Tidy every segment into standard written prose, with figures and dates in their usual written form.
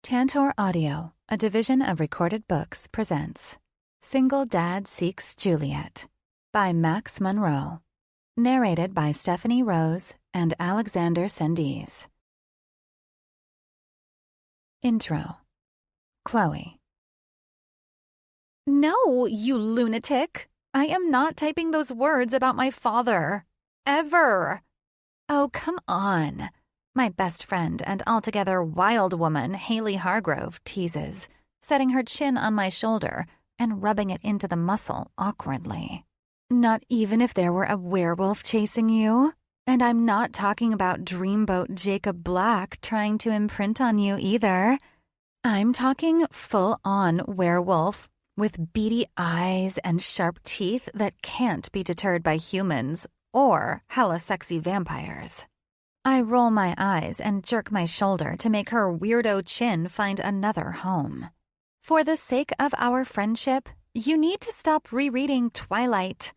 Tantor Audio, a division of Recorded Books, presents Single Dad Seeks Juliet by Max Monroe. Narrated by Stephanie Rose and Alexander Sendiz. Intro. Chloe. No, you lunatic. I am not typing those words about my father. Ever. Oh, come on. My best friend and altogether wild woman, Haley Hargrove, teases, setting her chin on my shoulder and rubbing it into the muscle awkwardly. Not even if there were a werewolf chasing you? And I'm not talking about dreamboat Jacob Black trying to imprint on you either. I'm talking full-on werewolf with beady eyes and sharp teeth that can't be deterred by humans or hella sexy vampires. I roll my eyes and jerk my shoulder to make her weirdo chin find another home. For the sake of our friendship, you need to stop rereading Twilight.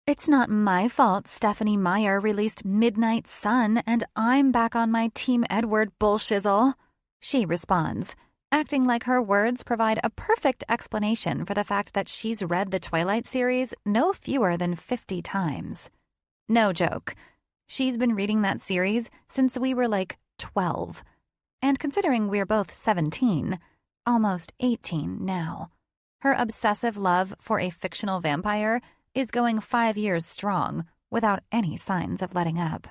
It's not my fault Stephanie Meyer released Midnight Sun and I'm back on my Team Edward bullshizzle, she responds, acting like her words provide a perfect explanation for the fact that she's read the Twilight series no fewer than 50 times. No joke. She's been reading that series since we were like 12. And considering we're both 17, almost 18 now, her obsessive love for a fictional vampire is going 5 years strong without any signs of letting up.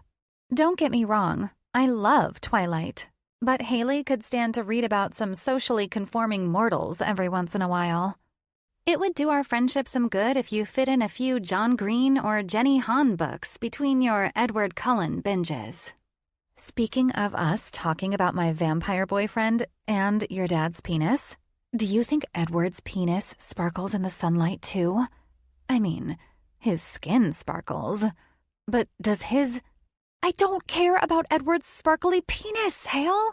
Don't get me wrong, I love Twilight, but Haley could stand to read about some socially conforming mortals every once in a while. It would do our friendship some good if you fit in a few John Green or Jenny Han books between your Edward Cullen binges. Speaking of us talking about my vampire boyfriend and your dad's penis, do you think Edward's penis sparkles in the sunlight too? I mean, his skin sparkles, but does his... I don't care about Edward's sparkly penis, Hale!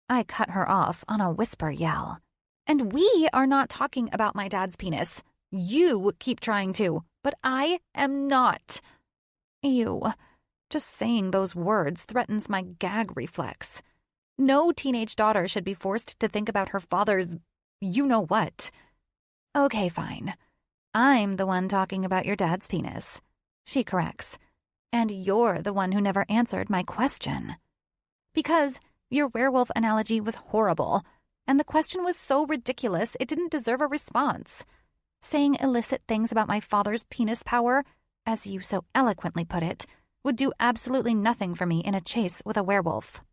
I cut her off on a whisper yell. And we are not talking about my dad's penis. You keep trying to, but I am not. Ew. Just saying those words threatens my gag reflex. No teenage daughter should be forced to think about her father's you-know-what. Okay, fine. I'm the one talking about your dad's penis, she corrects. And you're the one who never answered my question. Because your werewolf analogy was horrible. And the question was so ridiculous it didn't deserve a response. Saying illicit things about my father's penis power, as you so eloquently put it, would do absolutely nothing for me in a chase with a werewolf.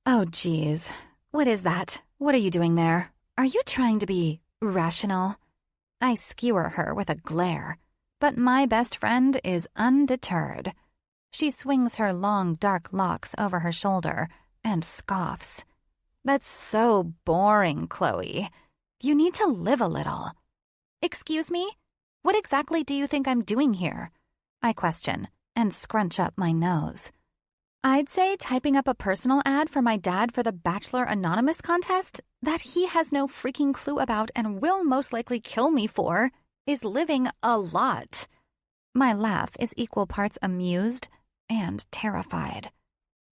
Oh, geez. What is that? What are you doing there? Are you trying to be rational? I skewer her with a glare, but my best friend is undeterred. She swings her long, dark locks over her shoulder and scoffs. That's so boring, Chloe. You need to live a little. Excuse me? What exactly do you think I'm doing here? I question and scrunch up my nose. I'd say typing up a personal ad for my dad for the Bachelor Anonymous contest that he has no freaking clue about and will most likely kill me for is living a lot. My laugh is equal parts amused and terrified.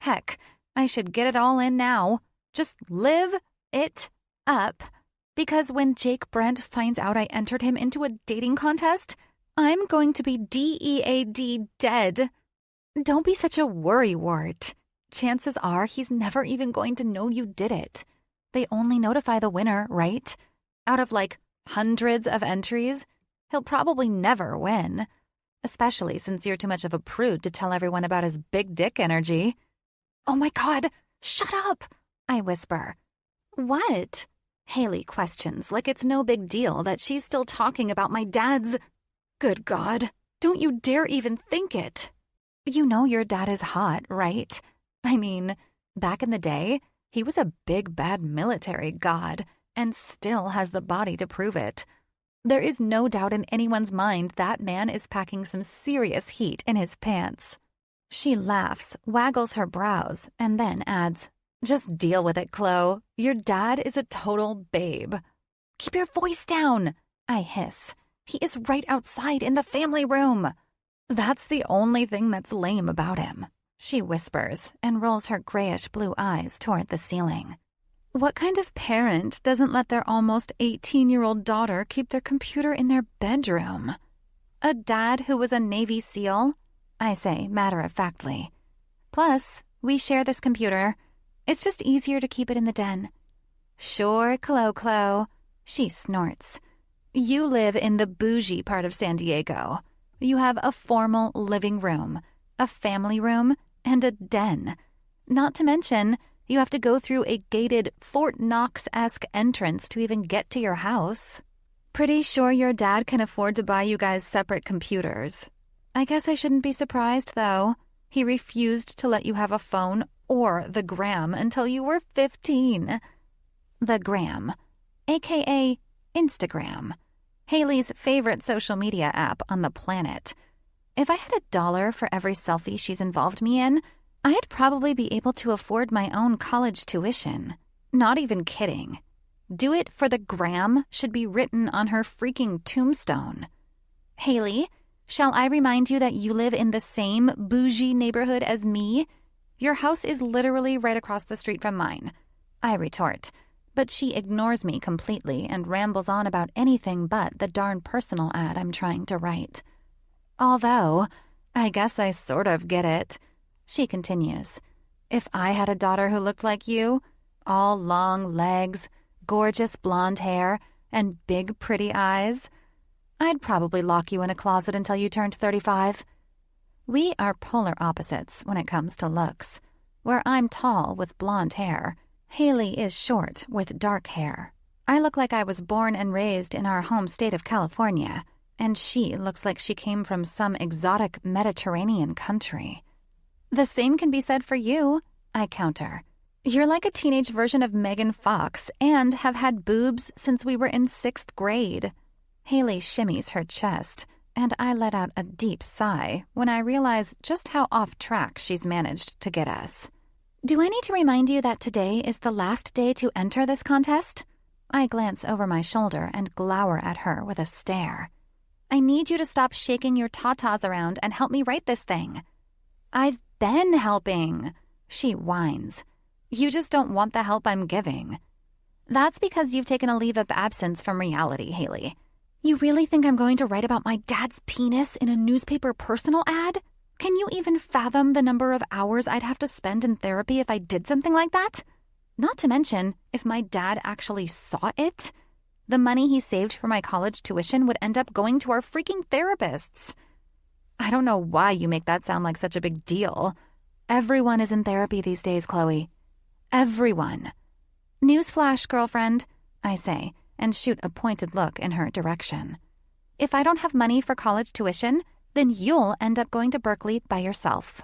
Heck, I should get it all in now. Just live it up, because when Jake Brent finds out I entered him into a dating contest, I'm going to be DEAD dead. Don't be such a worrywart. Chances are he's never even going to know you did it. They only notify the winner, right? Out of like hundreds of entries, he'll probably never win, especially since you're too much of a prude to tell everyone about his big dick energy. Oh my God, shut up! I whisper. What? Haley questions like it's no big deal that she's still talking about my dad's... Good God, don't you dare even think it. You know your dad is hot, right? I mean, back in the day, he was a big bad military god and still has the body to prove it. There is no doubt in anyone's mind that man is packing some serious heat in his pants. She laughs, waggles her brows, and then adds, Just deal with it, Chloe. Your dad is a total babe. Keep your voice down, I hiss. He is right outside in the family room. That's the only thing that's lame about him, she whispers and rolls her grayish blue eyes toward the ceiling. What kind of parent doesn't let their almost 18-year-old daughter keep their computer in their bedroom? A dad who was a Navy SEAL? I say matter-of-factly. Plus, we share this computer. It's just easier to keep it in the den. Sure, Clo-Clo. She snorts. You live in the bougie part of San Diego. You have a formal living room, a family room, and a den. Not to mention, you have to go through a gated Fort Knox-esque entrance to even get to your house. Pretty sure your dad can afford to buy you guys separate computers. I guess I shouldn't be surprised, though. He refused to let you have a phone or the gram until you were 15. The gram, aka Instagram, Haley's favorite social media app on the planet. If I had $1 for every selfie she's involved me in, I'd probably be able to afford my own college tuition. Not even kidding. Do it for the gram should be written on her freaking tombstone. Haley, shall I remind you that you live in the same bougie neighborhood as me? Your house is literally right across the street from mine. I retort, but she ignores me completely and rambles on about anything but the darn personal ad I'm trying to write. Although, I guess I sort of get it. She continues, if I had a daughter who looked like you, all long legs, gorgeous blonde hair, and big pretty eyes, I'd probably lock you in a closet until you turned 35. We are polar opposites when it comes to looks. Where I'm tall with blonde hair, Haley is short with dark hair. I look like I was born and raised in our home state of California, and she looks like she came from some exotic Mediterranean country. The same can be said for you, I counter. You're like a teenage version of Megan Fox and have had boobs since we were in 6th grade. Haley shimmies her chest, and I let out a deep sigh when I realize just how off track she's managed to get us. Do I need to remind you that today is the last day to enter this contest? I glance over my shoulder and glower at her with a stare. I need you to stop shaking your tatas around and help me write this thing. I've been helping, she whines. You just don't want the help I'm giving. That's because you've taken a leave of absence from reality, Haley. You really think I'm going to write about my dad's penis in a newspaper personal ad? Can you even fathom the number of hours I'd have to spend in therapy if I did something like that? Not to mention, if my dad actually saw it, the money he saved for my college tuition would end up going to our freaking therapists. I don't know why you make that sound like such a big deal. Everyone is in therapy these days, Chloe. Everyone. Newsflash, girlfriend, I say, and shoot a pointed look in her direction. If I don't have money for college tuition, then you'll end up going to Berkeley by yourself.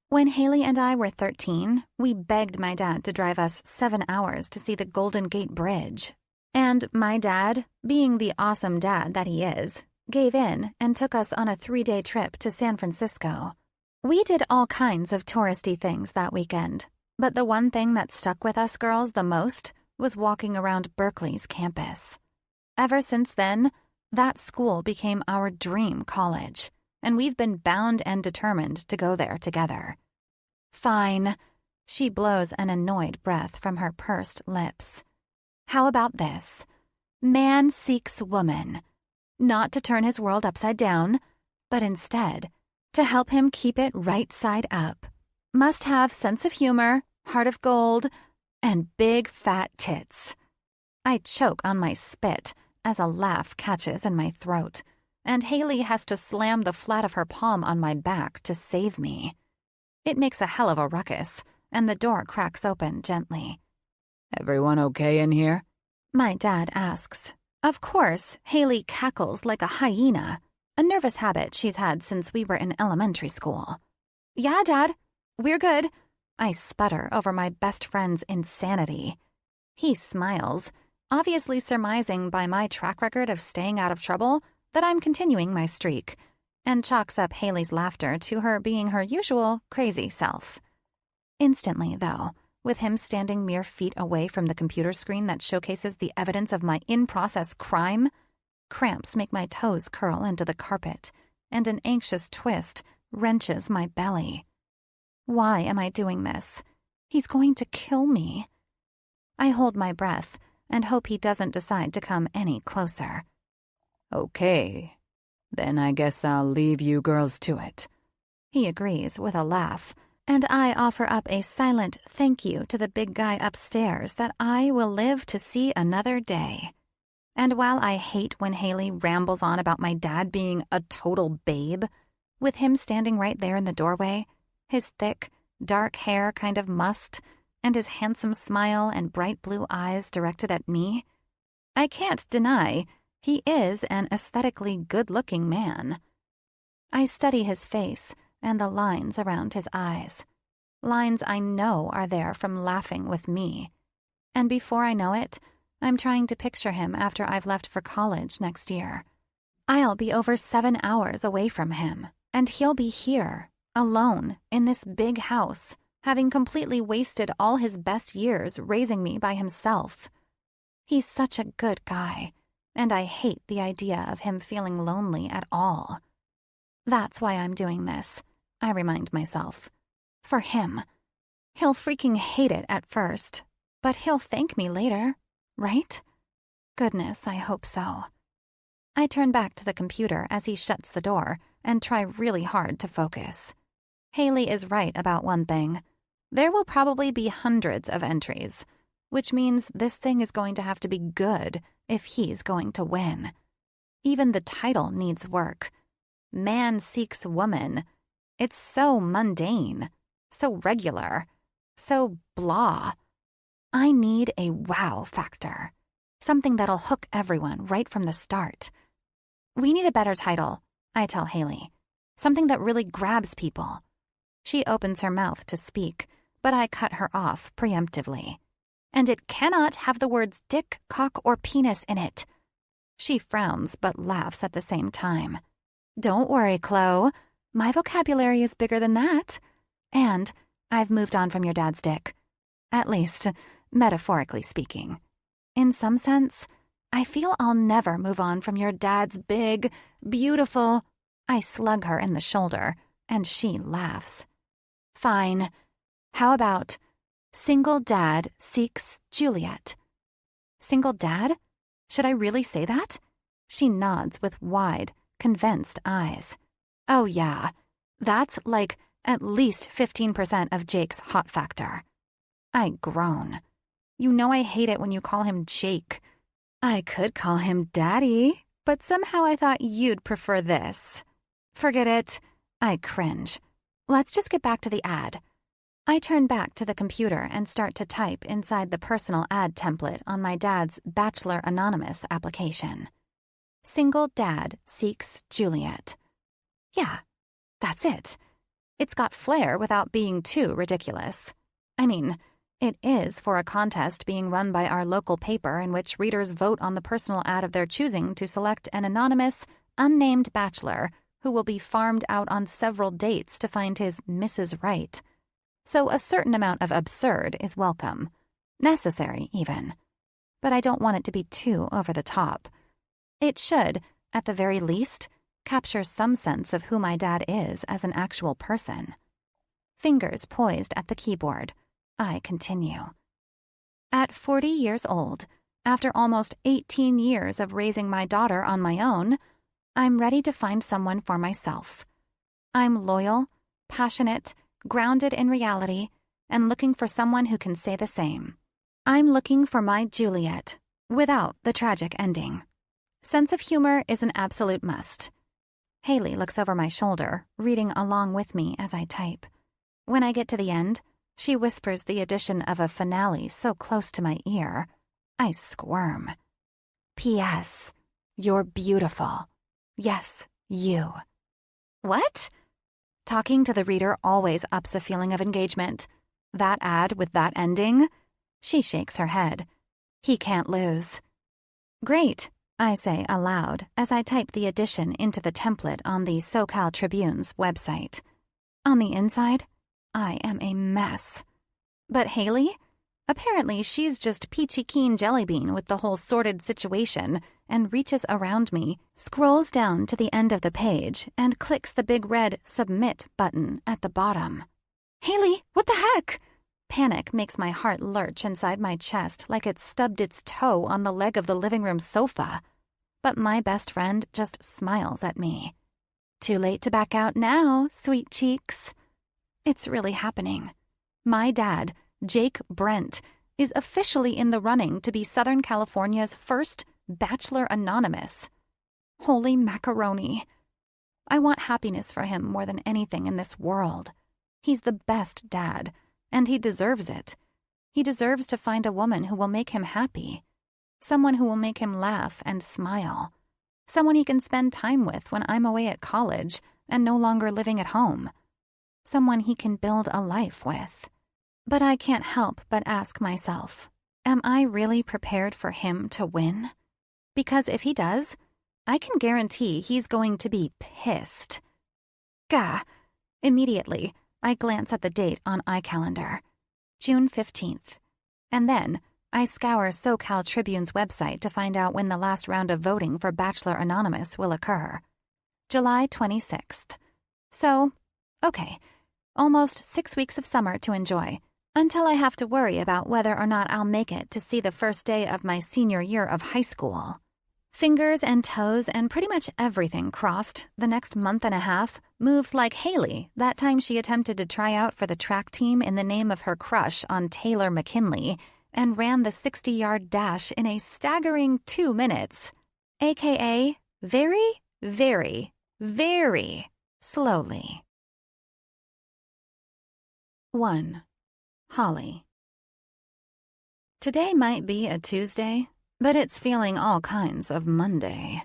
When Haley and I were 13, we begged my dad to drive us 7 hours to see the Golden Gate Bridge. And my dad, being the awesome dad that he is, gave in and took us on a 3-day trip to San Francisco. We did all kinds of touristy things that weekend, but the one thing that stuck with us girls the most was walking around Berkeley's campus. Ever since then, that school became our dream college, and we've been bound and determined to go there together. Fine. She blows an annoyed breath from her pursed lips. How about this? Man seeks woman. Not to turn his world upside down, but instead to help him keep it right side up. Must have sense of humor, heart of gold, and big fat tits. I choke on my spit as a laugh catches in my throat, and Haley has to slam the flat of her palm on my back to save me. It makes a hell of a ruckus, and the door cracks open gently. Everyone okay in here? My dad asks. Of course, Haley cackles like a hyena, a nervous habit she's had since we were in elementary school. Yeah, Dad, we're good. I sputter over my best friend's insanity. He smiles, obviously surmising by my track record of staying out of trouble that I'm continuing my streak, and chalks up Haley's laughter to her being her usual crazy self. Instantly, though, with him standing mere feet away from the computer screen that showcases the evidence of my in-process crime, cramps make my toes curl into the carpet, and an anxious twist wrenches my belly. Why am I doing this? He's going to kill me. I hold my breath and hope he doesn't decide to come any closer. Okay, then I guess I'll leave you girls to it. He agrees with a laugh, and I offer up a silent thank you to the big guy upstairs that I will live to see another day. And while I hate when Haley rambles on about my dad being a total babe, with him standing right there in the doorway, his thick, dark hair kind of mussed, and his handsome smile and bright blue eyes directed at me, I can't deny he is an aesthetically good-looking man. I study his face and the lines around his eyes, lines I know are there from laughing with me. And before I know it, I'm trying to picture him after I've left for college next year. I'll be over 7 hours away from him, and he'll be here, alone, in this big house, having completely wasted all his best years raising me by himself. He's such a good guy, and I hate the idea of him feeling lonely at all. That's why I'm doing this, I remind myself. For him. He'll freaking hate it at first, but he'll thank me later, right? Goodness, I hope so. I turn back to the computer as he shuts the door and try really hard to focus. Haley is right about one thing. There will probably be hundreds of entries, which means this thing is going to have to be good if he's going to win. Even the title needs work. Man Seeks Woman. It's so mundane, so regular, so blah. I need a wow factor, something that'll hook everyone right from the start. We need a better title, I tell Haley, something that really grabs people. She opens her mouth to speak, but I cut her off preemptively. And it cannot have the words dick, cock, or penis in it. She frowns but laughs at the same time. Don't worry, Chloe. My vocabulary is bigger than that. And I've moved on from your dad's dick. At least, metaphorically speaking. In some sense, I feel I'll never move on from your dad's big, beautiful... I slug her in the shoulder, and she laughs. Fine. How about Single Dad Seeks Juliet? Single dad? Should I really say that? She nods with wide, convinced eyes. Oh yeah, that's like at least 15% of Jake's hot factor. I groan. You know I hate it when you call him Jake. I could call him Daddy, but somehow I thought you'd prefer this. Forget it. I cringe. Let's just get back to the ad. I turn back to the computer and start to type inside the personal ad template on my dad's Bachelor Anonymous application. Single Dad Seeks Juliet. Yeah, that's it. It's got flair without being too ridiculous. I mean, it is for a contest being run by our local paper in which readers vote on the personal ad of their choosing to select an anonymous, unnamed bachelor who will be farmed out on several dates to find his Mrs. Right. So a certain amount of absurd is welcome. Necessary, even. But I don't want it to be too over the top. It should, at the very least, capture some sense of who my dad is as an actual person. Fingers poised at the keyboard, I continue. At 40 years old, after almost 18 years of raising my daughter on my own, I'm ready to find someone for myself. I'm loyal, passionate, grounded in reality, and looking for someone who can say the same. I'm looking for my Juliet, without the tragic ending. Sense of humor is an absolute must. Haley looks over my shoulder, reading along with me as I type. When I get to the end, she whispers the addition of a finale so close to my ear, I squirm. P.S. You're beautiful. Yes, you. What? Talking to the reader always ups a feeling of engagement. That ad with that ending? She shakes her head. He can't lose. Great, I say aloud as I type the addition into the template on the SoCal Tribune's website. On the inside, I am a mess. But Haley? Apparently she's just peachy keen jellybean with the whole sordid situation and reaches around me, scrolls down to the end of the page, and clicks the big red Submit button at the bottom. Haley, what the heck? Panic makes my heart lurch inside my chest like it stubbed its toe on the leg of the living room sofa. But my best friend just smiles at me. Too late to back out now, sweet cheeks. It's really happening. My dad, Jake Brent, is officially in the running to be Southern California's first Bachelor Anonymous. Holy macaroni. I want happiness for him more than anything in this world. He's the best dad, and he deserves it. He deserves to find a woman who will make him happy. Someone who will make him laugh and smile. Someone he can spend time with when I'm away at college and no longer living at home. Someone he can build a life with. But I can't help but ask myself, am I really prepared for him to win? Because if he does, I can guarantee he's going to be pissed. Gah! Immediately, I glance at the date on iCalendar. June 15th. And then, I scour SoCal Tribune's website to find out when the last round of voting for Bachelor Anonymous will occur. July 26th. So, okay, almost 6 weeks of summer to enjoy, until I have to worry about whether or not I'll make it to see the first day of my senior year of high school. Fingers and toes and pretty much everything crossed, the next month and a half moves like Haley that time she attempted to try out for the track team in the name of her crush on Taylor McKinley and ran the 60-yard dash in a staggering 2 minutes, aka very, very, very slowly. 1. Holley. Today might be a Tuesday, but it's feeling all kinds of Monday.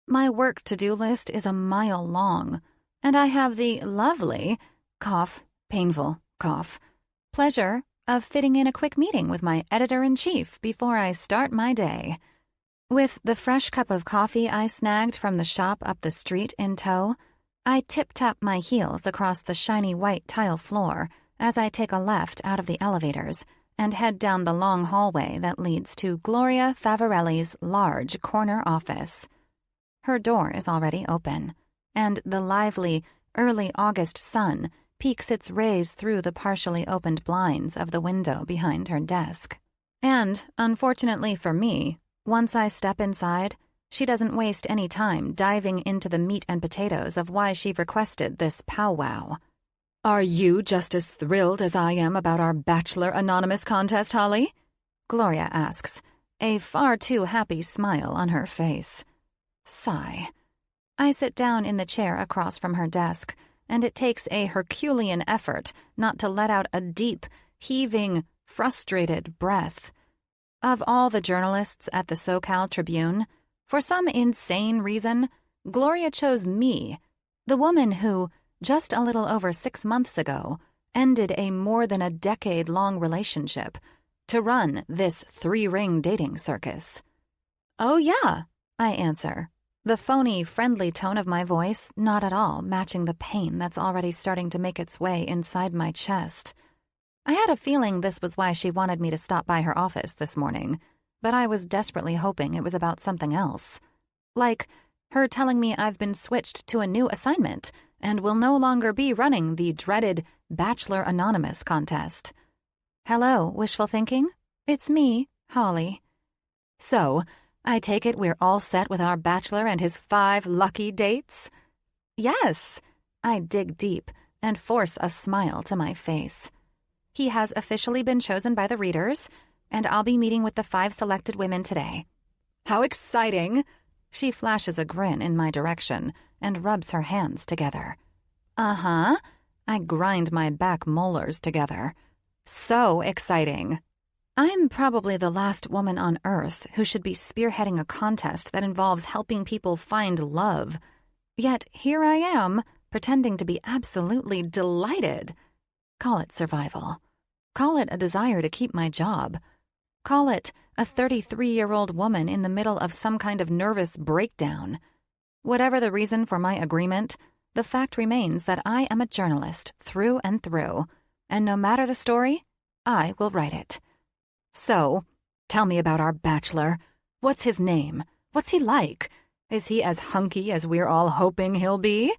My work to-do list is a mile long, and I have the lovely, painful, pleasure of fitting in a quick meeting with my editor-in-chief before I start my day. With the fresh cup of coffee I snagged from the shop up the street in tow, I tip-tap my heels across the shiny white tile floor as I take a left out of the elevators and head down the long hallway that leads to Gloria Favarelli's large corner office. Her door is already open, and the lively, early August sun peeks its rays through the partially opened blinds of the window behind her desk. And, unfortunately for me, once I step inside, she doesn't waste any time diving into the meat and potatoes of why she requested this powwow. "Are you just as thrilled as I am about our Bachelor Anonymous contest, Holley?" Gloria asks, a far too happy smile on her face. Sigh. I sit down in the chair across from her desk, and it takes a Herculean effort not to let out a deep, heaving, frustrated breath. Of all the journalists at the SoCal Tribune, for some insane reason, Gloria chose me, the woman who, just a little over 6 months ago, ended a more than a decade-long relationship, to run this 3-ring dating circus. "Oh yeah," I answer, the phony, friendly tone of my voice not at all matching the pain that's already starting to make its way inside my chest. I had a feeling this was why she wanted me to stop by her office this morning, but I was desperately hoping it was about something else. Like her telling me I've been switched to a new assignment and will no longer be running the dreaded Bachelor Anonymous contest. Hello, wishful thinking? It's me, Holley. So, I take it we're all set with our bachelor and his 5 lucky dates? Yes. I dig deep and force a smile to my face. He has officially been chosen by the readers, and I'll be meeting with the 5 selected women today. How exciting! She flashes a grin in my direction and rubs her hands together. Uh-huh. I grind my back molars together. So exciting. I'm probably the last woman on Earth who should be spearheading a contest that involves helping people find love. Yet here I am, pretending to be absolutely delighted. Call it survival. Call it a desire to keep my job. Call it a 33-year-old woman in the middle of some kind of nervous breakdown. Whatever the reason for my agreement, the fact remains that I am a journalist through and through, and no matter the story, I will write it. So, tell me about our bachelor. What's his name? What's he like? Is he as hunky as we're all hoping he'll be?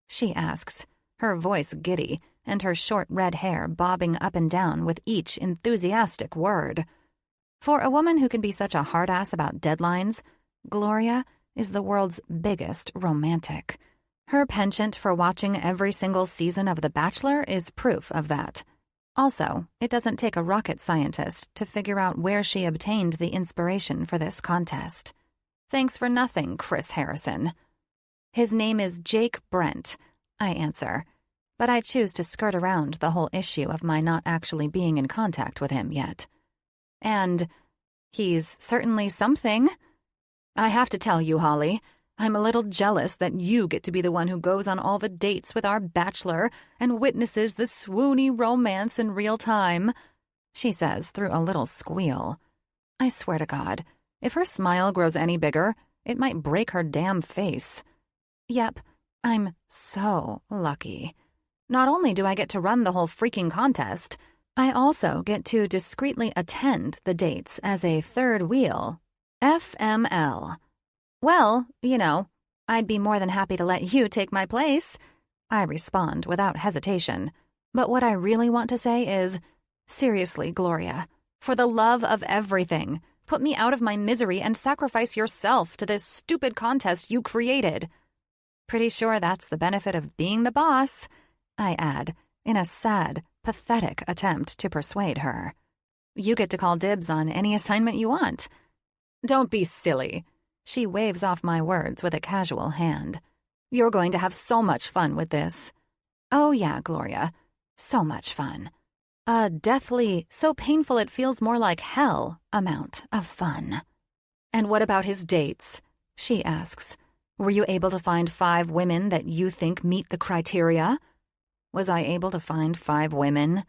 She asks, her voice giddy, and her short red hair bobbing up and down with each enthusiastic word. For a woman who can be such a hard-ass about deadlines, Gloria is the world's biggest romantic. Her penchant for watching every single season of The Bachelor is proof of that. Also, it doesn't take a rocket scientist to figure out where she obtained the inspiration for this contest. Thanks for nothing, Chris Harrison. His name is Jake Brent, I answer, but I choose to skirt around the whole issue of my not actually being in contact with him yet. And he's certainly something. I have to tell you, Holley, I'm a little jealous that you get to be the one who goes on all the dates with our bachelor and witnesses the swoony romance in real time, she says through a little squeal. I swear to God, if her smile grows any bigger, it might break her damn face. Yep, I'm so lucky. Not only do I get to run the whole freaking contest, I also get to discreetly attend the dates as a third wheel. FML. Well, you know, I'd be more than happy to let you take my place, I respond without hesitation. But what I really want to say is, seriously, Gloria, for the love of everything, put me out of my misery and sacrifice yourself to this stupid contest you created. Pretty sure that's the benefit of being the boss, I add, in a sad, pathetic attempt to persuade her. You get to call dibs on any assignment you want. Don't be silly. She waves off my words with a casual hand. You're going to have so much fun with this. Oh yeah, Gloria. So much fun. A deathly, so painful it feels more like hell amount of fun. And what about his dates? She asks. Were you able to find 5 women that you think meet the criteria? Was I able to find 5 women?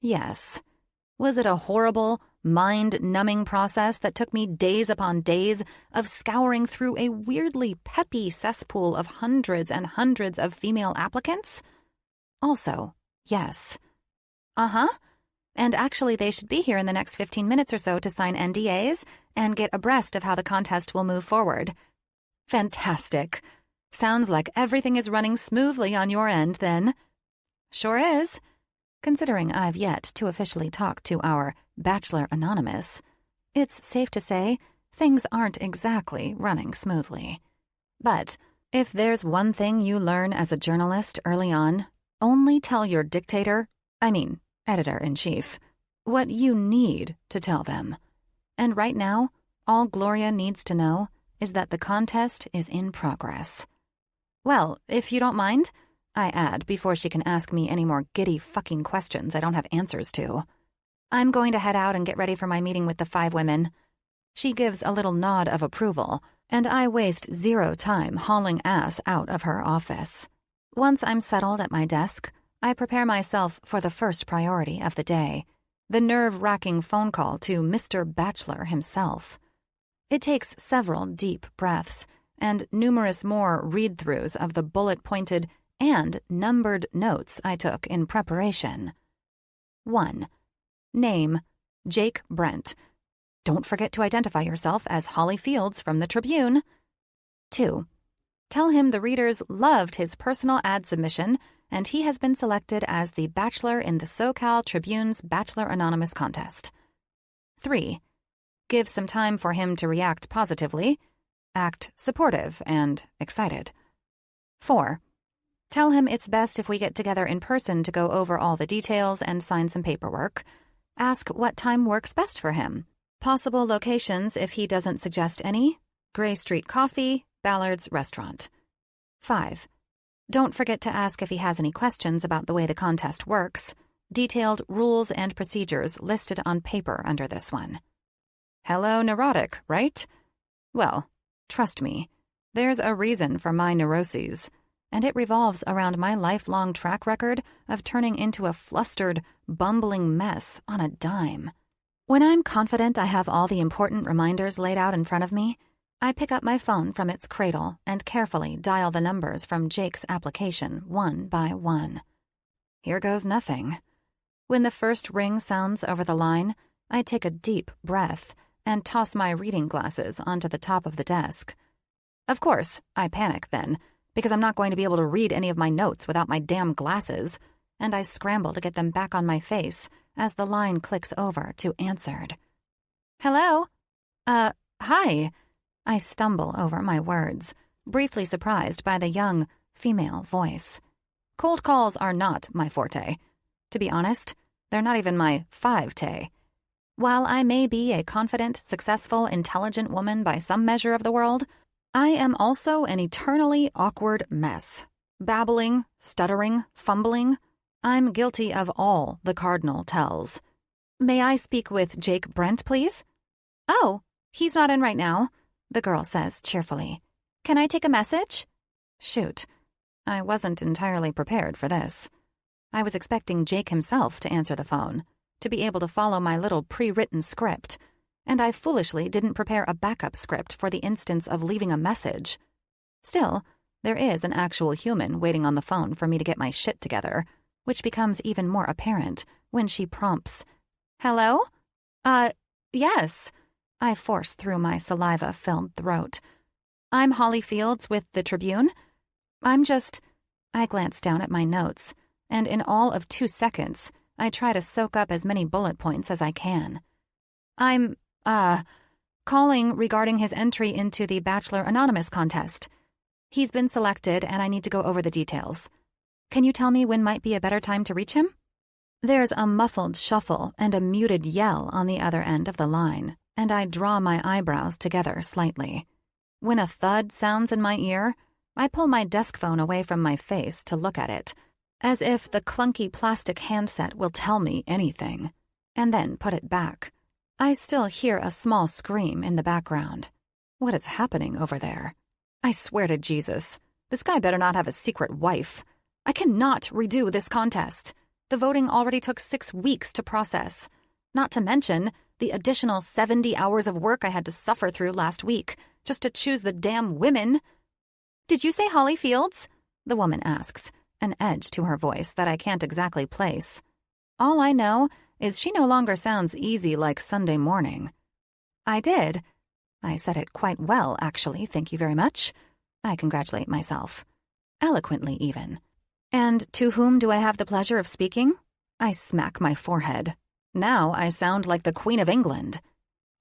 Yes. Was it a horrible, mind-numbing process that took me days upon days of scouring through a weirdly peppy cesspool of hundreds and hundreds of female applicants? Also, yes. Uh-huh. And actually, they should be here in the next 15 minutes or so to sign NDAs and get abreast of how the contest will move forward. Fantastic. Sounds like everything is running smoothly on your end, then. Sure is. Considering I've yet to officially talk to our Bachelor Anonymous, it's safe to say things aren't exactly running smoothly. But if there's one thing you learn as a journalist early on, only tell your editor-in-chief, what you need to tell them. And right now, all Gloria needs to know is that the contest is in progress. Well, if you don't mind, I add before she can ask me any more giddy fucking questions I don't have answers to. I'm going to head out and get ready for my meeting with the 5 women. She gives a little nod of approval, and I waste 0 time hauling ass out of her office. Once I'm settled at my desk, I prepare myself for the first priority of the day, the nerve-wracking phone call to Mr. Bachelor himself. It takes several deep breaths and numerous more read-throughs of the bullet-pointed and numbered notes I took in preparation. 1. Name, Jake Brent. Don't forget to identify yourself as Holley Fields from the Tribune. 2. Tell him the readers loved his personal ad submission and he has been selected as the Bachelor in the SoCal Tribune's Bachelor Anonymous contest. 3. Give some time for him to react positively. Act supportive and excited. 4. Tell him it's best if we get together in person to go over all the details and sign some paperwork. Ask what time works best for him. Possible locations if he doesn't suggest any. Gray Street Coffee, Ballard's Restaurant. 5. Don't forget to ask if he has any questions about the way the contest works. Detailed rules and procedures listed on paper under this one. Hello, neurotic, right? Well, trust me, there's a reason for my neuroses. And it revolves around my lifelong track record of turning into a flustered, bumbling mess on a dime. When I'm confident I have all the important reminders laid out in front of me, I pick up my phone from its cradle and carefully dial the numbers from Jake's application one by one. Here goes nothing. When the first ring sounds over the line, I take a deep breath and toss my reading glasses onto the top of the desk. Of course, I panic then, because I'm not going to be able to read any of my notes without my damn glasses, and I scramble to get them back on my face as the line clicks over to answered. Hello? Hi. I stumble over my words, briefly surprised by the young, female voice. Cold calls are not my forte. To be honest, they're not even my five-tay. While I may be a confident, successful, intelligent woman by some measure of the world, I am also an eternally awkward mess. Babbling, stuttering, fumbling. I'm guilty of all the cardinal tells. May I speak with Jake Brent, please? Oh, he's not in right now, the girl says cheerfully. Can I take a message? Shoot. I wasn't entirely prepared for this. I was expecting Jake himself to answer the phone, to be able to follow my little pre-written script, and I foolishly didn't prepare a backup script for the instance of leaving a message. Still, there is an actual human waiting on the phone for me to get my shit together, which becomes even more apparent when she prompts, Hello? Yes. I force through my saliva-filled throat. I'm Holley Fields with the Tribune. I glance down at my notes, and in all of 2 seconds, I try to soak up as many bullet points as I can. I'm, calling regarding his entry into the Bachelor Anonymous contest. He's been selected, and I need to go over the details. Can you tell me when might be a better time to reach him? There's a muffled shuffle and a muted yell on the other end of the line, and I draw my eyebrows together slightly. When a thud sounds in my ear, I pull my desk phone away from my face to look at it, as if the clunky plastic handset will tell me anything, and then put it back. I still hear a small scream in the background. What is happening over there? I swear to Jesus, this guy better not have a secret wife. I cannot redo this contest. The voting already took 6 weeks to process. Not to mention the additional 70 hours of work I had to suffer through last week just to choose the damn women. Did you say Holley Fields? The woman asks, an edge to her voice that I can't exactly place. All I know is she no longer sounds easy like Sunday morning. I did. I said it quite well, actually, thank you very much. I congratulate myself. Eloquently, even. And to whom do I have the pleasure of speaking? I smack my forehead. Now I sound like the Queen of England.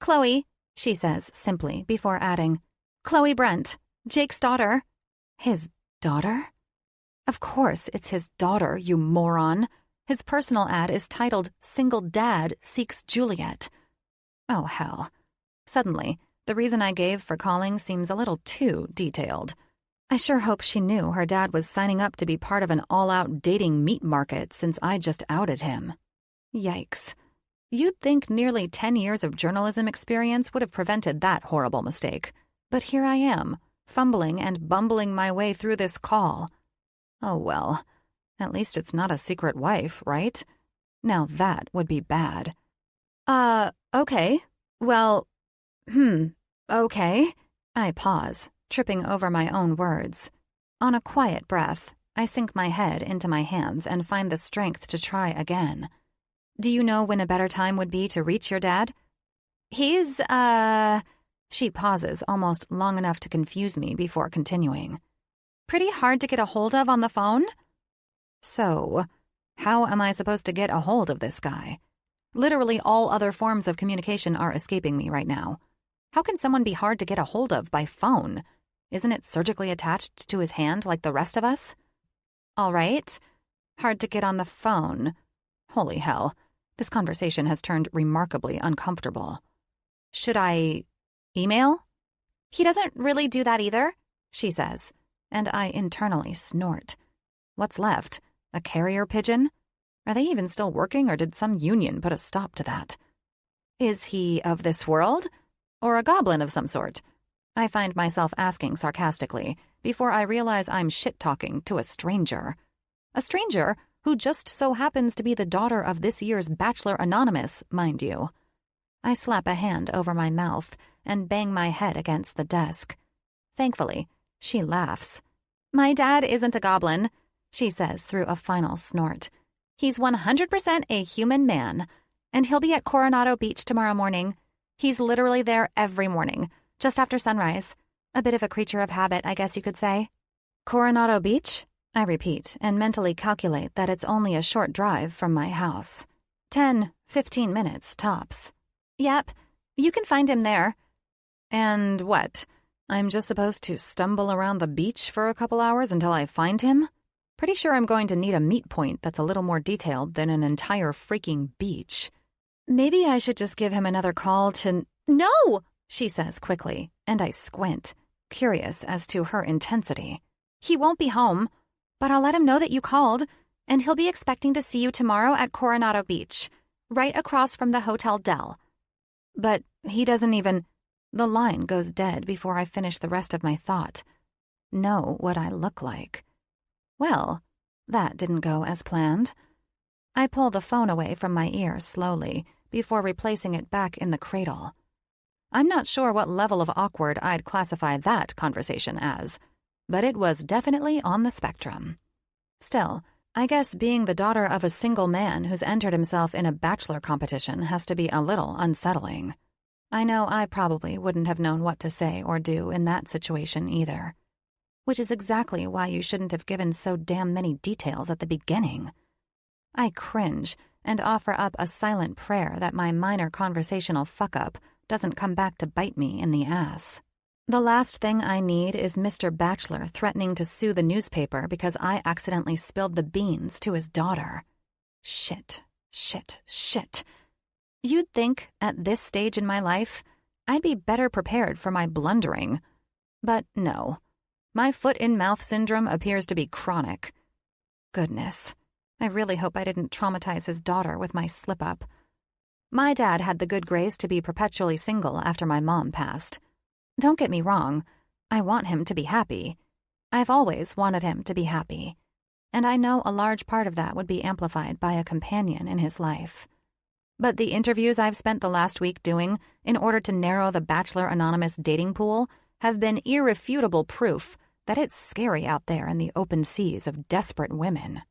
Chloe, she says simply before adding, Chloe Brent, Jake's daughter. His daughter? Of course it's his daughter, you moron. His personal ad is titled Single Dad Seeks Juliet. Oh, hell. Suddenly, the reason I gave for calling seems a little too detailed. I sure hope she knew her dad was signing up to be part of an all-out dating meat market since I just outed him. Yikes. You'd think nearly 10 years of journalism experience would have prevented that horrible mistake. But here I am, fumbling and bumbling my way through this call. Oh well, at least it's not a secret wife, right? Now that would be bad. Okay. Well, okay. I pause, tripping over my own words. On a quiet breath, I sink my head into my hands and find the strength to try again. Do you know when a better time would be to reach your dad? He's, She pauses almost long enough to confuse me before continuing. Pretty hard to get a hold of on the phone? So, how am I supposed to get a hold of this guy? Literally all other forms of communication are escaping me right now. How can someone be hard to get a hold of by phone? Isn't it surgically attached to his hand like the rest of us? All right. Hard to get on the phone. Holy hell. This conversation has turned remarkably uncomfortable. Should I email? He doesn't really do that either, she says, and I internally snort. What's left? A carrier pigeon? Are they even still working, or did some union put a stop to that? Is he of this world? Or a goblin of some sort? I find myself asking sarcastically before I realize I'm shit-talking to a stranger. A stranger who just so happens to be the daughter of this year's Bachelor Anonymous, mind you. I slap a hand over my mouth and bang my head against the desk. Thankfully, she laughs. My dad isn't a goblin, she says through a final snort. He's 100% a human man, and he'll be at Coronado Beach tomorrow morning. He's literally there every morning, just after sunrise. A bit of a creature of habit, I guess you could say. Coronado Beach? I repeat and mentally calculate that it's only a short drive from my house. 10, 15 minutes tops. Yep, you can find him there. And what? I'm just supposed to stumble around the beach for a couple hours until I find him? Pretty sure I'm going to need a meet point that's a little more detailed than an entire freaking beach. Maybe I should just give him another call to... No, she says quickly, and I squint, curious as to her intensity. He won't be home, but I'll let him know that you called, and he'll be expecting to see you tomorrow at Coronado Beach, right across from the Hotel Del. But he doesn't even... The line goes dead before I finish the rest of my thought. Know what I look like. Well, that didn't go as planned. I pull the phone away from my ear slowly before replacing it back in the cradle. I'm not sure what level of awkward I'd classify that conversation as, but it was definitely on the spectrum. Still, I guess being the daughter of a single man who's entered himself in a bachelor competition has to be a little unsettling. I know I probably wouldn't have known what to say or do in that situation either. Which is exactly why you shouldn't have given so damn many details at the beginning. I cringe and offer up a silent prayer that my minor conversational fuck-up doesn't come back to bite me in the ass. The last thing I need is Mr. Bachelor threatening to sue the newspaper because I accidentally spilled the beans to his daughter. Shit, shit, shit. You'd think, at this stage in my life, I'd be better prepared for my blundering. But no. My foot-in-mouth syndrome appears to be chronic. Goodness, I really hope I didn't traumatize his daughter with my slip-up. My dad had the good grace to be perpetually single after my mom passed. Don't get me wrong, I want him to be happy. I've always wanted him to be happy. And I know a large part of that would be amplified by a companion in his life. But the interviews I've spent the last week doing in order to narrow the Bachelor Anonymous dating pool have been irrefutable proof that it's scary out there in the open seas of desperate women.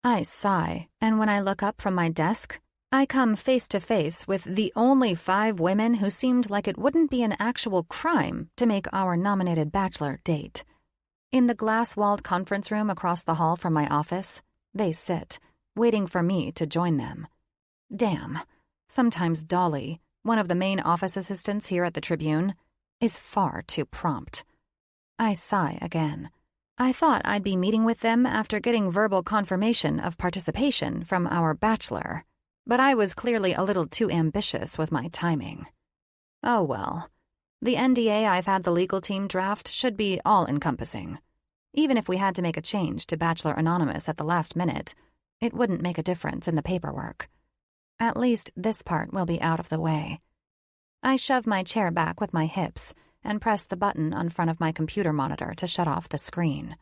I sigh, and when I look up from my desk, I come face to face with the only 5 women who seemed like it wouldn't be an actual crime to make our nominated bachelor date. In the glass-walled conference room across the hall from my office, they sit, waiting for me to join them. Damn, sometimes Dolly, one of the main office assistants here at the Tribune, is far too prompt. I sigh again. I thought I'd be meeting with them after getting verbal confirmation of participation from our bachelor, but I was clearly a little too ambitious with my timing. Oh well, the NDA I've had the legal team draft should be all-encompassing. Even if we had to make a change to Bachelor Anonymous at the last minute, it wouldn't make a difference in the paperwork. At least this part will be out of the way. I shove my chair back with my hips and press the button on front of my computer monitor to shut off the screen.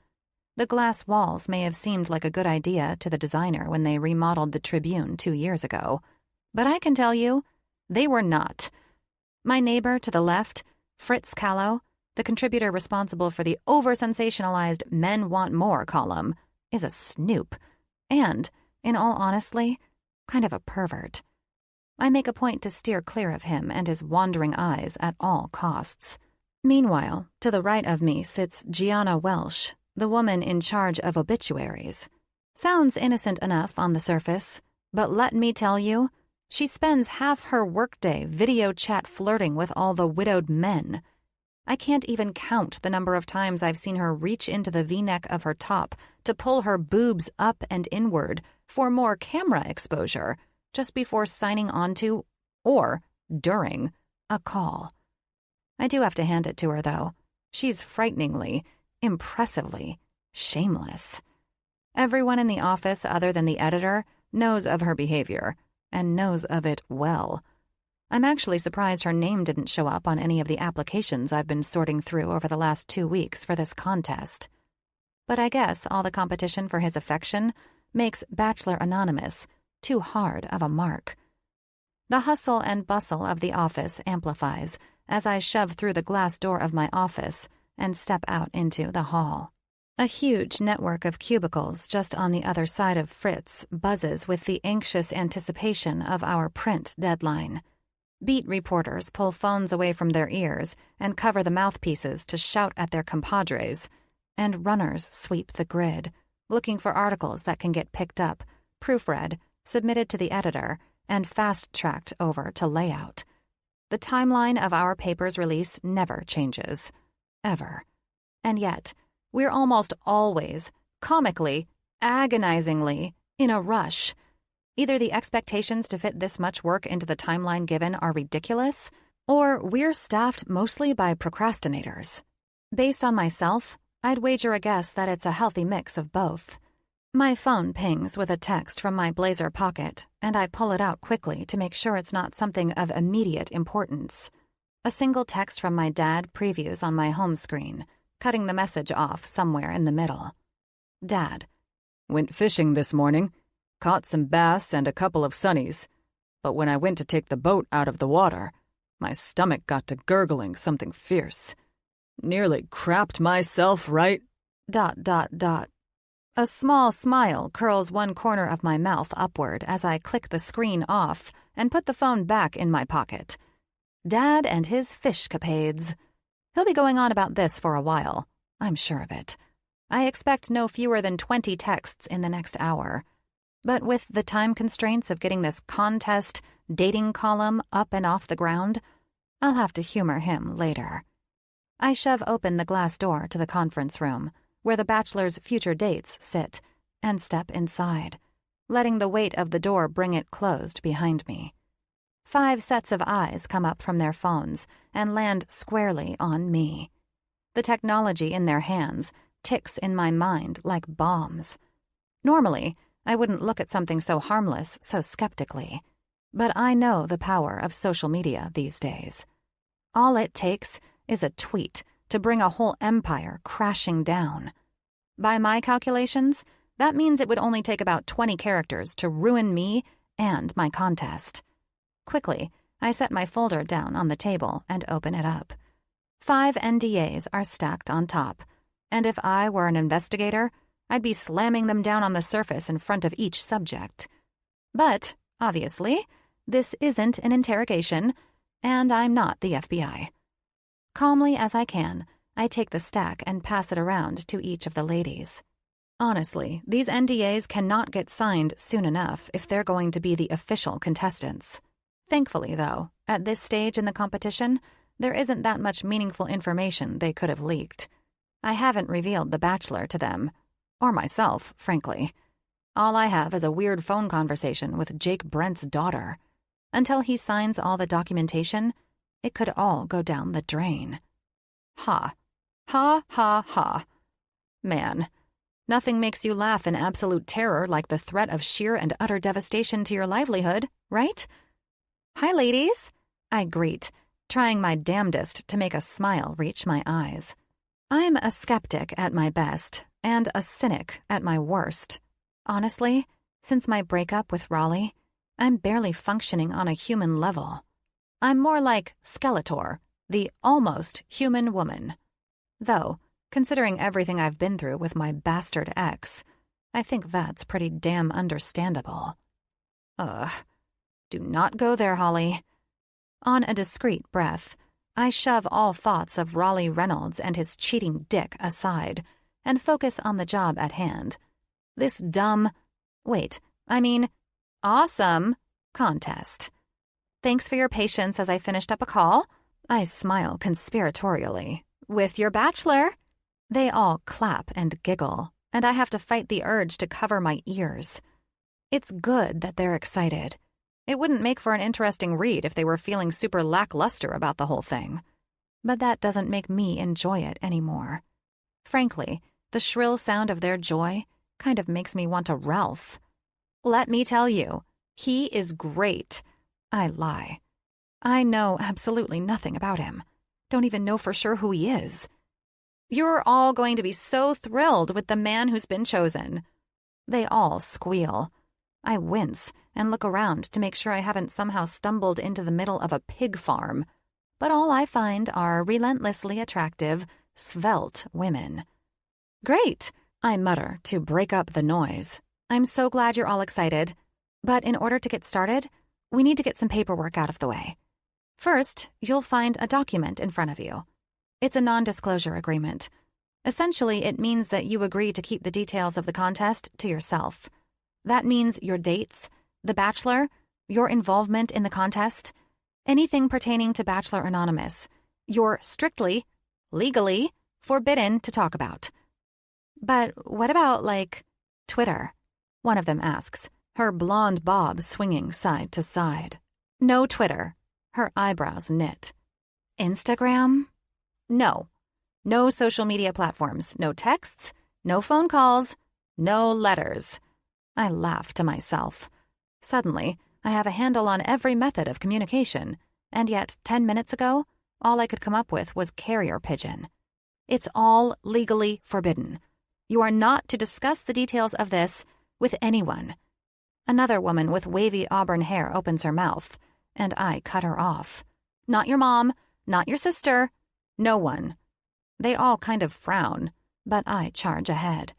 The glass walls may have seemed like a good idea to the designer when they remodeled the Tribune 2 years ago, but I can tell you, they were not. My neighbor to the left, Fritz Kahlo, the contributor responsible for the over-sensationalized Men Want More column, is a snoop, and, in all honesty, kind of a pervert. I make a point to steer clear of him and his wandering eyes at all costs. Meanwhile, to the right of me sits Gianna Welsh, the woman in charge of obituaries. Sounds innocent enough on the surface, but let me tell you, she spends half her workday video chat flirting with all the widowed men. I can't even count the number of times I've seen her reach into the V-neck of her top to pull her boobs up and inward for more camera exposure just before signing on to, or during, a call. I do have to hand it to her, though. She's frighteningly, impressively, shameless. Everyone in the office other than the editor knows of her behavior, and knows of it well. I'm actually surprised her name didn't show up on any of the applications I've been sorting through over the last 2 weeks for this contest. But I guess all the competition for his affection makes Bachelor Anonymous too hard of a mark. The hustle and bustle of the office amplifies as I shove through the glass door of my office and step out into the hall. A huge network of cubicles just on the other side of Fritz buzzes with the anxious anticipation of our print deadline. Beat reporters pull phones away from their ears and cover the mouthpieces to shout at their compadres, and runners sweep the grid, looking for articles that can get picked up, proofread, submitted to the editor, and fast-tracked over to layout. The timeline of our paper's release never changes. Ever. And yet, we're almost always, comically, agonizingly, in a rush. Either the expectations to fit this much work into the timeline given are ridiculous, or we're staffed mostly by procrastinators. Based on myself, I'd wager a guess that it's a healthy mix of both. My phone pings with a text from my blazer pocket, and I pull it out quickly to make sure it's not something of immediate importance. A single text from my dad previews on my home screen, cutting the message off somewhere in the middle. Dad. Went fishing this morning. Caught some bass and a couple of sunnies. But when I went to take the boat out of the water, my stomach got to gurgling something fierce. Nearly crapped myself right... A small smile curls one corner of my mouth upward as I click the screen off and put the phone back in my pocket. Dad and his fishcapades. He'll be going on about this for a while. I'm sure of it. I expect no fewer than 20 texts in the next hour. But with the time constraints of getting this contest, dating column up and off the ground, I'll have to humor him later. I shove open the glass door to the conference room, where the Bachelor's future dates sit, and step inside, letting the weight of the door bring it closed behind me. 5 sets of eyes come up from their phones and land squarely on me. The technology in their hands ticks in my mind like bombs. Normally, I wouldn't look at something so harmless so skeptically, but I know the power of social media these days. All it takes is a tweet to bring a whole empire crashing down. By my calculations, that means it would only take about 20 characters to ruin me and my contest. Quickly, I set my folder down on the table and open it up. 5 NDAs are stacked on top, and if I were an investigator, I'd be slamming them down on the surface in front of each subject. But, obviously, this isn't an interrogation, and I'm not the FBI. Calmly as I can, I take the stack and pass it around to each of the ladies. Honestly, these NDAs cannot get signed soon enough if they're going to be the official contestants. Thankfully, though, at this stage in the competition, there isn't that much meaningful information they could have leaked. I haven't revealed the Bachelor to them, or myself, frankly. All I have is a weird phone conversation with Jake Brent's daughter. Until he signs all the documentation, it could all go down the drain. Ha. Ha, ha, ha. Man, nothing makes you laugh in absolute terror like the threat of sheer and utter devastation to your livelihood, right? Hi, ladies, I greet, trying my damnedest to make a smile reach my eyes. I'm a skeptic at my best and a cynic at my worst. Honestly, since my breakup with Raleigh, I'm barely functioning on a human level. I'm more like Skeletor, the almost human woman. Though, considering everything I've been through with my bastard ex, I think that's pretty damn understandable. Ugh. Do not go there, Holley. On a discreet breath, I shove all thoughts of Raleigh Reynolds and his cheating dick aside and focus on the job at hand. This dumb, awesome contest. Thanks for your patience as I finished up a call. I smile conspiratorially. With your Bachelor. They all clap and giggle, and I have to fight the urge to cover my ears. It's good that they're excited. It wouldn't make for an interesting read if they were feeling super lackluster about the whole thing. But that doesn't make me enjoy it anymore. Frankly, the shrill sound of their joy kind of makes me want to Ralph. Let me tell you, he is great. I lie. I know absolutely nothing about him. Don't even know for sure who he is. You're all going to be so thrilled with the man who's been chosen. They all squeal. I wince and look around to make sure I haven't somehow stumbled into the middle of a pig farm. But all I find are relentlessly attractive, svelte women. Great, I mutter to break up the noise. I'm so glad you're all excited. But in order to get started, we need to get some paperwork out of the way. First, you'll find a document in front of you. It's a non-disclosure agreement. Essentially, it means that you agree to keep the details of the contest to yourself. That means your dates, the Bachelor, your involvement in the contest, anything pertaining to Bachelor Anonymous, you're strictly, legally, forbidden to talk about. But what about, Twitter? One of them asks, her blonde bob swinging side to side. No Twitter. Her eyebrows knit. Instagram? No. No social media platforms, no texts, no phone calls, no letters. I laugh to myself. Suddenly, I have a handle on every method of communication, and yet 10 minutes ago, all I could come up with was carrier pigeon. It's all legally forbidden. You are not to discuss the details of this with anyone. Another woman with wavy auburn hair opens her mouth, and I cut her off. Not your mom, not your sister, no one. They all kind of frown, but I charge ahead.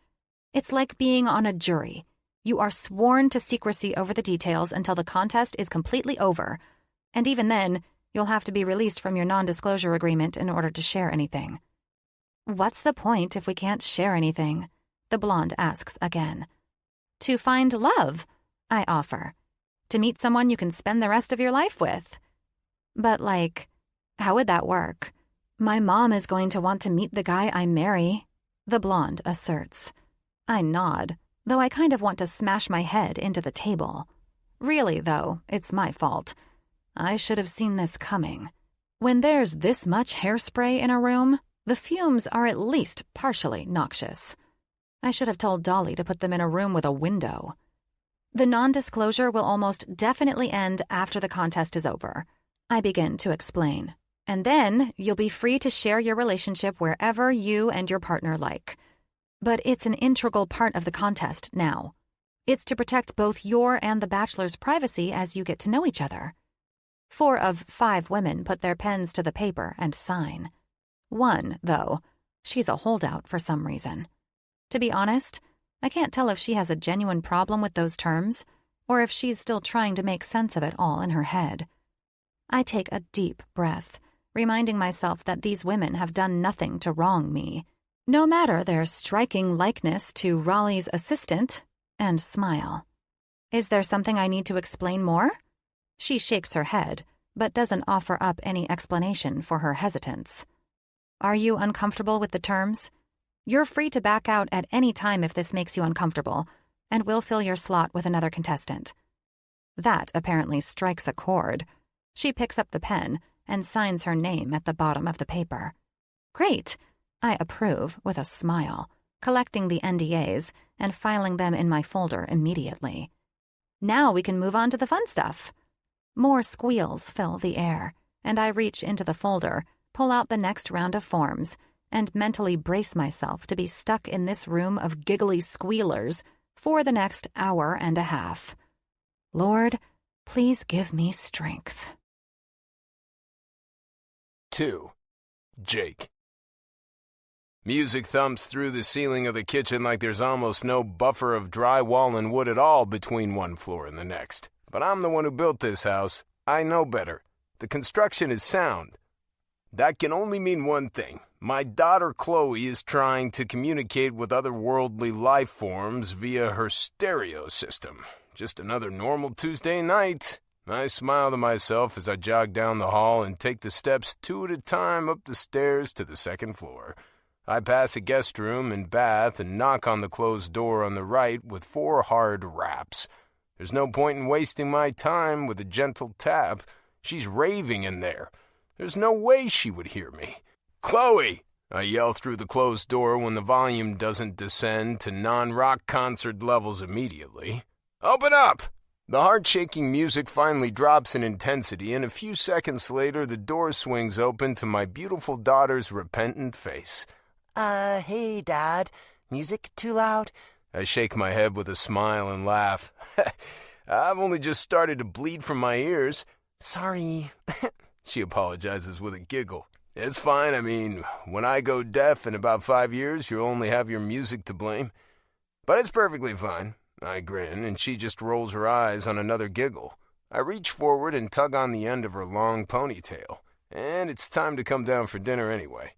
It's like being on a jury. You are sworn to secrecy over the details until the contest is completely over, and even then, you'll have to be released from your non-disclosure agreement in order to share anything. What's the point if we can't share anything? The blonde asks again. To find love, I offer. To meet someone you can spend the rest of your life with. But how would that work? My mom is going to want to meet the guy I marry, the blonde asserts. I nod, though I kind of want to smash my head into the table. Really, though, it's my fault. I should have seen this coming. When there's this much hairspray in a room, the fumes are at least partially noxious. I should have told Dolly to put them in a room with a window. The non-disclosure will almost definitely end after the contest is over. I begin to explain. And then you'll be free to share your relationship wherever you and your partner like. But it's an integral part of the contest now. It's to protect both your and the Bachelor's privacy as you get to know each other. 4 of 5 women put their pens to the paper and sign. One, though, she's a holdout for some reason. To be honest, I can't tell if she has a genuine problem with those terms, or if she's still trying to make sense of it all in her head. I take a deep breath, reminding myself that these women have done nothing to wrong me, no matter their striking likeness to Raleigh's assistant, and smile. Is there something I need to explain more? She shakes her head, but doesn't offer up any explanation for her hesitance. Are you uncomfortable with the terms? You're free to back out at any time if this makes you uncomfortable, and we'll fill your slot with another contestant. That apparently strikes a chord. She picks up the pen and signs her name at the bottom of the paper. Great, I approve with a smile, collecting the NDAs and filing them in my folder immediately. Now we can move on to the fun stuff. More squeals fill the air, and I reach into the folder, pull out the next round of forms, and mentally brace myself to be stuck in this room of giggly squealers for the next hour and a half. Lord, please give me strength. 2. Jake. Music thumps through the ceiling of the kitchen like there's almost no buffer of drywall and wood at all between one floor and the next. But I'm the one who built this house. I know better. The construction is sound. That can only mean one thing. My daughter Chloe is trying to communicate with otherworldly life forms via her stereo system. Just another normal Tuesday night. I smile to myself as I jog down the hall and take the steps 2 at a time up the stairs to the 2nd floor. I pass a guest room and bath and knock on the closed door on the right with 4 hard raps. There's no point in wasting my time with a gentle tap. She's raving in there. There's no way she would hear me. Chloe! I yell through the closed door when the volume doesn't descend to non-rock concert levels immediately. Open up! The heart-shaking music finally drops in intensity, and a few seconds later the door swings open to my beautiful daughter's repentant face. Hey, Dad. Music too loud? I shake my head with a smile and laugh. I've only just started to bleed from my ears. Sorry. She apologizes with a giggle. It's fine. I mean, when I go deaf in about 5 years, you'll only have your music to blame. But it's perfectly fine. I grin, and she just rolls her eyes on another giggle. I reach forward and tug on the end of her long ponytail. And it's time to come down for dinner anyway.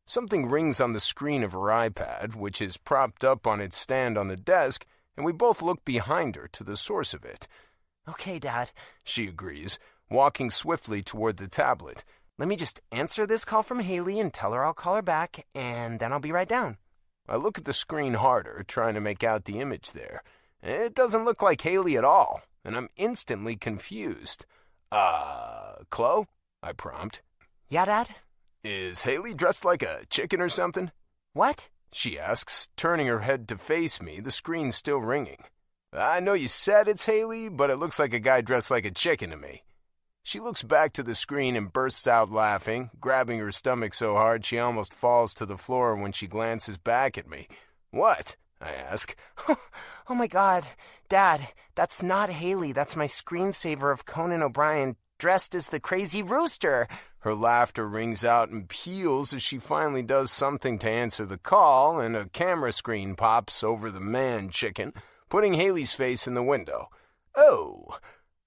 Something rings on the screen of her iPad, which is propped up on its stand on the desk, and we both look behind her to the source of it. Okay, Dad. She agrees, walking swiftly toward the tablet. Let me just answer this call from Haley and tell her I'll call her back, and then I'll be right down. I look at the screen harder, trying to make out the image there. It doesn't look like Haley at all, and I'm instantly confused. Chloe? I prompt. Yeah, Dad? Is Haley dressed like a chicken or something? What? She asks, turning her head to face me, the screen still ringing. I know you said it's Haley, but it looks like a guy dressed like a chicken to me. She looks back to the screen and bursts out laughing, grabbing her stomach so hard she almost falls to the floor when she glances back at me. What? I ask. Oh my God. Dad, that's not Haley. That's my screensaver of Conan O'Brien dressed as the crazy rooster. Her laughter rings out and peals as she finally does something to answer the call, and a camera screen pops over the man chicken, putting Haley's face in the window. Oh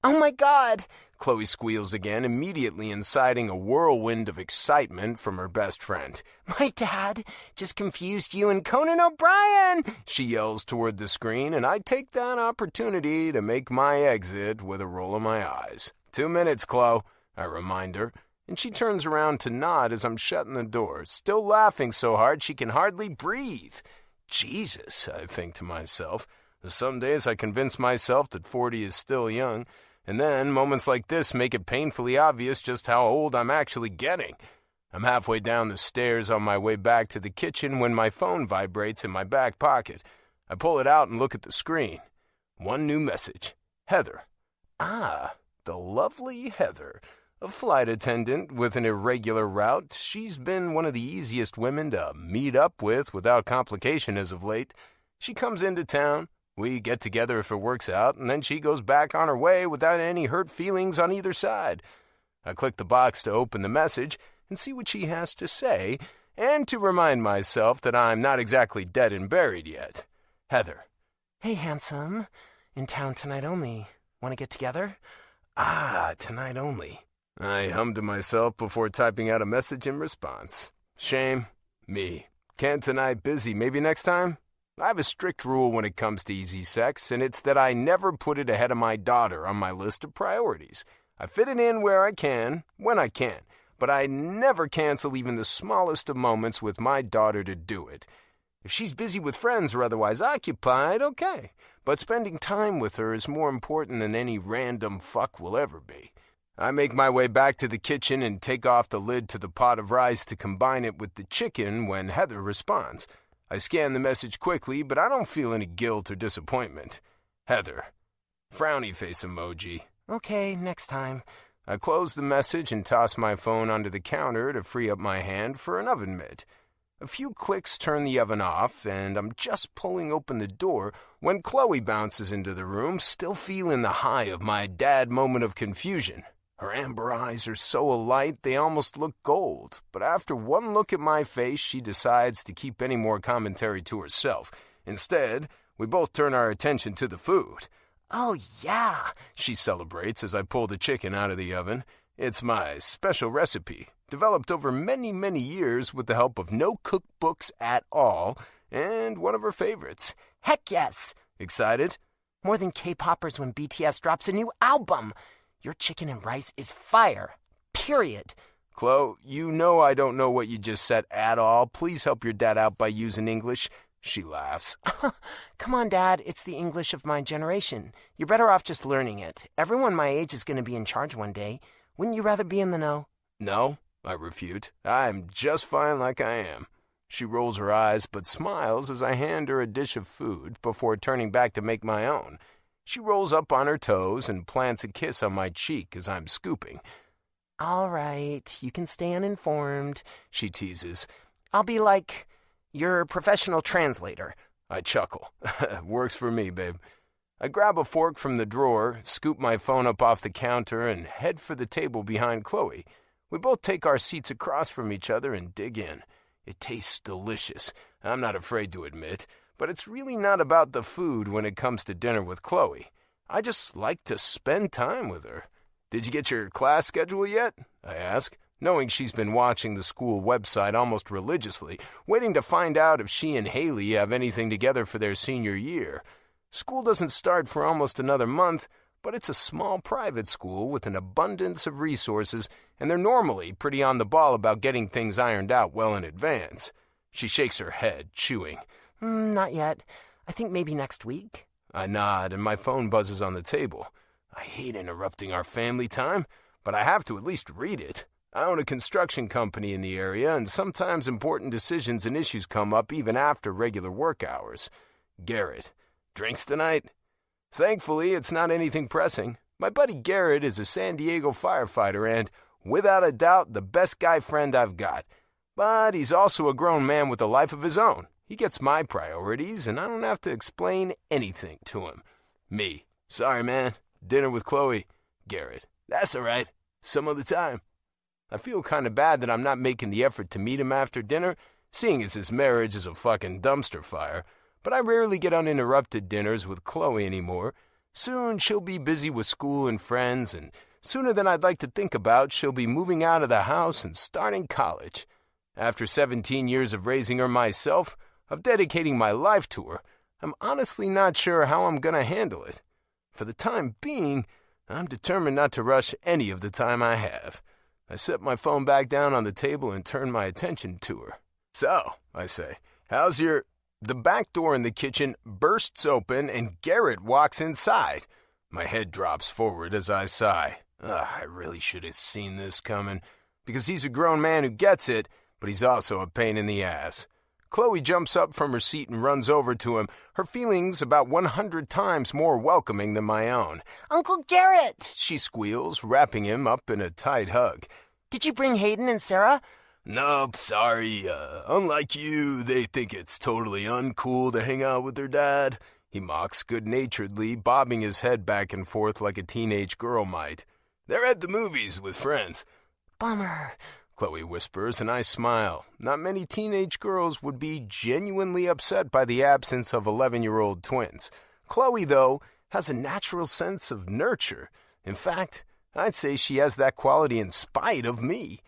my God. Chloe squeals again, immediately inciting a whirlwind of excitement from her best friend. My dad just confused you and Conan O'Brien, she yells toward the screen, and I take that opportunity to make my exit with a roll of my eyes. 2 minutes, Chloe, I remind her, and she turns around to nod as I'm shutting the door, still laughing so hard she can hardly breathe. Jesus, I think to myself. Some days I convince myself that 40 is still young, and then moments like this make it painfully obvious just how old I'm actually getting. I'm halfway down the stairs on my way back to the kitchen when my phone vibrates in my back pocket. I pull it out and look at the screen. One new message. Heather. The lovely Heather. A flight attendant with an irregular route. She's been one of the easiest women to meet up with without complication as of late. She comes into town. We get together if it works out, and then she goes back on her way without any hurt feelings on either side. I click the box to open the message and see what she has to say, and to remind myself that I'm not exactly dead and buried yet. Heather. Hey, handsome. In town tonight only. Want to get together? Tonight only. I hum to myself before typing out a message in response. Shame. Me. Can't tonight, busy. Maybe next time? I have a strict rule when it comes to easy sex, and it's that I never put it ahead of my daughter on my list of priorities. I fit it in where I can, when I can, but I never cancel even the smallest of moments with my daughter to do it. If she's busy with friends or otherwise occupied, okay, but spending time with her is more important than any random fuck will ever be. I make my way back to the kitchen and take off the lid to the pot of rice to combine it with the chicken when Heather responds. I scan the message quickly, but I don't feel any guilt or disappointment. Heather. Frowny face emoji. Okay, next time. I close the message and toss my phone onto the counter to free up my hand for an oven mitt. A few clicks turn the oven off, and I'm just pulling open the door when Chloe bounces into the room, still feeling the high of my dad moment of confusion. Her amber eyes are so alight they almost look gold, but after one look at my face, she decides to keep any more commentary to herself. Instead, we both turn our attention to the food. Oh, yeah, she celebrates as I pull the chicken out of the oven. It's my special recipe, developed over many, many years with the help of no cookbooks at all, and one of her favorites. Heck yes! Excited? More than K-poppers when BTS drops a new album. Your chicken and rice is fire. Period. Chloe, you know I don't know what you just said at all. Please help your dad out by using English. She laughs. Come on, Dad. It's the English of my generation. You're better off just learning it. Everyone my age is going to be in charge one day. Wouldn't you rather be in the know? No, I refute. I'm just fine like I am. She rolls her eyes but smiles as I hand her a dish of food before turning back to make my own. She rolls up on her toes and plants a kiss on my cheek as I'm scooping. All right, you can stay uninformed, she teases. I'll be like your professional translator. I chuckle. Works for me, babe. I grab a fork from the drawer, scoop my phone up off the counter, and head for the table behind Chloe. We both take our seats across from each other and dig in. It tastes delicious, I'm not afraid to admit. But it's really not about the food when it comes to dinner with Chloe. I just like to spend time with her. Did you get your class schedule yet? I ask, knowing she's been watching the school website almost religiously, waiting to find out if she and Haley have anything together for their senior year. School doesn't start for almost another month, but it's a small private school with an abundance of resources, and they're normally pretty on the ball about getting things ironed out well in advance. She shakes her head, chewing. Not yet. I think maybe next week. I nod, and my phone buzzes on the table. I hate interrupting our family time, but I have to at least read it. I own a construction company in the area, and sometimes important decisions and issues come up even after regular work hours. Garrett. Drinks tonight? Thankfully, it's not anything pressing. My buddy Garrett is a San Diego firefighter and, without a doubt, the best guy friend I've got. But he's also a grown man with a life of his own. He gets my priorities, and I don't have to explain anything to him. Me. Sorry, man. Dinner with Chloe. Garrett. That's all right. Some other time. I feel kind of bad that I'm not making the effort to meet him after dinner, seeing as his marriage is a fucking dumpster fire. But I rarely get uninterrupted dinners with Chloe anymore. Soon she'll be busy with school and friends, and sooner than I'd like to think about, she'll be moving out of the house and starting college. After 17 years of raising her myself, of dedicating my life to her, I'm honestly not sure how I'm going to handle it. For the time being, I'm determined not to rush any of the time I have. I set my phone back down on the table and turn my attention to her. So, I say, how's your... The back door in the kitchen bursts open and Garrett walks inside. My head drops forward as I sigh. I really should have seen this coming, because he's a grown man who gets it, but he's also a pain in the ass. Chloe jumps up from her seat and runs over to him, her feelings about 100 times more welcoming than my own. Uncle Garrett, she squeals, wrapping him up in a tight hug. Did you bring Hayden and Sarah? Nope, sorry. Unlike you, they think it's totally uncool to hang out with their dad. He mocks good-naturedly, bobbing his head back and forth like a teenage girl might. They're at the movies with friends. Bummer, Chloe whispers, and I smile. Not many teenage girls would be genuinely upset by the absence of 11-year-old twins. Chloe, though, has a natural sense of nurture. In fact, I'd say she has that quality in spite of me.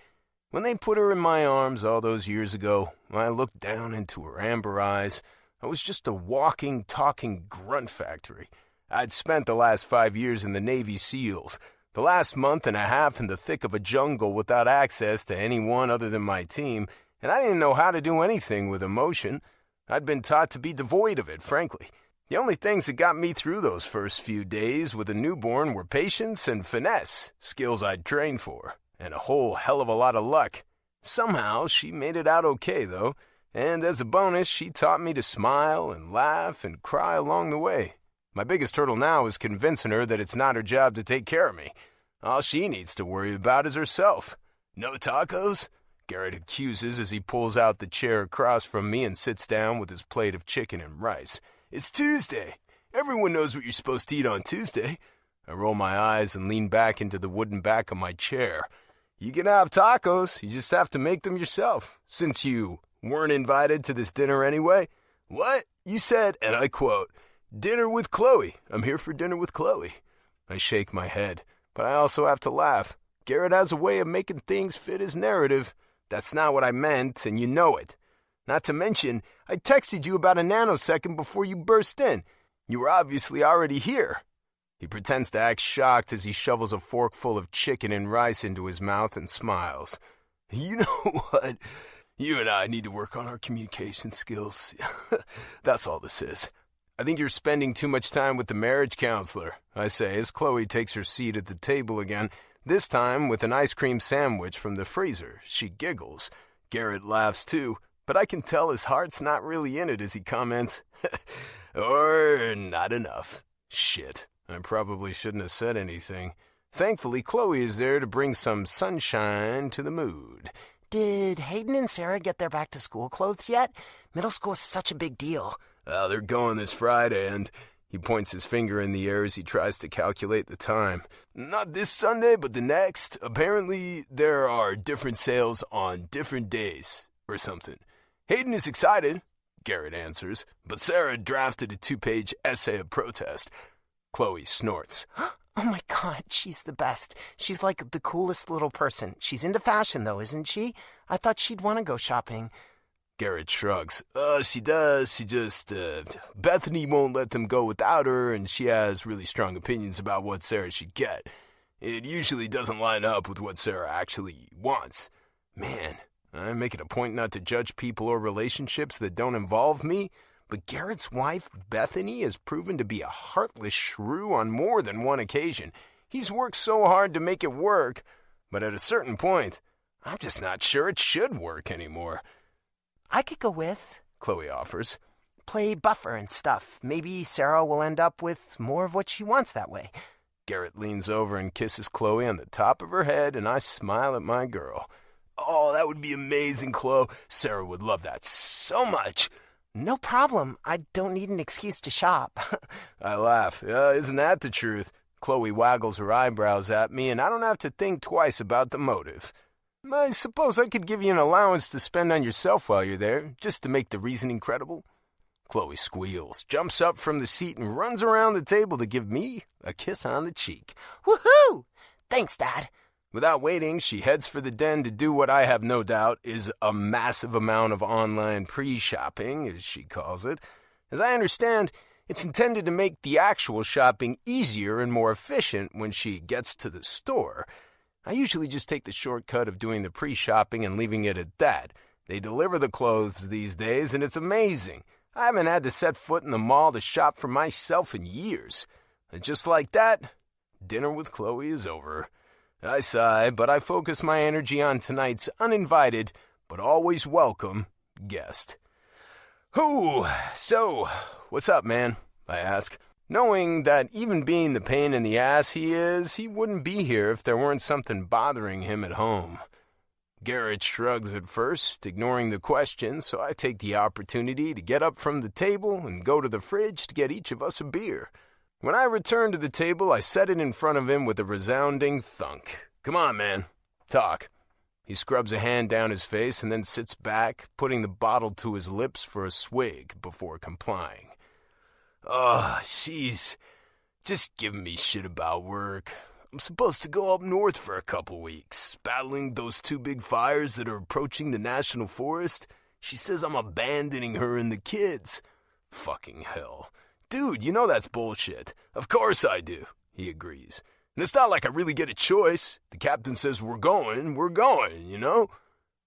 When they put her in my arms all those years ago, I looked down into her amber eyes. I was just a walking, talking grunt factory. I'd spent the last 5 years in the Navy SEALs, the last month and a half in the thick of a jungle without access to anyone other than my team, and I didn't know how to do anything with emotion. I'd been taught to be devoid of it, frankly. The only things that got me through those first few days with a newborn were patience and finesse, skills I'd trained for. And a whole hell of a lot of luck. Somehow, she made it out okay, though, and as a bonus, she taught me to smile and laugh and cry along the way. My biggest hurdle now is convincing her that it's not her job to take care of me. All she needs to worry about is herself. No tacos? Garrett accuses as he pulls out the chair across from me and sits down with his plate of chicken and rice. It's Tuesday. Everyone knows what you're supposed to eat on Tuesday. I roll my eyes and lean back into the wooden back of my chair. You can have tacos, you just have to make them yourself, since you weren't invited to this dinner anyway. What? You said, and I quote, dinner with Chloe. I'm here for dinner with Chloe. I shake my head, but I also have to laugh. Garrett has a way of making things fit his narrative. That's not what I meant, and you know it. Not to mention, I texted you about a nanosecond before you burst in. You were obviously already here. He pretends to act shocked as he shovels a fork full of chicken and rice into his mouth and smiles. You know what? You and I need to work on our communication skills. That's all this is. I think you're spending too much time with the marriage counselor, I say as Chloe takes her seat at the table again, this time with an ice cream sandwich from the freezer. She giggles. Garrett laughs too, but I can tell his heart's not really in it as he comments, or not enough. Shit. I probably shouldn't have said anything. Thankfully, Chloe is there to bring some sunshine to the mood. Did Hayden and Sarah get their back-to-school clothes yet? Middle school is such a big deal. They're going this Friday, and he points his finger in the air as he tries to calculate the time. Not this Sunday, but the next. Apparently, there are different sales on different days, or something. Hayden is excited, Garrett answers, but Sarah drafted a 2-page essay of protest. Chloe snorts. Oh my God, she's the best. She's like the coolest little person. She's into fashion, though, isn't she? I thought she'd want to go shopping. Garrett shrugs. She does. She just, Bethany won't let them go without her, and she has really strong opinions about what Sarah should get. It usually doesn't line up with what Sarah actually wants. Man, I make it a point not to judge people or relationships that don't involve me, but Garrett's wife, Bethany, has proven to be a heartless shrew on more than one occasion. He's worked so hard to make it work, but at a certain point, I'm just not sure it should work anymore. I could go with, Chloe offers. Play buffer and stuff. Maybe Sarah will end up with more of what she wants that way. Garrett leans over and kisses Chloe on the top of her head, and I smile at my girl. Oh, that would be amazing, Chloe. Sarah would love that so much. No problem. I don't need an excuse to shop. I laugh. Isn't that the truth? Chloe waggles her eyebrows at me, and I don't have to think twice about the motive. I suppose I could give you an allowance to spend on yourself while you're there, just to make the reasoning credible. Chloe squeals, jumps up from the seat, and runs around the table to give me a kiss on the cheek. Woohoo! Thanks, Dad. Without waiting, she heads for the den to do what I have no doubt is a massive amount of online pre-shopping, as she calls it. As I understand, it's intended to make the actual shopping easier and more efficient when she gets to the store. I usually just take the shortcut of doing the pre-shopping and leaving it at that. They deliver the clothes these days, and it's amazing. I haven't had to set foot in the mall to shop for myself in years. And just like that, dinner with Chloe is over. I sigh, but I focus my energy on tonight's uninvited, but always welcome, guest. So, what's up, man? I ask, knowing that even being the pain in the ass he is, he wouldn't be here if there weren't something bothering him at home. Garrett shrugs at first, ignoring the question, so I take the opportunity to get up from the table and go to the fridge to get each of us a beer. When I return to the table, I set it in front of him with a resounding thunk. Come on, man. Talk. He scrubs a hand down his face and then sits back, putting the bottle to his lips for a swig before complying. She's just giving me shit about work. I'm supposed to go up north for a couple weeks, battling those two big fires that are approaching the national forest. She says I'm abandoning her and the kids. Fucking hell. Dude, you know that's bullshit. Of course I do, he agrees. And it's not like I really get a choice. The captain says we're going, you know?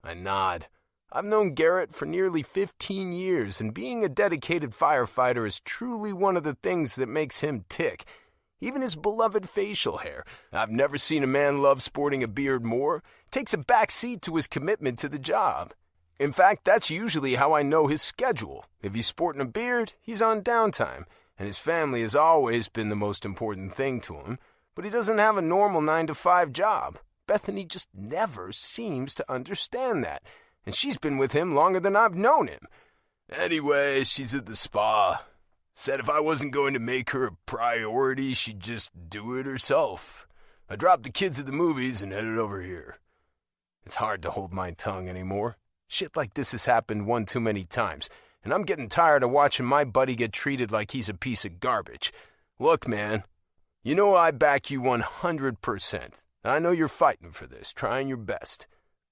I nod. I've known Garrett for nearly 15 years, and being a dedicated firefighter is truly one of the things that makes him tick. Even his beloved facial hair. I've never seen a man love sporting a beard more. Takes a back seat to his commitment to the job. In fact, that's usually how I know his schedule. If he's sporting a beard, he's on downtime, and his family has always been the most important thing to him, but he doesn't have a normal 9-to-5 job. Bethany just never seems to understand that, and she's been with him longer than I've known him. Anyway, she's at the spa. Said if I wasn't going to make her a priority, she'd just do it herself. I dropped the kids at the movies and headed over here. It's hard to hold my tongue anymore. Shit like this has happened one too many times, and I'm getting tired of watching my buddy get treated like he's a piece of garbage. Look, man, you know I back you 100%. I know you're fighting for this, trying your best.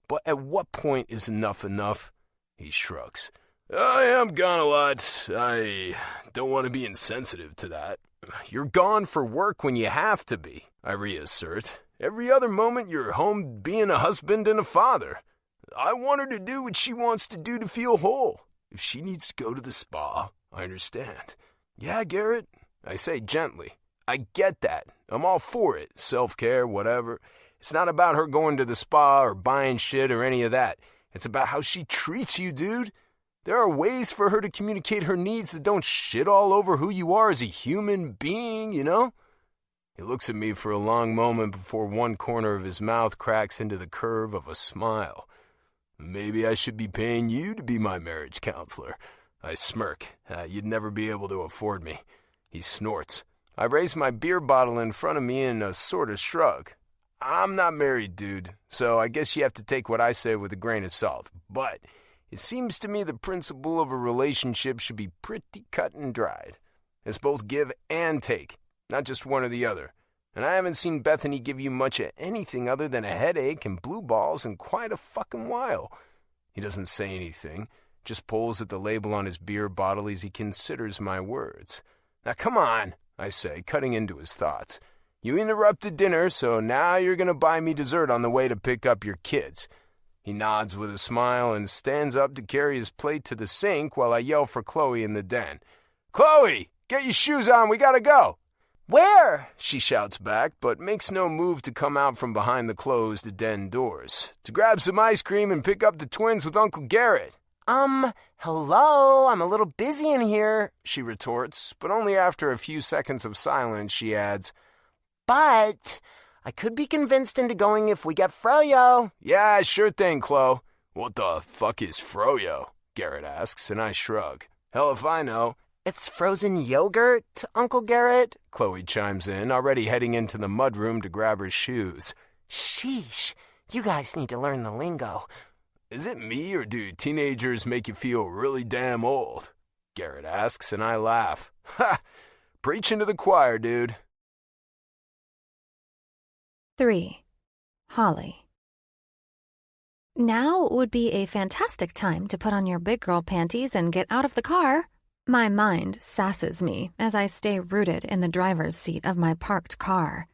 But at what point is enough enough? He shrugs. I am gone a lot. I don't want to be insensitive to that. You're gone for work when you have to be, I reassert. Every other moment you're home being a husband and a father. I want her to do what she wants to do to feel whole. If she needs to go to the spa, I understand. Yeah, Garrett, I say gently. I get that. I'm all for it. Self-care, whatever. It's not about her going to the spa or buying shit or any of that. It's about how she treats you, dude. There are ways for her to communicate her needs that don't shit all over who you are as a human being, you know? He looks at me for a long moment before one corner of his mouth cracks into the curve of a smile. Maybe I should be paying you to be my marriage counselor. I smirk. You'd never be able to afford me. He snorts. I raise my beer bottle in front of me in a sort of shrug. I'm not married, dude, so I guess you have to take what I say with a grain of salt. But it seems to me the principle of a relationship should be pretty cut and dried. It's both give and take, not just one or the other. And I haven't seen Bethany give you much of anything other than a headache and blue balls in quite a fucking while. He doesn't say anything, just pulls at the label on his beer bottle as he considers my words. Now come on, I say, cutting into his thoughts. You interrupted dinner, so now you're going to buy me dessert on the way to pick up your kids. He nods with a smile and stands up to carry his plate to the sink while I yell for Chloe in the den. Chloe, get your shoes on, we gotta go. Where? She shouts back, but makes no move to come out from behind the closed den doors. To grab some ice cream and pick up the twins with Uncle Garrett. Hello, I'm a little busy in here, she retorts, but only after a few seconds of silence she adds, but I could be convinced into going if we get froyo. Yeah, sure thing, Chloe. What the fuck is froyo? Garrett asks, and I shrug. Hell if I know. It's frozen yogurt, Uncle Garrett, Chloe chimes in, already heading into the mudroom to grab her shoes. Sheesh, you guys need to learn the lingo. Is it me, or do teenagers make you feel really damn old? Garrett asks, and I laugh. Ha! Preaching to the choir, dude. 3. Holley. Now would be a fantastic time to put on your big girl panties and get out of the car. My mind sasses me as I stay rooted in the driver's seat of my parked car.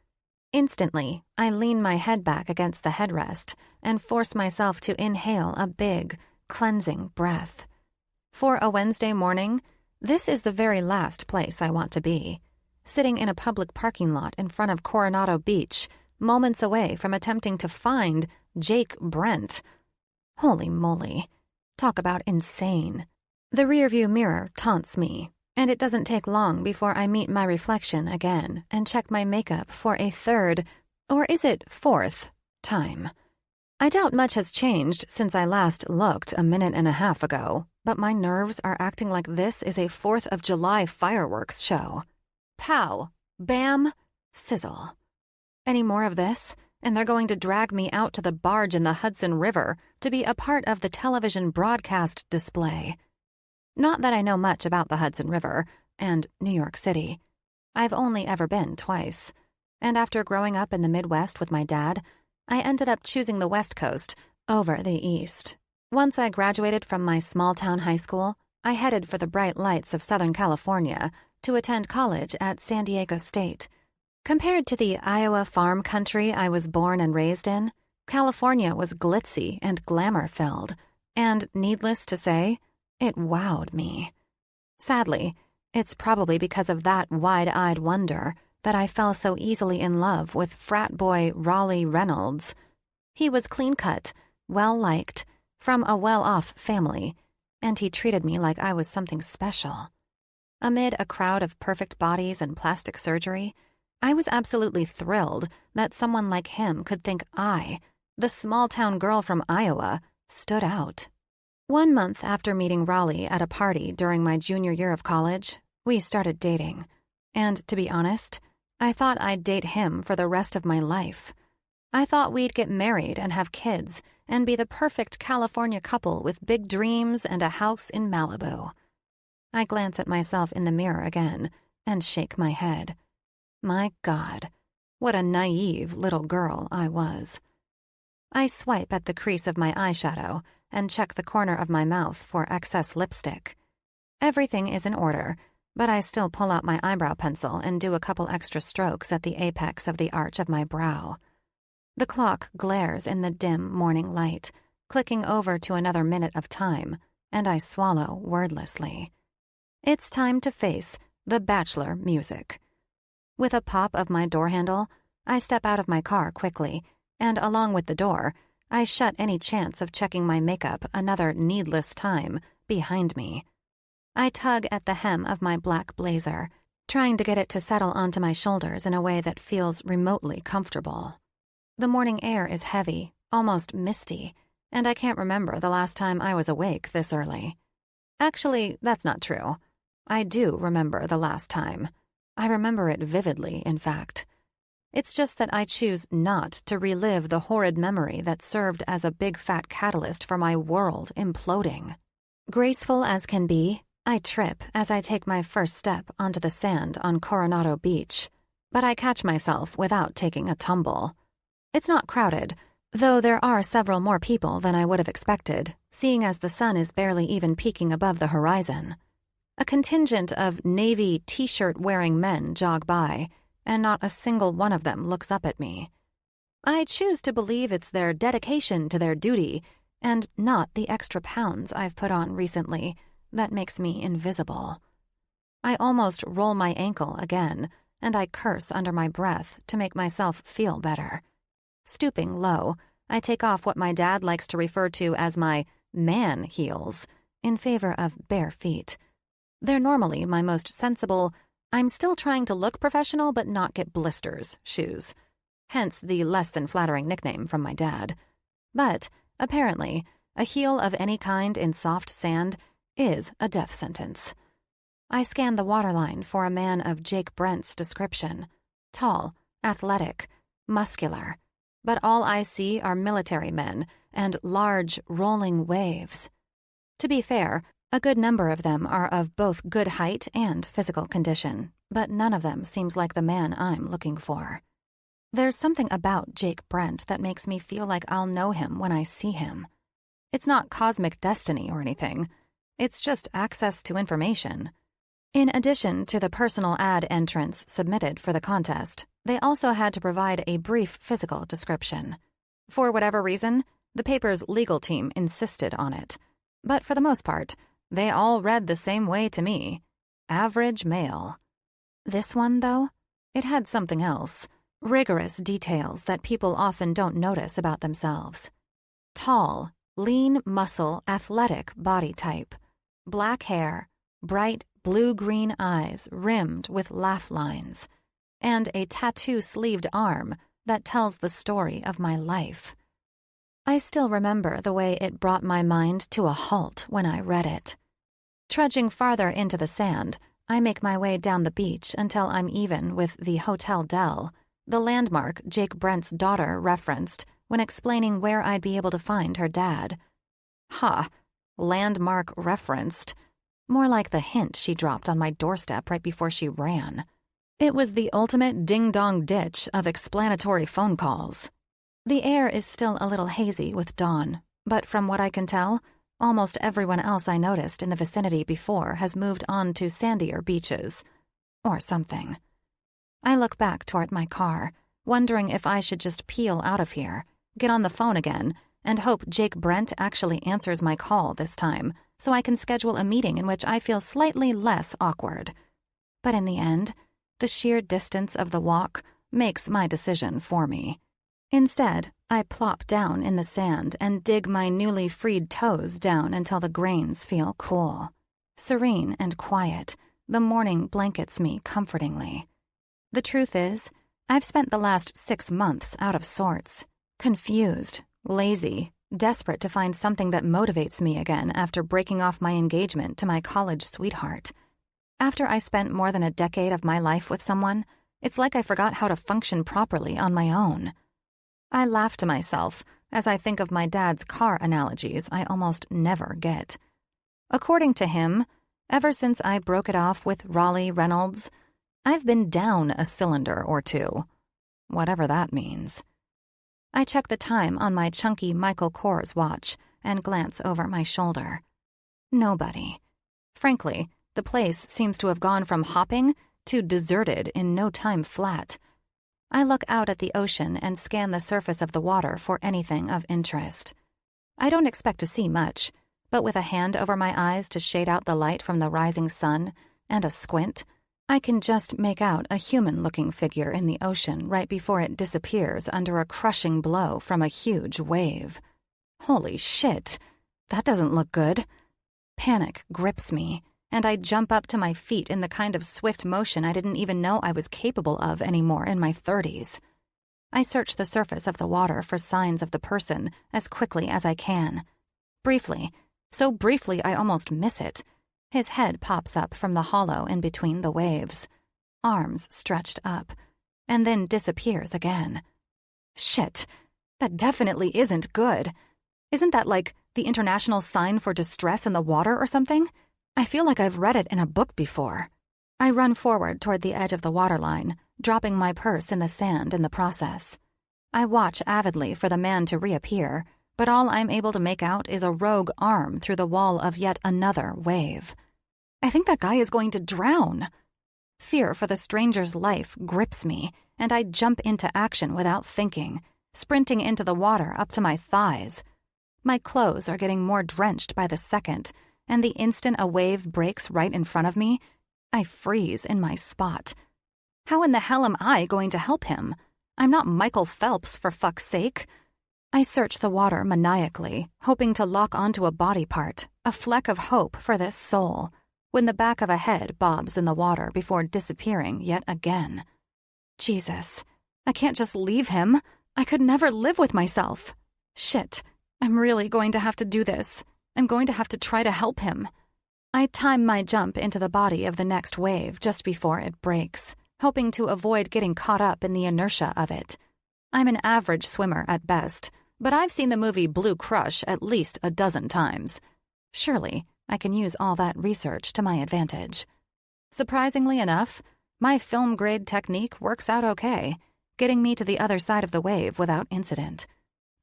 Instantly, I lean my head back against the headrest and force myself to inhale a big, cleansing breath. For a Wednesday morning, this is the very last place I want to be. Sitting in a public parking lot in front of Coronado Beach, moments away from attempting to find Jake Brent. Holy moly. Talk about insane. The rearview mirror taunts me, and it doesn't take long before I meet my reflection again and check my makeup for a third, or is it fourth, time. I doubt much has changed since I last looked a minute and a half ago, but my nerves are acting like this is a 4th of July fireworks show. Pow, bam, sizzle. Any more of this, and they're going to drag me out to the barge in the Hudson River to be a part of the television broadcast display. Not that I know much about the Hudson River and New York City. I've only ever been twice, and after growing up in the Midwest with my dad, I ended up choosing the West Coast over the East. Once I graduated from my small-town high school, I headed for the bright lights of Southern California to attend college at San Diego State. Compared to the Iowa farm country I was born and raised in, California was glitzy and glamour-filled, and needless to say, it wowed me. Sadly, it's probably because of that wide-eyed wonder that I fell so easily in love with frat boy Raleigh Reynolds. He was clean-cut, well-liked, from a well-off family, and he treated me like I was something special. Amid a crowd of perfect bodies and plastic surgery, I was absolutely thrilled that someone like him could think I, the small-town girl from Iowa, stood out. 1 month after meeting Raleigh at a party during my junior year of college, we started dating. And to be honest, I thought I'd date him for the rest of my life. I thought we'd get married and have kids and be the perfect California couple with big dreams and a house in Malibu. I glance at myself in the mirror again and shake my head. My God, what a naive little girl I was. I swipe at the crease of my eyeshadow and check the corner of my mouth for excess lipstick. Everything is in order, but I still pull out my eyebrow pencil and do a couple extra strokes at the apex of the arch of my brow. The clock glares in the dim morning light, clicking over to another minute of time, and I swallow wordlessly. It's time to face the Bachelor music. With a pop of my door handle, I step out of my car quickly, and along with the door, I shut any chance of checking my makeup another needless time behind me. I tug at the hem of my black blazer, trying to get it to settle onto my shoulders in a way that feels remotely comfortable. The morning air is heavy, almost misty, and I can't remember the last time I was awake this early. Actually, that's not true. I do remember the last time. I remember it vividly, in fact. It's just that I choose not to relive the horrid memory that served as a big fat catalyst for my world imploding. Graceful as can be, I trip as I take my first step onto the sand on Coronado Beach. but I catch myself without taking a tumble. It's not crowded, though there are several more people than I would have expected, seeing as the sun is barely even peeking above the horizon. A contingent of navy t-shirt-wearing men jog by, and not a single one of them looks up at me. I choose to believe it's their dedication to their duty, and not the extra pounds I've put on recently, that makes me invisible. I almost roll my ankle again, and I curse under my breath to make myself feel better. Stooping low, I take off what my dad likes to refer to as my man heels in favor of bare feet. They're normally my most sensible, I'm still trying to look professional but not get blisters shoes. Hence the less than flattering nickname from my dad. But, apparently, a heel of any kind in soft sand is a death sentence. I scan the waterline for a man of Jake Brent's description. Tall, athletic, muscular. But all I see are military men and large, rolling waves. To be fair, a good number of them are of both good height and physical condition, but none of them seems like the man I'm looking for. There's something about Jake Brent that makes me feel like I'll know him when I see him. It's not cosmic destiny or anything. It's just access to information. In addition to the personal ad entrance submitted for the contest, they also had to provide a brief physical description. For whatever reason, the paper's legal team insisted on it. But for the most part, they all read the same way to me. Average male. This one, though, it had something else. Rigorous details that people often don't notice about themselves. Tall, lean muscle, athletic body type. Black hair, bright blue-green eyes rimmed with laugh lines, and a tattoo-sleeved arm that tells the story of my life. I still remember the way it brought my mind to a halt when I read it. Trudging farther into the sand, I make my way down the beach until I'm even with the Hotel Del, the landmark Jake Brent's daughter referenced when explaining where I'd be able to find her dad. Landmark referenced. More like the hint she dropped on my doorstep right before she ran. It was the ultimate ding-dong ditch of explanatory phone calls. The air is still a little hazy with dawn, but from what I can tell, almost everyone else I noticed in the vicinity before has moved on to sandier beaches. Or something. I look back toward my car, wondering if I should just peel out of here, get on the phone again, and hope Jake Brent actually answers my call this time, so I can schedule a meeting in which I feel slightly less awkward. But in the end, the sheer distance of the walk makes my decision for me. Instead, I plop down in the sand and dig my newly freed toes down until the grains feel cool. Serene and quiet, the morning blankets me comfortingly. The truth is, I've spent the last 6 months out of sorts, confused, lazy, desperate to find something that motivates me again after breaking off my engagement to my college sweetheart. After I spent more than a decade of my life with someone, it's like I forgot how to function properly on my own. I laugh to myself as I think of my dad's car analogies I almost never get. According to him, ever since I broke it off with Raleigh Reynolds, I've been down a cylinder or two. Whatever that means. I check the time on my chunky Michael Kors watch and glance over my shoulder. Nobody. Frankly, the place seems to have gone from hopping to deserted in no time flat. I look out at the ocean and scan the surface of the water for anything of interest. I don't expect to see much, but with a hand over my eyes to shade out the light from the rising sun and a squint, I can just make out a human-looking figure in the ocean right before it disappears under a crushing blow from a huge wave. Holy shit, that doesn't look good. Panic grips me, and I jump up to my feet in the kind of swift motion I didn't even know I was capable of anymore in my 30s. I search the surface of the water for signs of the person as quickly as I can. Briefly, so briefly I almost miss it. His head pops up from the hollow in between the waves, arms stretched up, and then disappears again. Shit, that definitely isn't good. Isn't that like the international sign for distress in the water or something? I feel like I've read it in a book before. I run forward toward the edge of the waterline, dropping my purse in the sand in the process. I watch avidly for the man to reappear, but all I'm able to make out is a rogue arm through the wall of yet another wave. I think that guy is going to drown. Fear for the stranger's life grips me, and I jump into action without thinking, sprinting into the water up to my thighs. My clothes are getting more drenched by the second, and the instant a wave breaks right in front of me, I freeze in my spot. How in the hell am I going to help him? I'm not Michael Phelps, for fuck's sake. I search the water maniacally, hoping to lock onto a body part, a fleck of hope for this soul, when the back of a head bobs in the water before disappearing yet again. Jesus, I can't just leave him. I could never live with myself. Shit, I'm really going to have to do this. I'm going to have to try to help him. I time my jump into the body of the next wave just before it breaks, hoping to avoid getting caught up in the inertia of it. I'm an average swimmer at best, but I've seen the movie Blue Crush at least a dozen times. Surely, I can use all that research to my advantage. Surprisingly enough, my film-grade technique works out okay, getting me to the other side of the wave without incident.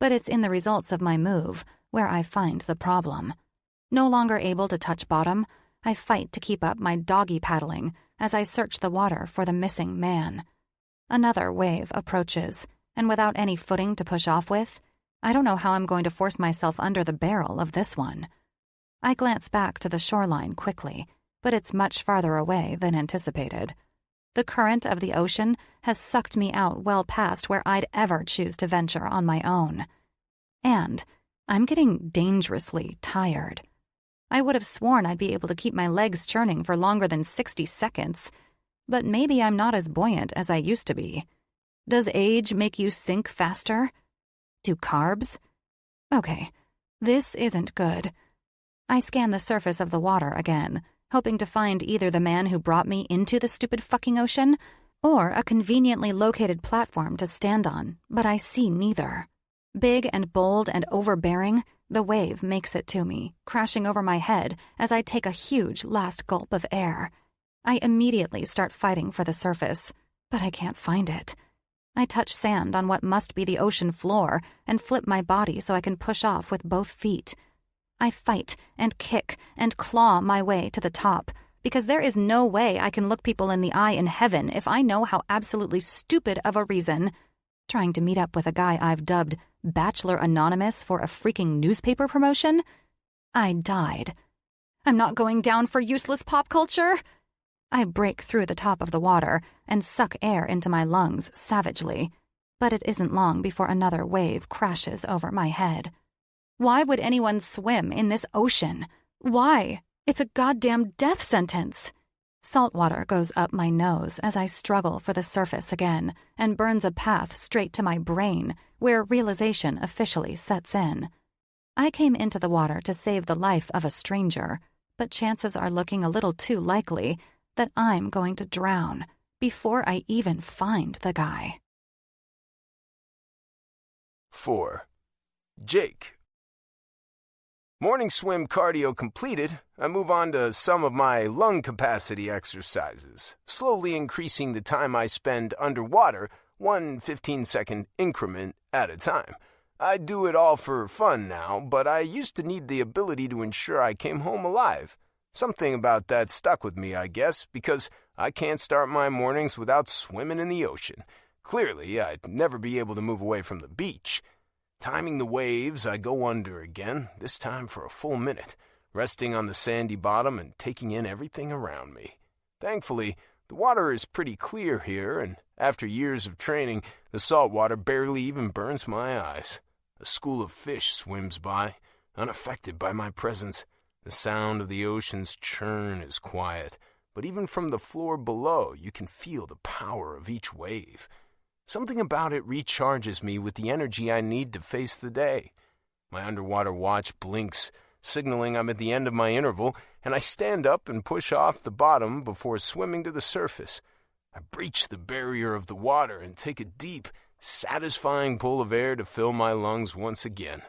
But it's in the results of my move where I find the problem. No longer able to touch bottom, I fight to keep up my doggy paddling as I search the water for the missing man. Another wave approaches, and without any footing to push off with, I don't know how I'm going to force myself under the barrel of this one. I glance back to the shoreline quickly, but it's much farther away than anticipated. The current of the ocean has sucked me out well past where I'd ever choose to venture on my own. And I'm getting dangerously tired. I would have sworn I'd be able to keep my legs churning for longer than 60 seconds, but maybe I'm not as buoyant as I used to be. Does age make you sink faster? Do carbs? Okay, this isn't good. I scan the surface of the water again, hoping to find either the man who brought me into the stupid fucking ocean or a conveniently located platform to stand on, but I see neither. Big and bold and overbearing, the wave makes it to me, crashing over my head as I take a huge last gulp of air. I immediately start fighting for the surface, but I can't find it. I touch sand on what must be the ocean floor and flip my body so I can push off with both feet. I fight and kick and claw my way to the top, because there is no way I can look people in the eye in heaven if I know how absolutely stupid of a reason, trying to meet up with a guy I've dubbed Bachelor Anonymous for a freaking newspaper promotion, I died. I'm not going down for useless pop culture. I break through the top of the water and suck air into my lungs savagely, but it isn't long before another wave crashes over my head. Why would anyone swim in this ocean? Why? It's a goddamn death sentence. Salt water goes up my nose as I struggle for the surface again and burns a path straight to my brain, where realization officially sets in. I came into the water to save the life of a stranger, but chances are looking a little too likely that I'm going to drown before I even find the guy. 4. Jake. Morning swim cardio completed, I move on to some of my lung capacity exercises, slowly increasing the time I spend underwater, one 15-second increment at a time. I do it all for fun now, but I used to need the ability to ensure I came home alive. Something about that stuck with me, I guess, because I can't start my mornings without swimming in the ocean. Clearly, I'd never be able to move away from the beach. Timing the waves, I go under again, this time for a full minute, resting on the sandy bottom and taking in everything around me. Thankfully, the water is pretty clear here, and after years of training, the salt water barely even burns my eyes. A school of fish swims by, unaffected by my presence. The sound of the ocean's churn is quiet, but even from the floor below, you can feel the power of each wave. Something about it recharges me with the energy I need to face the day. My underwater watch blinks, signaling I'm at the end of my interval, and I stand up and push off the bottom before swimming to the surface. I breach the barrier of the water and take a deep, satisfying pull of air to fill my lungs once again.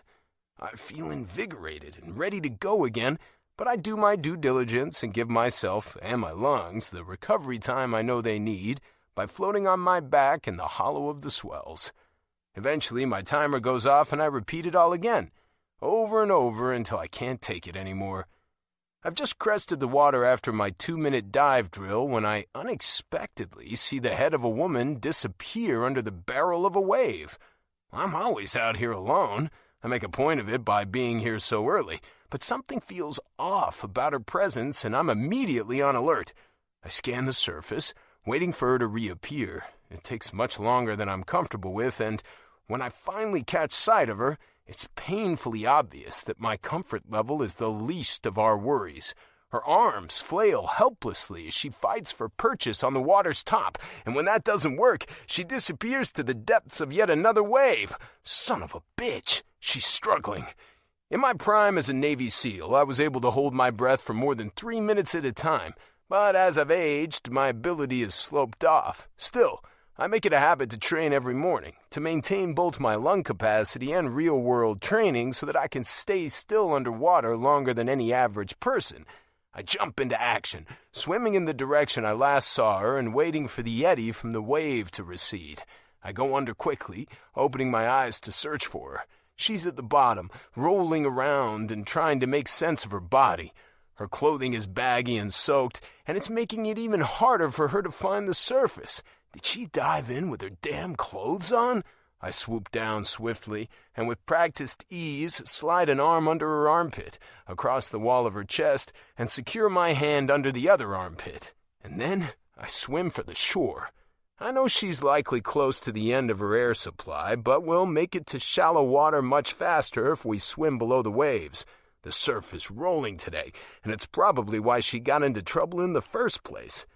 I feel invigorated and ready to go again, but I do my due diligence and give myself and my lungs the recovery time I know they need by floating on my back in the hollow of the swells. Eventually, my timer goes off and I repeat it all again, over and over until I can't take it anymore. I've just crested the water after my 2-minute dive drill when I unexpectedly see the head of a woman disappear under the barrel of a wave. I'm always out here alone. I make a point of it by being here so early, but something feels off about her presence and I'm immediately on alert. I scan the surface, waiting for her to reappear. It takes much longer than I'm comfortable with, and when I finally catch sight of her, it's painfully obvious that my comfort level is the least of our worries. Her arms flail helplessly as she fights for purchase on the water's top, and when that doesn't work, she disappears to the depths of yet another wave. Son of a bitch, she's struggling. In my prime as a Navy SEAL, I was able to hold my breath for more than 3 minutes at a time, but as I've aged, my ability has sloped off. Still, I make it a habit to train every morning, to maintain both my lung capacity and real-world training so that I can stay still underwater longer than any average person. I jump into action, swimming in the direction I last saw her and waiting for the eddy from the wave to recede. I go under quickly, opening my eyes to search for her. She's at the bottom, rolling around and trying to make sense of her body. Her clothing is baggy and soaked, and it's making it even harder for her to find the surface. Did she dive in with her damn clothes on? I swoop down swiftly, and with practiced ease, slide an arm under her armpit, across the wall of her chest, and secure my hand under the other armpit. And then I swim for the shore. I know she's likely close to the end of her air supply, but we'll make it to shallow water much faster if we swim below the waves. The surf is rolling today, and it's probably why she got into trouble in the first place.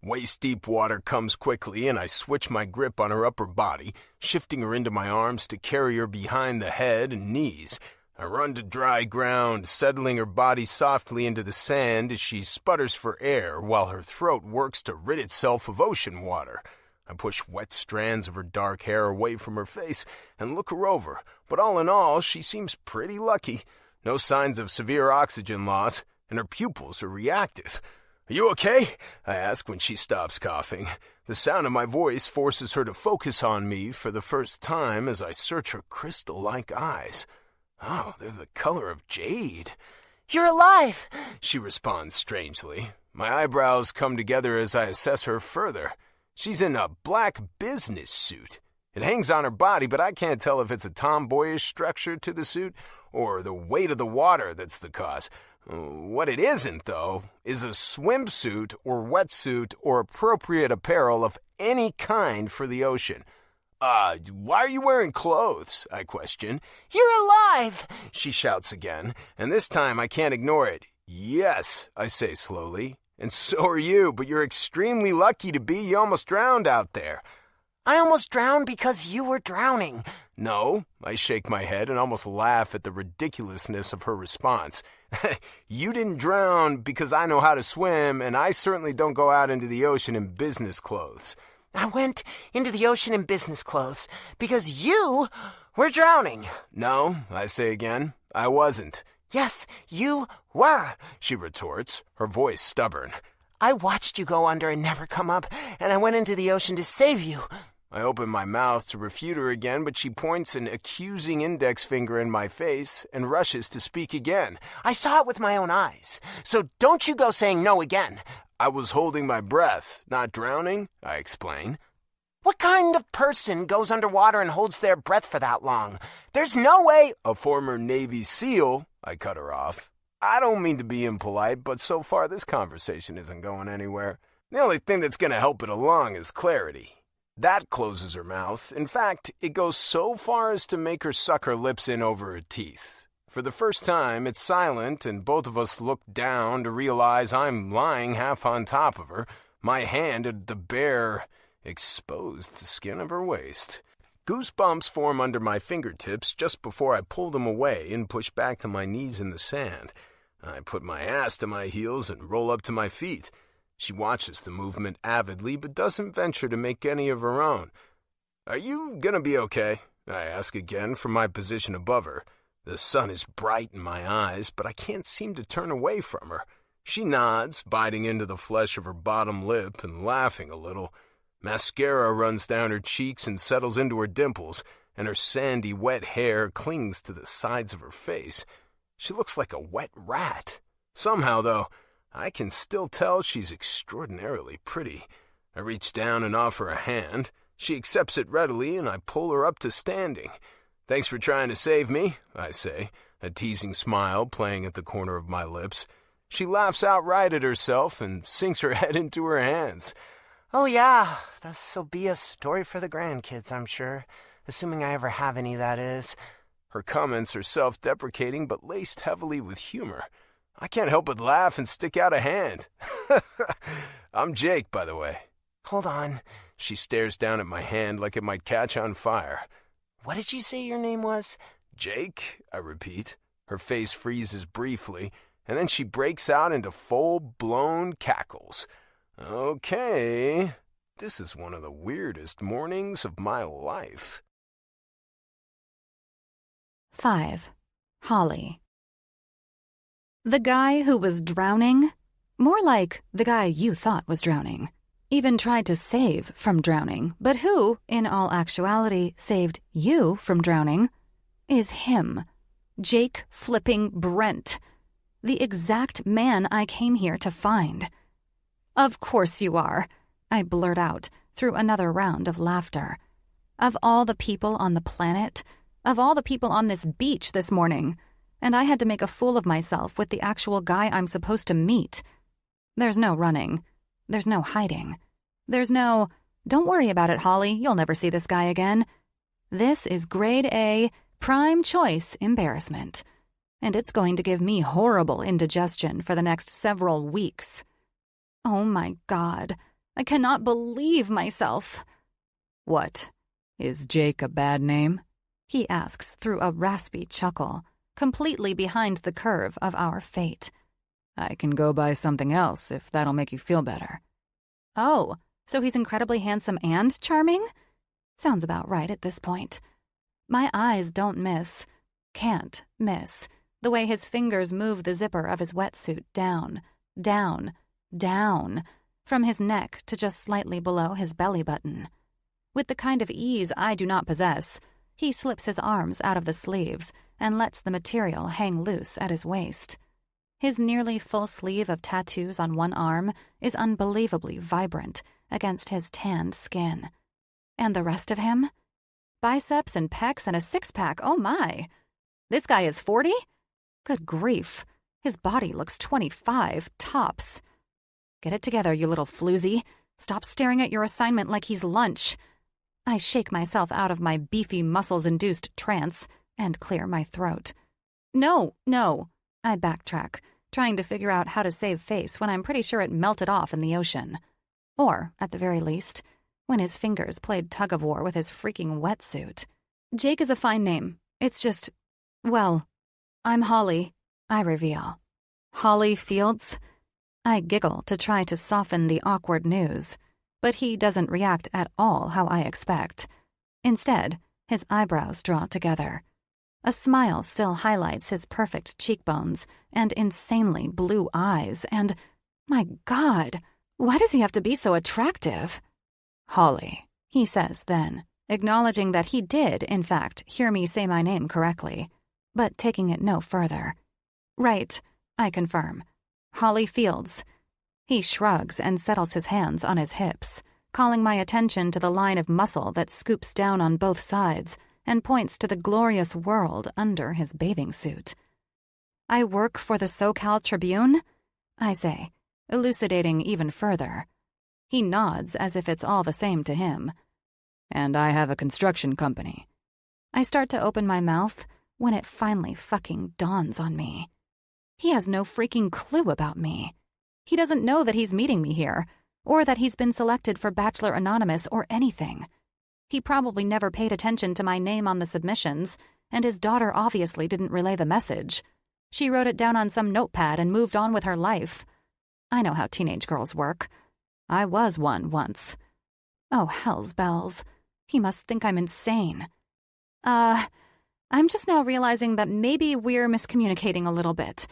Waist-deep water comes quickly, and I switch my grip on her upper body, shifting her into my arms to carry her behind the head and knees. I run to dry ground, settling her body softly into the sand as she sputters for air while her throat works to rid itself of ocean water. I push wet strands of her dark hair away from her face and look her over, but all in all, she seems pretty lucky. No signs of severe oxygen loss, and her pupils are reactive. "Are you okay?" I ask when she stops coughing. The sound of my voice forces her to focus on me for the first time as I search her crystal-like eyes. Oh, they're the color of jade. "You're alive!" she responds strangely. My eyebrows come together as I assess her further. She's in a black business suit. It hangs on her body, but I can't tell if it's a tomboyish structure to the suit or the weight of the water that's the cause. What it isn't, though, is a swimsuit or wetsuit or appropriate apparel of any kind for the ocean. Why are you wearing clothes?" I question. "You're alive!" she shouts again, and this time I can't ignore it. "Yes," I say slowly, "and so are you, but you're extremely lucky to be. You almost drowned out there." "I almost drowned because you were drowning." "No," I shake my head and almost laugh at the ridiculousness of her response. "You didn't drown because I know how to swim, and I certainly don't go out into the ocean in business clothes." "I went into the ocean in business clothes because you were drowning." "No," I say again, "I wasn't." "Yes, you were," she retorts, her voice stubborn. "I watched you go under and never come up, and I went into the ocean to save you." I open my mouth to refute her again, but she points an accusing index finger in my face and rushes to speak again. "I saw it with my own eyes, so don't you go saying no again." "I was holding my breath, not drowning," I explain. "What kind of person goes underwater and holds their breath for that long? There's no way—" "A former Navy SEAL," I cut her off. I don't mean to be impolite, but so far this conversation isn't going anywhere. The only thing that's going to help it along is clarity. That closes her mouth. In fact, it goes so far as to make her suck her lips in over her teeth. For the first time, it's silent, and both of us look down to realize I'm lying half on top of her, my hand at the bare, exposed skin of her waist. Goosebumps form under my fingertips just before I pull them away and push back to my knees in the sand. I put my ass to my heels and roll up to my feet. She watches the movement avidly, but doesn't venture to make any of her own. "Are you gonna be okay?" I ask again from my position above her. The sun is bright in my eyes, but I can't seem to turn away from her. She nods, biting into the flesh of her bottom lip and laughing a little. Mascara runs down her cheeks and settles into her dimples, and her sandy, wet hair clings to the sides of her face. She looks like a wet rat. Somehow, though, I can still tell she's extraordinarily pretty. I reach down and offer a hand. She accepts it readily, and I pull her up to standing. "Thanks for trying to save me," I say, a teasing smile playing at the corner of my lips. She laughs outright at herself and sinks her head into her hands. Oh yeah, this'll be a story for the grandkids, I'm sure. Assuming I ever have any, that is. Her comments are self-deprecating but laced heavily with humor. I can't help but laugh and stick out a hand. I'm Jake, by the way. Hold on. She stares down at my hand like it might catch on fire. What did you say your name was? Jake, I repeat. Her face freezes briefly, and then she breaks out into full-blown cackles. Okay, this is one of the weirdest mornings of my life. 5. Holley. The guy who was drowning, more like the guy you thought was drowning, even tried to save from drowning, but who, in all actuality, saved you from drowning, is him, Jake flipping Brent, the exact man I came here to find. Of course you are, I blurt out through another round of laughter. Of all the people on the planet, of all the people on this beach this morning, and I had to make a fool of myself with the actual guy I'm supposed to meet. There's no running. There's no hiding. There's no, "Don't worry about it, Holley, you'll never see this guy again." This is grade A, prime choice embarrassment. And it's going to give me horrible indigestion for the next several weeks. Oh my God, I cannot believe myself. What? Is Jake a bad name? He asks through a raspy chuckle, completely behind the curve of our fate. I can go by something else if that'll make you feel better. Oh, so he's incredibly handsome and charming? Sounds about right at this point. My eyes don't miss, can't miss, the way his fingers move the zipper of his wetsuit down, down, down, from his neck to just slightly below his belly button. With the kind of ease I do not possess, he slips his arms out of the sleeves and lets the material hang loose at his waist. His nearly full sleeve of tattoos on one arm is unbelievably vibrant against his tanned skin. And the rest of him? Biceps and pecs and a six-pack, oh my! This guy is 40? Good grief, his body looks 25, tops. Get it together, you little floozy. Stop staring at your assignment like he's lunch. I shake myself out of my beefy muscles-induced trance and clear my throat. No, I backtrack, trying to figure out how to save face when I'm pretty sure it melted off in the ocean. Or, at the very least, when his fingers played tug-of-war with his freaking wetsuit. Jake is a fine name. It's just, well, I'm Holley, I reveal. Holley Fields? I giggle to try to soften the awkward news, but he doesn't react at all how I expect. Instead, his eyebrows draw together. A smile still highlights his perfect cheekbones and insanely blue eyes, and, my God, why does he have to be so attractive? Holley, he says then, acknowledging that he did, in fact, hear me say my name correctly, but taking it no further. Right, I confirm. Holley Fields. He shrugs and settles his hands on his hips, calling my attention to the line of muscle that scoops down on both sides and points to the glorious world under his bathing suit. I work for the SoCal Tribune? I say, elucidating even further. He nods as if it's all the same to him. And I have a construction company. I start to open my mouth when it finally fucking dawns on me. He has no freaking clue about me. He doesn't know that he's meeting me here, or that he's been selected for Bachelor Anonymous or anything. He probably never paid attention to my name on the submissions, and his daughter obviously didn't relay the message. She wrote it down on some notepad and moved on with her life. I know how teenage girls work. I was one once. Oh, hell's bells. He must think I'm insane. I'm just now realizing that maybe we're miscommunicating a little bit.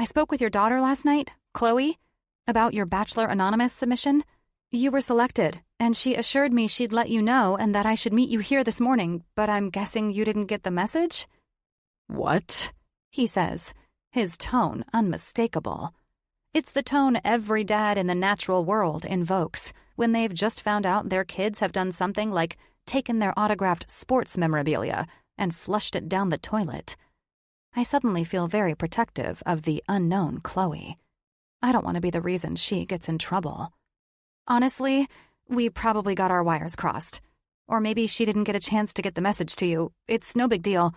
I spoke with your daughter last night, Chloe, about your Bachelor Anonymous submission. You were selected, and she assured me she'd let you know and that I should meet you here this morning, but I'm guessing you didn't get the message?" "What?" he says, his tone unmistakable. It's the tone every dad in the natural world invokes when they've just found out their kids have done something like taken their autographed sports memorabilia and flushed it down the toilet. I suddenly feel very protective of the unknown Chloe. I don't want to be the reason she gets in trouble. Honestly, we probably got our wires crossed. Or maybe she didn't get a chance to get the message to you. It's no big deal.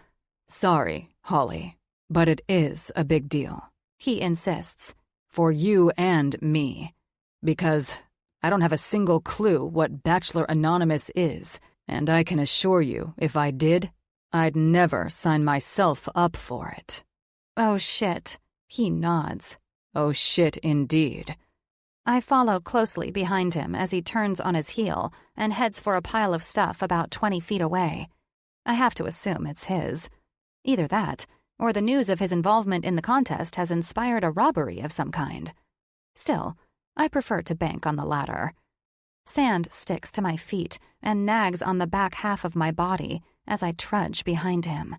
"Sorry, Holley, but it is a big deal," he insists. "for you and me. Because I don't have a single clue what Bachelor Anonymous is, and I can assure you, if I did, I'd never sign myself up for it." "Oh, shit." He nods. "Oh, shit, indeed." I follow closely behind him as he turns on his heel and heads for a pile of stuff about 20 feet away. I have to assume it's his. Either that, or the news of his involvement in the contest has inspired a robbery of some kind. Still, I prefer to bank on the latter. Sand sticks to my feet and nags on the back half of my body as I trudge behind him.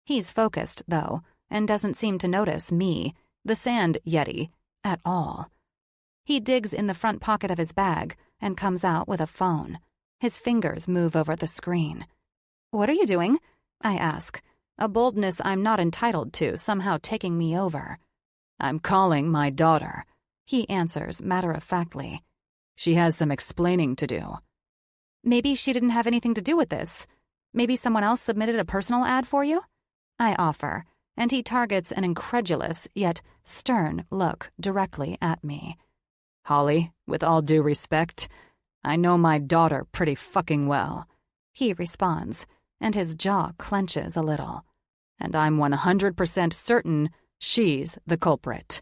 He's focused, though, and doesn't seem to notice me, the sand yeti, at all. He digs in the front pocket of his bag and comes out with a phone. His fingers move over the screen. "What are you doing?" I ask, a boldness I'm not entitled to somehow taking me over. "I'm calling my daughter," he answers matter-of-factly. "She has some explaining to do." "Maybe she didn't have anything to do with this. Maybe someone else submitted a personal ad for you?" I offer, and he targets an incredulous yet stern look directly at me. "Holley, with all due respect, I know my daughter pretty fucking well," he responds, and his jaw clenches a little. "And I'm 100% certain she's the culprit."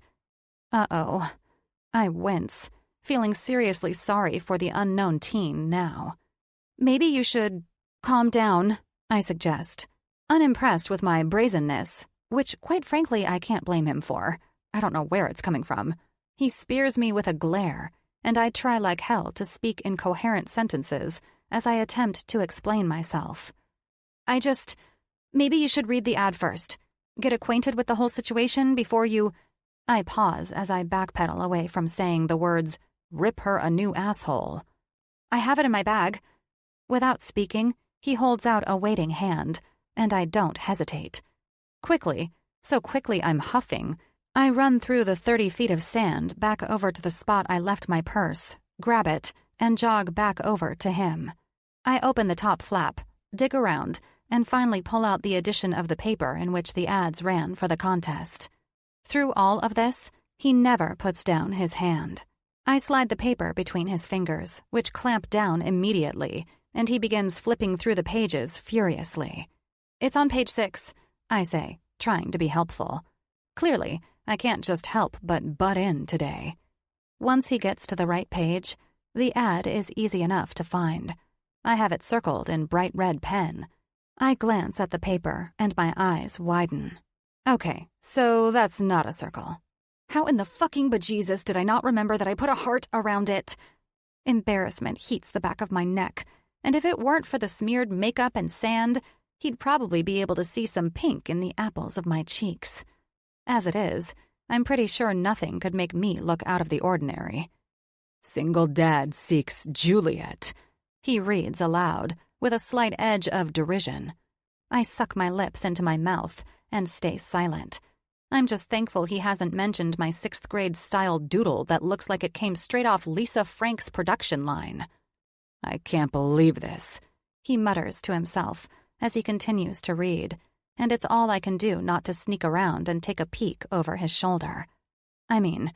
Uh-oh. I wince, feeling seriously sorry for the unknown teen now. "Maybe you should calm down," I suggest, unimpressed with my brazenness, which, quite frankly, I can't blame him for. I don't know where it's coming from. He spears me with a glare, and I try like hell to speak in coherent sentences as I attempt to explain myself. Maybe you should read the ad first. Get acquainted with the whole situation before you... I pause as I backpedal away from saying the words, "rip her a new asshole." "I have it in my bag." Without speaking, he holds out a waiting hand, and I don't hesitate. Quickly, so quickly I'm huffing, I run through the 30 feet of sand back over to the spot I left my purse, grab it, and jog back over to him. I open the top flap, dig around, and finally pull out the edition of the paper in which the ads ran for the contest. Through all of this, he never puts down his hand. I slide the paper between his fingers, which clamp down immediately, and he begins flipping through the pages furiously. "It's on page 6, I say, trying to be helpful. Clearly, I can't just help but butt in today. Once he gets to the right page, the ad is easy enough to find. I have it circled in bright red pen. I glance at the paper, and my eyes widen. Okay, so that's not a circle. How in the fucking bejesus did I not remember that I put a heart around it? Embarrassment heats the back of my neck, and if it weren't for the smeared makeup and sand, he'd probably be able to see some pink in the apples of my cheeks. As it is, I'm pretty sure nothing could make me look out of the ordinary. "Single Dad Seeks Juliet," he reads aloud, with a slight edge of derision. I suck my lips into my mouth and stay silent. I'm just thankful he hasn't mentioned my 6th grade style doodle that looks like it came straight off Lisa Frank's production line. "I can't believe this," he mutters to himself as he continues to read, and it's all I can do not to sneak around and take a peek over his shoulder. I mean,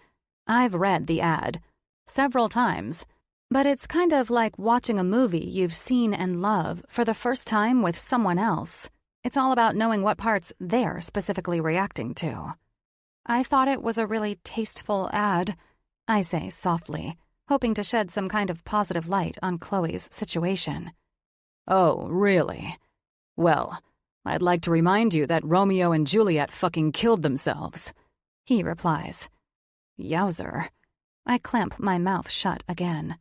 I've read the ad several times, but it's kind of like watching a movie you've seen and love for the first time with someone else. It's all about knowing what parts they're specifically reacting to. "I thought it was a really tasteful ad," I say softly, hoping to shed some kind of positive light on Chloe's situation. "Oh, really? Well, I'd like to remind you that Romeo and Juliet fucking killed themselves," he replies. Yowzer. I clamp my mouth shut again.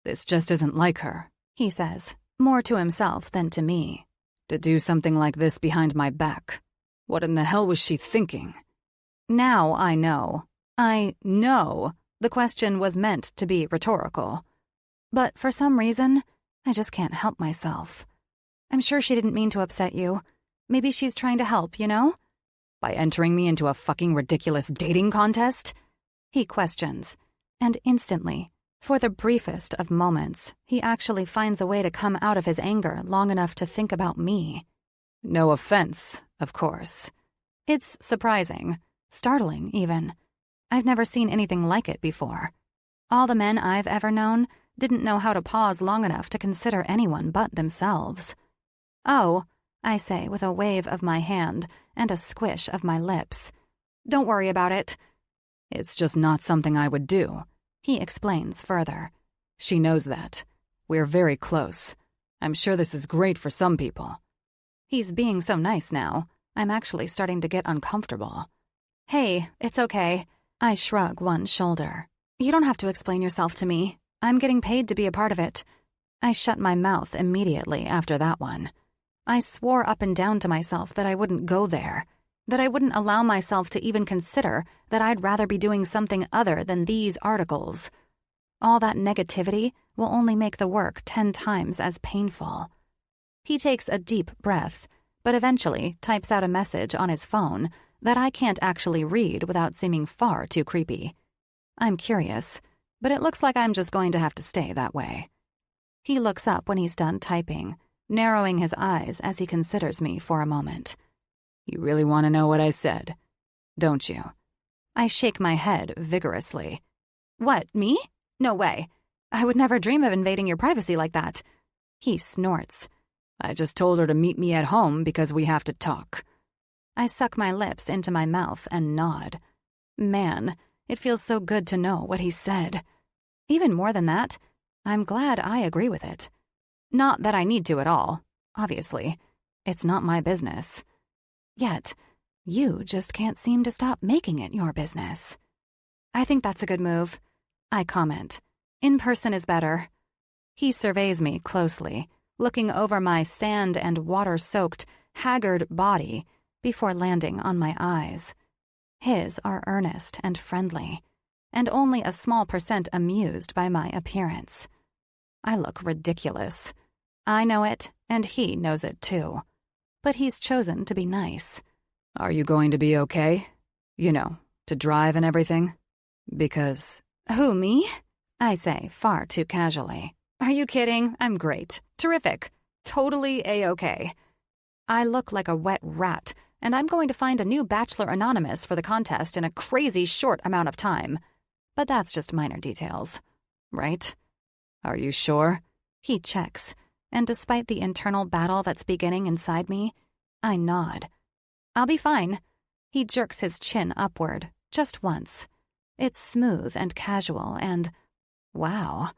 This just isn't like her, he says, more to himself than to me. to do something like this behind my back. What in the hell was she thinking? Now I know. I know the question was meant to be rhetorical. But for some reason, I just can't help myself. I'm sure she didn't mean to upset you. Maybe she's trying to help, you know? By entering me into a fucking ridiculous dating contest? He questions, and instantly, for the briefest of moments, he actually finds a way to come out of his anger long enough to think about me. No offense, of course. It's surprising, startling even. I've never seen anything like it before. All the men I've ever known didn't know how to pause long enough to consider anyone but themselves. Oh, I say with a wave of my hand and a squish of my lips. Don't worry about it. It's just not something I would do, he explains further. She knows that. We're very close. I'm sure this is great for some people. He's being so nice now, I'm actually starting to get uncomfortable. Hey, it's okay. I shrug one shoulder. You don't have to explain yourself to me. I'm getting paid to be a part of it. I shut my mouth immediately after that one. I swore up and down to myself that I wouldn't go there, that I wouldn't allow myself to even consider that I'd rather be doing something other than these articles. All that negativity will only make the work 10 times as painful. He takes a deep breath, but eventually types out a message on his phone that I can't actually read without seeming far too creepy. I'm curious, but it looks like I'm just going to have to stay that way. He looks up when he's done typing, narrowing his eyes as he considers me for a moment. You really want to know what I said, don't you? I shake my head vigorously. What, me? No way. I would never dream of invading your privacy like that. He snorts. I just told her to meet me at home because we have to talk. I suck my lips into my mouth and nod. Man, it feels so good to know what he said. Even more than that, I'm glad I agree with it. Not that I need to at all, obviously. It's not my business. Yet, you just can't seem to stop making it your business. I think that's a good move. I comment. In person is better. He surveys me closely, looking over my sand and water-soaked, haggard body before landing on my eyes. His are earnest and friendly, and only a small % amused by my appearance. I look ridiculous. I know it, and he knows it too. But he's chosen to be nice. Are you going to be okay? You know, to drive and everything? Because... Who, me? I say, far too casually. Are you kidding? I'm great. Terrific. Totally A-okay. I look like a wet rat, and I'm going to find a new Bachelor Anonymous for the contest in a crazy short amount of time. But that's just minor details. Right? Are you sure? He checks, and despite the internal battle that's beginning inside me, I nod. I'll be fine. He jerks his chin upward, just once. It's smooth and casual and, wow.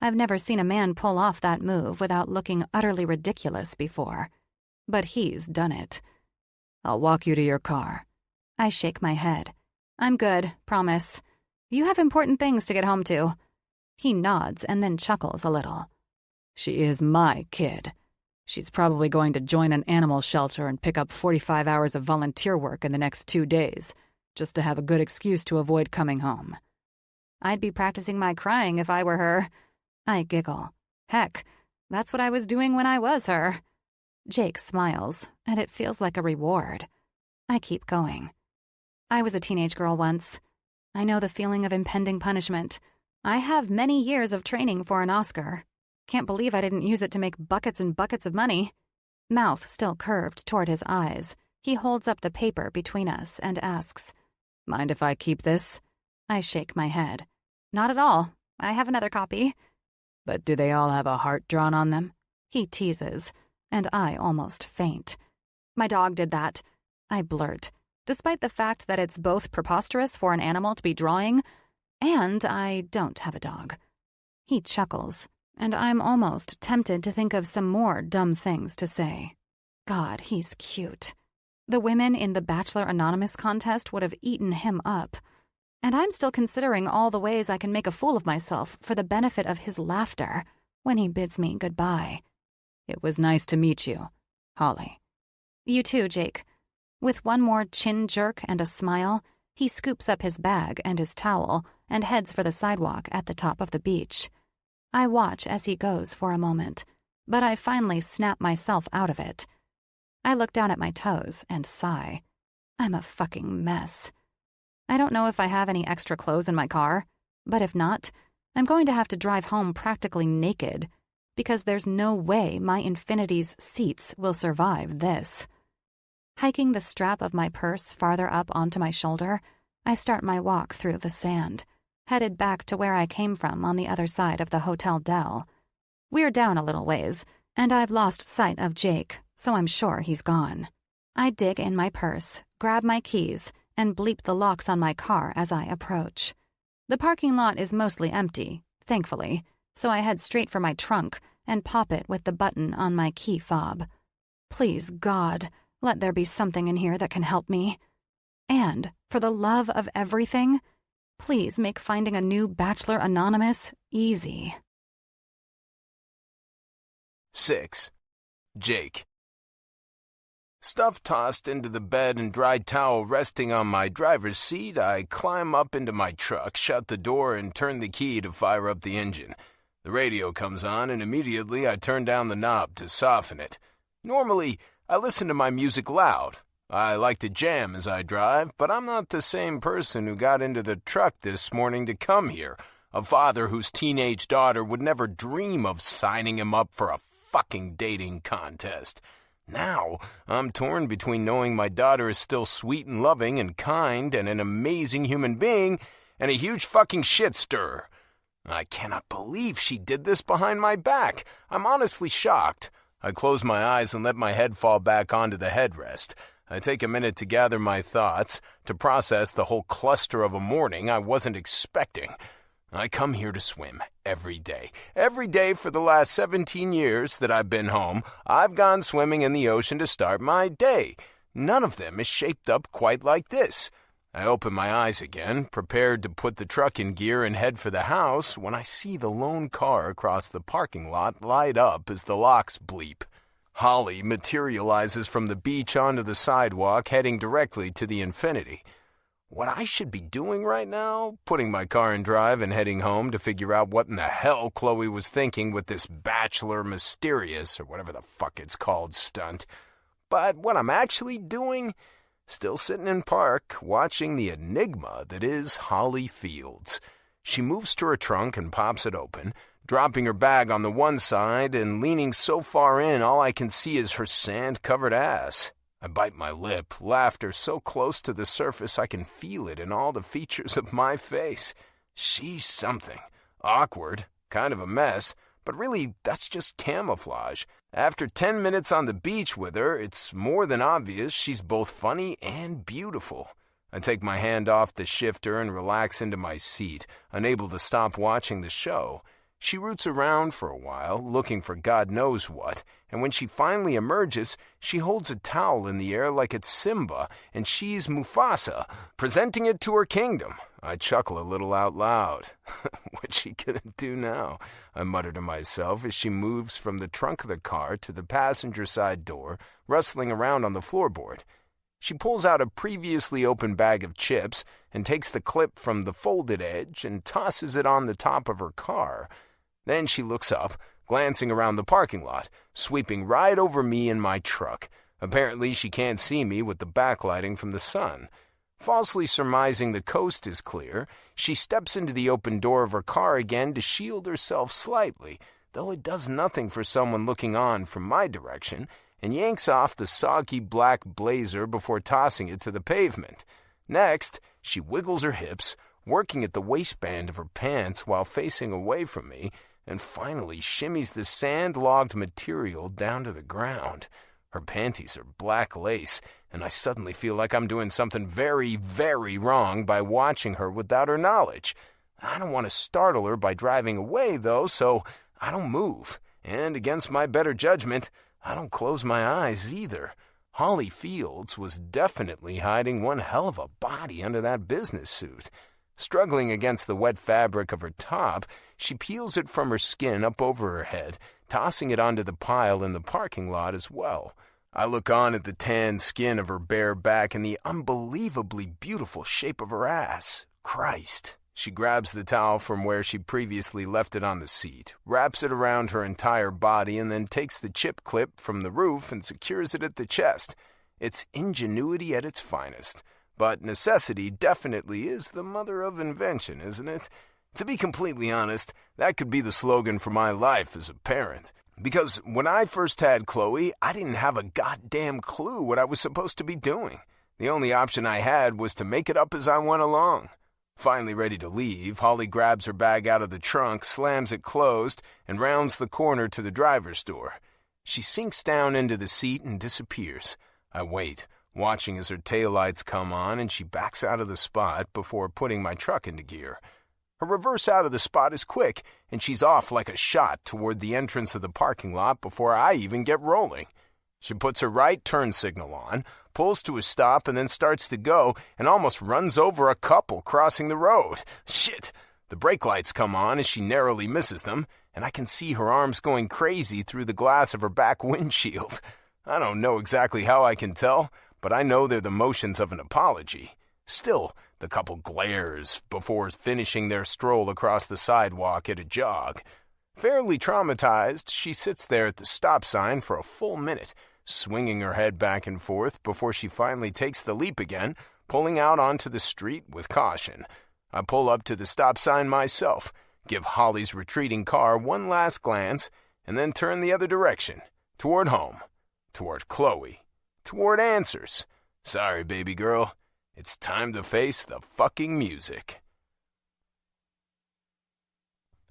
I've never seen a man pull off that move without looking utterly ridiculous before. But he's done it. I'll walk you to your car. I shake my head. I'm good, promise. You have important things to get home to. He nods and then chuckles a little. She is my kid. She's probably going to join an animal shelter and pick up 45 hours of volunteer work in the next 2 days, just to have a good excuse to avoid coming home. I'd be practicing my crying if I were her. I giggle. Heck, that's what I was doing when I was her. Jake smiles, and it feels like a reward. I keep going. I was a teenage girl once. I know the feeling of impending punishment. I have many years of training for an Oscar. Can't believe I didn't use it to make buckets and buckets of money. Mouth still curved toward his eyes, he holds up the paper between us and asks, Mind if I keep this? I shake my head. Not at all. I have another copy. But do they all have a heart drawn on them? He teases, and I almost faint. My dog did that, I blurt, despite the fact that it's both preposterous for an animal to be drawing, and I don't have a dog. He chuckles, and I'm almost tempted to think of some more dumb things to say. God, he's cute. The women in the Bachelor Anonymous contest would have eaten him up. And I'm still considering all the ways I can make a fool of myself for the benefit of his laughter when he bids me goodbye. It was nice to meet you, Holley. You too, Jake. With one more chin jerk and a smile, he scoops up his bag and his towel and heads for the sidewalk at the top of the beach. I watch as he goes for a moment, but I finally snap myself out of it. I look down at my toes and sigh. I'm a fucking mess. I don't know if I have any extra clothes in my car, but if not, I'm going to have to drive home practically naked, because there's no way my Infinity's seats will survive this. Hiking the strap of my purse farther up onto my shoulder, I start my walk through the sand, headed back to where I came from on the other side of the Hotel Del. We're down a little ways, and I've lost sight of Jake, so I'm sure he's gone. I dig in my purse, grab my keys, and bleep the locks on my car as I approach. The parking lot is mostly empty, thankfully, so I head straight for my trunk and pop it with the button on my key fob. Please, God, let there be something in here that can help me. And, for the love of everything, please make finding a new Bachelor Anonymous easy. 6. Jake. Stuff tossed into the bed and dry towel resting on my driver's seat, I climb up into my truck, shut the door, and turn the key to fire up the engine. The radio comes on, and immediately I turn down the knob to soften it. Normally, I listen to my music loud. I like to jam as I drive, but I'm not the same person who got into the truck this morning to come here. A father whose teenage daughter would never dream of signing him up for a fucking dating contest. Now, I'm torn between knowing my daughter is still sweet and loving and kind and an amazing human being and a huge fucking shit stirrer. I cannot believe she did this behind my back. I'm honestly shocked. I close my eyes and let my head fall back onto the headrest. I take a minute to gather my thoughts, to process the whole cluster of a morning I wasn't expecting. I come here to swim every day. Every day for the last 17 years that I've been home, I've gone swimming in the ocean to start my day. None of them is shaped up quite like this. I open my eyes again, prepared to put the truck in gear and head for the house, when I see the lone car across the parking lot light up as the locks bleep. Holley materializes from the beach onto the sidewalk, heading directly to the Infinity. What I should be doing right now? Putting my car in drive and heading home to figure out what in the hell Chloe was thinking with this Bachelor Mysterious, or whatever the fuck it's called, stunt. But what I'm actually doing? Still sitting in park, watching the enigma that is Holley Fields. She moves to her trunk and pops it open, dropping her bag on the one side and leaning so far in all I can see is her sand-covered ass. I bite my lip, laughter so close to the surface I can feel it in all the features of my face. She's something. Awkward, kind of a mess, but really that's just camouflage. After 10 minutes on the beach with her, it's more than obvious she's both funny and beautiful. I take my hand off the shifter and relax into my seat, unable to stop watching the show. She roots around for a while, looking for God knows what, and when she finally emerges, she holds a towel in the air like it's Simba, and she's Mufasa, presenting it to her kingdom. I chuckle a little out loud. What's she gonna do now? I mutter to myself as she moves from the trunk of the car to the passenger side door, rustling around on the floorboard. She pulls out a previously open bag of chips and takes the clip from the folded edge and tosses it on the top of her car. Then she looks up, glancing around the parking lot, sweeping right over me in my truck. Apparently she can't see me with the backlighting from the sun. Falsely surmising the coast is clear, she steps into the open door of her car again to shield herself slightly, though it does nothing for someone looking on from my direction, and yanks off the soggy black blazer before tossing it to the pavement. Next, she wiggles her hips, working at the waistband of her pants while facing away from me, and finally shimmies the sand-logged material down to the ground. Her panties are black lace, and I suddenly feel like I'm doing something very, very wrong by watching her without her knowledge. I don't want to startle her by driving away, though, so I don't move. And against my better judgment, I don't close my eyes either. Holley Fields was definitely hiding one hell of a body under that business suit. Struggling against the wet fabric of her top, she peels it from her skin up over her head, tossing it onto the pile in the parking lot as well. I look on at the tan skin of her bare back and the unbelievably beautiful shape of her ass. Christ. She grabs the towel from where she previously left it on the seat, wraps it around her entire body, and then takes the chip clip from the roof and secures it at the chest. It's ingenuity at its finest. But necessity definitely is the mother of invention, isn't it? To be completely honest, that could be the slogan for my life as a parent. Because when I first had Chloe, I didn't have a goddamn clue what I was supposed to be doing. The only option I had was to make it up as I went along. Finally ready to leave, Holley grabs her bag out of the trunk, slams it closed, and rounds the corner to the driver's door. She sinks down into the seat and disappears. I wait, watching as her taillights come on, and she backs out of the spot before putting my truck into gear. Her reverse out of the spot is quick, and she's off like a shot toward the entrance of the parking lot before I even get rolling. She puts her right turn signal on, pulls to a stop, and then starts to go, and almost runs over a couple crossing the road. Shit! The brake lights come on as she narrowly misses them, and I can see her arms going crazy through the glass of her back windshield. I don't know exactly how I can tell, but I know they're the motions of an apology. Still, the couple glares before finishing their stroll across the sidewalk at a jog. Fairly traumatized, she sits there at the stop sign for a full minute, swinging her head back and forth before she finally takes the leap again, pulling out onto the street with caution. I pull up to the stop sign myself, give Holley's retreating car one last glance, and then turn the other direction, toward home, toward Chloe, toward answers. Sorry, baby girl. It's time to face the fucking music.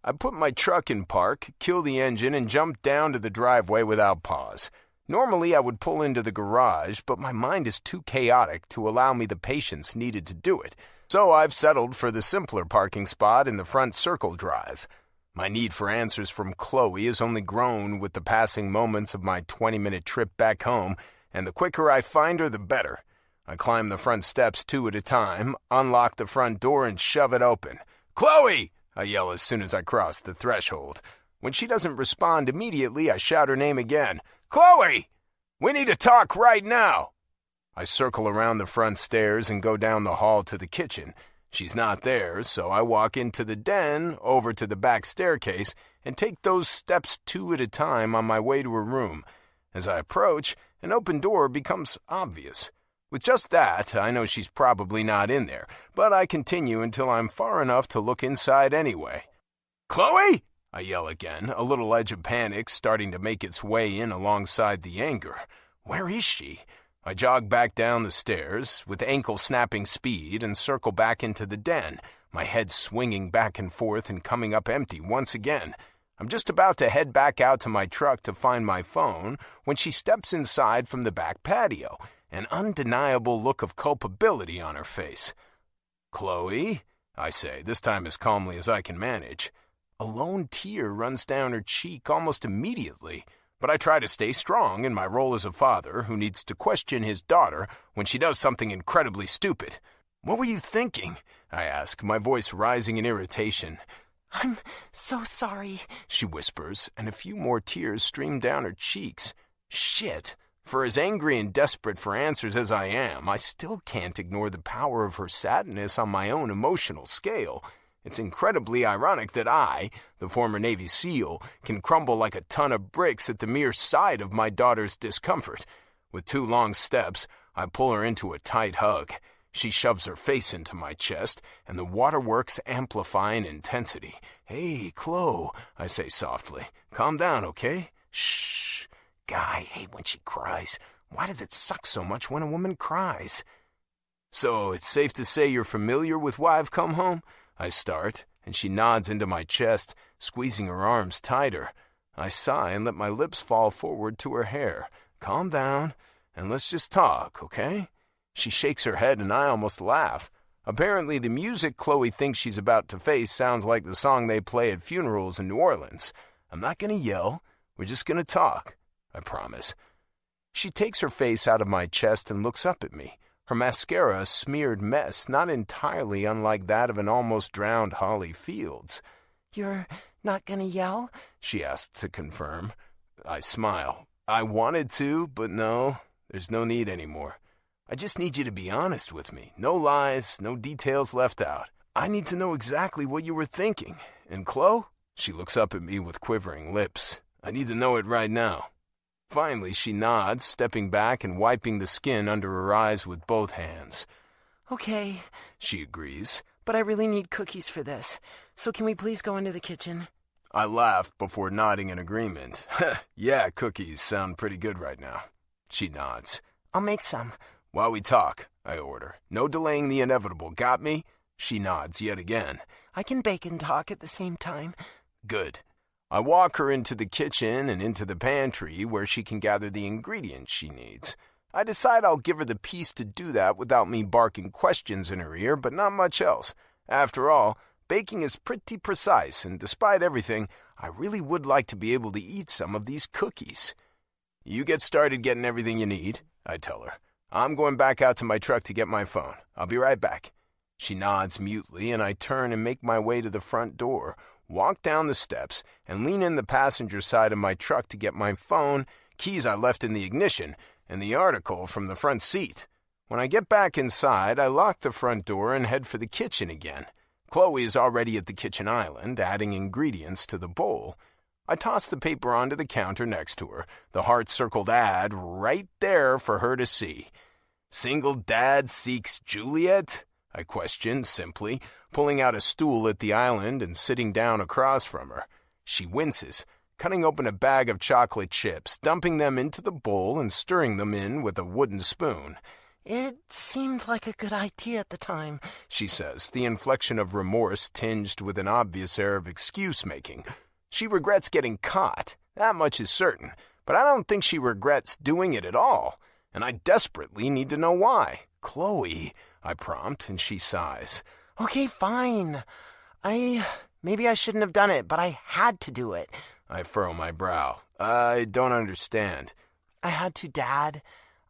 I put my truck in park, kill the engine, and jump down to the driveway without pause. Normally, I would pull into the garage, but my mind is too chaotic to allow me the patience needed to do it, so I've settled for the simpler parking spot in the front circle drive. My need for answers from Chloe has only grown with the passing moments of my 20-minute trip back home, and the quicker I find her, the better. I climb the front steps 2 at a time, unlock the front door, and shove it open. "Chloe!" I yell as soon as I cross the threshold. When she doesn't respond immediately, I shout her name again. "Chloe! We need to talk right now!" I circle around the front stairs and go down the hall to the kitchen. She's not there, so I walk into the den, over to the back staircase, and take those steps 2 at a time on my way to her room. As I approach, an open door becomes obvious. With just that, I know she's probably not in there, but I continue until I'm far enough to look inside anyway. "Chloe!" I yell again, a little edge of panic starting to make its way in alongside the anger. Where is she? I jog back down the stairs with ankle-snapping speed and circle back into the den, my head swinging back and forth and coming up empty once again. I'm just about to head back out to my truck to find my phone when she steps inside from the back patio, an undeniable look of culpability on her face. "Chloe?" I say, this time as calmly as I can manage. A lone tear runs down her cheek almost immediately, but I try to stay strong in my role as a father who needs to question his daughter when she does something incredibly stupid. "What were you thinking?" I ask, my voice rising in irritation. "I'm so sorry," she whispers, and a few more tears stream down her cheeks. Shit. For as angry and desperate for answers as I am, I still can't ignore the power of her sadness on my own emotional scale. It's incredibly ironic that I, the former Navy SEAL, can crumble like a ton of bricks at the mere sight of my daughter's discomfort. With 2 long steps, I pull her into a tight hug. She shoves her face into my chest, and the waterworks amplify in intensity. "Hey, Chloe," I say softly. "Calm down, okay?" "Shh. God, I hate when she cries. Why does it suck so much when a woman cries?" "So it's safe to say you're familiar with why I've come home?" I start, and she nods into my chest, squeezing her arms tighter. I sigh and let my lips fall forward to her hair. "Calm down, and let's just talk, okay?" She shakes her head, and I almost laugh. Apparently, the music Chloe thinks she's about to face sounds like the song they play at funerals in New Orleans. I'm not going to yell. We're just going to talk. I promise. She takes her face out of my chest and looks up at me. her mascara a smeared mess not entirely unlike that of an almost drowned Holley Fields. "You're not gonna yell?" she asked to confirm. I smile. I wanted to, but no, there's no need anymore. I just need you to be honest with me. No lies, no details left out. I need to know exactly what you were thinking. And Chloe? She looks up at me with quivering lips. I need to know it right now. Finally, she nods, stepping back and wiping the skin under her eyes with both hands. "Okay," she agrees. "But I really need cookies for this. So can we please go into the kitchen?" I laugh before nodding in agreement. Yeah, cookies sound pretty good right now. She nods. "I'll make some." While we talk, I order. No delaying the inevitable. Got me? She nods yet again. "I can bake and talk at the same time." Good. I walk her into the kitchen and into the pantry where she can gather the ingredients she needs. I decide I'll give her the peace to do that without me barking questions in her ear, but not much else. After all, baking is pretty precise, and despite everything, I really would like to be able to eat some of these cookies. You get started getting everything you need, I tell her. I'm going back out to my truck to get my phone. I'll be right back. She nods mutely, and I turn and make my way to the front door, walk down the steps, and lean in the passenger side of my truck to get my phone, keys I left in the ignition, and the article from the front seat. When I get back inside, I lock the front door and head for the kitchen again. Chloe is already at the kitchen island, adding ingredients to the bowl. I toss the paper onto the counter next to her, the heart-circled ad right there for her to see. "Single Dad Seeks Juliet?" I question simply, pulling out a stool at the island and sitting down across from her. She winces, cutting open a bag of chocolate chips, dumping them into the bowl and stirring them in with a wooden spoon. "It seemed like a good idea at the time," she says, the inflection of remorse tinged with an obvious air of excuse-making. She regrets getting caught, that much is certain, but I don't think she regrets doing it at all, and I desperately need to know why. "Chloe," I prompt, and she sighs. "Okay, fine. Maybe I shouldn't have done it, but I had to do it." I furrow my brow. I don't understand. "I had to, Dad.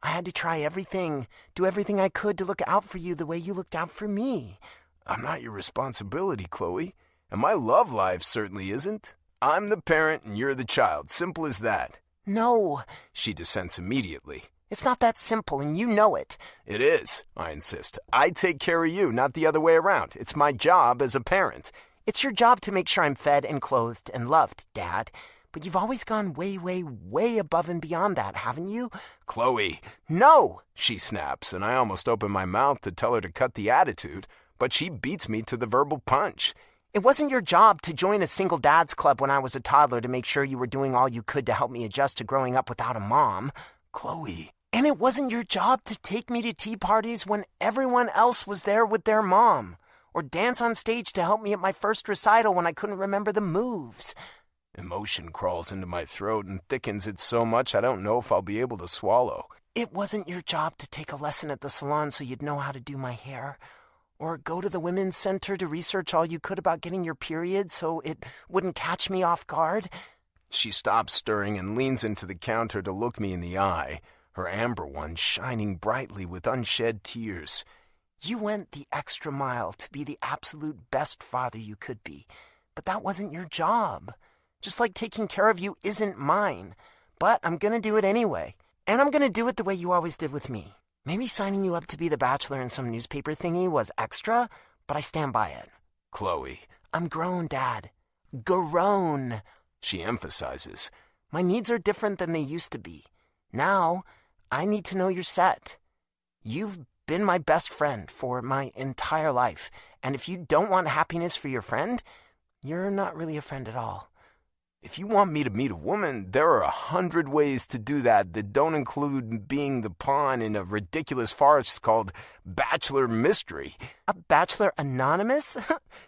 I had to try everything, do everything I could to look out for you the way you looked out for me." I'm not your responsibility, Chloe, and my love life certainly isn't. I'm the parent and you're the child. Simple as that. "No," she dissents immediately. "It's not that simple, and you know it." "It is," I insist. "I take care of you, not the other way around. It's my job as a parent." "It's your job to make sure I'm fed and clothed and loved, Dad. But you've always gone way, way, way above and beyond that, haven't you?" "Chloe." "No!" she snaps, and I almost open my mouth to tell her to cut the attitude, but she beats me to the verbal punch. "It wasn't your job to join a single dad's club when I was a toddler to make sure you were doing all you could to help me adjust to growing up without a mom." "Chloe." "And it wasn't your job to take me to tea parties when everyone else was there with their mom, or dance on stage to help me at my first recital when I couldn't remember the moves." Emotion crawls into my throat and thickens it so much I don't know if I'll be able to swallow. "It wasn't your job to take a lesson at the salon so you'd know how to do my hair, or go to the women's center to research all you could about getting your period so it wouldn't catch me off guard." She stops stirring and leans into the counter to look me in the eye, her amber one shining brightly with unshed tears. "You went the extra mile to be the absolute best father you could be, but that wasn't your job. Just like taking care of you isn't mine. But I'm gonna do it anyway, and I'm gonna do it the way you always did with me. Maybe signing you up to be the Bachelor in some newspaper thingy was extra, but I stand by it." "Chloe." "I'm grown, Dad. Grown," she emphasizes. "My needs are different than they used to be. Now, I need to know you're set. You've been my best friend for my entire life, and if you don't want happiness for your friend, you're not really a friend at all." "If you want me to meet a woman, there are 100 ways to do that don't include being the pawn in a ridiculous farce called Bachelor Mystery." "A Bachelor Anonymous?"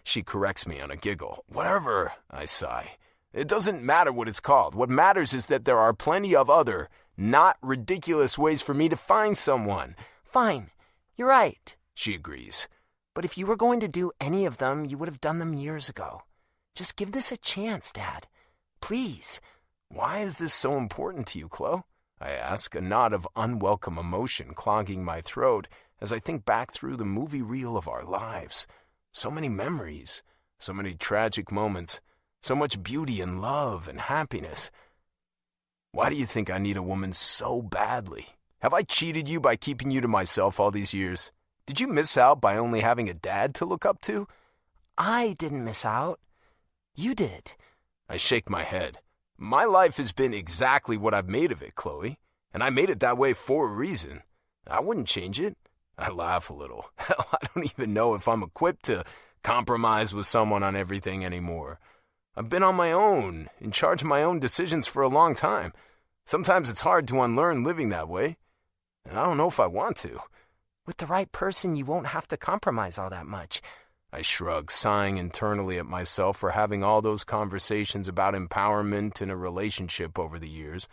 She corrects me on a giggle. "Whatever," I sigh. "It doesn't matter what it's called. What matters is that there are plenty of other, not ridiculous ways for me to find someone." "Fine. You're right," she agrees. "But if you were going to do any of them, you would have done them years ago. Just give this a chance, Dad. Please." "Why is this so important to you, Chloe?" I ask, a knot of unwelcome emotion clogging my throat as I think back through the movie reel of our lives. So many memories, so many tragic moments, so much beauty and love and happiness. Why do you think I need a woman so badly? Have I cheated you by keeping you to myself all these years? Did you miss out by only having a dad to look up to? I didn't miss out. You did. I shake my head. My life has been exactly what I've made of it, Chloe, and I made it that way for a reason. I wouldn't change it. I laugh a little. Hell, I don't even know if I'm equipped to compromise with someone on everything anymore. I've been on my own, in charge of my own decisions for a long time. Sometimes it's hard to unlearn living that way, and I don't know if I want to. With the right person, you won't have to compromise all that much. I shrug, sighing internally at myself for having all those conversations about empowerment in a relationship over the years.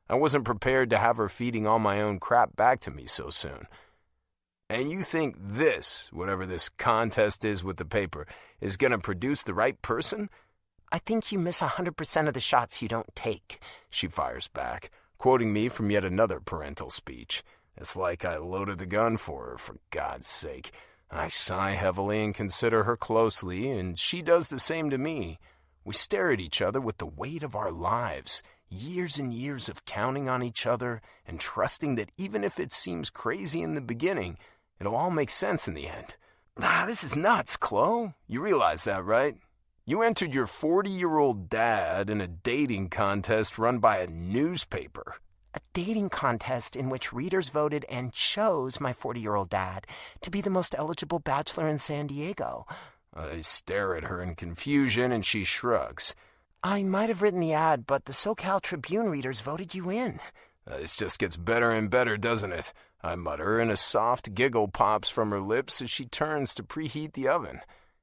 I wasn't prepared to have her feeding all my own crap back to me so soon. And you think this, whatever this contest is with the paper, is going to produce the right person? I think you miss 100% of the shots you don't take, she fires back, quoting me from yet another parental speech. It's like I loaded the gun for her, for God's sake. I sigh heavily and consider her closely, and she does the same to me. We stare at each other with the weight of our lives, years and years of counting on each other and trusting that even if it seems crazy in the beginning, it'll all make sense in the end. This is nuts, Chloe. You realize that, right? You entered your 40-year-old dad in a dating contest run by a newspaper. A dating contest in which readers voted and chose my 40-year-old dad to be the most eligible bachelor in San Diego. I stare at her in confusion, and she shrugs. I might have written the ad, but the SoCal Tribune readers voted you in. This just gets better and better, doesn't it? I mutter, and a soft giggle pops from her lips as she turns to preheat the oven.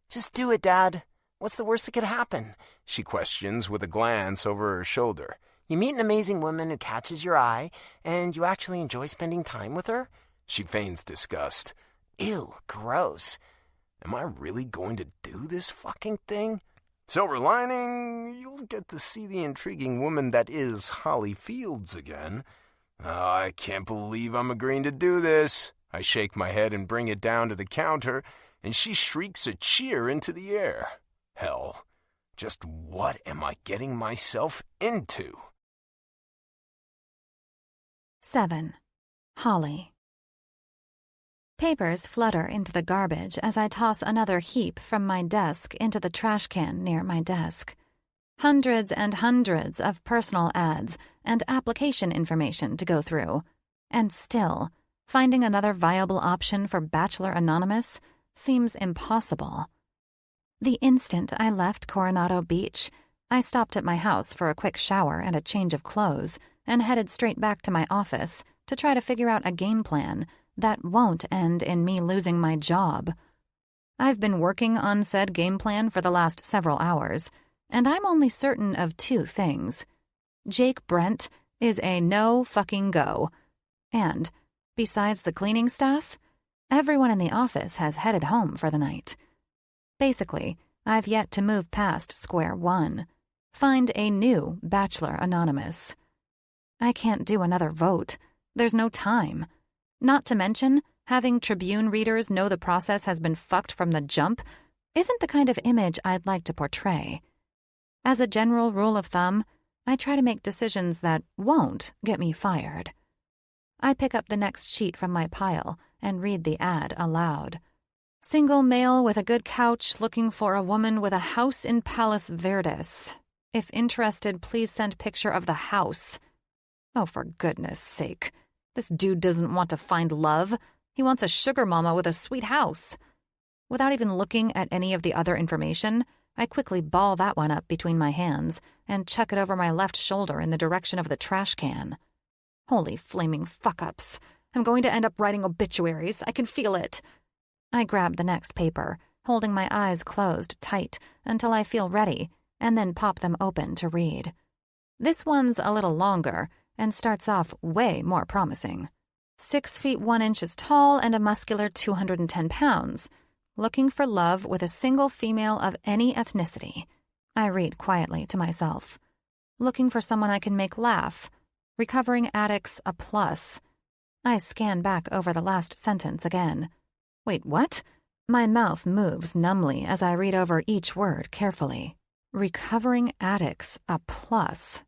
Just do it, Dad. What's the worst that could happen? She questions with a glance over her shoulder. You meet an amazing woman who catches your eye, and you actually enjoy spending time with her? She feigns disgust. Ew, gross. Am I really going to do this fucking thing? Silver lining, you'll get to see the intriguing woman that is Holley Fields again. Oh, I can't believe I'm agreeing to do this. I shake my head and bring it down to the counter, and she shrieks a cheer into the air. Hell, just what am I getting myself into? 7. Holley. Papers flutter into the garbage as I toss another heap from my desk into the trash can near my desk. Hundreds and hundreds of personal ads and application information to go through. And still, finding another viable option for Bachelor Anonymous seems impossible. The instant I left Coronado Beach, I stopped at my house for a quick shower and a change of clothes and headed straight back to my office to try to figure out a game plan that won't end in me losing my job. I've been working on said game plan for the last several hours, and I'm only certain of 2 things. Jake Brent is a no fucking go. And, besides the cleaning staff, everyone in the office has headed home for the night. Basically, I've yet to move past square one. Find a new Bachelor Anonymous. I can't do another vote. There's no time. Not to mention, having Tribune readers know the process has been fucked from the jump isn't the kind of image I'd like to portray. As a general rule of thumb, I try to make decisions that won't get me fired. I pick up the next sheet from my pile and read the ad aloud. Single male with a good couch looking for a woman with a house in Palos Verdes. If interested, please send picture of the house. Oh, for goodness sake. This dude doesn't want to find love. He wants a sugar mama with a sweet house. Without even looking at any of the other information, I quickly ball that one up between my hands and chuck it over my left shoulder in the direction of the trash can. Holy flaming fuck-ups. I'm going to end up writing obituaries. I can feel it. I grab the next paper, holding my eyes closed tight until I feel ready, and then pop them open to read. This one's a little longer and starts off way more promising. 6 feet 1 inches tall and a muscular 210 pounds. Looking for love with a single female of any ethnicity. I read quietly to myself. Looking for someone I can make laugh. Recovering addicts a plus. I scan back over the last sentence again. Wait, what? My mouth moves numbly as I read over each word carefully. Recovering addicts, a plus.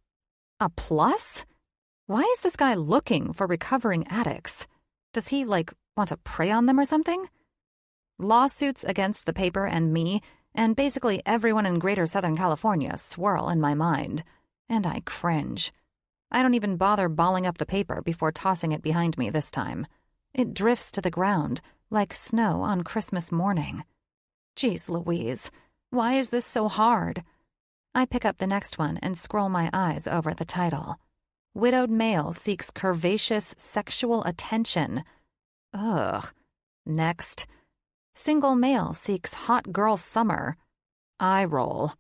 A plus? Why is this guy looking for recovering addicts? Does he, want to prey on them or something? Lawsuits against the paper and me, and basically everyone in Greater Southern California swirl in my mind, and I cringe. I don't even bother balling up the paper before tossing it behind me this time. It drifts to the ground, like snow on Christmas morning. Geez Louise, why is this so hard? I pick up the next one and scroll my eyes over the title. Widowed male seeks curvaceous sexual attention. Ugh. Next. Single male seeks hot girl summer. Eye roll.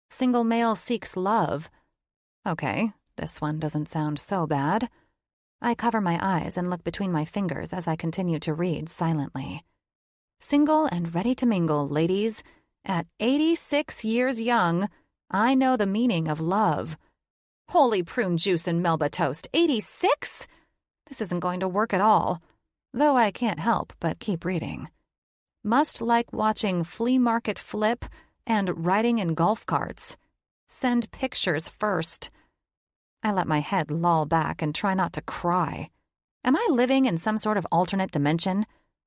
Single male seeks love. Okay, this one doesn't sound so bad. I cover my eyes and look between my fingers as I continue to read silently. Single and ready to mingle, ladies. At 86 years young, I know the meaning of love. Holy prune juice and Melba toast. 86? This isn't going to work at all, though I can't help but keep reading. Must like watching flea market flip and riding in golf carts. Send pictures first. I let my head loll back and try not to cry. Am I living in some sort of alternate dimension?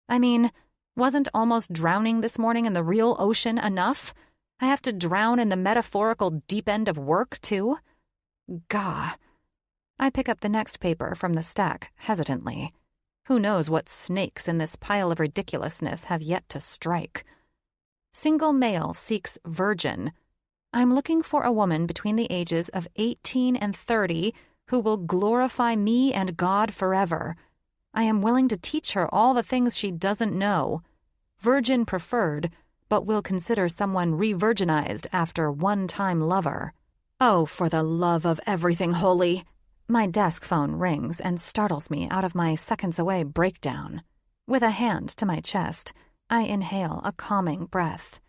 I mean, wasn't almost drowning this morning in the real ocean enough? I have to drown in the metaphorical deep end of work, too? Gah. I pick up the next paper from the stack hesitantly. Who knows what snakes in this pile of ridiculousness have yet to strike? Single male seeks virgin. I'm looking for a woman between the ages of 18 and 30 who will glorify me and God forever. I am willing to teach her all the things she doesn't know. Virgin preferred, but will consider someone re-virginized after one-time lover. Oh, for the love of everything holy! My desk phone rings and startles me out of my seconds-away breakdown. With a hand to my chest, I inhale a calming breath.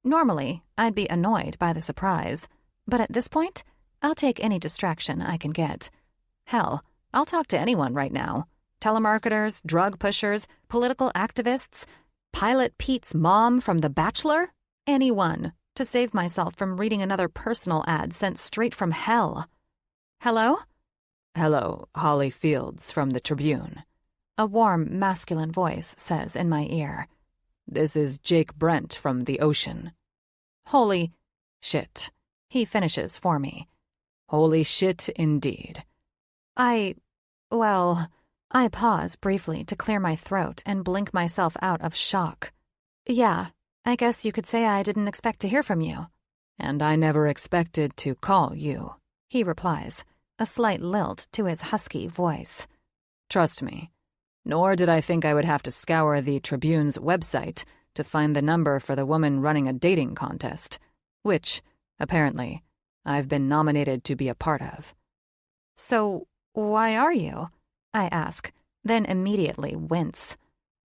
Normally, I'd be annoyed by the surprise, but at this point, I'll take any distraction I can get. Hell, I'll talk to anyone right now. Telemarketers, drug pushers, political activists, Pilot Pete's mom from The Bachelor? Anyone, to save myself from reading another personal ad sent straight from hell. Hello? Hello, Holley Fields from the Tribune. A warm, masculine voice says in my ear. This is Jake Brent from the ocean. Holy shit, he finishes for me. Holy shit, indeed. I pause briefly to clear my throat and blink myself out of shock. Yeah, I guess you could say I didn't expect to hear from you. And I never expected to call you, he replies, a slight lilt to his husky voice. Trust me. Nor did I think I would have to scour the Tribune's website to find the number for the woman running a dating contest, which, apparently, I've been nominated to be a part of. So, why are you? I ask, then immediately wince.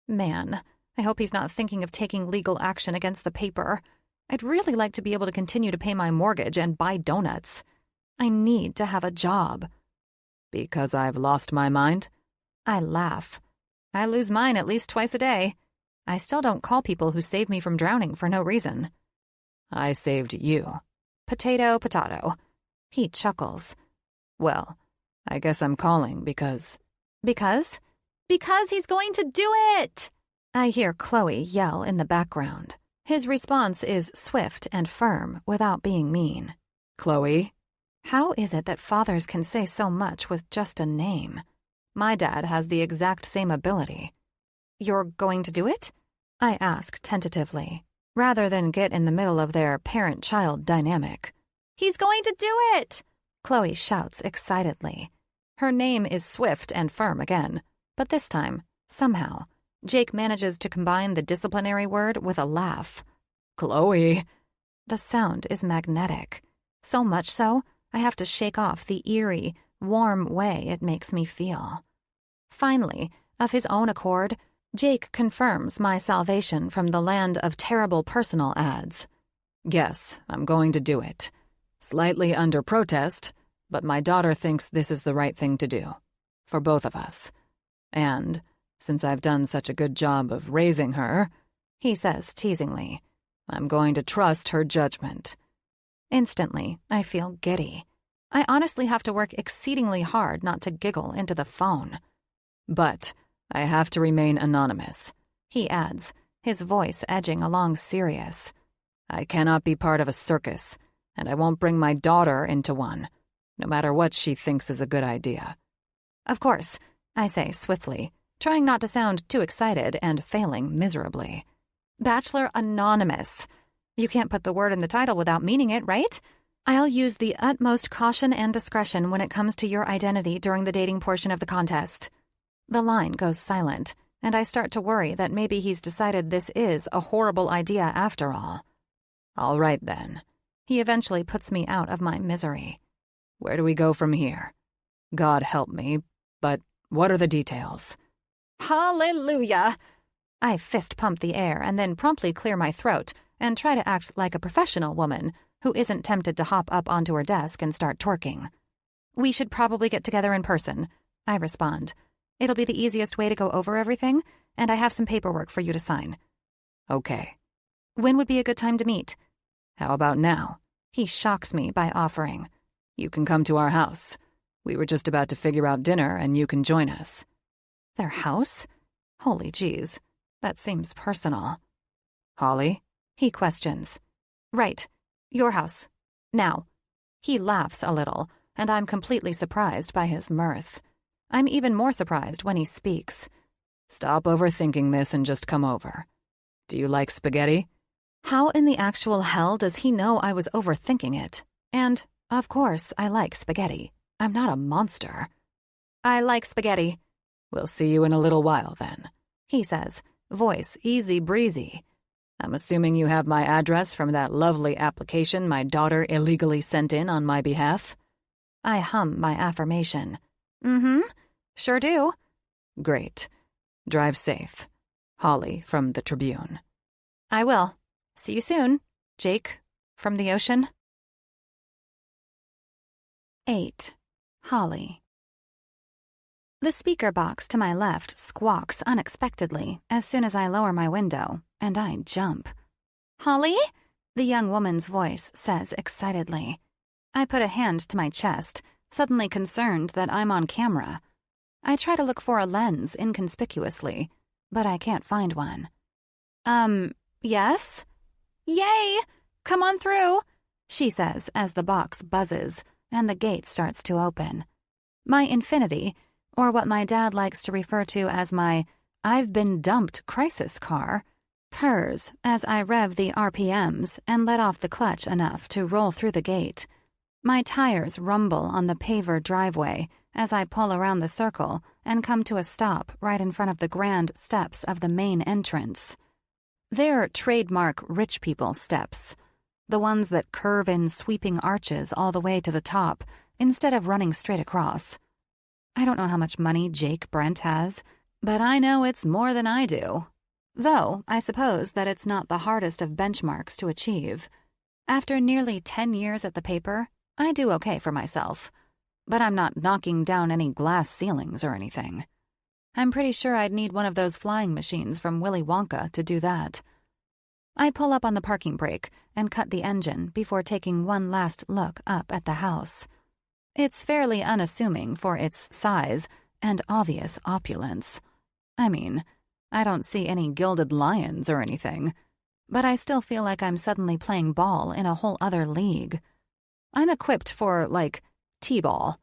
Man, I hope he's not thinking of taking legal action against the paper. I'd really like to be able to continue to pay my mortgage and buy donuts. I need to have a job. Because I've lost my mind? I laugh. I lose mine at least twice a day. I still don't call people who save me from drowning for no reason. I saved you. Potato, potato. He chuckles. Well, I guess I'm calling because... Because? Because he's going to do it! I hear Chloe yell in the background. His response is swift and firm without being mean. Chloe? How is it that fathers can say so much with just a name? My dad has the exact same ability. You're going to do it? I ask tentatively, rather than get in the middle of their parent-child dynamic. He's going to do it! Chloe shouts excitedly. Her name is swift and firm again, but this time, somehow, Jake manages to combine the disciplinary word with a laugh. Chloe! The sound is magnetic. So much so, I have to shake off the eerie, warm way it makes me feel. Finally, of his own accord, Jake confirms my salvation from the land of terrible personal ads. Yes, I'm going to do it. Slightly under protest, but my daughter thinks this is the right thing to do. For both of us. And since I've done such a good job of raising her, he says teasingly, I'm going to trust her judgment. Instantly, I feel giddy. I honestly have to work exceedingly hard not to giggle into the phone. But I have to remain anonymous, he adds, his voice edging along serious. I cannot be part of a circus, and I won't bring my daughter into one, no matter what she thinks is a good idea. Of course, I say swiftly, trying not to sound too excited and failing miserably. Bachelor Anonymous. You can't put the word in the title without meaning it, right? I'll use the utmost caution and discretion when it comes to your identity during the dating portion of the contest. The line goes silent, and I start to worry that maybe he's decided this is a horrible idea after all. All right, then. He eventually puts me out of my misery. Where do we go from here? God help me, but what are the details? Hallelujah! I fist pump the air and then promptly clear my throat and try to act like a professional woman who isn't tempted to hop up onto her desk and start twerking. We should probably get together in person, I respond. It'll be the easiest way to go over everything, and I have some paperwork for you to sign. Okay. When would be a good time to meet? How about now? He shocks me by offering. You can come to our house. We were just about to figure out dinner, and you can join us. Their house? Holy jeez, that seems personal. Holley? He questions. Right, your house. Now. He laughs a little, and I'm completely surprised by his mirth. I'm even more surprised when he speaks. Stop overthinking this and just come over. Do you like spaghetti? How in the actual hell does he know I was overthinking it? And, of course, I like spaghetti. I'm not a monster. I like spaghetti. We'll see you in a little while, then, he says, voice easy breezy. I'm assuming you have my address from that lovely application my daughter illegally sent in on my behalf? I hum my affirmation. Mm-hmm, sure do. Great. Drive safe. Holley from the Tribune. I will. See you soon, Jake, from the ocean. 8. Holley. The speaker box to my left squawks unexpectedly as soon as I lower my window, and I jump. Holley? The young woman's voice says excitedly. I put a hand to my chest, suddenly concerned that I'm on camera. I try to look for a lens inconspicuously, but I can't find one. Yes? Yay! Come on through, she says as the box buzzes and the gate starts to open. My Infinity, or what my dad likes to refer to as my I've been dumped crisis car, purrs as I rev the RPMs and let off the clutch enough to roll through the gate. My tires rumble on the paver driveway as I pull around the circle and come to a stop right in front of the grand steps of the main entrance. They're trademark rich people steps, the ones that curve in sweeping arches all the way to the top instead of running straight across. I don't know how much money Jake Brent has, but I know it's more than I do. Though, I suppose that it's not the hardest of benchmarks to achieve. After nearly 10 years at the paper, I do okay for myself. But I'm not knocking down any glass ceilings or anything. I'm pretty sure I'd need one of those flying machines from Willy Wonka to do that. I pull up on the parking brake and cut the engine before taking one last look up at the house. It's fairly unassuming for its size and obvious opulence. I mean, I don't see any gilded lions or anything, but I still feel like I'm suddenly playing ball in a whole other league. I'm equipped for, like, T-ball.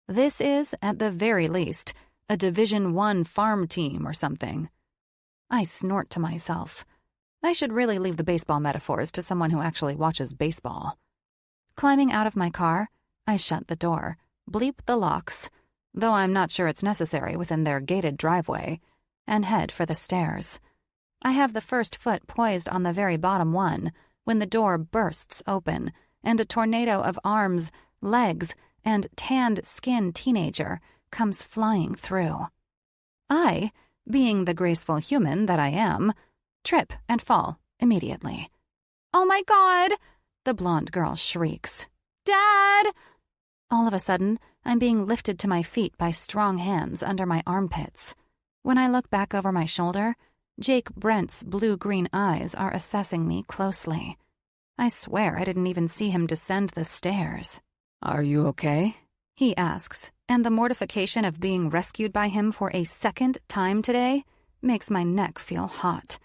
This is, at the very least, a Division I farm team or something. I snort to myself. I should really leave the baseball metaphors to someone who actually watches baseball. Climbing out of my car, I shut the door, bleep the locks, though I'm not sure it's necessary within their gated driveway, and head for the stairs. I have the first foot poised on the very bottom one when the door bursts open and a tornado of arms, legs, and tanned skin teenager comes flying through. I, being the graceful human that I am, trip and fall immediately. "Oh my God!" the blonde girl shrieks. "Dad!" All of a sudden, I'm being lifted to my feet by strong hands under my armpits. When I look back over my shoulder, Jake Brent's blue-green eyes are assessing me closely. I swear I didn't even see him descend the stairs. Are you okay? He asks, and the mortification of being rescued by him for a second time today makes my neck feel hot.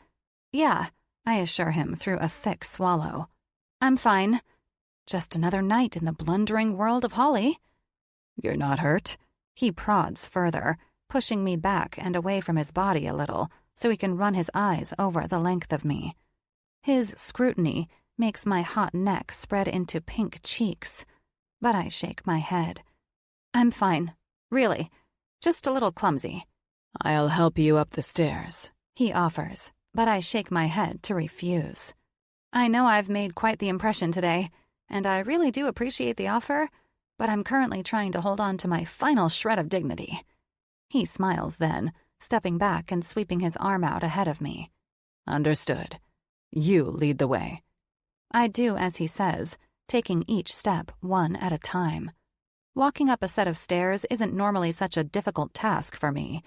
Yeah, I assure him through a thick swallow. I'm fine. Just another night in the blundering world of Holley. You're not hurt? He prods further, pushing me back and away from his body a little so he can run his eyes over the length of me. His scrutiny makes my hot neck spread into pink cheeks, but I shake my head. I'm fine, really, just a little clumsy. I'll help you up the stairs, he offers, but I shake my head to refuse. I know I've made quite the impression today, and I really do appreciate the offer, but I'm currently trying to hold on to my final shred of dignity. He smiles then, stepping back and sweeping his arm out ahead of me. Understood. You lead the way. I do as he says, taking each step one at a time. Walking up a set of stairs isn't normally such a difficult task for me,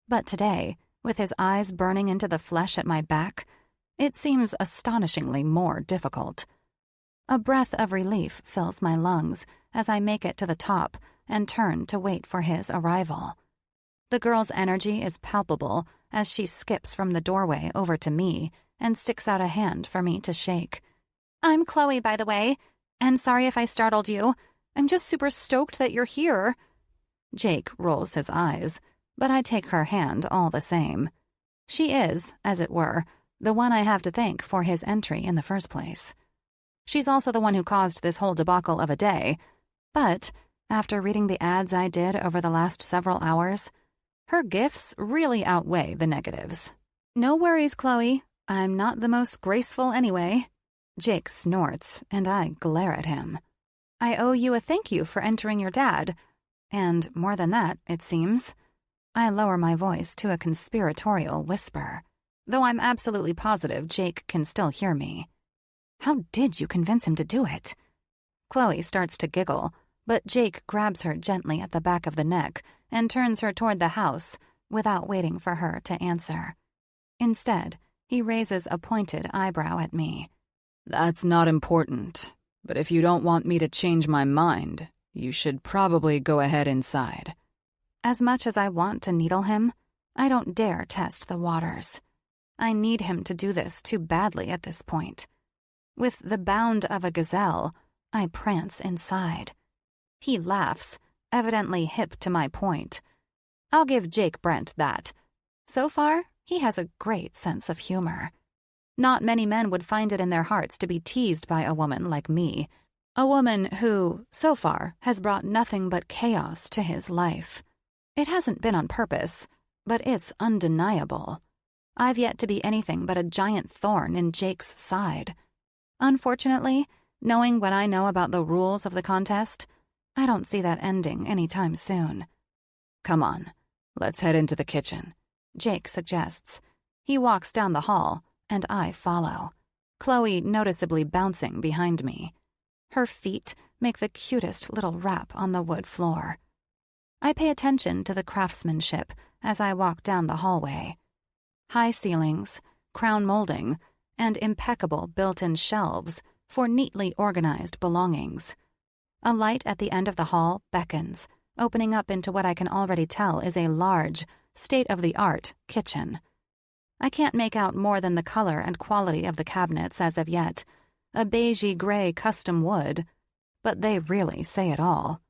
but today, with his eyes burning into the flesh at my back, it seems astonishingly more difficult. A breath of relief fills my lungs as I make it to the top and turn to wait for his arrival. The girl's energy is palpable as she skips from the doorway over to me and sticks out a hand for me to shake. I'm Chloe, by the way, and sorry if I startled you. I'm just super stoked that you're here. Jake rolls his eyes, but I take her hand all the same. She is, as it were, the one I have to thank for his entry in the first place. She's also the one who caused this whole debacle of a day, but after reading the ads I did over the last several hours, her gifts really outweigh the negatives. No worries, Chloe. I'm not the most graceful anyway. Jake snorts, and I glare at him. I owe you a thank you for entering your dad. And more than that, it seems. I lower my voice to a conspiratorial whisper, though I'm absolutely positive Jake can still hear me. How did you convince him to do it? Chloe starts to giggle, but Jake grabs her gently at the back of the neck and turns her toward the house without waiting for her to answer. Instead, he raises a pointed eyebrow at me. That's not important, but if you don't want me to change my mind, you should probably go ahead inside. As much as I want to needle him, I don't dare test the waters. I need him to do this too badly at this point. With the bound of a gazelle, I prance inside. He laughs, evidently hip to my point. I'll give Jake Brent that. So far, he has a great sense of humor. Not many men would find it in their hearts to be teased by a woman like me, a woman who, so far, has brought nothing but chaos to his life. It hasn't been on purpose, but it's undeniable. I've yet to be anything but a giant thorn in Jake's side. Unfortunately, knowing what I know about the rules of the contest, I don't see that ending anytime soon. Come on, let's head into the kitchen, Jake suggests. He walks down the hall, and I follow, Chloe noticeably bouncing behind me. Her feet make the cutest little rap on the wood floor. I pay attention to the craftsmanship as I walk down the hallway. High ceilings, crown molding, and impeccable built-in shelves for neatly organized belongings. A light at the end of the hall beckons, opening up into what I can already tell is a large, state-of-the-art kitchen. I can't make out more than the color and quality of the cabinets as of yet, a beigey gray custom wood, but they really say it all.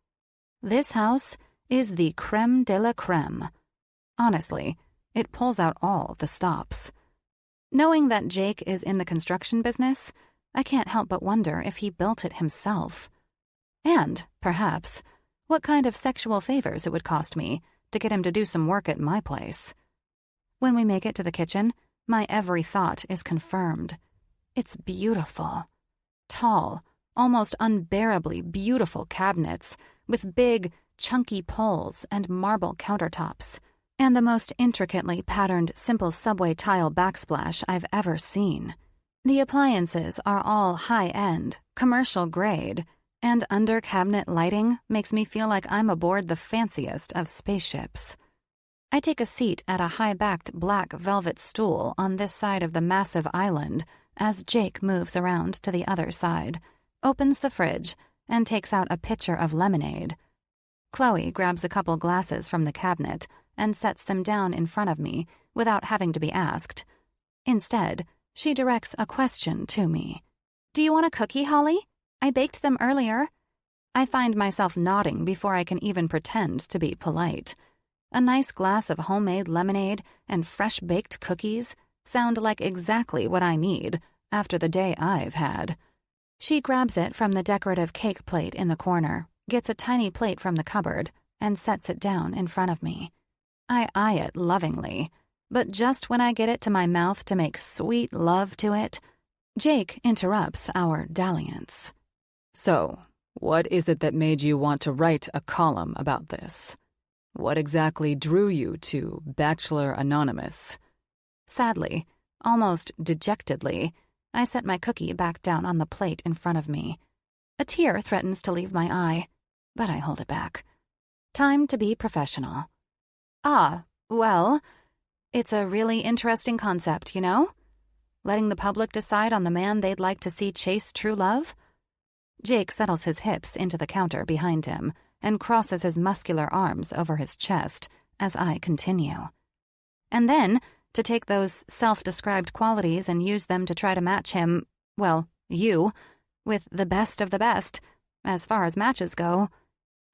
This house is the creme de la creme. Honestly, it pulls out all the stops. Knowing that Jake is in the construction business, I can't help but wonder if he built it himself. And, perhaps, what kind of sexual favors it would cost me to get him to do some work at my place. When we make it to the kitchen, my every thought is confirmed. It's beautiful. Tall, almost unbearably beautiful cabinets with big, chunky poles and marble countertops, and the most intricately patterned simple subway tile backsplash I've ever seen. The appliances are all high-end, commercial grade, and under-cabinet lighting makes me feel like I'm aboard the fanciest of spaceships. I take a seat at a high-backed black velvet stool on this side of the massive island as Jake moves around to the other side, opens the fridge, and takes out a pitcher of lemonade. Chloe grabs a couple glasses from the cabinet and sets them down in front of me without having to be asked. Instead, she directs a question to me. "Do you want a cookie, Holley? I baked them earlier." I find myself nodding before I can even pretend to be polite. A nice glass of homemade lemonade and fresh-baked cookies sound like exactly what I need after the day I've had. She grabs it from the decorative cake plate in the corner, gets a tiny plate from the cupboard, and sets it down in front of me. I eye it lovingly, but just when I get it to my mouth to make sweet love to it, Jake interrupts our dalliance. So, what is it that made you want to write a column about this? What exactly drew you to Bachelor Anonymous? Sadly, almost dejectedly, I set my cookie back down on the plate in front of me. A tear threatens to leave my eye, but I hold it back. Time to be professional. Well, it's a really interesting concept, you know? Letting the public decide on the man they'd like to see chase true love? Jake settles his hips into the counter behind him and crosses his muscular arms over his chest as I continue. And then, to take those self-described qualities and use them to try to match him, well, you, with the best of the best, as far as matches go.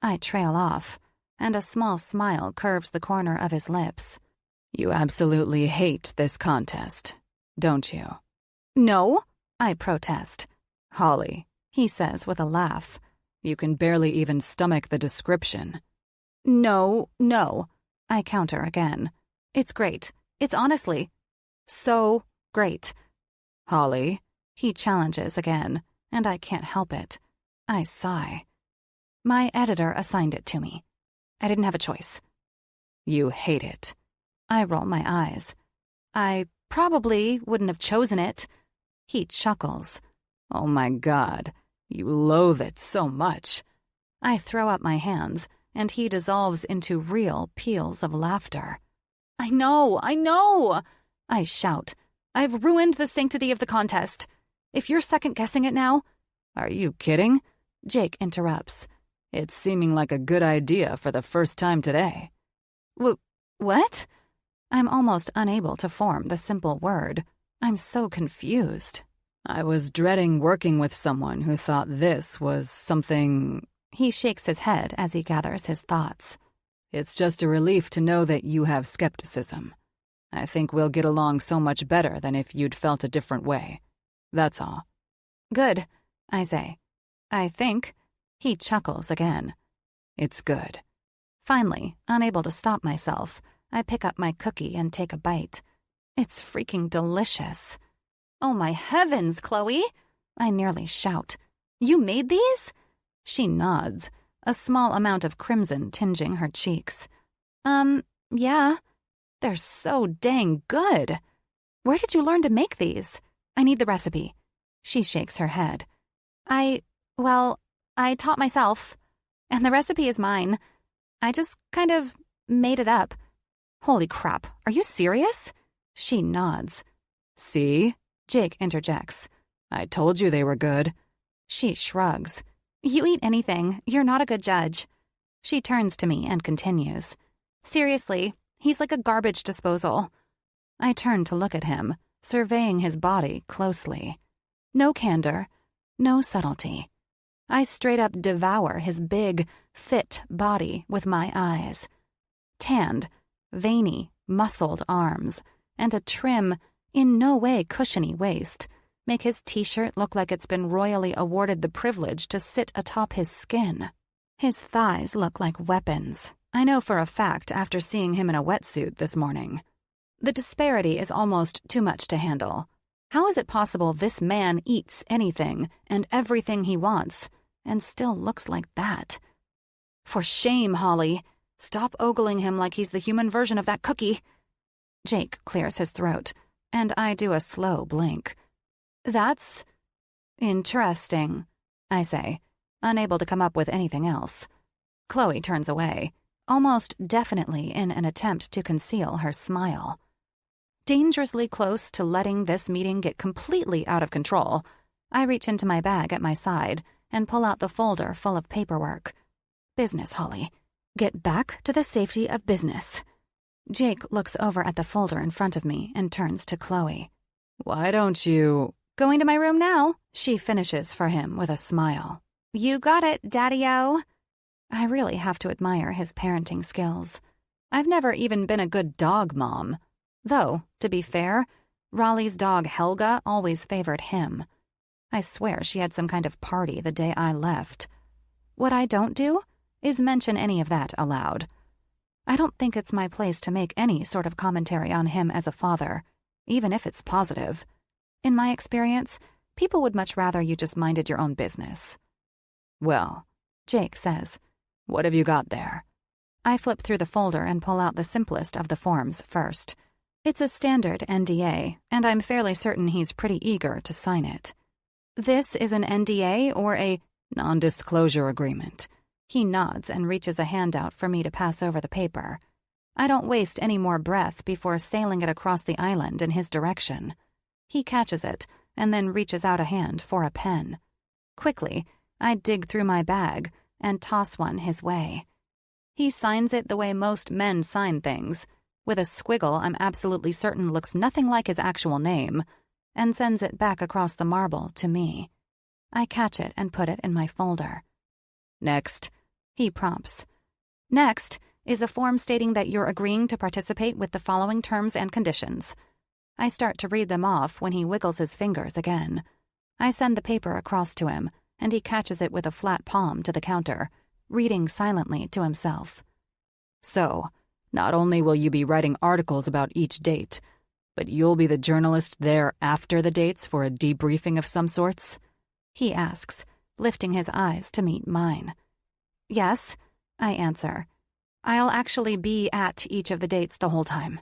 I trail off, and a small smile curves the corner of his lips. You absolutely hate this contest, don't you? No, I protest. Holley, he says with a laugh. You can barely even stomach the description. No, I counter again. It's great. It's honestly so great. Holley, he challenges again, and I can't help it. I sigh. My editor assigned it to me. I didn't have a choice. You hate it. I roll my eyes. I probably wouldn't have chosen it. He chuckles. Oh my God, you loathe it so much. I throw up my hands, and he dissolves into real peals of laughter. I know! I shout. I've ruined the sanctity of the contest. If you're second-guessing it now... Are you kidding? Jake interrupts. It's seeming like a good idea for the first time today. What? I'm almost unable to form the simple word. I'm so confused. I was dreading working with someone who thought this was something... He shakes his head as he gathers his thoughts. It's just a relief to know that you have skepticism. I think we'll get along so much better than if you'd felt a different way. That's all. Good, I say. I think. He chuckles again. It's good. Finally, unable to stop myself, I pick up my cookie and take a bite. It's freaking delicious. Oh my heavens, Chloe! I nearly shout. You made these? She nods, a small amount of crimson tinging her cheeks. Yeah. They're so dang good. Where did you learn to make these? I need the recipe. She shakes her head. I taught myself. And the recipe is mine. I just kind of made it up. Holy crap, are you serious? She nods. See? Jake interjects. I told you they were good. She shrugs. You eat anything. You're not a good judge. She turns to me and continues. Seriously, he's like a garbage disposal. I turn to look at him, surveying his body closely. No candor, no subtlety. I straight up devour his big, fit body with my eyes. Tanned, veiny, muscled arms, and a trim, in no way cushiony waist make his t-shirt look like it's been royally awarded the privilege to sit atop his skin. His thighs look like weapons. I know for a fact after seeing him in a wetsuit this morning. The disparity is almost too much to handle. How is it possible this man eats anything and everything he wants and still looks like that? For shame, Holley. Stop ogling him like he's the human version of that cookie. Jake clears his throat, and I do a slow blink. That's interesting, I say, unable to come up with anything else. Chloe turns away. almost definitely in an attempt to conceal her smile. Dangerously close to letting this meeting get completely out of control, I reach into my bag at my side and pull out the folder full of paperwork. Business, Holley. Get back to the safety of business. Jake looks over at the folder in front of me and turns to Chloe. Why don't you... Going to my room now, she finishes for him with a smile. You got it, Daddy-o. I really have to admire his parenting skills. I've never even been a good dog mom. Though, to be fair, Raleigh's dog Helga always favored him. I swear she had some kind of party the day I left. What I don't do is mention any of that aloud. I don't think it's my place to make any sort of commentary on him as a father, even if it's positive. In my experience, people would much rather you just minded your own business. Well, Jake says. What have you got there? I flip through the folder and pull out the simplest of the forms first. It's a standard NDA, and I'm fairly certain he's pretty eager to sign it. This is an NDA or a non-disclosure agreement. He nods and reaches a hand out for me to pass over the paper. I don't waste any more breath before sailing it across the island in his direction. He catches it and then reaches out a hand for a pen. Quickly, I dig through my bag and toss one his way. He signs it the way most men sign things, with a squiggle I'm absolutely certain looks nothing like his actual name, and sends it back across the marble to me. I catch it and put it in my folder. Next, he prompts. Next is a form stating that you're agreeing to participate with the following terms and conditions. I start to read them off when he wiggles his fingers again. I send the paper across to him, and he catches it with a flat palm to the counter, reading silently to himself. So, not only will you be writing articles about each date, but you'll be the journalist there after the dates for a debriefing of some sorts? He asks, lifting his eyes to meet mine. Yes, I answer. I'll actually be at each of the dates the whole time.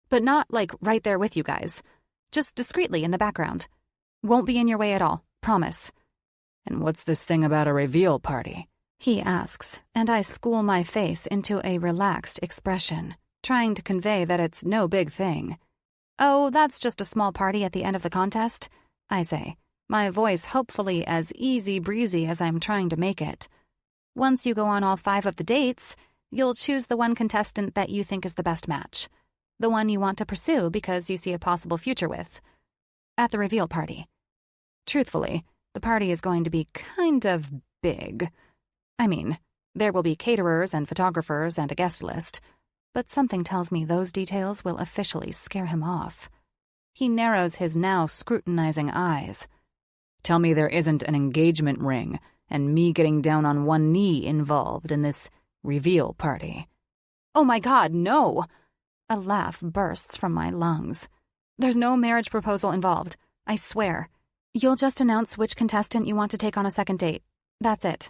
But not, like, right there with you guys. Just discreetly in the background. Won't be in your way at all, promise. And what's this thing about a reveal party? He asks, and I school my face into a relaxed expression, trying to convey that it's no big thing. Oh, that's just a small party at the end of the contest, I say, my voice hopefully as easy-breezy as I'm trying to make it. Once you go on all 5 of the dates, you'll choose the one contestant that you think is the best match, the one you want to pursue because you see a possible future with, at the reveal party. Truthfully, the party is going to be kind of big. I mean, there will be caterers and photographers and a guest list, but something tells me those details will officially scare him off. He narrows his now scrutinizing eyes. Tell me there isn't an engagement ring and me getting down on one knee involved in this reveal party. Oh my God, no! A laugh bursts from my lungs. There's no marriage proposal involved, I swear. You'll just announce which contestant you want to take on a second date. That's it.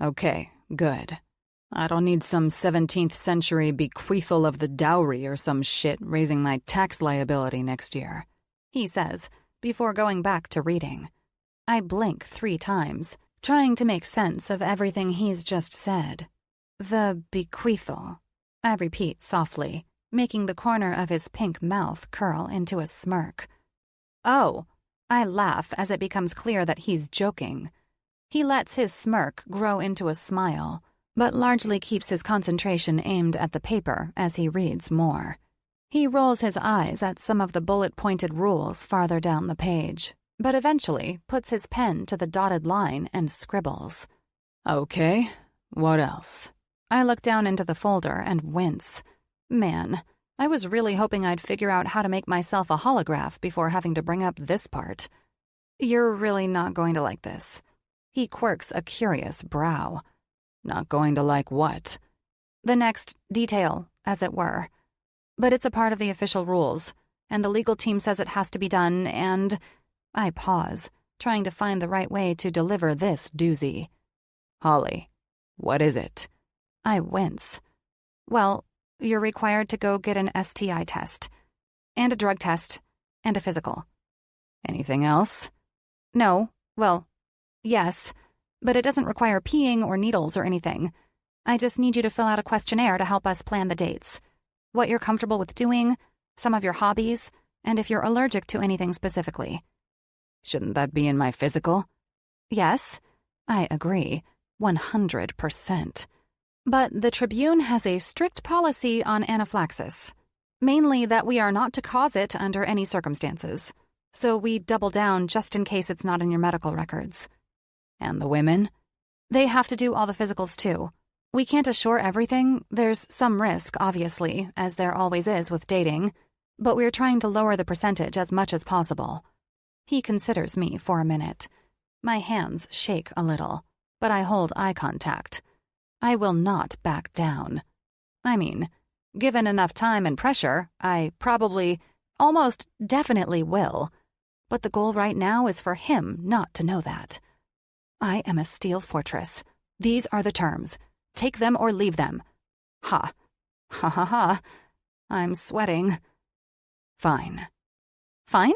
Okay, good. I don't need some 17th century bequeathal of the dowry or some shit raising my tax liability next year, he says, before going back to reading. I blink 3 times, trying to make sense of everything he's just said. The bequeathal, I repeat softly, making the corner of his pink mouth curl into a smirk. Oh, I laugh as it becomes clear that he's joking. He lets his smirk grow into a smile, but largely keeps his concentration aimed at the paper as he reads more. He rolls his eyes at some of the bullet-pointed rules farther down the page, but eventually puts his pen to the dotted line and scribbles. Okay, what else? I look down into the folder and wince. Man, I was really hoping I'd figure out how to make myself a holograph before having to bring up this part. You're really not going to like this. He quirks a curious brow. Not going to like what? The next detail, as it were. But it's a part of the official rules, and the legal team says it has to be done, and... I pause, trying to find the right way to deliver this doozy. Holley, what is it? I wince. Well, you're required to go get an STI test, and a drug test, and a physical. Anything else? No, well, yes, but it doesn't require peeing or needles or anything. I just need you to fill out a questionnaire to help us plan the dates. What you're comfortable with doing, some of your hobbies, and if you're allergic to anything specifically. Shouldn't that be in my physical? Yes, I agree, 100%. But the Tribune has a strict policy on anaphylaxis, mainly that we are not to cause it under any circumstances. So we double down just in case it's not in your medical records. And the women? They have to do all the physicals too. We can't assure everything. There's some risk, obviously, as there always is with dating, but we're trying to lower the percentage as much as possible. He considers me for a minute. My hands shake a little, but I hold eye contact. I will not back down. I mean, given enough time and pressure, I probably, almost definitely will. But the goal right now is for him not to know that. I am a steel fortress. These are the terms. Take them or leave them. Ha. Ha ha ha. I'm sweating. Fine. Fine?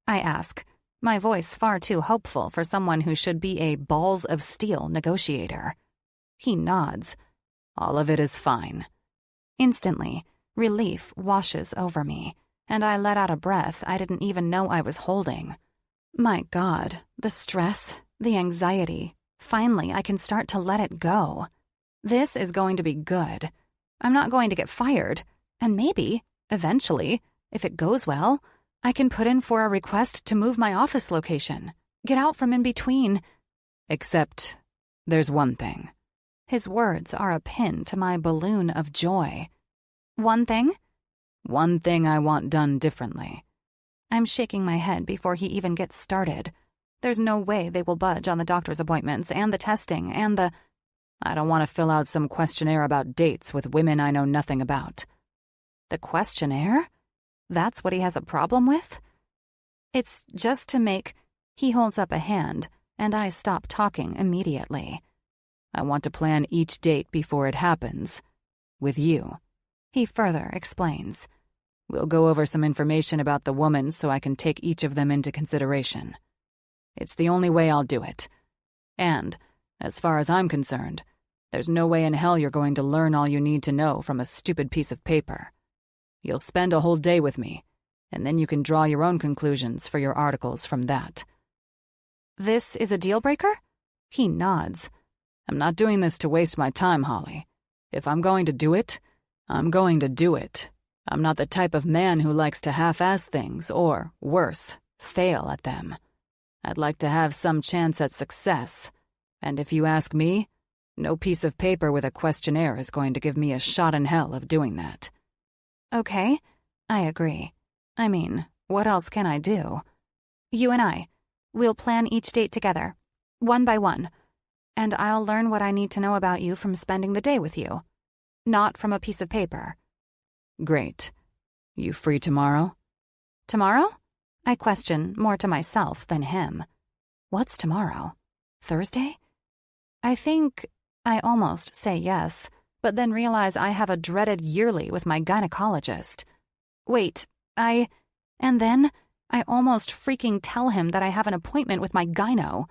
I ask, my voice far too hopeful for someone who should be a balls-of-steel negotiator. He nods. All of it is fine. Instantly, relief washes over me, and I let out a breath I didn't even know I was holding. My God, the stress, the anxiety. Finally, I can start to let it go. This is going to be good. I'm not going to get fired, and maybe, eventually, if it goes well, I can put in for a request to move my office location, get out from in between. Except, there's one thing. His words are a pin to my balloon of joy. One thing? One thing I want done differently. I'm shaking my head before he even gets started. There's no way they will budge on the doctor's appointments and the testing and the... I don't want to fill out some questionnaire about dates with women I know nothing about. The questionnaire? That's what he has a problem with? It's just to make... He holds up a hand, and I stop talking immediately. I want to plan each date before it happens. With you. He further explains. We'll go over some information about the woman so I can take each of them into consideration. It's the only way I'll do it. And, as far as I'm concerned, there's no way in hell you're going to learn all you need to know from a stupid piece of paper. You'll spend a whole day with me, and then you can draw your own conclusions for your articles from that. This is a deal breaker? He nods. I'm not doing this to waste my time, Holley. If I'm going to do it, I'm going to do it. I'm not the type of man who likes to half-ass things or, worse, fail at them. I'd like to have some chance at success. And if you ask me, no piece of paper with a questionnaire is going to give me a shot in hell of doing that. Okay, I agree. I mean, what else can I do? You and we'll plan each date together, one by one. And I'll learn what I need to know about you from spending the day with you, not from a piece of paper. Great. You free tomorrow? Tomorrow? I question more to myself than him. What's tomorrow? Thursday? I think I almost say yes, but then realize I have a dreaded yearly with my gynecologist. Wait, and then I almost freaking tell him that I have an appointment with my gyno.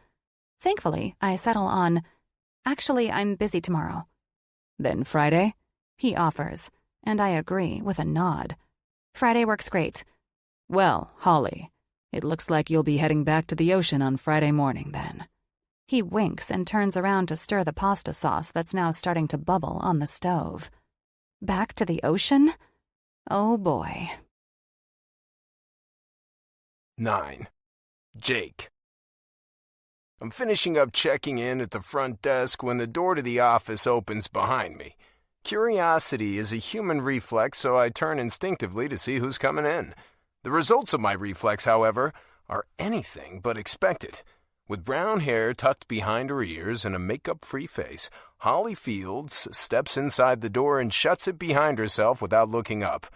Thankfully, I settle on, actually, I'm busy tomorrow. Then Friday? He offers, and I agree with a nod. Friday works great. Well, Holley, it looks like you'll be heading back to the ocean on Friday morning, then. He winks and turns around to stir the pasta sauce that's now starting to bubble on the stove. Back to the ocean? Oh, boy. 9. Jake. I'm finishing up checking in at the front desk when the door to the office opens behind me. Curiosity is a human reflex, so I turn instinctively to see who's coming in. The results of my reflex, however, are anything but expected. With brown hair tucked behind her ears and a makeup-free face, Holley Fields steps inside the door and shuts it behind herself without looking up.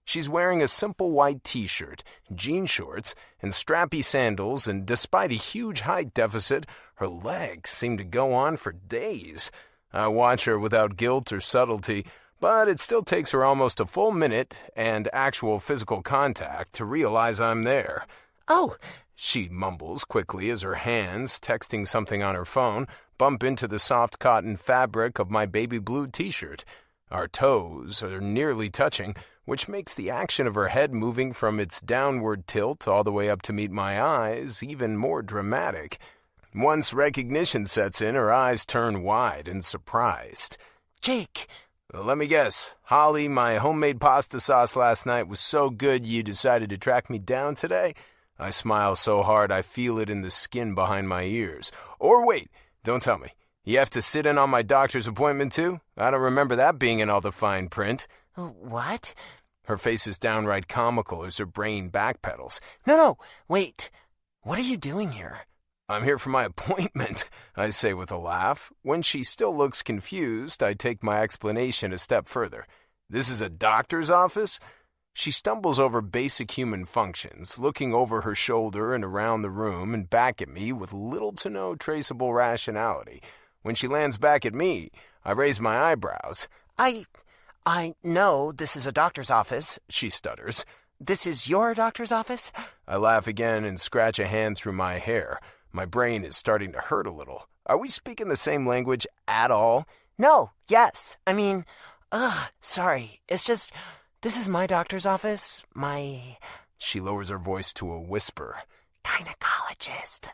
She's wearing a simple white t-shirt, jean shorts, and strappy sandals, and despite a huge height deficit, her legs seem to go on for days. I watch her without guilt or subtlety, but it still takes her almost a full minute and actual physical contact to realize I'm there. Oh, She mumbles quickly as her hands, texting something on her phone, bump into the soft cotton fabric of my baby blue t-shirt. Our toes are nearly touching, which makes the action of her head moving from its downward tilt all the way up to meet my eyes even more dramatic. Once recognition sets in, her eyes turn wide and surprised. Jake! Let me guess. Holley, my homemade pasta sauce last night was so good you decided to track me down today? I smile so hard I feel it in the skin behind my ears. Or wait, don't tell me. You have to sit in on my doctor's appointment too? I don't remember that being in all the fine print. What? Her face is downright comical as her brain backpedals. No, wait. What are you doing here? I'm here for my appointment, I say with a laugh. When she still looks confused, I take my explanation a step further. This is a doctor's office? She stumbles over basic human functions, looking over her shoulder and around the room and back at me with little to no traceable rationality. When she lands back at me, I raise my eyebrows. I know this is a doctor's office, she stutters. This is your doctor's office? I laugh again and scratch a hand through my hair. My brain is starting to hurt a little. Are we speaking the same language at all? No, yes. I mean, sorry. It's just, this is my doctor's office. She lowers her voice to a whisper. Gynecologist.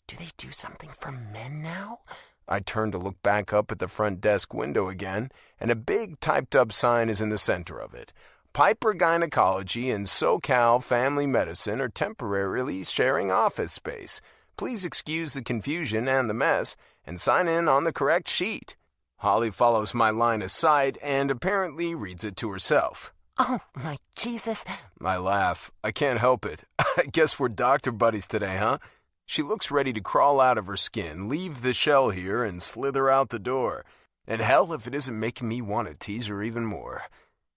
Do they do something for men now? I turn to look back up at the front desk window again, and a big typed-up sign is in the center of it. Piper Gynecology and SoCal Family Medicine are temporarily sharing office space. Please excuse the confusion and the mess, and sign in on the correct sheet. Holley follows my line of sight and apparently reads it to herself. Oh, my Jesus. I laugh. I can't help it. I guess we're doctor buddies today, huh? She looks ready to crawl out of her skin, leave the shell here, and slither out the door. And hell if it isn't making me want to tease her even more.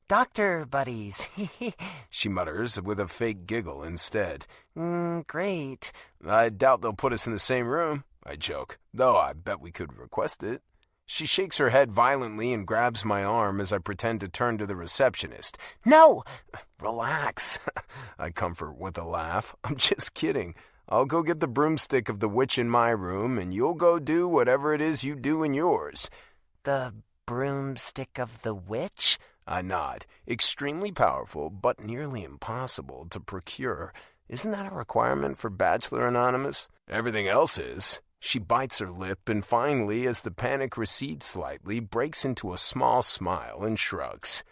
Doctor buddies, she mutters with a fake giggle instead. Great. I doubt they'll put us in the same room, I joke, though I bet we could request it. She shakes her head violently and grabs my arm as I pretend to turn to the receptionist. No! Relax, I comfort with a laugh. I'm just kidding. I'll go get the broomstick of the witch in my room, and you'll go do whatever it is you do in yours. The broomstick of the witch? I nod. Extremely powerful, but nearly impossible to procure. Isn't that a requirement for Bachelor Anonymous? Everything else is. She bites her lip and finally, as the panic recedes slightly, breaks into a small smile and shrugs.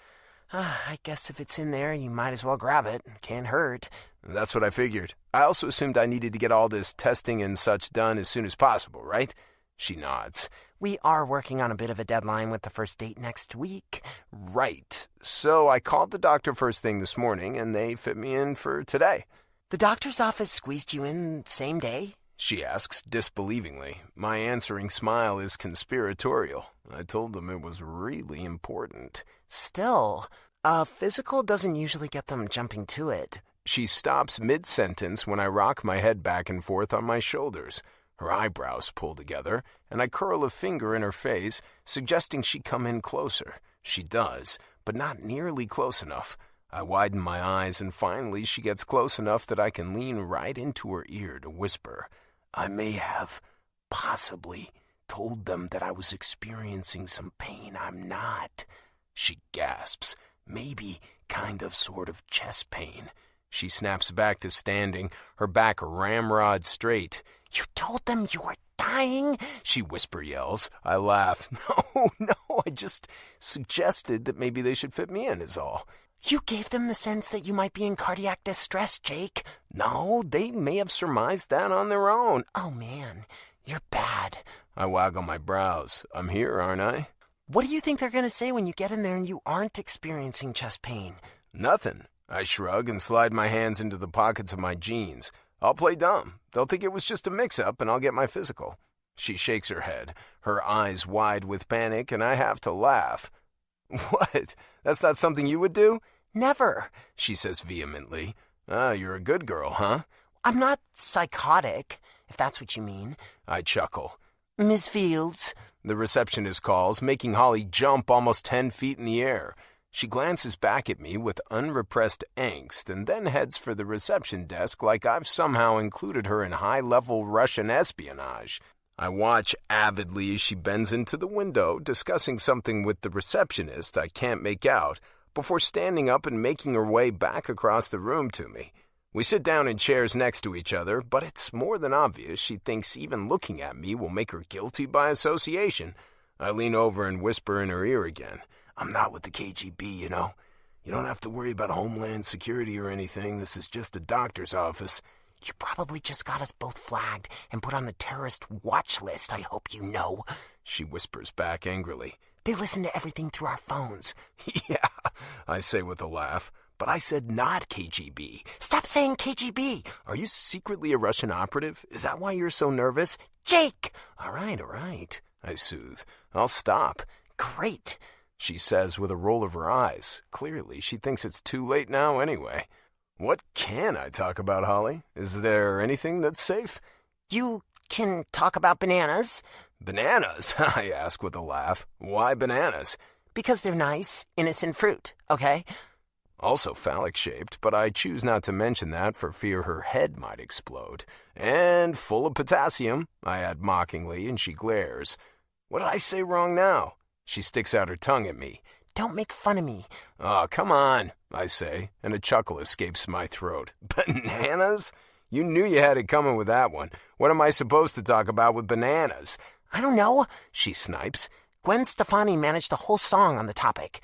I guess if it's in there, you might as well grab it. Can't hurt. That's what I figured. I also assumed I needed to get all this testing and such done as soon as possible, right? She nods. We are working on a bit of a deadline with the first date next week. Right. So I called the doctor first thing this morning, and they fit me in for today. The doctor's office squeezed you in same day? She asks disbelievingly. My answering smile is conspiratorial. I told them it was really important. Still, a physical doesn't usually get them jumping to it. She stops mid-sentence when I rock my head back and forth on my shoulders. Her eyebrows pull together, and I curl a finger in her face, suggesting she come in closer. She does, but not nearly close enough. I widen my eyes, and finally she gets close enough that I can lean right into her ear to whisper. I may have, possibly, told them that I was experiencing some pain I'm not. She gasps. Maybe kind of sort of chest pain. She snaps back to standing, her back ramrod straight. You told them you were dying? She whisper yells. I laugh. No, I just suggested that maybe they should fit me in is all. You gave them the sense that you might be in cardiac distress, Jake. No, they may have surmised that on their own. Oh, man, you're bad. I waggle my brows. I'm here, aren't I? What do you think they're going to say when you get in there and you aren't experiencing chest pain? Nothing. I shrug and slide my hands into the pockets of my jeans. I'll play dumb. They'll think it was just a mix-up and I'll get my physical. She shakes her head, her eyes wide with panic, and I have to laugh. What? That's not something you would do? Never, she says vehemently. You're a good girl, huh? I'm not psychotic, if that's what you mean. I chuckle. Miss Fields, the receptionist calls, making Holley jump almost 10 feet in the air. She glances back at me with unrepressed angst and then heads for the reception desk like I've somehow included her in high-level Russian espionage. I watch avidly as she bends into the window, discussing something with the receptionist I can't make out, before standing up and making her way back across the room to me. We sit down in chairs next to each other, but it's more than obvious she thinks even looking at me will make her guilty by association. I lean over and whisper in her ear again. I'm not with the KGB, you know. You don't have to worry about Homeland Security or anything. This is just a doctor's office. You probably just got us both flagged and put on the terrorist watch list, I hope you know, she whispers back angrily. They listen to everything through our phones. Yeah, I say with a laugh. But I said not KGB. Stop saying KGB. Are you secretly a Russian operative? Is that why you're so nervous? Jake! All right, I soothe. I'll stop. Great, she says with a roll of her eyes. Clearly, she thinks it's too late now anyway. What can I talk about, Holley? Is there anything that's safe? You can talk about bananas. Bananas? I ask with a laugh. Why bananas? Because they're nice, innocent fruit, okay? Also phallic-shaped, but I choose not to mention that for fear her head might explode. And full of potassium, I add mockingly, and she glares. What did I say wrong now? She sticks out her tongue at me. Don't make fun of me. Oh, come on, I say, and a chuckle escapes my throat. Bananas? You knew you had it coming with that one. What am I supposed to talk about with bananas? I don't know, she snipes. Gwen Stefani managed a whole song on the topic.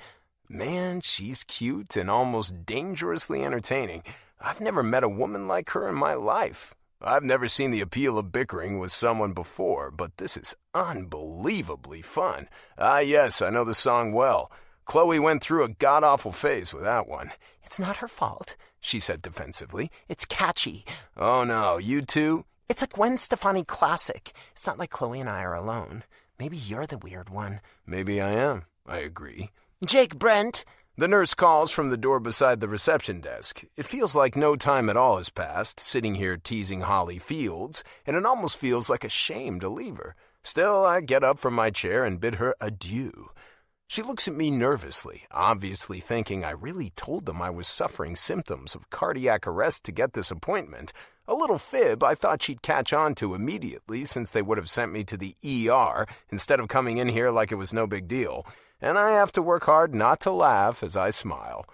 Man, she's cute and almost dangerously entertaining. I've never met a woman like her in my life. I've never seen the appeal of bickering with someone before, but this is unbelievably fun. Ah, yes, I know the song well. Chloe went through a god-awful phase with that one. It's not her fault, she said defensively. It's catchy. Oh, no, you too? It's a Gwen Stefani classic. It's not like Chloe and I are alone. Maybe you're the weird one. Maybe I am, I agree. Jake Brent. The nurse calls from the door beside the reception desk. It feels like no time at all has passed, sitting here teasing Holley Fields, and it almost feels like a shame to leave her. Still, I get up from my chair and bid her adieu. She looks at me nervously, obviously thinking I really told them I was suffering symptoms of cardiac arrest to get this appointment. A little fib I thought she'd catch on to immediately, since they would have sent me to the ER instead of coming in here like it was no big deal. And I have to work hard not to laugh as I smile.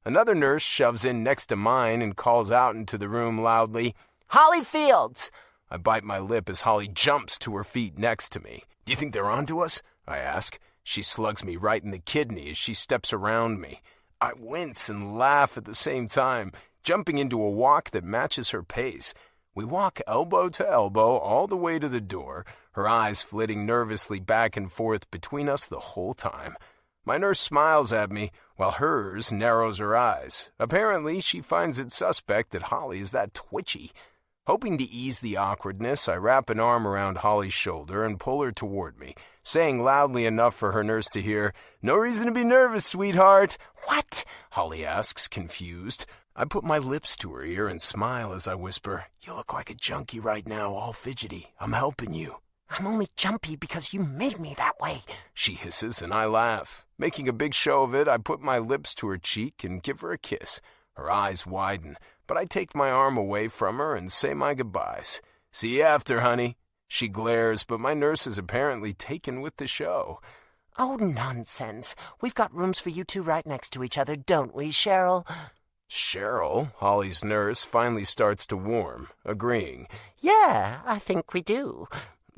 Another nurse shoves in next to mine and calls out into the room loudly, Holley Fields! I bite my lip as Holley jumps to her feet next to me. Do you think they're onto us? I ask. She slugs me right in the kidney as she steps around me. I wince and laugh at the same time, jumping into a walk that matches her pace. We walk elbow to elbow all the way to the door, her eyes flitting nervously back and forth between us the whole time. My nurse smiles at me, while hers narrows her eyes. Apparently, she finds it suspect that Holley is that twitchy. Hoping to ease the awkwardness, I wrap an arm around Holley's shoulder and pull her toward me, saying loudly enough for her nurse to hear, No reason to be nervous, sweetheart. What? Holley asks, confused. I put my lips to her ear and smile as I whisper, You look like a junkie right now, all fidgety. I'm helping you. I'm only jumpy because you made me that way, she hisses, and I laugh. Making a big show of it, I put my lips to her cheek and give her a kiss. Her eyes widen, but I take my arm away from her and say my goodbyes. See you after, honey. She glares, but my nurse is apparently taken with the show. Oh, nonsense. We've got rooms for you two right next to each other, don't we, Cheryl? Cheryl, Holley's nurse, finally starts to warm, agreeing. Yeah, I think we do.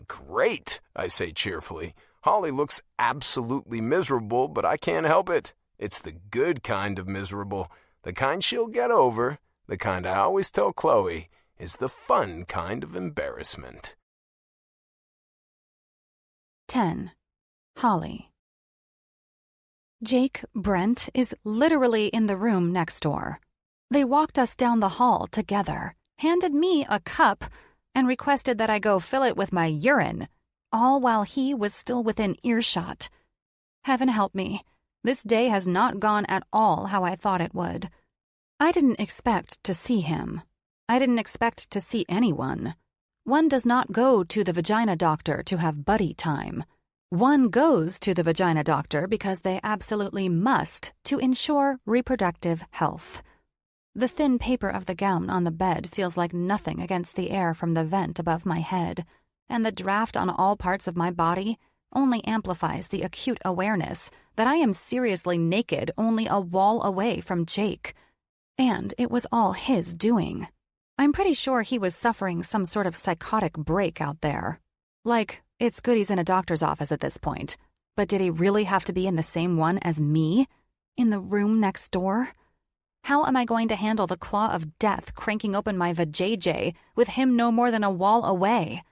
Great, I say cheerfully. Holley looks absolutely miserable, but I can't help it. It's the good kind of miserable. The kind she'll get over. The kind I always tell Chloe is the fun kind of embarrassment. 10. Holley. Jake Brent is literally in the room next door. They walked us down the hall together, handed me a cup, and requested that I go fill it with my urine, all while he was still within earshot. Heaven help me, this day has not gone at all how I thought it would. I didn't expect to see him. I didn't expect to see anyone. One does not go to the vagina doctor to have buddy time. One goes to the vagina doctor because they absolutely must to ensure reproductive health. The thin paper of the gown on the bed feels like nothing against the air from the vent above my head, and the draft on all parts of my body only amplifies the acute awareness that I am seriously naked only a wall away from Jake. And it was all his doing. I'm pretty sure he was suffering some sort of psychotic break out there. Like, it's good he's in a doctor's office at this point, but did he really have to be in the same one as me? In the room next door? How am I going to handle the claw of death cranking open my vajayjay with him no more than a wall away?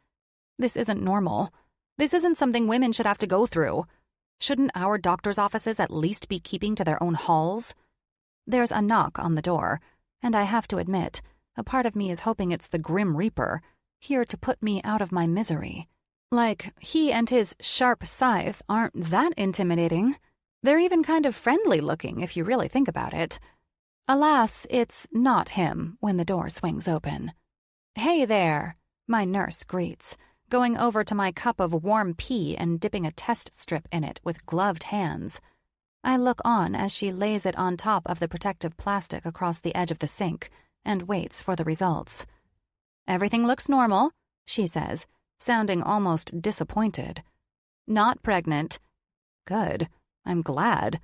This isn't normal. This isn't something women should have to go through. Shouldn't our doctor's offices at least be keeping to their own halls? There's a knock on the door, and I have to admit, a part of me is hoping it's the Grim Reaper, here to put me out of my misery. Like, he and his sharp scythe aren't that intimidating. They're even kind of friendly looking if you really think about it. Alas, it's not him when the door swings open. "Hey there," my nurse greets, going over to my cup of warm pee and dipping a test strip in it with gloved hands. I look on as she lays it on top of the protective plastic across the edge of the sink and waits for the results. "Everything looks normal," she says, sounding almost disappointed. "Not pregnant." Good. I'm glad.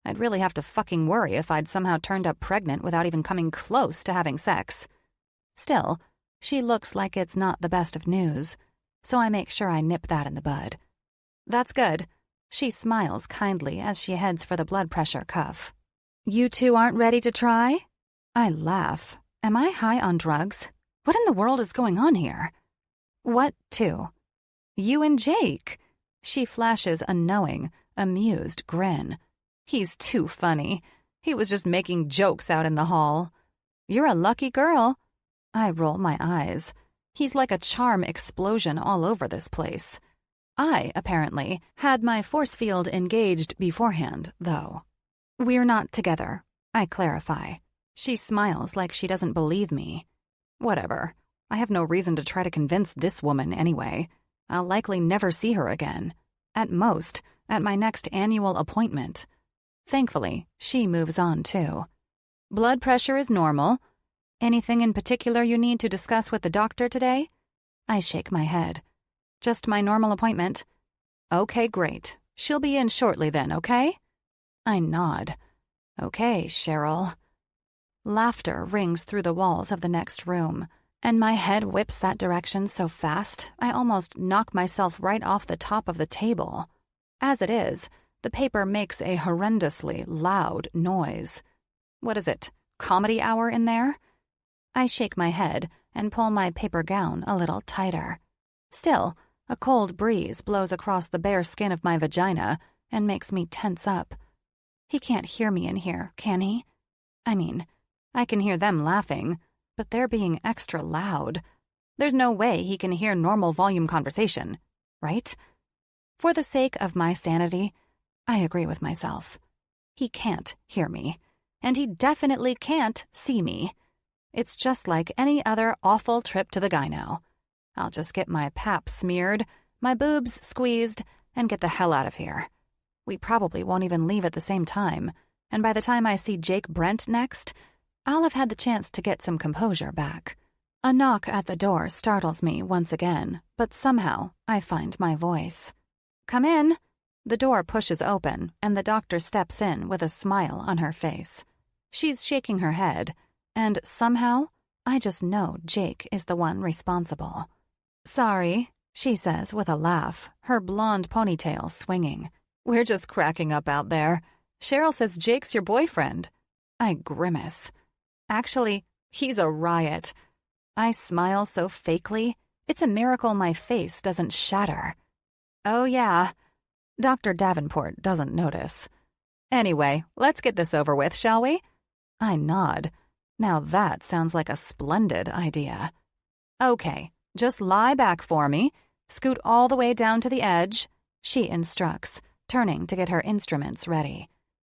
I'd really have to fucking worry if I'd somehow turned up pregnant without even coming close to having sex. Still, she looks like it's not the best of news, so I make sure I nip that in the bud. "That's good." She smiles kindly as she heads for the blood pressure cuff. "You two aren't ready to try?" I laugh. Am I high on drugs? What in the world is going on here? "What two?" "You and Jake." She flashes a knowing, amused grin. He's too funny. He was just making jokes out in the hall. "You're a lucky girl." I roll my eyes. He's like a charm explosion all over this place. I, apparently, had my force field engaged beforehand, though. "We're not together," I clarify. She smiles like she doesn't believe me. Whatever. I have no reason to try to convince this woman anyway. I'll likely never see her again. At most, at my next annual appointment. Thankfully, she moves on too. "Blood pressure is normal. Anything in particular you need to discuss with the doctor today?" I shake my head. "Just my normal appointment." "Okay, great. She'll be in shortly then, okay?" I nod. "Okay, Cheryl." Laughter rings through the walls of the next room, and my head whips that direction so fast I almost knock myself right off the top of the table. As it is, the paper makes a horrendously loud noise. What is it, comedy hour in there? I shake my head and pull my paper gown a little tighter. Still, a cold breeze blows across the bare skin of my vagina and makes me tense up. He can't hear me in here, can he? I mean, I can hear them laughing, but they're being extra loud. There's no way he can hear normal volume conversation, right? For the sake of my sanity, I agree with myself. He can't hear me, and he definitely can't see me. It's just like any other awful trip to the gyno. I'll just get my pap smeared, my boobs squeezed, and get the hell out of here. We probably won't even leave at the same time, and by the time I see Jake Brent next, I'll have had the chance to get some composure back. A knock at the door startles me once again, but somehow I find my voice. "Come in." The door pushes open, and the doctor steps in with a smile on her face. She's shaking her head, and somehow, I just know Jake is the one responsible. "Sorry," she says with a laugh, her blonde ponytail swinging. "We're just cracking up out there. Cheryl says Jake's your boyfriend." I grimace. Actually, he's a riot. I smile so fakely, it's a miracle my face doesn't shatter. "Oh yeah." Dr. Davenport doesn't notice. "Anyway, let's get this over with, shall we?" I nod. Now that sounds like a splendid idea. "Okay, just lie back for me. Scoot all the way down to the edge," she instructs, turning to get her instruments ready.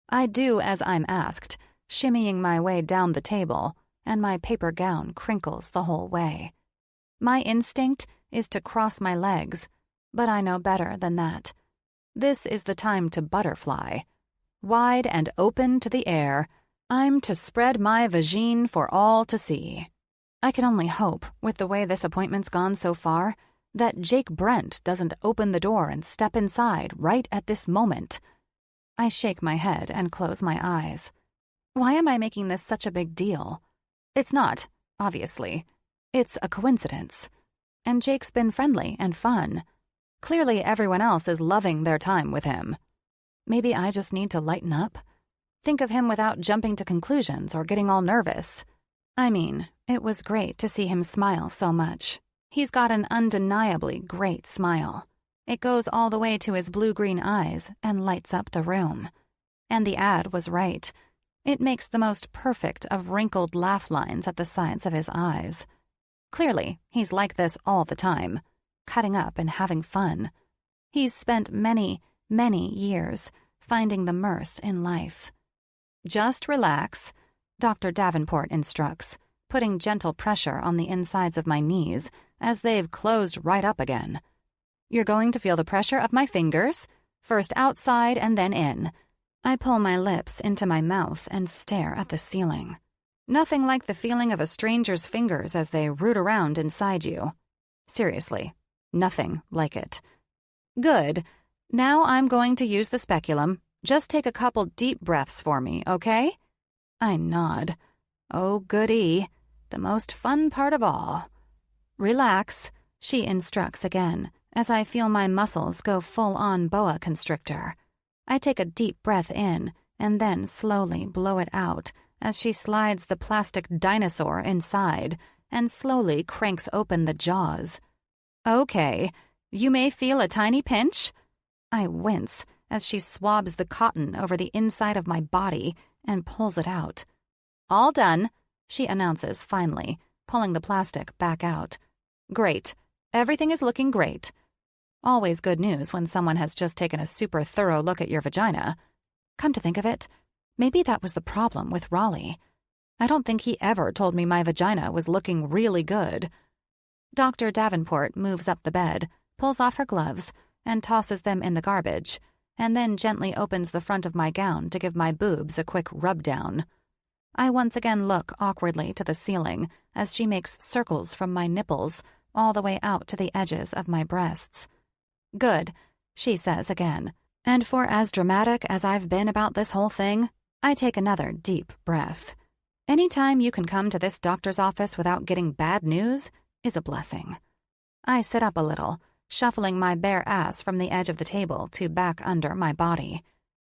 I do as I'm asked, shimmying my way down the table, and my paper gown crinkles the whole way. My instinct is to cross my legs, but I know better than that. This is the time to butterfly. Wide and open to the air, I'm to spread my vagine for all to see. I can only hope, with the way this appointment's gone so far, that Jake Brent doesn't open the door and step inside right at this moment. I shake my head and close my eyes. Why am I making this such a big deal? It's not, obviously. It's a coincidence. And Jake's been friendly and fun. Clearly everyone else is loving their time with him. Maybe I just need to lighten up? Think of him without jumping to conclusions or getting all nervous. I mean, it was great to see him smile so much. He's got an undeniably great smile. It goes all the way to his blue-green eyes and lights up the room. And the ad was right. It makes the most perfect of wrinkled laugh lines at the sides of his eyes. Clearly, he's like this all the time, cutting up and having fun. He's spent many, many years finding the mirth in life. Just relax, Dr. Davenport instructs, putting gentle pressure on the insides of my knees as they've closed right up again. You're going to feel the pressure of my fingers, first outside and then in. I pull my lips into my mouth and stare at the ceiling. Nothing like the feeling of a stranger's fingers as they root around inside you. Seriously, nothing like it. Good. Now I'm going to use the speculum. Just take a couple deep breaths for me, okay? I nod. Oh, goody. The most fun part of all. Relax, she instructs again, as I feel my muscles go full-on boa constrictor. I take a deep breath in and then slowly blow it out as she slides the plastic dinosaur inside and slowly cranks open the jaws. Okay, you may feel a tiny pinch. I wince as she swabs the cotton over the inside of my body and pulls it out. All done, she announces finally, pulling the plastic back out. Great. Everything is looking great. Always good news when someone has just taken a super thorough look at your vagina. Come to think of it, maybe that was the problem with Raleigh. I don't think he ever told me my vagina was looking really good. Dr. Davenport moves up the bed, pulls off her gloves, and tosses them in the garbage, and then gently opens the front of my gown to give my boobs a quick rub-down. I once again look awkwardly to the ceiling as she makes circles from my nipples all the way out to the edges of my breasts. Good, she says again, and for as dramatic as I've been about this whole thing, I take another deep breath. Any time you can come to this doctor's office without getting bad news is a blessing. I sit up a little, shuffling my bare ass from the edge of the table to back under my body.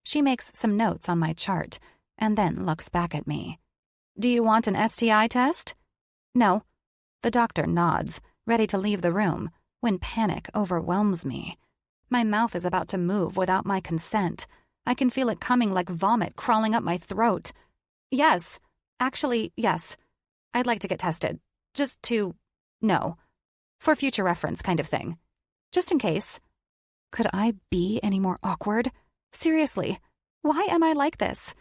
She makes some notes on my chart and then looks back at me. Do you want an STI test? No. The doctor nods, ready to leave the room, when panic overwhelms me. My mouth is about to move without my consent. I can feel it coming like vomit crawling up my throat. Yes. Actually, yes. I'd like to get tested. Just to... no. For future reference kind of thing. Just in case. Could I be any more awkward? Seriously, why am I like this?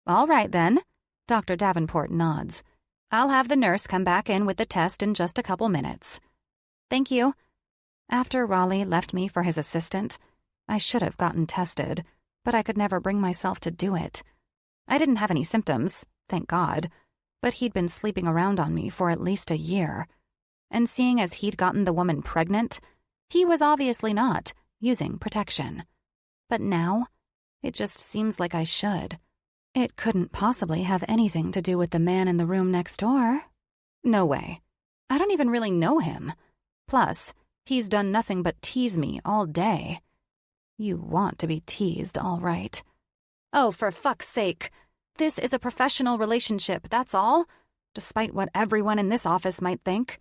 All right, then. Dr. Davenport nods. I'll have the nurse come back in with the test in just a couple minutes. Thank you. After Raleigh left me for his assistant, I should have gotten tested, but I could never bring myself to do it. I didn't have any symptoms, thank God, but he'd been sleeping around on me for at least a year. And seeing as he'd gotten the woman pregnant, he was obviously not using protection. But now, it just seems like I should. It couldn't possibly have anything to do with the man in the room next door. No way. I don't even really know him. Plus, he's done nothing but tease me all day. You want to be teased, all right. Oh, for fuck's sake. This is a professional relationship, that's all, despite what everyone in this office might think.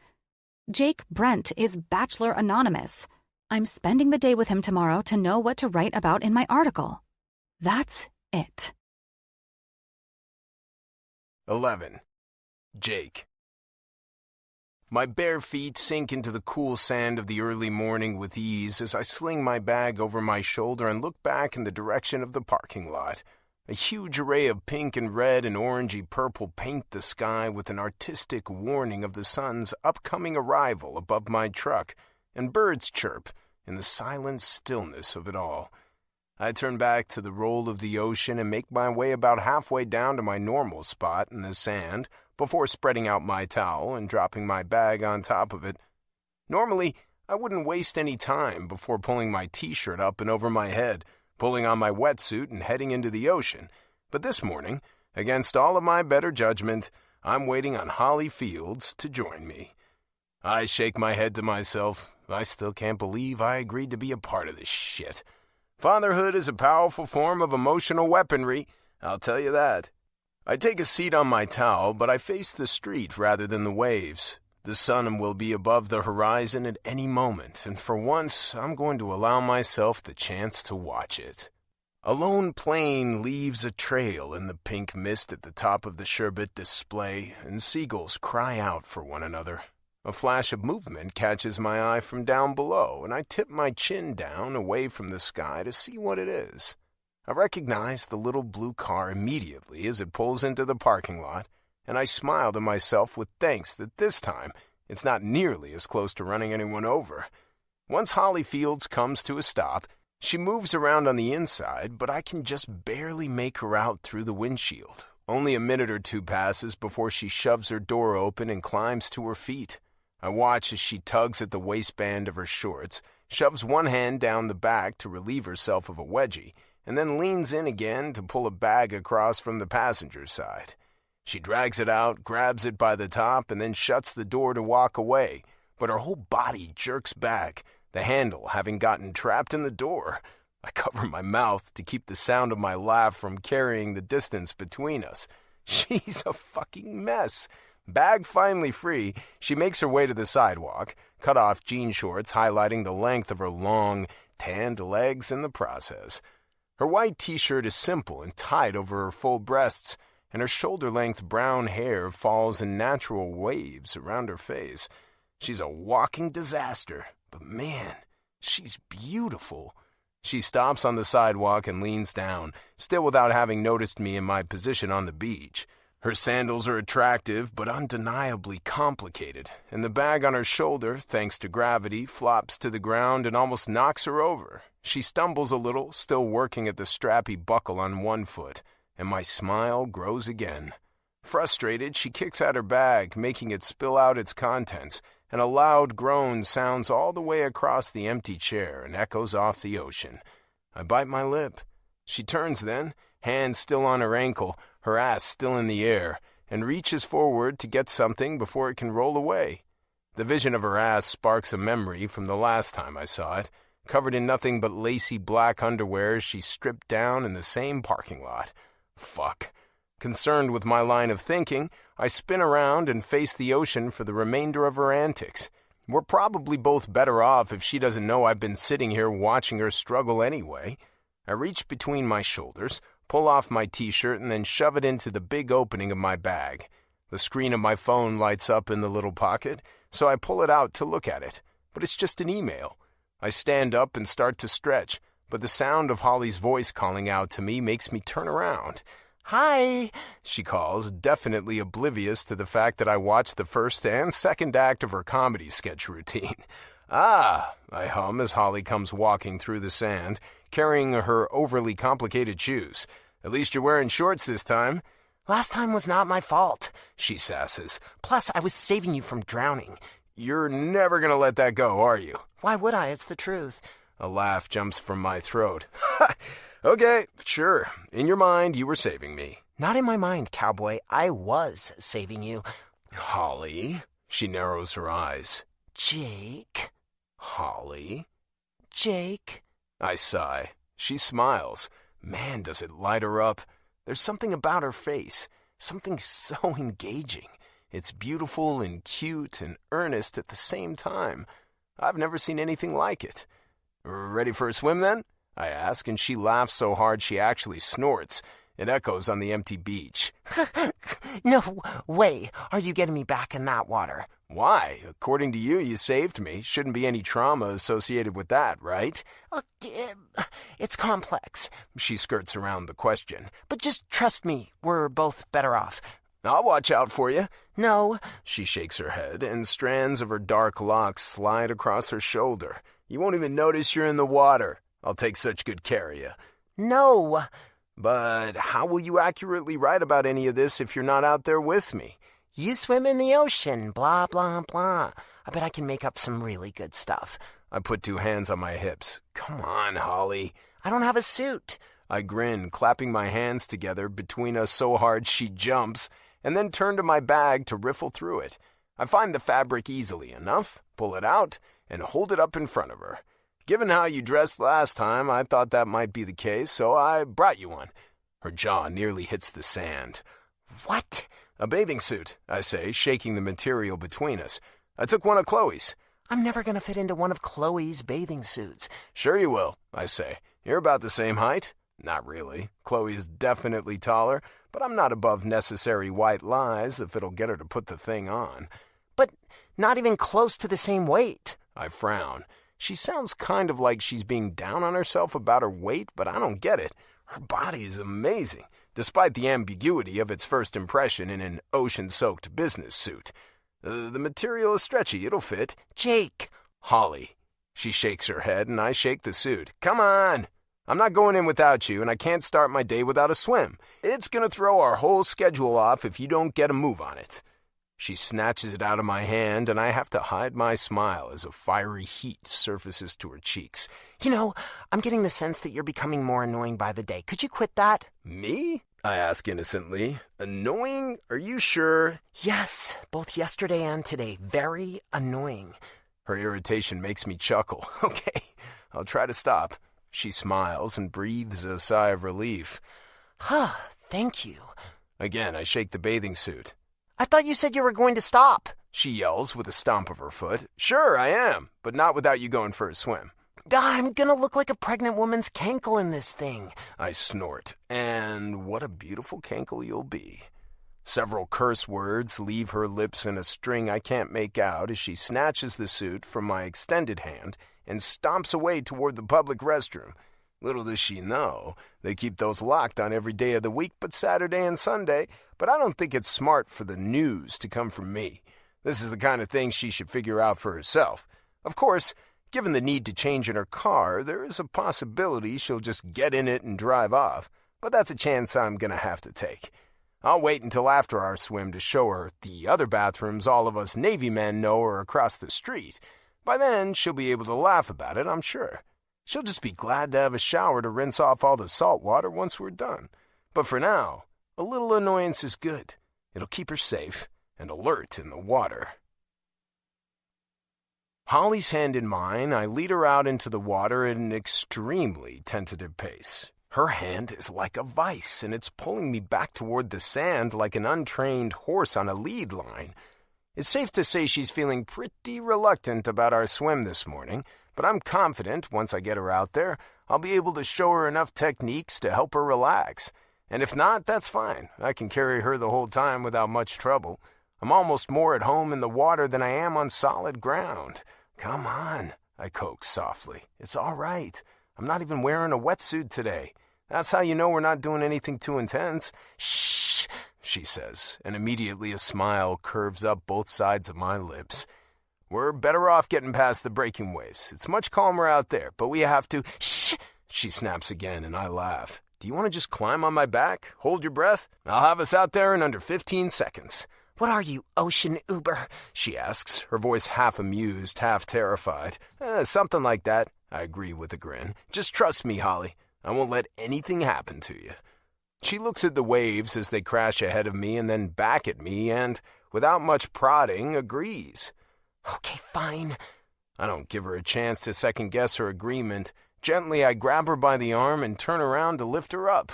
Jake Brent is Bachelor Anonymous. I'm spending the day with him tomorrow to know what to write about in my article. That's it. 11. Jake. My bare feet sink into the cool sand of the early morning with ease as I sling my bag over my shoulder and look back in the direction of the parking lot. A huge array of pink and red and orangey purple paint the sky with an artistic warning of the sun's upcoming arrival above my truck, and birds chirp in the silent stillness of it all. I turn back to the roll of the ocean and make my way about halfway down to my normal spot in the sand before spreading out my towel and dropping my bag on top of it. Normally, I wouldn't waste any time before pulling my t-shirt up and over my head, pulling on my wetsuit and heading into the ocean. But this morning, against all of my better judgment, I'm waiting on Holley Fields to join me. I shake my head to myself. I still can't believe I agreed to be a part of this shit. Fatherhood is a powerful form of emotional weaponry, I'll tell you that. I take a seat on my towel, but I face the street rather than the waves. The sun will be above the horizon at any moment, and for once, I'm going to allow myself the chance to watch it. A lone plane leaves a trail in the pink mist at the top of the sherbet display, and seagulls cry out for one another. A flash of movement catches my eye from down below, and I tip my chin down away from the sky to see what it is. I recognize the little blue car immediately as it pulls into the parking lot, and I smile to myself with thanks that this time it's not nearly as close to running anyone over. Once Holley Fields comes to a stop, she moves around on the inside, but I can just barely make her out through the windshield. Only a minute or two passes before she shoves her door open and climbs to her feet. I watch as she tugs at the waistband of her shorts, shoves one hand down the back to relieve herself of a wedgie, and then leans in again to pull a bag across from the passenger side. She drags it out, grabs it by the top, and then shuts the door to walk away, but her whole body jerks back, the handle having gotten trapped in the door. I cover my mouth to keep the sound of my laugh from carrying the distance between us. She's a fucking mess. Bag finally free, she makes her way to the sidewalk, cut-off jean shorts highlighting the length of her long, tanned legs in the process. Her white t-shirt is simple and tied over her full breasts, and her shoulder-length brown hair falls in natural waves around her face. She's a walking disaster, but man, she's beautiful. She stops on the sidewalk and leans down, still without having noticed me in my position on the beach. Her sandals are attractive but undeniably complicated, and the bag on her shoulder, thanks to gravity, flops to the ground and almost knocks her over. She stumbles a little, still working at the strappy buckle on one foot, and my smile grows again. Frustrated, she kicks at her bag, making it spill out its contents, and a loud groan sounds all the way across the empty chair and echoes off the ocean. I bite my lip. She turns then, hand still on her ankle, her ass still in the air, and reaches forward to get something before it can roll away. The vision of her ass sparks a memory from the last time I saw it, covered in nothing but lacy black underwear she stripped down in the same parking lot. Fuck. Concerned with my line of thinking, I spin around and face the ocean for the remainder of her antics. We're probably both better off if she doesn't know I've been sitting here watching her struggle anyway. I reach between my shoulders, pull off my t-shirt, and then shove it into the big opening of my bag. The screen of my phone lights up in the little pocket, so I pull it out to look at it. But it's just an email. I stand up and start to stretch, but the sound of Holley's voice calling out to me makes me turn around. Hi, she calls, definitely oblivious to the fact that I watched the first and second act of her comedy sketch routine. Ah, I hum as Holley comes walking through the sand, carrying her overly complicated shoes. At least you're wearing shorts this time. Last time was not my fault, she sasses. Plus, I was saving you from drowning. You're never gonna let that go, are you? Why would I? It's the truth. A laugh jumps from my throat. Okay, sure. In your mind, you were saving me. Not in my mind, cowboy. I was saving you. Holley? She narrows her eyes. Jake? Holley? Jake? I sigh. She smiles. Man, does it light her up. There's something about her face. Something so engaging. It's beautiful and cute and earnest at the same time. I've never seen anything like it. Ready for a swim, then? I ask, and she laughs so hard she actually snorts. It echoes on the empty beach. No way are you getting me back in that water. Why? According to you, you saved me. Shouldn't be any trauma associated with that, right? It's complex. She skirts around the question. But just trust me, we're both better off. I'll watch out for you. No. She shakes her head, and strands of her dark locks slide across her shoulder. You won't even notice you're in the water. I'll take such good care of you. No. But how will you accurately write about any of this if you're not out there with me? You swim in the ocean, blah, blah, blah. I bet I can make up some really good stuff. I put 2 hands on my hips. Come on, Holley. I don't have a suit. I grin, clapping my hands together between us so hard she jumps, and then turn to my bag to riffle through it. I find the fabric easily enough, pull it out, and hold it up in front of her. Given how you dressed last time, I thought that might be the case, so I brought you one. Her jaw nearly hits the sand. What? A bathing suit, I say, shaking the material between us. I took one of Chloe's. I'm never going to fit into one of Chloe's bathing suits. Sure you will, I say. You're about the same height. Not really. Chloe is definitely taller, but I'm not above necessary white lies if it'll get her to put the thing on. But not even close to the same weight. I frown. She sounds kind of like she's being down on herself about her weight, but I don't get it. Her body is amazing, despite the ambiguity of its first impression in an ocean-soaked business suit. The material is stretchy. It'll fit. Jake. Holley. She shakes her head, and I shake the suit. Come on. I'm not going in without you, and I can't start my day without a swim. It's going to throw our whole schedule off if you don't get a move on it. She snatches it out of my hand, and I have to hide my smile as a fiery heat surfaces to her cheeks. You know, I'm getting the sense that you're becoming more annoying by the day. Could you quit that? Me? I ask innocently. Annoying? Are you sure? Yes, both yesterday and today. Very annoying. Her irritation makes me chuckle. Okay, I'll try to stop. She smiles and breathes a sigh of relief. Thank you. Again, I shake the bathing suit. I thought you said you were going to stop. She yells with a stomp of her foot. Sure, I am, but not without you going for a swim. I'm gonna look like a pregnant woman's cankle in this thing. I snort, and what a beautiful cankle you'll be. Several curse words leave her lips in a string I can't make out as she snatches the suit from my extended hand and stomps away toward the public restroom. Little does she know, they keep those locked on every day of the week but Saturday and Sunday, but I don't think it's smart for the news to come from me. This is the kind of thing she should figure out for herself. Of course, given the need to change in her car, there is a possibility she'll just get in it and drive off, but that's a chance I'm going to have to take. I'll wait until after our swim to show her the other bathrooms all of us Navy men know are across the street. By then, she'll be able to laugh about it, I'm sure. She'll just be glad to have a shower to rinse off all the salt water once we're done. But for now, a little annoyance is good. It'll keep her safe and alert in the water. Holley's hand in mine, I lead her out into the water at an extremely tentative pace. Her hand is like a vice, and it's pulling me back toward the sand like an untrained horse on a lead line. It's safe to say she's feeling pretty reluctant about our swim this morning, but I'm confident once I get her out there, I'll be able to show her enough techniques to help her relax. And if not, that's fine. I can carry her the whole time without much trouble. I'm almost more at home in the water than I am on solid ground. Come on, I coax softly. It's all right. I'm not even wearing a wetsuit today. That's how you know we're not doing anything too intense. Shh, she says, and immediately a smile curves up both sides of my lips. We're better off getting past the breaking waves. It's much calmer out there, but we have to... Shh, she snaps again, and I laugh. Do you want to just climb on my back? Hold your breath? I'll have us out there in under 15 seconds. What are you, ocean Uber? She asks, her voice half amused, half terrified. Something like that, I agree with a grin. Just trust me, Holley. I won't let anything happen to you. She looks at the waves as they crash ahead of me and then back at me and, without much prodding, agrees. Okay, fine. I don't give her a chance to second-guess her agreement. Gently, I grab her by the arm and turn around to lift her up.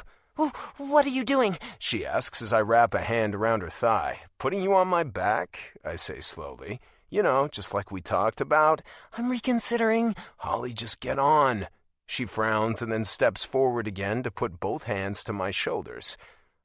What are you doing? She asks as I wrap a hand around her thigh. Putting you on my back, I say slowly. You know, just like we talked about. I'm reconsidering. Holley, just get on. She frowns and then steps forward again to put both hands to my shoulders.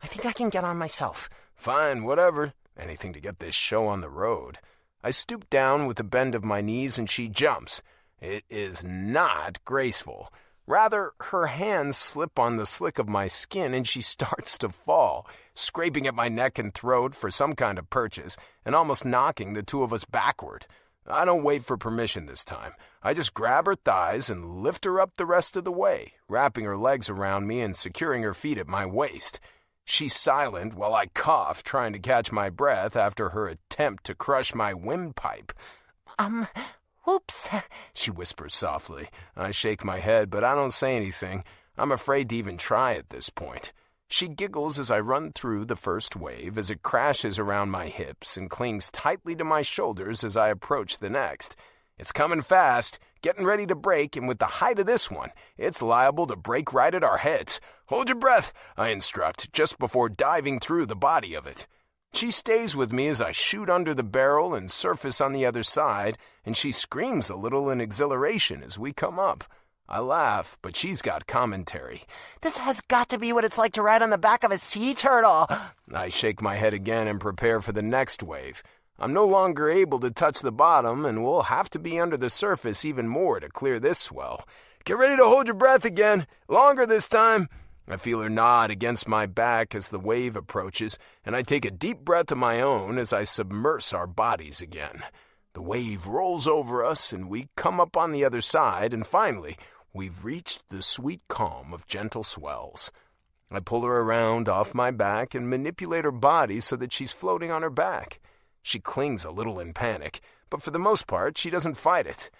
I think I can get on myself. Fine, whatever. Anything to get this show on the road. I stoop down with a bend of my knees and she jumps. It is not graceful. Rather, her hands slip on the slick of my skin and she starts to fall, scraping at my neck and throat for some kind of purchase and almost knocking the two of us backward. I don't wait for permission this time. I just grab her thighs and lift her up the rest of the way, wrapping her legs around me and securing her feet at my waist. She's silent while I cough, trying to catch my breath after her attempt to crush my windpipe. Oops, she whispers softly. I shake my head, but I don't say anything. I'm afraid to even try at this point. She giggles as I run through the first wave as it crashes around my hips and clings tightly to my shoulders as I approach the next. It's coming fast, getting ready to break, and with the height of this one, it's liable to break right at our heads. Hold your breath, I instruct, just before diving through the body of it. She stays with me as I shoot under the barrel and surface on the other side, and she screams a little in exhilaration as we come up. I laugh, but she's got commentary. This has got to be what it's like to ride on the back of a sea turtle. I shake my head again and prepare for the next wave. I'm no longer able to touch the bottom, and we'll have to be under the surface even more to clear this swell. Get ready to hold your breath again. Longer this time. I feel her nod against my back as the wave approaches, and I take a deep breath of my own as I submerge our bodies again. The wave rolls over us, and we come up on the other side, and finally, we've reached the sweet calm of gentle swells. I pull her around off my back and manipulate her body so that she's floating on her back. She clings a little in panic, but for the most part, she doesn't fight it.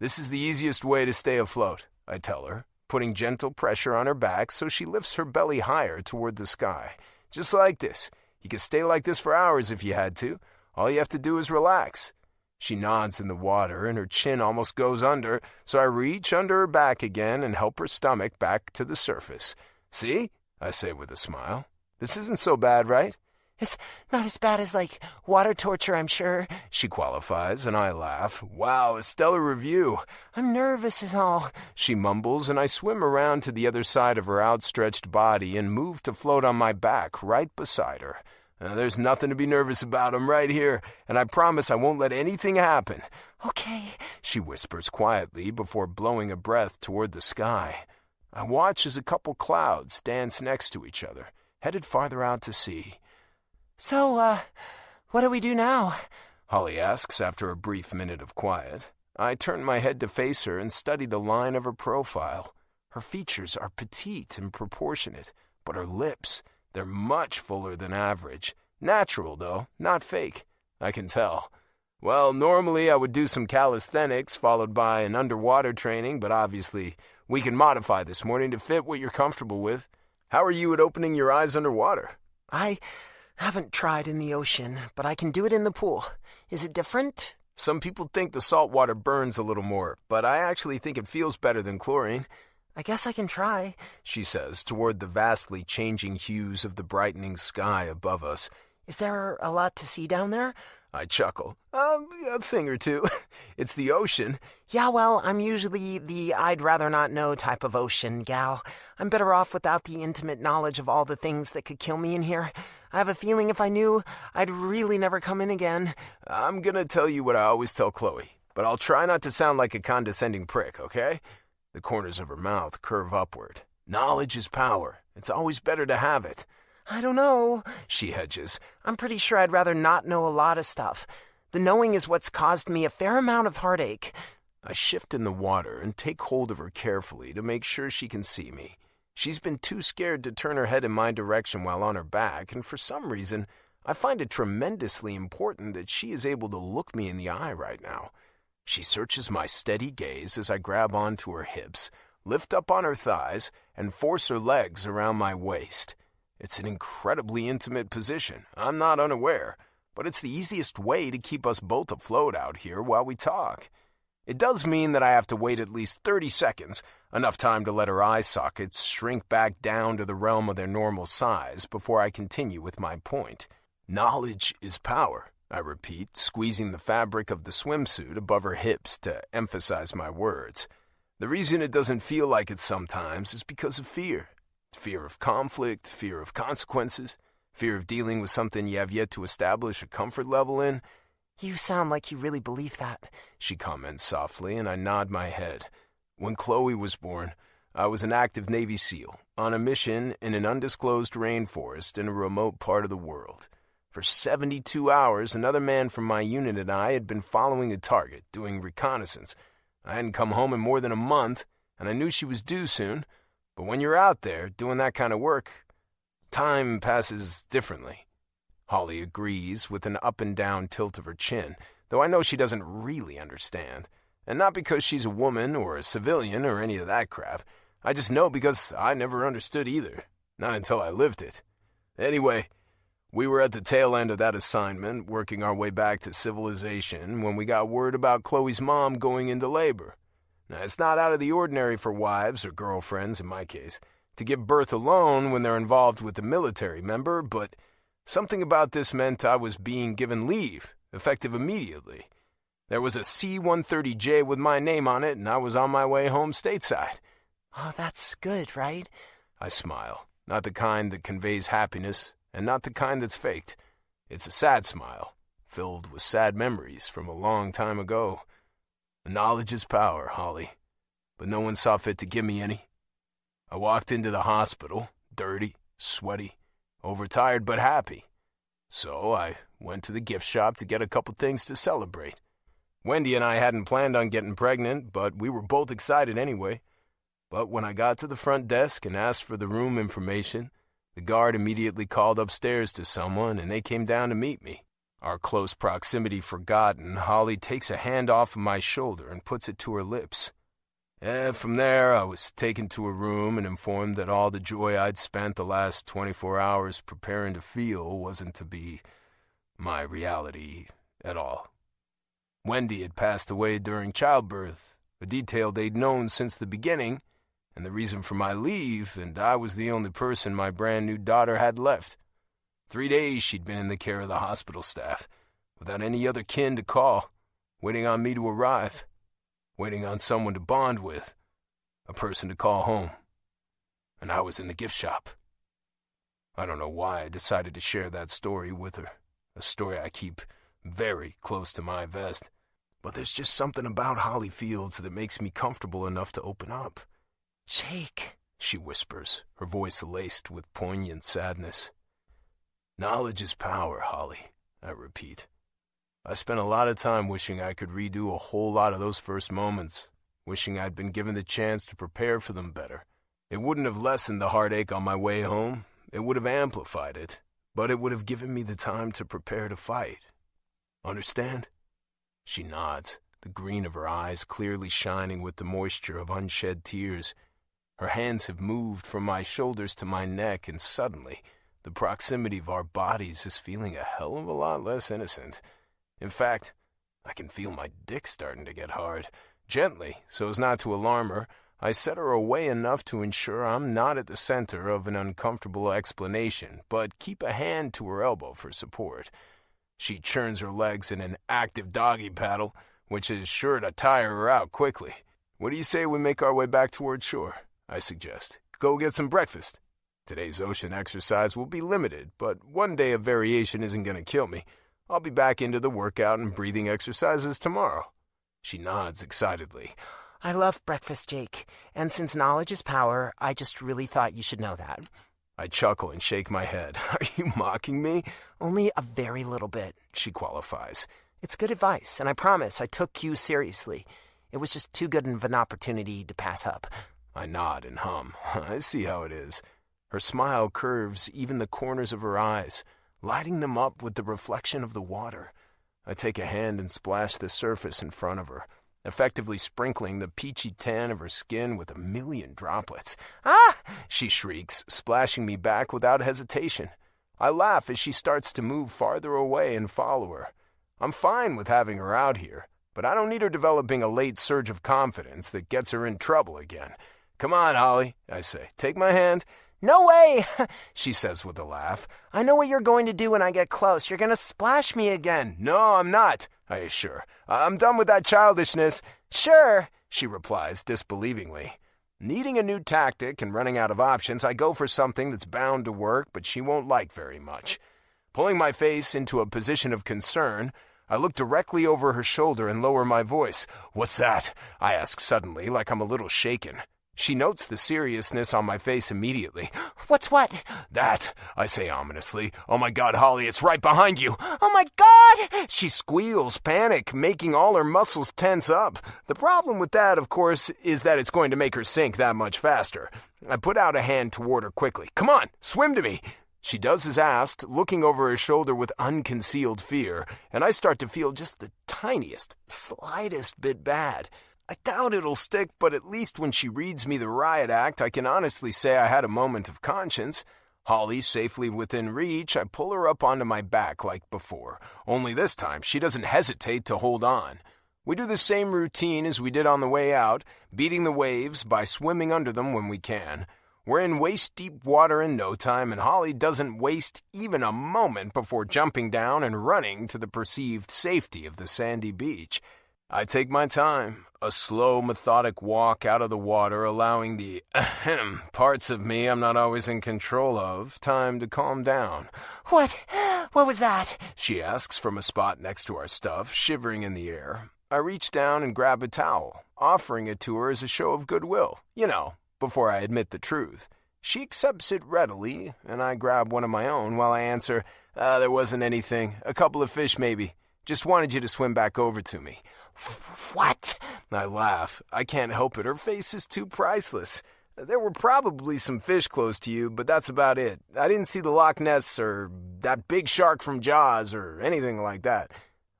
This is the easiest way to stay afloat, I tell her, putting gentle pressure on her back so she lifts her belly higher toward the sky. Just like this. You could stay like this for hours if you had to. All you have to do is relax. She nods in the water, and her chin almost goes under, so I reach under her back again and help her stomach back to the surface. See? I say with a smile. This isn't so bad, right? It's not as bad as, water torture, I'm sure. She qualifies, and I laugh. Wow, a stellar review. I'm nervous is all. She mumbles, and I swim around to the other side of her outstretched body and move to float on my back right beside her. There's nothing to be nervous about. I'm right here, and I promise I won't let anything happen. Okay, she whispers quietly before blowing a breath toward the sky. I watch as a couple clouds dance next to each other, headed farther out to sea. So, what do we do now? Holley asks after a brief minute of quiet. I turn my head to face her and study the line of her profile. Her features are petite and proportionate, but her lips, they're much fuller than average. Natural, though, not fake. I can tell. Well, normally I would do some calisthenics followed by an underwater training, but obviously we can modify this morning to fit what you're comfortable with. How are you at opening your eyes underwater? I haven't tried in the ocean, but I can do it in the pool. Is it different? Some people think the salt water burns a little more, but I actually think it feels better than chlorine. I guess I can try, she says, toward the vastly changing hues of the brightening sky above us. Is there a lot to see down there? I chuckle. A thing or two. It's the ocean. Yeah, well, I'm usually the I'd-rather-not-know type of ocean gal. I'm better off without the intimate knowledge of all the things that could kill me in here. I have a feeling if I knew, I'd really never come in again. I'm gonna tell you what I always tell Chloe, but I'll try not to sound like a condescending prick, okay? The corners of her mouth curve upward. Knowledge is power. It's always better to have it. I don't know, she hedges. I'm pretty sure I'd rather not know a lot of stuff. The knowing is what's caused me a fair amount of heartache. I shift in the water and take hold of her carefully to make sure she can see me. She's been too scared to turn her head in my direction while on her back, and for some reason, I find it tremendously important that she is able to look me in the eye right now. She searches my steady gaze as I grab onto her hips, lift up on her thighs, and force her legs around my waist. It's an incredibly intimate position. I'm not unaware, but it's the easiest way to keep us both afloat out here while we talk. It does mean that I have to wait at least 30 seconds, enough time to let her eye sockets shrink back down to the realm of their normal size before I continue with my point. Knowledge is power, I repeat, squeezing the fabric of the swimsuit above her hips to emphasize my words. The reason it doesn't feel like it sometimes is because of fear. Fear of conflict, fear of consequences, fear of dealing with something you have yet to establish a comfort level in. You sound like you really believe that, she comments softly, and I nod my head. When Chloe was born, I was an active Navy SEAL, on a mission in an undisclosed rainforest in a remote part of the world. For 72 hours, another man from my unit and I had been following a target, doing reconnaissance. I hadn't come home in more than a month, and I knew she was due soon. But when you're out there doing that kind of work, time passes differently. Holley agrees with an up and down tilt of her chin, though I know she doesn't really understand. And not because she's a woman or a civilian or any of that crap. I just know because I never understood either. Not until I lived it. Anyway, we were at the tail end of that assignment, working our way back to civilization, when we got word about Chloe's mom going into labor. Now, it's not out of the ordinary for wives, or girlfriends in my case, to give birth alone when they're involved with a military member, but something about this meant I was being given leave, effective immediately. There was a C-130J with my name on it, and I was on my way home stateside. Oh, that's good, right? I smile. Not the kind that conveys happiness, and not the kind that's faked. It's a sad smile, filled with sad memories from a long time ago. Knowledge is power, Holley, but no one saw fit to give me any. I walked into the hospital, dirty, sweaty, overtired but happy. So I went to the gift shop to get a couple things to celebrate. Wendy and I hadn't planned on getting pregnant, but we were both excited anyway. But when I got to the front desk and asked for the room information, the guard immediately called upstairs to someone, and they came down to meet me. Our close proximity forgotten, Holley takes a hand off of my shoulder and puts it to her lips. From there, I was taken to a room and informed that all the joy I'd spent the last 24 hours preparing to feel wasn't to be my reality at all. Wendy had passed away during childbirth, a detail they'd known since the beginning, and the reason for my leave, and I was the only person my brand-new daughter had left. 3 days she'd been in the care of the hospital staff, without any other kin to call, waiting on me to arrive, waiting on someone to bond with, a person to call home. And I was in the gift shop. I don't know why I decided to share that story with her, a story I keep very close to my vest. But there's just something about Holley Fields that makes me comfortable enough to open up. Jake, she whispers, her voice laced with poignant sadness. Knowledge is power, Holley, I repeat. I spent a lot of time wishing I could redo a whole lot of those first moments, wishing I'd been given the chance to prepare for them better. It wouldn't have lessened the heartache on my way home. It would have amplified it, but it would have given me the time to prepare to fight. Understand? She nods, the green of her eyes clearly shining with the moisture of unshed tears. Her hands have moved from my shoulders to my neck, and suddenly, the proximity of our bodies is feeling a hell of a lot less innocent. In fact, I can feel my dick starting to get hard. Gently, so as not to alarm her, I set her away enough to ensure I'm not at the center of an uncomfortable explanation, but keep a hand to her elbow for support. She churns her legs in an active doggy paddle, which is sure to tire her out quickly. What do you say we make our way back toward shore? I suggest. Go get some breakfast. Today's ocean exercise will be limited, but one day of variation isn't going to kill me. I'll be back into the workout and breathing exercises tomorrow. She nods excitedly. I love breakfast, Jake, and since knowledge is power, I just really thought you should know that. I chuckle and shake my head. Are you mocking me? Only a very little bit, she qualifies. It's good advice, and I promise I took you seriously. It was just too good of an opportunity to pass up. I nod and hum. I see how it is. Her smile curves even the corners of her eyes, lighting them up with the reflection of the water. I take a hand and splash the surface in front of her, effectively sprinkling the peachy tan of her skin with a million droplets. Ah! She shrieks, splashing me back without hesitation. I laugh as she starts to move farther away and follow her. I'm fine with having her out here, but I don't need her developing a late surge of confidence that gets her in trouble again. Come on, Holley, I say. Take my hand. No way, she says with a laugh. I know what you're going to do when I get close. You're going to splash me again. No, I'm not, I assure. I'm done with that childishness. Sure, she replies disbelievingly. Needing a new tactic and running out of options, I go for something that's bound to work, but she won't like very much. Pulling my face into a position of concern, I look directly over her shoulder and lower my voice. What's that? I ask suddenly, like I'm a little shaken. She notes the seriousness on my face immediately. What's what? That, I say ominously. Oh my God, Holley, it's right behind you. Oh my God! She squeals, panic, making all her muscles tense up. The problem with that, of course, is that it's going to make her sink that much faster. I put out a hand toward her quickly. Come on, swim to me. She does as asked, looking over her shoulder with unconcealed fear, and I start to feel just the tiniest, slightest bit bad. I doubt it'll stick, but at least when she reads me the riot act, I can honestly say I had a moment of conscience. Holley safely within reach, I pull her up onto my back like before, only this time she doesn't hesitate to hold on. We do the same routine as we did on the way out, beating the waves by swimming under them when we can. We're in waist-deep water in no time, and Holley doesn't waste even a moment before jumping down and running to the perceived safety of the sandy beach. I take my time, a slow, methodic walk out of the water, allowing the parts of me I'm not always in control of time to calm down. What was that? She asks from a spot next to our stuff, shivering in the air. I reach down and grab a towel, offering it to her as a show of goodwill, before I admit the truth. She accepts it readily, and I grab one of my own while I answer, there wasn't anything, a couple of fish maybe. Just wanted you to swim back over to me. What? I laugh. I can't help it. Her face is too priceless. There were probably some fish close to you, but that's about it. I didn't see the Loch Ness or that big shark from Jaws or anything like that.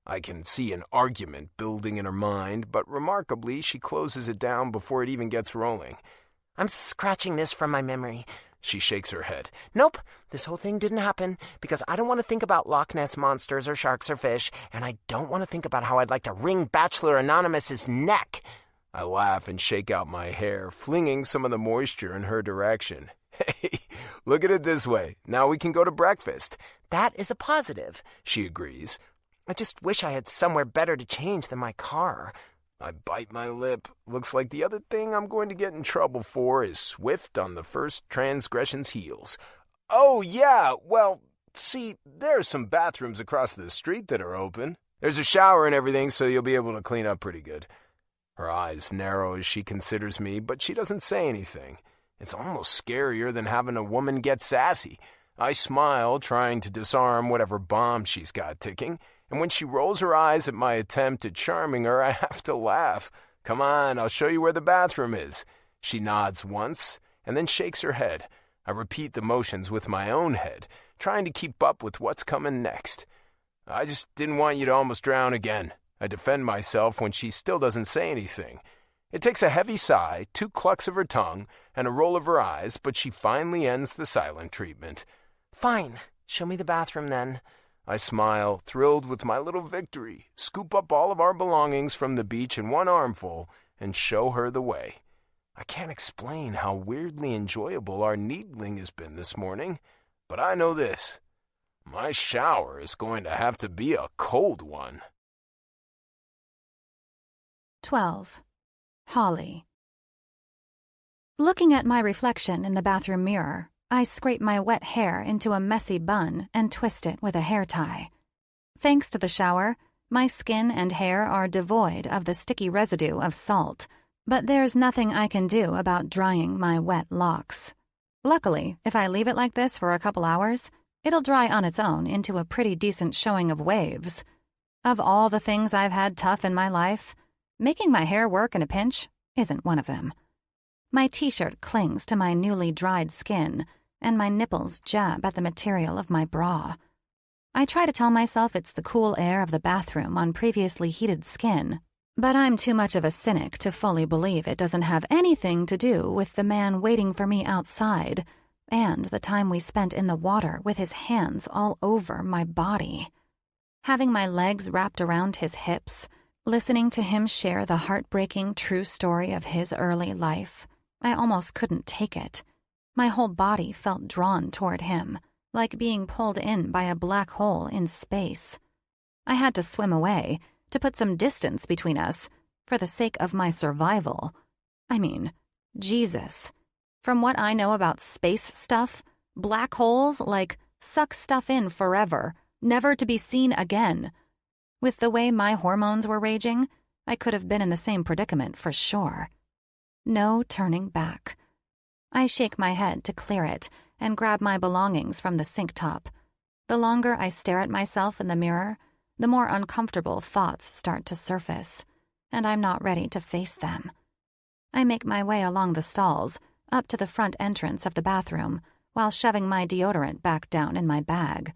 I can see an argument building in her mind, but remarkably, she closes it down before it even gets rolling. I'm scratching this from my memory. She shakes her head. Nope, this whole thing didn't happen because I don't want to think about Loch Ness monsters or sharks or fish, and I don't want to think about how I'd like to wring Bachelor Anonymous's neck. I laugh and shake out my hair, flinging some of the moisture in her direction. Hey, look at it this way. Now we can go to breakfast. That is a positive, she agrees. I just wish I had somewhere better to change than my car. I bite my lip. Looks like the other thing I'm going to get in trouble for is swift on the first transgression's heels. Oh, yeah, well, see, there are some bathrooms across the street that are open. There's a shower and everything, so you'll be able to clean up pretty good. Her eyes narrow as she considers me, but she doesn't say anything. It's almost scarier than having a woman get sassy. I smile, trying to disarm whatever bomb she's got ticking. And when she rolls her eyes at my attempt at charming her, I have to laugh. Come on, I'll show you where the bathroom is. She nods once, and then shakes her head. I repeat the motions with my own head, trying to keep up with what's coming next. I just didn't want you to almost drown again. I defend myself when she still doesn't say anything. It takes a heavy sigh, 2 clucks of her tongue, and a roll of her eyes, but she finally ends the silent treatment. Fine, show me the bathroom then. I smile, thrilled with my little victory, scoop up all of our belongings from the beach in one armful, and show her the way. I can't explain how weirdly enjoyable our needling has been this morning, but I know this. My shower is going to have to be a cold one. 12. Holley. Looking at my reflection in the bathroom mirror, I scrape my wet hair into a messy bun and twist it with a hair tie. Thanks to the shower, my skin and hair are devoid of the sticky residue of salt, but there's nothing I can do about drying my wet locks. Luckily, if I leave it like this for a couple hours, it'll dry on its own into a pretty decent showing of waves. Of all the things I've had tough in my life, making my hair work in a pinch isn't one of them. My t-shirt clings to my newly dried skin, and my nipples jab at the material of my bra. I try to tell myself it's the cool air of the bathroom on previously heated skin, but I'm too much of a cynic to fully believe it doesn't have anything to do with the man waiting for me outside and the time we spent in the water with his hands all over my body. Having my legs wrapped around his hips, listening to him share the heartbreaking true story of his early life, I almost couldn't take it. My whole body felt drawn toward him, like being pulled in by a black hole in space. I had to swim away, to put some distance between us, for the sake of my survival. I mean, Jesus. From what I know about space stuff, black holes, suck stuff in forever, never to be seen again. With the way my hormones were raging, I could have been in the same predicament for sure. No turning back. I shake my head to clear it and grab my belongings from the sink top. The longer I stare at myself in the mirror, the more uncomfortable thoughts start to surface, and I'm not ready to face them. I make my way along the stalls, up to the front entrance of the bathroom, while shoving my deodorant back down in my bag.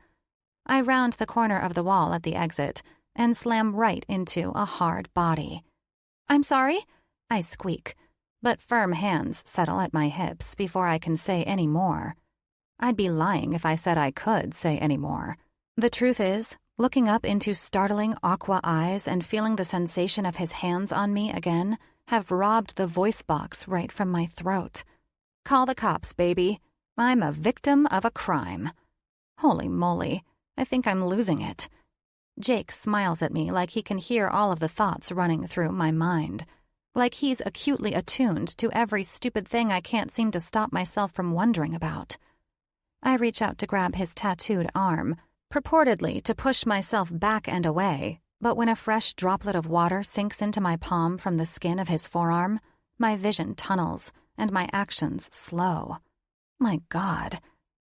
I round the corner of the wall at the exit and slam right into a hard body. "I'm sorry," I squeak, but firm hands settle at my hips before I can say any more. I'd be lying if I said I could say any more. The truth is, looking up into startling aqua eyes and feeling the sensation of his hands on me again have robbed the voice box right from my throat. Call the cops, baby. I'm a victim of a crime. Holy moly, I think I'm losing it. Jake smiles at me like he can hear all of the thoughts running through my mind, like he's acutely attuned to every stupid thing I can't seem to stop myself from wondering about. I reach out to grab his tattooed arm, purportedly to push myself back and away, but when a fresh droplet of water sinks into my palm from the skin of his forearm, my vision tunnels and my actions slow. My God,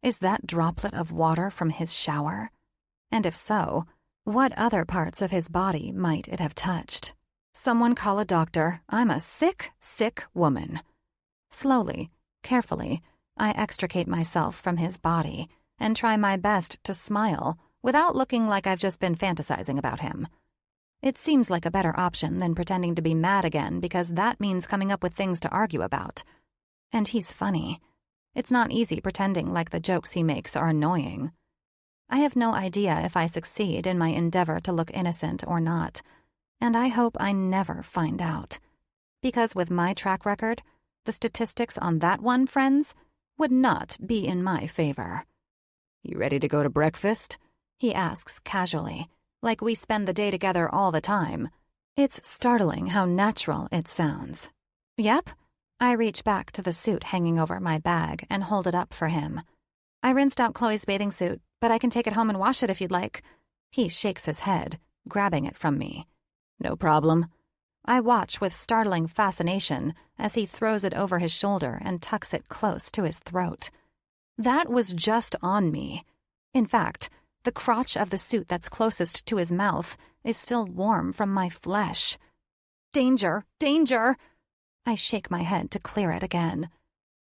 is that droplet of water from his shower? And if so, what other parts of his body might it have touched? Someone call a doctor. I'm a sick, sick woman. Slowly, carefully, I extricate myself from his body and try my best to smile without looking like I've just been fantasizing about him. It seems like a better option than pretending to be mad again because that means coming up with things to argue about. And he's funny. It's not easy pretending like the jokes he makes are annoying. I have no idea if I succeed in my endeavor to look innocent or not, and I hope I never find out. Because with my track record, the statistics on that one, friends, would not be in my favor. "You ready to go to breakfast?" he asks casually, like we spend the day together all the time. It's startling how natural it sounds. Yep. I reach back to the suit hanging over my bag and hold it up for him. I rinsed out Chloe's bathing suit, but I can take it home and wash it if you'd like. He shakes his head, grabbing it from me. No problem. I watch with startling fascination as he throws it over his shoulder and tucks it close to his throat. That was just on me. In fact, the crotch of the suit that's closest to his mouth is still warm from my flesh. Danger! Danger! I shake my head to clear it again.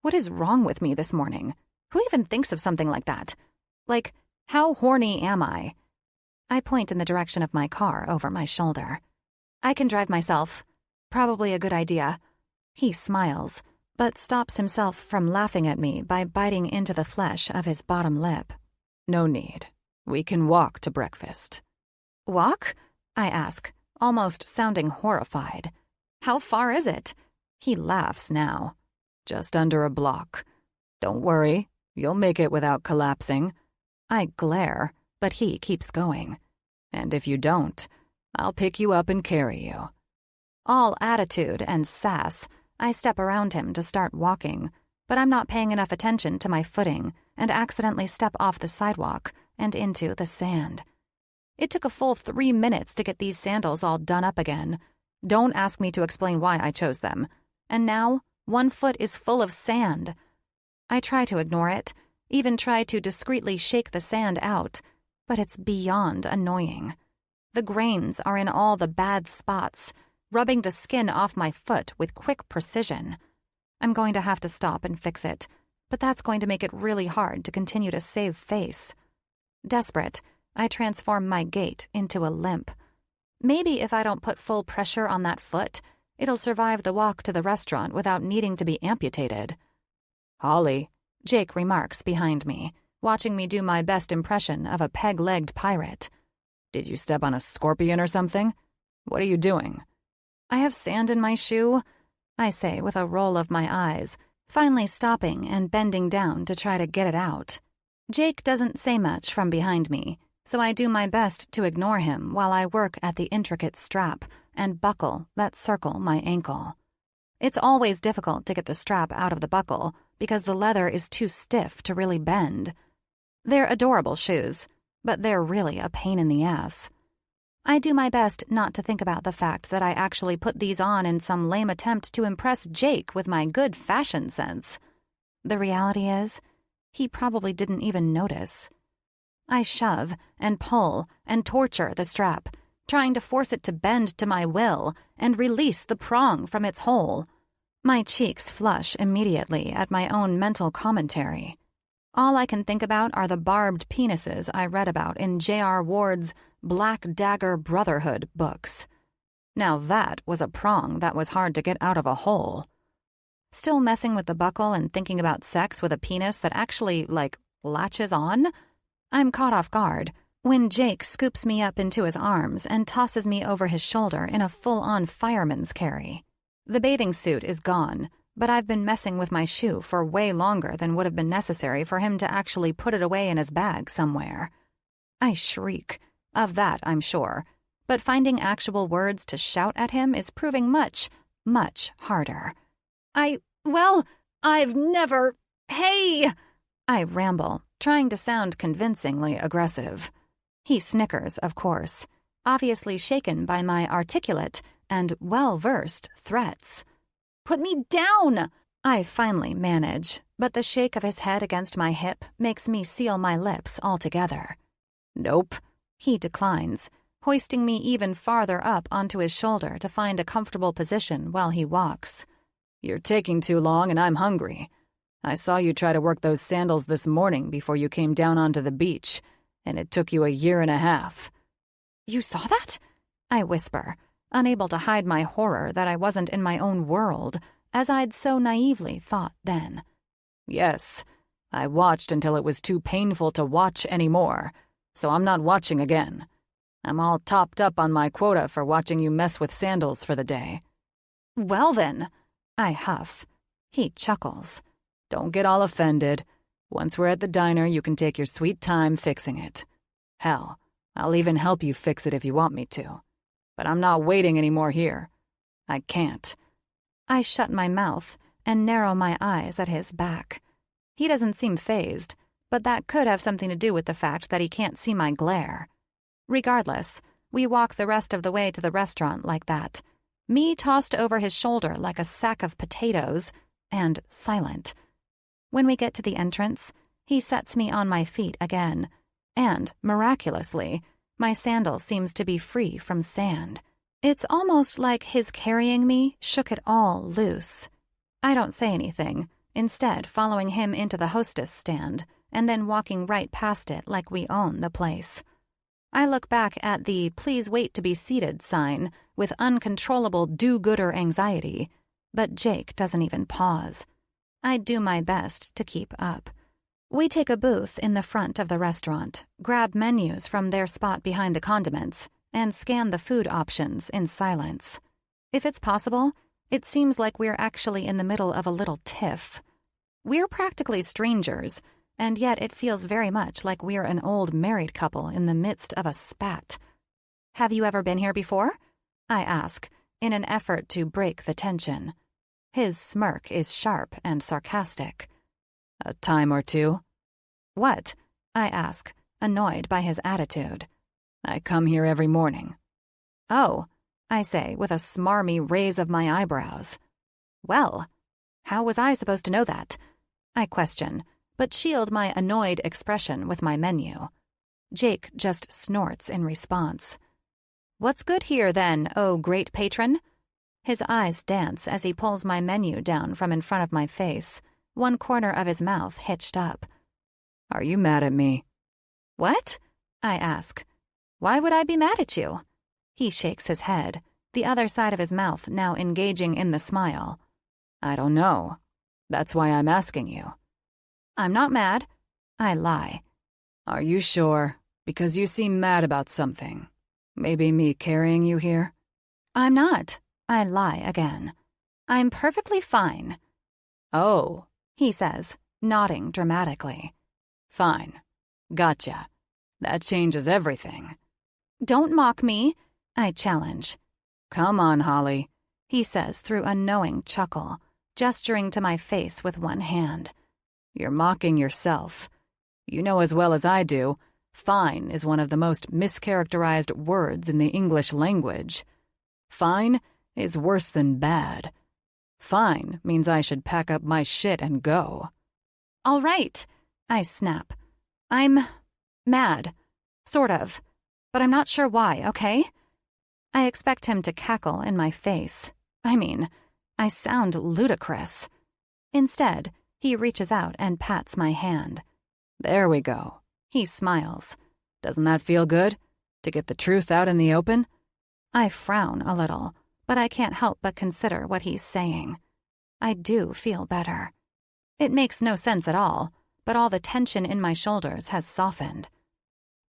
What is wrong with me this morning? Who even thinks of something like that? Like, how horny am I? I point in the direction of my car over my shoulder. I can drive myself. Probably a good idea. He smiles, but stops himself from laughing at me by biting into the flesh of his bottom lip. No need. We can walk to breakfast. Walk? I ask, almost sounding horrified. How far is it? He laughs now. Just under a block. Don't worry, you'll make it without collapsing. I glare, but he keeps going. And if you don't, I'll pick you up and carry you. All attitude and sass, I step around him to start walking, but I'm not paying enough attention to my footing and accidentally step off the sidewalk and into the sand. It took a full 3 minutes to get these sandals all done up again. Don't ask me to explain why I chose them. And now, one foot is full of sand. I try to ignore it, even try to discreetly shake the sand out, but it's beyond annoying. The grains are in all the bad spots, rubbing the skin off my foot with quick precision. I'm going to have to stop and fix it, but that's going to make it really hard to continue to save face. Desperate, I transform my gait into a limp. Maybe if I don't put full pressure on that foot, it'll survive the walk to the restaurant without needing to be amputated. Holley, Jake remarks behind me, watching me do my best impression of a peg-legged pirate. Did you step on a scorpion or something? What are you doing? I have sand in my shoe, I say with a roll of my eyes, finally stopping and bending down to try to get it out. Jake doesn't say much from behind me, so I do my best to ignore him while I work at the intricate strap and buckle that circle my ankle. It's always difficult to get the strap out of the buckle because the leather is too stiff to really bend. They're adorable shoes, but they're really a pain in the ass. I do my best not to think about the fact that I actually put these on in some lame attempt to impress Jake with my good fashion sense. The reality is, he probably didn't even notice. I shove and pull and torture the strap, trying to force it to bend to my will and release the prong from its hole. My cheeks flush immediately at my own mental commentary. All I can think about are the barbed penises I read about in J.R. Ward's Black Dagger Brotherhood books. Now that was a prong that was hard to get out of a hole. Still messing with the buckle and thinking about sex with a penis that actually, latches on? I'm caught off guard when Jake scoops me up into his arms and tosses me over his shoulder in a full-on fireman's carry. The bathing suit is gone, but I've been messing with my shoe for way longer than would have been necessary for him to actually put it away in his bag somewhere. I shriek. Of that, I'm sure. But finding actual words to shout at him is proving much, much harder. I've never... Hey! I ramble, trying to sound convincingly aggressive. He snickers, of course, obviously shaken by my articulate and well-versed threats. Put me down! I finally manage, but the shake of his head against my hip makes me seal my lips altogether. Nope, he declines, hoisting me even farther up onto his shoulder to find a comfortable position while he walks. You're taking too long and I'm hungry. I saw you try to work those sandals this morning before you came down onto the beach, and it took you 1.5 years. You saw that? I whisper, unable to hide my horror that I wasn't in my own world, as I'd so naively thought then. Yes, I watched until it was too painful to watch anymore, so I'm not watching again. I'm all topped up on my quota for watching you mess with sandals for the day. Well then, I huff. He chuckles. Don't get all offended. Once we're at the diner, you can take your sweet time fixing it. Hell, I'll even help you fix it if you want me to. But I'm not waiting anymore here. I can't. I shut my mouth and narrow my eyes at his back. He doesn't seem fazed, but that could have something to do with the fact that he can't see my glare. Regardless, we walk the rest of the way to the restaurant like that, me tossed over his shoulder like a sack of potatoes, and silent. When we get to the entrance, he sets me on my feet again, and, miraculously, my sandal seems to be free from sand. It's almost like his carrying me shook it all loose. I don't say anything, instead following him into the hostess stand, and then walking right past it like we own the place. I look back at the "Please wait to be seated" sign with uncontrollable do-gooder anxiety, but Jake doesn't even pause. I do my best to keep up. We take a booth in the front of the restaurant, grab menus from their spot behind the condiments, and scan the food options in silence. If it's possible, it seems like we're actually in the middle of a little tiff. We're practically strangers, and yet it feels very much like we're an old married couple in the midst of a spat. Have you ever been here before? I ask, in an effort to break the tension. His smirk is sharp and sarcastic. A time or two. What? I ask, annoyed by his attitude. I come here every morning. Oh, I say with a smarmy raise of my eyebrows. Well, how was I supposed to know that? I question, but shield my annoyed expression with my menu. Jake just snorts in response. What's good here, then, oh great patron? His eyes dance as he pulls my menu down from in front of my face, one corner of his mouth hitched up. Are you mad at me? What? I ask. Why would I be mad at you? He shakes his head, the other side of his mouth now engaging in the smile. I don't know. That's why I'm asking you. I'm not mad. I lie. Are you sure? Because you seem mad about something. Maybe me carrying you here? I'm not. I lie again. I'm perfectly fine. Oh, he says, nodding dramatically. Fine. Gotcha. That changes everything. Don't mock me, I challenge. Come on, Holley, he says through a knowing chuckle, gesturing to my face with one hand. You're mocking yourself. You know as well as I do, Fine is one of the most mischaracterized words in the English language. Fine is worse than bad. Fine means I should pack up my shit and go. All right, I snap. I'm mad. Sort of. But I'm not sure why, okay? I expect him to cackle in my face. I mean, I sound ludicrous. Instead, he reaches out and pats my hand. There we go. He smiles. Doesn't that feel good? To get the truth out in the open? I frown a little, but I can't help but consider what he's saying. I do feel better. It makes no sense at all, but all the tension in my shoulders has softened.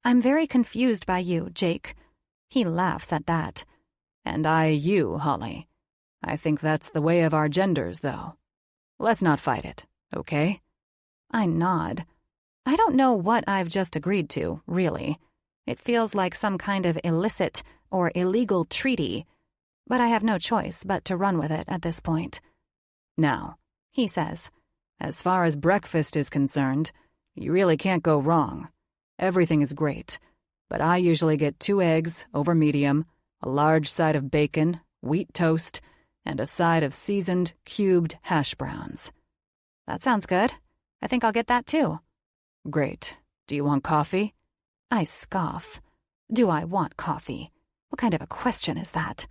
I'm very confused by you, Jake. He laughs at that. And I you, Holley. I think that's the way of our genders, though. Let's not fight it, okay? I nod. I don't know what I've just agreed to, really. It feels like some kind of illicit or illegal treaty, but I have no choice but to run with it at this point. Now, he says, as far as breakfast is concerned, you really can't go wrong. Everything is great, but I usually get 2 eggs over medium, a large side of bacon, wheat toast, and a side of seasoned, cubed hash browns. That sounds good. I think I'll get that too. Great. Do you want coffee? I scoff. Do I want coffee? What kind of a question is that?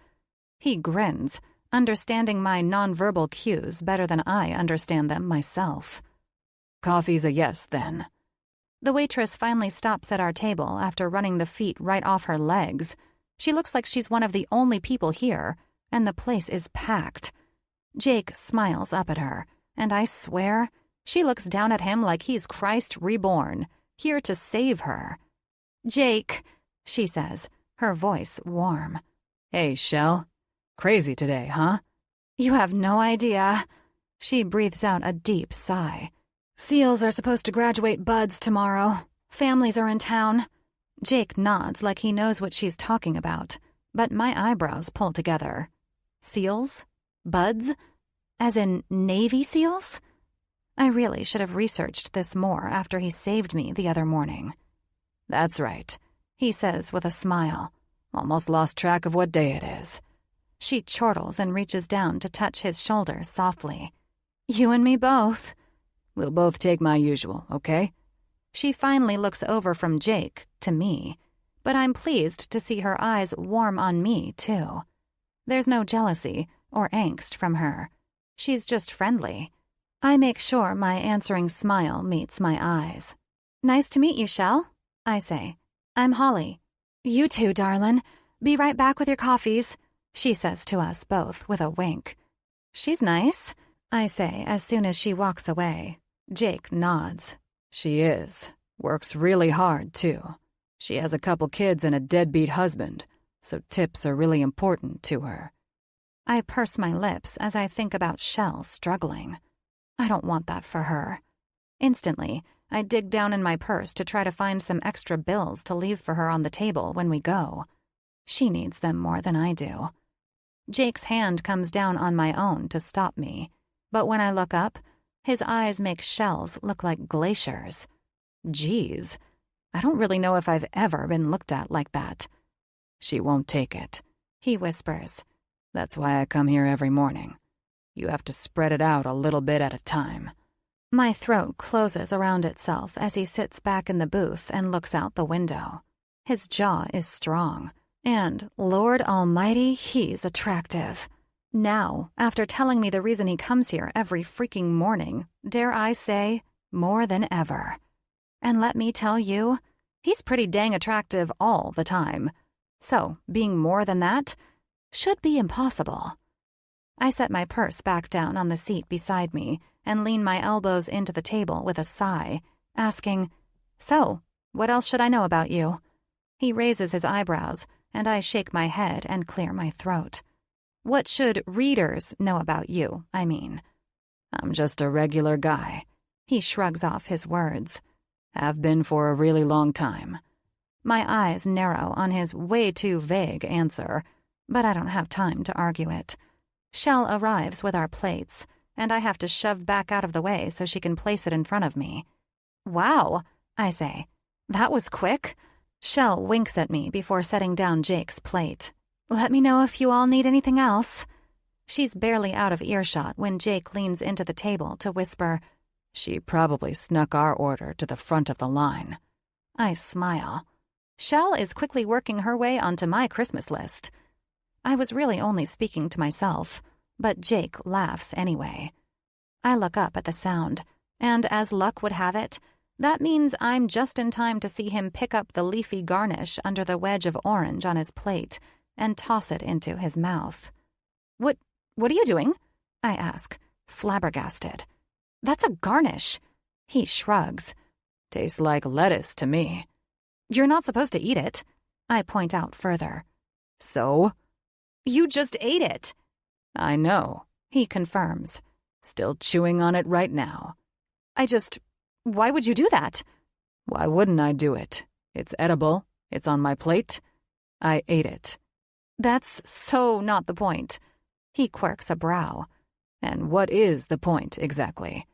He grins, understanding my nonverbal cues better than I understand them myself. Coffee's a yes, then. The waitress finally stops at our table after running the feet right off her legs. She looks like she's one of the only people here, and the place is packed. Jake smiles up at her, and I swear, she looks down at him like he's Christ reborn, here to save her. Jake, she says, her voice warm. Hey, Shell. Crazy today, huh? You have no idea. She breathes out a deep sigh. SEALs are supposed to graduate buds tomorrow. Families are in town. Jake nods like he knows what she's talking about, but my eyebrows pull together. SEALs? Buds? As in Navy SEALs? I really should have researched this more after he saved me the other morning. That's right, he says with a smile. Almost lost track of what day it is. She chortles and reaches down to touch his shoulder softly. You and me both. We'll both take my usual, okay? She finally looks over from Jake to me, but I'm pleased to see her eyes warm on me, too. There's no jealousy or angst from her. She's just friendly. I make sure my answering smile meets my eyes. Nice to meet you, Shell, I say. I'm Holley. You too, darlin'. Be right back with your coffees, she says to us both with a wink. She's nice, I say as soon as she walks away. Jake nods. She is. Works really hard, too. She has a couple kids and a deadbeat husband, so tips are really important to her. I purse my lips as I think about Shell struggling. I don't want that for her. Instantly, I dig down in my purse to try to find some extra bills to leave for her on the table when we go. She needs them more than I do. Jake's hand comes down on my own to stop me, but when I look up, his eyes make Shell's look like glaciers. Geez, I don't really know if I've ever been looked at like that. She won't take it, he whispers. That's why I come here every morning. You have to spread it out a little bit at a time. My throat closes around itself as he sits back in the booth and looks out the window. His jaw is strong, and, Lord Almighty, he's attractive. Now, after telling me the reason he comes here every freaking morning, dare I say, more than ever. And let me tell you, he's pretty dang attractive all the time. So, being more than that should be impossible. I set my purse back down on the seat beside me and lean my elbows into the table with a sigh, asking, So, what else should I know about you? He raises his eyebrows, and I shake my head and clear my throat. What should readers know about you, I mean? I'm just a regular guy. He shrugs off his words. Have been for a really long time. My eyes narrow on his way too vague answer, but I don't have time to argue it. Shell arrives with our plates, and I have to shove back out of the way so she can place it in front of me. Wow, I say. That was quick. Shell winks at me before setting down Jake's plate. Let me know if you all need anything else. She's barely out of earshot when Jake leans into the table to whisper, She probably snuck our order to the front of the line. I smile. Shell is quickly working her way onto my Christmas list. I was really only speaking to myself, but Jake laughs anyway. I look up at the sound, and as luck would have it, that means I'm just in time to see him pick up the leafy garnish under the wedge of orange on his plate and toss it into his mouth. What are you doing? I ask, flabbergasted. That's a garnish. He shrugs. Tastes like lettuce to me. You're not supposed to eat it, I point out further. So? You just ate it. I know, he confirms. Still chewing on it right now. Why would you do that? Why wouldn't I do it? It's edible. It's on my plate. I ate it. That's so not the point. He quirks a brow. And what is the point, exactly?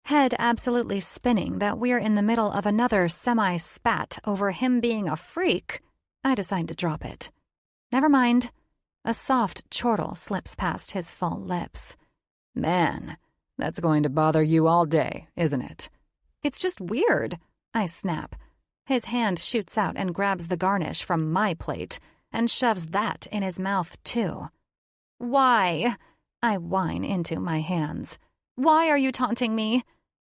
Head absolutely spinning that we're in the middle of another semi-spat over him being a freak, I decide to drop it. Never mind. A soft chortle slips past his full lips. Man, that's going to bother you all day, isn't it? It's just weird, I snap. His hand shoots out and grabs the garnish from my plate and shoves that in his mouth, too. Why? I whine into my hands. Why are you taunting me?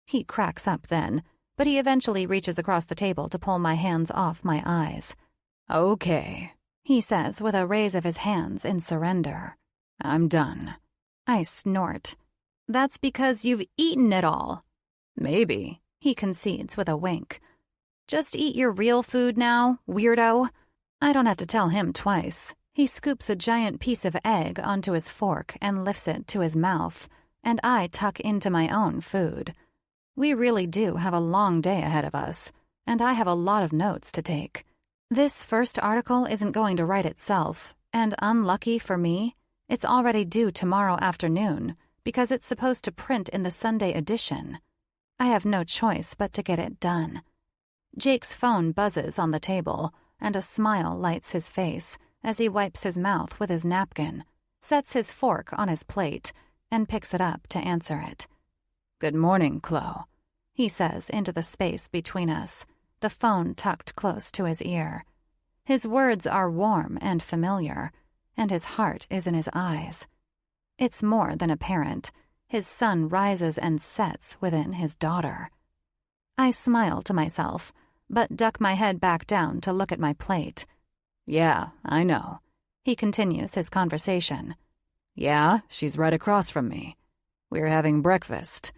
He cracks up then, but he eventually reaches across the table to pull my hands off my eyes. Okay, he says with a raise of his hands in surrender. I'm done. I snort. That's because you've eaten it all. Maybe, he concedes with a wink. Just eat your real food now, weirdo. I don't have to tell him twice. He scoops a giant piece of egg onto his fork and lifts it to his mouth, and I tuck into my own food. We really do have a long day ahead of us, and I have a lot of notes to take. This first article isn't going to write itself, and unlucky for me, it's already due tomorrow afternoon because it's supposed to print in the Sunday edition. I have no choice but to get it done. Jake's phone buzzes on the table, and a smile lights his face as he wipes his mouth with his napkin, sets his fork on his plate, and picks it up to answer it. Good morning, Chloe, he says into the space between us, the phone tucked close to his ear. His words are warm and familiar, and his heart is in his eyes. It's more than apparent. His sun rises and sets within his daughter. I smile to myself, but duck my head back down to look at my plate. Yeah, I know. He continues his conversation. Yeah, she's right across from me. We're having breakfast.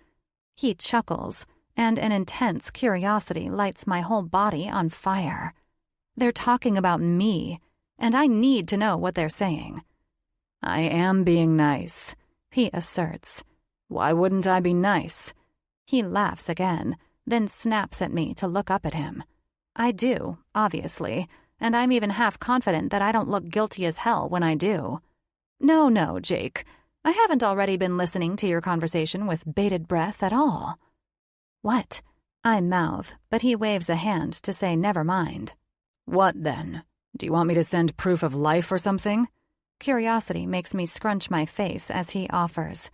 He chuckles, and an intense curiosity lights my whole body on fire. They're talking about me, and I need to know what they're saying. I am being nice, he asserts. Why wouldn't I be nice? He laughs again, then snaps at me to look up at him. I do, obviously, and I'm even half confident that I don't look guilty as hell when I do. No, Jake. I haven't already been listening to your conversation with bated breath at all. What? I mouth, but he waves a hand to say never mind. What then? Do you want me to send proof of life or something? Curiosity makes me scrunch my face as he offers.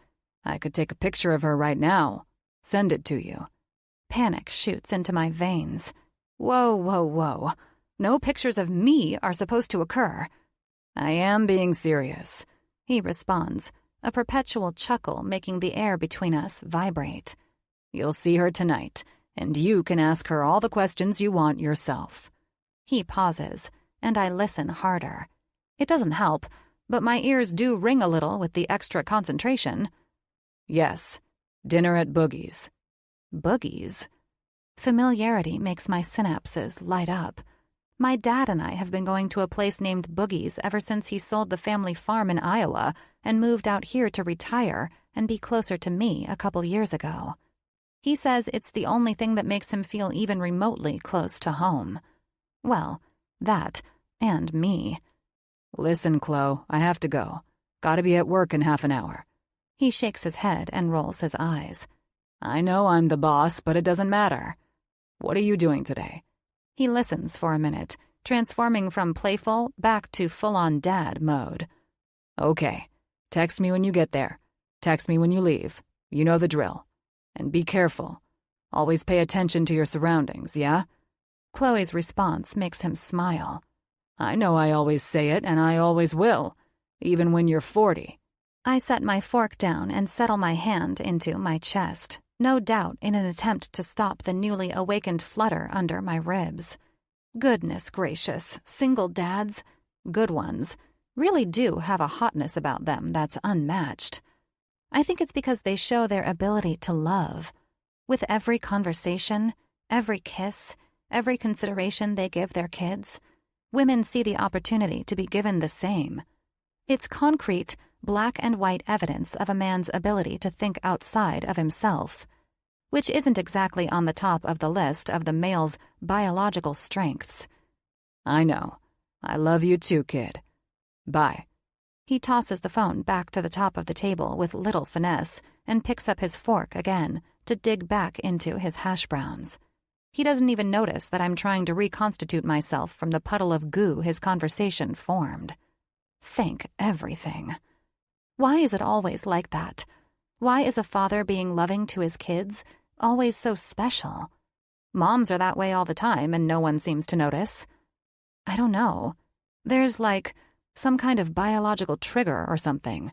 I could take a picture of her right now. Send it to you. Panic shoots into my veins. Whoa. No pictures of me are supposed to occur. I am being serious, he responds, a perpetual chuckle making the air between us vibrate. You'll see her tonight, and you can ask her all the questions you want yourself. He pauses, and I listen harder. It doesn't help, but my ears do ring a little with the extra concentration. Yes, dinner at Boogie's. Boogie's? Familiarity makes my synapses light up. My dad and I have been going to a place named Boogie's ever since he sold the family farm in Iowa and moved out here to retire and be closer to me a couple years ago. He says it's the only thing that makes him feel even remotely close to home. Well, that and me. Listen, Chloe, I have to go. Gotta be at work in half an hour. He shakes his head and rolls his eyes. I know I'm the boss, but it doesn't matter. What are you doing today? He listens for a minute, transforming from playful back to full-on dad mode. Okay, text me when you get there. Text me when you leave. You know the drill. And be careful. Always pay attention to your surroundings, yeah? Chloe's response makes him smile. I know I always say it, and I always will, even when you're 40. I set my fork down and settle my hand into my chest, no doubt in an attempt to stop the newly awakened flutter under my ribs. Goodness gracious, single dads, good ones, really do have a hotness about them that's unmatched. I think it's because they show their ability to love. With every conversation, every kiss, every consideration they give their kids, women see the opportunity to be given the same. It's concrete, black and white evidence of a man's ability to think outside of himself, which isn't exactly on the top of the list of the male's biological strengths. I know. I love you too, kid. Bye. He tosses the phone back to the top of the table with little finesse and picks up his fork again to dig back into his hash browns. He doesn't even notice that I'm trying to reconstitute myself from the puddle of goo his conversation formed. Thank everything. Why is it always like that? Why is a father being loving to his kids always so special? Moms are that way all the time and no one seems to notice. I don't know. There's like some kind of biological trigger or something.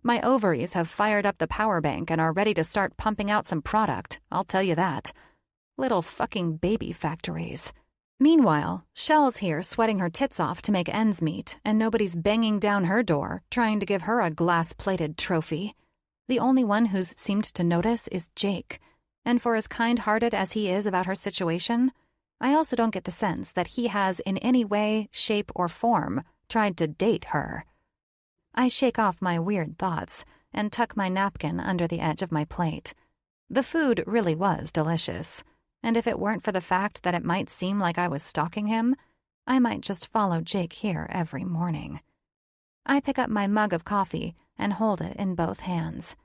My ovaries have fired up the power bank and are ready to start pumping out some product, I'll tell you that. Little fucking baby factories. Meanwhile, Shell's here sweating her tits off to make ends meet, and nobody's banging down her door, trying to give her a glass-plated trophy. The only one who's seemed to notice is Jake, and for as kind-hearted as he is about her situation, I also don't get the sense that he has in any way, shape, or form tried to date her. I shake off my weird thoughts and tuck my napkin under the edge of my plate. The food really was delicious, and if it weren't for the fact that it might seem like I was stalking him, I might just follow Jake here every morning. I pick up my mug of coffee and hold it in both hands.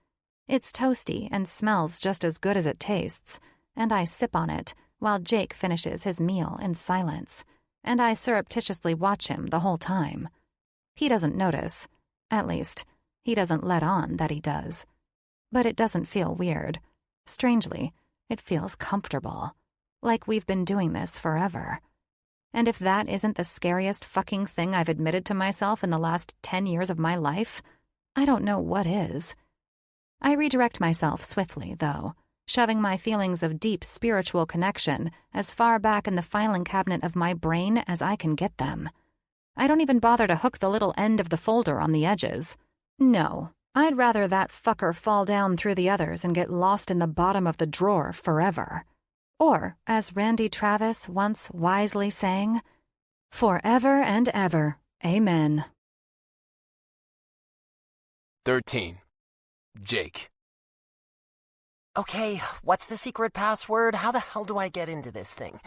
It's toasty and smells just as good as it tastes, and I sip on it while Jake finishes his meal in silence, and I surreptitiously watch him the whole time. He doesn't notice. At least, he doesn't let on that he does. But it doesn't feel weird. Strangely, it feels comfortable. Like we've been doing this forever. And if that isn't the scariest fucking thing I've admitted to myself in the last 10 years of my life, I don't know what is. I redirect myself swiftly, though, shoving my feelings of deep spiritual connection as far back in the filing cabinet of my brain as I can get them. I don't even bother to hook the little end of the folder on the edges. No, I'd rather that fucker fall down through the others and get lost in the bottom of the drawer forever. Or, as Randy Travis once wisely sang, forever and ever, amen. 13. Jake. Okay, what's the secret password? How the hell do I get into this thing?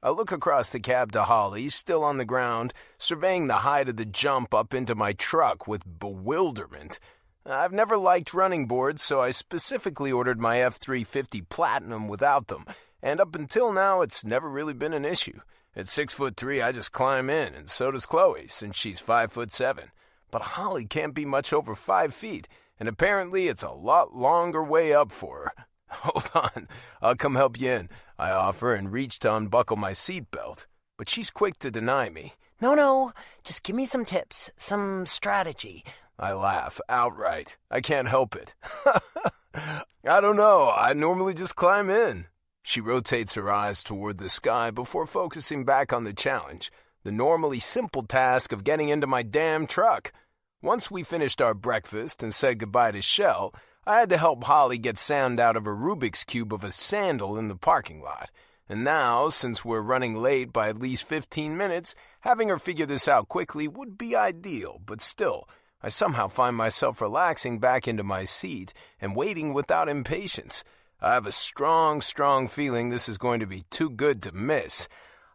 I look across the cab to Holley, still on the ground, surveying the height of the jump up into my truck with bewilderment. I've never liked running boards, so I specifically ordered my F350 Platinum without them, and up until now it's never really been an issue. At 6'3", I just climb in, and so does Chloe, since she's 5'7". But Holley can't be much over 5 feet, and apparently it's a lot longer way up for her. Hold on, I'll come help you in, I offer and reach to unbuckle my seatbelt. But she's quick to deny me. No, just give me some tips, some strategy. I laugh outright. I can't help it. I don't know, I normally just climb in. She rotates her eyes toward the sky before focusing back on the challenge, the normally simple task of getting into my damn truck. Once we finished our breakfast and said goodbye to Shell, I had to help Holley get sand out of a Rubik's Cube of a sandal in the parking lot. And now, since we're running late by at least 15 minutes, having her figure this out quickly would be ideal, but still, I somehow find myself relaxing back into my seat and waiting without impatience. I have a strong feeling this is going to be too good to miss.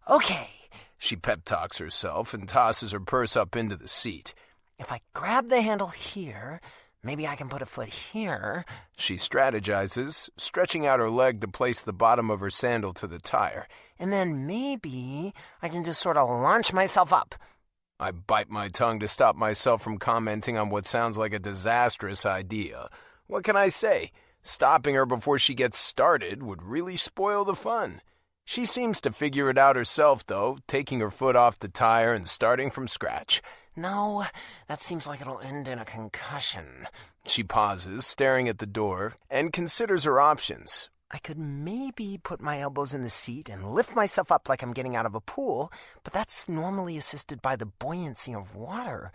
Okay, she pep talks herself and tosses her purse up into the seat. If I grab the handle here, Maybe I can put a foot here. She strategizes, stretching out her leg to place the bottom of her sandal to the tire. And then maybe I can just sort of launch myself up. I bite my tongue to stop myself from commenting on what sounds like a disastrous idea. What can I say? Stopping her before she gets started would really spoil the fun. She seems to figure it out herself, though, taking her foot off the tire and starting from scratch. No, that seems like it'll end in a concussion. She pauses, staring at the door, and considers her options. I could maybe put my elbows in the seat and lift myself up like I'm getting out of a pool, but that's normally assisted by the buoyancy of water.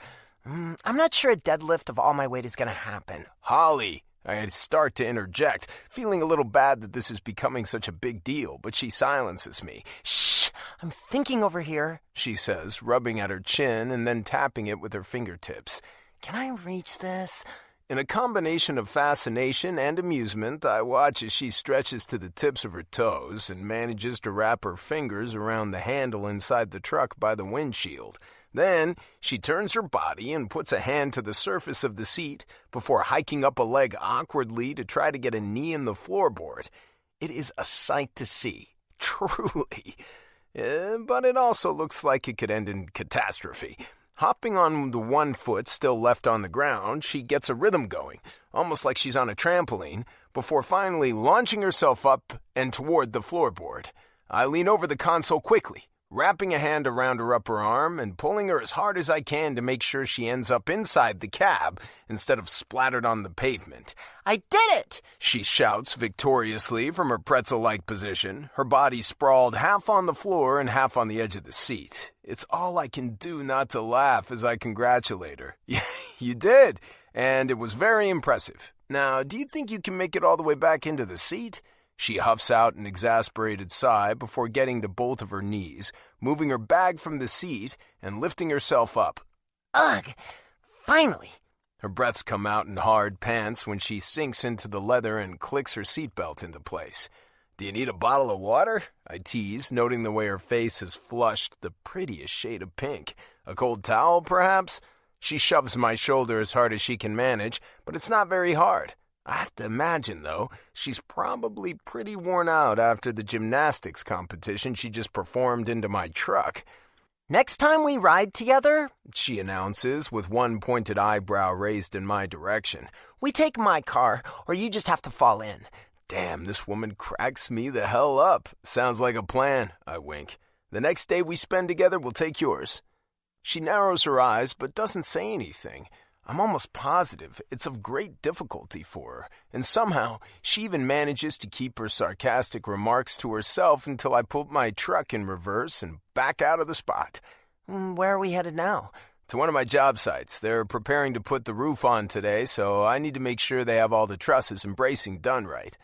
I'm not sure a deadlift of all my weight is going to happen. Holley! I start to interject, feeling a little bad that this is becoming such a big deal, but she silences me. Shh! I'm thinking over here, she says, rubbing at her chin and then tapping it with her fingertips. Can I reach this? In a combination of fascination and amusement, I watch as she stretches to the tips of her toes and manages to wrap her fingers around the handle inside the truck by the windshield. Then, she turns her body and puts a hand to the surface of the seat before hiking up a leg awkwardly to try to get a knee in the floorboard. It is a sight to see, truly. But it also looks like it could end in catastrophe. Hopping on the one foot still left on the ground, she gets a rhythm going, almost like she's on a trampoline, before finally launching herself up and toward the floorboard. I lean over the console quickly, wrapping a hand around her upper arm and pulling her as hard as I can to make sure she ends up inside the cab instead of splattered on the pavement. I did it! She shouts victoriously from her pretzel-like position, her body sprawled half on the floor and half on the edge of the seat. It's all I can do not to laugh as I congratulate her. You did, and it was very impressive. Now, do you think you can make it all the way back into the seat? She huffs out an exasperated sigh before getting to both of her knees, moving her bag from the seat and lifting herself up. Ugh! Finally! Her breaths come out in hard pants when she sinks into the leather and clicks her seatbelt into place. Do you need a bottle of water? I tease, noting the way her face has flushed the prettiest shade of pink. A cold towel, perhaps? She shoves my shoulder as hard as she can manage, but it's not very hard. I have to imagine, though, she's probably pretty worn out after the gymnastics competition she just performed into my truck. Next time we ride together, she announces, with one pointed eyebrow raised in my direction, we take my car, or you just have to fall in. Damn, this woman cracks me the hell up. Sounds like a plan, I wink. The next day we spend together, we'll take yours. She narrows her eyes, but doesn't say anything. I'm almost positive it's of great difficulty for her, and somehow she even manages to keep her sarcastic remarks to herself until I put my truck in reverse and back out of the spot. Where are we headed now? To one of my job sites. They're preparing to put the roof on today, so I need to make sure they have all the trusses and bracing done right.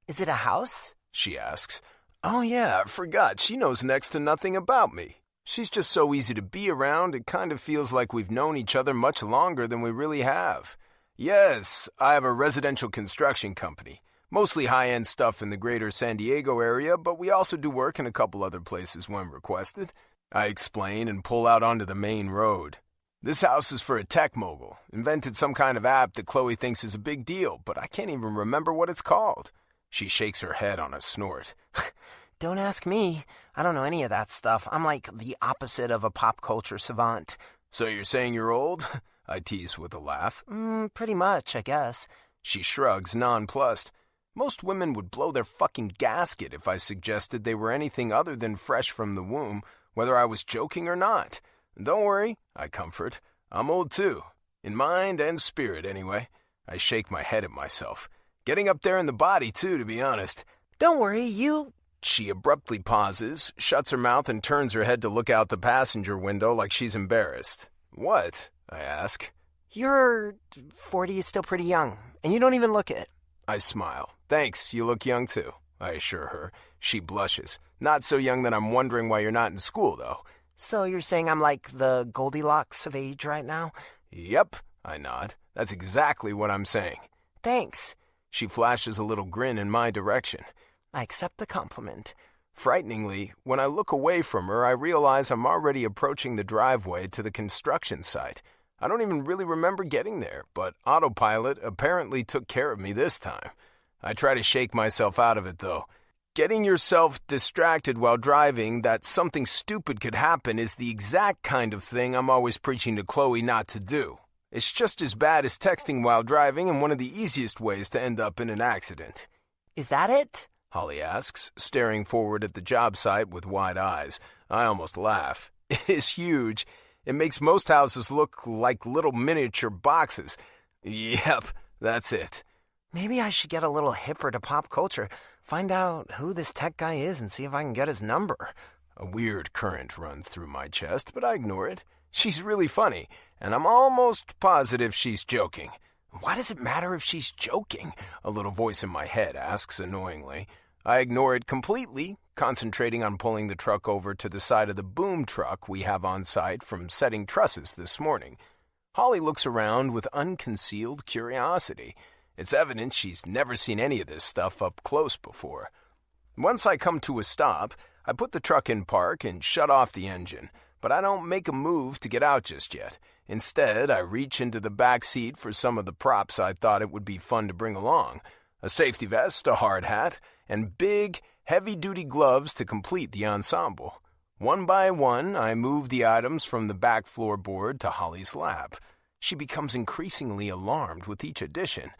Is it a house? She asks. Oh yeah, I forgot. She knows next to nothing about me. She's just so easy to be around, it kind of feels like we've known each other much longer than we really have. Yes, I have a residential construction company. Mostly high-end stuff in the greater San Diego area, but we also do work in a couple other places when requested. I explain and pull out onto the main road. This house is for a tech mogul. Invented some kind of app that Chloe thinks is a big deal, but I can't even remember what it's called. She shakes her head on a snort. Don't ask me. I don't know any of that stuff. I'm like the opposite of a pop culture savant. So you're saying you're old? I tease with a laugh. Pretty much, I guess. She shrugs, nonplussed. Most women would blow their fucking gasket if I suggested they were anything other than fresh from the womb, whether I was joking or not. Don't worry, I comfort. I'm old too. In mind and spirit, anyway. I shake my head at myself. Getting up there in the body, too, to be honest. Don't worry, you... She abruptly pauses, shuts her mouth, and turns her head to look out the passenger window like she's embarrassed. What? I ask. You're 40 is still pretty young, and you don't even look it. I smile. Thanks, you look young too, I assure her. She blushes. Not so young that I'm wondering why you're not in school, though. So you're saying I'm like the Goldilocks of age right now? Yep, I nod. That's exactly what I'm saying. Thanks. She flashes a little grin in my direction. I accept the compliment. Frighteningly, when I look away from her, I realize I'm already approaching the driveway to the construction site. I don't even really remember getting there, but autopilot apparently took care of me this time. I try to shake myself out of it, though. Getting yourself distracted while driving that something stupid could happen is the exact kind of thing I'm always preaching to Chloe not to do. It's just as bad as texting while driving and one of the easiest ways to end up in an accident. Is that it? Holly asks, staring forward at the job site with wide eyes. I almost laugh. It is huge. It makes most houses look like little miniature boxes. Yep, that's it. Maybe I should get a little hipper to pop culture, find out who this tech guy is and see if I can get his number. A weird current runs through my chest, but I ignore it. She's really funny, and I'm almost positive she's joking. Why does it matter if she's joking? A little voice in my head asks annoyingly. I ignore it completely, concentrating on pulling the truck over to the side of the boom truck we have on site from setting trusses this morning. Holly looks around with unconcealed curiosity. It's evident she's never seen any of this stuff up close before. Once I come to a stop, I put the truck in park and shut off the engine, but I don't make a move to get out just yet. Instead, I reach into the back seat for some of the props I thought it would be fun to bring along. A safety vest, a hard hat, and big, heavy-duty gloves to complete the ensemble. One by one, I move the items from the back floorboard to Holly's lap. She becomes increasingly alarmed with each addition.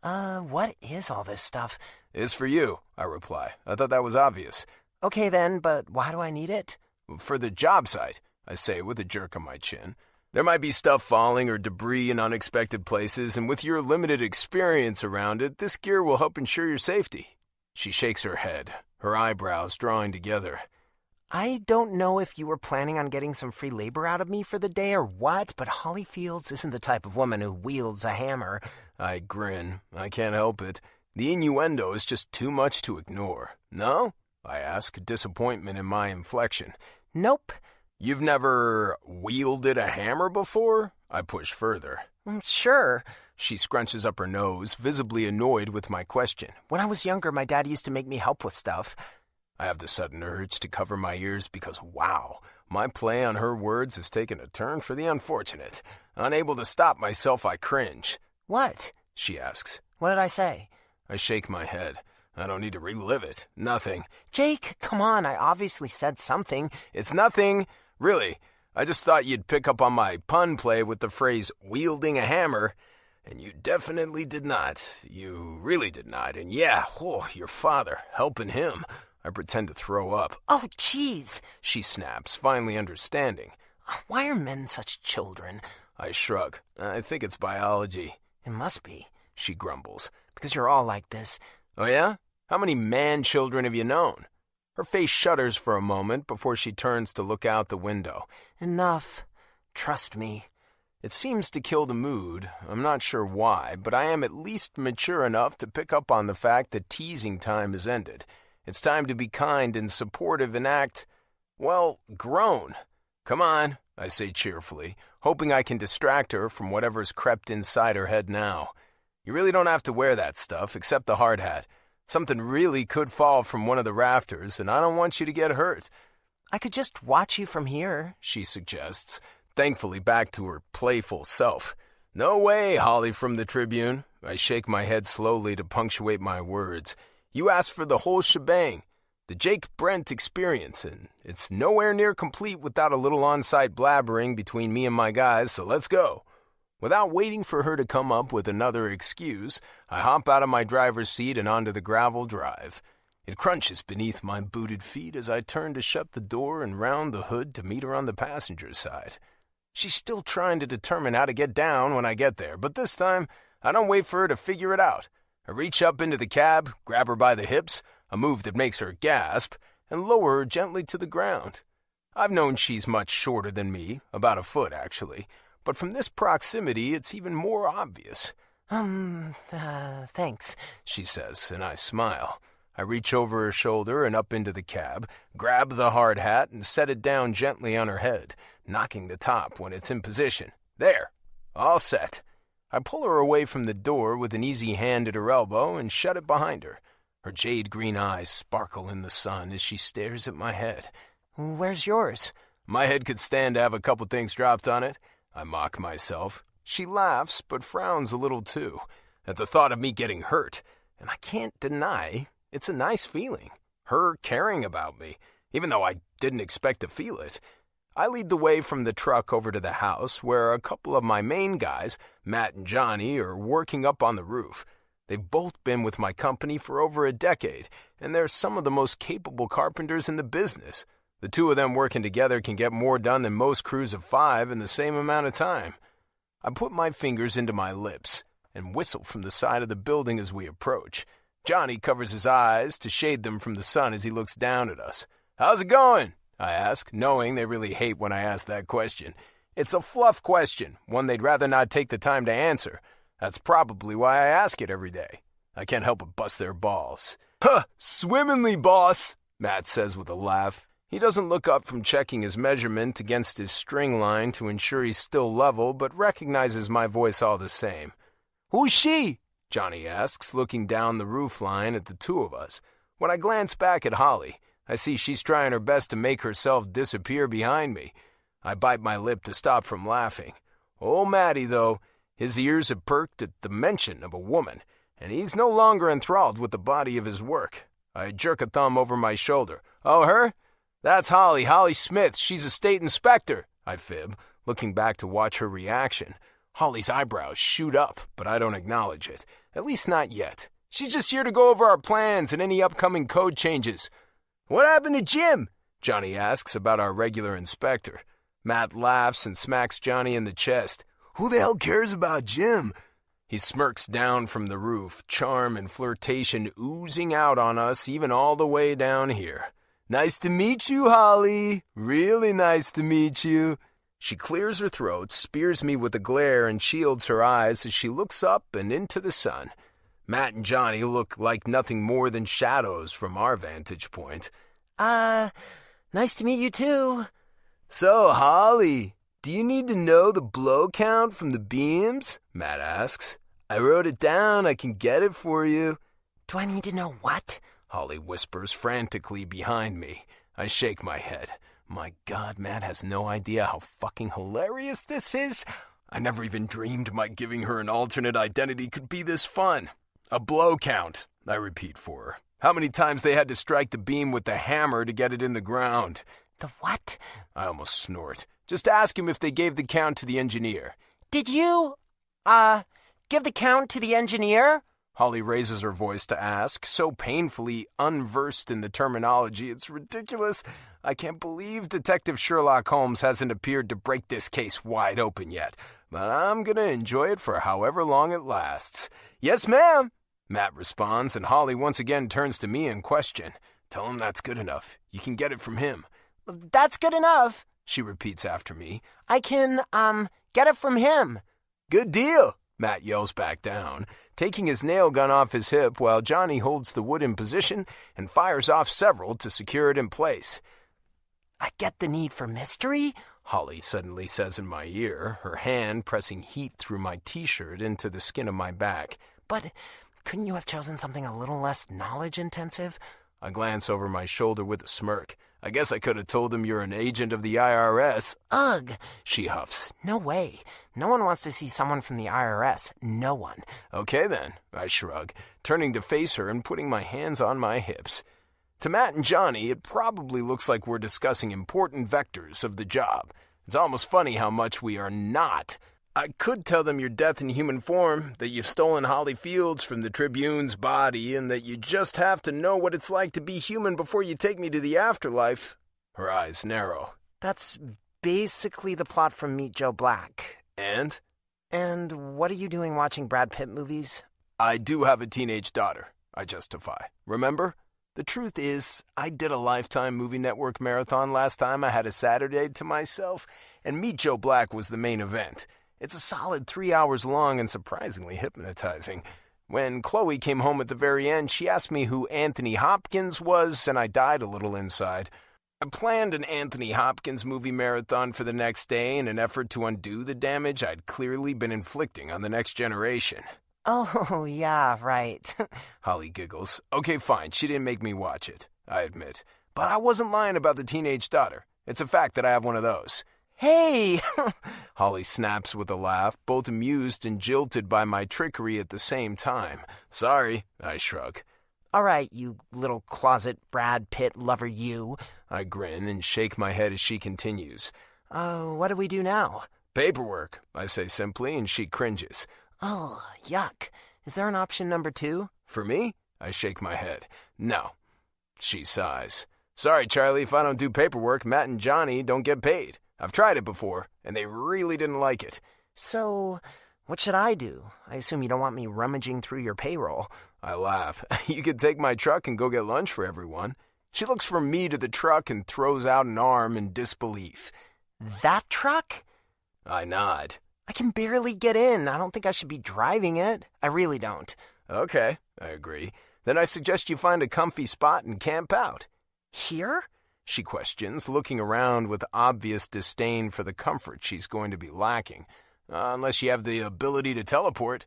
What is all this stuff? It's for you, I reply. I thought that was obvious. Okay then, but why do I need it? For the job site, I say with a jerk on my chin. There might be stuff falling or debris in unexpected places, and with your limited experience around it, this gear will help ensure your safety. She shakes her head, her eyebrows drawing together. I don't know if you were planning on getting some free labor out of me for the day or what, but Holley Fields isn't the type of woman who wields a hammer. I grin. I can't help it. The innuendo is just too much to ignore. No? I ask, disappointment in my inflection. Nope. You've never wielded a hammer before? I push further. Sure. She scrunches up her nose, visibly annoyed with my question. When I was younger, my dad used to make me help with stuff. I have the sudden urge to cover my ears because, wow, my play on her words has taken a turn for the unfortunate. Unable to stop myself, I cringe. What? She asks. What did I say? I shake my head. I don't need to relive it. Nothing. Jake, come on, I obviously said something. It's nothing. Really. I just thought you'd pick up on my pun play with the phrase wielding a hammer. And you definitely did not. You really did not. And yeah, your father, helping him. I pretend to throw up. Oh, jeez, she snaps, finally understanding. Why are men such children? I shrug. I think it's biology. It must be, she grumbles. Because you're all like this. Oh, yeah? How many man-children have you known? Her face shudders for a moment before she turns to look out the window. Enough. Trust me. It seems to kill the mood. I'm not sure why, but I am at least mature enough to pick up on the fact that teasing time has ended. It's time to be kind and supportive and act, well, grown. Come on, I say cheerfully, hoping I can distract her from whatever's crept inside her head now. You really don't have to wear that stuff, except the hard hat. Something really could fall from one of the rafters, and I don't want you to get hurt. I could just watch you from here, she suggests, thankfully back to her playful self. No way, Holly from the Tribune. I shake my head slowly to punctuate my words. You asked for the whole shebang, the Jake Brent experience, and it's nowhere near complete without a little on-site blabbering between me and my guys, so let's go. Without waiting for her to come up with another excuse, I hop out of my driver's seat and onto the gravel drive. It crunches beneath my booted feet as I turn to shut the door and round the hood to meet her on the passenger side. She's still trying to determine how to get down when I get there, but this time, I don't wait for her to figure it out. I reach up into the cab, grab her by the hips, a move that makes her gasp, and lower her gently to the ground. I've known she's much shorter than me, about a foot actually, but from this proximity it's even more obvious. Thanks, she says, and I smile. I reach over her shoulder and up into the cab, grab the hard hat and set it down gently on her head, knocking the top when it's in position. There, all set. I pull her away from the door with an easy hand at her elbow and shut it behind her. Her jade green eyes sparkle in the sun as she stares at my head. Where's yours? My head could stand to have a couple things dropped on it. I mock myself. She laughs, but frowns a little too, at the thought of me getting hurt. And I can't deny it's a nice feeling, her caring about me, even though I didn't expect to feel it. I lead the way from the truck over to the house, where a couple of my main guys, Matt and Johnny, are working up on the roof. They've both been with my company for over a decade, and they're some of the most capable carpenters in the business. The two of them working together can get more done than most crews of 5 in the same amount of time. I put my fingers into my lips and whistle from the side of the building as we approach. Johnny covers his eyes to shade them from the sun as he looks down at us. "How's it going?" I ask, knowing they really hate when I ask that question. It's a fluff question, one they'd rather not take the time to answer. That's probably why I ask it every day. I can't help but bust their balls. "Huh, swimmingly, boss," Matt says with a laugh. He doesn't look up from checking his measurement against his string line to ensure he's still level, but recognizes my voice all the same. "Who's she?" Johnny asks, looking down the roof line at the two of us. When I glance back at Holley, I see she's trying her best to make herself disappear behind me. I bite my lip to stop from laughing. Old Matty, though, his ears have perked at the mention of a woman, and he's no longer enthralled with the body of his work. I jerk a thumb over my shoulder. "Oh, her? That's Holly Smith. She's a state inspector," I fib, looking back to watch her reaction. Holly's eyebrows shoot up, but I don't acknowledge it. At least not yet. She's just here to go over our plans and any upcoming code changes. "What happened to Jim?" Johnny asks about our regular inspector. Matt laughs and smacks Johnny in the chest. "Who the hell cares about Jim?" He smirks down from the roof, charm and flirtation oozing out on us even all the way down here. "Nice to meet you, Holly. Really nice to meet you." She clears her throat, spears me with a glare, and shields her eyes as she looks up and into the sun. Matt and Johnny look like nothing more than shadows from our vantage point. Nice to meet you too." "So, Holly, do you need to know the blow count from the beams?" Matt asks. "I wrote it down. I can get it for you." "Do I need to know what?" Holly whispers frantically behind me. I shake my head. My God, Matt has no idea how fucking hilarious this is. I never even dreamed my giving her an alternate identity could be this fun. "A blow count," I repeat for her. How many times they had to strike the beam with the hammer to get it in the ground. "The what?" I almost snort. Just ask him if they gave the count to the engineer. "Did you, give the count to the engineer?" Holly raises her voice to ask, so painfully unversed in the terminology it's ridiculous. I can't believe Detective Sherlock Holmes hasn't appeared to break this case wide open yet, but I'm gonna enjoy it for however long it lasts. "Yes, ma'am," Matt responds, and Holly once again turns to me in question. "Tell him that's good enough. You can get it from him." "That's good enough," she repeats after me. "I can, get it from him." "Good deal," Matt yells back down, taking his nail gun off his hip while Johnny holds the wood in position and fires off several to secure it in place. "I get the need for mystery," Holly suddenly says in my ear, her hand pressing heat through my t-shirt into the skin of my back. "But couldn't you have chosen something a little less knowledge-intensive?" I glance over my shoulder with a smirk. "I guess I could have told him you're an agent of the IRS. "Ugh," she huffs. "No way. No one wants to see someone from the IRS. No one." "Okay then," I shrug, turning to face her and putting my hands on my hips. To Matt and Johnny, it probably looks like we're discussing important vectors of the job. It's almost funny how much we are not. I could tell them your death in human form, that you've stolen Holley Fields from the Tribune's body, and that you just have to know what it's like to be human before you take me to the afterlife. Her eyes narrow. "That's basically the plot from Meet Joe Black." And? "And what are you doing watching Brad Pitt movies?" "I do have a teenage daughter," I justify. "Remember? The truth is, I did a Lifetime Movie Network marathon last time I had a Saturday to myself, and Meet Joe Black was the main event. It's a solid 3 hours long and surprisingly hypnotizing. When Chloe came home at the very end, she asked me who Anthony Hopkins was, and I died a little inside. I planned an Anthony Hopkins movie marathon for the next day in an effort to undo the damage I'd clearly been inflicting on the next generation. "Oh, yeah, right." Holly giggles. "Okay, fine, she didn't make me watch it, I admit. But I wasn't lying about the teenage daughter. It's a fact that I have one of those." Hey! Holley snaps with a laugh, both amused and jilted by my trickery at the same time. Sorry, I shrug. All right, you little closet Brad Pitt lover you. I grin and shake my head as she continues. What do we do now? Paperwork, I say simply, and she cringes. Oh, yuck. Is there an option number 2? For me? I shake my head. No. She sighs. Sorry, Charlie, if I don't do paperwork, Matt and Johnny don't get paid. I've tried it before, and they really didn't like it. So, what should I do? I assume you don't want me rummaging through your payroll. I laugh. You could take my truck and go get lunch for everyone. She looks from me to the truck and throws out an arm in disbelief. That truck? I nod. I can barely get in. I don't think I should be driving it. I really don't. Okay, I agree. Then I suggest you find a comfy spot and camp out. Here? She questions, looking around with obvious disdain for the comfort she's going to be lacking. Unless you have the ability to teleport.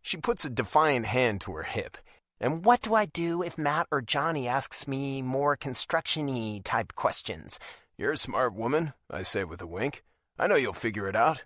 She puts a defiant hand to her hip. And what do I do if Matt or Johnny asks me more construction-y type questions? You're a smart woman, I say with a wink. I know you'll figure it out.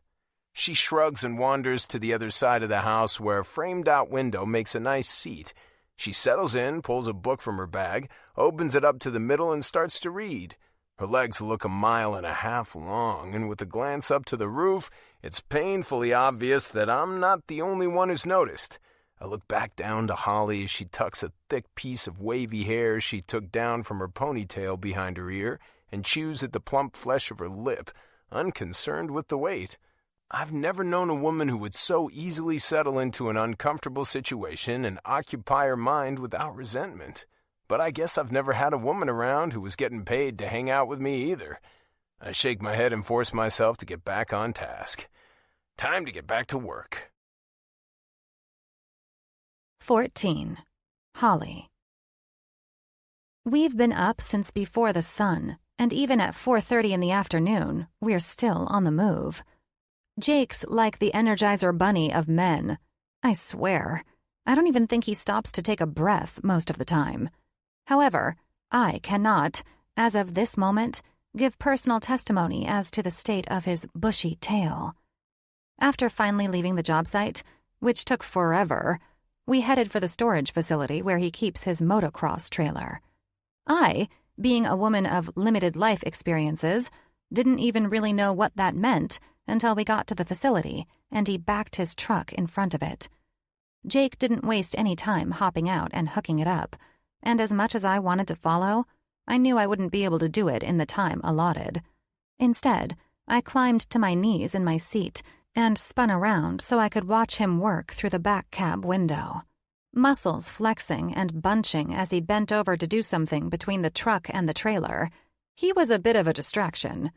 She shrugs and wanders to the other side of the house where a framed-out window makes a nice seat. She settles in, pulls a book from her bag, opens it up to the middle, and starts to read. Her legs look 1.5 miles long, and with a glance up to the roof, it's painfully obvious that I'm not the only one who's noticed. I look back down to Holley as she tucks a thick piece of wavy hair she took down from her ponytail behind her ear and chews at the plump flesh of her lip, unconcerned with the weight. I've never known a woman who would so easily settle into an uncomfortable situation and occupy her mind without resentment. But I guess I've never had a woman around who was getting paid to hang out with me either. I shake my head and force myself to get back on task. Time to get back to work. 14. Holley. We've been up since before the sun, and even at 4:30 in the afternoon, we're still on the move. Jake's like the Energizer Bunny of men. I swear, I don't even think he stops to take a breath most of the time. However, I cannot, as of this moment, give personal testimony as to the state of his bushy tail. After finally leaving the job site, which took forever, we headed for the storage facility where he keeps his motocross trailer. I, being a woman of limited life experiences, didn't even really know what that meant until we got to the facility and he backed his truck in front of it. Jake didn't waste any time hopping out and hooking it up, and as much as I wanted to follow, I knew I wouldn't be able to do it in the time allotted. Instead, I climbed to my knees in my seat and spun around so I could watch him work through the back cab window. Muscles flexing and bunching as he bent over to do something between the truck and the trailer. He was a bit of a distraction,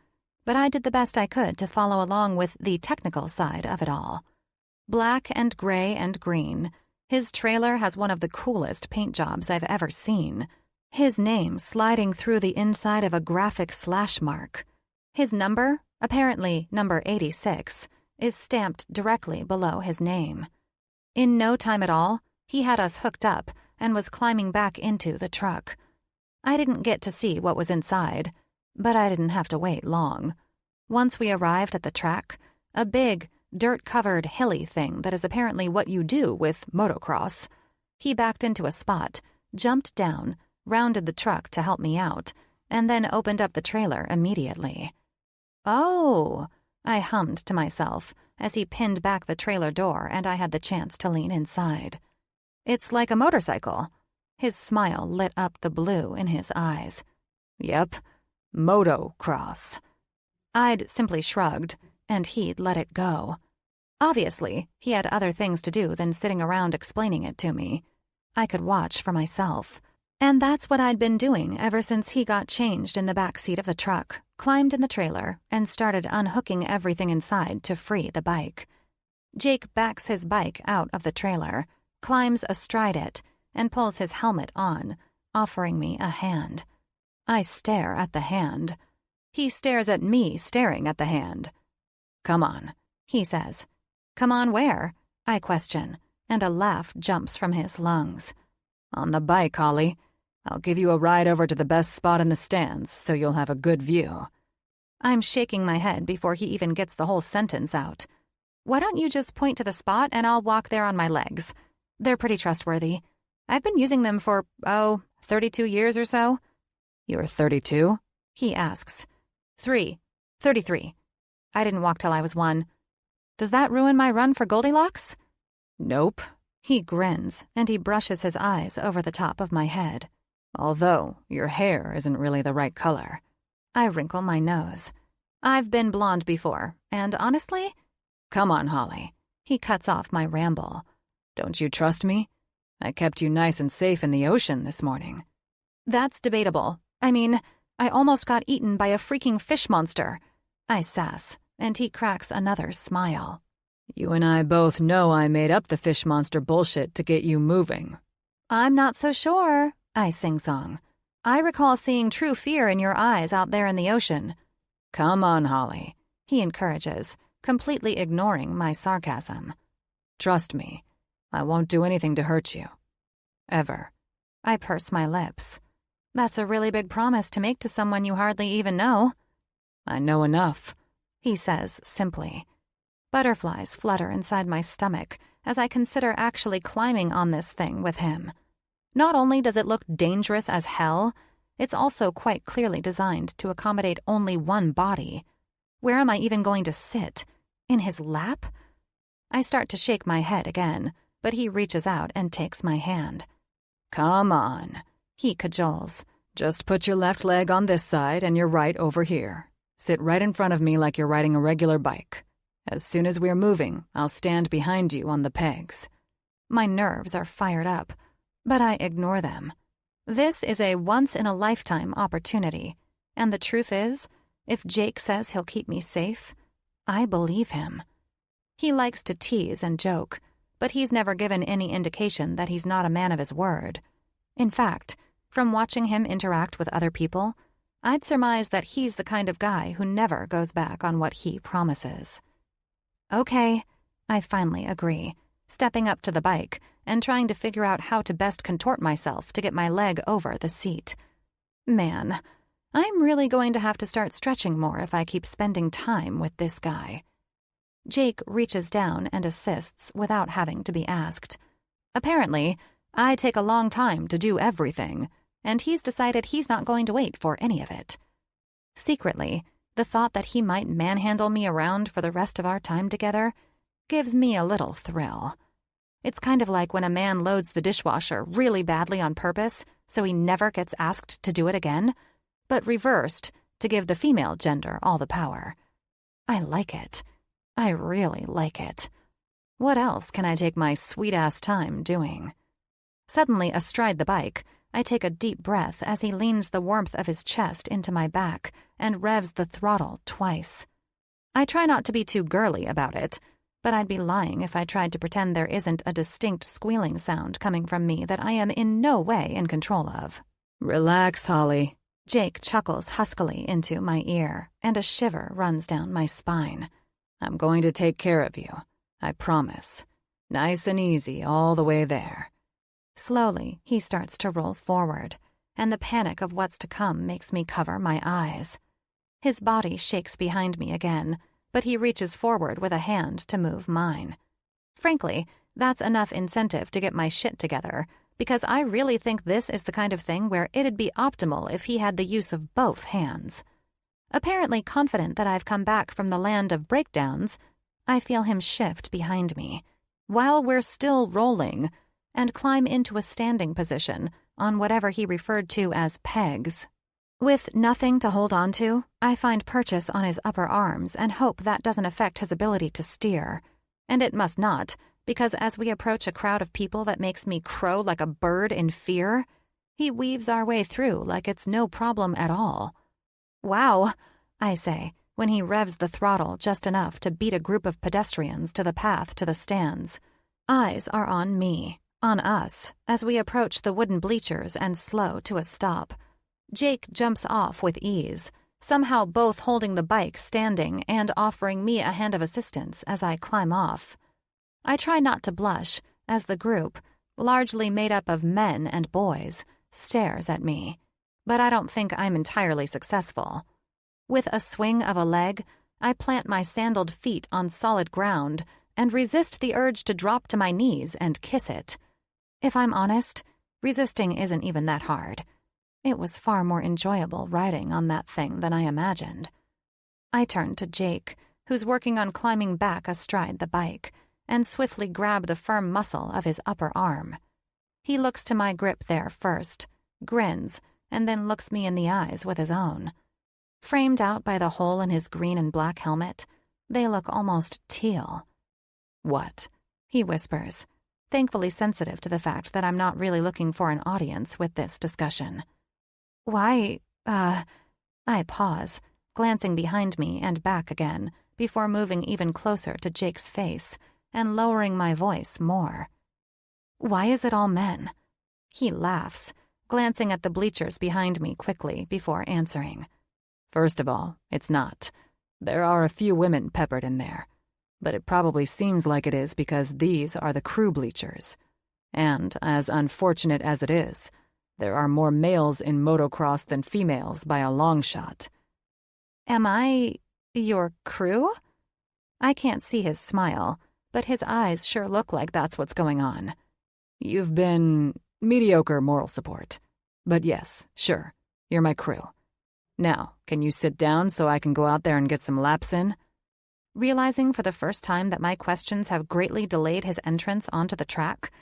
but I did the best I could to follow along with the technical side of it all. Black and gray and green, his trailer has one of the coolest paint jobs I've ever seen. His name sliding through the inside of a graphic slash mark. His number, apparently number 86, is stamped directly below his name. In no time at all, he had us hooked up and was climbing back into the truck. I didn't get to see what was inside, but I didn't have to wait long. Once we arrived at the track, a big, dirt-covered, hilly thing that is apparently what you do with motocross, he backed into a spot, jumped down, rounded the truck to help me out, and then opened up the trailer immediately. "Oh," I hummed to myself as he pinned back the trailer door and I had the chance to lean inside. "It's like a motorcycle." His smile lit up the blue in his eyes. "Yep, motocross." I'd simply shrugged, and he'd let it go. Obviously, he had other things to do than sitting around explaining it to me. I could watch for myself. And that's what I'd been doing ever since he got changed in the back seat of the truck, climbed in the trailer, and started unhooking everything inside to free the bike. Jake backs his bike out of the trailer, climbs astride it, and pulls his helmet on, offering me a hand. I stare at the hand. He stares at me staring at the hand. "Come on," he says. "Come on where?" I question, and a laugh jumps from his lungs. "On the bike, Holley. I'll give you a ride over to the best spot in the stands so you'll have a good view." I'm shaking my head before he even gets the whole sentence out. Why don't you just point to the spot and I'll walk there on my legs? They're pretty trustworthy. I've been using them for, 32 years or so. You're 32? He asks. 33. I didn't walk till I was 1. Does that ruin my run for Goldilocks? Nope. He grins, and he brushes his eyes over the top of my head. Although your hair isn't really the right color. I wrinkle my nose. I've been blonde before, and honestly... Come on, Holley. He cuts off my ramble. Don't you trust me? I kept you nice and safe in the ocean this morning. That's debatable. I mean, I almost got eaten by a freaking fish monster. I sass, and he cracks another smile. You and I both know I made up the fish monster bullshit to get you moving. I'm not so sure, I sing-song. I recall seeing true fear in your eyes out there in the ocean. Come on, Holley, he encourages, completely ignoring my sarcasm. Trust me, I won't do anything to hurt you. Ever. I purse my lips. That's a really big promise to make to someone you hardly even know. I know enough, he says simply. Butterflies flutter inside my stomach as I consider actually climbing on this thing with him. Not only does it look dangerous as hell, it's also quite clearly designed to accommodate only one body. Where am I even going to sit? In his lap? I start to shake my head again, but he reaches out and takes my hand. Come on, he cajoles. Just put your left leg on this side and your right over here. Sit right in front of me like you're riding a regular bike. As soon as we're moving, I'll stand behind you on the pegs. My nerves are fired up, but I ignore them. This is a once-in-a-lifetime opportunity, and the truth is, if Jake says he'll keep me safe, I believe him. He likes to tease and joke, but he's never given any indication that he's not a man of his word. In fact, from watching him interact with other people, I'd surmise that he's the kind of guy who never goes back on what he promises. Okay, I finally agree, stepping up to the bike and trying to figure out how to best contort myself to get my leg over the seat. Man, I'm really going to have to start stretching more if I keep spending time with this guy. Jake reaches down and assists without having to be asked. Apparently, I take a long time to do everything, and he's decided he's not going to wait for any of it. Secretly, the thought that he might manhandle me around for the rest of our time together gives me a little thrill. It's kind of like when a man loads the dishwasher really badly on purpose so he never gets asked to do it again, but reversed to give the female gender all the power. I like it. I really like it. What else can I take my sweet-ass time doing? Suddenly, astride the bike, I take a deep breath as he leans the warmth of his chest into my back and revs the throttle twice. I try not to be too girly about it, but I'd be lying if I tried to pretend there isn't a distinct squealing sound coming from me that I am in no way in control of. Relax, Holley. Jake chuckles huskily into my ear, and a shiver runs down my spine. I'm going to take care of you, I promise. Nice and easy all the way there. Slowly, he starts to roll forward, and the panic of what's to come makes me cover my eyes. His body shakes behind me again, but he reaches forward with a hand to move mine. Frankly, that's enough incentive to get my shit together, because I really think this is the kind of thing where it'd be optimal if he had the use of both hands. Apparently confident that I've come back from the land of breakdowns, I feel him shift behind me, while we're still rolling, and climb into a standing position on whatever he referred to as pegs. With nothing to hold on to, I find purchase on his upper arms and hope that doesn't affect his ability to steer. And it must not, because as we approach a crowd of people that makes me crow like a bird in fear, he weaves our way through like it's no problem at all. Wow, I say, when he revs the throttle just enough to beat a group of pedestrians to the path to the stands. Eyes are on me, on us, as we approach the wooden bleachers and slow to a stop. Jake jumps off with ease, somehow both holding the bike standing and offering me a hand of assistance as I climb off. I try not to blush as the group, largely made up of men and boys, stares at me, but I don't think I'm entirely successful. With a swing of a leg, I plant my sandaled feet on solid ground and resist the urge to drop to my knees and kiss it. If I'm honest, resisting isn't even that hard. It was far more enjoyable riding on that thing than I imagined. I turn to Jake, who's working on climbing back astride the bike, and swiftly grab the firm muscle of his upper arm. He looks to my grip there first, grins, and then looks me in the eyes with his own. Framed out by the hole in his green and black helmet, they look almost teal. "What?" he whispers, thankfully sensitive to the fact that I'm not really looking for an audience with this discussion. "Why, I pause, glancing behind me and back again, before moving even closer to Jake's face and lowering my voice more. "Why is it all men?" He laughs, glancing at the bleachers behind me quickly before answering. "First of all, it's not. There are a few women peppered in there. But it probably seems like it is because these are the crew bleachers. And, as unfortunate as it is, there are more males in motocross than females by a long shot." "Am I your crew?" I can't see his smile, but his eyes sure look like that's what's going on. "You've been mediocre moral support. But yes, sure, you're my crew. Now, can you sit down so I can go out there and get some laps in?" Realizing for the first time that my questions have greatly delayed his entrance onto the track,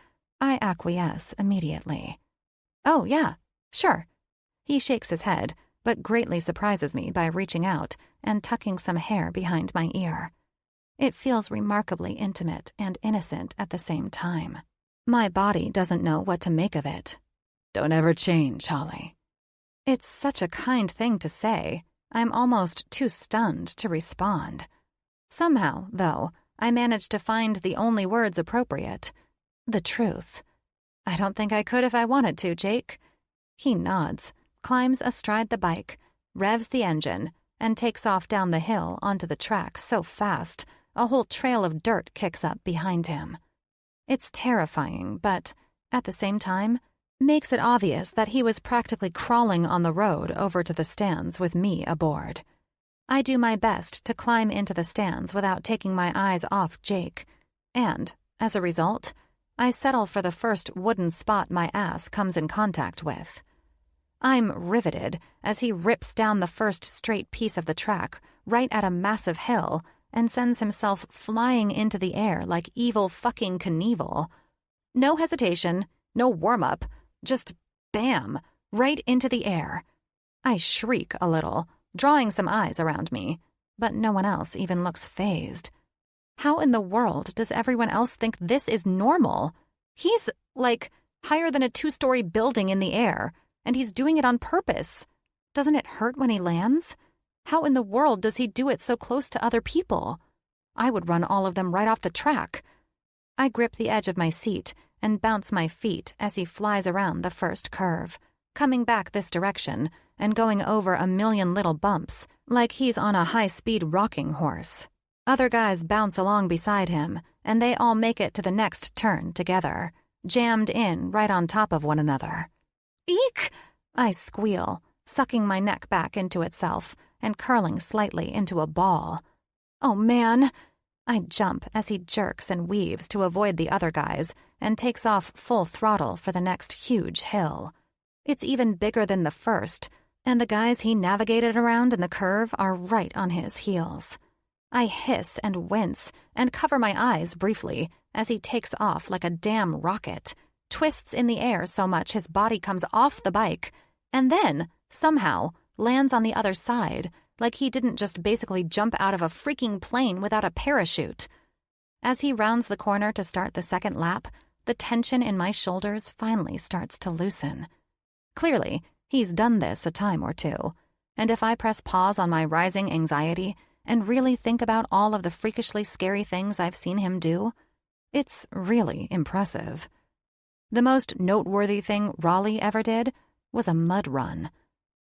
I acquiesce immediately. "Oh, yeah, sure." He shakes his head, but greatly surprises me by reaching out and tucking some hair behind my ear. It feels remarkably intimate and innocent at the same time. My body doesn't know what to make of it. "Don't ever change, Holley." It's such a kind thing to say. I'm almost too stunned to respond. Somehow, though, I manage to find the only words appropriate. The truth. "I don't think I could if I wanted to, Jake." He nods, climbs astride the bike, revs the engine, and takes off down the hill onto the track so fast a whole trail of dirt kicks up behind him. It's terrifying, but, at the same time, makes it obvious that he was practically crawling on the road over to the stands with me aboard. I do my best to climb into the stands without taking my eyes off Jake, and, as a result, I settle for the first wooden spot my ass comes in contact with. I'm riveted as he rips down the first straight piece of the track right at a massive hill and sends himself flying into the air like evil fucking Knievel. No hesitation, no warm-up, just bam, right into the air. I shriek a little, drawing some eyes around me, but no one else even looks fazed. How in the world does everyone else think this is normal? He's, like, higher than a 2-story building in the air, and he's doing it on purpose. Doesn't it hurt when he lands? How in the world does he do it so close to other people? I would run all of them right off the track. I grip the edge of my seat and bounce my feet as he flies around the first curve, coming back this direction and going over a million little bumps, like he's on a high-speed rocking horse. Other guys bounce along beside him, and they all make it to the next turn together, jammed in right on top of one another. "Eek!" I squeal, sucking my neck back into itself and curling slightly into a ball. "Oh, man!" I jump as he jerks and weaves to avoid the other guys and takes off full throttle for the next huge hill. It's even bigger than the first, and the guys he navigated around in the curve are right on his heels. I hiss and wince and cover my eyes briefly as he takes off like a damn rocket, twists in the air so much his body comes off the bike, and then, somehow, lands on the other side, like he didn't just basically jump out of a freaking plane without a parachute. As he rounds the corner to start the second lap, the tension in my shoulders finally starts to loosen. Clearly, he's done this a time or two, and if I press pause on my rising anxiety and really think about all of the freakishly scary things I've seen him do, it's really impressive. The most noteworthy thing Raleigh ever did was a mud run.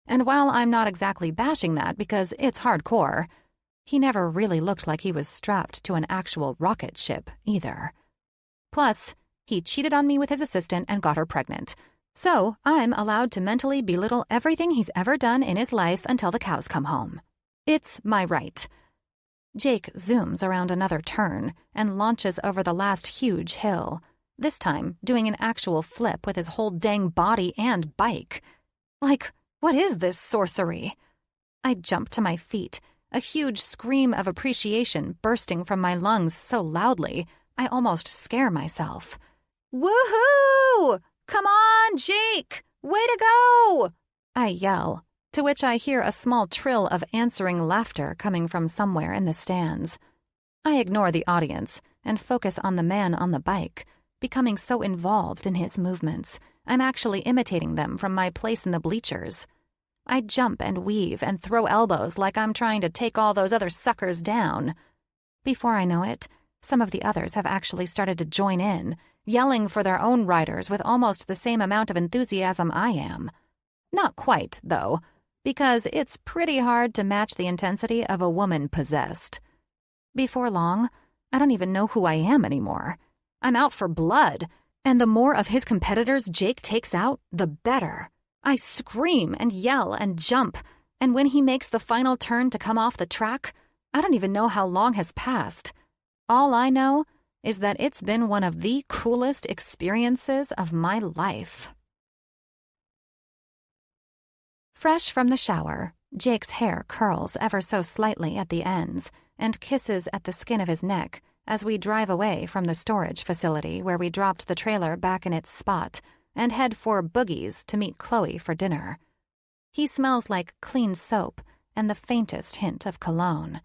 And while I'm not exactly bashing that because it's hardcore, he never really looked like he was strapped to an actual rocket ship either. Plus, he cheated on me with his assistant and got her pregnant. So I'm allowed to mentally belittle everything he's ever done in his life until the cows come home. It's my right. Jake zooms around another turn and launches over the last huge hill, this time doing an actual flip with his whole dang body and bike. Like, what is this sorcery? I jump to my feet, a huge scream of appreciation bursting from my lungs so loudly I almost scare myself. Woohoo! Come on, Jake! Way to go! I yell, to which I hear a small trill of answering laughter coming from somewhere in the stands. I ignore the audience and focus on the man on the bike, becoming so involved in his movements, I'm actually imitating them from my place in the bleachers. I jump and weave and throw elbows like I'm trying to take all those other suckers down. Before I know it, some of the others have actually started to join in, yelling for their own riders with almost the same amount of enthusiasm I am. Not quite, though, because it's pretty hard to match the intensity of a woman possessed. Before long, I don't even know who I am anymore. I'm out for blood, and the more of his competitors Jake takes out, the better. I scream and yell and jump, and when he makes the final turn to come off the track, I don't even know how long has passed. All I know is that it's been one of the coolest experiences of my life. Fresh from the shower, Jake's hair curls ever so slightly at the ends and kisses at the skin of his neck as we drive away from the storage facility where we dropped the trailer back in its spot and head for Boogie's to meet Chloe for dinner. He smells like clean soap and the faintest hint of cologne.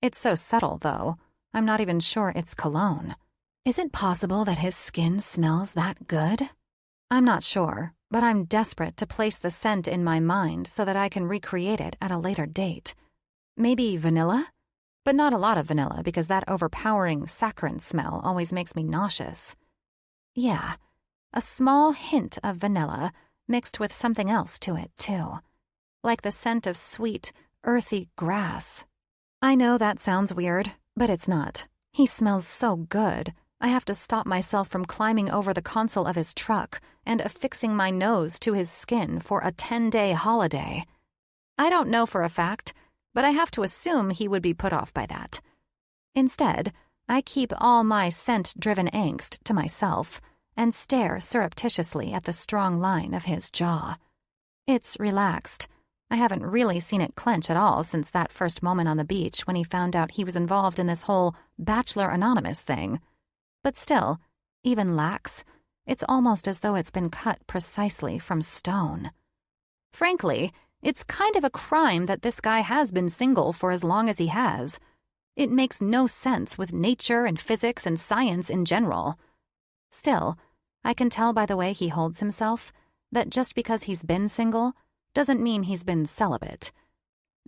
It's so subtle, though, I'm not even sure it's cologne. Is it possible that his skin smells that good? I'm not sure, but I'm desperate to place the scent in my mind so that I can recreate it at a later date. Maybe vanilla? But not a lot of vanilla because that overpowering saccharine smell always makes me nauseous. Yeah, a small hint of vanilla mixed with something else to it, too. Like the scent of sweet, earthy grass. I know that sounds weird, but it's not. He smells so good, I have to stop myself from climbing over the console of his truck and affixing my nose to his skin for a 10-day holiday. I don't know for a fact, but I have to assume he would be put off by that. Instead, I keep all my scent-driven angst to myself and stare surreptitiously at the strong line of his jaw. It's relaxed. I haven't really seen it clench at all since that first moment on the beach when he found out he was involved in this whole Bachelor Anonymous thing. But still, even lax, it's almost as though it's been cut precisely from stone. Frankly, it's kind of a crime that this guy has been single for as long as he has. It makes no sense with nature and physics and science in general. Still, I can tell by the way he holds himself that just because he's been single doesn't mean he's been celibate.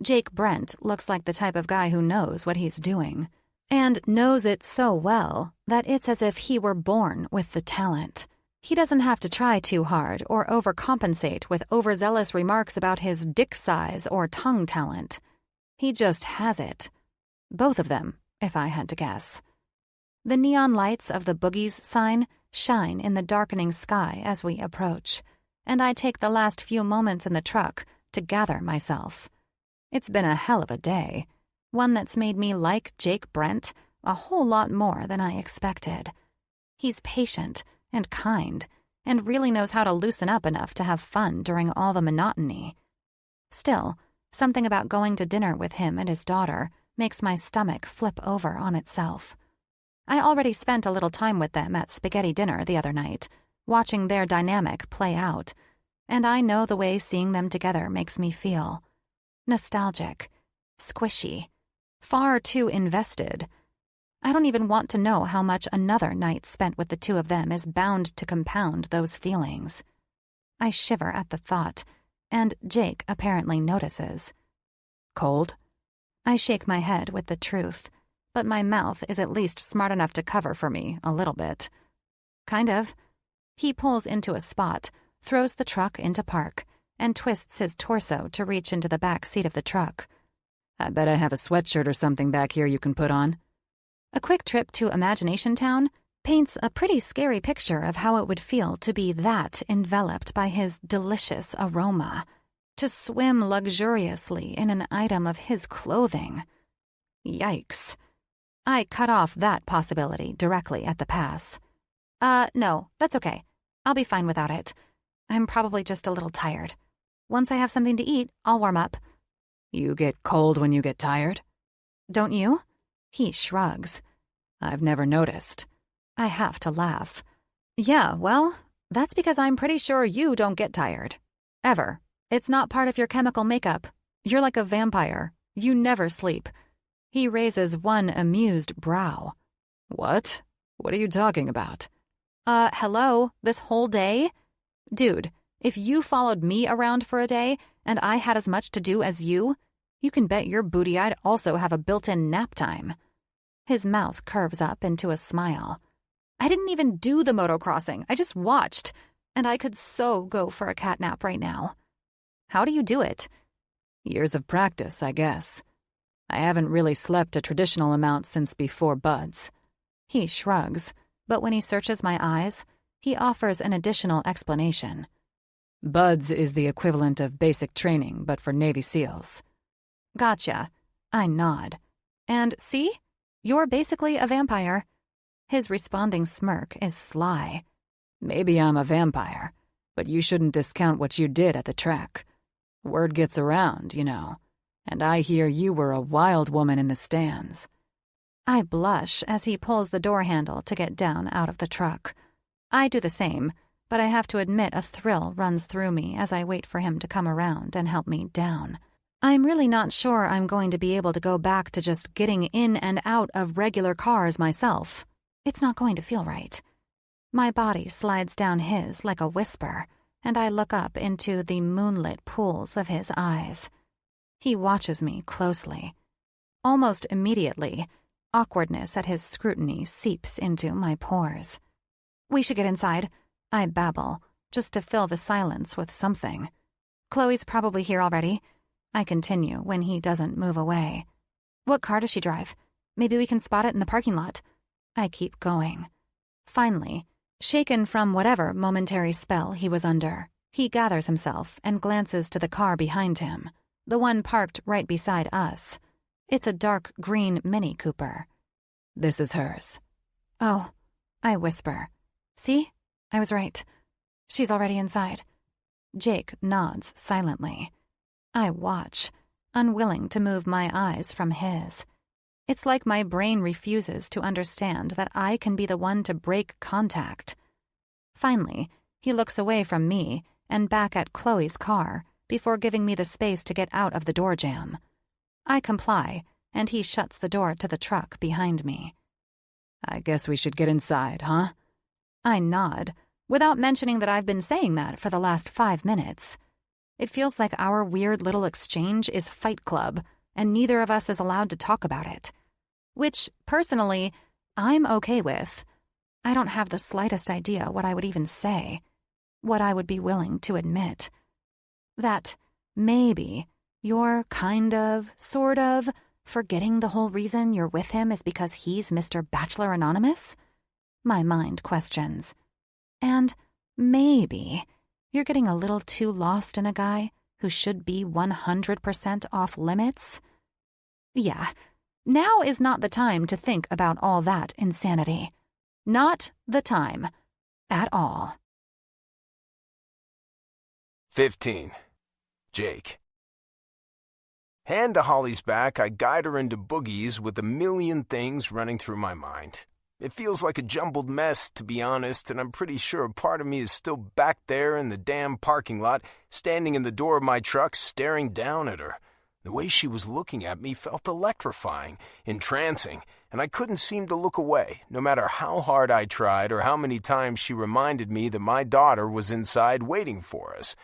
Jake Brent looks like the type of guy who knows what he's doing, and knows it so well that it's as if he were born with the talent. He doesn't have to try too hard or overcompensate with overzealous remarks about his dick size or tongue talent. He just has it. Both of them, if I had to guess. The neon lights of the Boogie's sign shine in the darkening sky as we approach, and I take the last few moments in the truck to gather myself. It's been a hell of a day, one that's made me like Jake Brent a whole lot more than I expected. He's patient and kind, and really knows how to loosen up enough to have fun during all the monotony. Still, something about going to dinner with him and his daughter makes my stomach flip over on itself. I already spent a little time with them at spaghetti dinner the other night, watching their dynamic play out, and I know the way seeing them together makes me feel. Nostalgic, squishy, far too invested. I don't even want to know how much another night spent with the two of them is bound to compound those feelings. I shiver at the thought, and Jake apparently notices. Cold? I shake my head with the truth, but my mouth is at least smart enough to cover for me a little bit. Kind of. He pulls into a spot, throws the truck into park, and twists his torso to reach into the back seat of the truck. I bet I have a sweatshirt or something back here you can put on. A quick trip to Imagination Town paints a pretty scary picture of how it would feel to be that enveloped by his delicious aroma. To swim luxuriously in an item of his clothing. Yikes. I cut off that possibility directly at the pass. No, that's okay. I'll be fine without it. I'm probably just a little tired. Once I have something to eat, I'll warm up. You get cold when you get tired? Don't you? He shrugs. I've never noticed. I have to laugh. Yeah, well, that's because I'm pretty sure you don't get tired. Ever. It's not part of your chemical makeup. You're like a vampire. You never sleep. He raises one amused brow. What? What are you talking about? Hello? This whole day? Dude, if you followed me around for a day and I had as much to do as you can bet your booty I'd also have a built-in nap time. His mouth curves up into a smile. I didn't even do the motocrossing. I just watched, and I could so go for a cat nap right now. How do you do it? Years of practice, I guess. I haven't really slept a traditional amount since before buds. He shrugs, but when he searches my eyes, he offers an additional explanation. Buds is the equivalent of basic training, but for Navy SEALs. Gotcha. I nod. And see? You're basically a vampire. His responding smirk is sly. Maybe I'm a vampire, but you shouldn't discount what you did at the track. Word gets around, you know, and I hear you were a wild woman in the stands. I blush as he pulls the door handle to get down out of the truck. I do the same, but I have to admit a thrill runs through me as I wait for him to come around and help me down. I'm really not sure I'm going to be able to go back to just getting in and out of regular cars myself. It's not going to feel right. My body slides down his like a whisper, and I look up into the moonlit pools of his eyes. He watches me closely. Almost immediately, awkwardness at his scrutiny seeps into my pores. We should get inside, I babble, just to fill the silence with something. Chloe's probably here already. I continue when he doesn't move away. What car does she drive? Maybe we can spot it in the parking lot. I keep going. Finally, shaken from whatever momentary spell he was under, he gathers himself and glances to the car behind him, the one parked right beside us. It's a dark green Mini Cooper. This is hers. Oh, I whisper. See? I was right. She's already inside. Jake nods silently. I watch, unwilling to move my eyes from his. It's like my brain refuses to understand that I can be the one to break contact. Finally, he looks away from me and back at Chloe's car before giving me the space to get out of the door jam. I comply, and he shuts the door to the truck behind me. I guess we should get inside, huh? I nod, without mentioning that I've been saying that for the last 5 minutes. It feels like our weird little exchange is Fight Club, and neither of us is allowed to talk about it. Which, personally, I'm okay with. I don't have the slightest idea what I would even say, what I would be willing to admit. That maybe you're kind of, sort of, forgetting the whole reason you're with him is because he's Mr. Bachelor Anonymous? My mind questions. And maybe you're getting a little too lost in a guy who should be 100% off limits? Yeah, now is not the time to think about all that insanity. Not the time. At all. 15. Jake. Hand to Holley's back, I guide her into boogies with a million things running through my mind. It feels like a jumbled mess, to be honest, and I'm pretty sure a part of me is still back there in the damn parking lot, standing in the door of my truck, staring down at her. The way she was looking at me felt electrifying, entrancing, and I couldn't seem to look away, no matter how hard I tried or how many times she reminded me that my daughter was inside waiting for us.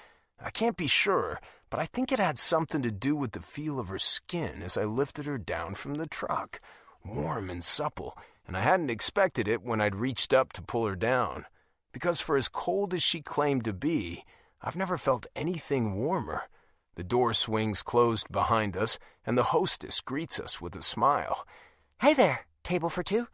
I can't be sure, but I think it had something to do with the feel of her skin as I lifted her down from the truck, warm and supple, and I hadn't expected it when I'd reached up to pull her down. Because for as cold as she claimed to be, I've never felt anything warmer. The door swings closed behind us, and the hostess greets us with a smile. Hey there, table for two?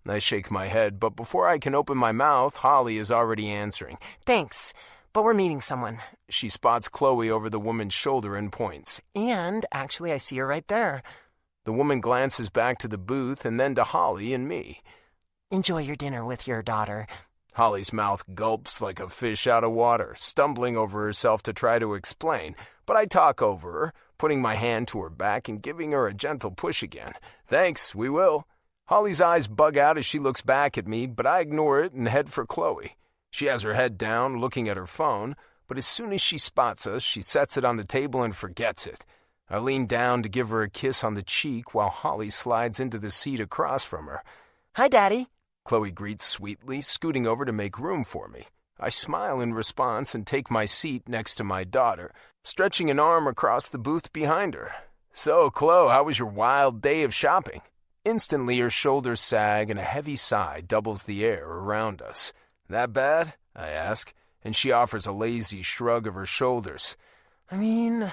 I shake my head, but before I can open my mouth, Holley is already answering. Thanks, but we're meeting someone. She spots Chloe over the woman's shoulder and points. And actually, I see her right there. The woman glances back to the booth and then to Holley and me. Enjoy your dinner with your daughter. Holly's mouth gulps like a fish out of water, stumbling over herself to try to explain, but I talk over her, putting my hand to her back and giving her a gentle push again. Thanks, we will. Holly's eyes bug out as she looks back at me, but I ignore it and head for Chloe. She has her head down, looking at her phone, but as soon as she spots us, she sets it on the table and forgets it. I lean down to give her a kiss on the cheek while Holley slides into the seat across from her. Hi, Daddy. Chloe greets sweetly, scooting over to make room for me. I smile in response and take my seat next to my daughter, stretching an arm across the booth behind her. So, Chloe, how was your wild day of shopping? Instantly, her shoulders sag and a heavy sigh doubles the air around us. That bad? I ask, and she offers a lazy shrug of her shoulders. I mean,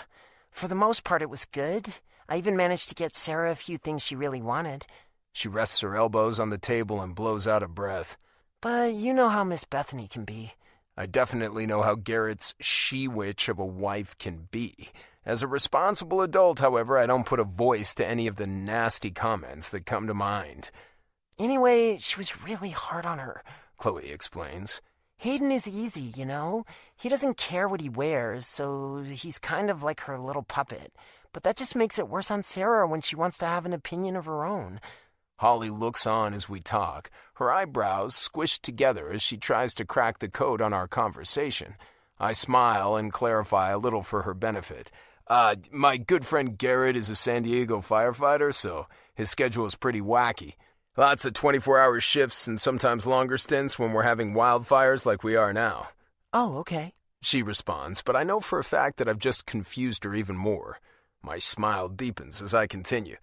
for the most part, it was good. I even managed to get Sarah a few things she really wanted. She rests her elbows on the table and blows out a breath. But you know how Miss Bethany can be. I definitely know how Garrett's she-witch of a wife can be. As a responsible adult, however, I don't put a voice to any of the nasty comments that come to mind. Anyway, she was really hard on her, Chloe explains. Hayden is easy, you know? He doesn't care what he wears, so he's kind of like her little puppet. But that just makes it worse on Sarah when she wants to have an opinion of her own. Holley looks on as we talk, her eyebrows squished together as she tries to crack the code on our conversation. I smile and clarify a little for her benefit. My good friend Garrett is a San Diego firefighter, so his schedule is pretty wacky. Lots of 24-hour shifts and sometimes longer stints when we're having wildfires like we are now. Oh, okay, she responds, but I know for a fact that I've just confused her even more. My smile deepens as I continue.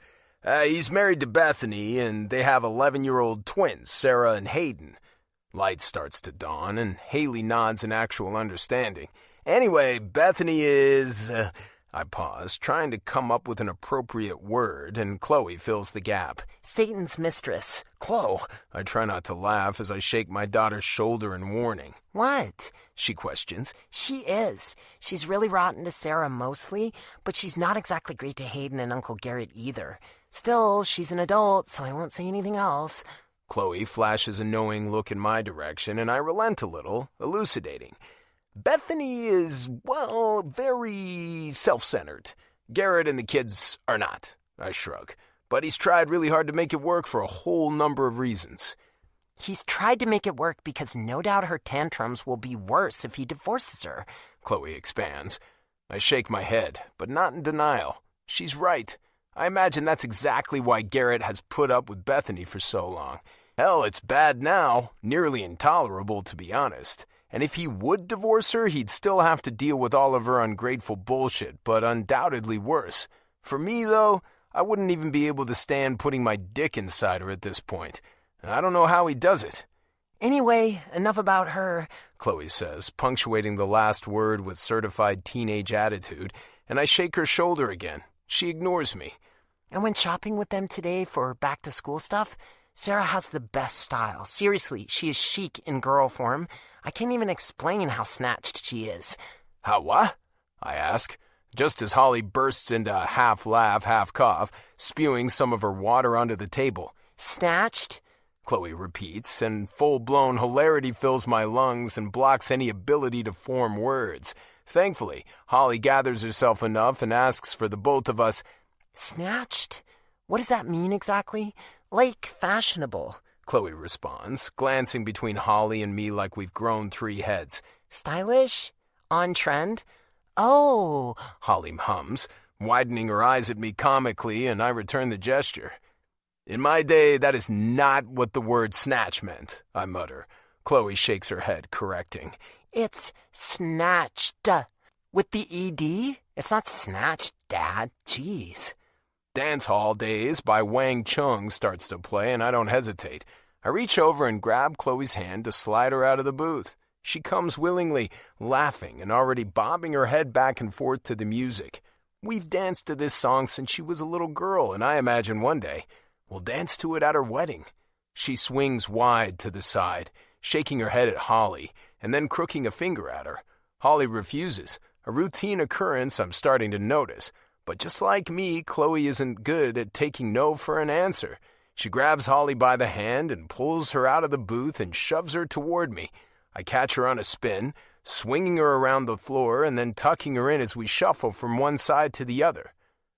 He's married to Bethany, and they have 11-year-old twins, Sarah and Hayden. Light starts to dawn, and Haley nods in actual understanding. Anyway, Bethany is... I pause, trying to come up with an appropriate word, and Chloe fills the gap. Satan's mistress. Chloe. I try not to laugh as I shake my daughter's shoulder in warning. What? She questions. She is. She's really rotten to Sarah mostly, but she's not exactly great to Hayden and Uncle Garrett either. Still, she's an adult, so I won't say anything else. Chloe flashes a knowing look in my direction, and I relent a little, elucidating. Bethany is, well, very self-centered. Garrett and the kids are not, I shrug. But he's tried really hard to make it work for a whole number of reasons. He's tried to make it work because no doubt her tantrums will be worse if he divorces her, Chloe expands. I shake my head, but not in denial. She's right. I imagine that's exactly why Garrett has put up with Bethany for so long. Hell, it's bad now, nearly intolerable to be honest. And if he would divorce her, he'd still have to deal with all of her ungrateful bullshit, but undoubtedly worse. For me, though, I wouldn't even be able to stand putting my dick inside her at this point. I don't know how he does it. Anyway, enough about her, Chloe says, punctuating the last word with certified teenage attitude, and I shake her shoulder again. She ignores me. I went shopping with them today for back-to-school stuff. Sarah has the best style. Seriously, she is chic in girl form. I can't even explain how snatched she is. How what? I ask, just as Holley bursts into a half-laugh, half-cough, spewing some of her water onto the table. Snatched? Chloe repeats, and full-blown hilarity fills my lungs and blocks any ability to form words. Thankfully, Holley gathers herself enough and asks for the both of us, Snatched? What does that mean exactly? Like fashionable, Chloe responds, glancing between Holley and me like we've grown 3 heads. Stylish? On trend? Oh, Holley hums, widening her eyes at me comically, and I return the gesture. In my day, that is not what the word snatch meant, I mutter. Chloe shakes her head, correcting. It's snatched. With the ED? It's not snatched, Dad. Jeez. Dance Hall Days by Wang Chung starts to play, and I don't hesitate. I reach over and grab Chloe's hand to slide her out of the booth. She comes willingly, laughing and already bobbing her head back and forth to the music. We've danced to this song since she was a little girl, and I imagine one day we'll dance to it at her wedding. She swings wide to the side, shaking her head at Holley, and then crooking a finger at her. Holley refuses, a routine occurrence I'm starting to notice. But just like me, Chloe isn't good at taking no for an answer. She grabs Holley by the hand and pulls her out of the booth and shoves her toward me. I catch her on a spin, swinging her around the floor and then tucking her in as we shuffle from one side to the other.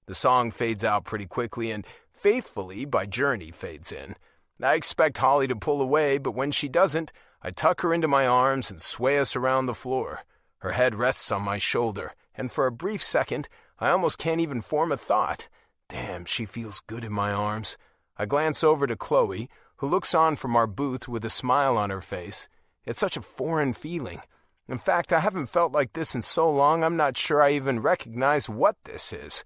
The song fades out pretty quickly and Faithfully by Journey fades in. I expect Holley to pull away, but when she doesn't, I tuck her into my arms and sway us around the floor. Her head rests on my shoulder, and for a brief second, I almost can't even form a thought. Damn, she feels good in my arms. I glance over to Chloe, who looks on from our booth with a smile on her face. It's such a foreign feeling. In fact, I haven't felt like this in so long I'm not sure I even recognize what this is.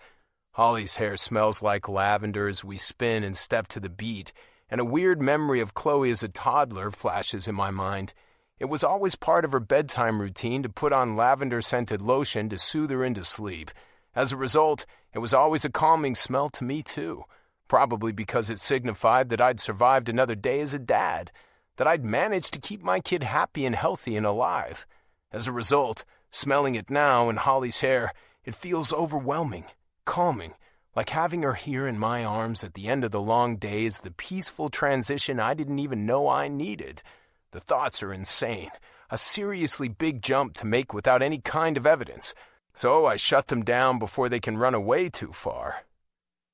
Holley's hair smells like lavender as we spin and step to the beat, and a weird memory of Chloe as a toddler flashes in my mind. It was always part of her bedtime routine to put on lavender-scented lotion to soothe her into sleep. As a result, it was always a calming smell to me, too. Probably because it signified that I'd survived another day as a dad, that I'd managed to keep my kid happy and healthy and alive. As a result, smelling it now in Holley's hair, it feels overwhelming, calming, like having her here in my arms at the end of the long day is the peaceful transition I didn't even know I needed. The thoughts are insane, a seriously big jump to make without any kind of evidence, so I shut them down before they can run away too far.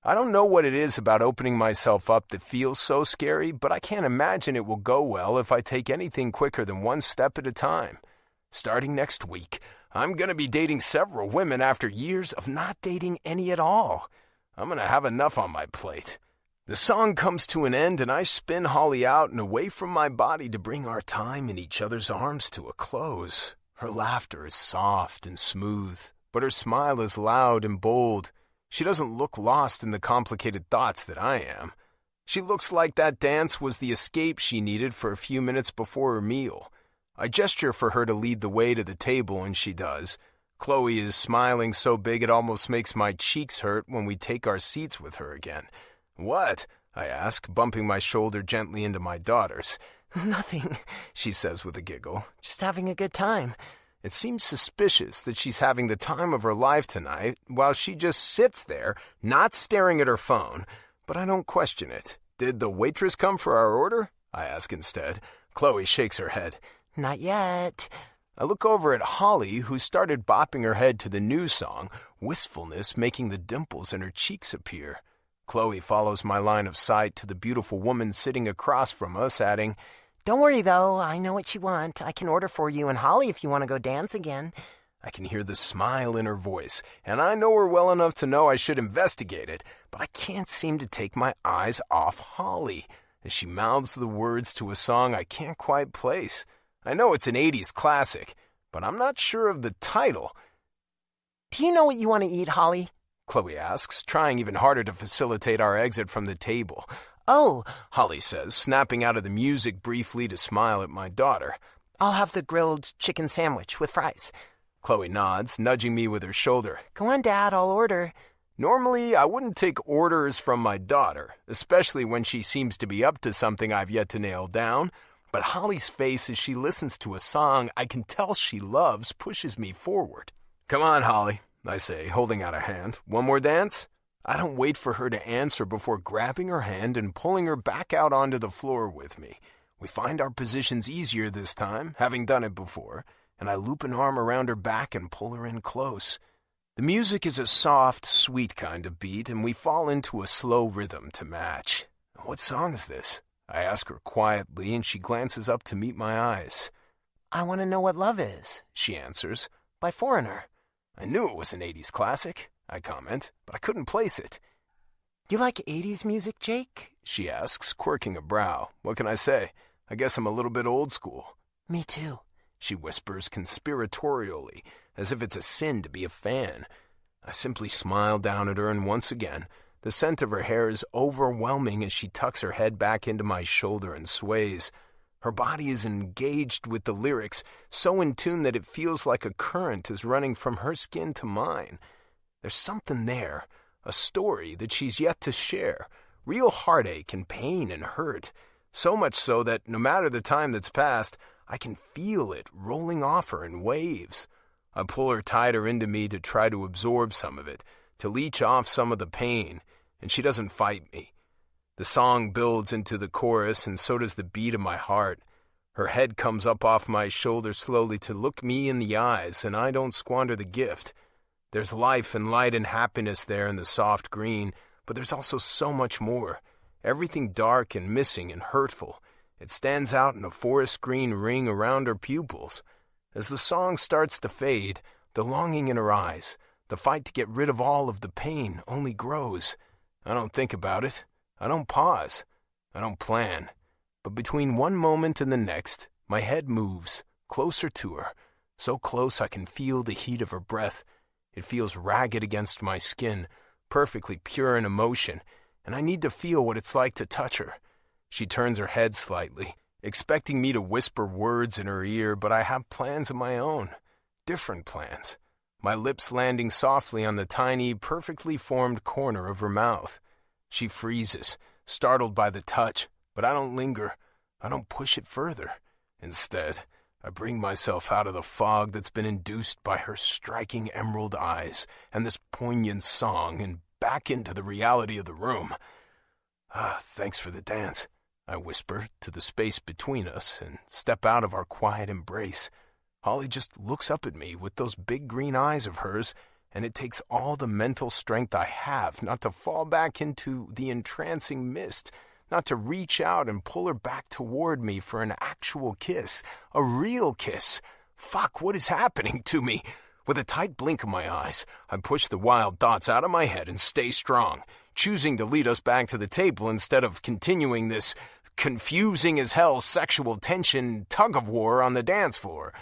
I don't know what it is about opening myself up that feels so scary, but I can't imagine it will go well if I take anything quicker than one step at a time. Starting next week, I'm going to be dating several women after years of not dating any at all. I'm going to have enough on my plate. The song comes to an end and I spin Holley out and away from my body to bring our time in each other's arms to a close. Her laughter is soft and smooth, but her smile is loud and bold. She doesn't look lost in the complicated thoughts that I am. She looks like that dance was the escape she needed for a few minutes before her meal. I gesture for her to lead the way to the table, and she does. Chloe is smiling so big it almost makes my cheeks hurt when we take our seats with her again. "What?" I ask, bumping my shoulder gently into my daughter's. Nothing, she says with a giggle. Just having a good time. It seems suspicious that she's having the time of her life tonight while she just sits there, not staring at her phone. But I don't question it. "Did the waitress come for our order?" I ask instead. Chloe shakes her head. Not yet. I look over at Holley, who started bopping her head to the new song, wistfulness making the dimples in her cheeks appear. Chloe follows my line of sight to the beautiful woman sitting across from us, adding, Don't worry, though. I know what you want. I can order for you and Holley if you want to go dance again. I can hear the smile in her voice, and I know her well enough to know I should investigate it, but I can't seem to take my eyes off Holley as she mouths the words to a song I can't quite place. I know it's an 80s classic, but I'm not sure of the title. Do you know what you want to eat, Holley? Chloe asks, trying even harder to facilitate our exit from the table. Oh, Holley says, snapping out of the music briefly to smile at my daughter. I'll have the grilled chicken sandwich with fries. Chloe nods, nudging me with her shoulder. Go on, Dad, I'll order. Normally, I wouldn't take orders from my daughter, especially when she seems to be up to something I've yet to nail down. But Holley's face as she listens to a song I can tell she loves pushes me forward. Come on, Holley, I say, holding out a hand. One more dance? I don't wait for her to answer before grabbing her hand and pulling her back out onto the floor with me. We find our positions easier this time, having done it before, and I loop an arm around her back and pull her in close. The music is a soft, sweet kind of beat, and we fall into a slow rhythm to match. What song is this? I ask her quietly, and she glances up to meet my eyes. I Want to Know What Love Is, she answers. by Foreigner. I knew it was an 80s classic, I comment, but I couldn't place it. You like 80s music, Jake? She asks, quirking a brow. What can I say? I guess I'm a little bit old school. Me too, she whispers conspiratorially, as if it's a sin to be a fan. I simply smile down at her, and once again, the scent of her hair is overwhelming as she tucks her head back into my shoulder and sways. Her body is engaged with the lyrics, so in tune that it feels like a current is running from her skin to mine. There's something there, a story that she's yet to share, real heartache and pain and hurt, so much so that no matter the time that's passed, I can feel it rolling off her in waves. I pull her tighter into me to try to absorb some of it, to leech off some of the pain, and she doesn't fight me. The song builds into the chorus, and so does the beat of my heart. Her head comes up off my shoulder slowly to look me in the eyes, and I don't squander the gift. There's life and light and happiness there in the soft green, but there's also so much more. Everything dark and missing and hurtful. It stands out in a forest green ring around her pupils. As the song starts to fade, the longing in her eyes, the fight to get rid of all of the pain, only grows. I don't think about it. I don't pause. I don't plan. But between one moment and the next, my head moves, closer to her, so close I can feel the heat of her breath. It feels ragged against my skin, perfectly pure in emotion, and I need to feel what it's like to touch her. She turns her head slightly, expecting me to whisper words in her ear, but I have plans of my own. Different plans. My lips landing softly on the tiny, perfectly formed corner of her mouth. She freezes, startled by the touch, but I don't linger. I don't push it further. Instead, I bring myself out of the fog that's been induced by her striking emerald eyes and this poignant song and back into the reality of the room. Thanks for the dance, I whisper to the space between us and step out of our quiet embrace. Holley just looks up at me with those big green eyes of hers, and it takes all the mental strength I have not to fall back into the entrancing mist, not to reach out and pull her back toward me for an actual kiss, a real kiss. Fuck, what is happening to me? With a tight blink of my eyes, I push the wild thoughts out of my head and stay strong, choosing to lead us back to the table instead of continuing this confusing as hell sexual tension tug-of-war on the dance floor.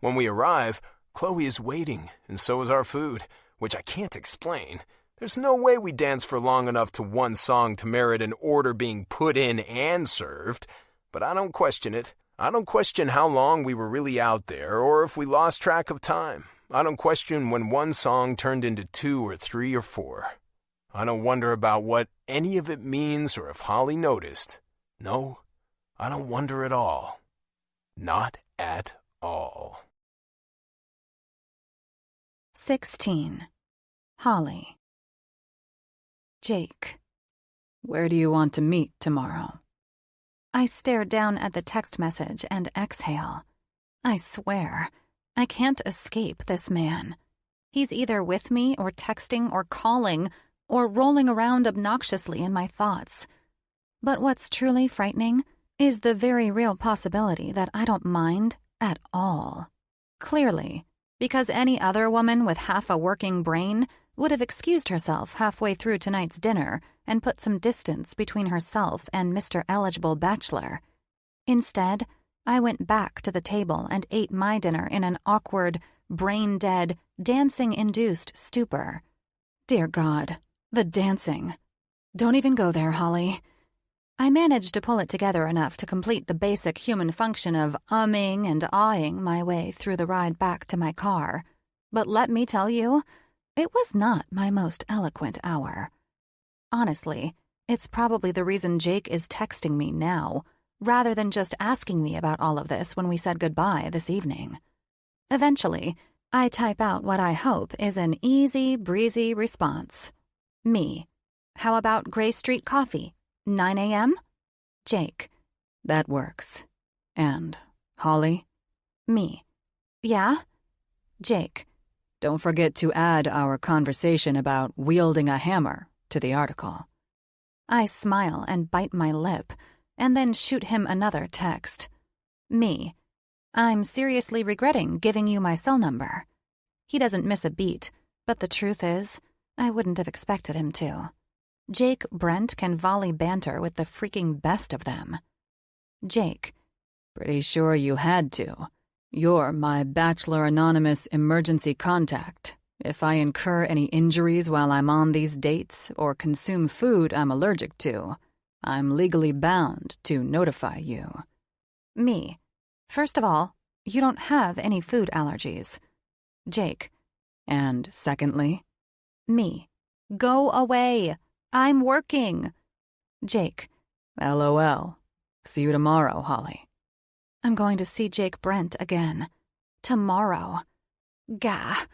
When we arrive, Chloe is waiting, and so is our food, which I can't explain. There's no way we danced for long enough to one song to merit an order being put in and served, but I don't question it. I don't question how long we were really out there, or if we lost track of time. I don't question when one song turned into 2 or 3 or 4. I don't wonder about what any of it means or if Holley noticed. No, I don't wonder at all. Not at all. 16. Holley. Jake. Where do you want to meet tomorrow? I stare down at the text message and exhale. I swear, I can't escape this man. He's either with me or texting or calling or rolling around obnoxiously in my thoughts. But what's truly frightening is the very real possibility that I don't mind at all. Clearly, because any other woman with half a working brain would have excused herself halfway through tonight's dinner and put some distance between herself and Mr. Eligible Bachelor. Instead, I went back to the table and ate my dinner in an awkward, brain-dead, dancing-induced stupor. Dear God, the dancing. Don't even go there, Holley. I managed to pull it together enough to complete the basic human function of umming and ahhing my way through the ride back to my car. But let me tell you, it was not my most eloquent hour. Honestly, it's probably the reason Jake is texting me now, rather than just asking me about all of this when we said goodbye this evening. Eventually, I type out what I hope is an easy, breezy response. Me. How about Gray Street Coffee? 9 a.m.? Jake. That works. And Holley? Me. Yeah? Jake. Don't forget to add our conversation about wielding a hammer to the article. I smile and bite my lip, and then shoot him another text. Me. I'm seriously regretting giving you my cell number. He doesn't miss a beat, but the truth is, I wouldn't have expected him to. Jake Brent can volley banter with the freaking best of them. Jake. Pretty sure you had to. You're my Bachelor Anonymous emergency contact. If I incur any injuries while I'm on these dates or consume food I'm allergic to, I'm legally bound to notify you. Me. First of all, you don't have any food allergies. Jake. And secondly? Me. Go away. I'm working. Jake. LOL. See you tomorrow, Holley. I'm going to see Jake Brent again. Tomorrow. Gah.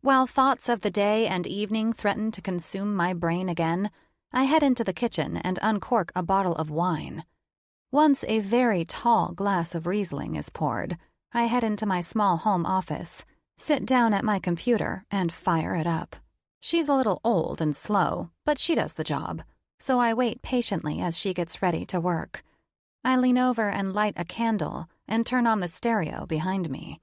While thoughts of the day and evening threaten to consume my brain again, I head into the kitchen and uncork a bottle of wine. Once a very tall glass of Riesling is poured, I head into my small home office, sit down at my computer, and fire it up. She's a little old and slow, but she does the job, so I wait patiently as she gets ready to work. I lean over and light a candle and turn on the stereo behind me.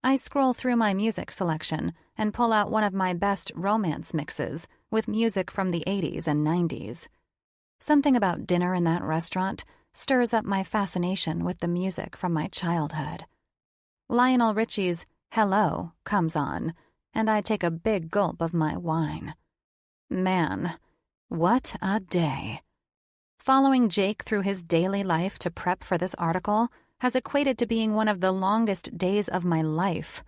I scroll through my music selection and pull out one of my best romance mixes with music from the 80s and 90s. Something about dinner in that restaurant stirs up my fascination with the music from my childhood. Lionel Richie's Hello comes on, and I take a big gulp of my wine. Man, what a day. Following Jake through his daily life to prep for this article has equated to being one of the longest days of my life.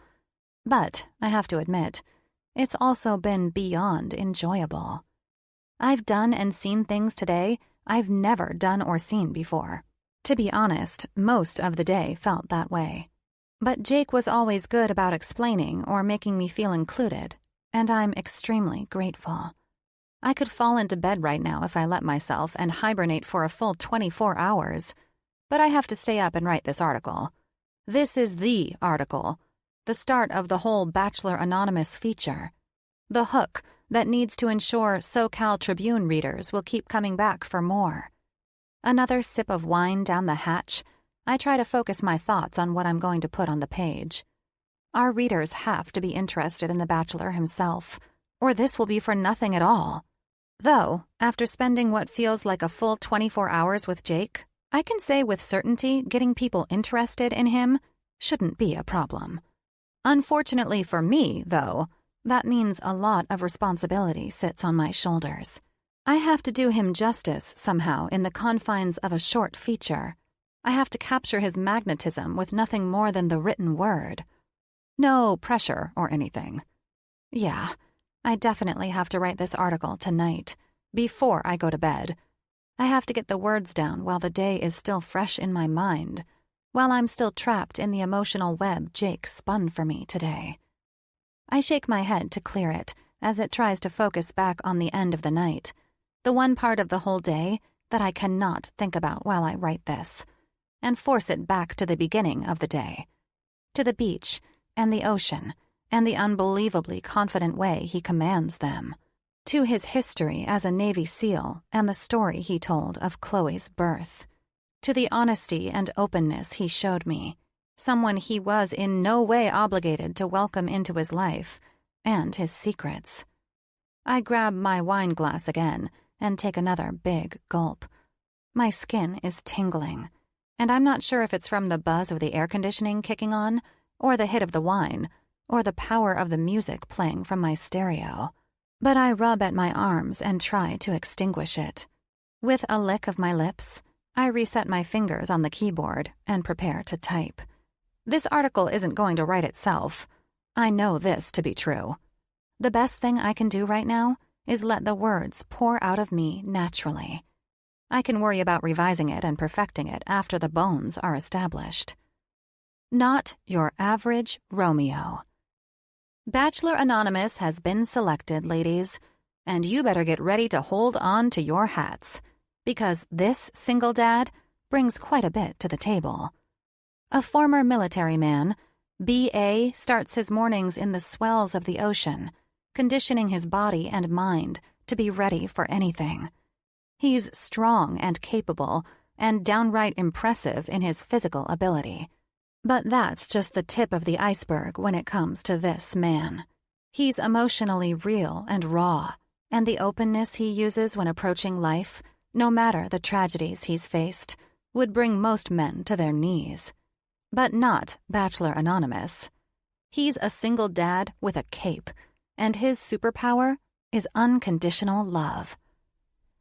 But, I have to admit, it's also been beyond enjoyable. I've done and seen things today I've never done or seen before. To be honest, most of the day felt that way. But Jake was always good about explaining or making me feel included, and I'm extremely grateful. I could fall into bed right now if I let myself and hibernate for a full 24 hours. But I have to stay up and write this article. This is the article, the start of the whole Bachelor Anonymous feature. The hook that needs to ensure SoCal Tribune readers will keep coming back for more. Another sip of wine down the hatch, I try to focus my thoughts on what I'm going to put on the page. Our readers have to be interested in the Bachelor himself, or this will be for nothing at all. Though, after spending what feels like a full 24 hours with Jake, I can say with certainty getting people interested in him shouldn't be a problem. Unfortunately for me, though, that means a lot of responsibility sits on my shoulders. I have to do him justice somehow in the confines of a short feature. I have to capture his magnetism with nothing more than the written word. No pressure or anything. Yeah, I definitely have to write this article tonight, before I go to bed. I have to get the words down while the day is still fresh in my mind, while I'm still trapped in the emotional web Jake spun for me today. I shake my head to clear it as it tries to focus back on the end of the night, the one part of the whole day that I cannot think about while I write this, and force it back to the beginning of the day, to the beach and the ocean and the unbelievably confident way he commands them, to his history as a Navy SEAL and the story he told of Chloe's birth, to the honesty and openness he showed me, someone he was in no way obligated to welcome into his life, and his secrets. I grab my wine glass again and take another big gulp. My skin is tingling, and I'm not sure if it's from the buzz of the air conditioning kicking on, or the hit of the wine, or the power of the music playing from my stereo. But I rub at my arms and try to extinguish it. With a lick of my lips, I reset my fingers on the keyboard and prepare to type. This article isn't going to write itself. I know this to be true. The best thing I can do right now is let the words pour out of me naturally. I can worry about revising it and perfecting it after the bones are established. Not your average Romeo. Bachelor Anonymous has been selected, ladies, and you better get ready to hold on to your hats, because this single dad brings quite a bit to the table. A former military man, B.A. starts his mornings in the swells of the ocean, conditioning his body and mind to be ready for anything. He's strong and capable, and downright impressive in his physical ability. But that's just the tip of the iceberg when it comes to this man. He's emotionally real and raw, and the openness he uses when approaching life, no matter the tragedies he's faced, would bring most men to their knees. But not Bachelor Anonymous. He's a single dad with a cape, and his superpower is unconditional love.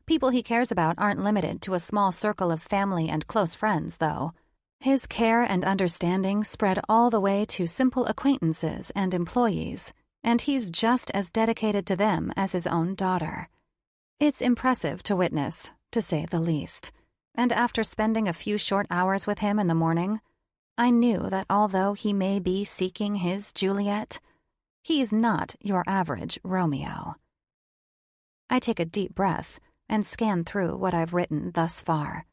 People he cares about aren't limited to a small circle of family and close friends, though. His care and understanding spread all the way to simple acquaintances and employees, and he's just as dedicated to them as his own daughter. It's impressive to witness, to say the least, and after spending a few short hours with him in the morning, I knew that although he may be seeking his Juliet, he's not your average Romeo. I take a deep breath and scan through what I've written thus far.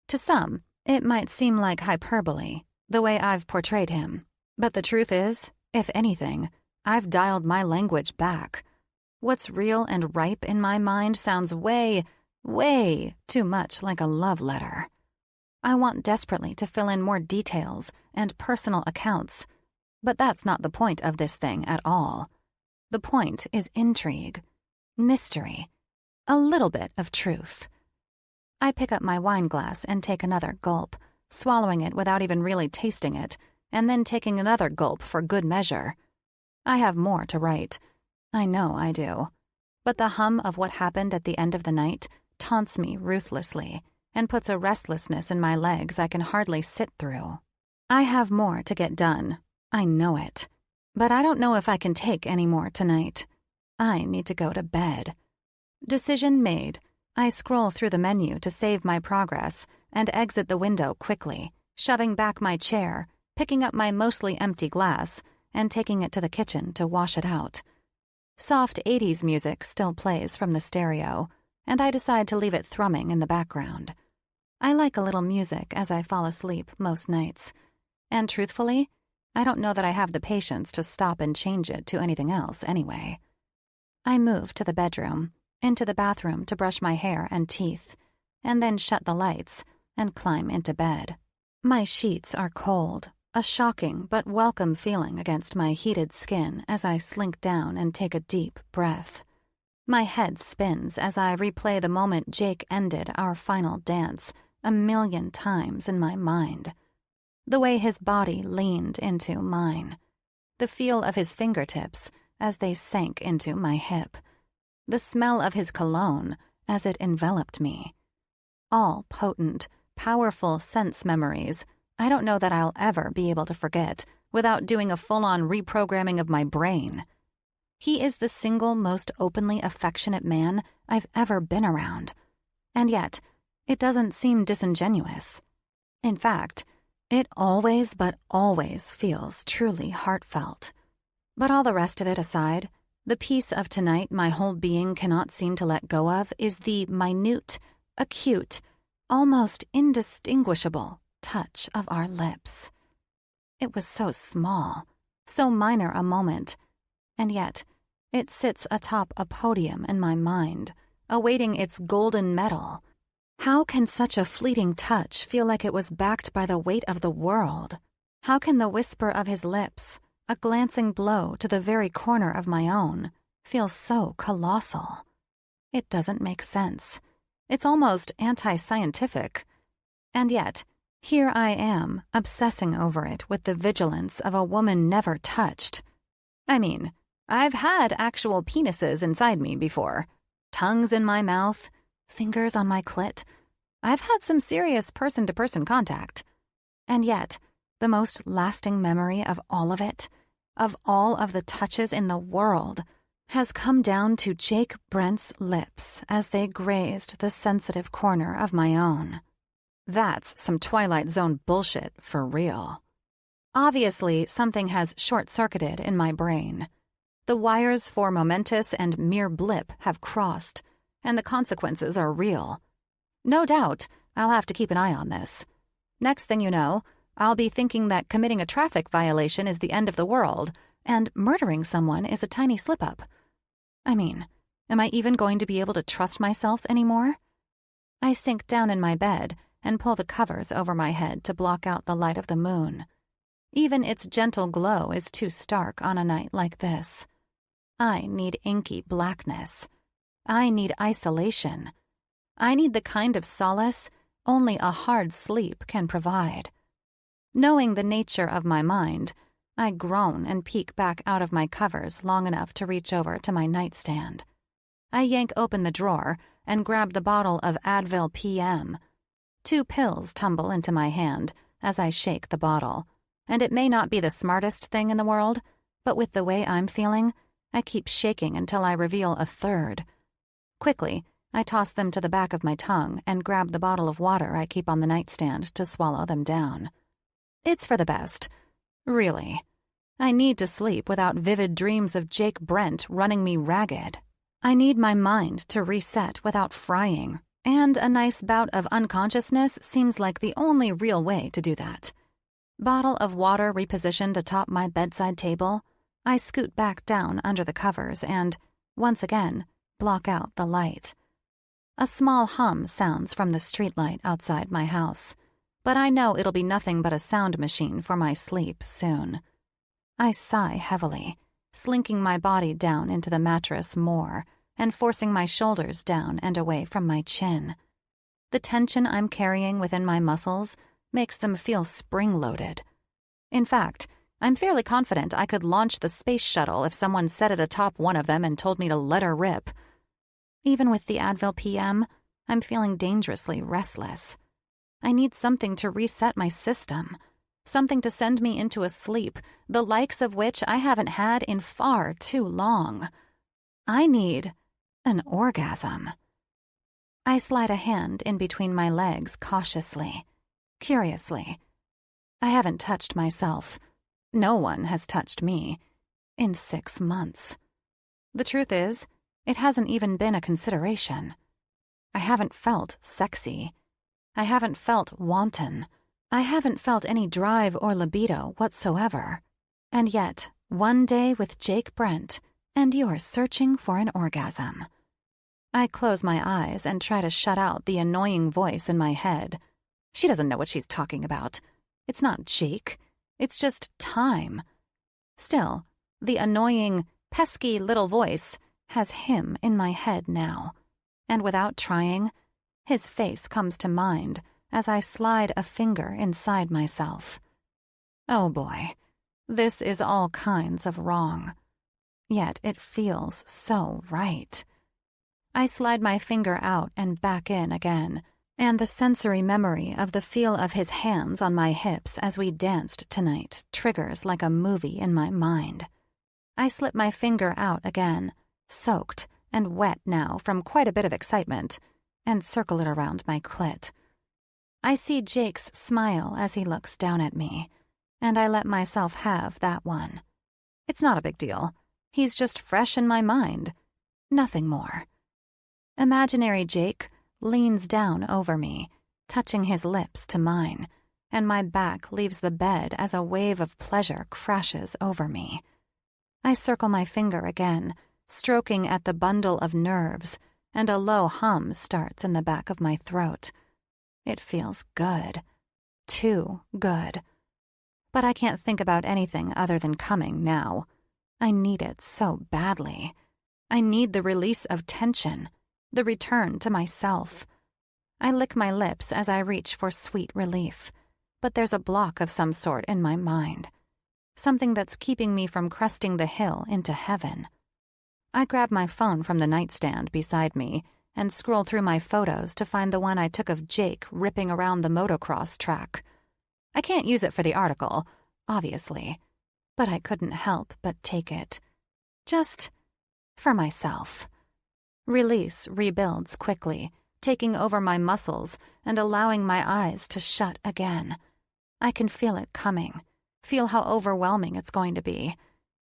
To some, it might seem like hyperbole, the way I've portrayed him. But the truth is, if anything, I've dialed my language back. What's real and ripe in my mind sounds way, way too much like a love letter. I want desperately to fill in more details and personal accounts, but that's not the point of this thing at all. The point is intrigue, mystery, a little bit of truth. I pick up my wine glass and take another gulp, swallowing it without even really tasting it, and then taking another gulp for good measure. I have more to write. I know I do. But the hum of what happened at the end of the night taunts me ruthlessly and puts a restlessness in my legs I can hardly sit through. I have more to get done. I know it. But I don't know if I can take any more tonight. I need to go to bed. Decision made. I scroll through the menu to save my progress and exit the window quickly, shoving back my chair, picking up my mostly empty glass, and taking it to the kitchen to wash it out. Soft 80s music still plays from the stereo, and I decide to leave it thrumming in the background. I like a little music as I fall asleep most nights. And truthfully, I don't know that I have the patience to stop and change it to anything else anyway. I move to the bedroom, into the bathroom to brush my hair and teeth, and then shut the lights and climb into bed. My sheets are cold, a shocking but welcome feeling against my heated skin as I slink down and take a deep breath. My head spins as I replay the moment Jake ended our final dance 1,000,000 times in my mind. The way his body leaned into mine. The feel of his fingertips as they sank into my hip. The smell of his cologne as it enveloped me. All potent, powerful sense memories I don't know that I'll ever be able to forget without doing a full-on reprogramming of my brain. He is the single most openly affectionate man I've ever been around. And yet, it doesn't seem disingenuous. In fact, it always but always feels truly heartfelt. But all the rest of it aside, the piece of tonight my whole being cannot seem to let go of is the minute, acute, almost indistinguishable touch of our lips. It was so small, so minor a moment, and yet it sits atop a podium in my mind, awaiting its golden medal. How can such a fleeting touch feel like it was backed by the weight of the world? How can the whisper of his lips, a glancing blow to the very corner of my own, feel so colossal? It doesn't make sense. It's almost anti-scientific. And yet, here I am, obsessing over it with the vigilance of a woman never touched. I mean, I've had actual penises inside me before. Tongues in my mouth, fingers on my clit. I've had some serious person-to-person contact. And yet, the most lasting memory of all of it, of all of the touches in the world, has come down to Jake Brent's lips as they grazed the sensitive corner of my own. That's some Twilight Zone bullshit for real. Obviously, something has short-circuited in my brain. The wires for momentous and mere blip have crossed, and the consequences are real. No doubt, I'll have to keep an eye on this. Next thing you know, I'll be thinking that committing a traffic violation is the end of the world, and murdering someone is a tiny slip-up. I mean, am I even going to be able to trust myself anymore? I sink down in my bed and pull the covers over my head to block out the light of the moon. Even its gentle glow is too stark on a night like this. I need inky blackness. I need isolation. I need the kind of solace only a hard sleep can provide. Knowing the nature of my mind, I groan and peek back out of my covers long enough to reach over to my nightstand. I yank open the drawer and grab the bottle of Advil PM. 2 pills tumble into my hand as I shake the bottle, and it may not be the smartest thing in the world, but with the way I'm feeling, I keep shaking until I reveal a 3rd. Quickly, I toss them to the back of my tongue and grab the bottle of water I keep on the nightstand to swallow them down. It's for the best. Really. I need to sleep without vivid dreams of Jake Brent running me ragged. I need my mind to reset without frying, and a nice bout of unconsciousness seems like the only real way to do that. Bottle of water repositioned atop my bedside table, I scoot back down under the covers and, once again, block out the light. A small hum sounds from the streetlight outside my house, but I know it'll be nothing but a sound machine for my sleep soon. I sigh heavily, slinking my body down into the mattress more and forcing my shoulders down and away from my chin. The tension I'm carrying within my muscles makes them feel spring-loaded. In fact, I'm fairly confident I could launch the space shuttle if someone sat it atop one of them and told me to let her rip. Even with the Advil PM, I'm feeling dangerously restless. I need something to reset my system, something to send me into a sleep, the likes of which I haven't had in far too long. I need an orgasm. I slide a hand in between my legs cautiously, curiously. I haven't touched myself. No one has touched me in 6 months. The truth is, it hasn't even been a consideration. I haven't felt sexy. I haven't felt wanton. I haven't felt any drive or libido whatsoever. And yet, one day with Jake Brent, and you're searching for an orgasm. I close my eyes and try to shut out the annoying voice in my head. She doesn't know what she's talking about. It's not Jake. It's just time. Still, the annoying, pesky little voice has him in my head now. And without trying, his face comes to mind as I slide a finger inside myself. Oh boy, this is all kinds of wrong. Yet it feels so right. I slide my finger out and back in again, and the sensory memory of the feel of his hands on my hips as we danced tonight triggers like a movie in my mind. I slip my finger out again, soaked and wet now from quite a bit of excitement, and circle it around my clit. I see Jake's smile as he looks down at me, and I let myself have that one. It's not a big deal. He's just fresh in my mind. Nothing more. Imaginary Jake leans down over me, touching his lips to mine, and my back leaves the bed as a wave of pleasure crashes over me. I circle my finger again, stroking at the bundle of nerves, and a low hum starts in the back of my throat. It feels good. Too good. But I can't think about anything other than coming now. I need it so badly. I need the release of tension, the return to myself. I lick my lips as I reach for sweet relief, but there's a block of some sort in my mind. Something that's keeping me from cresting the hill into heaven. I grab my phone from the nightstand beside me and scroll through my photos to find the one I took of Jake ripping around the motocross track. I can't use it for the article, obviously, but I couldn't help but take it. Just for myself. Release rebuilds quickly, taking over my muscles and allowing my eyes to shut again. I can feel it coming, feel how overwhelming it's going to be,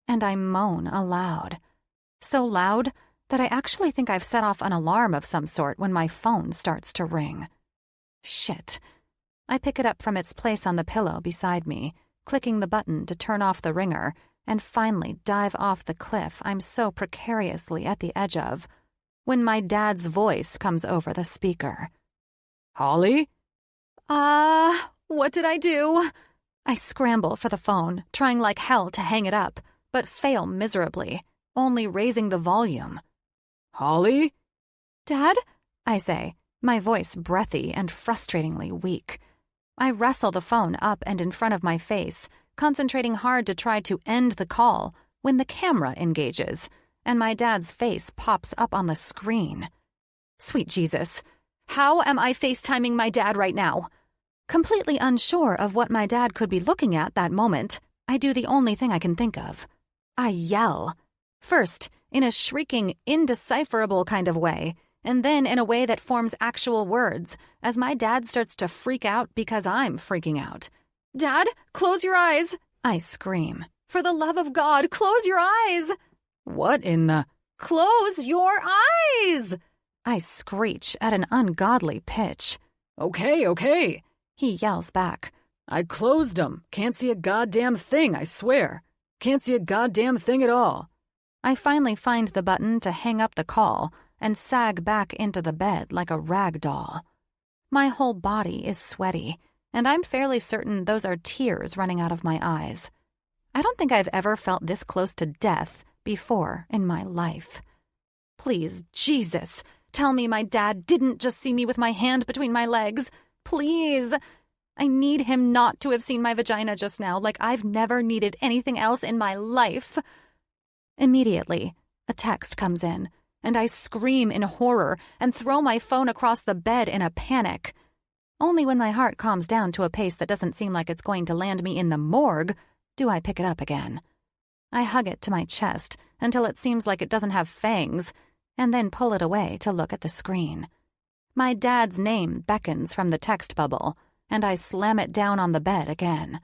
and I moan aloud. So loud that I actually think I've set off an alarm of some sort when my phone starts to ring. Shit. I pick it up from its place on the pillow beside me, clicking the button to turn off the ringer, and finally dive off the cliff I'm so precariously at the edge of, when my dad's voice comes over the speaker. Holley? What did I do? I scramble for the phone, trying like hell to hang it up, but fail miserably, only raising the volume. Holley? Dad? I say, my voice breathy and frustratingly weak. I wrestle the phone up and in front of my face, concentrating hard to try to end the call, when the camera engages, and my dad's face pops up on the screen. Sweet Jesus, how am I FaceTiming my dad right now? Completely unsure of what my dad could be looking at that moment, I do the only thing I can think of. I yell. First, in a shrieking, indecipherable kind of way, and then in a way that forms actual words, as my dad starts to freak out because I'm freaking out. Dad, close your eyes! I scream. For the love of God, close your eyes! What in the... Close your eyes! I screech at an ungodly pitch. Okay. He yells back. I closed 'em. Can't see a goddamn thing, I swear. Can't see a goddamn thing at all. I finally find the button to hang up the call and sag back into the bed like a rag doll. My whole body is sweaty, and I'm fairly certain those are tears running out of my eyes. I don't think I've ever felt this close to death before in my life. Please, Jesus, tell me my dad didn't just see me with my hand between my legs. Please. I need him not to have seen my vagina just now, like I've never needed anything else in my life. Immediately, a text comes in, and I scream in horror and throw my phone across the bed in a panic. Only when my heart calms down to a pace that doesn't seem like it's going to land me in the morgue do I pick it up again. I hug it to my chest until it seems like it doesn't have fangs, and then pull it away to look at the screen. My dad's name beckons from the text bubble, and I slam it down on the bed again.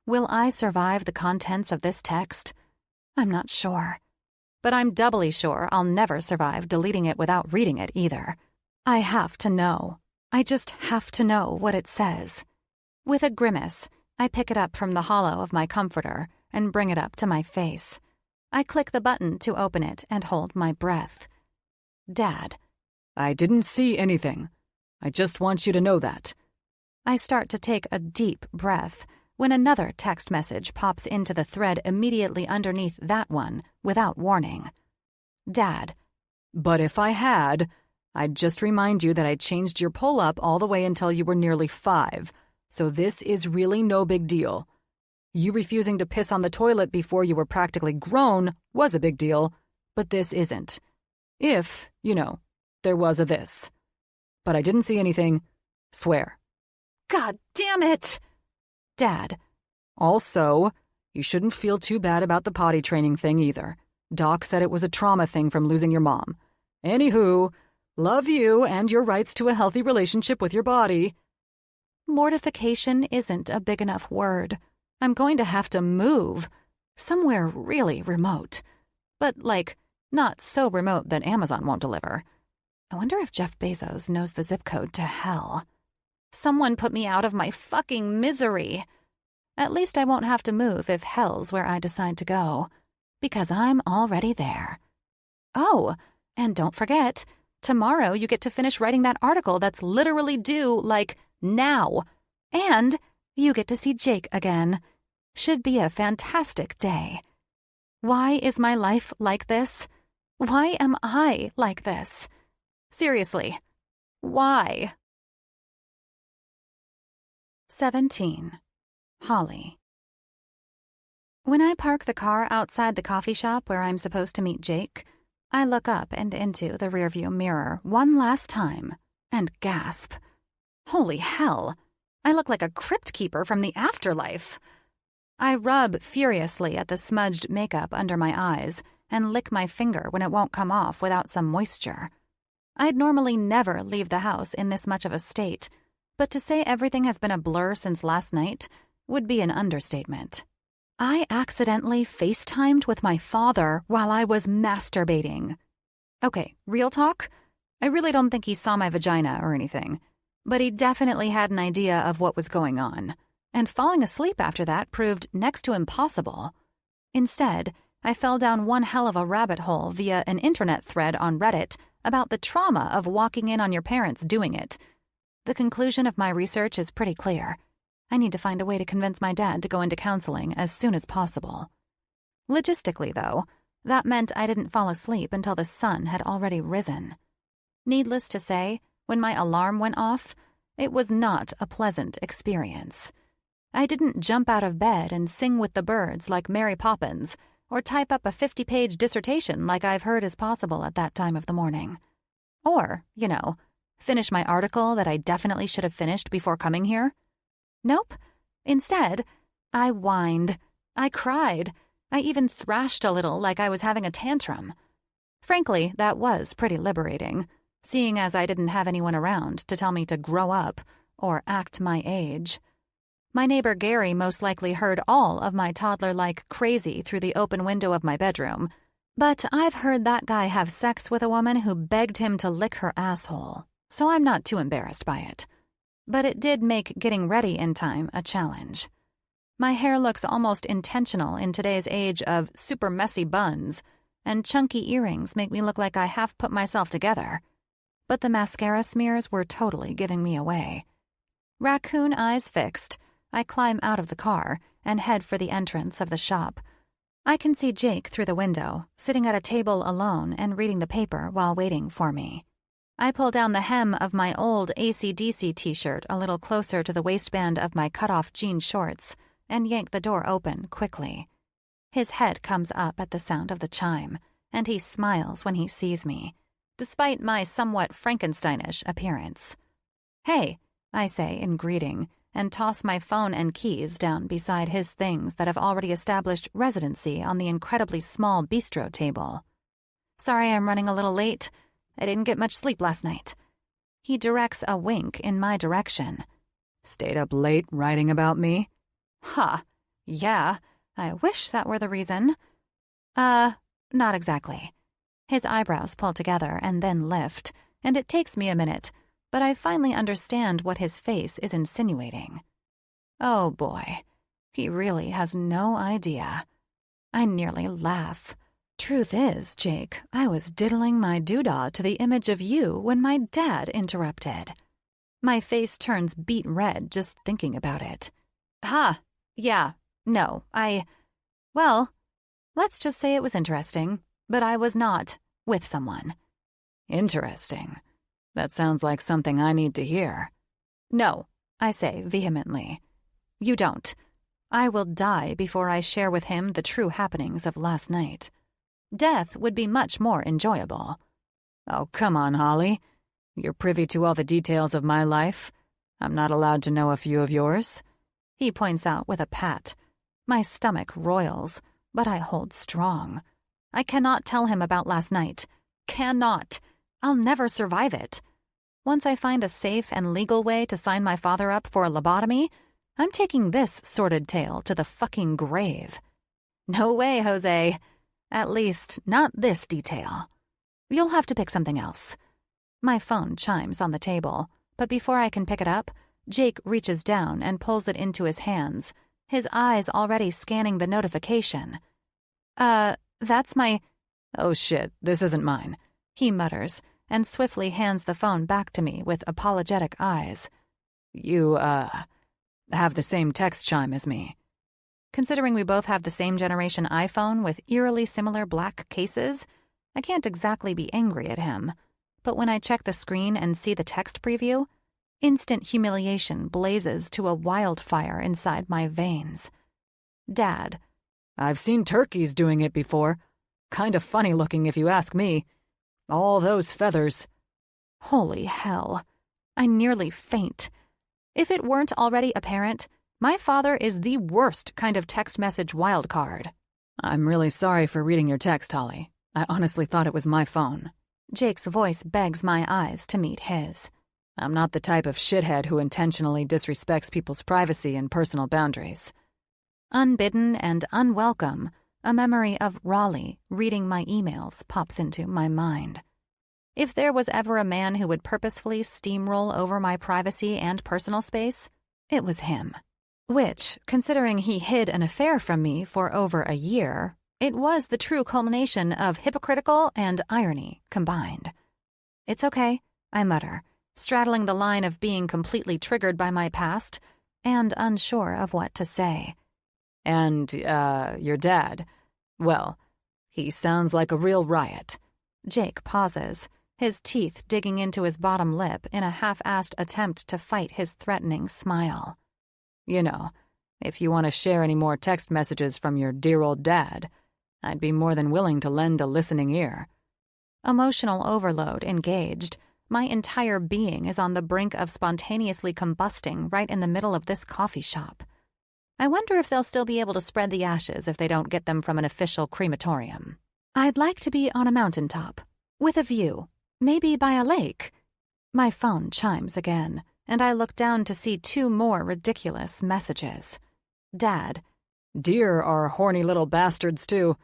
Will I survive the contents of this text? I'm not sure. But I'm doubly sure I'll never survive deleting it without reading it either. I have to know. I just have to know what it says. With a grimace, I pick it up from the hollow of my comforter and bring it up to my face. I click the button to open it and hold my breath. Dad. I didn't see anything. I just want you to know that. I start to take a deep breath when another text message pops into the thread immediately underneath that one without warning. Dad. But if I had, I'd just remind you that I changed your pull-up all the way until you were nearly 5, so this is really no big deal. You refusing to piss on the toilet before you were practically grown was a big deal, but this isn't. If, there was a this. But I didn't see anything. Swear. God damn it! Dad. Also, you shouldn't feel too bad about the potty training thing either. Doc said it was a trauma thing from losing your mom. Anywho, love you and your rights to a healthy relationship with your body. Mortification isn't a big enough word. I'm going to have to move. Somewhere really remote. But, not so remote that Amazon won't deliver. I wonder if Jeff Bezos knows the zip code to hell. Someone put me out of my fucking misery. At least I won't have to move if hell's where I decide to go. Because I'm already there. Oh, and don't forget, tomorrow you get to finish writing that article that's literally due, now. And you get to see Jake again. Should be a fantastic day. Why is my life like this? Why am I like this? Seriously, why? 17. Holley. When I park the car outside the coffee shop where I'm supposed to meet Jake, I look up and into the rearview mirror one last time and gasp. Holy hell, I look like a crypt keeper from the afterlife. I rub furiously at the smudged makeup under my eyes and lick my finger when it won't come off without some moisture. I'd normally never leave the house in this much of a state, but to say everything has been a blur since last night would be an understatement. I accidentally FaceTimed with my father while I was masturbating. Okay, real talk? I really don't think he saw my vagina or anything, but he definitely had an idea of what was going on, and falling asleep after that proved next to impossible. Instead, I fell down one hell of a rabbit hole via an internet thread on Reddit about the trauma of walking in on your parents doing it. The conclusion of my research is pretty clear. I need to find a way to convince my dad to go into counseling as soon as possible. Logistically, though, that meant I didn't fall asleep until the sun had already risen. Needless to say, when my alarm went off, it was not a pleasant experience. I didn't jump out of bed and sing with the birds like Mary Poppins, or type up a 50-page dissertation like I've heard is possible at that time of the morning. Or, finish my article that I definitely should have finished before coming here. Nope. Instead, I whined. I cried. I even thrashed a little like I was having a tantrum. Frankly, that was pretty liberating, seeing as I didn't have anyone around to tell me to grow up or act my age. My neighbor Gary most likely heard all of my toddler-like crazy through the open window of my bedroom, but I've heard that guy have sex with a woman who begged him to lick her asshole, so I'm not too embarrassed by it. But it did make getting ready in time a challenge. My hair looks almost intentional in today's age of super messy buns, and chunky earrings make me look like I half put myself together. But the mascara smears were totally giving me away. Raccoon eyes fixed, I climb out of the car and head for the entrance of the shop. I can see Jake through the window, sitting at a table alone and reading the paper while waiting for me. I pull down the hem of my old AC/DC t-shirt a little closer to the waistband of my cut-off jean shorts and yank the door open quickly. His head comes up at the sound of the chime, and he smiles when he sees me, despite my somewhat Frankensteinish appearance. "Hey," I say in greeting, and toss my phone and keys down beside his things that have already established residency on the incredibly small bistro table. "Sorry I'm running a little late. I didn't get much sleep last night." He directs a wink in my direction. Stayed up late writing about me? "Huh, yeah, I wish that were the reason." Not exactly." His eyebrows pull together and then lift, and it takes me a minute, but I finally understand what his face is insinuating. Oh boy, he really has no idea. I nearly laugh. "Truth is, Jake, I was diddling my doodah to the image of you when my dad interrupted." My face turns beet red just thinking about it. Yeah, no, well, let's just say it was interesting, but I was not with someone. Interesting. That sounds like something I need to hear. "No," I say vehemently. "You don't. I will die before I share with him the true happenings of last night. Death would be much more enjoyable." Oh, come on, Holley. You're privy to all the details of my life. I'm not allowed to know a few of yours. He points out with a pat. My stomach roils, but I hold strong. I cannot tell him about last night. Cannot. I'll never survive it. Once I find a safe and legal way to sign my father up for a lobotomy, I'm taking this sordid tale to the fucking grave. No way, Jose. At least, not this detail. You'll have to pick something else. My phone chimes on the table, but before I can pick it up, Jake reaches down and pulls it into his hands, his eyes already scanning the notification. That's my... Oh shit, this isn't mine," he mutters, and swiftly hands the phone back to me with apologetic eyes. You, have the same text chime as me." Considering we both have the same generation iPhone with eerily similar black cases, I can't exactly be angry at him. But when I check the screen and see the text preview, instant humiliation blazes to a wildfire inside my veins. "Dad." "I've seen turkeys doing it before. Kind of funny looking if you ask me. All those feathers." Holy hell. I nearly faint. If it weren't already apparent, my father is the worst kind of text message wildcard. "I'm really sorry for reading your text, Holley. I honestly thought it was my phone." Jake's voice begs my eyes to meet his. "I'm not the type of shithead who intentionally disrespects people's privacy and personal boundaries." Unbidden and unwelcome, a memory of Raleigh reading my emails pops into my mind. If there was ever a man who would purposefully steamroll over my privacy and personal space, it was him. Which, considering he hid an affair from me for over a year, it was the true culmination of hypocritical and irony combined. "It's okay," I mutter, straddling the line of being completely triggered by my past and unsure of what to say. "And, your dad, well, he sounds like a real riot." Jake pauses, his teeth digging into his bottom lip in a half-assed attempt to fight his threatening smile. "You know, if you want to share any more text messages from your dear old dad, I'd be more than willing to lend a listening ear." Emotional overload engaged, my entire being is on the brink of spontaneously combusting right in the middle of this coffee shop. I wonder if they'll still be able to spread the ashes if they don't get them from an official crematorium. I'd like to be on a mountaintop, with a view, maybe by a lake. My phone chimes again, and I look down to see 2 more ridiculous messages. Dad, Deer are horny little bastards, too.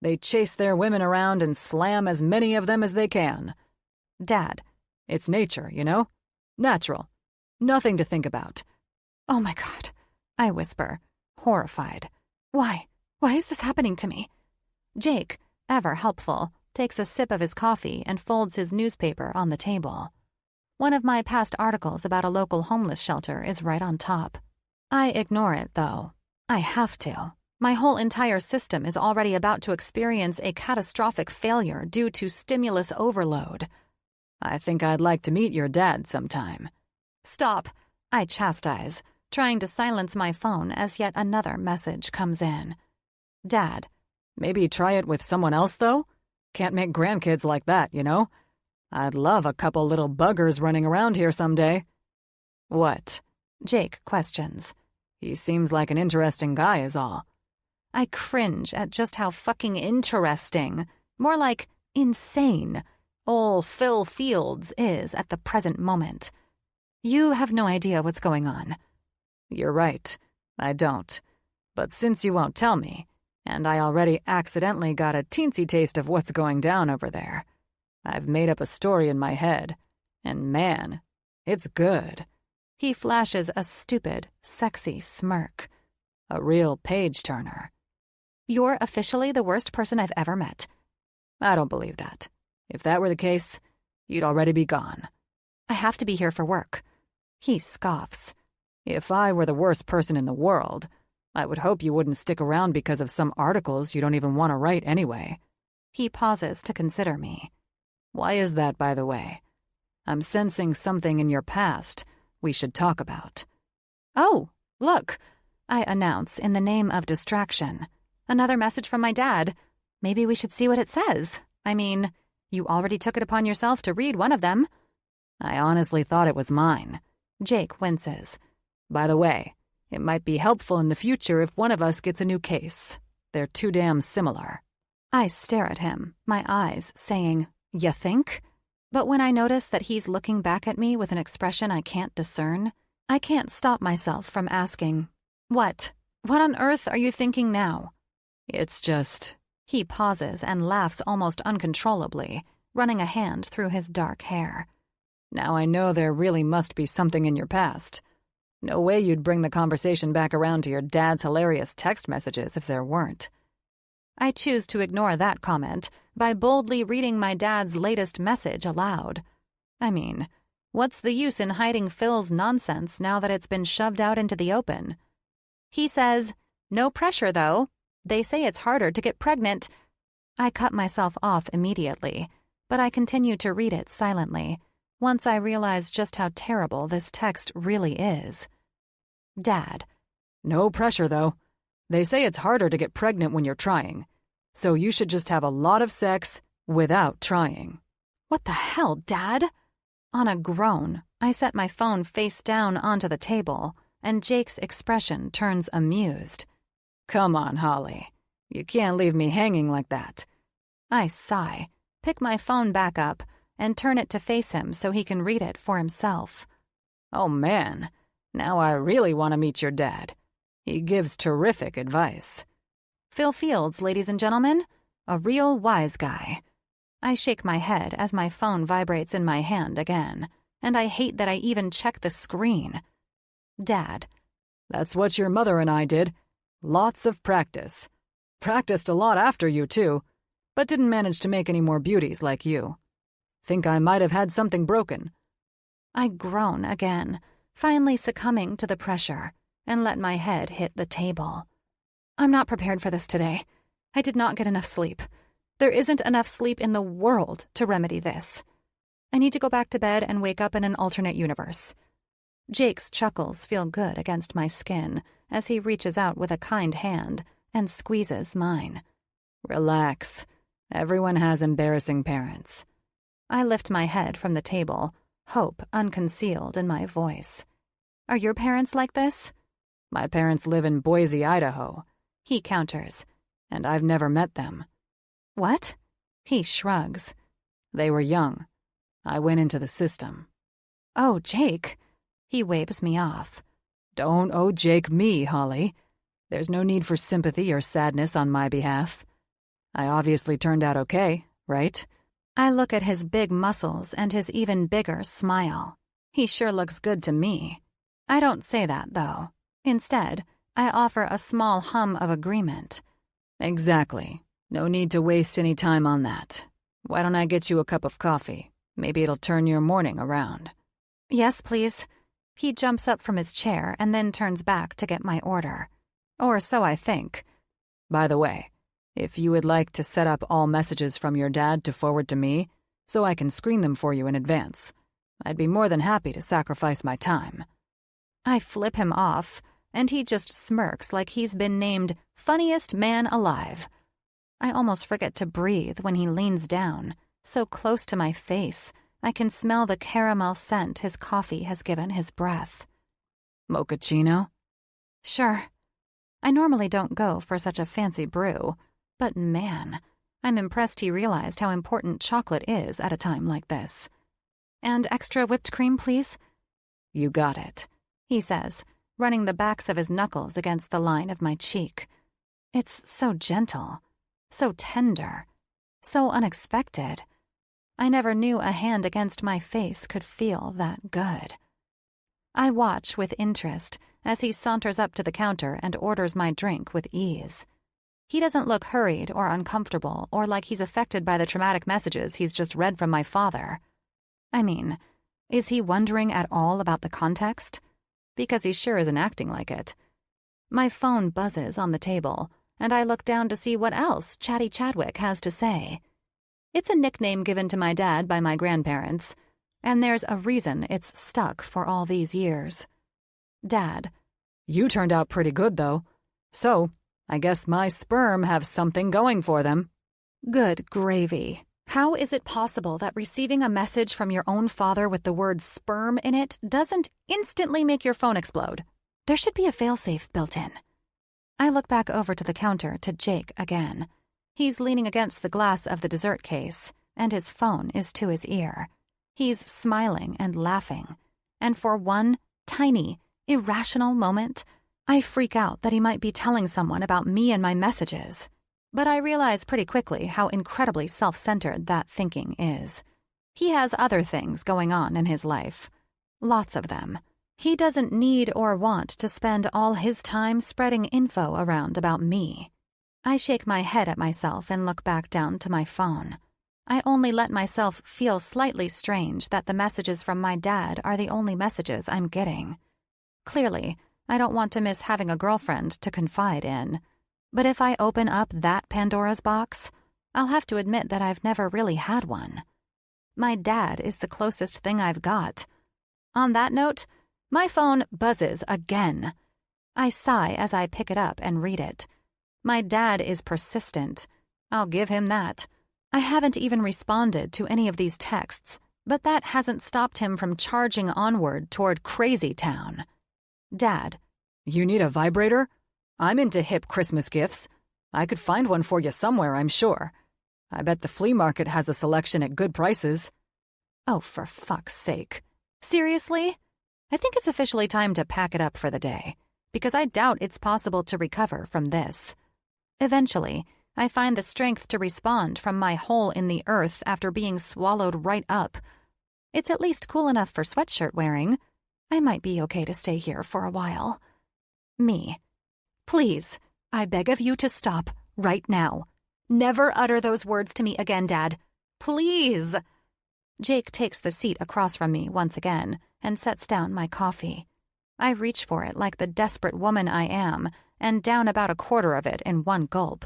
They chase their women around and slam as many of them as they can. Dad, It's nature, you know? Natural. Nothing to think about. oh my God, I whisper, horrified. Why? Why is this happening to me? Jake, ever helpful, takes a sip of his coffee and folds his newspaper on the table. One of my past articles about a local homeless shelter is right on top. I ignore it, though. I have to. My whole entire system is already about to experience a catastrophic failure due to stimulus overload. I think I'd like to meet your dad sometime. Stop, I chastise, trying to silence my phone as yet another message comes in. Dad, Maybe try it with someone else, though? Can't make grandkids like that, you know? I'd love a couple little buggers running around here someday. What? Jake questions. He seems like an interesting guy is all. I cringe at just how fucking interesting, more like insane, ol' Phil Fields is at the present moment. You have no idea what's going on. You're right. I don't. But since you won't tell me, and I already accidentally got a teensy taste of what's going down over there, I've made up a story in my head. And man, it's good. He flashes a stupid, sexy smirk. A real page-turner. You're officially the worst person I've ever met. I don't believe that. If that were the case, you'd already be gone. I have to be here for work. He scoffs. If I were the worst person in the world, I would hope you wouldn't stick around because of some articles you don't even want to write anyway. He pauses to consider me. Why is that, by the way? I'm sensing something in your past we should talk about. Oh, look, I announce in the name of distraction. Another message from my dad. Maybe we should see what it says. I mean, you already took it upon yourself to read one of them. I honestly thought it was mine. Jake winces. By the way, it might be helpful in the future if one of us gets a new case. They're too damn similar. I stare at him, my eyes saying, "Ya think?" But when I notice that he's looking back at me with an expression I can't discern, I can't stop myself from asking, "What? What on earth are you thinking now?" It's just... He pauses and laughs almost uncontrollably, running a hand through his dark hair. Now I know there really must be something in your past. No way you'd bring the conversation back around to your dad's hilarious text messages if there weren't. I choose to ignore that comment by boldly reading my dad's latest message aloud. I mean, what's the use in hiding Phil's nonsense now that it's been shoved out into the open? He says, "No pressure, though. They say it's harder to get pregnant." I cut myself off immediately, but I continue to read it silently, once I realize just how terrible this text really is. Dad. No pressure, though. They say it's harder to get pregnant when you're trying, so you should just have a lot of sex without trying. What the hell, Dad? On a groan, I set my phone face down onto the table, and Jake's expression turns amused. Come on, Holley. You can't leave me hanging like that. I sigh, pick my phone back up, and turn it to face him so he can read it for himself. Oh man, now I really want to meet your dad. He gives terrific advice. Phil Fields, ladies and gentlemen, a real wise guy. I shake my head as my phone vibrates in my hand again, and I hate that I even check the screen. Dad. That's what your mother and I did. Lots of practice. Practiced a lot after you, too, but didn't manage to make any more beauties like you. Think I might have had something broken. I groan again, finally succumbing to the pressure, and let my head hit the table. I'm not prepared for this today. I did not get enough sleep. There isn't enough sleep in the world to remedy this. I need to go back to bed and wake up in an alternate universe. Jake's chuckles feel good against my skin as he reaches out with a kind hand and squeezes mine. Relax. Everyone has embarrassing parents. I lift my head from the table, hope unconcealed in my voice. Are your parents like this? My parents live in Boise, Idaho. He counters. And I've never met them. What? He shrugs. They were young. I went into the system. Oh, Jake. He waves me off. Don't owe Jake me, Holley. There's no need for sympathy or sadness on my behalf. I obviously turned out okay, right? I look at his big muscles and his even bigger smile. He sure looks good to me. I don't say that, though. Instead, I offer a small hum of agreement. Exactly. No need to waste any time on that. Why don't I get you a cup of coffee? Maybe it'll turn your morning around. Yes, please. He jumps up from his chair and then turns back to get my order. Or so I think. By the way, if you would like to set up all messages from your dad to forward to me, so I can screen them for you in advance, I'd be more than happy to sacrifice my time. I flip him off, and he just smirks like he's been named funniest man alive. I almost forget to breathe when he leans down, so close to my face, I can smell the caramel scent his coffee has given his breath. Mochaccino? Sure. I normally don't go for such a fancy brew, but man, I'm impressed he realized how important chocolate is at a time like this. And extra whipped cream, please? You got it, he says, running the backs of his knuckles against the line of my cheek. It's so gentle, so tender, so unexpected. I never knew a hand against my face could feel that good. I watch with interest as he saunters up to the counter and orders my drink with ease. He doesn't look hurried or uncomfortable or like he's affected by the traumatic messages he's just read from my father. I mean, is he wondering at all about the context? Because he sure isn't acting like it. My phone buzzes on the table, and I look down to see what else Chatty Chadwick has to say. It's a nickname given to my dad by my grandparents, and there's a reason it's stuck for all these years. Dad. You turned out pretty good, though. So, I guess my sperm have something going for them. Good gravy. How is it possible that receiving a message from your own father with the word sperm in it doesn't instantly make your phone explode? There should be a failsafe built in. I look back over to the counter to Jake again. He's leaning against the glass of the dessert case, and his phone is to his ear. He's smiling and laughing. And for one tiny, irrational moment, I freak out that he might be telling someone about me and my messages. But I realize pretty quickly how incredibly self-centered that thinking is. He has other things going on in his life. Lots of them. He doesn't need or want to spend all his time spreading info around about me. I shake my head at myself and look back down to my phone. I only let myself feel slightly strange that the messages from my dad are the only messages I'm getting. Clearly, I don't want to miss having a girlfriend to confide in. But if I open up that Pandora's box, I'll have to admit that I've never really had one. My dad is the closest thing I've got. On that note, my phone buzzes again. I sigh as I pick it up and read it. My dad is persistent. I'll give him that. I haven't even responded to any of these texts, but that hasn't stopped him from charging onward toward Crazy Town. Dad. You need a vibrator? I'm into hip Christmas gifts. I could find one for you somewhere, I'm sure. I bet the flea market has a selection at good prices. Oh, for fuck's sake. Seriously? I think it's officially time to pack it up for the day, because I doubt it's possible to recover from this. Eventually, I find the strength to respond from my hole in the earth after being swallowed right up. It's at least cool enough for sweatshirt wearing. I might be okay to stay here for a while. Me. Please, I beg of you to stop right now. Never utter those words to me again, Dad. Please. Jake takes the seat across from me once again and sets down my coffee. I reach for it like the desperate woman I am and down about a quarter of it in one gulp.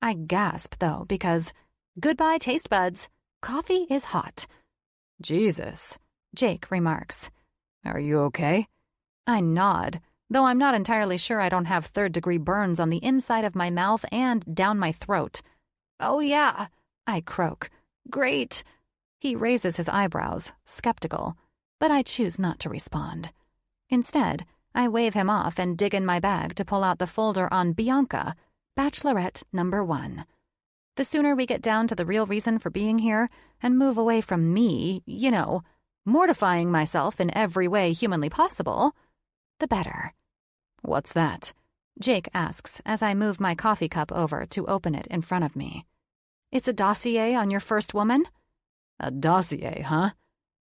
I gasp, though, because, goodbye, taste buds. Coffee is hot. Jesus, Jake remarks. Are you okay? I nod, though I'm not entirely sure I don't have third-degree burns on the inside of my mouth and down my throat. Oh, yeah, I croak. Great. He raises his eyebrows, skeptical, but I choose not to respond. Instead, I wave him off and dig in my bag to pull out the folder on Bianca, Bachelorette number 1. The sooner we get down to the real reason for being here and move away from me, mortifying myself in every way humanly possible, the better. What's that? Jake asks as I move my coffee cup over to open it in front of me. It's a dossier on your first woman? A dossier, huh?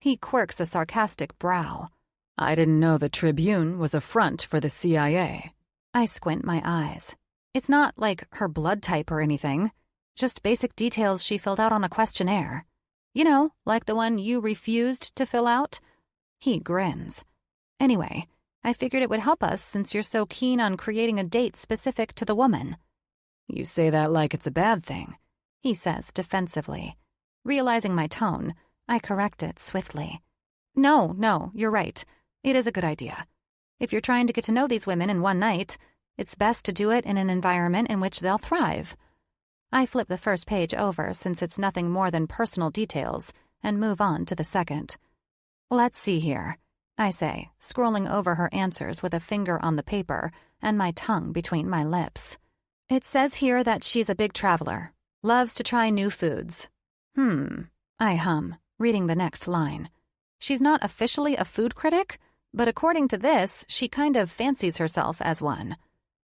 He quirks a sarcastic brow. I didn't know the Tribune was a front for the CIA. I squint my eyes. It's not like her blood type or anything. Just basic details she filled out on a questionnaire. You know, like the one you refused to fill out? He grins. Anyway, I figured it would help us since you're so keen on creating a date specific to the woman. You say that like it's a bad thing, he says defensively. Realizing my tone, I correct it swiftly. No, you're right. It is a good idea. If you're trying to get to know these women in one night, it's best to do it in an environment in which they'll thrive. I flip the first page over since it's nothing more than personal details and move on to the second. Let's see here, I say, scrolling over her answers with a finger on the paper and my tongue between my lips. It says here that she's a big traveler, loves to try new foods. I hum, reading the next line. She's not officially a food critic, but according to this, she kind of fancies herself as one.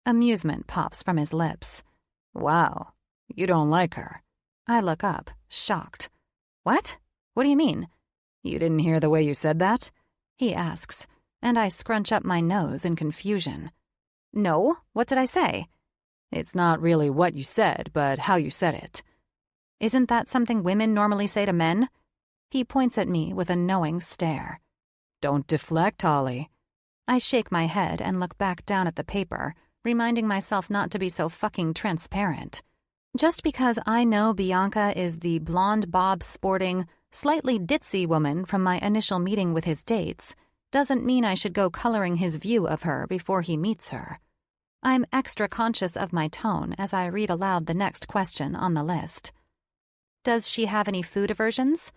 Amusement pops from his lips. Wow, you don't like her. I look up, shocked. What? What do you mean? You didn't hear the way you said that? He asks, and I scrunch up my nose in confusion. No, what did I say? It's not really what you said, but how you said it. Isn't that something women normally say to men? He points at me with a knowing stare. Don't deflect, Holley. I shake my head and look back down at the paper, reminding myself not to be so fucking transparent. Just because I know Bianca is the blonde bob-sporting, slightly ditzy woman from my initial meeting with his dates doesn't mean I should go coloring his view of her before he meets her. I'm extra conscious of my tone as I read aloud the next question on the list. Does she have any food aversions?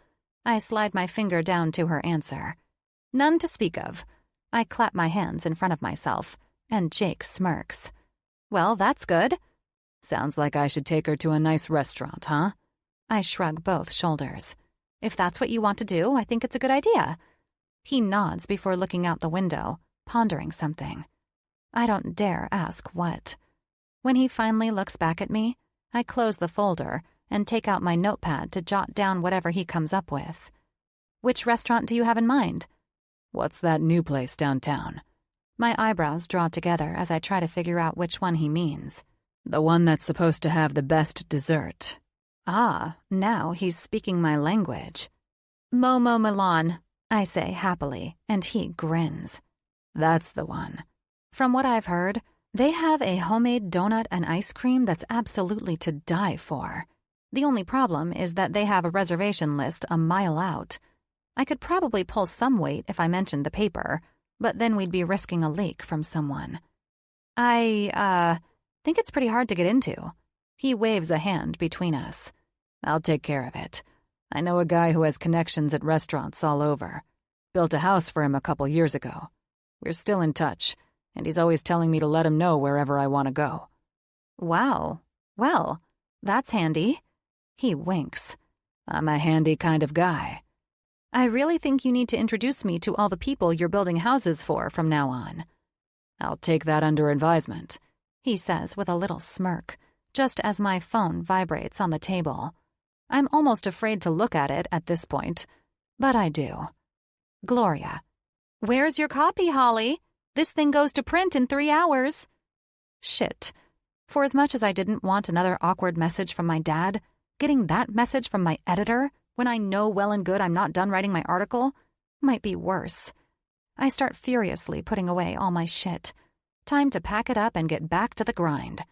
I slide my finger down to her answer. None to speak of. I clap my hands in front of myself, and Jake smirks. Well, that's good. Sounds like I should take her to a nice restaurant, huh? I shrug both shoulders. If that's what you want to do, I think it's a good idea. He nods before looking out the window, pondering something. I don't dare ask what. When he finally looks back at me, I close the folder and take out my notepad to jot down whatever he comes up with. Which restaurant do you have in mind? What's that new place downtown? My eyebrows draw together as I try to figure out which one he means. The one that's supposed to have the best dessert. Ah, now he's speaking my language. Momo Milan, I say happily, and he grins. That's the one. From what I've heard, they have a homemade donut and ice cream that's absolutely to die for. The only problem is that they have a reservation list a mile out. I could probably pull some weight if I mentioned the paper, but then we'd be risking a leak from someone. I think it's pretty hard to get into. He waves a hand between us. I'll take care of it. I know a guy who has connections at restaurants all over. Built a house for him a couple years ago. We're still in touch, and he's always telling me to let him know wherever I want to go. Wow. Well, that's handy. He winks. I'm a handy kind of guy. I really think you need to introduce me to all the people you're building houses for from now on. I'll take that under advisement, he says with a little smirk, just as my phone vibrates on the table. I'm almost afraid to look at it at this point, but I do. Gloria. Where's your copy, Holley? This thing goes to print in 3 hours. Shit. For as much as I didn't want another awkward message from my dad, getting that message from my editor when I know well and good I'm not done writing my article might be worse. I start furiously putting away all my shit. Time to pack it up and get back to the grind.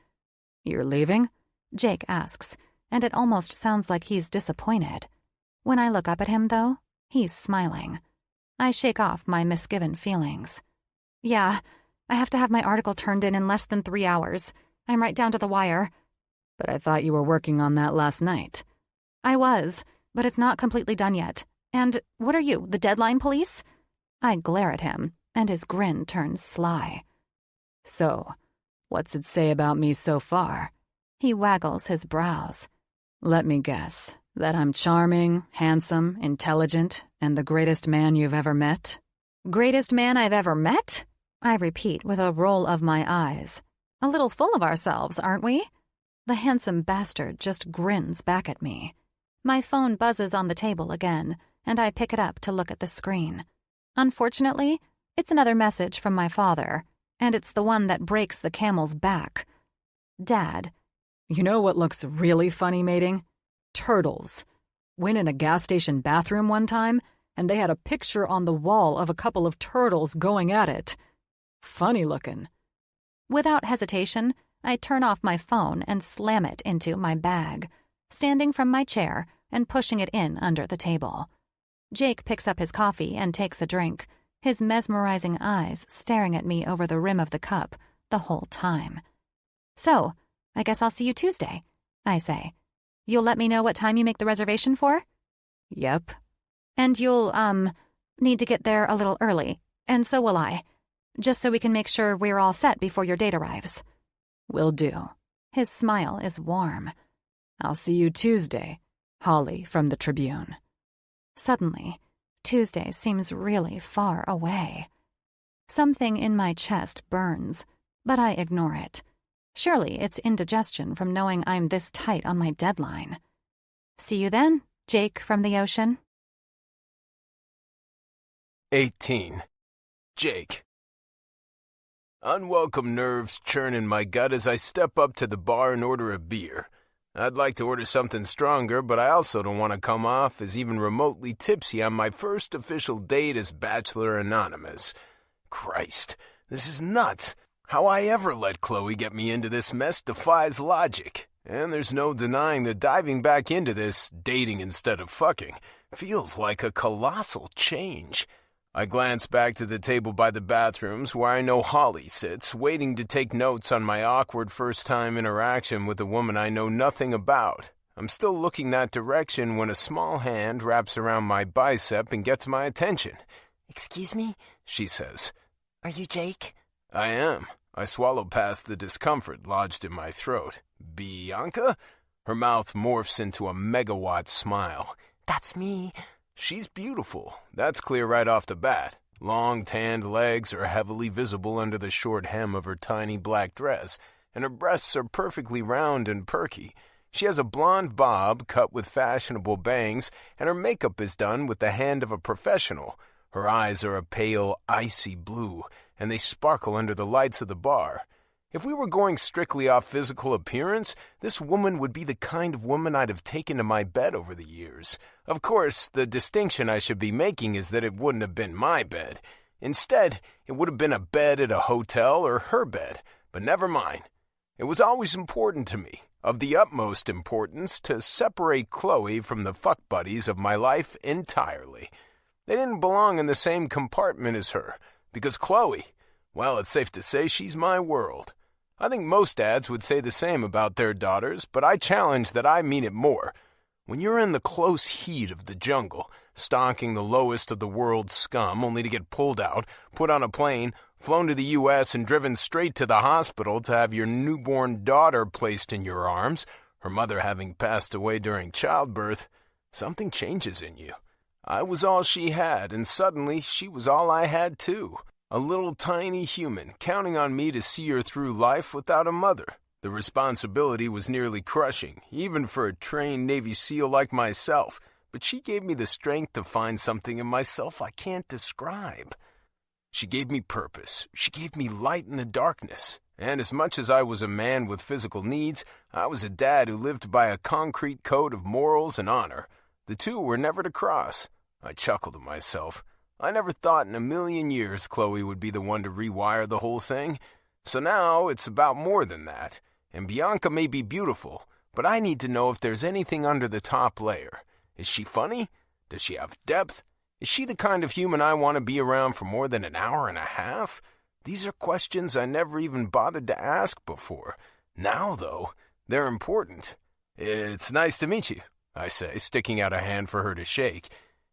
You're leaving? Jake asks, and it almost sounds like he's disappointed. When I look up at him, though, he's smiling. I shake off my misgiven feelings. Yeah, I have to have my article turned in less than 3 hours. I'm right down to the wire. But I thought you were working on that last night. I was, but it's not completely done yet. And what are you, the deadline police? I glare at him, and his grin turns sly. So, what's it say about me so far? He waggles his brows. Let me guess. That I'm charming, handsome, intelligent, and the greatest man you've ever met? Greatest man I've ever met? I repeat with a roll of my eyes. A little full of ourselves, aren't we? The handsome bastard just grins back at me. My phone buzzes on the table again, and I pick it up to look at the screen. Unfortunately, it's another message from my father, and it's the one that breaks the camel's back. Dad. You know what looks really funny, mating? Turtles. Went in a gas station bathroom one time, and they had a picture on the wall of a couple of turtles going at it. Funny looking. Without hesitation, I turn off my phone and slam it into my bag, standing from my chair and pushing it in under the table. Jake picks up his coffee and takes a drink, his mesmerizing eyes staring at me over the rim of the cup the whole time. So, I guess I'll see you Tuesday, I say. You'll let me know what time you make the reservation for? Yep. And you'll, need to get there a little early, and so will I, just so we can make sure we're all set before your date arrives. Will do. His smile is warm. I'll see you Tuesday, Holley from the Tribune. Suddenly, Tuesday seems really far away. Something in my chest burns, but I ignore it. Surely it's indigestion from knowing I'm this tight on my deadline. See you then, Jake from the ocean. 18. Jake. Unwelcome nerves churn in my gut as I step up to the bar and order a beer. I'd like to order something stronger, but I also don't want to come off as even remotely tipsy on my first official date as Bachelor Anonymous. Christ, this is nuts. How I ever let Chloe get me into this mess defies logic. And there's no denying that diving back into this, dating instead of fucking, feels like a colossal change. I glance back to the table by the bathrooms where I know Holley sits, waiting to take notes on my awkward first-time interaction with a woman I know nothing about. I'm still looking that direction when a small hand wraps around my bicep and gets my attention. Excuse me? She says. Are you Jake? I am. I swallow past the discomfort lodged in my throat. Bianca? Her mouth morphs into a megawatt smile. That's me. She's beautiful. That's clear right off the bat. Long, tanned legs are heavily visible under the short hem of her tiny black dress, and her breasts are perfectly round and perky. She has a blonde bob cut with fashionable bangs, and her makeup is done with the hand of a professional. Her eyes are a pale, icy blue, and they sparkle under the lights of the bar. If we were going strictly off physical appearance, this woman would be the kind of woman I'd have taken to my bed over the years. Of course, the distinction I should be making is that it wouldn't have been my bed. Instead, it would have been a bed at a hotel or her bed. But never mind. It was always important to me, of the utmost importance, to separate Chloe from the fuck buddies of my life entirely. They didn't belong in the same compartment as her, because Chloe, well, it's safe to say she's my world. I think most dads would say the same about their daughters, but I challenge that I mean it more. When you're in the close heat of the jungle, stalking the lowest of the world's scum only to get pulled out, put on a plane, flown to the U.S., and driven straight to the hospital to have your newborn daughter placed in your arms, her mother having passed away during childbirth, something changes in you. I was all she had, and suddenly she was all I had too. A little tiny human, counting on me to see her through life without a mother. The responsibility was nearly crushing, even for a trained Navy SEAL like myself, but she gave me the strength to find something in myself I can't describe. She gave me purpose. She gave me light in the darkness. And as much as I was a man with physical needs, I was a dad who lived by a concrete code of morals and honor. The two were never to cross. I chuckled to myself. I never thought in a million years Chloe would be the one to rewire the whole thing. So now it's about more than that. And Bianca may be beautiful, but I need to know if there's anything under the top layer. Is she funny? Does she have depth? Is she the kind of human I want to be around for more than an hour and a half? These are questions I never even bothered to ask before. Now, though, they're important. It's nice to meet you, I say, sticking out a hand for her to shake.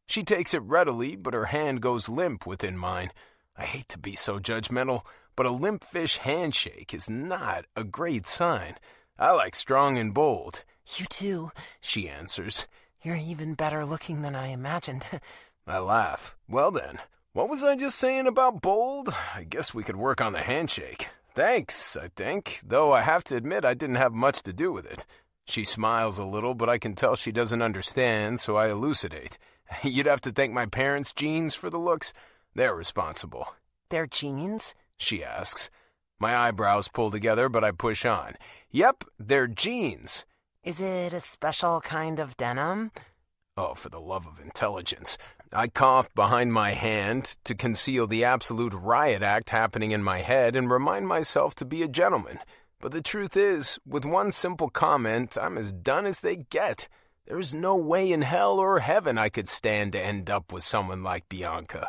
She takes it readily, but her hand goes limp within mine. I hate to be so judgmental, but a limp fish handshake is not a great sign. I like strong and bold. You too, she answers. You're even better looking than I imagined. I laugh. Well then, what was I just saying about bold? I guess we could work on the handshake. Thanks, I think, though I have to admit I didn't have much to do with it. She smiles a little, but I can tell she doesn't understand, so I elucidate. You'd have to thank my parents' genes for the looks. They're responsible. Their genes? She asks. My eyebrows pull together, but I push on. Yep, they're jeans. Is it a special kind of denim? Oh, for the love of intelligence. I cough behind my hand to conceal the absolute riot act happening in my head and remind myself to be a gentleman. But the truth is, with one simple comment, I'm as done as they get. There's no way in hell or heaven I could stand to end up with someone like Bianca.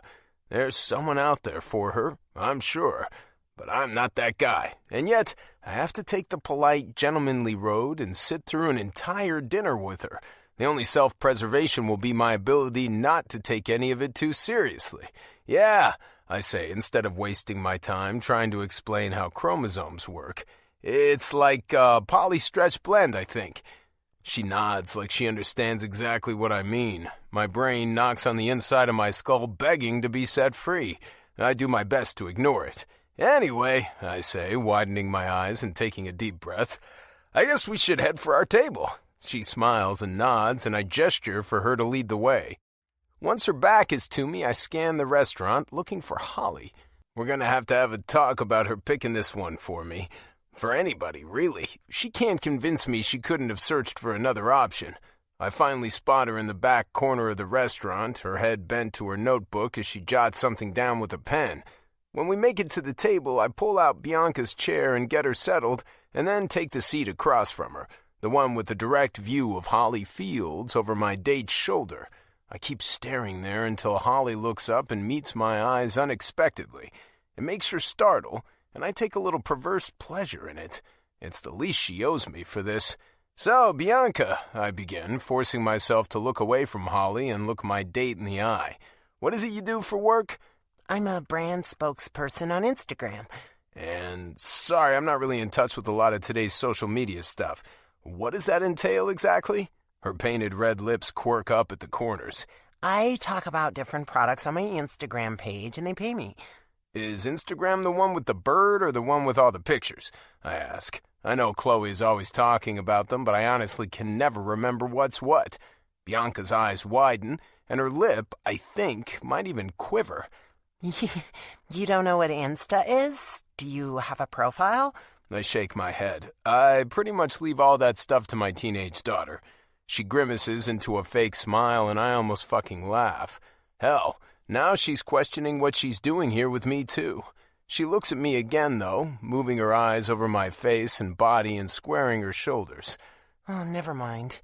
There's someone out there for her, I'm sure. But I'm not that guy, and yet I have to take the polite, gentlemanly road and sit through an entire dinner with her. The only self-preservation will be my ability not to take any of it too seriously. Yeah, I say, instead of wasting my time trying to explain how chromosomes work. It's like a poly-stretch blend, I think. She nods like she understands exactly what I mean. My brain knocks on the inside of my skull begging to be set free. I do my best to ignore it. Anyway, I say, widening my eyes and taking a deep breath, I guess we should head for our table. She smiles and nods, and I gesture for her to lead the way. Once her back is to me, I scan the restaurant, looking for Holley. We're going to have a talk about her picking this one for me. For anybody, really. She can't convince me she couldn't have searched for another option. I finally spot her in the back corner of the restaurant, her head bent to her notebook as she jots something down with a pen. When we make it to the table, I pull out Bianca's chair and get her settled, and then take the seat across from her, the one with the direct view of Holley Fields over my date's shoulder. I keep staring there until Holley looks up and meets my eyes unexpectedly. It makes her startle, and I take a little perverse pleasure in it. It's the least she owes me for this. So, Bianca, I begin, forcing myself to look away from Holley and look my date in the eye. What is it you do for work? I'm a brand spokesperson on Instagram. And sorry, I'm not really in touch with a lot of today's social media stuff. What does that entail exactly? Her painted red lips quirk up at the corners. I talk about different products on my Instagram page, and they pay me. Is Instagram the one with the bird or the one with all the pictures? I ask. I know Chloe is always talking about them, but I honestly can never remember what's what. Bianca's eyes widen, and her lip, I think, might even quiver. You don't know what Insta is? Do you have a profile? I shake my head. I pretty much leave all that stuff to my teenage daughter. She grimaces into a fake smile, and I almost fucking laugh. Hell, now she's questioning what she's doing here with me, too. She looks at me again, though, moving her eyes over my face and body and squaring her shoulders. Oh, never mind.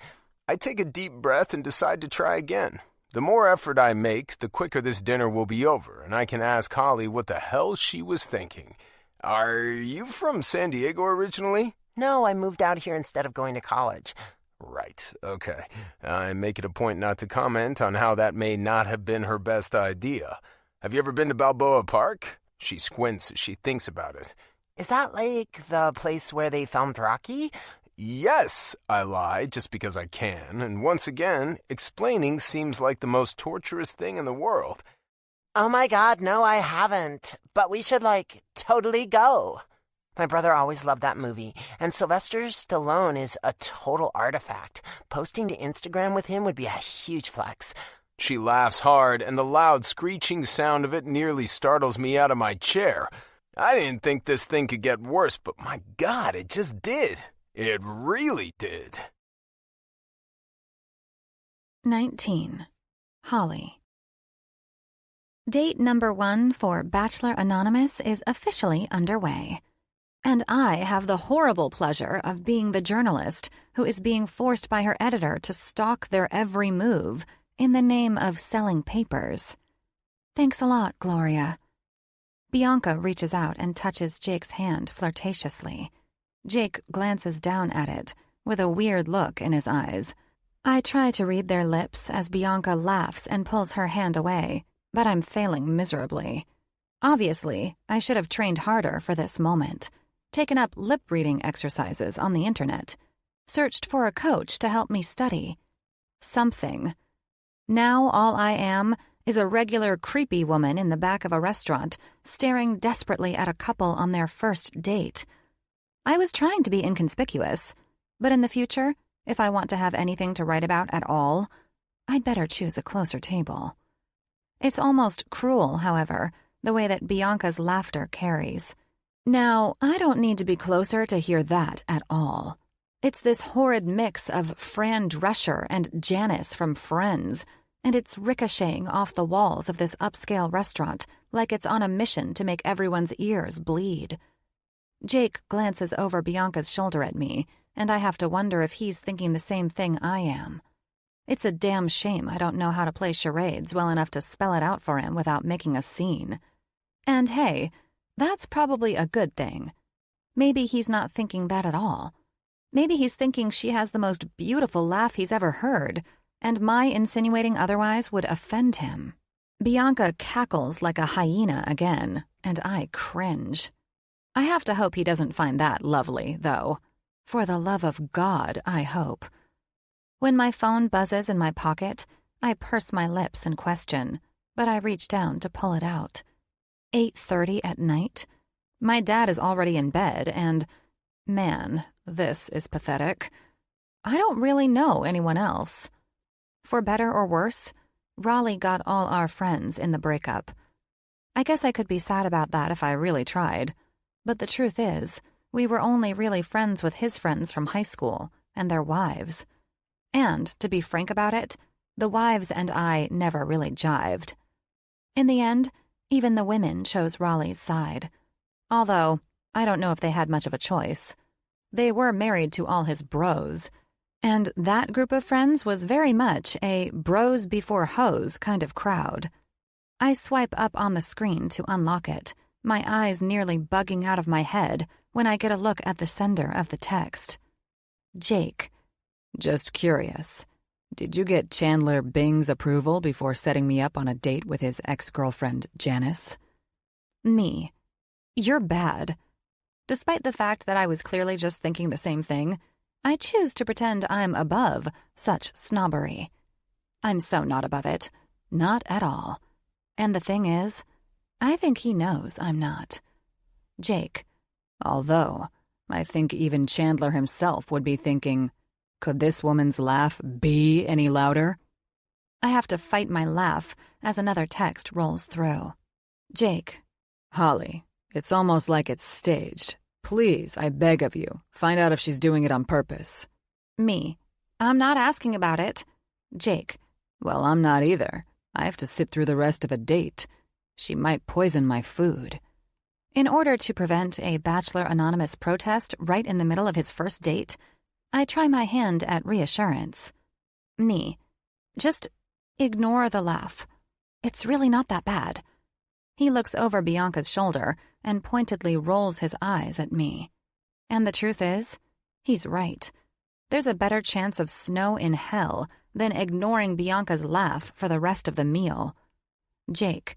I take a deep breath and decide to try again. The more effort I make, the quicker this dinner will be over, and I can ask Holley what the hell she was thinking. Are you from San Diego originally? No, I moved out here instead of going to college. Right, okay. I make it a point not to comment on how that may not have been her best idea. Have you ever been to Balboa Park? She squints as she thinks about it. Is that like the place where they filmed Rocky? Yes, I lie, just because I can, and once again, explaining seems like the most torturous thing in the world. Oh my God, no, I haven't. But we should, totally go. My brother always loved that movie, and Sylvester Stallone is a total artifact. Posting to Instagram with him would be a huge flex. She laughs hard, and the loud screeching sound of it nearly startles me out of my chair. I didn't think this thing could get worse, but my God, it just did. It really did. 19. Holley. Date number 1 for Bachelor Anonymous is officially underway. And I have the horrible pleasure of being the journalist who is being forced by her editor to stalk their every move in the name of selling papers. Thanks a lot, Gloria. Bianca reaches out and touches Jake's hand flirtatiously. Jake glances down at it, with a weird look in his eyes. I try to read their lips as Bianca laughs and pulls her hand away, but I'm failing miserably. Obviously, I should have trained harder for this moment, taken up lip-reading exercises on the internet, searched for a coach to help me study. something. Now all I am is a regular creepy woman in the back of a restaurant, staring desperately at a couple on their first date. I was trying to be inconspicuous, but in the future, if I want to have anything to write about at all, I'd better choose a closer table. It's almost cruel, however, the way that Bianca's laughter carries. Now, I don't need to be closer to hear that at all. It's this horrid mix of Fran Drescher and Janice from Friends, and it's ricocheting off the walls of this upscale restaurant like it's on a mission to make everyone's ears bleed. Jake glances over Bianca's shoulder at me, and I have to wonder if he's thinking the same thing I am. It's a damn shame I don't know how to play charades well enough to spell it out for him without making a scene. And hey, that's probably a good thing. Maybe he's not thinking that at all. Maybe he's thinking she has the most beautiful laugh he's ever heard, and my insinuating otherwise would offend him. Bianca cackles like a hyena again, and I cringe. I have to hope he doesn't find that lovely, though. For the love of God, I hope. When my phone buzzes in my pocket, I purse my lips and question, but I reach down to pull it out. 8:30 at night? My dad is already in bed, and, man, this is pathetic. I don't really know anyone else. For better or worse, Raleigh got all our friends in the breakup. I guess I could be sad about that if I really tried. But the truth is, we were only really friends with his friends from high school and their wives. And, to be frank about it, the wives and I never really jived. In the end, even the women chose Raleigh's side. Although, I don't know if they had much of a choice. They were married to all his bros, and that group of friends was very much a bros before hoes kind of crowd. I swipe up on the screen to unlock it, my eyes nearly bugging out of my head when I get a look at the sender of the text. Jake. Just curious. Did you get Chandler Bing's approval before setting me up on a date with his ex-girlfriend, Janice? Me. You're bad. Despite the fact that I was clearly just thinking the same thing, I choose to pretend I'm above such snobbery. I'm so not above it. Not at all. And the thing is, I think he knows I'm not. Jake. Although, I think even Chandler himself would be thinking, could this woman's laugh be any louder? I have to fight my laugh as another text rolls through. Jake. Holley, it's almost like it's staged. Please, I beg of you, find out if she's doing it on purpose. Me. I'm not asking about it. Jake. Well, I'm not either. I have to sit through the rest of a date. She might poison my food. In order to prevent a Bachelor Anonymous protest right in the middle of his first date, I try my hand at reassurance. Me. Just ignore the laugh. It's really not that bad. He looks over Bianca's shoulder and pointedly rolls his eyes at me. And the truth is, he's right. There's a better chance of snow in hell than ignoring Bianca's laugh for the rest of the meal. Jake.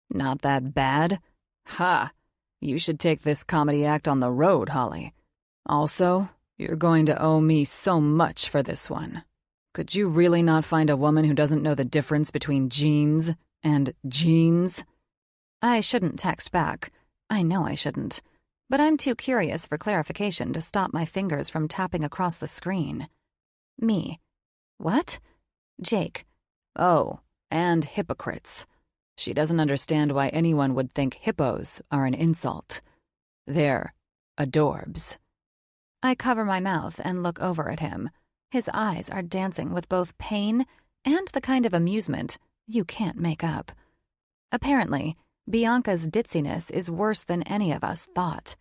Not that bad? Ha! You should take this comedy act on the road, Holley. Also, you're going to owe me so much for this one. Could you really not find a woman who doesn't know the difference between jeans and jeans? I shouldn't text back. I know I shouldn't. But I'm too curious for clarification to stop my fingers from tapping across the screen. Me. What? Jake. Oh, and hypocrites. She doesn't understand why anyone would think hippos are an insult. They're adorbs. I cover my mouth and look over at him. His eyes are dancing with both pain and the kind of amusement you can't make up. Apparently, Bianca's ditziness is worse than any of us thought.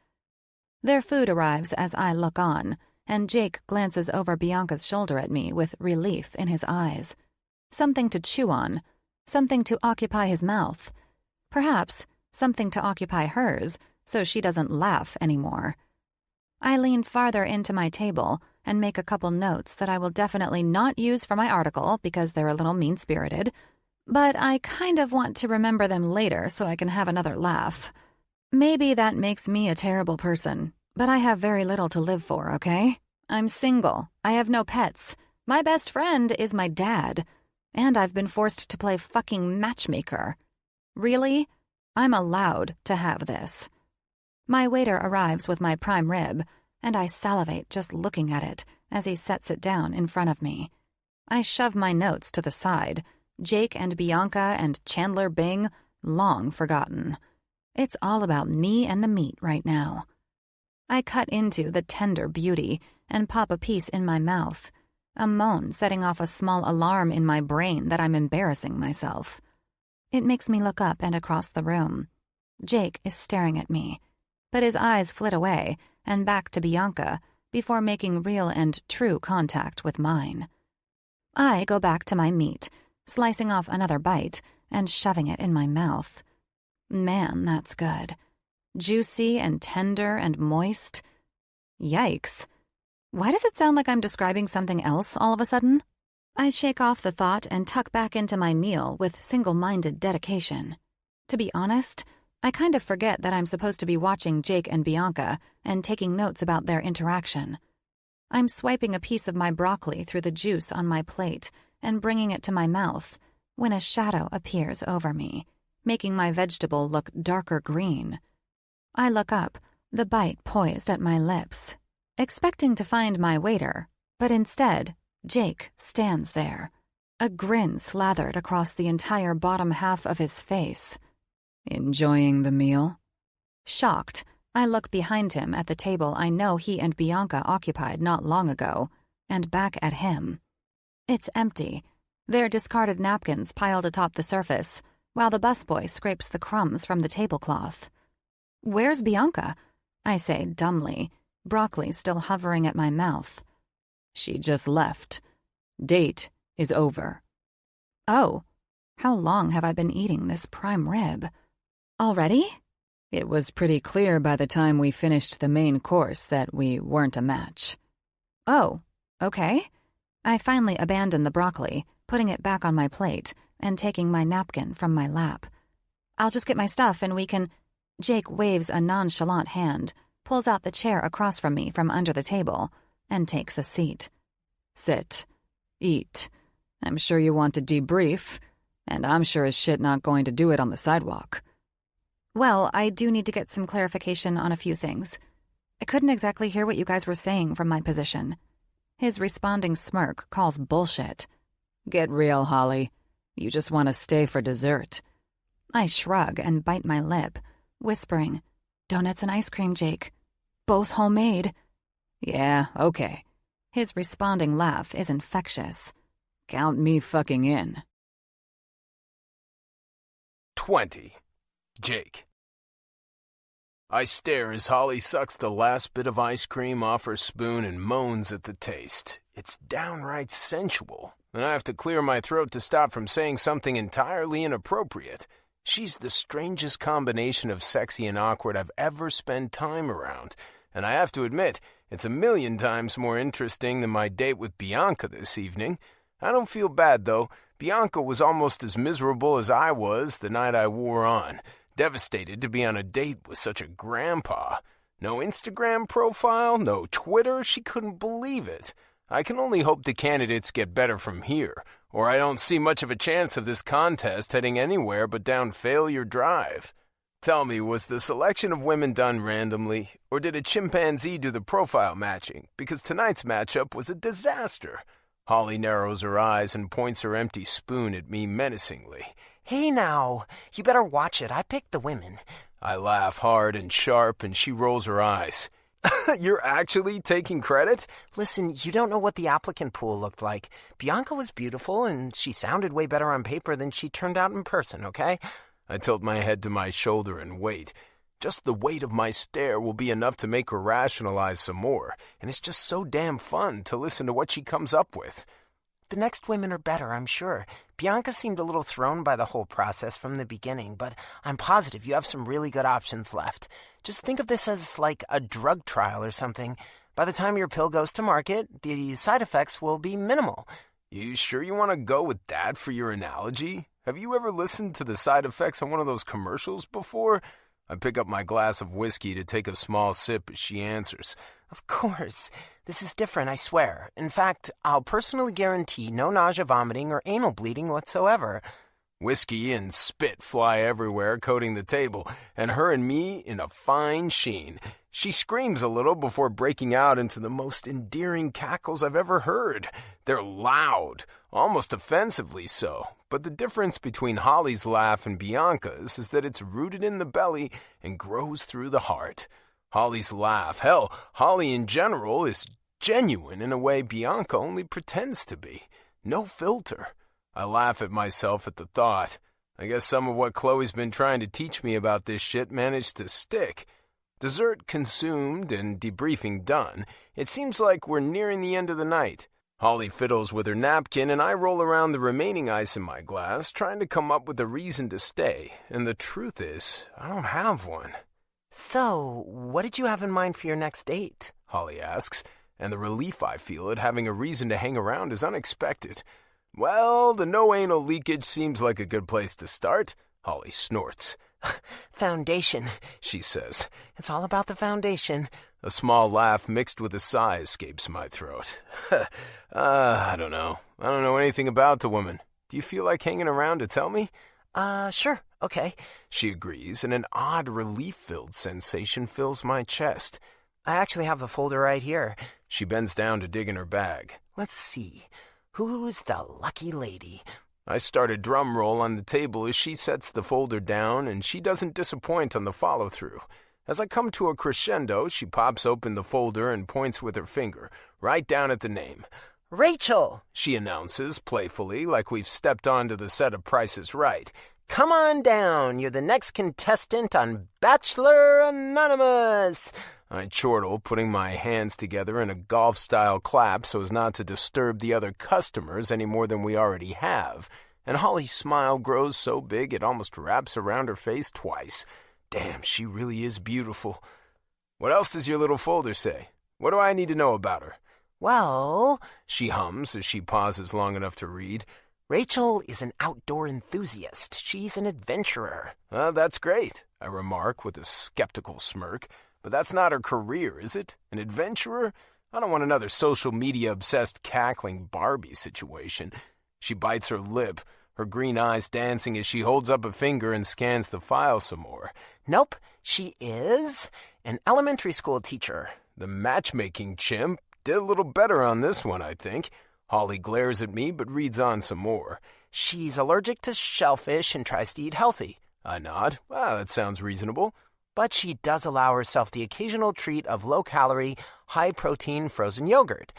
Their food arrives as I look on, and Jake glances over Bianca's shoulder at me with relief in his eyes. Something to chew on, something to occupy his mouth. Perhaps something to occupy hers so she doesn't laugh anymore. I lean farther into my table and make a couple notes that I will definitely not use for my article because they're a little mean-spirited, but I kind of want to remember them later so I can have another laugh. Maybe that makes me a terrible person, but I have very little to live for, okay? I'm single. I have no pets. My best friend is my dad, and I've been forced to play fucking matchmaker. Really? I'm allowed to have this. My waiter arrives with my prime rib, and I salivate just looking at it as he sets it down in front of me. I shove my notes to the side. Jake and Bianca and Chandler Bing, long forgotten. It's all about me and the meat right now. I cut into the tender beauty and pop a piece in my mouth, a moan setting off a small alarm in my brain that I'm embarrassing myself. It makes me look up and across the room. Jake is staring at me, but his eyes flit away and back to Bianca before making real and true contact with mine. I go back to my meat, slicing off another bite and shoving it in my mouth. Man, that's good. Juicy and tender and moist. Yikes. Why does it sound like I'm describing something else all of a sudden? I shake off the thought and tuck back into my meal with single-minded dedication. To be honest, I kind of forget that I'm supposed to be watching Jake and Bianca and taking notes about their interaction. I'm swiping a piece of my broccoli through the juice on my plate and bringing it to my mouth when a shadow appears over me, making my vegetable look darker green. I look up, the bite poised at my lips, expecting to find my waiter, but instead, Jake stands there, a grin slathered across the entire bottom half of his face. Enjoying the meal? Shocked, I look behind him at the table I know he and Bianca occupied not long ago, and back at him. It's empty, their discarded napkins piled atop the surface, while the busboy scrapes the crumbs from the tablecloth. "Where's Bianca?" I say dumbly, broccoli still hovering at my mouth. She just left. Date is over. Oh, how long have I been eating this prime rib? Already? It was pretty clear by the time we finished the main course that we weren't a match. Oh, okay. I finally abandon the broccoli, putting it back on my plate and taking my napkin from my lap. I'll just get my stuff and we can... Jake waves a nonchalant hand, pulls out the chair across from me from under the table, and takes a seat. Sit. Eat. I'm sure you want to debrief, and I'm sure as shit not going to do it on the sidewalk. Well, I do need to get some clarification on a few things. I couldn't exactly hear what you guys were saying from my position. His responding smirk calls bullshit. Get real, Holley. You just want to stay for dessert. I shrug and bite my lip, whispering, "Donuts and ice cream, Jake. Both homemade." Yeah, okay. His responding laugh is infectious. Count me fucking in. 20. Jake. I stare as Holley sucks the last bit of ice cream off her spoon and moans at the taste. It's downright sensual, and I have to clear my throat to stop from saying something entirely inappropriate. She's the strangest combination of sexy and awkward I've ever spent time around, and I have to admit, it's a million times more interesting than my date with Bianca this evening. I don't feel bad, though. Bianca was almost as miserable as I was the night I wore on, devastated to be on a date with such a grandpa. No Instagram profile, no Twitter, she couldn't believe it. I can only hope the candidates get better from here, or I don't see much of a chance of this contest heading anywhere but down Failure Drive. Tell me, was the selection of women done randomly, or did a chimpanzee do the profile matching? Because tonight's matchup was a disaster. Holley narrows her eyes and points her empty spoon at me menacingly. Hey now, you better watch it. I picked the women. I laugh hard and sharp, and she rolls her eyes. You're actually taking credit? Listen, you don't know what the applicant pool looked like. Bianca was beautiful, and she sounded way better on paper than she turned out in person, okay? I tilt my head to my shoulder and wait. Just the weight of my stare will be enough to make her rationalize some more, and it's just so damn fun to listen to what she comes up with. The next women are better, I'm sure. Bianca seemed a little thrown by the whole process from the beginning, but I'm positive you have some really good options left. Just think of this as like a drug trial or something. By the time your pill goes to market, the side effects will be minimal. You sure you want to go with that for your analogy? Have you ever listened to the side effects on one of those commercials before? I pick up my glass of whiskey to take a small sip as she answers. Of course. This is different, I swear. In fact, I'll personally guarantee no nausea, vomiting, or anal bleeding whatsoever. Whiskey and spit fly everywhere, coating the table, and her and me in a fine sheen. She screams a little before breaking out into the most endearing cackles I've ever heard. They're loud, almost offensively so, but the difference between Holly's laugh and Bianca's is that it's rooted in the belly and grows through the heart. Holly's laugh, hell, Holley in general, is genuine in a way Bianca only pretends to be. No filter. I laugh at myself at the thought. I guess some of what Chloe's been trying to teach me about this shit managed to stick. Dessert consumed and debriefing done, it seems like we're nearing the end of the night. Holley fiddles with her napkin and I roll around the remaining ice in my glass, trying to come up with a reason to stay. And the truth is, I don't have one. So, what did you have in mind for your next date? Holley asks, and the relief I feel at having a reason to hang around is unexpected. Well, the no anal leakage seems like a good place to start. Holley snorts. Foundation, she says. It's all about the foundation. A small laugh mixed with a sigh escapes my throat. I don't know. I don't know anything about the woman. Do you feel like hanging around to tell me? Sure, okay. She agrees, and an odd relief-filled sensation fills my chest. I actually have the folder right here. She bends down to dig in her bag. Let's see. Who's the lucky lady? I start a drum roll on the table as she sets the folder down, and she doesn't disappoint on the follow-through. As I come to a crescendo, she pops open the folder and points with her finger, right down at the name. Rachel, she announces playfully, like we've stepped onto the set of Price is Right. Come on down. You're the next contestant on Bachelor Anonymous. I chortle, putting my hands together in a golf-style clap so as not to disturb the other customers any more than we already have. And Holly's smile grows so big it almost wraps around her face twice. Damn, she really is beautiful. What else does your little folder say? What do I need to know about her? Well, she hums as she pauses long enough to read. Rachel is an outdoor enthusiast. She's an adventurer. That's great, I remark with a skeptical smirk. But that's not her career, is it? An adventurer? I don't want another social media-obsessed cackling Barbie situation. She bites her lip, her green eyes dancing as she holds up a finger and scans the file some more. Nope, she is an elementary school teacher. The matchmaking chimp did a little better on this one, I think. Holley glares at me but reads on some more. She's allergic to shellfish and tries to eat healthy. I nod. That sounds reasonable. But she does allow herself the occasional treat of low-calorie, high-protein frozen yogurt.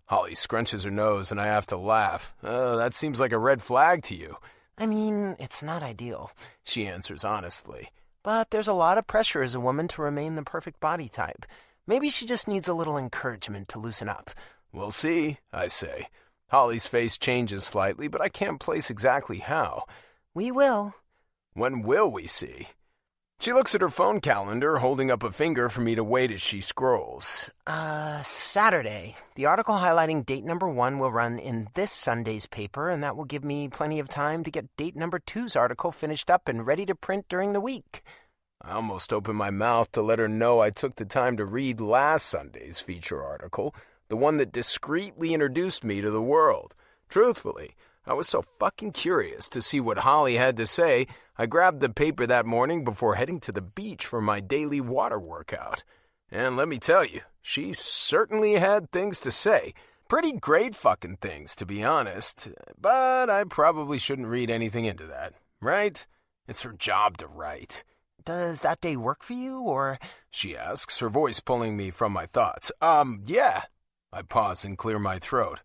Holley scrunches her nose and I have to laugh. That seems like a red flag to you. I mean, it's not ideal, she answers honestly. But there's a lot of pressure as a woman to remain the perfect body type. Maybe she just needs a little encouragement to loosen up. We'll see, I say. Holley's face changes slightly, but I can't place exactly how. We will. When will we see? She looks at her phone calendar, holding up a finger for me to wait as she scrolls. Saturday. The article highlighting date number 1 will run in this Sunday's paper, and that will give me plenty of time to get date number 2's article finished up and ready to print during the week. I almost opened my mouth to let her know I took the time to read last Sunday's feature article, the one that discreetly introduced me to the world. Truthfully, I was so fucking curious to see what Holley had to say, I grabbed the paper that morning before heading to the beach for my daily water workout. And let me tell you, she certainly had things to say. Pretty great fucking things, to be honest. But I probably shouldn't read anything into that, right? It's her job to write. Does that day work for you, or? She asks, her voice pulling me from my thoughts. Yeah. I pause and clear my throat.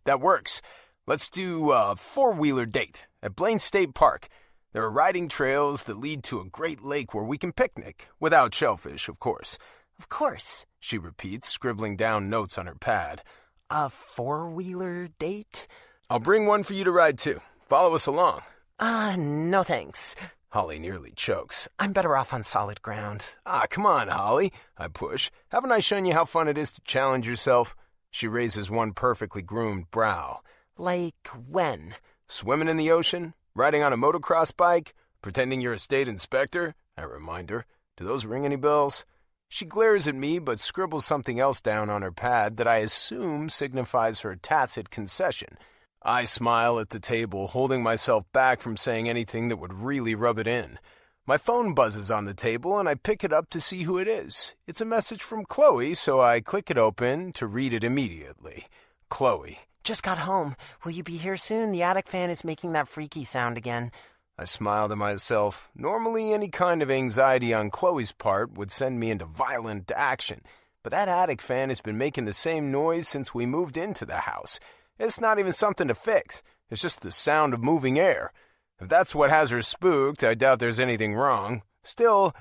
That works. Let's do a 4-wheeler date at Blaine State Park. There are riding trails that lead to a great lake where we can picnic, without shellfish, of course. Of course, she repeats, scribbling down notes on her pad. A 4-wheeler date? I'll bring one for you to ride too. Follow us along. No thanks. Holley nearly chokes. I'm better off on solid ground. Come on, Holley. I push. Haven't I shown you how fun it is to challenge yourself? She raises one perfectly groomed brow. Like when? Swimming in the ocean? Riding on a motocross bike? Pretending you're a state inspector? I remind her. Do those ring any bells? She glares at me but scribbles something else down on her pad that I assume signifies her tacit concession. I smile at the table, holding myself back from saying anything that would really rub it in. My phone buzzes on the table, and I pick it up to see who it is. It's a message from Chloe, so I click it open to read it immediately. Chloe. Just got home. Will you be here soon? The attic fan is making that freaky sound again. I smile to myself. Normally, any kind of anxiety on Chloe's part would send me into violent action, but that attic fan has been making the same noise since we moved into the house. It's not even something to fix. It's just the sound of moving air. If that's what has her spooked, I doubt there's anything wrong. Still,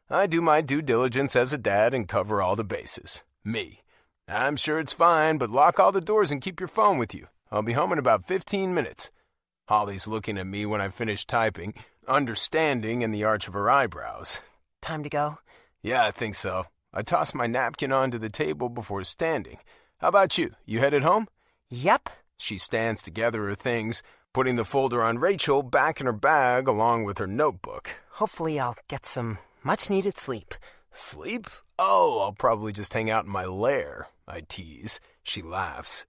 I do my due diligence as a dad and cover all the bases. Me. I'm sure it's fine, but lock all the doors and keep your phone with you. I'll be home in about 15 minutes. Holly's looking at me when I finish typing, understanding in the arch of her eyebrows. Time to go? Yeah, I think so. I toss my napkin onto the table before standing. How about you? You headed home? Yep. She stands to gather her things, putting the folder on Rachel back in her bag along with her notebook. Hopefully I'll get some much-needed sleep. Sleep? Oh, I'll probably just hang out in my lair, I tease. She laughs.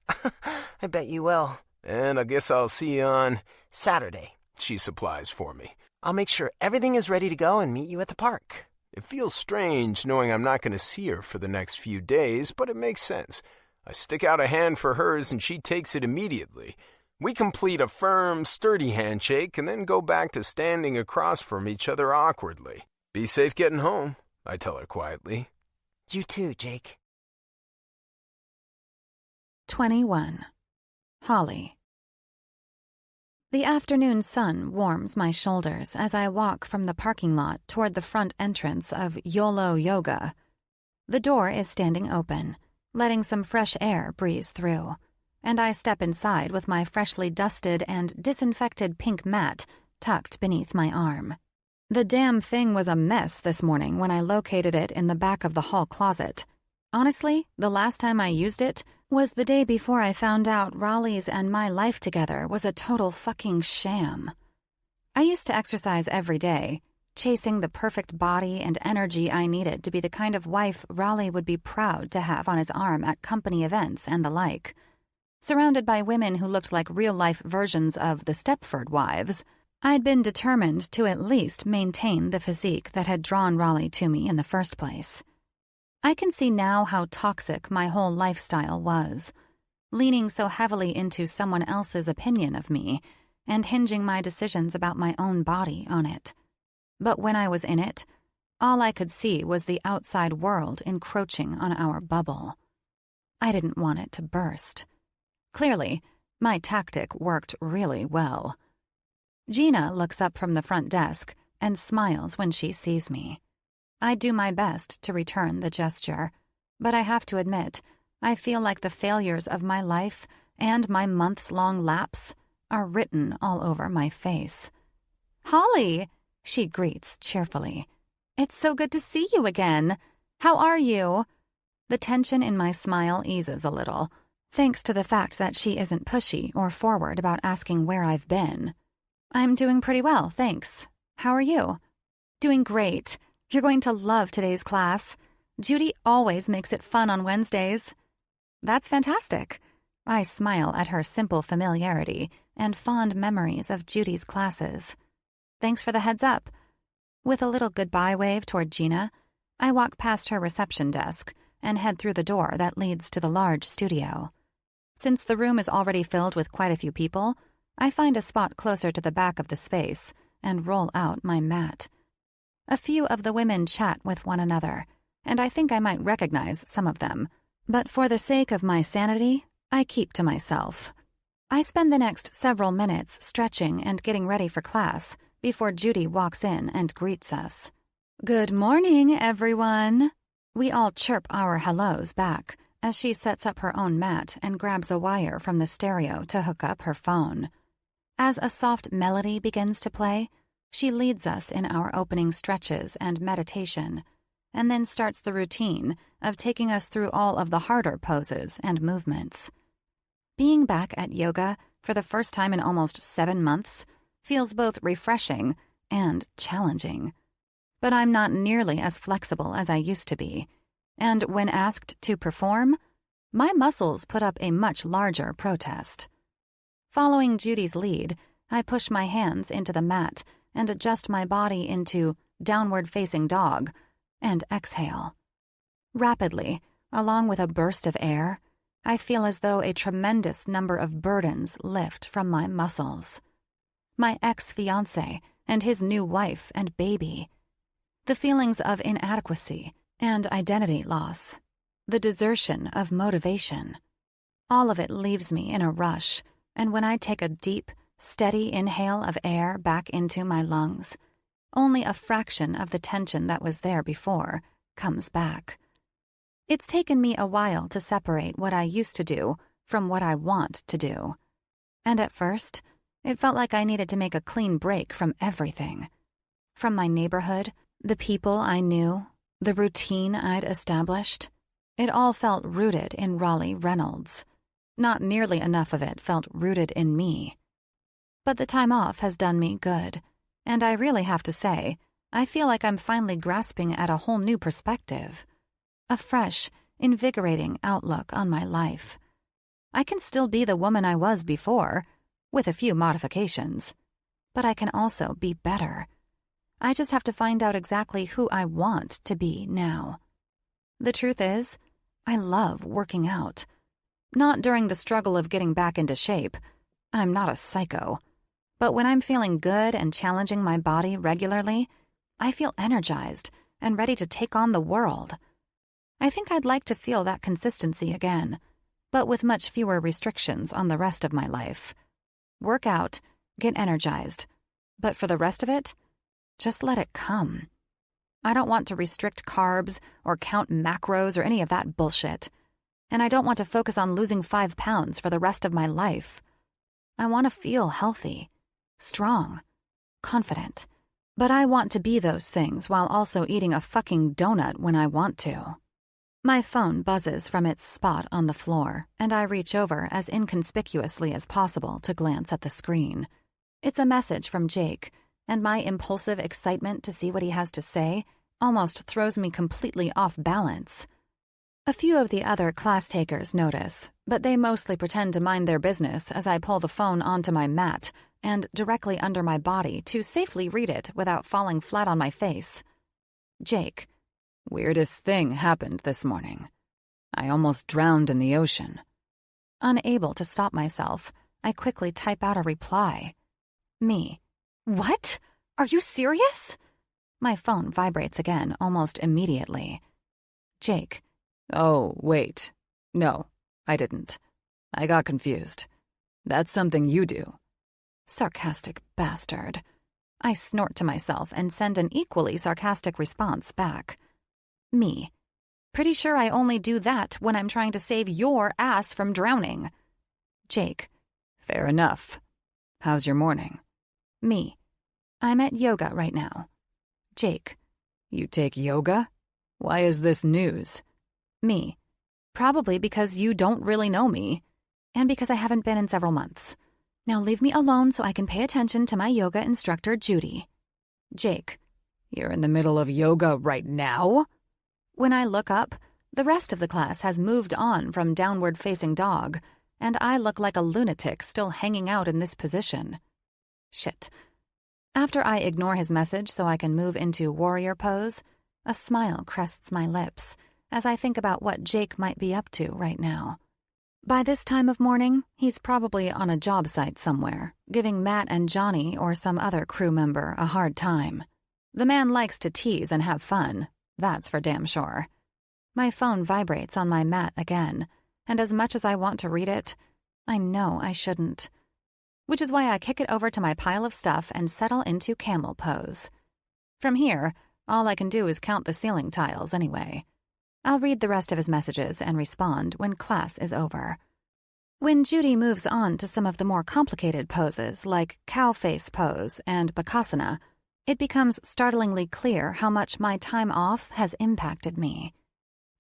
I bet you will. And I guess I'll see you on Saturday. She supplies for me. I'll make sure everything is ready to go and meet you at the park. It feels strange knowing I'm not going to see her for the next few days, but it makes sense. I stick out a hand for hers and she takes it immediately. We complete a firm, sturdy handshake and then go back to standing across from each other awkwardly. Be safe getting home, I tell her quietly. You too, Jake. 21. Holley. The afternoon sun warms my shoulders as I walk from the parking lot toward the front entrance of YOLO Yoga. The door is standing open, letting some fresh air breeze through, and I step inside with my freshly dusted and disinfected pink mat tucked beneath my arm. The damn thing was a mess this morning when I located it in the back of the hall closet. Honestly, the last time I used it was the day before I found out Raleigh's and my life together was a total fucking sham. I used to exercise every day, chasing the perfect body and energy I needed to be the kind of wife Raleigh would be proud to have on his arm at company events and the like. Surrounded by women who looked like real-life versions of the Stepford Wives, I'd been determined to at least maintain the physique that had drawn Raleigh to me in the first place. I can see now how toxic my whole lifestyle was, leaning so heavily into someone else's opinion of me and hinging my decisions about my own body on it. But when I was in it, all I could see was the outside world encroaching on our bubble. I didn't want it to burst. Clearly, my tactic worked really well. Gina looks up from the front desk and smiles when she sees me. I do my best to return the gesture, but I have to admit, I feel like the failures of my life and my months-long lapse are written all over my face. "Holley," she greets cheerfully. "It's so good to see you again. How are you?" The tension in my smile eases a little, thanks to the fact that she isn't pushy or forward about asking where I've been. "I'm doing pretty well, thanks. How are you?" "Doing great. You're going to love today's class. Judy always makes it fun on Wednesdays." "That's fantastic." I smile at her simple familiarity and fond memories of Judy's classes. "Thanks for the heads up." With a little goodbye wave toward Gina, I walk past her reception desk and head through the door that leads to the large studio. Since the room is already filled with quite a few people, I find a spot closer to the back of the space and roll out my mat. A few of the women chat with one another, and I think I might recognize some of them, but for the sake of my sanity, I keep to myself. I spend the next several minutes stretching and getting ready for class before Judy walks in and greets us. "Good morning, everyone." We all chirp our hellos back as she sets up her own mat and grabs a wire from the stereo to hook up her phone. As a soft melody begins to play, she leads us in our opening stretches and meditation, and then starts the routine of taking us through all of the harder poses and movements. Being back at yoga for the first time in almost 7 months feels both refreshing and challenging. But I'm not nearly as flexible as I used to be, and when asked to perform, my muscles put up a much larger protest. Following Judy's lead, I push my hands into the mat and adjust my body into downward-facing dog and exhale. Rapidly, along with a burst of air, I feel as though a tremendous number of burdens lift from my muscles. My ex-fiancé and his new wife and baby. The feelings of inadequacy and identity loss. The desertion of motivation. All of it leaves me in a rush, and when I take a deep, steady inhale of air back into my lungs, only a fraction of the tension that was there before comes back. It's taken me a while to separate what I used to do from what I want to do. And at first, it felt like I needed to make a clean break from everything. From my neighborhood, the people I knew, the routine I'd established. It all felt rooted in Raleigh Reynolds. Not nearly enough of it felt rooted in me. But the time off has done me good, and I really have to say, I feel like I'm finally grasping at a whole new perspective. A fresh, invigorating outlook on my life. I can still be the woman I was before, with a few modifications, but I can also be better. I just have to find out exactly who I want to be now. The truth is, I love working out. Not during the struggle of getting back into shape. I'm not a psycho. But when I'm feeling good and challenging my body regularly, I feel energized and ready to take on the world. I think I'd like to feel that consistency again, but with much fewer restrictions on the rest of my life. Work out, get energized, but for the rest of it, just let it come. I don't want to restrict carbs or count macros or any of that bullshit. And I don't want to focus on losing 5 pounds for the rest of my life. I want to feel healthy, strong, confident. But I want to be those things while also eating a fucking donut when I want to. My phone buzzes from its spot on the floor, and I reach over as inconspicuously as possible to glance at the screen. It's a message from Jake, and my impulsive excitement to see what he has to say almost throws me completely off balance. A few of the other class takers notice, but they mostly pretend to mind their business as I pull the phone onto my mat and directly under my body to safely read it without falling flat on my face. Jake. Weirdest thing happened this morning. I almost drowned in the ocean. Unable to stop myself, I quickly type out a reply. Me. What? Are you serious? My phone vibrates again almost immediately. Jake. Oh, wait. No, I didn't. I got confused. That's something you do. Sarcastic bastard. I snort to myself and send an equally sarcastic response back. Me. Pretty sure I only do that when I'm trying to save your ass from drowning. Jake. Fair enough. How's your morning? Me. I'm at yoga right now. Jake. You take yoga? Why is this news? Me. Probably because you don't really know me, and because I haven't been in several months. Now leave me alone so I can pay attention to my yoga instructor, Judy. Jake. You're in the middle of yoga right now? When I look up, the rest of the class has moved on from downward-facing dog, and I look like a lunatic still hanging out in this position. Shit. After I ignore his message so I can move into warrior pose, a smile crests my lips as I think about what Jake might be up to right now. By this time of morning, he's probably on a job site somewhere, giving Matt and Johnny or some other crew member a hard time. The man likes to tease and have fun, that's for damn sure. My phone vibrates on my mat again, and as much as I want to read it, I know I shouldn't. Which is why I kick it over to my pile of stuff and settle into camel pose. From here, all I can do is count the ceiling tiles anyway. I'll read the rest of his messages and respond when class is over. When Judy moves on to some of the more complicated poses like cow face pose and bakasana, it becomes startlingly clear how much my time off has impacted me.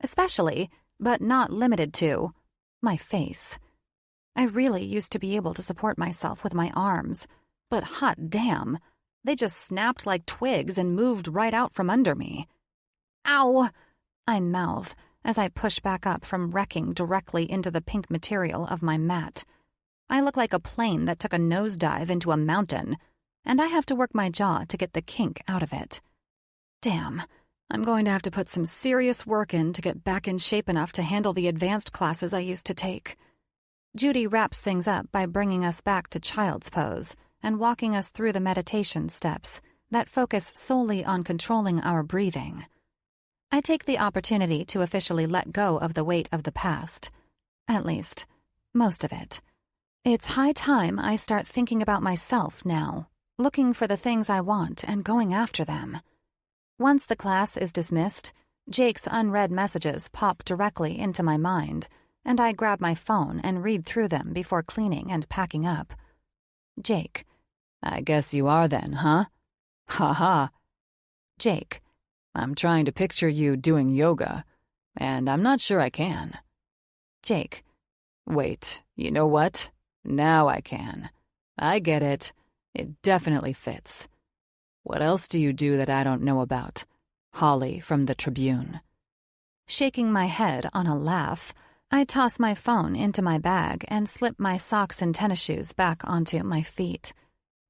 Especially, but not limited to, my face. I really used to be able to support myself with my arms, but hot damn, They just snapped like twigs and moved right out from under me. Ow! I mouth as I push back up from wrecking directly into the pink material of my mat. I look like a plane that took a nosedive into a mountain, and I have to work my jaw to get the kink out of it. Damn, I'm going to have to put some serious work in to get back in shape enough to handle the advanced classes I used to take. Judy wraps things up by bringing us back to child's pose and walking us through the meditation steps that focus solely on controlling our breathing. I take the opportunity to officially let go of the weight of the past. At least, most of it. It's high time I start thinking about myself now, looking for the things I want and going after them. Once the class is dismissed, Jake's unread messages pop directly into my mind, and I grab my phone and read through them before cleaning and packing up. Jake. I guess you are then, huh? Ha ha. Jake. I'm trying to picture you doing yoga, and I'm not sure I can. Jake. Wait, you know what? Now I can. I get it. It definitely fits. What else do you do that I don't know about? Holley from the Tribune. Shaking my head on a laugh, I toss my phone into my bag and slip my socks and tennis shoes back onto my feet.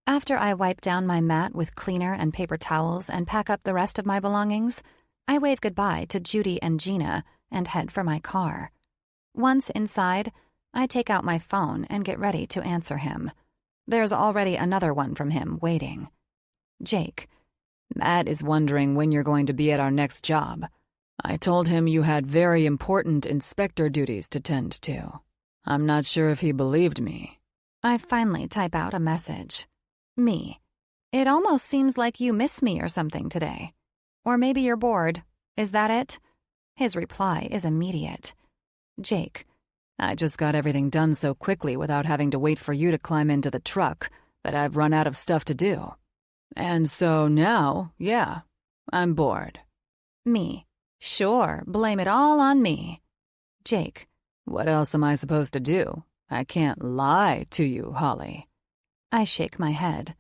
After I wipe down my mat with cleaner and paper towels and pack up the rest of my belongings, I wave goodbye to Judy and Gina and head for my car. Once inside, I take out my phone and get ready to answer him. There's already another one from him waiting. Jake. Matt is wondering when you're going to be at our next job. I told him you had very important inspector duties to tend to. I'm not sure if he believed me. I finally type out a message. Me. It almost seems like you miss me or something today. Or maybe you're bored. Is that it? His reply is immediate. Jake. I just got everything done so quickly without having to wait for you to climb into the truck that I've run out of stuff to do. And so now, yeah, I'm bored. Me. Sure, blame it all on me. Jake. What else am I supposed to do? I can't lie to you, Holley. I shake my head.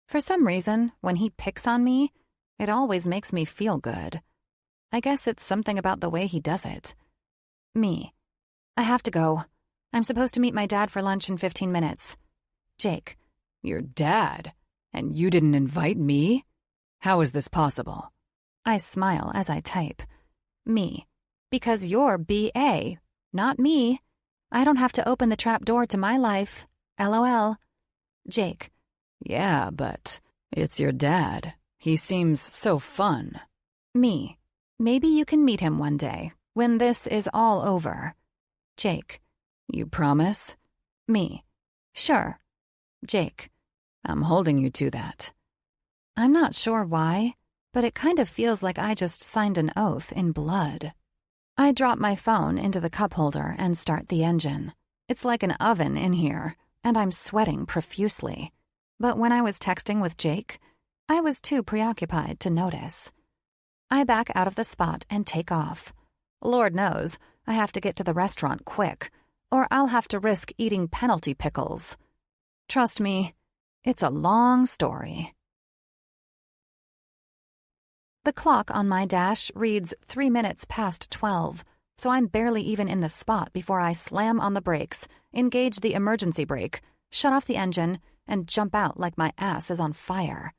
For some reason, when he picks on me, it always makes me feel good. I guess it's something about the way he does it. Me. I have to go. I'm supposed to meet my dad for lunch in 15 minutes. Jake. Your dad? And you didn't invite me? How is this possible? I smile as I type. Me. Because you're B.A., not me. I don't have to open the trap door to my life. LOL. Jake. Yeah, but it's your dad. He seems so fun. Me. Maybe you can meet him one day, when this is all over. Jake. You promise? Me. Sure. Jake. I'm holding you to that. I'm not sure why, but it kind of feels like I just signed an oath in blood. I drop my phone into the cup holder and start the engine. It's like an oven in here, and I'm sweating profusely. But when I was texting with Jake, I was too preoccupied to notice. I back out of the spot and take off. Lord knows, I have to get to the restaurant quick, or I'll have to risk eating penalty pickles. Trust me, it's a long story. The clock on my dash reads 3 minutes past 12, so I'm barely even in the spot before I slam on the brakes, engage the emergency brake, shut off the engine, and jump out like my ass is on fire.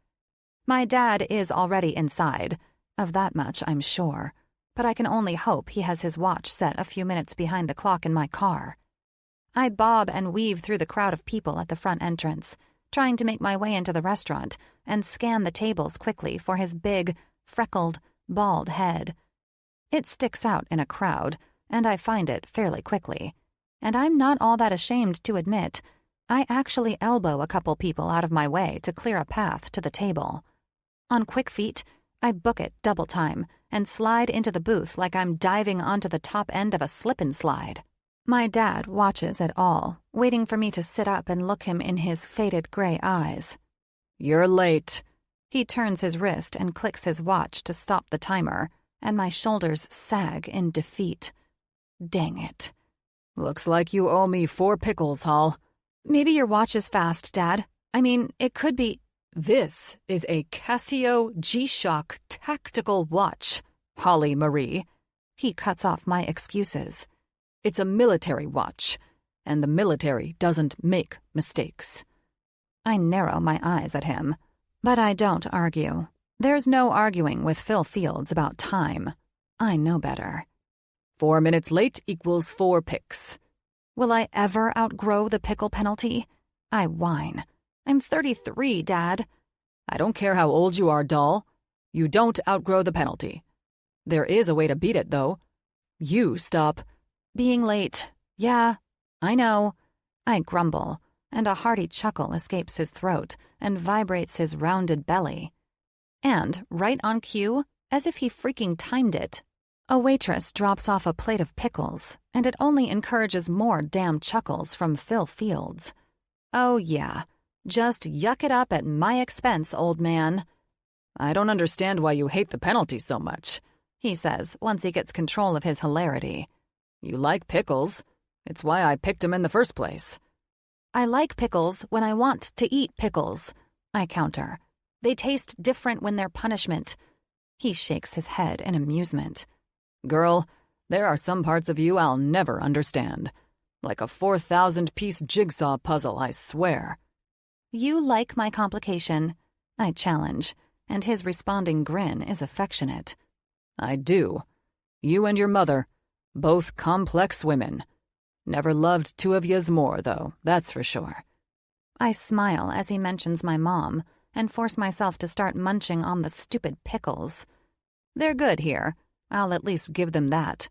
My dad is already inside, of that much I'm sure, but I can only hope he has his watch set a few minutes behind the clock in my car. I bob and weave through the crowd of people at the front entrance, trying to make my way into the restaurant and scan the tables quickly for his big, freckled, bald head. It sticks out in a crowd, and I find it fairly quickly. And I'm not all that ashamed to admit, I actually elbow a couple people out of my way to clear a path to the table. On quick feet, I book it double time and slide into the booth like I'm diving onto the top end of a slip-and-slide. My dad watches it all, waiting for me to sit up and look him in his faded gray eyes. You're late. He turns his wrist and clicks his watch to stop the timer, and my shoulders sag in defeat. Dang it. Looks like you owe me 4 pickles, Hall. Maybe your watch is fast, Dad. I mean, it could be... This is a Casio G-Shock tactical watch, Holly Marie. He cuts off my excuses. It's a military watch, and the military doesn't make mistakes. I narrow my eyes at him, but I don't argue. There's no arguing with Phil Fields about time. I know better. 4 minutes late equals 4 picks. Will I ever outgrow the pickle penalty? I whine. I'm 33, Dad. I don't care how old you are, doll. You don't outgrow the penalty. There is a way to beat it, though. You stop being late. Yeah, I know. I grumble, and a hearty chuckle escapes his throat and vibrates his rounded belly. And, right on cue, as if he freaking timed it, a waitress drops off a plate of pickles, and it only encourages more damn chuckles from Phil Fields. Oh yeah, just yuck it up at my expense, old man. I don't understand why you hate the penalty so much, he says once he gets control of his hilarity. You like pickles. It's why I picked them in the first place. I like pickles when I want to eat pickles, I counter. They taste different when they're punishment. He shakes his head in amusement. Girl, there are some parts of you I'll never understand. Like a 4,000-piece jigsaw puzzle, I swear. You like my complication, I challenge, and his responding grin is affectionate. I do. You and your mother, both complex women. Never loved two of yous more, though, that's for sure. I smile as he mentions my mom and force myself to start munching on the stupid pickles. They're good here. I'll at least give them that.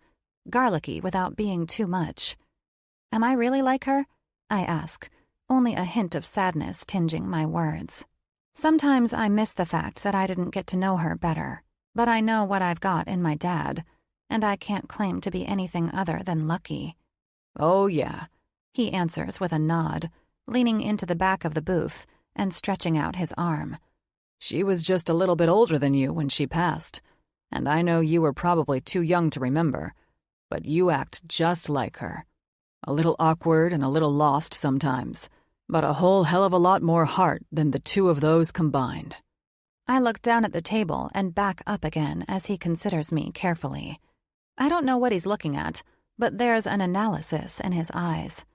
Garlicky without being too much. Am I really like her? I ask, only a hint of sadness tinging my words. Sometimes I miss the fact that I didn't get to know her better, but I know what I've got in my dad, and I can't claim to be anything other than lucky. Oh, yeah, he answers with a nod, leaning into the back of the booth and stretching out his arm. She was just a little bit older than you when she passed, and I know you were probably too young to remember, but you act just like her. A little awkward and a little lost sometimes, but a whole hell of a lot more heart than the two of those combined. I look down at the table and back up again as he considers me carefully. I don't know what he's looking at, but there's an analysis in his eyes.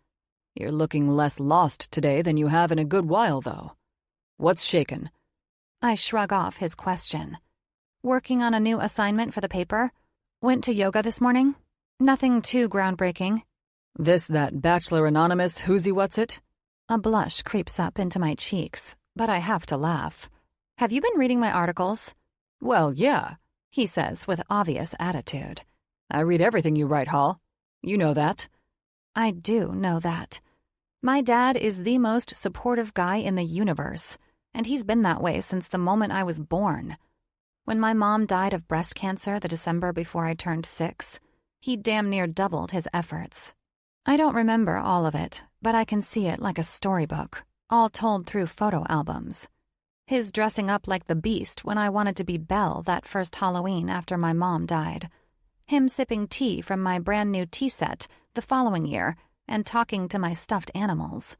You're looking less lost today than you have in a good while, though. What's shaken? I shrug off his question. Working on a new assignment for the paper. Went to yoga this morning. Nothing too groundbreaking. That Bachelor Anonymous who's-he-what's-it? A blush creeps up into my cheeks, but I have to laugh. Have you been reading my articles? Well, yeah, he says with obvious attitude. I read everything you write, Hall. You know that. I do know that. My dad is the most supportive guy in the universe, and he's been that way since the moment I was born. When my mom died of breast cancer the December before I turned 6, he damn near doubled his efforts. I don't remember all of it, but I can see it like a storybook, all told through photo albums. His dressing up like the Beast when I wanted to be Belle that first Halloween after my mom died. Him sipping tea from my brand new tea set the following year and talking to my stuffed animals.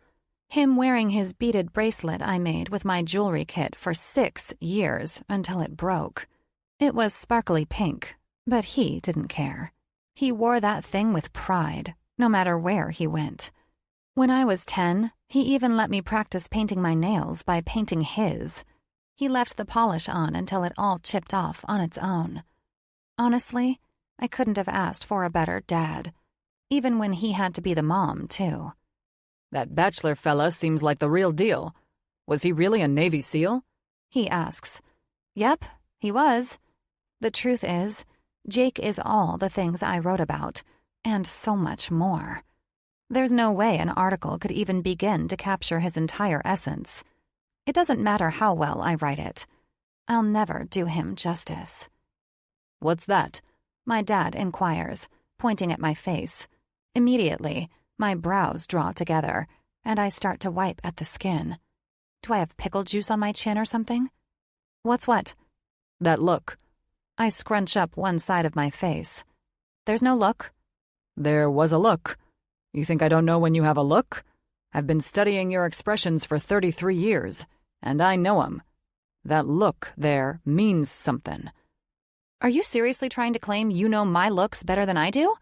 Him wearing his beaded bracelet I made with my jewelry kit for 6 years until it broke. It was sparkly pink, but he didn't care. He wore that thing with pride, no matter where he went. When I was 10, he even let me practice painting my nails by painting his. He left the polish on until it all chipped off on its own. Honestly, I couldn't have asked for a better dad, even when he had to be the mom, too. That bachelor fella seems like the real deal. Was he really a Navy SEAL? He asks. Yep, he was. The truth is, Jake is all the things I wrote about, and so much more. There's no way an article could even begin to capture his entire essence. It doesn't matter how well I write it. I'll never do him justice. What's that? My dad inquires, pointing at my face. Immediately, my brows draw together, and I start to wipe at the skin. Do I have pickle juice on my chin or something? What's what? That look. I scrunch up one side of my face. There's no look. There was a look. You think I don't know when you have a look? I've been studying your expressions for 33 years. And I know 'em. That look there means something. Are you seriously trying to claim you know my looks better than I do?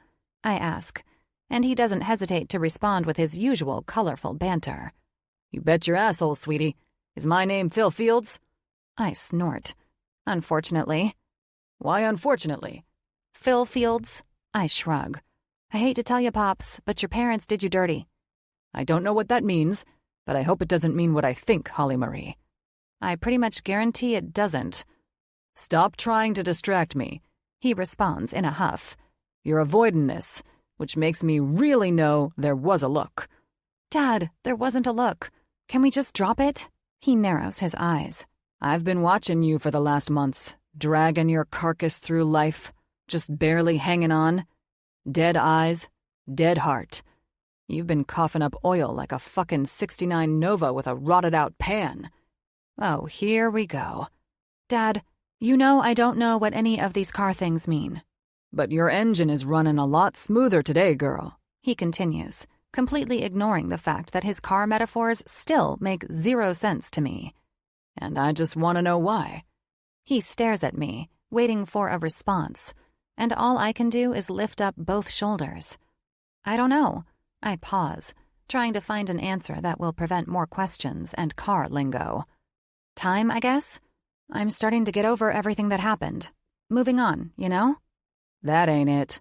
I ask, and he doesn't hesitate to respond with his usual colorful banter. You bet your asshole, sweetie. Is my name Phil Fields? I snort. Unfortunately. Why unfortunately? Phil Fields. I shrug. I hate to tell you, Pops, but your parents did you dirty. I don't know what that means, but I hope it doesn't mean what I think, Holly Marie. I pretty much guarantee it doesn't. Stop trying to distract me, he responds in a huff. You're avoiding this, which makes me really know there was a look. Dad, there wasn't a look. Can we just drop it? He narrows his eyes. I've been watching you for the last months, dragging your carcass through life, just barely hanging on. Dead eyes, dead heart. You've been coughing up oil like a fucking 69 Nova with a rotted-out pan. Oh, here we go. Dad, you know I don't know what any of these car things mean. But your engine is running a lot smoother today, girl, he continues, completely ignoring the fact that his car metaphors still make 0 sense to me. And I just want to know why. He stares at me, waiting for a response, and all I can do is lift up both shoulders. I don't know. I pause, trying to find an answer that will prevent more questions and car lingo. Time, I guess? I'm starting to get over everything that happened. Moving on, you know? That ain't it.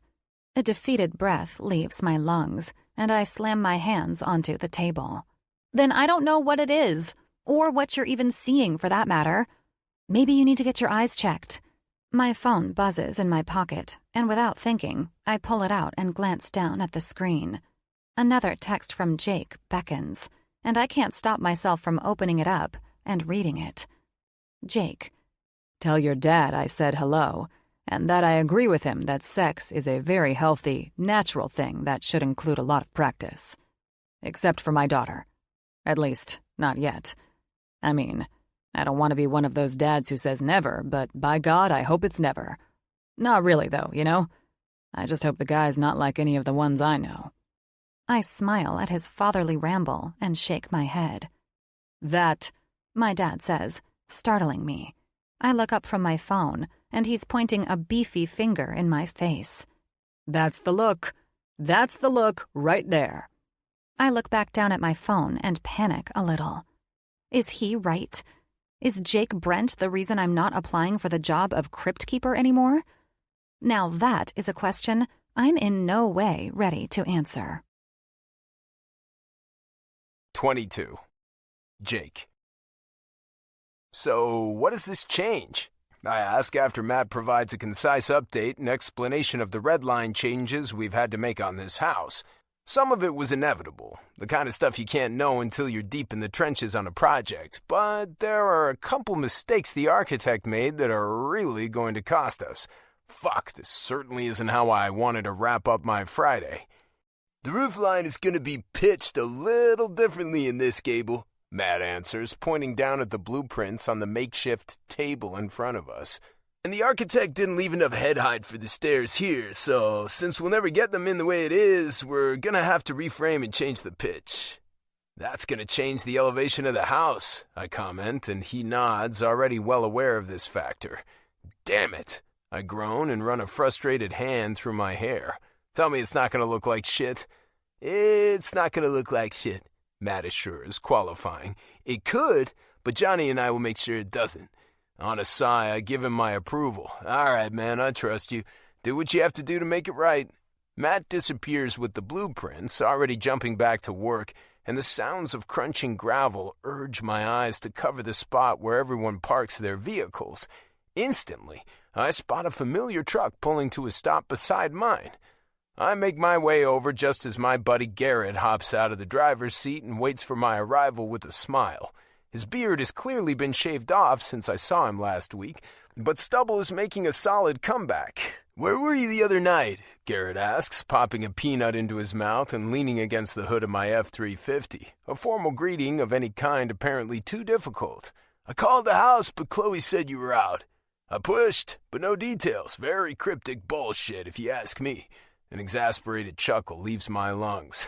A defeated breath leaves my lungs, and I slam my hands onto the table. Then I don't know what it is, or what you're even seeing for that matter. Maybe you need to get your eyes checked. My phone buzzes in my pocket, and without thinking, I pull it out and glance down at the screen. Another text from Jake beckons, and I can't stop myself from opening it up and reading it. Jake. Tell your dad I said hello, and that I agree with him that sex is a very healthy, natural thing that should include a lot of practice. Except for my daughter. At least, not yet. I mean, I don't want to be one of those dads who says never, but by God, I hope it's never. Not really, though, you know? I just hope the guy's not like any of the ones I know. I smile at his fatherly ramble and shake my head. That, my dad says, startling me. I look up from my phone, and he's pointing a beefy finger in my face. That's the look. That's the look right there. I look back down at my phone and panic a little. Is he right? Is Jake Brent the reason I'm not applying for the job of crypt keeper anymore? Now that is a question I'm in no way ready to answer. 22. Jake. So, what does this change? I ask after Matt provides a concise update and explanation of the red line changes we've had to make on this house. Some of it was inevitable, the kind of stuff you can't know until you're deep in the trenches on a project, but there are a couple mistakes the architect made that are really going to cost us. Fuck, this certainly isn't how I wanted to wrap up my Friday. The roof line is going to be pitched a little differently in this gable, Matt answers, pointing down at the blueprints on the makeshift table in front of us. And the architect didn't leave enough head height for the stairs here, so since we'll never get them in the way it is, we're going to have to reframe and change the pitch. That's going to change the elevation of the house, I comment, and he nods, already well aware of this factor. Damn it, I groan and run a frustrated hand through my hair. Tell me it's not going to look like shit. It's not going to look like shit, Matt assures, qualifying. It could, but Johnny and I will make sure it doesn't. On a sigh, I give him my approval. All right, man, I trust you. Do what you have to do to make it right. Matt disappears with the blueprints, already jumping back to work, and the sounds of crunching gravel urge my eyes to cover the spot where everyone parks their vehicles. Instantly, I spot a familiar truck pulling to a stop beside mine. I make my way over just as my buddy Garrett hops out of the driver's seat and waits for my arrival with a smile. His beard has clearly been shaved off since I saw him last week, but stubble is making a solid comeback. Where were you the other night? Garrett asks, popping a peanut into his mouth and leaning against the hood of my F-350, a formal greeting of any kind apparently too difficult. I called the house, but Chloe said you were out. I pushed, but no details. Very cryptic bullshit, if you ask me. An exasperated chuckle leaves my lungs.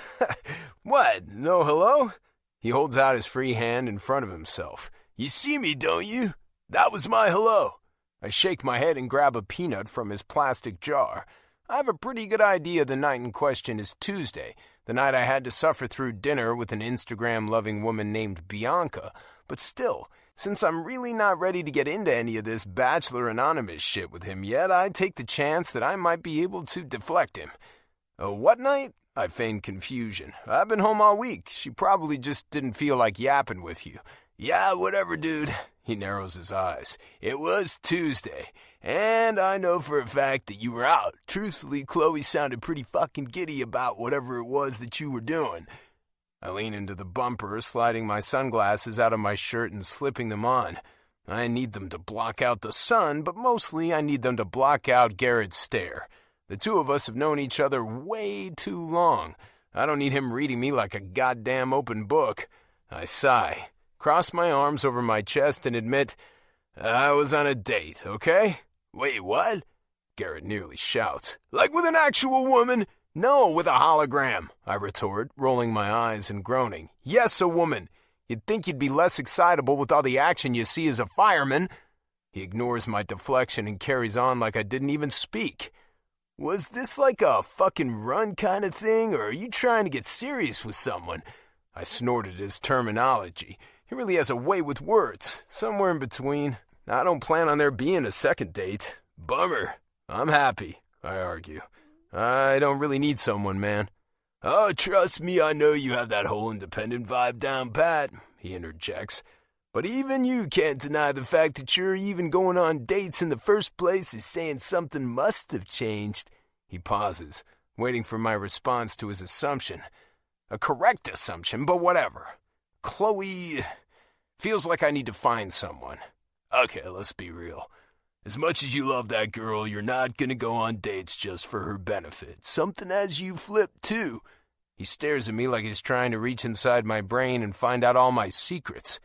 What? No hello? He holds out his free hand in front of himself. You see me, don't you? That was my hello. I shake my head and grab a peanut from his plastic jar. I have a pretty good idea the night in question is Tuesday, the night I had to suffer through dinner with an Instagram-loving woman named Bianca. But still, since I'm really not ready to get into any of this Bachelor Anonymous shit with him yet, I take the chance that I might be able to deflect him. What night? I feigned confusion. I've been home all week. She probably just didn't feel like yapping with you. Yeah, whatever, dude. He narrows his eyes. It was Tuesday, and I know for a fact that you were out. Truthfully, Chloe sounded pretty fucking giddy about whatever it was that you were doing. I lean into the bumper, sliding my sunglasses out of my shirt and slipping them on. I need them to block out the sun, but mostly I need them to block out Garrett's stare. The two of us have known each other way too long. I don't need him reading me like a goddamn open book. I sigh, cross my arms over my chest, and admit, I was on a date, okay? Wait, what? Garrett nearly shouts. Like with an actual woman? No, with a hologram, I retort, rolling my eyes and groaning. Yes, a woman. You'd think you'd be less excitable with all the action you see as a fireman. He ignores my deflection and carries on like I didn't even speak. Was this like a fucking run kind of thing, or are you trying to get serious with someone? I snorted his terminology. He really has a way with words, somewhere in between. I don't plan on there being a second date. Bummer. I'm happy, I argue. I don't really need someone, man. Oh, trust me, I know you have that whole independent vibe down pat, he interjects. But even you can't deny the fact that you're even going on dates in the first place is saying something must have changed. He pauses, waiting for my response to his assumption. A correct assumption, but whatever. Chloe feels like I need to find someone. Okay, let's be real. As much as you love that girl, you're not gonna go on dates just for her benefit. Something has you flipped, too. He stares at me like he's trying to reach inside my brain and find out all my secrets.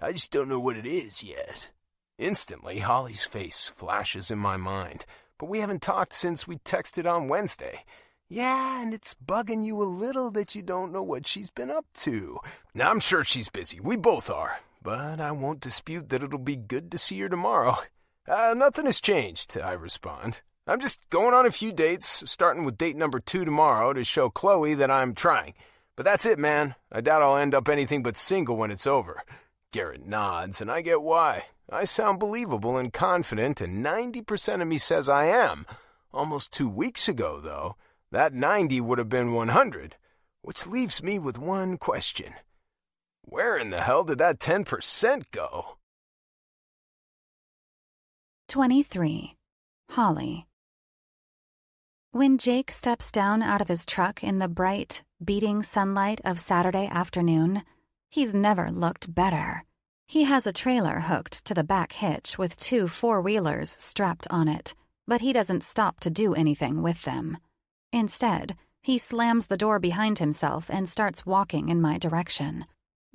I just don't know what it is yet. Instantly, Holly's face flashes in my mind, but we haven't talked since we texted on Wednesday. Yeah, and it's bugging you a little that you don't know what she's been up to. Now, I'm sure she's busy. We both are. But I won't dispute that it'll be good to see her tomorrow. Nothing has changed, I respond. I'm just going on a few dates, starting with date number 2 tomorrow to show Chloe that I'm trying. But that's it, man. I doubt I'll end up anything but single when it's over. Garrett nods, and I get why. I sound believable and confident, and 90% of me says I am. Almost 2 weeks ago, though, that 90 would have been 100, which leaves me with one question. Where in the hell did that 10% go? 23. Holley. When Jake steps down out of his truck in the bright, beating sunlight of Saturday afternoon, he's never looked better. He has a trailer hooked to the back hitch with 2 four-wheelers strapped on it, but he doesn't stop to do anything with them. Instead, he slams the door behind himself and starts walking in my direction.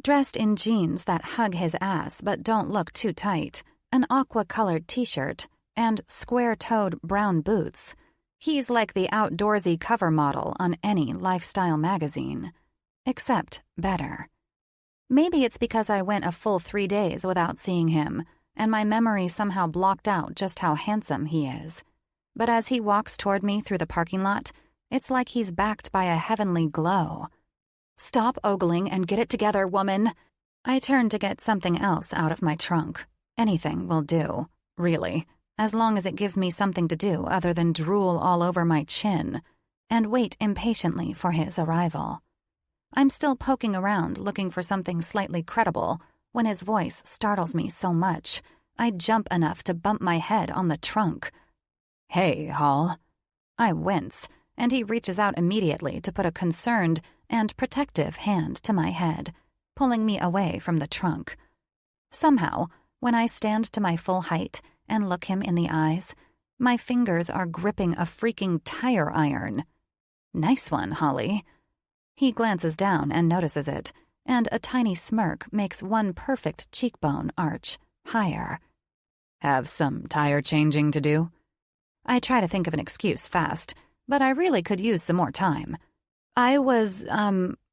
Dressed in jeans that hug his ass but don't look too tight, an aqua-colored t-shirt, and square-toed brown boots, he's like the outdoorsy cover model on any lifestyle magazine. Except better. Maybe it's because I went a full 3 days without seeing him, and my memory somehow blocked out just how handsome he is. But as he walks toward me through the parking lot, it's like he's backed by a heavenly glow. Stop ogling and get it together, woman. I turn to get something else out of my trunk. Anything will do, really, as long as it gives me something to do other than drool all over my chin, and wait impatiently for his arrival. I'm still poking around looking for something slightly credible when his voice startles me so much I jump enough to bump my head on the trunk. Hey, Hall. I wince, and he reaches out immediately to put a concerned and protective hand to my head, pulling me away from the trunk. Somehow, when I stand to my full height and look him in the eyes, my fingers are gripping a freaking tire iron. Nice one, Holley. He glances down and notices it, and a tiny smirk makes one perfect cheekbone arch higher. Have some tire changing to do? I try to think of an excuse fast, but I really could use some more time. I was,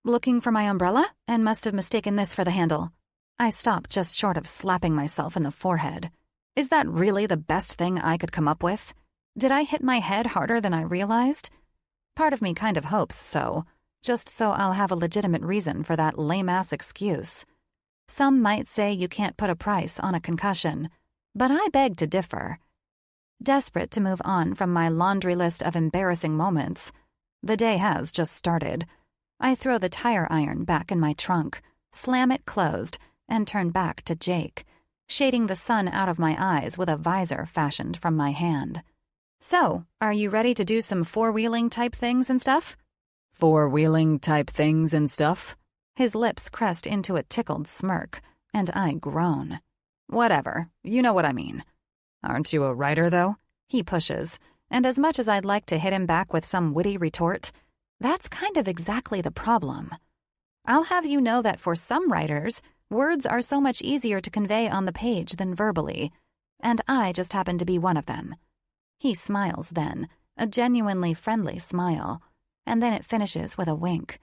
looking for my umbrella and must have mistaken this for the handle. I stop just short of slapping myself in the forehead. Is that really the best thing I could come up with? Did I hit my head harder than I realized? Part of me kind of hopes so, just so I'll have a legitimate reason for that lame-ass excuse. Some might say you can't put a price on a concussion, but I beg to differ. Desperate to move on from my laundry list of embarrassing moments, the day has just started. I throw the tire iron back in my trunk, slam it closed, and turn back to Jake, shading the sun out of my eyes with a visor fashioned from my hand. So, are you ready to do some four-wheeling type things and stuff? Four-wheeling type things and stuff? His lips crest into a tickled smirk, and I groan. Whatever, you know what I mean. Aren't you a writer, though? He pushes, and as much as I'd like to hit him back with some witty retort, that's kind of exactly the problem. I'll have you know that for some writers, words are so much easier to convey on the page than verbally, and I just happen to be one of them. He smiles then, a genuinely friendly smile, and then it finishes with a wink.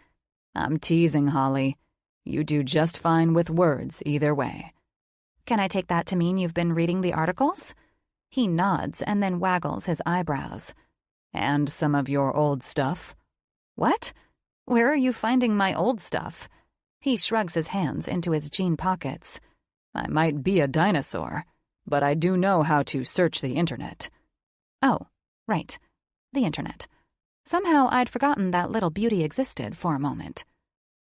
I'm teasing, Holley. You do just fine with words either way. Can I take that to mean you've been reading the articles? He nods and then waggles his eyebrows. And some of your old stuff? What? Where are you finding my old stuff? He shrugs his hands into his jean pockets. I might be a dinosaur, but I do know how to search the internet. Oh, right. The internet. Somehow I'd forgotten that little beauty existed for a moment.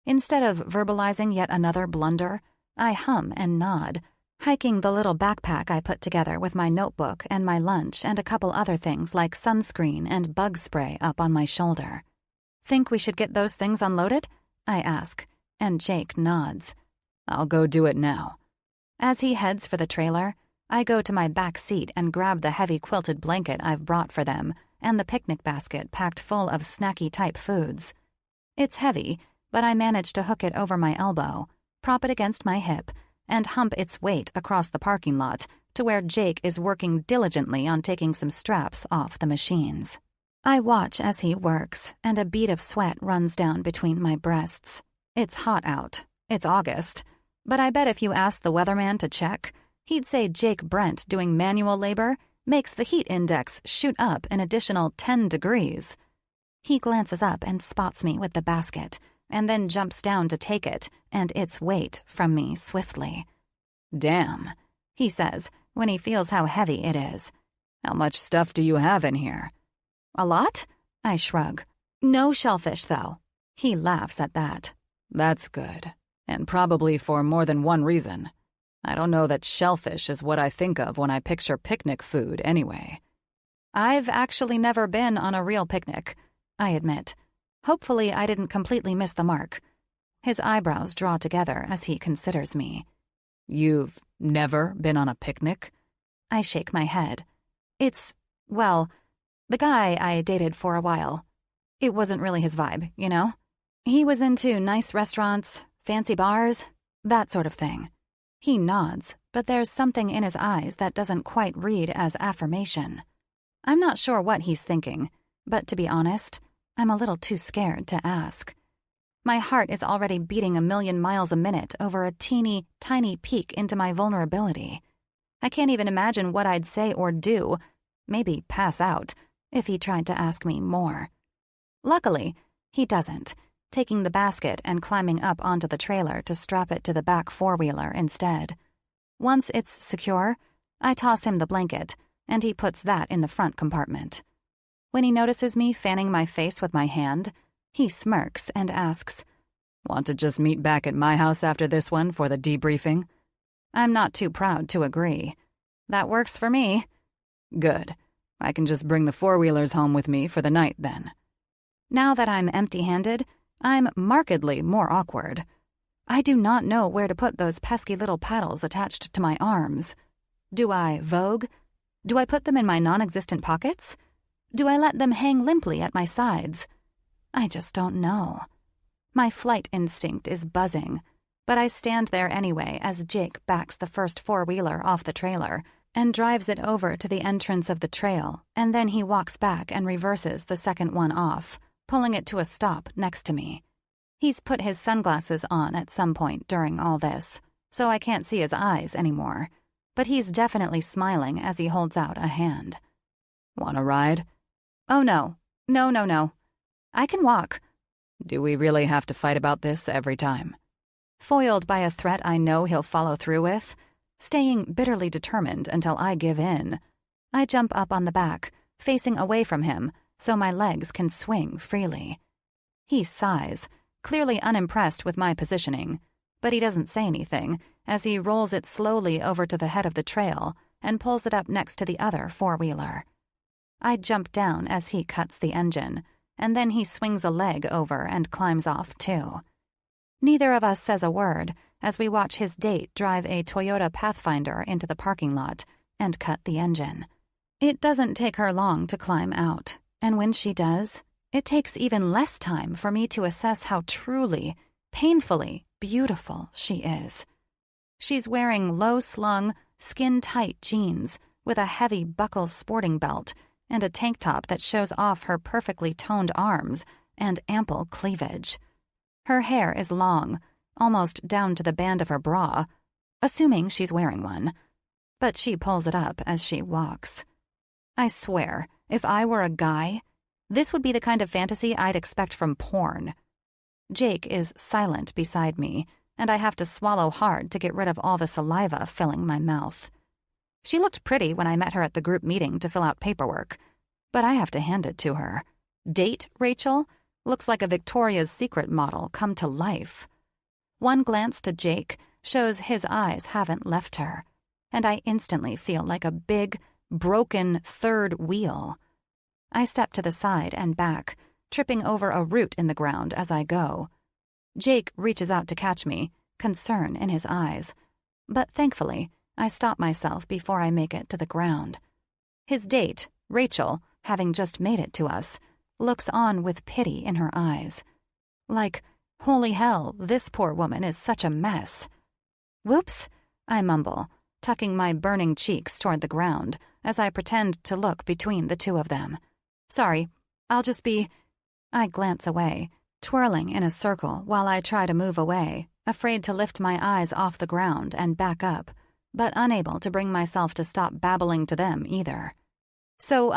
Instead of verbalizing yet another blunder, I hum and nod, hiking the little backpack I put together with my notebook and my lunch and a couple other things like sunscreen and bug spray up on my shoulder. Think we should get those things unloaded? I ask, and Jake nods. I'll go do it now. As he heads for the trailer, I go to my back seat and grab the heavy quilted blanket I've brought for them and the picnic basket packed full of snacky-type foods. It's heavy, but I manage to hook it over my elbow, prop it against my hip, and hump its weight across the parking lot to where Jake is working diligently on taking some straps off the machines. I watch as he works, and a bead of sweat runs down between my breasts. It's hot out. It's August. But I bet if you asked the weatherman to check, he'd say Jake Brent doing manual labor makes the heat index shoot up an additional 10 degrees. He glances up and spots me with the basket, and then jumps down to take it and its weight from me swiftly. Damn, he says when he feels how heavy it is. How much stuff do you have in here? A lot? I shrug. No shellfish, though. He laughs at that. That's good, and probably for more than one reason. I don't know that shellfish is what I think of when I picture picnic food anyway. I've actually never been on a real picnic, I admit. Hopefully I didn't completely miss the mark. His eyebrows draw together as he considers me. You've never been on a picnic? I shake my head. Well, the guy I dated for a while. It wasn't really his vibe, you know? He was into nice restaurants, fancy bars, that sort of thing. He nods, but there's something in his eyes that doesn't quite read as affirmation. I'm not sure what he's thinking, but to be honest, I'm a little too scared to ask. My heart is already beating 1,000,000 miles a minute over a teeny, tiny peek into my vulnerability. I can't even imagine what I'd say or do, maybe pass out, if he tried to ask me more. Luckily, he doesn't, taking the basket and climbing up onto the trailer to strap it to the back four-wheeler instead. Once it's secure, I toss him the blanket, and he puts that in the front compartment. When he notices me fanning my face with my hand, he smirks and asks, Want to just meet back at my house after this one for the debriefing? I'm not too proud to agree. That works for me. Good. I can just bring the four-wheelers home with me for the night then. Now that I'm empty-handed, I'm markedly more awkward. I do not know where to put those pesky little paddles attached to my arms. Do I vogue? Do I put them in my non-existent pockets? Do I let them hang limply at my sides? I just don't know. My flight instinct is buzzing, but I stand there anyway as Jake backs the first four-wheeler off the trailer and drives it over to the entrance of the trail, and then he walks back and reverses the second one off, pulling it to a stop next to me. He's put his sunglasses on at some point during all this. so I can't see his eyes anymore, but he's definitely smiling as he holds out a hand. Want a ride? Oh, no. No. I can walk. Do we really have to fight about this every time? Foiled by a threat I know he'll follow through with, staying bitterly determined until I give in, I jump up on the back, facing away from him so my legs can swing freely. He sighs, clearly unimpressed with my positioning, but he doesn't say anything as he rolls it slowly over to the head of the trail and pulls it up next to the other four-wheeler. I jump down as he cuts the engine, and then he swings a leg over and climbs off too. Neither of us says a word as we watch his date drive a Toyota Pathfinder into the parking lot and cut the engine. It doesn't take her long to climb out, and when she does, it takes even less time for me to assess how truly, painfully beautiful she is. She's wearing low-slung, skin-tight jeans with a heavy buckle sporting belt and a tank top that shows off her perfectly toned arms and ample cleavage. Her hair is long, almost down to the band of her bra, assuming she's wearing one, but she pulls it up as she walks. I swear, if I were a guy, this would be the kind of fantasy I'd expect from porn. Jake is silent beside me, and I have to swallow hard to get rid of all the saliva filling my mouth. She looked pretty when I met her at the group meeting to fill out paperwork, but I have to hand it to her. Date Rachel looks like a Victoria's Secret model come to life. One glance to Jake shows his eyes haven't left her, and I instantly feel like a big, broken third wheel. I step to the side and back, tripping over a root in the ground as I go. Jake reaches out to catch me, concern in his eyes, but thankfully, I stop myself before I make it to the ground. His date, Rachel, having just made it to us, looks on with pity in her eyes. Like, holy hell, this poor woman is such a mess. Whoops, I mumble, tucking my burning cheeks toward the ground as I pretend to look between the two of them. Sorry, I'll just be... I glance away, twirling in a circle while I try to move away, afraid to lift my eyes off the ground and back up, but unable to bring myself to stop babbling to them either. So,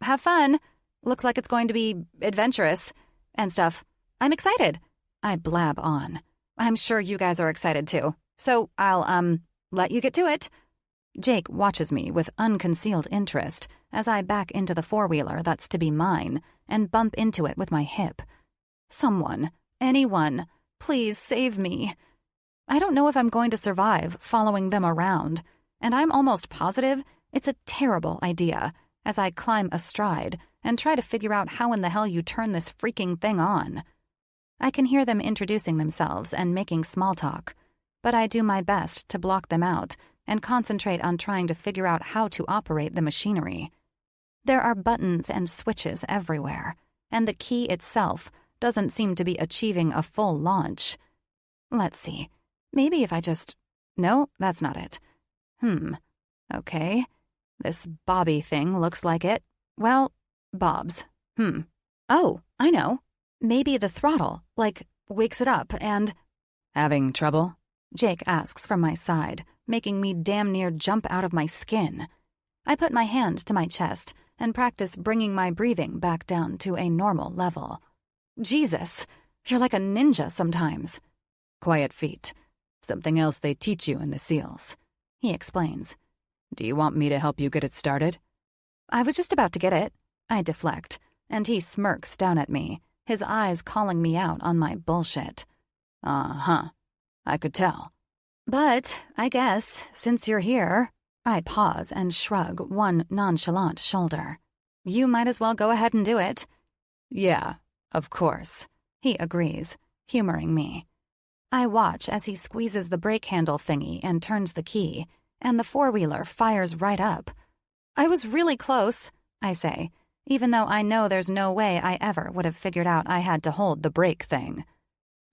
have fun. Looks like it's going to be adventurous and stuff. I'm excited. I blab on. I'm sure you guys are excited too. So I'll, let you get to it. Jake watches me with unconcealed interest as I back into the four-wheeler that's to be mine and bump into it with my hip. Someone, anyone, please save me. I don't know if I'm going to survive following them around, and I'm almost positive it's a terrible idea as I climb astride and try to figure out how in the hell you turn this freaking thing on. I can hear them introducing themselves and making small talk, but I do my best to block them out and concentrate on trying to figure out how to operate the machinery. There are buttons and switches everywhere, and the key itself doesn't seem to be achieving a full launch. Let's see. Maybe if I just... No, that's not it. Okay. This bobby thing looks like it. Well, bobs. Oh, I know. Maybe the throttle, like, wakes it up and... Having trouble? Jake asks from my side, making me damn near jump out of my skin. I put my hand to my chest and practice bringing my breathing back down to a normal level. Jesus, you're like a ninja sometimes. Quiet feet. Something else they teach you in the SEALs. He explains. Do you want me to help you get it started? I was just about to get it. I deflect, and he smirks down at me, his eyes calling me out on my bullshit. Uh-huh. I could tell. But, I guess, since you're here, I pause and shrug one nonchalant shoulder. You might as well go ahead and do it. Yeah, of course. He agrees, humoring me. I watch as he squeezes the brake handle thingy and turns the key, and the four-wheeler fires right up. I was really close, I say, even though I know there's no way I ever would have figured out I had to hold the brake thing.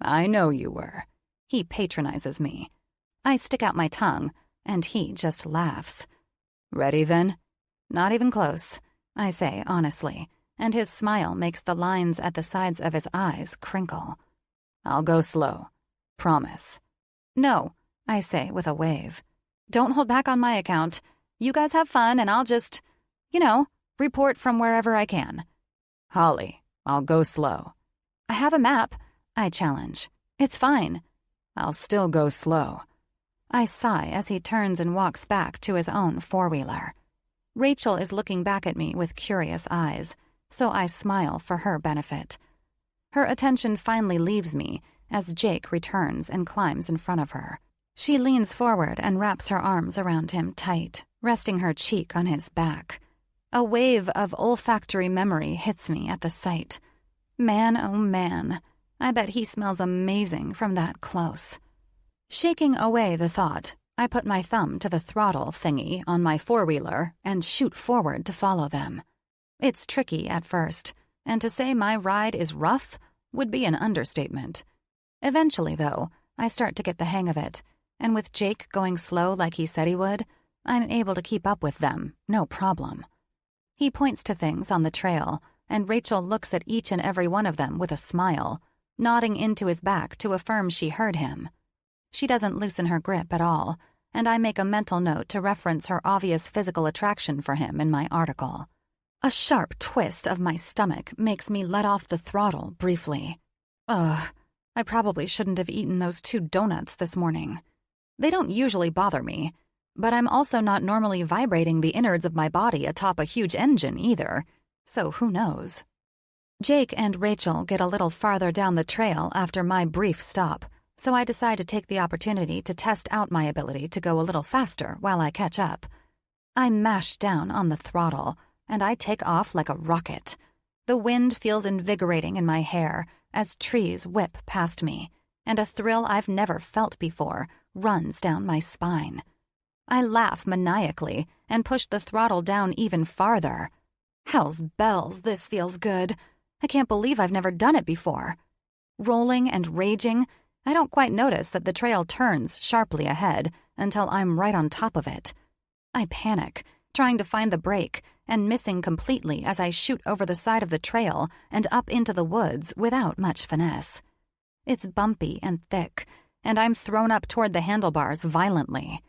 I know you were. He patronizes me. I stick out my tongue, and he just laughs. Ready then? Not even close, I say honestly, and his smile makes the lines at the sides of his eyes crinkle. I'll go slow. Promise. No, I say with a wave. Don't hold back on my account. You guys have fun and I'll just, report from wherever I can. Holley, I'll go slow. I have a map, I challenge. It's fine. I'll still go slow. I sigh as he turns and walks back to his own four-wheeler. Rachel is looking back at me with curious eyes, so I smile for her benefit. Her attention finally leaves me as Jake returns and climbs in front of her. She leans forward and wraps her arms around him tight, resting her cheek on his back. A wave of olfactory memory hits me at the sight. Man, oh man, I bet he smells amazing from that close. Shaking away the thought, I put my thumb to the throttle thingy on my four-wheeler and shoot forward to follow them. It's tricky at first, and to say my ride is rough would be an understatement. Eventually, though, I start to get the hang of it, and with Jake going slow like he said he would, I'm able to keep up with them, no problem. He points to things on the trail, and Rachel looks at each and every one of them with a smile, nodding into his back to affirm she heard him. She doesn't loosen her grip at all, and I make a mental note to reference her obvious physical attraction for him in my article. A sharp twist of my stomach makes me let off the throttle briefly. Ugh, I probably shouldn't have eaten those 2 donuts this morning. They don't usually bother me, but I'm also not normally vibrating the innards of my body atop a huge engine either, so who knows? Jake and Rachel get a little farther down the trail after my brief stop, so I decide to take the opportunity to test out my ability to go a little faster while I catch up. I mash down on the throttle, and I take off like a rocket. The wind feels invigorating in my hair as trees whip past me, and a thrill I've never felt before runs down my spine. I laugh maniacally and push the throttle down even farther. Hell's bells, this feels good. I can't believe I've never done it before. Rolling and raging, I don't quite notice that the trail turns sharply ahead until I'm right on top of it. I panic, trying to find the brake, and missing completely as I shoot over the side of the trail and up into the woods without much finesse. It's bumpy and thick, and I'm thrown up toward the handlebars violently.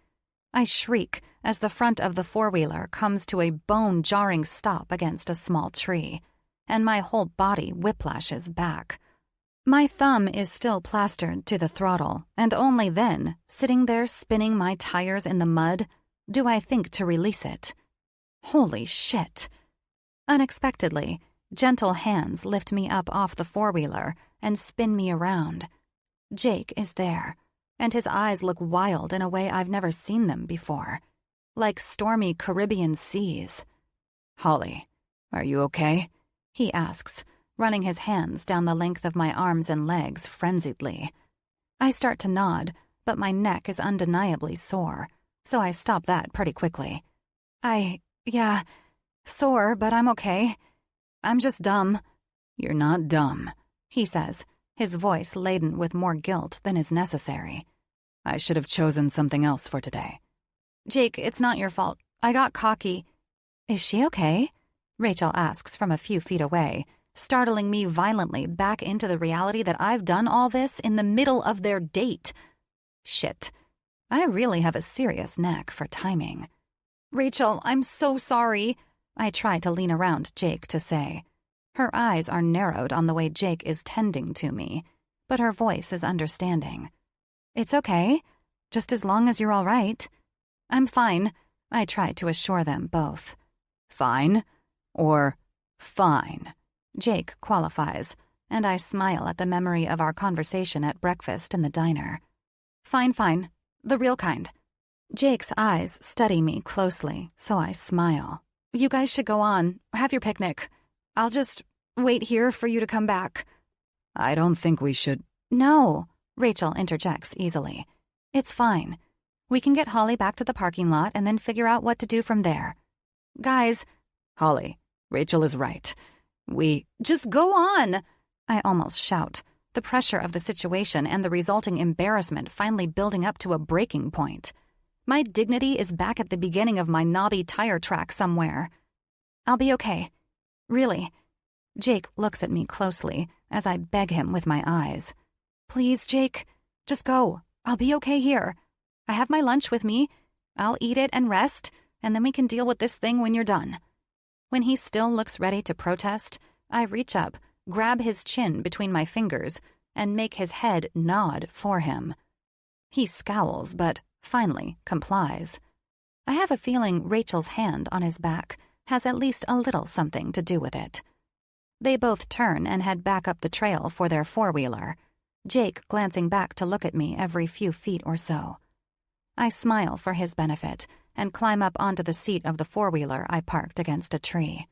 I shriek as the front of the four-wheeler comes to a bone-jarring stop against a small tree, and my whole body whiplashes back. My thumb is still plastered to the throttle, and only then, sitting there spinning my tires in the mud, do I think to release it. Holy shit! Unexpectedly, gentle hands lift me up off the four-wheeler and spin me around. Jake is there, and his eyes look wild in a way I've never seen them before, like stormy Caribbean seas. Holley, are you okay? He asks, running his hands down the length of my arms and legs frenziedly. I start to nod, but my neck is undeniably sore, so I stop that pretty quickly. Yeah, sore, but I'm okay. I'm just dumb. You're not dumb, he says, his voice laden with more guilt than is necessary. I should have chosen something else for today. Jake, it's not your fault. I got cocky. Is she okay? Rachel asks from a few feet away, startling me violently back into the reality that I've done all this in the middle of their date. Shit. I really have a serious knack for timing. Rachel, I'm so sorry. I try to lean around Jake to say. Her eyes are narrowed on the way Jake is tending to me, but her voice is understanding. It's okay, just as long as you're all right. I'm fine, I try to assure them both. Fine or fine? Jake qualifies, and I smile at the memory of our conversation at breakfast in the diner. Fine, the real kind. Jake's eyes study me closely, so I smile. You guys should go on, have your picnic. I'll just wait here for you to come back. I don't think we should. No, Rachel interjects easily. It's fine. We can get Holley back to the parking lot and then figure out what to do from there. Guys. Holley, Rachel is right. Just go on, I almost shout, the pressure of the situation and the resulting embarrassment finally building up to a breaking point. My dignity is back at the beginning of my knobby tire track somewhere. I'll be okay. Really. Jake looks at me closely as I beg him with my eyes. Please, Jake, just go. I'll be okay here. I have my lunch with me. I'll eat it and rest, and then we can deal with this thing when you're done." When he still looks ready to protest, I reach up, grab his chin between my fingers, and make his head nod for him. He scowls, but finally complies. I have a feeling Rachel's hand on his back has at least a little something to do with it. They both turn and head back up the trail for their four-wheeler, Jake glancing back to look at me every few feet or so. I smile for his benefit and climb up onto the seat of the four-wheeler I parked against a tree.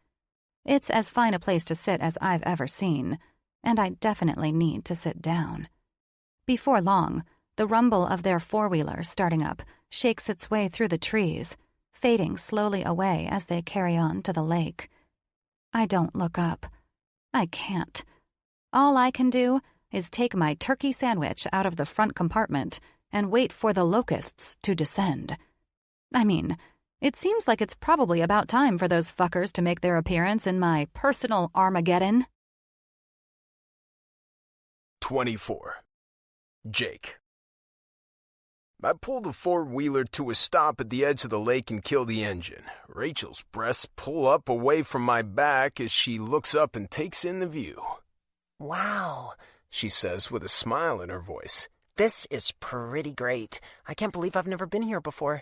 It's as fine a place to sit as I've ever seen, and I definitely need to sit down. Before long, the rumble of their four-wheeler starting up shakes its way through the trees, fading slowly away as they carry on to the lake. I don't look up. I can't. All I can do is take my turkey sandwich out of the front compartment and wait for the locusts to descend. I mean, it seems like it's probably about time for those fuckers to make their appearance in my personal Armageddon. 24. Jake. I pull the four-wheeler to a stop at the edge of the lake and kill the engine. Rachel's breasts pull up away from my back as she looks up and takes in the view. "Wow," she says with a smile in her voice. "This is pretty great. I can't believe I've never been here before."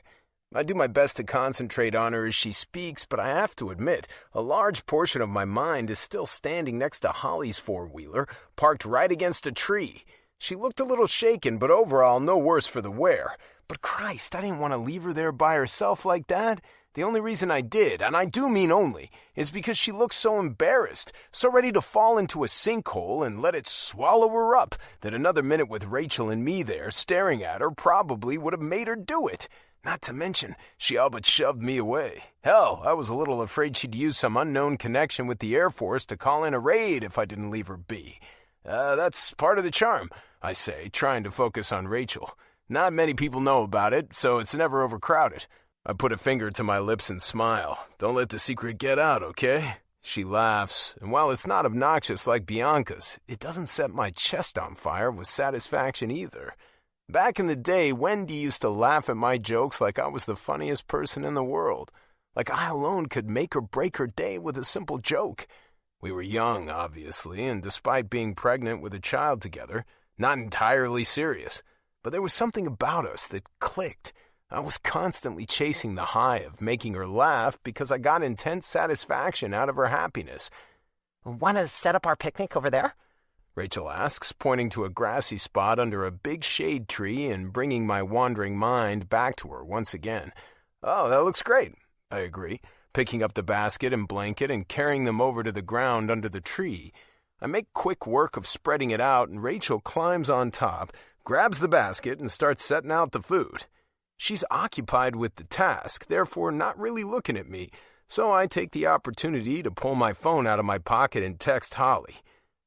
I do my best to concentrate on her as she speaks, but I have to admit, a large portion of my mind is still standing next to Holly's four-wheeler, parked right against a tree. She looked a little shaken, but overall no worse for the wear. But Christ, I didn't want to leave her there by herself like that. The only reason I did, and I do mean only, is because she looked so embarrassed, so ready to fall into a sinkhole and let it swallow her up, that another minute with Rachel and me there staring at her probably would have made her do it. Not to mention, she all but shoved me away. Hell, I was a little afraid she'd use some unknown connection with the Air Force to call in a raid if I didn't leave her be. That's part of the charm, I say, trying to focus on Rachel. Not many people know about it, so it's never overcrowded. I put a finger to my lips and smile. Don't let the secret get out, okay? She laughs, and while it's not obnoxious like Bianca's, it doesn't set my chest on fire with satisfaction either. Back in the day, Wendy used to laugh at my jokes like I was the funniest person in the world. Like I alone could make or break her day with a simple joke. We were young, obviously, and despite being pregnant with a child together, not entirely serious. But there was something about us that clicked. I was constantly chasing the high of making her laugh because I got intense satisfaction out of her happiness. "Want to set up our picnic over there?" Rachel asks, pointing to a grassy spot under a big shade tree and bringing my wandering mind back to her once again. "Oh, that looks great," I agree, picking up the basket and blanket and carrying them over to the ground under the tree. I make quick work of spreading it out, and Rachel climbs on top, grabs the basket, and starts setting out the food. She's occupied with the task, therefore not really looking at me, so I take the opportunity to pull my phone out of my pocket and text Holly.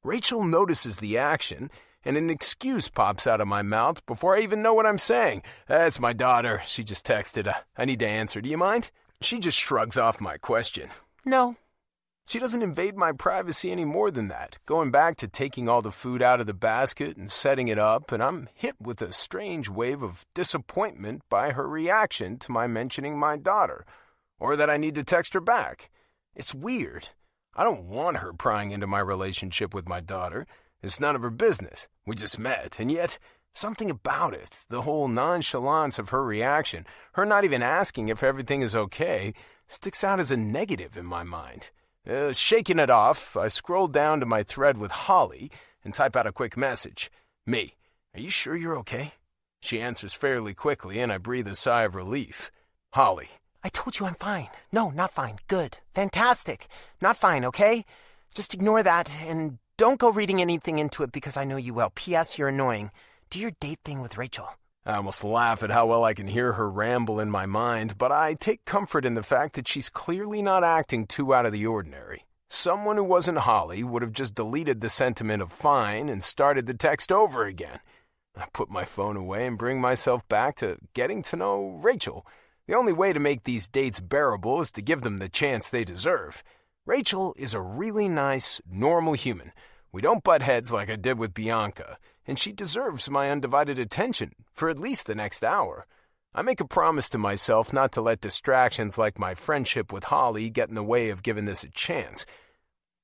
Rachel notices the action, and an excuse pops out of my mouth before I even know what I'm saying. "That's my daughter. She just texted. I need to answer. Do you mind?" She just shrugs off my question. "No." She doesn't invade my privacy any more than that, going back to taking all the food out of the basket and setting it up, and I'm hit with a strange wave of disappointment by her reaction to my mentioning my daughter, or that I need to text her back. It's weird. I don't want her prying into my relationship with my daughter. It's none of her business. We just met, and yet something about it, the whole nonchalance of her reaction, her not even asking if everything is okay, sticks out as a negative in my mind. Shaking it off, I scroll down to my thread with Holly and type out a quick message. "Me, are you sure you're okay?" She answers fairly quickly, and I breathe a sigh of relief. Holly. "I told you I'm fine. No, not fine. Good. Fantastic. Not fine, okay? Just ignore that, and don't go reading anything into it because I know you will. P.S. You're annoying. Do your date thing with Rachel." I almost laugh at how well I can hear her ramble in my mind, but I take comfort in the fact that she's clearly not acting too out of the ordinary. Someone who wasn't Holly would have just deleted the sentiment of fine and started the text over again. I put my phone away and bring myself back to getting to know Rachel. The only way to make these dates bearable is to give them the chance they deserve. Rachel is a really nice, normal human. We don't butt heads like I did with Bianca, and she deserves my undivided attention for at least the next hour. I make a promise to myself not to let distractions like my friendship with Holley get in the way of giving this a chance.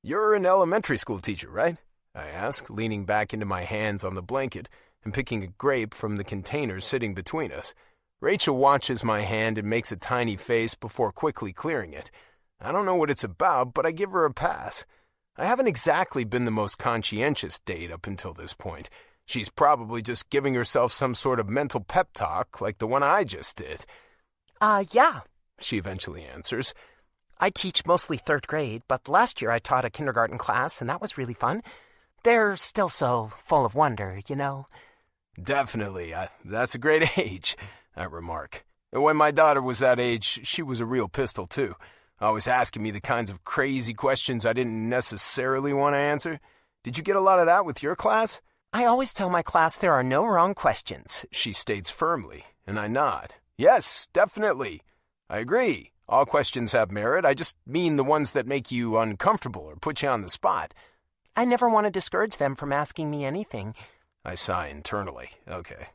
You're an elementary school teacher, right? I ask, leaning back into my hands on the blanket and picking a grape from the container sitting between us. Rachel watches my hand and makes a tiny face before quickly clearing it. I don't know what it's about, but I give her a pass. I haven't exactly been the most conscientious date up until this point. She's probably just giving herself some sort of mental pep talk like the one I just did. Yeah, she eventually answers. I teach mostly 3rd grade, but last year I taught a kindergarten class, and that was really fun. They're still so full of wonder, you know? Definitely. That's a great age, I remark. When my daughter was that age, she was a real pistol, too. Always asking me the kinds of crazy questions I didn't necessarily want to answer. Did you get a lot of that with your class? I always tell my class there are no wrong questions, she states firmly, and I nod. Yes, definitely. I agree. All questions have merit. I just mean the ones that make you uncomfortable or put you on the spot. I never want to discourage them from asking me anything. I sigh internally. Okay,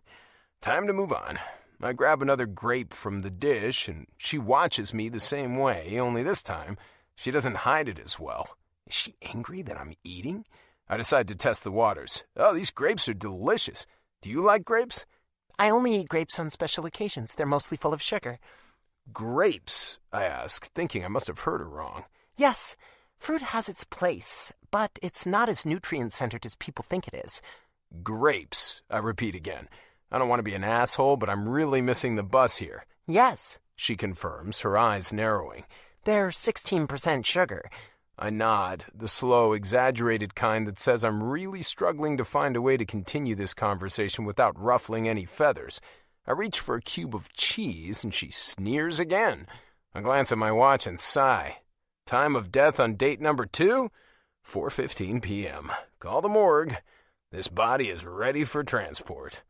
time to move on. I grab another grape from the dish, and she watches me the same way, only this time, she doesn't hide it as well. Is she angry that I'm eating? I decide to test the waters. Oh, these grapes are delicious. Do you like grapes? I only eat grapes on special occasions. They're mostly full of sugar. Grapes? I ask, thinking I must have heard her wrong. Yes, fruit has its place, but it's not as nutrient-centered as people think it is. Grapes, I repeat again. I don't want to be an asshole, but I'm really missing the bus here. Yes, she confirms, her eyes narrowing. They're 16% sugar. I nod, the slow, exaggerated kind that says I'm really struggling to find a way to continue this conversation without ruffling any feathers. I reach for a cube of cheese, and she sneers again. I glance at my watch and sigh. Time of death on date number 2? 4:15 p.m. Call the morgue. This body is ready for transport.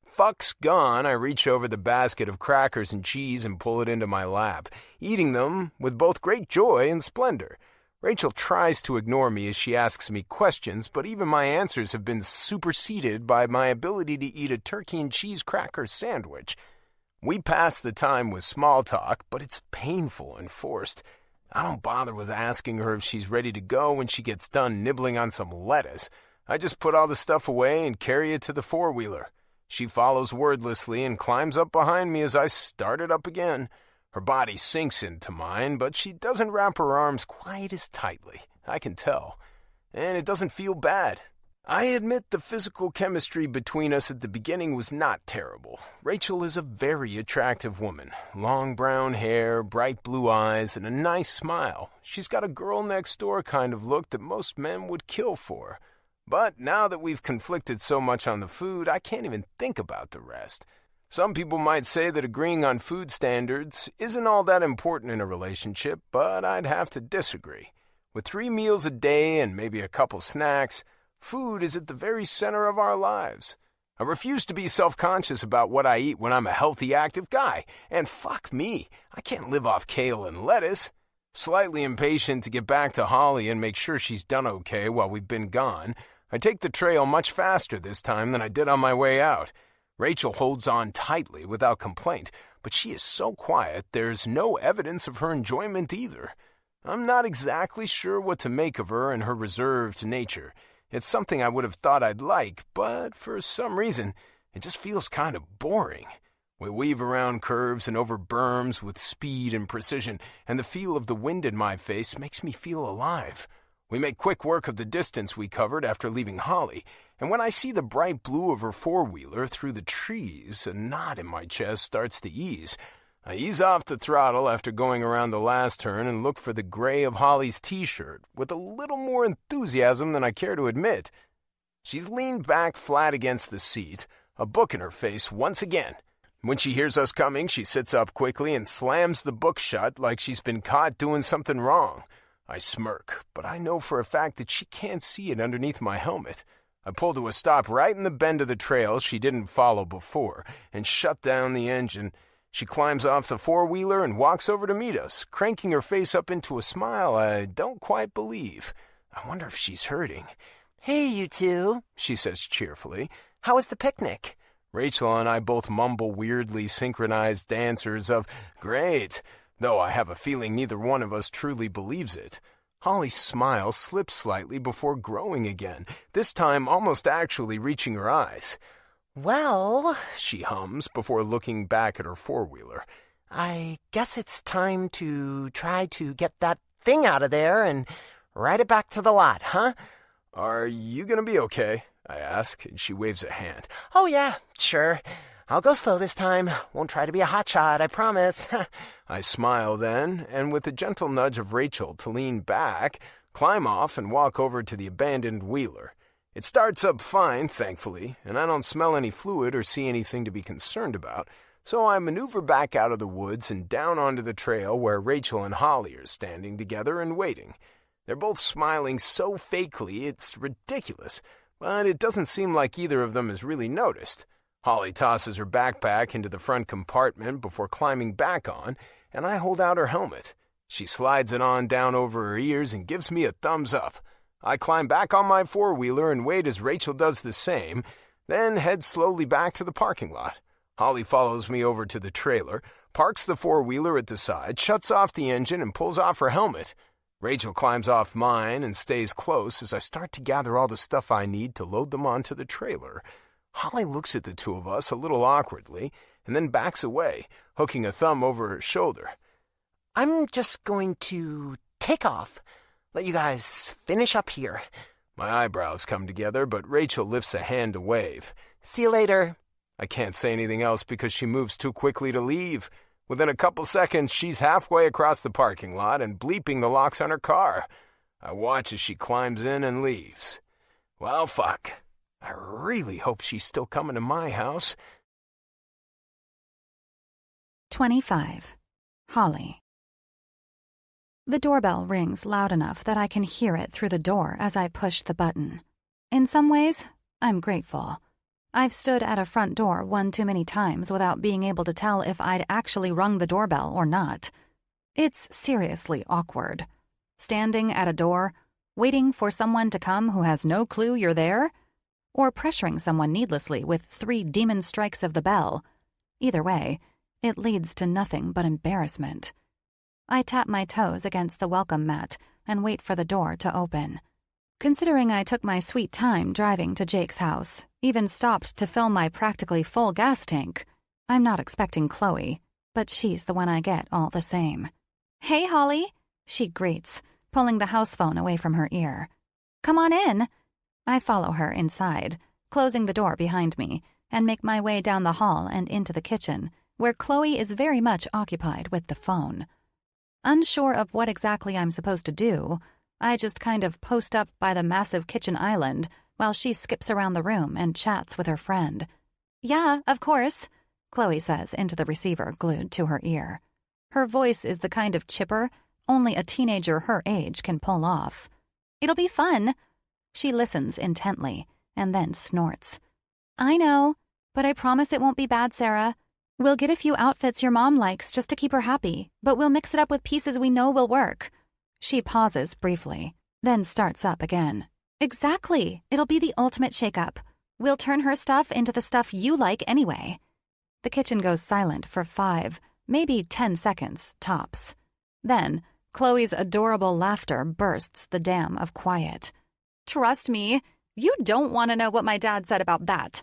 Fuck's gone, I reach over the basket of crackers and cheese and pull it into my lap, eating them with both great joy and splendor. Rachel tries to ignore me as she asks me questions, but even my answers have been superseded by my ability to eat a turkey and cheese cracker sandwich. We pass the time with small talk, but it's painful and forced. I don't bother with asking her if she's ready to go when she gets done nibbling on some lettuce. I just put all the stuff away and carry it to the four-wheeler. She follows wordlessly and climbs up behind me as I start it up again. Her body sinks into mine, but she doesn't wrap her arms quite as tightly. I can tell. And it doesn't feel bad. I admit the physical chemistry between us at the beginning was not terrible. Rachel is a very attractive woman. Long brown hair, bright blue eyes, and a nice smile. She's got a girl-next-door kind of look that most men would kill for. But now that we've conflicted so much on the food, I can't even think about the rest. Some people might say that agreeing on food standards isn't all that important in a relationship, but I'd have to disagree. With 3 meals a day and maybe a couple snacks, food is at the very center of our lives. I refuse to be self-conscious about what I eat when I'm a healthy, active guy. And fuck me, I can't live off kale and lettuce. Slightly impatient to get back to Holley and make sure she's done okay while we've been gone, I take the trail much faster this time than I did on my way out. Rachel holds on tightly without complaint, but she is so quiet there's no evidence of her enjoyment either. I'm not exactly sure what to make of her and her reserved nature. It's something I would have thought I'd like, but for some reason, it just feels kind of boring. We weave around curves and over berms with speed and precision, and the feel of the wind in my face makes me feel alive. We make quick work of the distance we covered after leaving Holley, and when I see the bright blue of her four-wheeler through the trees, a knot in my chest starts to ease. I ease off the throttle after going around the last turn and look for the gray of Holley's T-shirt with a little more enthusiasm than I care to admit. She's leaned back flat against the seat, a book in her face once again. When she hears us coming, she sits up quickly and slams the book shut like she's been caught doing something wrong. I smirk, but I know for a fact that she can't see it underneath my helmet. I pull to a stop right in the bend of the trail she didn't follow before and shut down the engine. She climbs off the four-wheeler and walks over to meet us, cranking her face up into a smile I don't quite believe. I wonder if she's hurting. "Hey, you two," she says cheerfully. "How was the picnic?" Rachel and I both mumble weirdly synchronized answers of, "Great," though I have a feeling neither one of us truly believes it. Holly's smile slips slightly before growing again, this time almost actually reaching her eyes. "Well," she hums before looking back at her four-wheeler, "I guess it's time to try to get that thing out of there and ride it back to the lot, huh?" "Are you gonna be okay?" I ask, and she waves a hand. "Oh yeah, sure. I'll go slow this time. Won't try to be a hotshot, I promise." I smile then, and with a gentle nudge of Rachel to lean back, climb off and walk over to the abandoned wheeler. It starts up fine, thankfully, and I don't smell any fluid or see anything to be concerned about, so I maneuver back out of the woods and down onto the trail where Rachel and Holly are standing together and waiting. They're both smiling so fakely it's ridiculous, but it doesn't seem like either of them has really noticed. Holly tosses her backpack into the front compartment before climbing back on, and I hold out her helmet. She slides it on down over her ears and gives me a thumbs up. I climb back on my four-wheeler and wait as Rachel does the same, then head slowly back to the parking lot. Holly follows me over to the trailer, parks the four-wheeler at the side, shuts off the engine, and pulls off her helmet. Rachel climbs off mine and stays close as I start to gather all the stuff I need to load them onto the trailer. Holly looks at the two of us a little awkwardly and then backs away, hooking a thumb over her shoulder. "I'm just going to take off. Let you guys finish up here." My eyebrows come together, but Rachel lifts a hand to wave. "See you later." I can't say anything else because she moves too quickly to leave. Within a couple seconds, she's halfway across the parking lot and bleeping the locks on her car. I watch as she climbs in and leaves. Well, fuck. I really hope she's still coming to my house. 25. Holly. The doorbell rings loud enough that I can hear it through the door as I push the button. In some ways, I'm grateful. I've stood at a front door one too many times without being able to tell if I'd actually rung the doorbell or not. It's seriously awkward. Standing at a door, waiting for someone to come who has no clue you're there, or pressuring someone needlessly with 3 demon strikes of the bell. Either way, it leads to nothing but embarrassment. I tap my toes against the welcome mat and wait for the door to open. Considering I took my sweet time driving to Jake's house, even stopped to fill my practically full gas tank, I'm not expecting Chloe, but she's the one I get all the same. "Hey, Holly," she greets, pulling the house phone away from her ear. "Come on in." I follow her inside, closing the door behind me, and make my way down the hall and into the kitchen, where Chloe is very much occupied with the phone. Unsure of what exactly I'm supposed to do, I just kind of post up by the massive kitchen island while she skips around the room and chats with her friend. "Yeah, of course," Chloe says into the receiver glued to her ear. Her voice is the kind of chipper only a teenager her age can pull off. "It'll be fun." She listens intently and then snorts. "I know, but I promise it won't be bad, Sarah. We'll get a few outfits your mom likes just to keep her happy, but we'll mix it up with pieces we know will work." She pauses briefly, then starts up again. "Exactly. It'll be the ultimate shake-up. We'll turn her stuff into the stuff you like anyway." The kitchen goes silent for 5, maybe 10 seconds, tops. Then, Chloe's adorable laughter bursts the dam of quiet. "Trust me, you don't want to know what my dad said about that."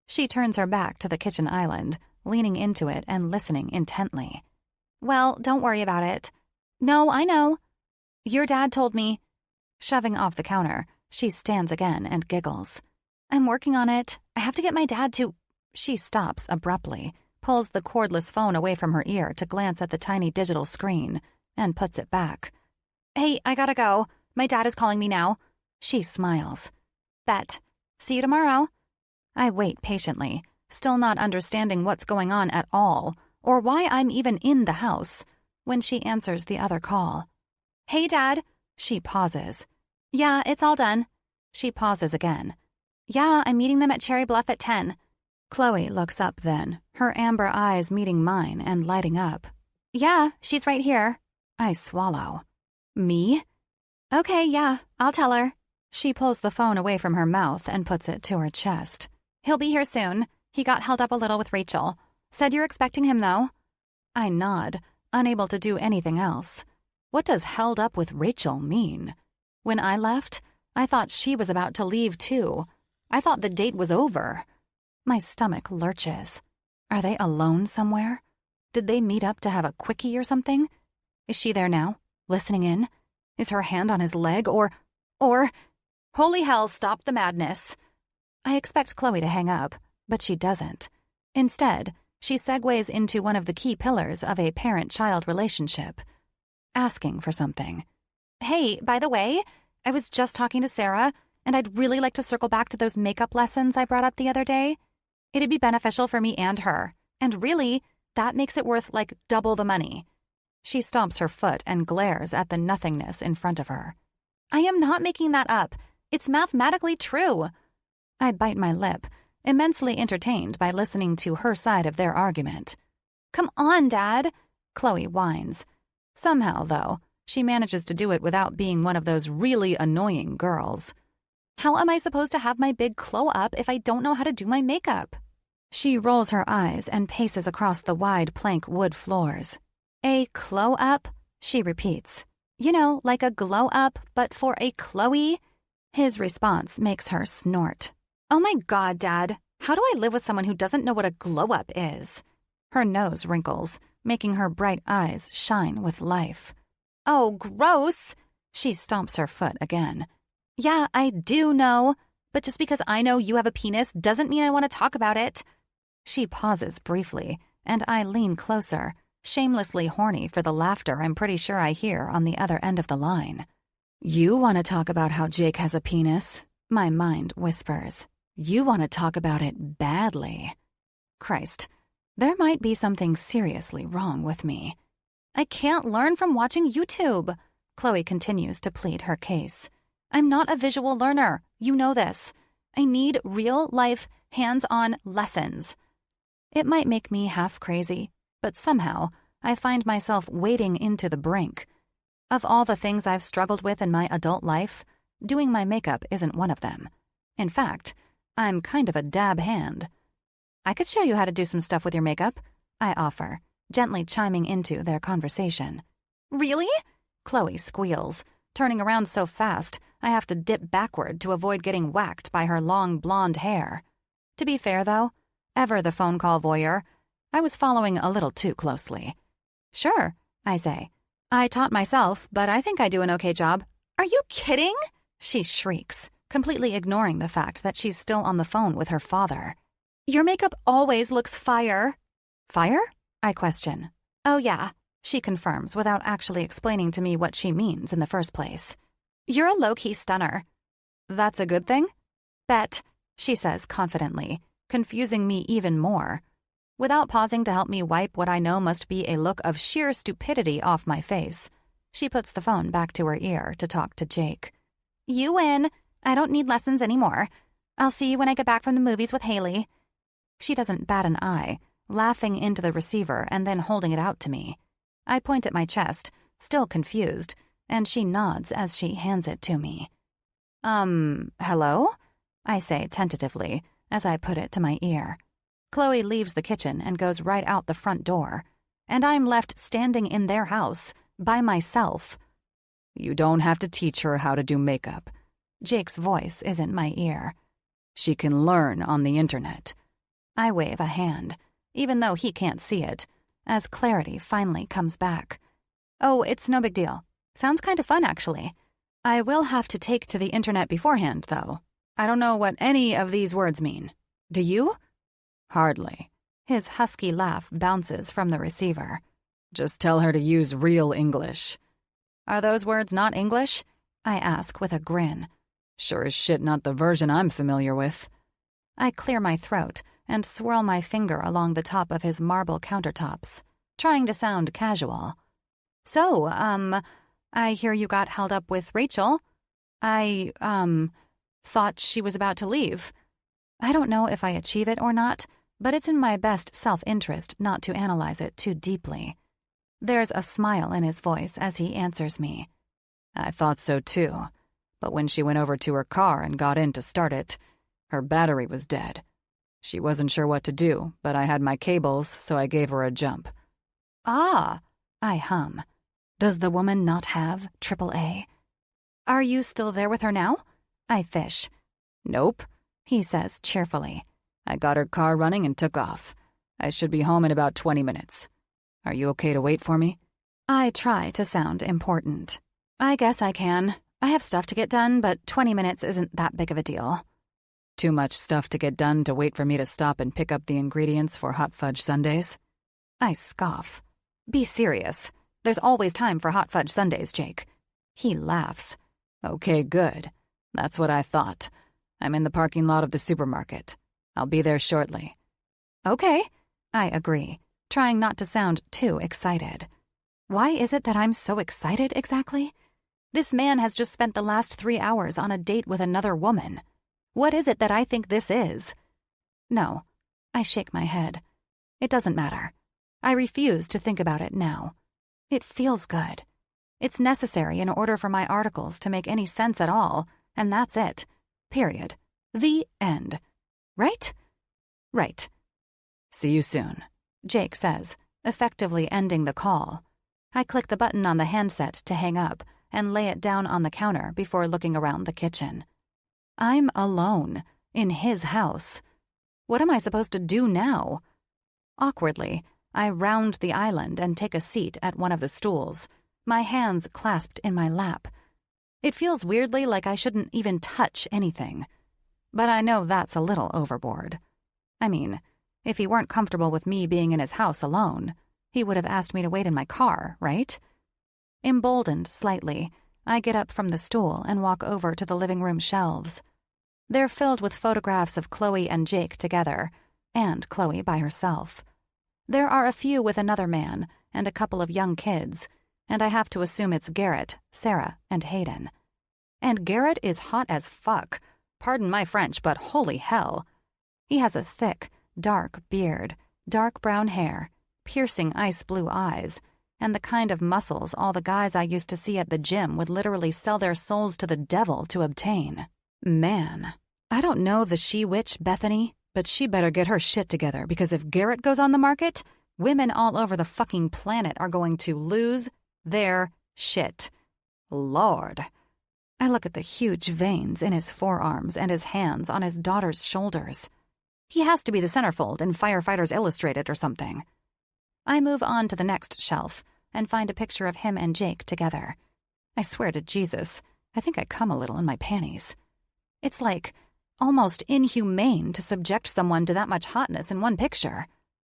She turns her back to the kitchen island, leaning into it and listening intently. "Well, don't worry about it." "No, I know. Your dad told me." Shoving off the counter, she stands again and giggles. "I'm working on it. I have to get my dad to—" She stops abruptly, pulls the cordless phone away from her ear to glance at the tiny digital screen, and puts it back. "Hey, I gotta go. My dad is calling me now." She smiles. "Bet. See you tomorrow." I wait patiently, still not understanding what's going on at all, or why I'm even in the house, when she answers the other call. "Hey, Dad." She pauses. "Yeah, it's all done." She pauses again. "Yeah, I'm meeting them at Cherry Bluff at 10. Chloe looks up then, her amber eyes meeting mine and lighting up. "Yeah, she's right here." I swallow. "Me?" "Okay, yeah, I'll tell her." She pulls the phone away from her mouth and puts it to her chest. "He'll be here soon. He got held up a little with Rachel. Said you're expecting him, though. I nod, unable to do anything else. What does held up with Rachel mean? When I left, I thought she was about to leave too. I thought the date was over. My stomach lurches. Are they alone somewhere? Did they meet up to have a quickie or something? Is she there now, listening in? Is her hand on his leg, or... Holy hell, stop the madness. I expect Chloe to hang up, but she doesn't. Instead, she segues into one of the key pillars of a parent-child relationship. Asking for something. Hey, by the way, I was just talking to Sarah, and I'd really like to circle back to those makeup lessons I brought up the other day. It'd be beneficial for me and her, and really, that makes it worth like double the money. She stomps her foot and glares at the nothingness in front of her. I am not making that up. It's mathematically true. I bite my lip, immensely entertained by listening to her side of their argument. Come on, Dad, Chloe whines. Somehow, though, she manages to do it without being one of those really annoying girls. How am I supposed to have my big glow up if I don't know how to do my makeup? She rolls her eyes and paces across the wide plank wood floors. A glow up? She repeats. You know, like a glow up, but for a Chloe? His response makes her snort. Oh my God, Dad. How do I live with someone who doesn't know what a glow up is? Her nose wrinkles, making her bright eyes shine with life. Oh, gross. She stomps her foot again. Yeah, I do know. But just because I know you have a penis doesn't mean I want to talk about it. She pauses briefly, and I lean closer, shamelessly horny for the laughter I'm pretty sure I hear on the other end of the line. You want to talk about how Jake has a penis? My mind whispers. You want to talk about it badly. Christ, there might be something seriously wrong with me. I can't learn from watching YouTube. Chloe continues to plead her case. I'm not a visual learner. You know this. I need real-life, hands-on lessons. It might make me half crazy, but somehow I find myself wading into the brink. Of all the things I've struggled with in my adult life, doing my makeup isn't one of them. In fact, I'm kind of a dab hand. I could show you how to do some stuff with your makeup, I offer, gently chiming into their conversation. Really? Chloe squeals, turning around so fast I have to dip backward to avoid getting whacked by her long blonde hair. To be fair, though, ever the phone call voyeur, I was following a little too closely. Sure, I say. I taught myself, but I think I do an okay job. Are you kidding? She shrieks, completely ignoring the fact that she's still on the phone with her father. Your makeup always looks fire. Fire? I question. Oh, yeah, she confirms without actually explaining to me what she means in the first place. You're a low-key stunner. That's a good thing? Bet, she says confidently, confusing me even more. Without pausing to help me wipe what I know must be a look of sheer stupidity off my face, she puts the phone back to her ear to talk to Jake. You win. I don't need lessons anymore. I'll see you when I get back from the movies with Haley. She doesn't bat an eye, laughing into the receiver and then holding it out to me. I point at my chest, still confused, and she nods as she hands it to me. Hello? I say tentatively as I put it to my ear. Chloe leaves the kitchen and goes right out the front door, and I'm left standing in their house by myself. You don't have to teach her how to do makeup. Jake's voice is in my ear. She can learn on the internet. I wave a hand, even though he can't see it, as clarity finally comes back. Oh, it's no big deal. Sounds kind of fun, actually. I will have to take to the internet beforehand, though. I don't know what any of these words mean. Do you? Hardly. His husky laugh bounces from the receiver. Just tell her to use real English. Are those words not English? I ask with a grin. Sure as shit not the version I'm familiar with. I clear my throat and swirl my finger along the top of his marble countertops, trying to sound casual. So, I hear you got held up with Rachel. I, thought she was about to leave. I don't know if I achieve it or not, but it's in my best self-interest not to analyze it too deeply. There's a smile in his voice as he answers me. I thought so too, but when she went over to her car and got in to start it, her battery was dead. She wasn't sure what to do, but I had my cables, so I gave her a jump. Ah, I hum. Does the woman not have AAA? Are you still there with her now? I fish. Nope, He says cheerfully. I got her car running and took off. I should be home in about 20 minutes. Are you okay to wait for me? I try to sound important. I guess I can. I have stuff to get done, but 20 minutes isn't that big of a deal. Too much stuff to get done to wait for me to stop and pick up the ingredients for hot fudge sundaes? I scoff. Be serious. There's always time for hot fudge sundaes, Jake. He laughs. Okay, good. That's what I thought. I'm in the parking lot of the supermarket. I'll be there shortly. Okay, I agree, trying not to sound too excited. Why is it that I'm so excited exactly? This man has just spent the last 3 hours on a date with another woman. What is it that I think this is? No, I shake my head. It doesn't matter. I refuse to think about it now. It feels good. It's necessary in order for my articles to make any sense at all, and that's it. Period. The end. Right? Right. See you soon, Jake says, effectively ending the call. I click the button on the handset to hang up and lay it down on the counter before looking around the kitchen. I'm alone, in his house. What am I supposed to do now? Awkwardly, I round the island and take a seat at one of the stools, my hands clasped in my lap. It feels weirdly like I shouldn't even touch anything. But I know that's a little overboard. I mean, if he weren't comfortable with me being in his house alone, he would have asked me to wait in my car, right? Emboldened slightly, I get up from the stool and walk over to the living room shelves. They're filled with photographs of Chloe and Jake together, and Chloe by herself. There are a few with another man and a couple of young kids, and I have to assume it's Garrett, Sarah, and Hayden. And Garrett is hot as fuck. Pardon my French, but holy hell. He has a thick, dark beard, dark brown hair, piercing ice blue eyes, and the kind of muscles all the guys I used to see at the gym would literally sell their souls to the devil to obtain. Man, I don't know the she-witch Bethany, but she better get her shit together, because if Garrett goes on the market, women all over the fucking planet are going to lose their shit. Lord. I look at the huge veins in his forearms and his hands on his daughter's shoulders. He has to be the centerfold in Firefighters Illustrated or something. I move on to the next shelf and find a picture of him and Jake together. I swear to Jesus, I think I come a little in my panties. It's like almost inhumane to subject someone to that much hotness in one picture.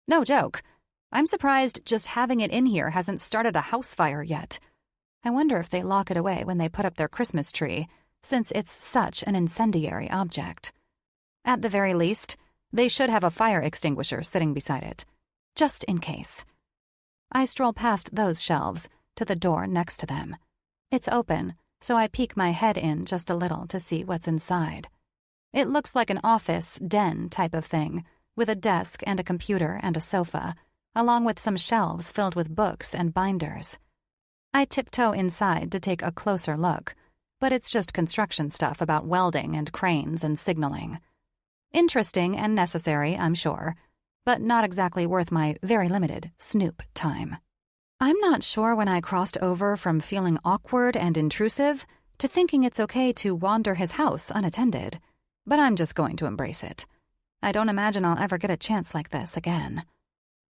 No joke. I'm surprised just having it in here hasn't started a house fire yet. I wonder if they lock it away when they put up their Christmas tree, since it's such an incendiary object. At the very least, they should have a fire extinguisher sitting beside it, just in case. I stroll past those shelves to the door next to them. It's open, so I peek my head in just a little to see what's inside. It looks like an office den type of thing, with a desk and a computer and a sofa, along with some shelves filled with books and binders. I tiptoe inside to take a closer look, but it's just construction stuff about welding and cranes and signaling. Interesting and necessary, I'm sure, but not exactly worth my very limited snoop time. I'm not sure when I crossed over from feeling awkward and intrusive to thinking it's okay to wander his house unattended, but I'm just going to embrace it. I don't imagine I'll ever get a chance like this again.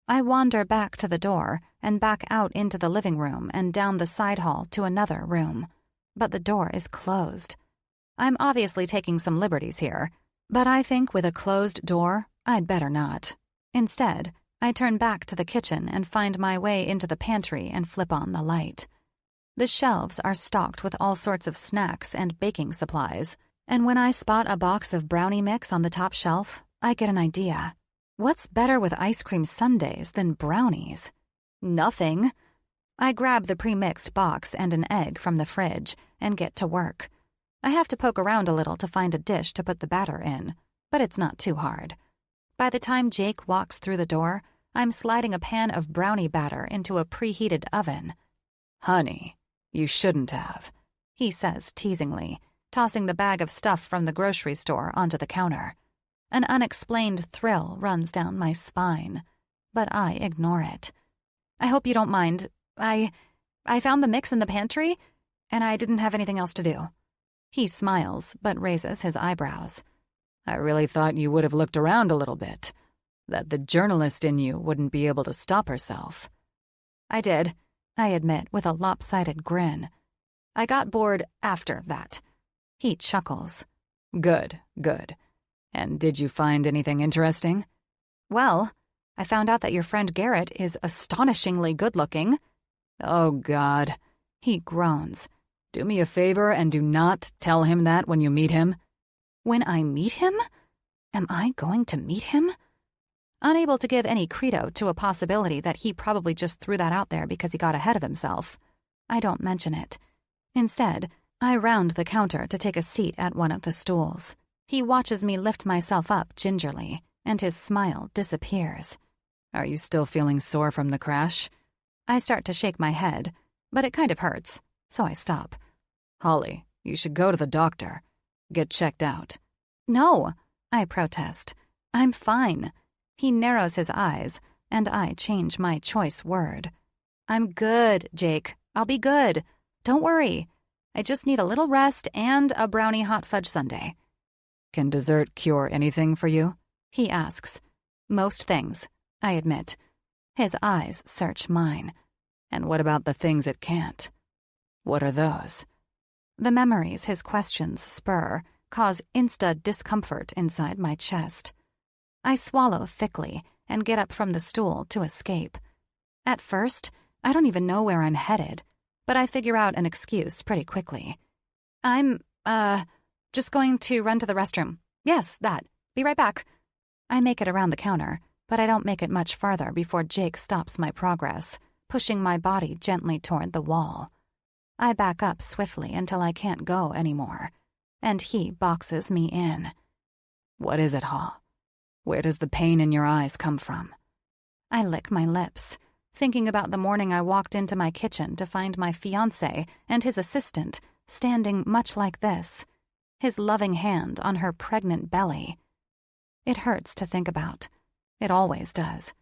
I wander back to the door and back out into the living room and down the side hall to another room, but the door is closed. I'm obviously taking some liberties here, but I think with a closed door, I'd better not. Instead, I turn back to the kitchen and find my way into the pantry and flip on the light. The shelves are stocked with all sorts of snacks and baking supplies, and when I spot a box of brownie mix on the top shelf, I get an idea. What's better with ice cream sundaes than brownies? Nothing. I grab the pre-mixed box and an egg from the fridge and get to work. I have to poke around a little to find a dish to put the batter in, but it's not too hard. By the time Jake walks through the door, I'm sliding a pan of brownie batter into a preheated oven. Honey, you shouldn't have, he says teasingly, tossing the bag of stuff from the grocery store onto the counter. An unexplained thrill runs down my spine, but I ignore it. I hope you don't mind. I found the mix in the pantry, and I didn't have anything else to do. He smiles, but raises his eyebrows. I really thought you would have looked around a little bit, that the journalist in you wouldn't be able to stop herself. I did, I admit with a lopsided grin. I got bored after that. He chuckles. Good, good. And did you find anything interesting? Well, I found out that your friend Garrett is astonishingly good-looking. Oh, God. He groans. Do me a favor and do not tell him that when you meet him. When I meet him? Am I going to meet him? Unable to give any credo to a possibility that he probably just threw that out there because he got ahead of himself, I don't mention it. Instead, I round the counter to take a seat at one of the stools. He watches me lift myself up gingerly, and his smile disappears. Are you still feeling sore from the crash? I start to shake my head, but it kind of hurts, so I stop. Holley, you should go to the doctor. Get checked out. No, I protest. I'm fine. He narrows his eyes, and I change my choice word. I'm good, Jake. I'll be good. Don't worry. I just need a little rest and a brownie hot fudge sundae. Can dessert cure anything for you? He asks. Most things, I admit. His eyes search mine. And what about the things it can't? What are those? The memories his questions spur cause discomfort inside my chest. I swallow thickly and get up from the stool to escape. At first, I don't even know where I'm headed, but I figure out an excuse pretty quickly. I'm, just going to run to the restroom. Yes, that. Be right back. I make it around the counter, but I don't make it much farther before Jake stops my progress, pushing my body gently toward the wall. I back up swiftly until I can't go anymore, and he boxes me in. What is it, Haw? Where does the pain in your eyes come from? I lick my lips, thinking about the morning I walked into my kitchen to find my fiancé and his assistant standing much like this, his loving hand on her pregnant belly. It hurts to think about. It always does.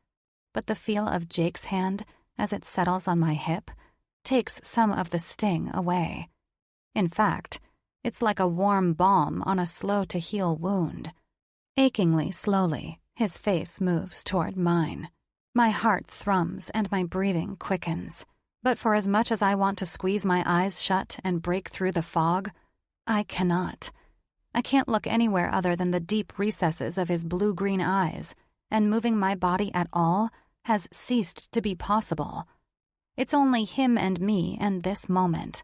But the feel of Jake's hand as it settles on my hip takes some of the sting away. In fact, it's like a warm balm on a slow-to-heal wound. Achingly slowly, his face moves toward mine. My heart thrums and my breathing quickens. But for as much as I want to squeeze my eyes shut and break through the fog, I cannot. I can't look anywhere other than the deep recesses of his blue-green eyes, and moving my body at all has ceased to be possible. It's only him and me and this moment,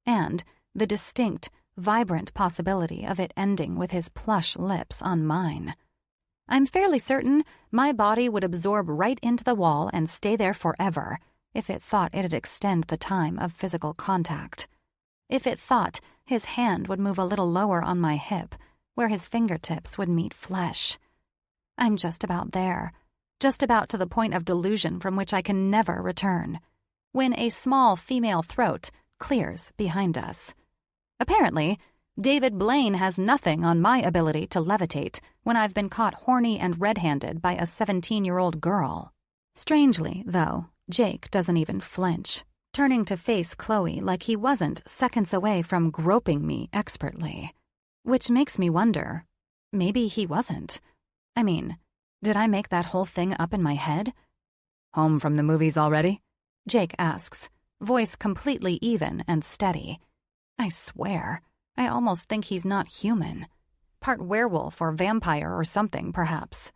and the distinct, vibrant possibility of it ending with his plush lips on mine. I'm fairly certain my body would absorb right into the wall and stay there forever if it thought it'd extend the time of physical contact. If it thought his hand would move a little lower on my hip, where his fingertips would meet flesh. I'm just about there, just about to the point of delusion from which I can never return, when a small female throat clears behind us. Apparently, David Blaine has nothing on my ability to levitate when I've been caught horny and red-handed by a 17-year-old girl. Strangely, though, Jake doesn't even flinch, turning to face Chloe like he wasn't seconds away from groping me expertly. Which makes me wonder, maybe he wasn't. I mean, did I make that whole thing up in my head? Home from the movies already? Jake asks, voice completely even and steady. I swear, I almost think he's not human. Part werewolf or vampire or something, perhaps.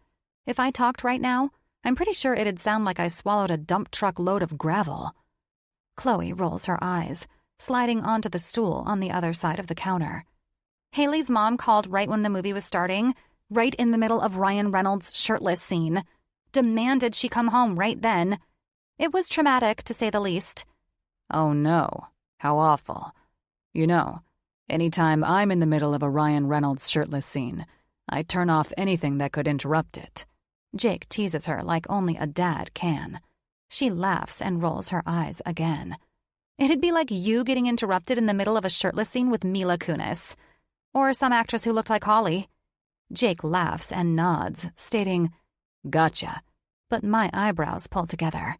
If I talked right now, I'm pretty sure it'd sound like I swallowed a dump truck load of gravel. Chloe rolls her eyes, sliding onto the stool on the other side of the counter. Haley's mom called right when the movie was starting, right in the middle of Ryan Reynolds' shirtless scene. Demanded she come home right then. It was traumatic, to say the least. Oh no, how awful. You know, anytime I'm in the middle of a Ryan Reynolds shirtless scene, I turn off anything that could interrupt it. Jake teases her like only a dad can. She laughs and rolls her eyes again. It'd be like you getting interrupted in the middle of a shirtless scene with Mila Kunis. Or some actress who looked like Holley. Jake laughs and nods, stating, "Gotcha," but my eyebrows pull together.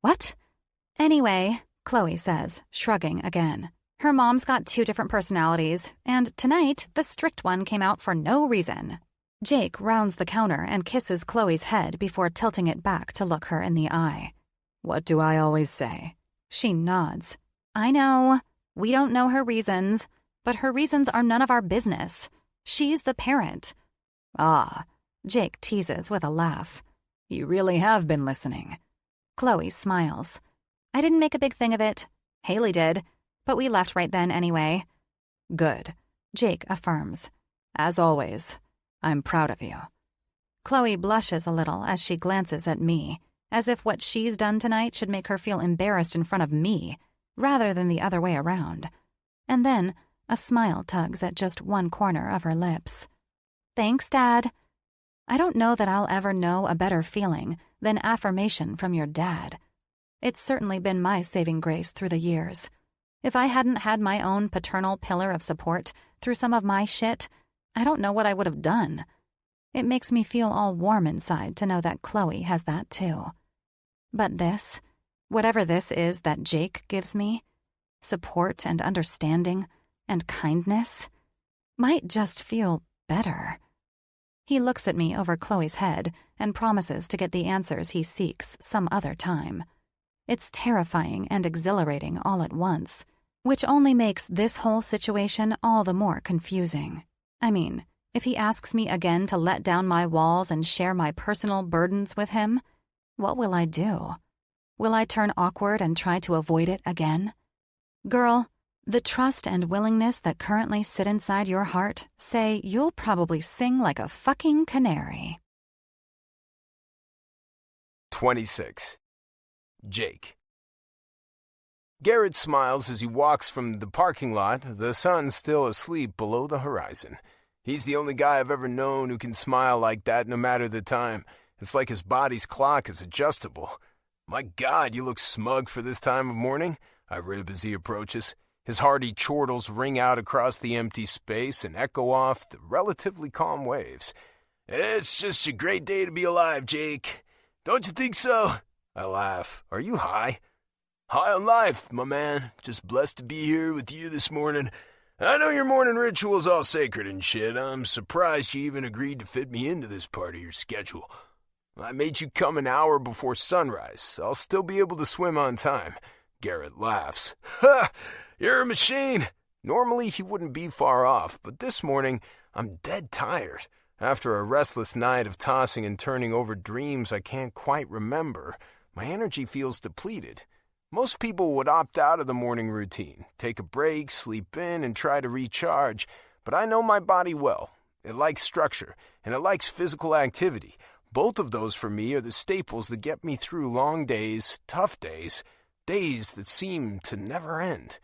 What? Anyway, Chloe says, shrugging again. Her mom's got 2 different personalities, and tonight the strict one came out for no reason. Jake rounds the counter and kisses Chloe's head before tilting it back to look her in the eye. What do I always say? She nods. I know. We don't know her reasons, but her reasons are none of our business. She's the parent. Ah, Jake teases with a laugh. You really have been listening. Chloe smiles. I didn't make a big thing of it. Haley did, but we left right then anyway. Good, Jake affirms. As always, I'm proud of you. Chloe blushes a little as she glances at me, as if what she's done tonight should make her feel embarrassed in front of me, rather than the other way around. And then a smile tugs at just one corner of her lips. Thanks, Dad. I don't know that I'll ever know a better feeling than affirmation from your dad. It's certainly been my saving grace through the years. If I hadn't had my own paternal pillar of support through some of my shit, I don't know what I would have done. It makes me feel all warm inside to know that Chloe has that too. But this, whatever this is that Jake gives me, support and understanding and kindness, might just feel better. He looks at me over Chloe's head and promises to get the answers he seeks some other time. It's terrifying and exhilarating all at once, which only makes this whole situation all the more confusing. I mean, if he asks me again to let down my walls and share my personal burdens with him, what will I do? Will I turn awkward and try to avoid it again? Girl, the trust and willingness that currently sit inside your heart say you'll probably sing like a fucking canary. 26. Jake. Garrett smiles as he walks from the parking lot, the sun still asleep below the horizon. He's the only guy I've ever known who can smile like that no matter the time. It's like his body's clock is adjustable. My God, you look smug for this time of morning, I rib as he approaches. His hearty chortles ring out across the empty space and echo off the relatively calm waves. It's just a great day to be alive, Jake. Don't you think so? I laugh. Are you high? High on life, my man. Just blessed to be here with you this morning. I know your morning ritual's all sacred and shit. I'm surprised you even agreed to fit me into this part of your schedule. I made you come an hour before sunrise. I'll still be able to swim on time. Garrett laughs. Ha! You're a machine. Normally he wouldn't be far off, but this morning I'm dead tired. After a restless night of tossing and turning over dreams I can't quite remember, my energy feels depleted. Most people would opt out of the morning routine, take a break, sleep in, and try to recharge, but I know my body well. It likes structure, and it likes physical activity. Both of those for me are the staples that get me through long days, tough days, days that seem to never end.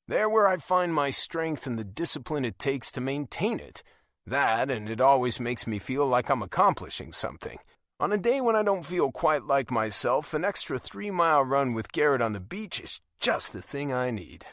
They're where I find my strength and the discipline it takes to maintain it. That, and it always makes me feel like I'm accomplishing something. On a day when I don't feel quite like myself, an extra 3-mile run with Garrett on the beach is just the thing I need.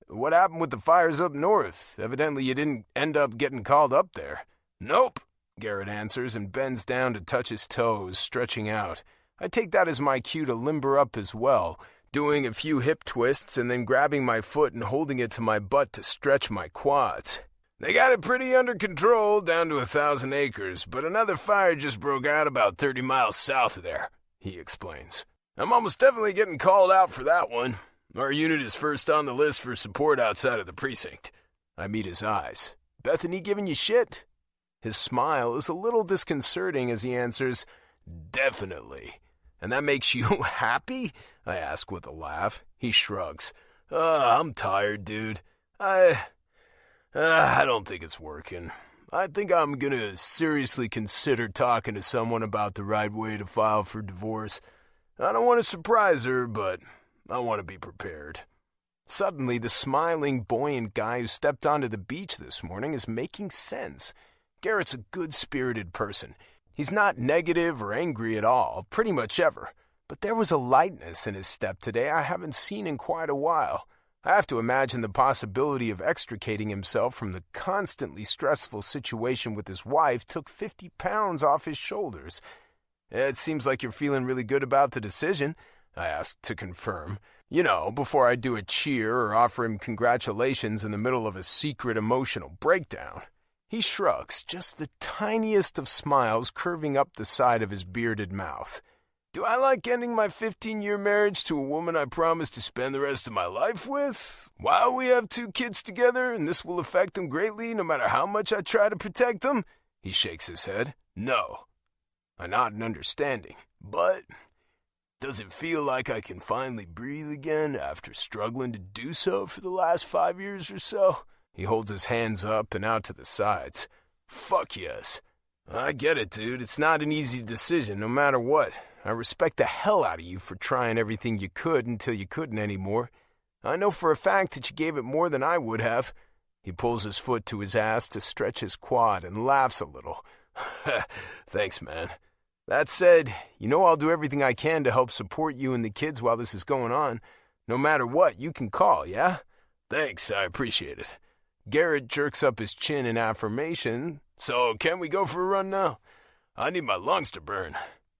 What happened with the fires up north? Evidently you didn't end up getting called up there. Nope, Garrett answers and bends down to touch his toes, stretching out. I take that as my cue to limber up as well, doing a few hip twists and then grabbing my foot and holding it to my butt to stretch my quads. They got it pretty under control, down to 1,000 acres, but another fire just broke out about 30 miles south of there, he explains. I'm almost definitely getting called out for that one. Our unit is first on the list for support outside of the precinct. I meet his eyes. Bethany giving you shit? His smile is a little disconcerting as he answers, Definitely. And that makes you happy? I ask with a laugh. He shrugs. I'm tired, dude. I don't think it's working. I think I'm gonna seriously consider talking to someone about the right way to file for divorce. I don't want to surprise her, but I want to be prepared. Suddenly, the smiling, buoyant guy who stepped onto the beach this morning is making sense. Garrett's a good-spirited person. He's not negative or angry at all, pretty much ever. But there was a lightness in his step today I haven't seen in quite a while. I have to imagine the possibility of extricating himself from the constantly stressful situation with his wife took 50 pounds off his shoulders. "It seems like you're feeling really good about the decision," I asked to confirm. Before I do a cheer or offer him congratulations in the middle of a secret emotional breakdown. He shrugs, just the tiniest of smiles curving up the side of his bearded mouth. "Do I like ending my 15-year marriage to a woman I promised to spend the rest of my life with? While we have 2 kids together, and this will affect them greatly no matter how much I try to protect them?" He shakes his head. "No." I nod in understanding. "But does it feel like I can finally breathe again after struggling to do so for the last 5 years or so?" He holds his hands up and out to the sides. "Fuck yes. I get it, dude. It's not an easy decision, no matter what. I respect the hell out of you for trying everything you could until you couldn't anymore. I know for a fact that you gave it more than I would have." He pulls his foot to his ass to stretch his quad and laughs a little. "Thanks, man. That said, I'll do everything I can to help support you and the kids while this is going on. No matter what, you can call, yeah?" "Thanks, I appreciate it." Garrett jerks up his chin in affirmation. "So, can we go for a run now? I need my lungs to burn."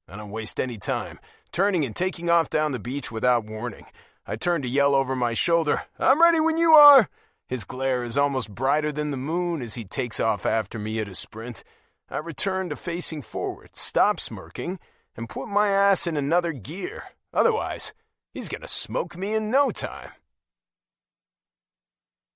I don't waste any time, turning and taking off down the beach without warning. I turn to yell over my shoulder, "I'm ready when you are!" His glare is almost brighter than the moon as he takes off after me at a sprint. I return to facing forward, stop smirking, and put my ass in another gear. Otherwise, he's gonna smoke me in no time.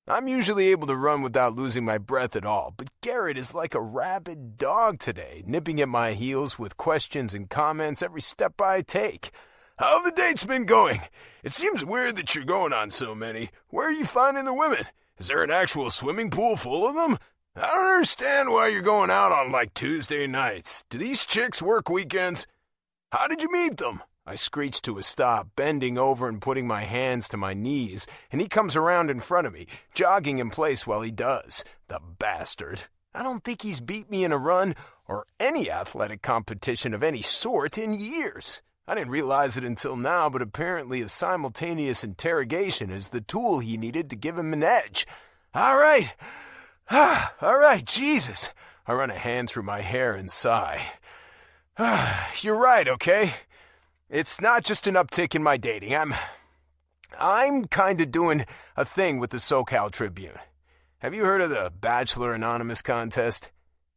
I'm usually able to run without losing my breath at all, but Garrett is like a rabid dog today, nipping at my heels with questions and comments every step I take. "How have the dates been going? It seems weird that you're going on so many. Where are you finding the women? Is there an actual swimming pool full of them? I don't understand why you're going out on like Tuesday nights. Do these chicks work weekends? How did you meet them?" I screech to a stop, bending over and putting my hands to my knees, and he comes around in front of me, jogging in place while he does. The bastard. I don't think he's beat me in a run or any athletic competition of any sort in years. I didn't realize it until now, but apparently a simultaneous interrogation is the tool he needed to give him an edge. All right, Jesus. I run a hand through my hair and sigh. You're right, okay? It's not just an uptick in my dating. I'm kind of doing a thing with the SoCal Tribune. Have you heard of the Bachelor Anonymous contest?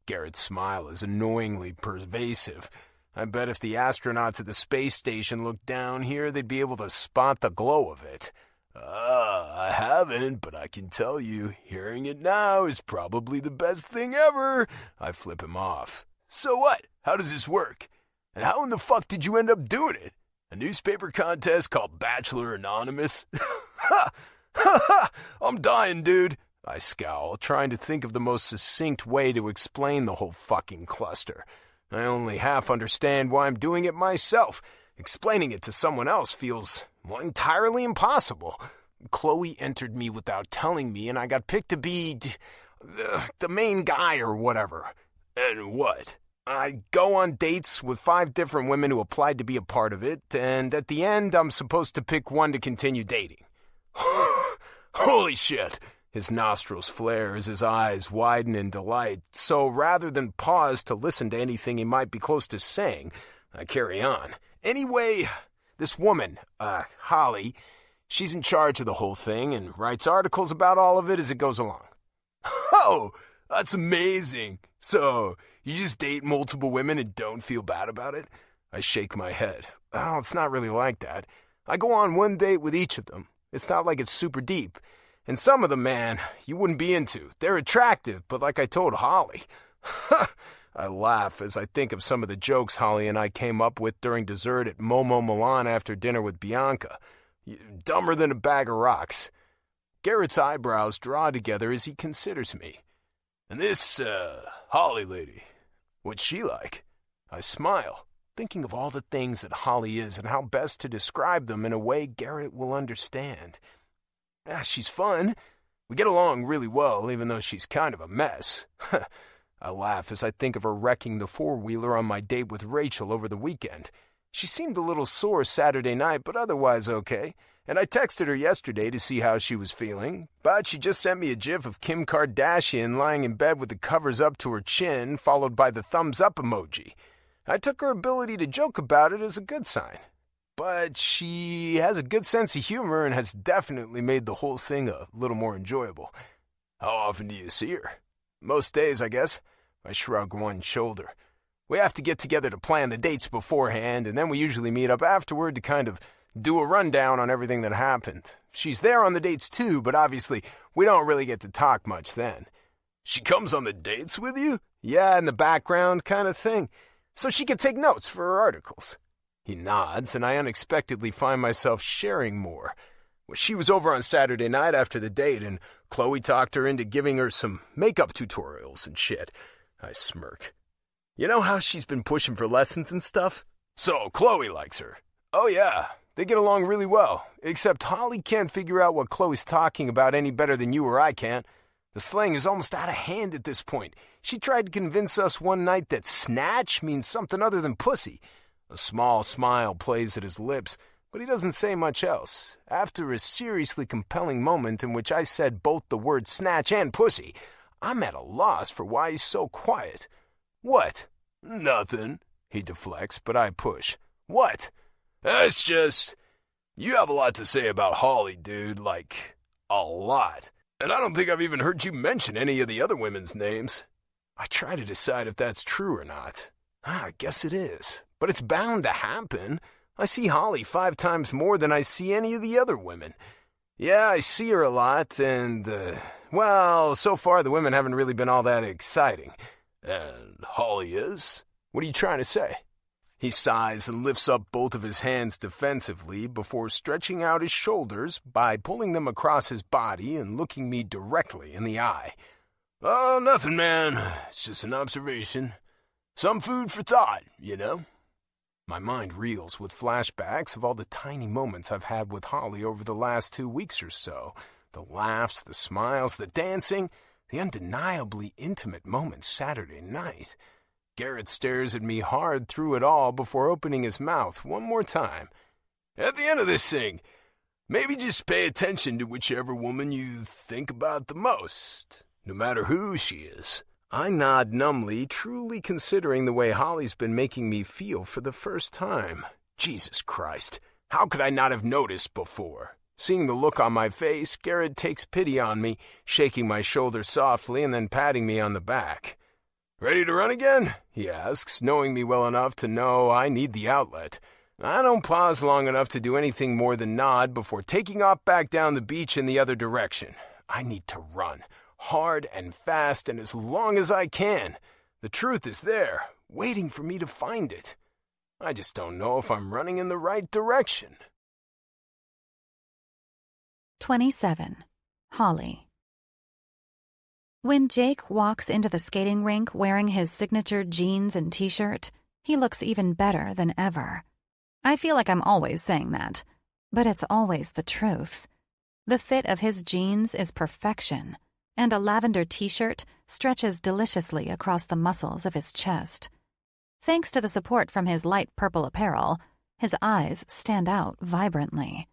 Garrett's smile is annoyingly pervasive. I bet if the astronauts at the space station looked down here, they'd be able to spot the glow of it. I haven't, but I can tell you, hearing it now is probably the best thing ever. I flip him off. So what? How does this work? And how in the fuck did you end up doing it? A newspaper contest called Bachelor Anonymous? I'm dying, dude. I scowl, trying to think of the most succinct way to explain the whole fucking cluster. I only half understand why I'm doing it myself. Explaining it to someone else feels, entirely impossible. Chloe entered me without telling me, and I got picked to be the main guy or whatever. And what? I go on dates with 5 different women who applied to be a part of it, and at the end, I'm supposed to pick one to continue dating. Holy shit! His nostrils flare as his eyes widen in delight, so rather than pause to listen to anything he might be close to saying, I carry on. Anyway, this woman, Holley, she's in charge of the whole thing and writes articles about all of it as it goes along. Oh, that's amazing. So, you just date multiple women and don't feel bad about it? I shake my head. Oh, it's not really like that. I go on one date with each of them. It's not like it's super deep. And some of them, man, you wouldn't be into. They're attractive, but like I told Holley. I laugh as I think of some of the jokes Holley and I came up with during dessert at Momo Milan after dinner with Bianca. Dumber than a bag of rocks. Garrett's eyebrows draw together as he considers me. And this, Holley lady, what's she like? I smile, thinking of all the things that Holley is and how best to describe them in a way Garrett will understand. She's fun. We get along really well, even though she's kind of a mess. I laugh as I think of her wrecking the four-wheeler on my date with Rachel over the weekend. She seemed a little sore Saturday night, but otherwise okay, and I texted her yesterday to see how she was feeling, but she just sent me a gif of Kim Kardashian lying in bed with the covers up to her chin, followed by the thumbs up emoji. I took her ability to joke about it as a good sign. But she has a good sense of humor and has definitely made the whole thing a little more enjoyable. How often do you see her? Most days, I guess. I shrug one shoulder. We have to get together to plan the dates beforehand, and then we usually meet up afterward to kind of do a rundown on everything that happened. She's there on the dates too, but obviously we don't really get to talk much then. She comes on the dates with you? Yeah, in the background kind of thing. So she can take notes for her articles. He nods, and I unexpectedly find myself sharing more. She was over on Saturday night after the date, and Chloe talked her into giving her some makeup tutorials and shit. I smirk. You know how she's been pushing for lessons and stuff? So, Chloe likes her. Oh yeah, they get along really well, except Holley can't figure out what Chloe's talking about any better than you or I can. The slang is almost out of hand at this point. She tried to convince us one night that snatch means something other than pussy. A small smile plays at his lips, but he doesn't say much else. After a seriously compelling moment in which I said both the word snatch and pussy, I'm at a loss for why he's so quiet. What? Nothing, he deflects, but I push. What? That's just... You have a lot to say about Holley, dude, like, a lot. And I don't think I've even heard you mention any of the other women's names. I try to decide if that's true or not. I guess it is, but it's bound to happen. I see Holley 5 times more than I see any of the other women. Yeah, I see her a lot, and, well, so far the women haven't really been all that exciting. And Holley is? What are you trying to say? He sighs and lifts up both of his hands defensively before stretching out his shoulders by pulling them across his body and looking me directly in the eye. Oh, nothing, man. It's just an observation. Some food for thought, you know? My mind reels with flashbacks of all the tiny moments I've had with Holley over the last 2 weeks or so. The laughs, the smiles, the dancing, the undeniably intimate moments Saturday night. Garrett stares at me hard through it all before opening his mouth one more time. At the end of this thing, maybe just pay attention to whichever woman you think about the most, no matter who she is. I nod numbly, truly considering the way Holley's been making me feel for the first time. Jesus Christ, how could I not have noticed before? Seeing the look on my face, Garrett takes pity on me, shaking my shoulder softly and then patting me on the back. Ready to run again? He asks, knowing me well enough to know I need the outlet. I don't pause long enough to do anything more than nod before taking off back down the beach in the other direction. I need to run, hard and fast and as long as I can. The truth is there, waiting for me to find it. I just don't know if I'm running in the right direction. 27. Holley. When Jake walks into the skating rink wearing his signature jeans and t-shirt, he looks even better than ever. I feel like I'm always saying that, but it's always the truth. The fit of his jeans is perfection, and a lavender t-shirt stretches deliciously across the muscles of his chest. Thanks to the support from his light purple apparel, his eyes stand out vibrantly.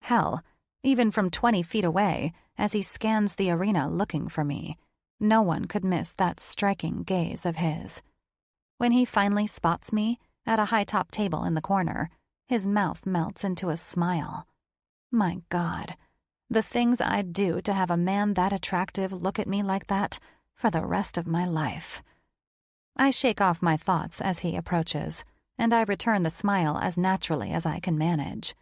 Hell, even from 20 feet away, as he scans the arena looking for me, no one could miss that striking gaze of his. When he finally spots me at a high-top table in the corner, his mouth melts into a smile. My God, the things I'd do to have a man that attractive look at me like that for the rest of my life. I shake off my thoughts as he approaches, and I return the smile as naturally as I can manage.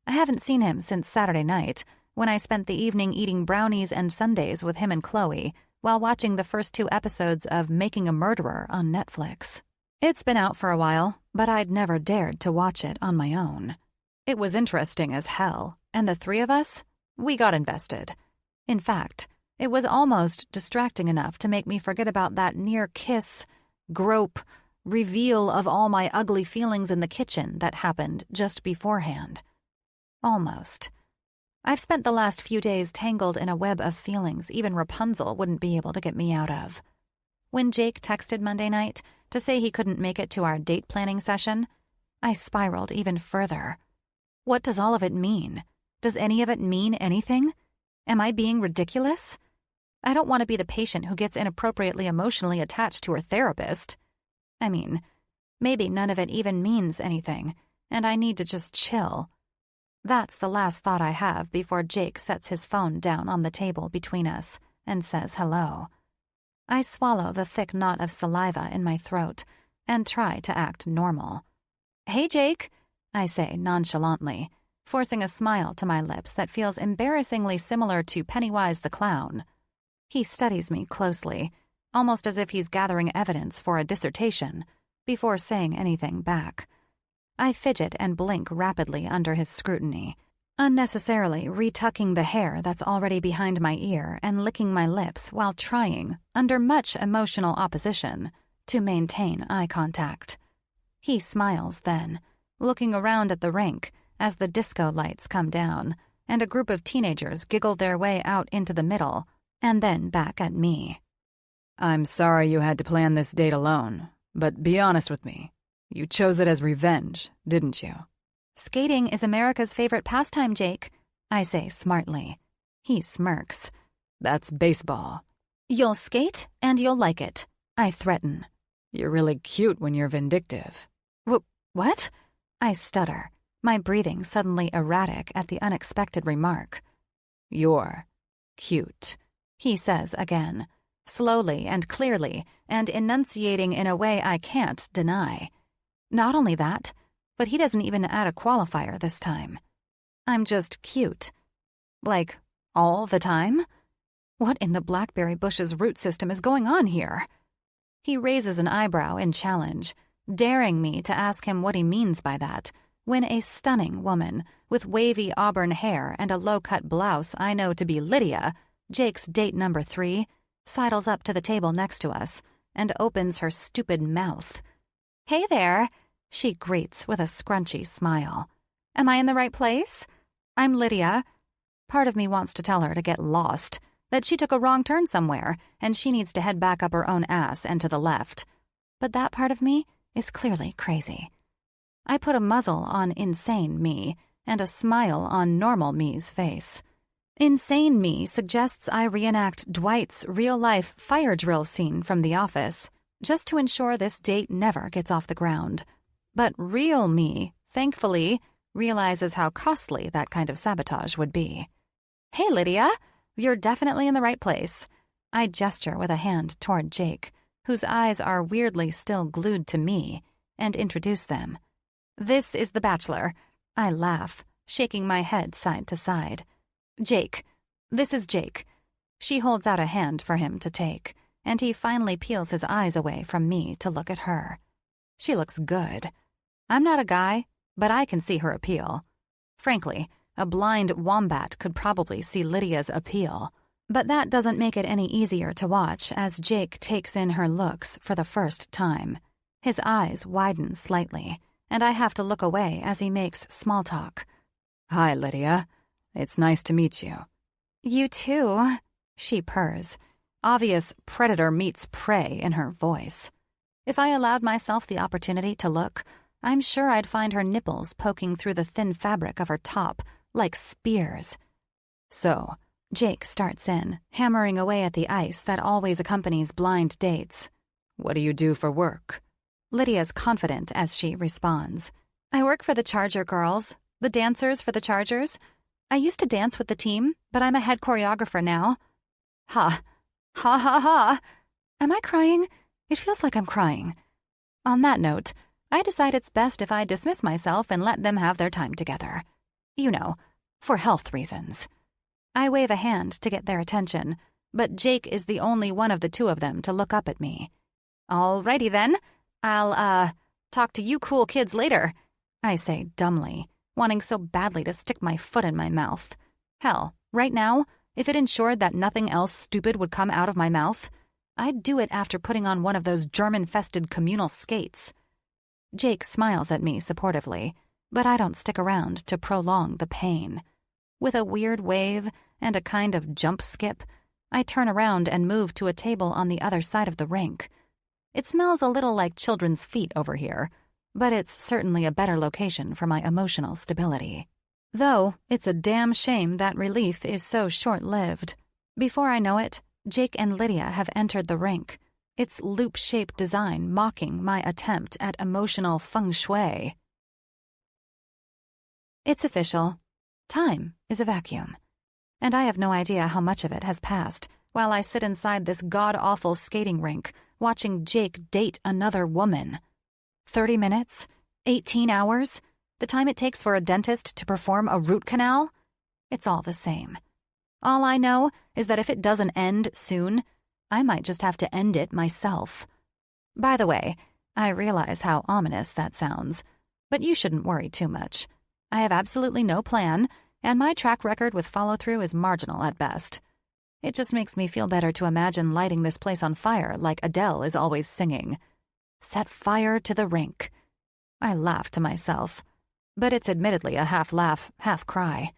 I haven't seen him since Saturday night, when I spent the evening eating brownies and sundaes with him and Chloe while watching the first 2 episodes of Making a Murderer on Netflix. It's been out for a while, but I'd never dared to watch it on my own. It was interesting as hell, and the 3 of us, we got invested. In fact, it was almost distracting enough to make me forget about that near kiss, grope, reveal of all my ugly feelings in the kitchen that happened just beforehand. Almost. I've spent the last few days tangled in a web of feelings even Rapunzel wouldn't be able to get me out of. When Jake texted Monday night to say he couldn't make it to our date planning session, I spiraled even further. What does all of it mean? Does any of it mean anything? Am I being ridiculous? I don't want to be the patient who gets inappropriately emotionally attached to her therapist. I mean, maybe none of it even means anything, and I need to just chill. That's the last thought I have before Jake sets his phone down on the table between us and says hello. I swallow the thick knot of saliva in my throat and try to act normal. "Hey, Jake," I say nonchalantly, forcing a smile to my lips that feels embarrassingly similar to Pennywise the Clown. He studies me closely, almost as if he's gathering evidence for a dissertation, before saying anything back. I fidget and blink rapidly under his scrutiny, unnecessarily retucking the hair that's already behind my ear and licking my lips while trying, under much emotional opposition, to maintain eye contact. He smiles then, looking around at the rink as the disco lights come down and a group of teenagers giggle their way out into the middle and then back at me. I'm sorry you had to plan this date alone, but be honest with me. You chose it as revenge, didn't you? "Skating is America's favorite pastime, Jake," I say smartly. He smirks. "That's baseball." "You'll skate and you'll like it," I threaten. "You're really cute when you're vindictive." What? I stutter, my breathing suddenly erratic at the unexpected remark. "You're cute," he says again, slowly and clearly, and enunciating in a way I can't deny. Not only that, but he doesn't even add a qualifier this time. I'm just cute. Like, all the time? What in the blackberry bush's root system is going on here? He raises an eyebrow in challenge, daring me to ask him what he means by that, when a stunning woman with wavy auburn hair and a low-cut blouse I know to be Lydia, Jake's date number 3, sidles up to the table next to us and opens her stupid mouth. "Hey there," she greets with a scrunchy smile. "Am I in the right place? I'm Lydia." Part of me wants to tell her to get lost, that she took a wrong turn somewhere and she needs to head back up her own ass and to the left. But that part of me is clearly crazy. I put a muzzle on insane me and a smile on normal me's face. Insane me suggests I reenact Dwight's real-life fire drill scene from The Office, just to ensure this date never gets off the ground. But real me, thankfully, realizes how costly that kind of sabotage would be. "Hey, Lydia, you're definitely in the right place." I gesture with a hand toward Jake, whose eyes are weirdly still glued to me, and introduce them. "This is the Bachelor." I laugh, shaking my head side to side. "Jake. This is Jake." She holds out a hand for him to take, and he finally peels his eyes away from me to look at her. She looks good. I'm not a guy, but I can see her appeal. Frankly, a blind wombat could probably see Lydia's appeal. But that doesn't make it any easier to watch as Jake takes in her looks for the first time. His eyes widen slightly, and I have to look away as he makes small talk. "Hi, Lydia. It's nice to meet you." "You too," she purrs, obvious predator meets prey in her voice. If I allowed myself the opportunity to look, I'm sure I'd find her nipples poking through the thin fabric of her top, like spears. So, Jake starts in, hammering away at the ice that always accompanies blind dates. "What do you do for work?" Lydia's confident as she responds. "I work for the Charger girls, the dancers for the Chargers. I used to dance with the team, but I'm a head choreographer now." Ha. Ha ha ha. Am I crying? It feels like I'm crying. On that note, I decide it's best if I dismiss myself and let them have their time together. You know, for health reasons. I wave a hand to get their attention, but Jake is the only one of the two of them to look up at me. "Alrighty then. I'll, talk to you cool kids later," I say dumbly, wanting so badly to stick my foot in my mouth. Hell, right now, if it ensured that nothing else stupid would come out of my mouth, I'd do it after putting on one of those germ-infested communal skates. Jake smiles at me supportively, but I don't stick around to prolong the pain. With a weird wave and a kind of jump skip, I turn around and move to a table on the other side of the rink. It smells a little like children's feet over here, but it's certainly a better location for my emotional stability. Though it's a damn shame that relief is so short-lived. Before I know it, Jake and Lydia have entered the rink, its loop-shaped design mocking my attempt at emotional feng shui. It's official. Time is a vacuum. And I have no idea how much of it has passed while I sit inside this god-awful skating rink watching Jake date another woman. 30 minutes? 18 hours? The time it takes for a dentist to perform a root canal? It's all the same. All I know is that if it doesn't end soon, I might just have to end it myself. By the way, I realize how ominous that sounds, but you shouldn't worry too much. I have absolutely no plan, and my track record with follow-through is marginal at best. It just makes me feel better to imagine lighting this place on fire like Adele is always singing. Set fire to the rink. I laugh to myself, but it's admittedly a half-laugh, half-cry.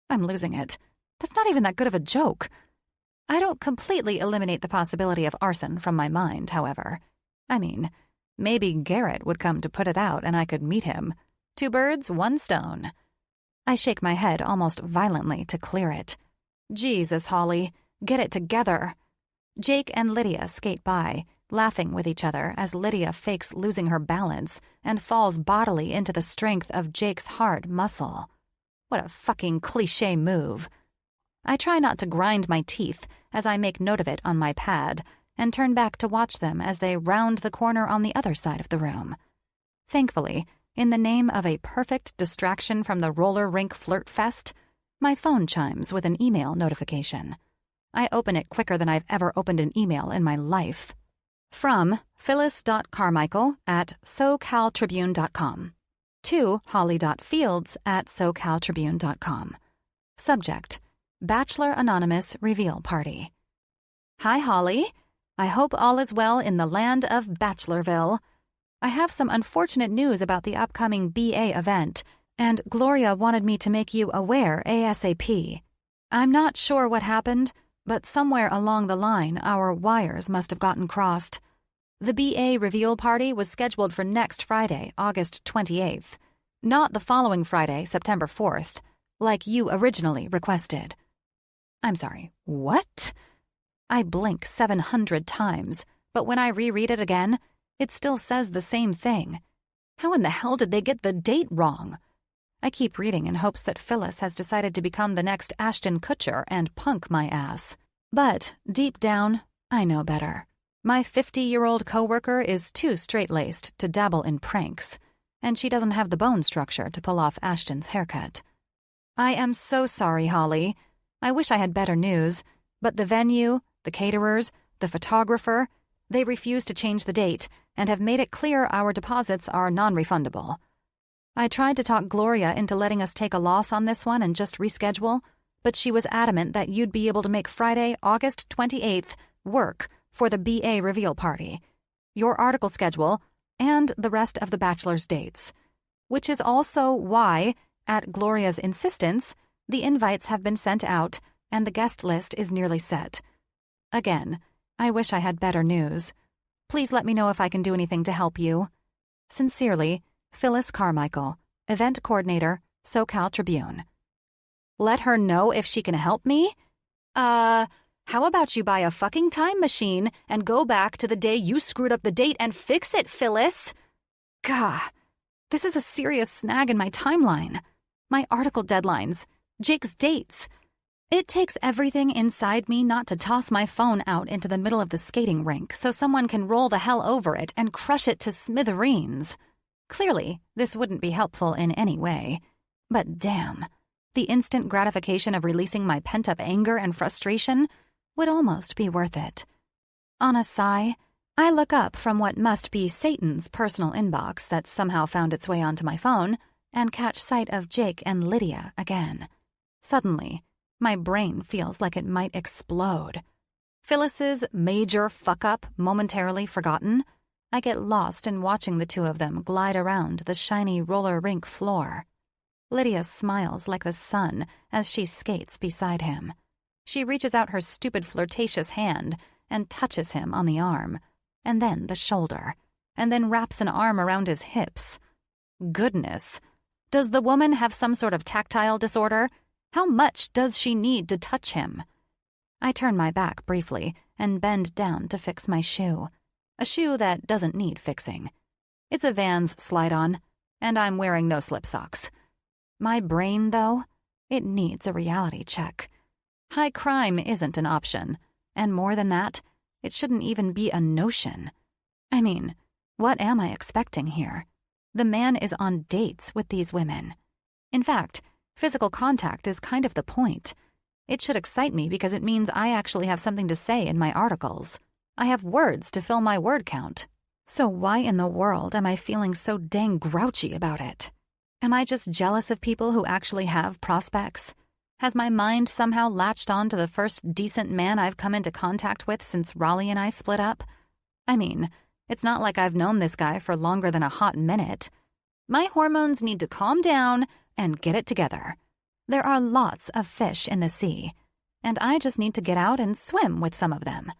I'm losing it. That's not even that good of a joke. I don't completely eliminate the possibility of arson from my mind, however. I mean, maybe Garrett would come to put it out and I could meet him. 2 birds, 1 stone. I shake my head almost violently to clear it. Jesus, Holley, get it together. Jake and Lydia skate by, laughing with each other as Lydia fakes losing her balance and falls bodily into the strength of Jake's hard muscle. What a fucking cliché move. I try not to grind my teeth as I make note of it on my pad and turn back to watch them as they round the corner on the other side of the room. Thankfully, in the name of a perfect distraction from the roller rink flirt fest, my phone chimes with an email notification. I open it quicker than I've ever opened an email in my life. From phyllis.carmichael@socaltribune.com to holly.fields@socaltribune.com. Subject: Bachelor Anonymous Reveal Party. Hi, Holley. I hope all is well in the land of Bachelorville. I have some unfortunate news about the upcoming BA event, and Gloria wanted me to make you aware ASAP. I'm not sure what happened, but somewhere along the line our wires must have gotten crossed. The BA reveal party was scheduled for next Friday, August 28th, not the following Friday, September 4th, like you originally requested. I'm sorry, what? I blink 700 times, but when I reread it again, it still says the same thing. How in the hell did they get the date wrong? I keep reading in hopes that Phyllis has decided to become the next Ashton Kutcher and punk my ass. But deep down, I know better. My 50-year-old coworker is too straight-laced to dabble in pranks, and she doesn't have the bone structure to pull off Ashton's haircut. I am so sorry, Holley. I wish I had better news, but the venue, the caterers, the photographer, they refuse to change the date and have made it clear our deposits are non-refundable. I tried to talk Gloria into letting us take a loss on this one and just reschedule, but she was adamant that you'd be able to make Friday, August 28th, work for the BA reveal party, your article schedule, and the rest of the bachelor's dates. Which is also why, at Gloria's insistence, the invites have been sent out and the guest list is nearly set. Again, I wish I had better news. Please let me know if I can do anything to help you. Sincerely, Phyllis Carmichael, Event Coordinator, SoCal Tribune. Let her know if she can help me? How about you buy a fucking time machine and go back to the day you screwed up the date and fix it, Phyllis? Gah, this is a serious snag in my timeline. My article deadlines, Jake's dates. It takes everything inside me not to toss my phone out into the middle of the skating rink so someone can roll the hell over it and crush it to smithereens. Clearly, this wouldn't be helpful in any way. But damn, the instant gratification of releasing my pent-up anger and frustration would almost be worth it. On a sigh, I look up from what must be Satan's personal inbox that somehow found its way onto my phone and catch sight of Jake and Lydia again. Suddenly, my brain feels like it might explode. Phyllis's major fuck-up momentarily forgotten, I get lost in watching the two of them glide around the shiny roller rink floor. Lydia smiles like the sun as she skates beside him. She reaches out her stupid flirtatious hand and touches him on the arm, and then the shoulder, and then wraps an arm around his hips. Goodness, Does the woman have some sort of tactile disorder? How much does she need to touch him? I turn my back briefly and bend down to fix my shoe. A shoe that doesn't need fixing. It's a Vans slide-on, and I'm wearing no slip socks. My brain, though, it needs a reality check. High crime isn't an option, and more than that, it shouldn't even be a notion. I mean, what am I expecting here? The man is on dates with these women. In fact, physical contact is kind of the point. It should excite me because it means I actually have something to say in my articles. I have words to fill my word count. So why in the world am I feeling so dang grouchy about it? Am I just jealous of people who actually have prospects? Has my mind somehow latched on to the first decent man I've come into contact with since Raleigh and I split up? I mean, it's not like I've known this guy for longer than a hot minute. My hormones need to calm down and get it together. There are lots of fish in the sea, and I just need to get out and swim with some of them.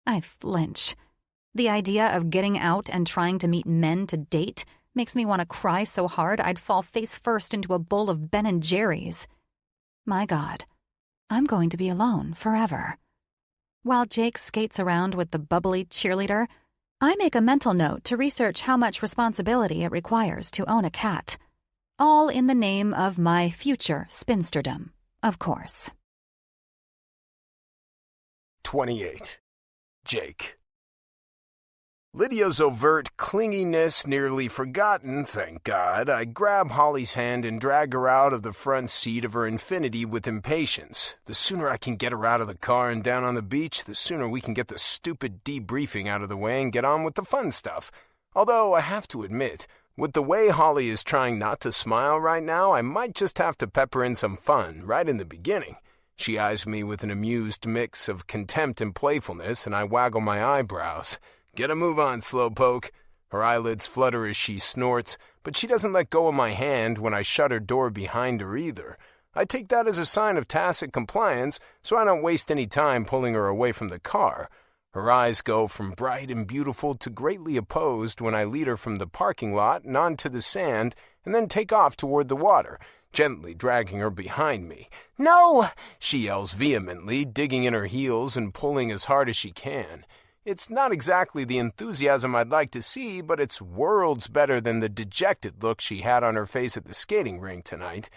I flinch. The idea of getting out and trying to meet men to date makes me want to cry so hard I'd fall face first into a bowl of Ben & Jerry's. My God, I'm going to be alone forever. While Jake skates around with the bubbly cheerleader, I make a mental note to research how much responsibility it requires to own a cat. All in the name of my future spinsterdom, of course. 28. Jake. Lydia's overt clinginess nearly forgotten, thank God, I grab Holley's hand and drag her out of the front seat of her Infiniti with impatience. The sooner I can get her out of the car and down on the beach, the sooner we can get the stupid debriefing out of the way and get on with the fun stuff. Although, I have to admit, with the way Holley is trying not to smile right now, I might just have to pepper in some fun right in the beginning. She eyes me with an amused mix of contempt and playfulness, and I waggle my eyebrows. Get a move on, slowpoke. Her eyelids flutter as she snorts, but she doesn't let go of my hand when I shut her door behind her either. I take that as a sign of tacit compliance, so I don't waste any time pulling her away from the car. Her eyes go from bright and beautiful to greatly opposed when I lead her from the parking lot and onto the sand and then take off toward the water, gently dragging her behind me. No! She yells vehemently, digging in her heels and pulling as hard as she can. It's not exactly the enthusiasm I'd like to see, but it's worlds better than the dejected look she had on her face at the skating rink tonight.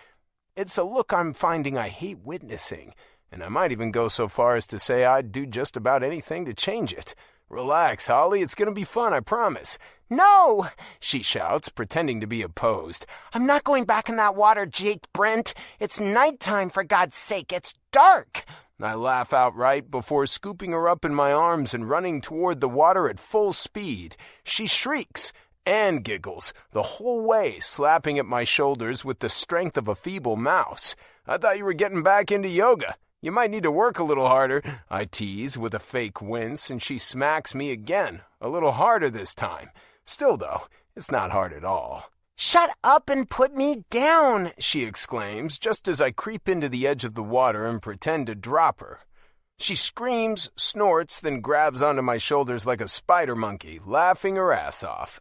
It's a look I'm finding I hate witnessing, and I might even go so far as to say I'd do just about anything to change it. Relax, Holley, it's going to be fun, I promise. No! She shouts, pretending to be opposed. I'm not going back in that water, Jake Brent. It's nighttime, for God's sake. It's dark. I laugh outright before scooping her up in my arms and running toward the water at full speed. She shrieks and giggles the whole way, slapping at my shoulders with the strength of a feeble mouse. I thought you were getting back into yoga. You might need to work a little harder, I tease with a fake wince, and she smacks me again, a little harder this time. Still, though, it's not hard at all. Shut up and put me down, she exclaims, just as I creep into the edge of the water and pretend to drop her. She screams, snorts, then grabs onto my shoulders like a spider monkey, laughing her ass off.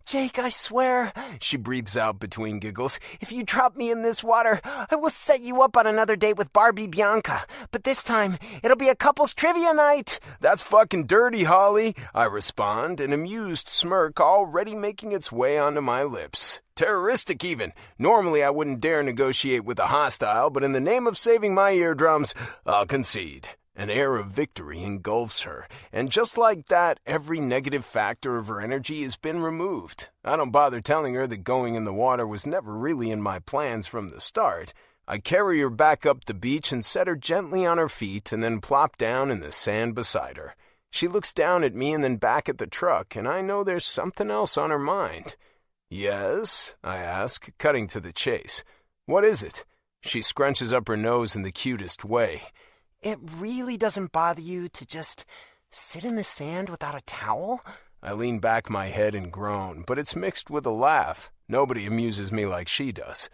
Jake, I swear, she breathes out between giggles, if you drop me in this water, I will set you up on another date with Barbie Bianca. But this time, it'll be a couple's trivia night. That's fucking dirty, Holley, I respond, an amused smirk already making its way onto my lips. Terroristic even. Normally I wouldn't dare negotiate with a hostile, but in the name of saving my eardrums, I'll concede. An air of victory engulfs her, and just like that, every negative factor of her energy has been removed. I don't bother telling her that going in the water was never really in my plans from the start. I carry her back up the beach and set her gently on her feet and then plop down in the sand beside her. She looks down at me and then back at the truck, and I know there's something else on her mind. Yes, I ask, cutting to the chase. What is it? She scrunches up her nose in the cutest way. It really doesn't bother you to just sit in the sand without a towel? I lean back my head and groan, but it's mixed with a laugh. Nobody amuses me like she does.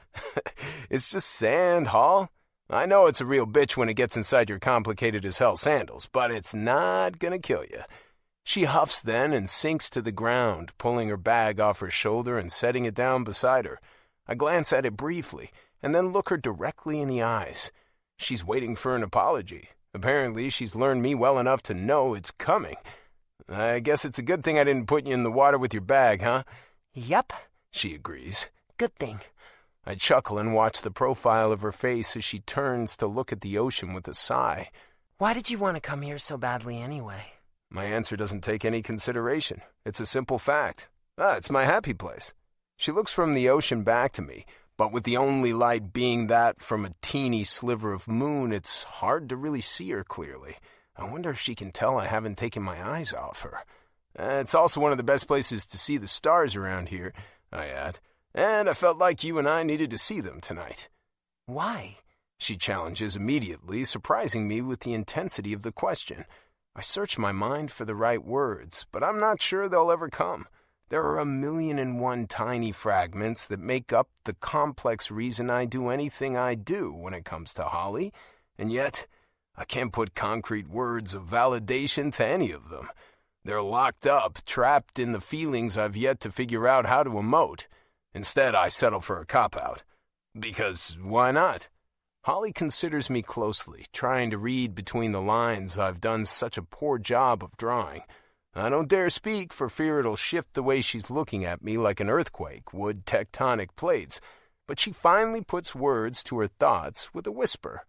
It's just sand, Hall. I know it's a real bitch when it gets inside your complicated-as-hell sandals, but it's not gonna kill you. She huffs then and sinks to the ground, pulling her bag off her shoulder and setting it down beside her. I glance at it briefly, and then look her directly in the eyes. She's waiting for an apology. Apparently, she's learned me well enough to know it's coming. I guess it's a good thing I didn't put you in the water with your bag, huh? Yep, She agrees. good thing. I chuckle and watch the profile of her face as she turns to look at the ocean with a sigh. Why did you want to come here so badly anyway? My answer doesn't take any consideration. It's a simple fact. It's my happy place. She looks from the ocean back to me, but with the only light being that from a teeny sliver of moon, it's hard to really see her clearly. I wonder if she can tell I haven't taken my eyes off her. It's also one of the best places to see the stars around here, I add, and I felt like you and I needed to see them tonight. Why? She challenges immediately, surprising me with the intensity of the question. I search my mind for the right words, but I'm not sure they'll ever come. There are 1,000,001 tiny fragments that make up the complex reason I do anything I do when it comes to Holley, and yet I can't put concrete words of validation to any of them. They're locked up, trapped in the feelings I've yet to figure out how to emote. Instead, I settle for a cop-out. Because why not? Holley considers me closely, trying to read between the lines I've done such a poor job of drawing. I don't dare speak for fear it'll shift the way she's looking at me like an earthquake would tectonic plates, but she finally puts words to her thoughts with a whisper.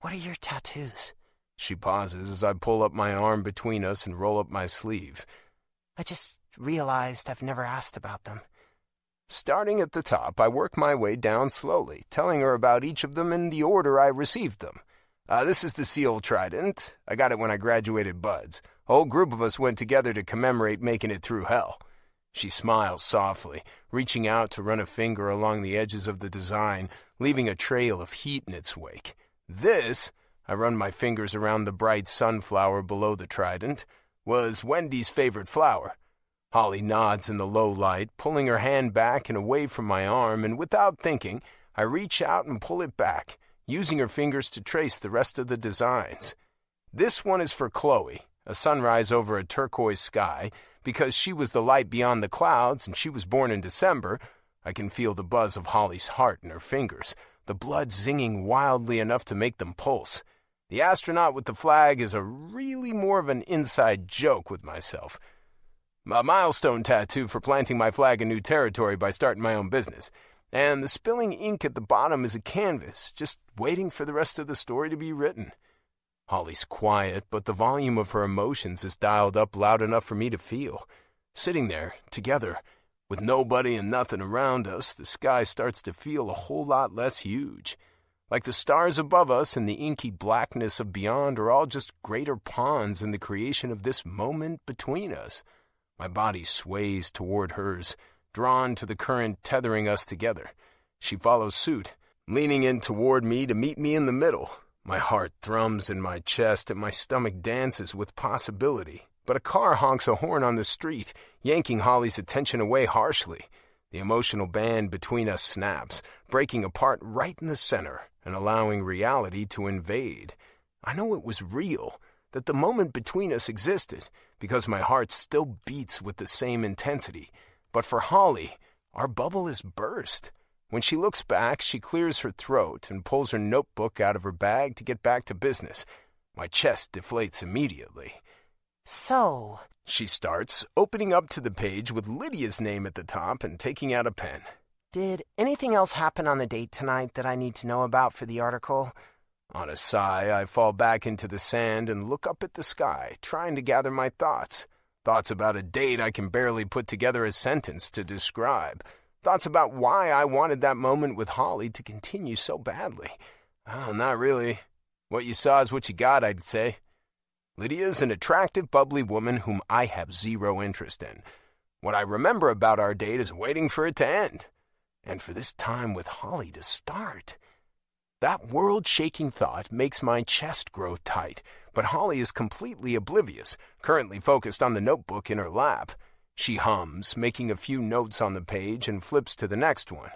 What are your tattoos? She pauses as I pull up my arm between us and roll up my sleeve. I just realized I've never asked about them. Starting at the top, I work my way down slowly, telling her about each of them in the order I received them. This is the SEAL Trident. I got it when I graduated Buds. A whole group of us went together to commemorate making it through hell. She smiles softly, reaching out to run a finger along the edges of the design, leaving a trail of heat in its wake. This, I run my fingers around the bright sunflower below the trident, was Wendy's favorite flower. Holley nods in the low light, pulling her hand back and away from my arm, and without thinking, I reach out and pull it back, using her fingers to trace the rest of the designs. This one is for Chloe, a sunrise over a turquoise sky. Because she was the light beyond the clouds and she was born in December, I can feel the buzz of Holley's heart in her fingers, the blood zinging wildly enough to make them pulse. The astronaut with the flag is really more of an inside joke with myself. A milestone tattoo for planting my flag in new territory by starting my own business. And the spilling ink at the bottom is a canvas, just waiting for the rest of the story to be written. Holley's quiet, but the volume of her emotions is dialed up loud enough for me to feel. Sitting there, together, with nobody and nothing around us, the sky starts to feel a whole lot less huge. Like the stars above us and the inky blackness of beyond are all just greater pawns in the creation of this moment between us. My body sways toward hers, drawn to the current tethering us together. She follows suit, leaning in toward me to meet me in the middle. My heart thrums in my chest and my stomach dances with possibility. But a car honks a horn on the street, yanking Holley's attention away harshly. The emotional band between us snaps, breaking apart right in the center and allowing reality to invade. I know it was real, that the moment between us existed, because my heart still beats with the same intensity. But for Holley, our bubble is burst. When she looks back, she clears her throat and pulls her notebook out of her bag to get back to business. My chest deflates immediately. So, she starts, opening up to the page with Lydia's name at the top and taking out a pen. Did anything else happen on the date tonight that I need to know about for the article? On a sigh, I fall back into the sand and look up at the sky, trying to gather my thoughts. Thoughts about a date I can barely put together a sentence to describe. Thoughts about why I wanted that moment with Holley to continue so badly. Oh, not really. What you saw is what you got, I'd say. Lydia's an attractive, bubbly woman whom I have zero interest in. What I remember about our date is waiting for it to end, and for this time with Holley to start. That world-shaking thought makes my chest grow tight, but Holley is completely oblivious, currently focused on the notebook in her lap. She hums, making a few notes on the page, and flips to the next one.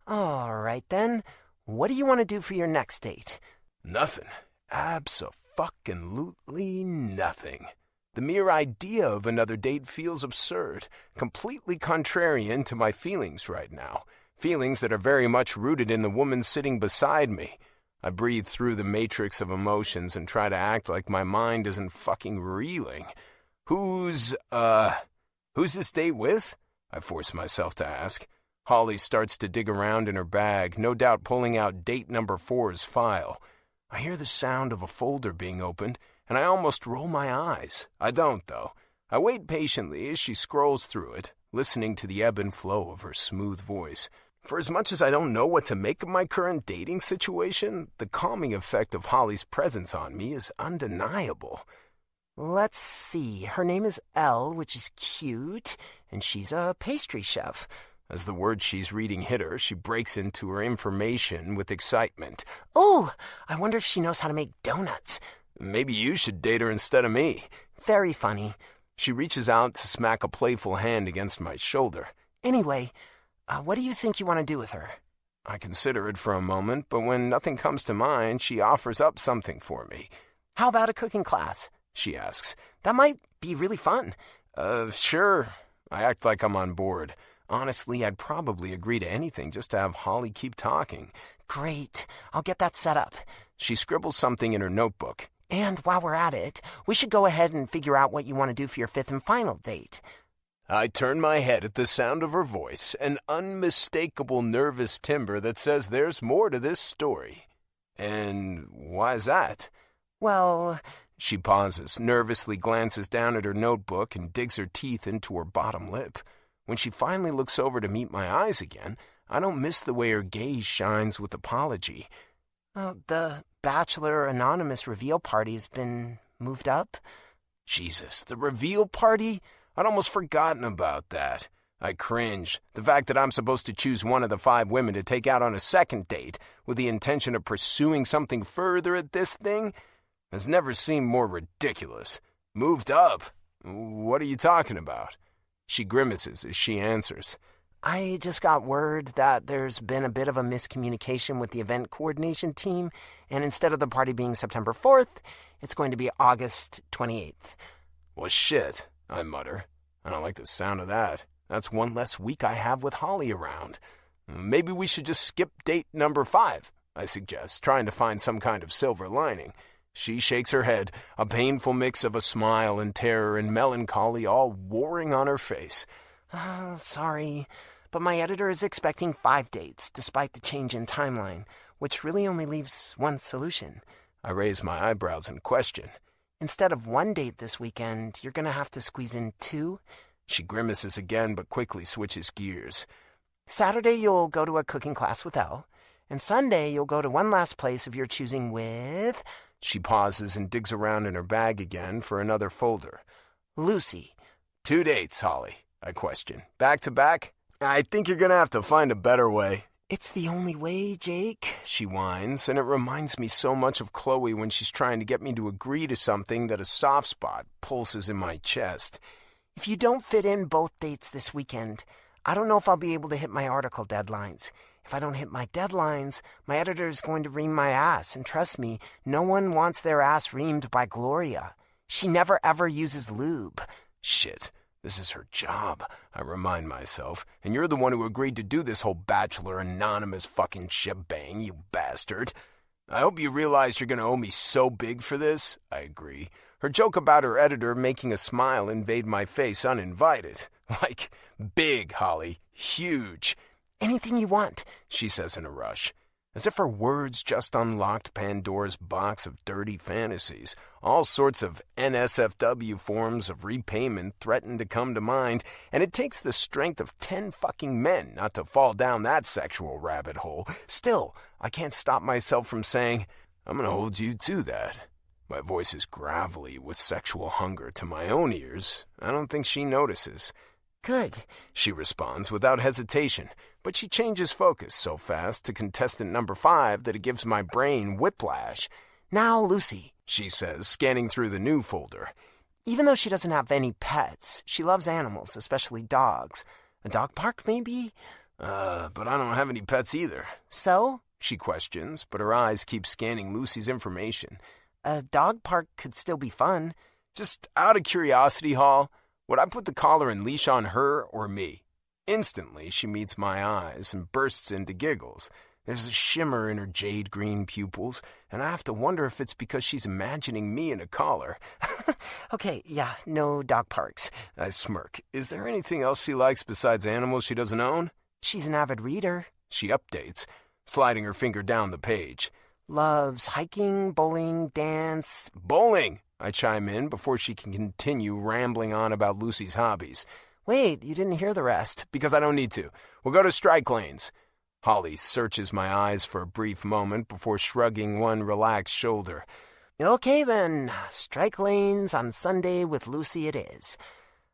All right, then. What do you want to do for your next date? Nothing. Abso-fucking-lutely nothing. The mere idea of another date feels absurd, completely contrarian to my feelings right now. feelings that are very much rooted in the woman sitting beside me. I breathe through the matrix of emotions and try to act like my mind isn't fucking reeling. Who's this date with? I force myself to ask. Holley starts to dig around in her bag, no doubt pulling out date number 4's file. I hear the sound of a folder being opened, and I almost roll my eyes. I don't, though. I wait patiently as she scrolls through it, listening to the ebb and flow of her smooth voice. For as much as I don't know what to make of my current dating situation, the calming effect of Holley's presence on me is undeniable. Let's see. Her name is Elle, which is cute, and she's a pastry chef. As the words she's reading hit her, she breaks into her information with excitement. Oh, I wonder if she knows how to make donuts. Maybe you should date her instead of me. Very funny. She reaches out to smack a playful hand against my shoulder. Anyway, what do you think you want to do with her? I consider it for a moment, but when nothing comes to mind, she offers up something for me. How about a cooking class? She asks. That might be really fun. Sure. I act like I'm on board. Honestly, I'd probably agree to anything just to have Holley keep talking. Great. I'll get that set up. She scribbles something in her notebook. And while we're at it, we should go ahead and figure out what you want to do for your 5th and final date. I turn my head at the sound of her voice, an unmistakable nervous timbre that says there's more to this story. And why's that? Well... She pauses, nervously glances down at her notebook and digs her teeth into her bottom lip. When she finally looks over to meet my eyes again, I don't miss the way her gaze shines with apology. The Bachelor Anonymous reveal party has been moved up. Jesus, the reveal party? I'd almost forgotten about that. I cringe. The fact that I'm supposed to choose one of the 5 women to take out on a second date with the intention of pursuing something further at this thing has never seemed more ridiculous. Moved up? What are you talking about? She grimaces as she answers. I just got word that there's been a bit of a miscommunication with the event coordination team, and instead of the party being September 4th, it's going to be August 28th. Well, shit, I mutter. I don't like the sound of that. That's one less week I have with Holley around. Maybe we should just skip date number 5, I suggest, trying to find some kind of silver lining. She shakes her head, a painful mix of a smile and terror and melancholy all warring on her face. Sorry, but my editor is expecting 5 dates, despite the change in timeline, which really only leaves one solution. I raise my eyebrows in question. Instead of 1 date this weekend, you're going to have to squeeze in 2. She grimaces again, but quickly switches gears. Saturday, you'll go to a cooking class with Elle, and Sunday, you'll go to one last place of your choosing with... She pauses and digs around in her bag again for another folder. Lucy. 2 dates, Holley, I question. Back to back? I think you're going to have to find a better way. It's the only way, Jake, she whines, and it reminds me so much of Chloe when she's trying to get me to agree to something that a soft spot pulses in my chest. If you don't fit in both dates this weekend, I don't know if I'll be able to hit my article deadlines. If I don't hit my deadlines, my editor is going to ream my ass, and trust me, no one wants their ass reamed by Gloria. She never ever uses lube. Shit, this is her job, I remind myself, and you're the one who agreed to do this whole Bachelor Anonymous fucking shebang, you bastard. I hope you realize you're going to owe me so big for this, I agree. Her joke about her editor making a smile invade my face uninvited. Like, big, Holley, huge. Anything you want, she says in a rush. As if her words just unlocked Pandora's box of dirty fantasies. All sorts of NSFW forms of repayment threaten to come to mind, and it takes the strength of 10 fucking men not to fall down that sexual rabbit hole. Still, I can't stop myself from saying, I'm going to hold you to that. My voice is gravelly with sexual hunger to my own ears. I don't think she notices. Good, she responds without hesitation, but she changes focus so fast to contestant number 5 that it gives my brain whiplash. Now, Lucy, she says, scanning through the new folder. Even though she doesn't have any pets, she loves animals, especially dogs. A dog park, maybe? But I don't have any pets either. So? She questions, but her eyes keep scanning Lucy's information. A dog park could still be fun. Just out of curiosity, Hall, would I put the collar and leash on her or me? Instantly, she meets my eyes and bursts into giggles. There's a shimmer in her jade green pupils, and I have to wonder if it's because she's imagining me in a collar. Okay, yeah, no dog parks. I smirk. Is there anything else she likes besides animals she doesn't own? She's an avid reader. She updates, sliding her finger down the page. Loves hiking, bowling, dance. Bowling! I chime in before she can continue rambling on about Lucy's hobbies. Wait, you didn't hear the rest. Because I don't need to. We'll go to strike lanes. Holley searches my eyes for a brief moment before shrugging one relaxed shoulder. Okay then, strike lanes on Sunday with Lucy it is.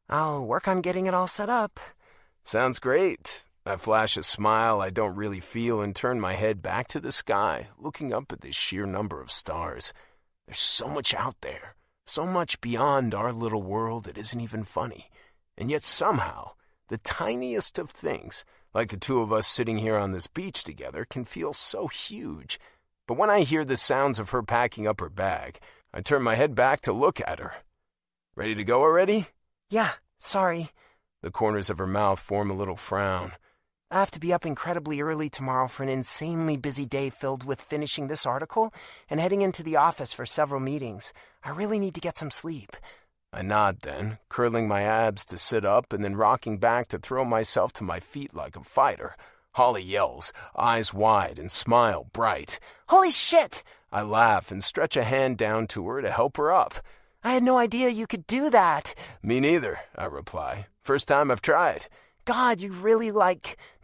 I'll work on getting it all set up. Sounds great. I flash a smile I don't really feel and turn my head back to the sky, looking up at the sheer number of stars. There's so much out there, so much beyond our little world it isn't even funny. And yet somehow, the tiniest of things, like the two of us sitting here on this beach together, can feel so huge. But when I hear the sounds of her packing up her bag, I turn my head back to look at her. Ready to go already? Yeah, sorry. The corners of her mouth form a little frown. I have to be up incredibly early tomorrow for an insanely busy day filled with finishing this article and heading into the office for several meetings. I really need to get some sleep. I nod then, curling my abs to sit up and then rocking back to throw myself to my feet like a fighter. Holley yells, eyes wide and smile bright. Holy shit! I laugh and stretch a hand down to her to help her up. I had no idea you could do that. Me neither, I reply. First time I've tried. God, you really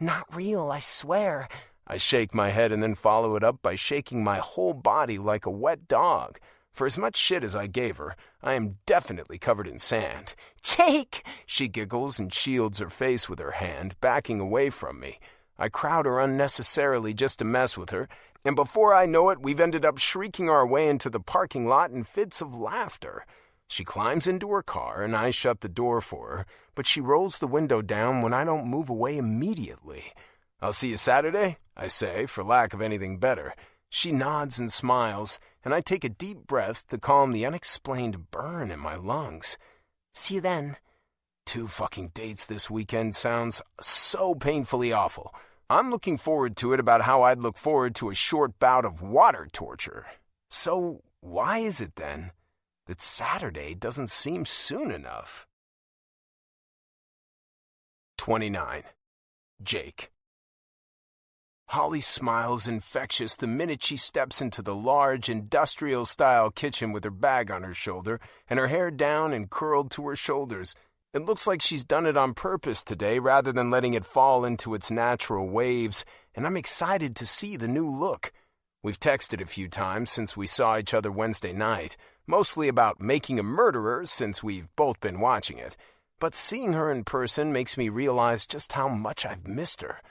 not real, I swear. I shake my head and then follow it up by shaking my whole body like a wet dog. For as much shit as I gave her, I am definitely covered in sand. Jake! She giggles and shields her face with her hand, backing away from me. I crowd her unnecessarily just to mess with her, and before I know it, we've ended up shrieking our way into the parking lot in fits of laughter. She climbs into her car, and I shut the door for her, but she rolls the window down when I don't move away immediately. I'll see you Saturday, I say, for lack of anything better. She nods and smiles, and I take a deep breath to calm the unexplained burn in my lungs. See you then. 2 fucking dates this weekend sounds so painfully awful. I'm looking forward to it about how I'd look forward to a short bout of water torture. So why is it then that Saturday doesn't seem soon enough? 29. Jake. Holley smiles infectious the minute she steps into the large, industrial-style kitchen with her bag on her shoulder and her hair down and curled to her shoulders. It looks like she's done it on purpose today rather than letting it fall into its natural waves, and I'm excited to see the new look. We've texted a few times since we saw each other Wednesday night, mostly about Making a Murderer since we've both been watching it. But seeing her in person makes me realize just how much I've missed her.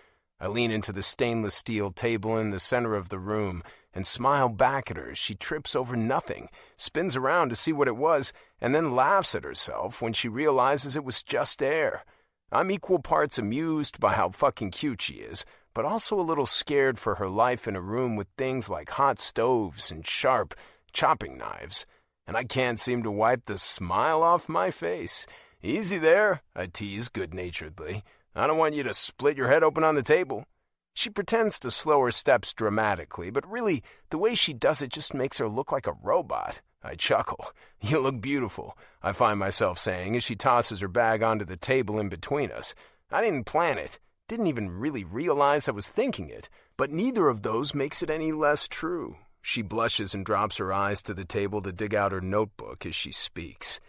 I lean into the stainless steel table in the center of the room and smile back at her as she trips over nothing, spins around to see what it was, and then laughs at herself when she realizes it was just air. I'm equal parts amused by how fucking cute she is, but also a little scared for her life in a room with things like hot stoves and sharp chopping knives. And I can't seem to wipe the smile off my face. Easy there, I tease good-naturedly. I don't want you to split your head open on the table. She pretends to slow her steps dramatically, but really, the way she does it just makes her look like a robot. I chuckle. You look beautiful, I find myself saying as she tosses her bag onto the table in between us. I didn't plan it, didn't even really realize I was thinking it, but neither of those makes it any less true. She blushes and drops her eyes to the table to dig out her notebook as she speaks.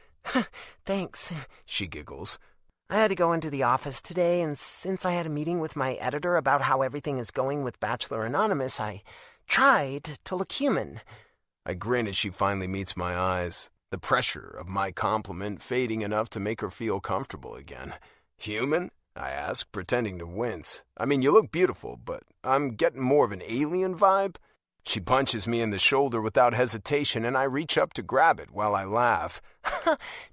Thanks, she giggles. I had to go into the office today, and since I had a meeting with my editor about how everything is going with Bachelor Anonymous, I tried to look human. I grin as she finally meets my eyes, the pressure of my compliment fading enough to make her feel comfortable again. Human? I ask, pretending to wince. I mean, you look beautiful, but I'm getting more of an alien vibe. She punches me in the shoulder without hesitation, and I reach up to grab it while I laugh.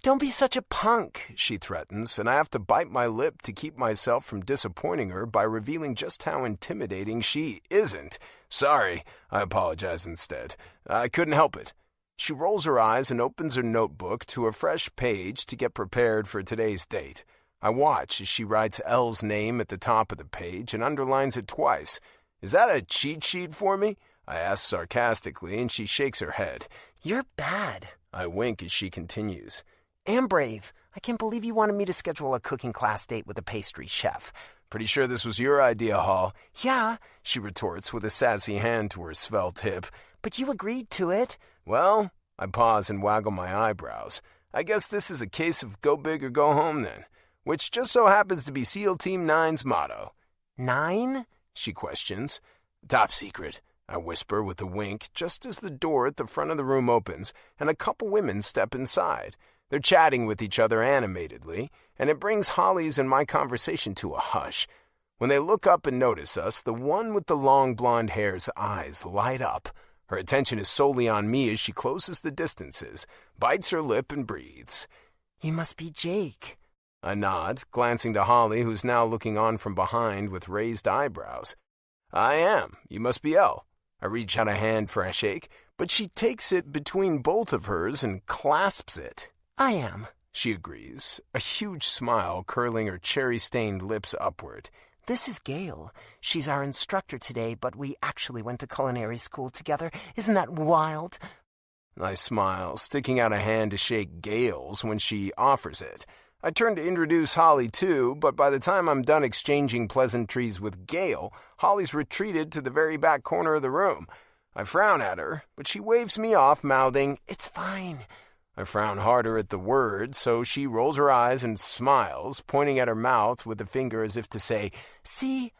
Don't be such a punk, she threatens, and I have to bite my lip to keep myself from disappointing her by revealing just how intimidating she isn't. Sorry, I apologize instead. I couldn't help it. She rolls her eyes and opens her notebook to a fresh page to get prepared for today's date. I watch as she writes Elle's name at the top of the page and underlines it twice. Is that a cheat sheet for me? I ask sarcastically, and she shakes her head. You're bad. I wink as she continues. And brave. I can't believe you wanted me to schedule a cooking class date with a pastry chef. Pretty sure this was your idea, Hall. Yeah, she retorts with a sassy hand to her svelte hip. But you agreed to it. Well, I pause and waggle my eyebrows. I guess this is a case of go big or go home then, which just so happens to be SEAL Team 9's motto. 9? She questions. Top secret, I whisper with a wink just as the door at the front of the room opens and a couple women step inside. They're chatting with each other animatedly, and it brings Holley's and my conversation to a hush. When they look up and notice us, the one with the long blonde hair's eyes light up. Her attention is solely on me as she closes the distances, bites her lip, and breathes. You must be Jake. I nod, glancing to Holley, who's now looking on from behind with raised eyebrows. I am. You must be Elle. I reach out a hand for a shake, but she takes it between both of hers and clasps it. I am, she agrees, a huge smile curling her cherry-stained lips upward. This is Gail. She's our instructor today, but we actually went to culinary school together. Isn't that wild? I smile, sticking out a hand to shake Gail's when she offers it. I turn to introduce Holley too, but by the time I'm done exchanging pleasantries with Gail, Holley's retreated to the very back corner of the room. I frown at her, but she waves me off, mouthing, "It's fine." I frown harder at the word, so she rolls her eyes and smiles, pointing at her mouth with a finger as if to say, "See?"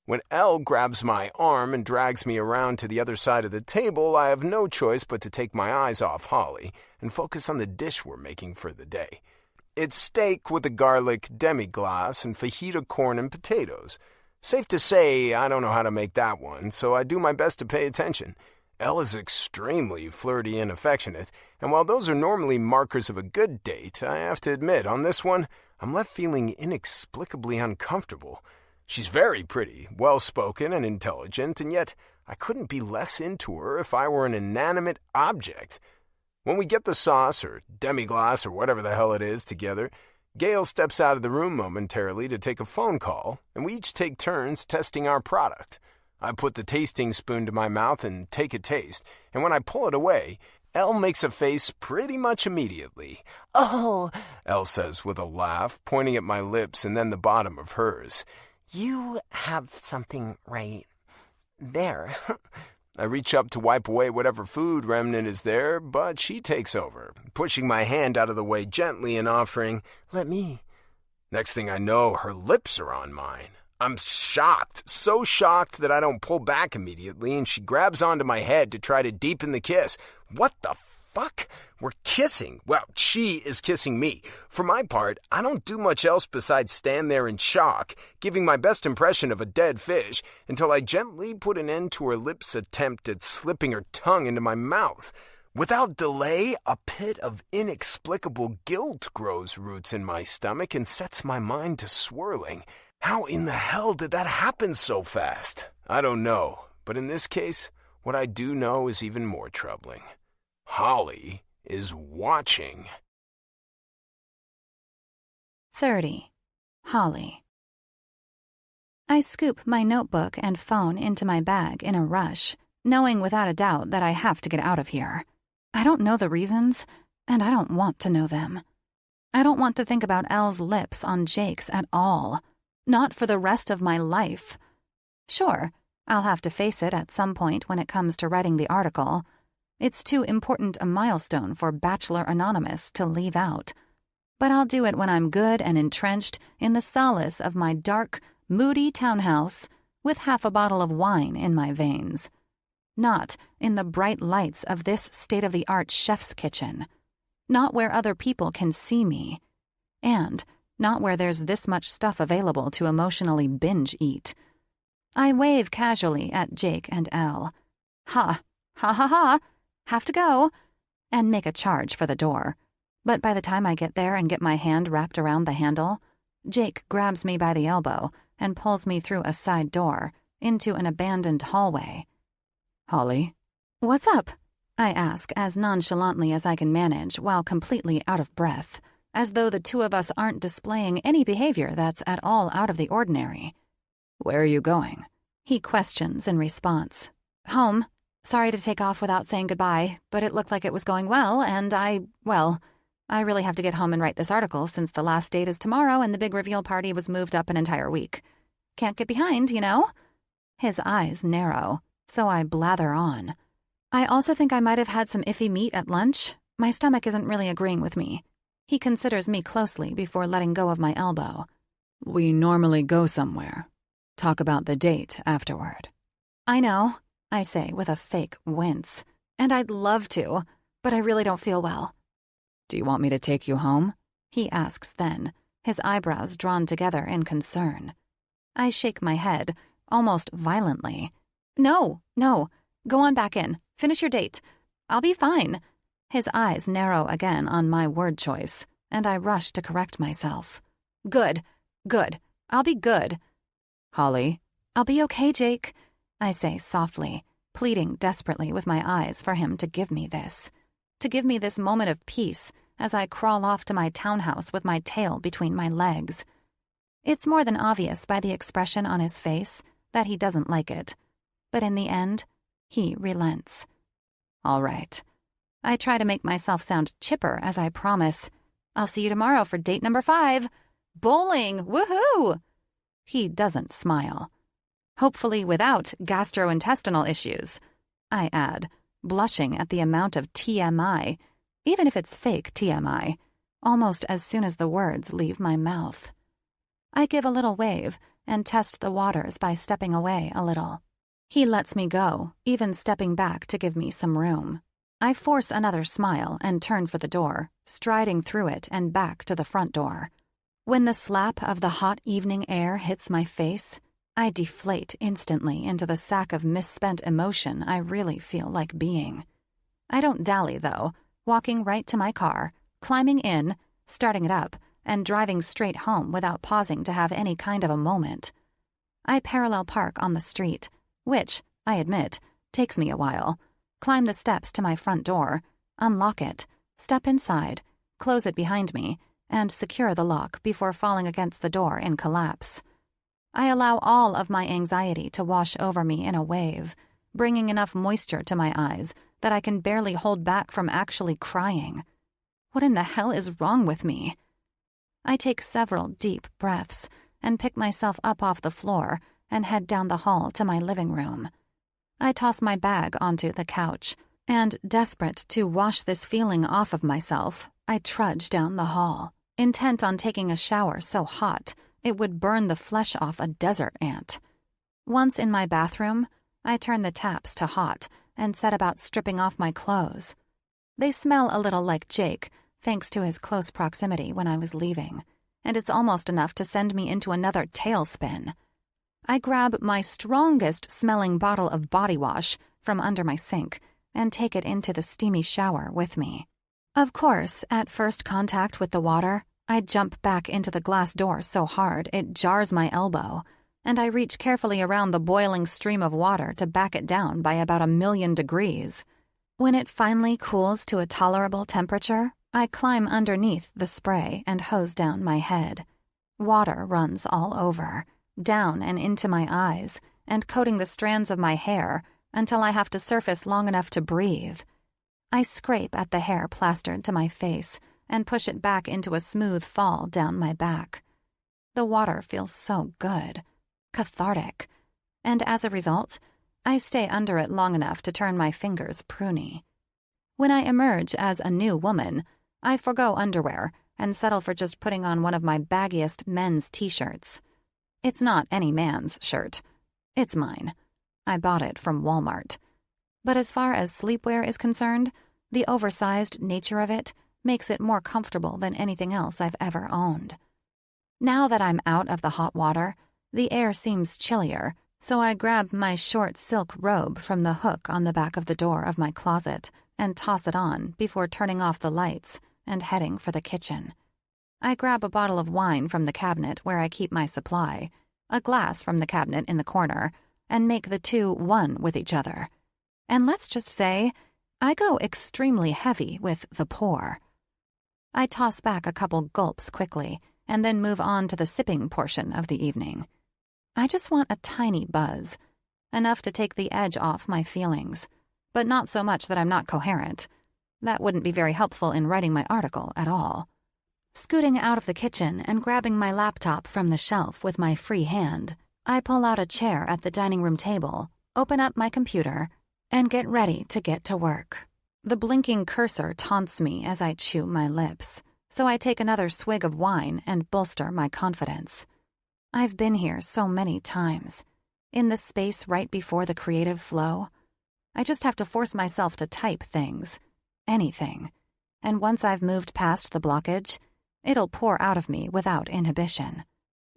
When Elle grabs my arm and drags me around to the other side of the table, I have no choice but to take my eyes off Holley and focus on the dish we're making for the day. It's steak with a garlic demi-glace and fajita corn and potatoes. Safe to say, I don't know how to make that one, so I do my best to pay attention. Elle is extremely flirty and affectionate, and while those are normally markers of a good date, I have to admit, on this one, I'm left feeling inexplicably uncomfortable. She's very pretty, well-spoken, and intelligent, and yet I couldn't be less into her if I were an inanimate object. When we get the sauce, or demi-glace, or whatever the hell it is, together, Gail steps out of the room momentarily to take a phone call, and we each take turns testing our product. I put the tasting spoon to my mouth and take a taste, and when I pull it away, Elle makes a face pretty much immediately. "Oh," Elle says with a laugh, pointing at my lips and then the bottom of hers. "You have something right there." I reach up to wipe away whatever food remnant is there, but she takes over, pushing my hand out of the way gently and offering, "Let me." Next thing I know, her lips are on mine. I'm shocked, so shocked that I don't pull back immediately, and she grabs onto my head to try to deepen the kiss. What the fuck? We're kissing. Well, she is kissing me. For my part, I don't do much else besides stand there in shock, giving my best impression of a dead fish, until I gently put an end to her lips' attempt at slipping her tongue into my mouth. Without delay, a pit of inexplicable guilt grows roots in my stomach and sets my mind to swirling. How in the hell did that happen so fast? I don't know, but in this case, what I do know is even more troubling. Holley is watching. 30. Holley. I scoop my notebook and phone into my bag in a rush, knowing without a doubt that I have to get out of here. I don't know the reasons, and I don't want to know them. I don't want to think about Elle's lips on Jake's at all. Not for the rest of my life. Sure, I'll have to face it at some point when it comes to writing the article. It's too important a milestone for Bachelor Anonymous to leave out. But I'll do it when I'm good and entrenched in the solace of my dark, moody townhouse with half a bottle of wine in my veins. Not in the bright lights of this state-of-the-art chef's kitchen. Not where other people can see me. And not where there's this much stuff available to emotionally binge eat. I wave casually at Jake and Elle. Ha, ha ha ha, have to go, and make a charge for the door. But by the time I get there and get my hand wrapped around the handle, Jake grabs me by the elbow and pulls me through a side door into an abandoned hallway. Holley? What's up? I ask as nonchalantly as I can manage while completely out of breath, as though the two of us aren't displaying any behavior that's at all out of the ordinary. "Where are you going?" he questions in response. "Home. Sorry to take off without saying goodbye, but it looked like it was going well, and I really have to get home and write this article since the last date is tomorrow and the big reveal party was moved up an entire week. Can't get behind, you know?" His eyes narrow, so I blather on. "I also think I might have had some iffy meat at lunch. My stomach isn't really agreeing with me." He considers me closely before letting go of my elbow. "We normally go somewhere. Talk about the date afterward." "I know," I say with a fake wince. "And I'd love to, but I really don't feel well." "Do you want me to take you home?" he asks then, his eyebrows drawn together in concern. I shake my head, almost violently. No, go on back in. Finish your date. I'll be fine." His eyes narrow again on my word choice, and I rush to correct myself. Good. I'll be good." "Holley?" "I'll be okay, Jake," I say softly, pleading desperately with my eyes for him to give me this. To give me this moment of peace as I crawl off to my townhouse with my tail between my legs. It's more than obvious by the expression on his face that he doesn't like it. But in the end, he relents. "All right." I try to make myself sound chipper as I promise. "I'll see you tomorrow for date number 5. Bowling! Woohoo!" He doesn't smile. "Hopefully without gastrointestinal issues," I add, blushing at the amount of TMI, even if it's fake TMI, almost as soon as the words leave my mouth. I give a little wave and test the waters by stepping away a little. He lets me go, even stepping back to give me some room. I force another smile and turn for the door, striding through it and back to the front door. When the slap of the hot evening air hits my face, I deflate instantly into the sack of misspent emotion I really feel like being. I don't dally, though, walking right to my car, climbing in, starting it up, and driving straight home without pausing to have any kind of a moment. I parallel park on the street, which, I admit, takes me a while, climb the steps to my front door, unlock it, step inside, close it behind me, and secure the lock before falling against the door in collapse. I allow all of my anxiety to wash over me in a wave, bringing enough moisture to my eyes that I can barely hold back from actually crying. What in the hell is wrong with me? I take several deep breaths and pick myself up off the floor and head down the hall to my living room. I toss my bag onto the couch, and desperate to wash this feeling off of myself, I trudge down the hall, intent on taking a shower so hot it would burn the flesh off a desert ant. Once in my bathroom, I turn the taps to hot and set about stripping off my clothes. They smell a little like Jake, thanks to his close proximity when I was leaving, and it's almost enough to send me into another tailspin. I grab my strongest-smelling bottle of body wash from under my sink and take it into the steamy shower with me. Of course, at first contact with the water, I jump back into the glass door so hard it jars my elbow, and I reach carefully around the boiling stream of water to back it down by about 1,000,000 degrees. When it finally cools to a tolerable temperature, I climb underneath the spray and hose down my head. Water runs all over, down and into my eyes, and coating the strands of my hair until I have to surface long enough to breathe. I scrape at the hair plastered to my face and push it back into a smooth fall down my back. The water feels so good, cathartic, and as a result, I stay under it long enough to turn my fingers pruny. When I emerge as a new woman, I forgo underwear and settle for just putting on one of my baggiest men's t-shirts. It's not any man's shirt. It's mine. I bought it from Walmart. But as far as sleepwear is concerned, the oversized nature of it makes it more comfortable than anything else I've ever owned. Now that I'm out of the hot water, the air seems chillier, so I grab my short silk robe from the hook on the back of the door of my closet and toss it on before turning off the lights and heading for the kitchen. I grab a bottle of wine from the cabinet where I keep my supply, a glass from the cabinet in the corner, and make the two one with each other. And let's just say, I go extremely heavy with the pour. I toss back a couple gulps quickly and then move on to the sipping portion of the evening. I just want a tiny buzz, enough to take the edge off my feelings, but not so much that I'm not coherent. That wouldn't be very helpful in writing my article at all. Scooting out of the kitchen and grabbing my laptop from the shelf with my free hand, I pull out a chair at the dining room table, open up my computer, and get ready to get to work. The blinking cursor taunts me as I chew my lips, so I take another swig of wine and bolster my confidence. I've been here so many times, in the space right before the creative flow. I just have to force myself to type things, anything, and once I've moved past the blockage, it'll pour out of me without inhibition.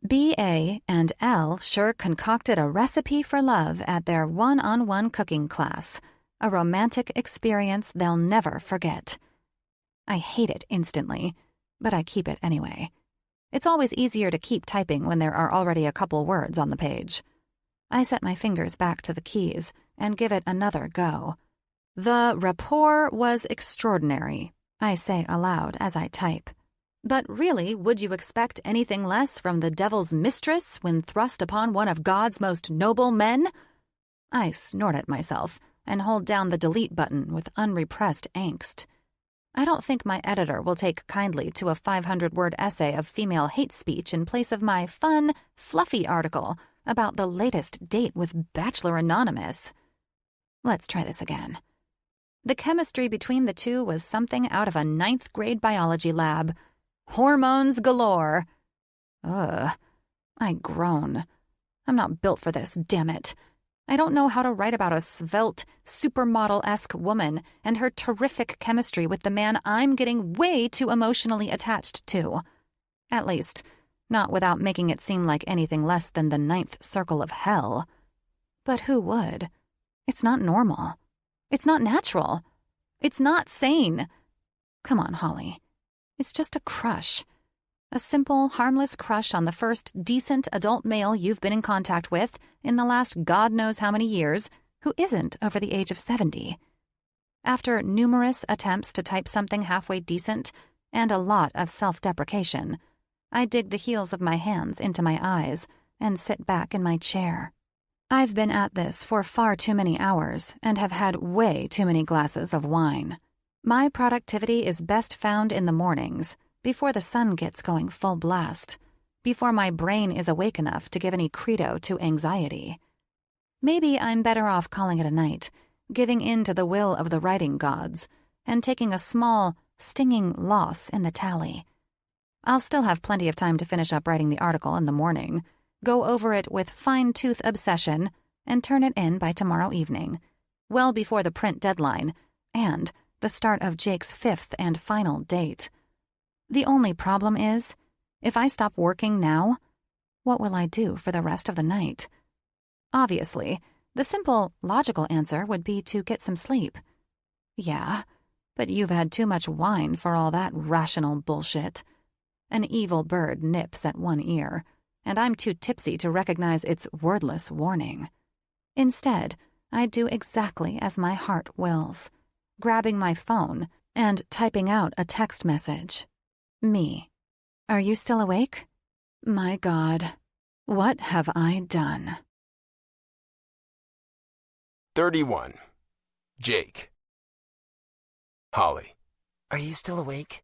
B.A. and L sure concocted a recipe for love at their one-on-one cooking class, a romantic experience they'll never forget. I hate it instantly, but I keep it anyway. It's always easier to keep typing when there are already a couple words on the page. I set my fingers back to the keys and give it another go. The rapport was extraordinary, I say aloud as I type. But really, would you expect anything less from the devil's mistress when thrust upon one of God's most noble men? I snort at myself and hold down the delete button with unrepressed angst. I don't think my editor will take kindly to a 500-word essay of female hate speech in place of my fun, fluffy article about the latest date with Bachelor Anonymous. Let's try this again. The chemistry between the two was something out of a 9th grade biology lab. Hormones galore. Ugh. I groan. I'm not built for this, damn it. I don't know how to write about a svelte, supermodel-esque woman and her terrific chemistry with the man I'm getting way too emotionally attached to. At least, not without making it seem like anything less than the 9th circle of hell. But who would? It's not normal. It's not natural. It's not sane. Come on, Holley. It's just a crush. A simple, harmless crush on the first decent adult male you've been in contact with in the last God knows how many years who isn't over the age of 70. After numerous attempts to type something halfway decent and a lot of self-deprecation, I dig the heels of my hands into my eyes and sit back in my chair. I've been at this for far too many hours and have had way too many glasses of wine. My productivity is best found in the mornings, before the sun gets going full blast, before my brain is awake enough to give any credo to anxiety. Maybe I'm better off calling it a night, giving in to the will of the writing gods, and taking a small, stinging loss in the tally. I'll still have plenty of time to finish up writing the article in the morning, go over it with fine-tooth obsession, and turn it in by tomorrow evening, well before the print deadline, and the start of Jake's 5th and final date. The only problem is, if I stop working now, what will I do for the rest of the night? Obviously, the simple, logical answer would be to get some sleep. Yeah, but you've had too much wine for all that rational bullshit. An evil bird nips at one ear, and I'm too tipsy to recognize its wordless warning. Instead, I do exactly as my heart wills, grabbing my phone and typing out a text message. Me. Are you still awake? My God, what have I done? 31. Jake. Holley. Are you still awake?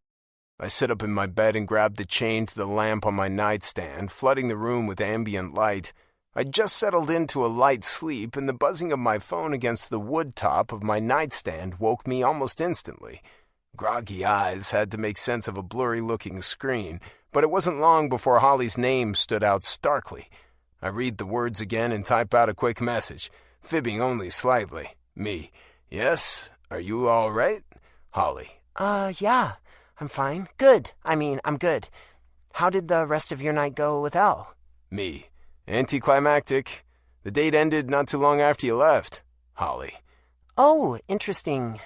I sit up in my bed and grab the chain to the lamp on my nightstand, flooding the room with ambient light. I'd just settled into a light sleep, and the buzzing of my phone against the wood top of my nightstand woke me almost instantly. Groggy eyes had to make sense of a blurry-looking screen, but it wasn't long before Holley's name stood out starkly. I read the words again and type out a quick message, fibbing only slightly. Me. Yes? Are you all right? Holley. Yeah. I'm fine. Good. I'm good. How did the rest of your night go with Elle? Me. Anticlimactic. The date ended not too long after you left. Holley. Oh, interesting.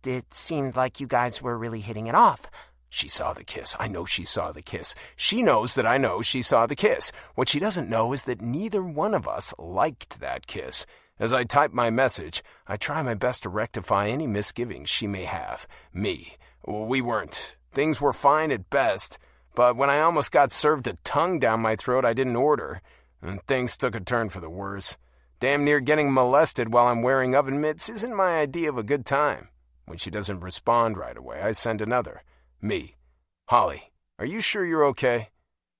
It seemed like you guys were really hitting it off. She saw the kiss. I know she saw the kiss. She knows that I know she saw the kiss. What she doesn't know is that neither one of us liked that kiss. As I type my message, I try my best to rectify any misgivings she may have. We weren't. Things were fine at best, but when I almost got served a tongue down my throat I didn't order, and things took a turn for the worse. Damn near getting molested while I'm wearing oven mitts isn't my idea of a good time. When she doesn't respond right away, I send another. Holley, are you sure you're okay?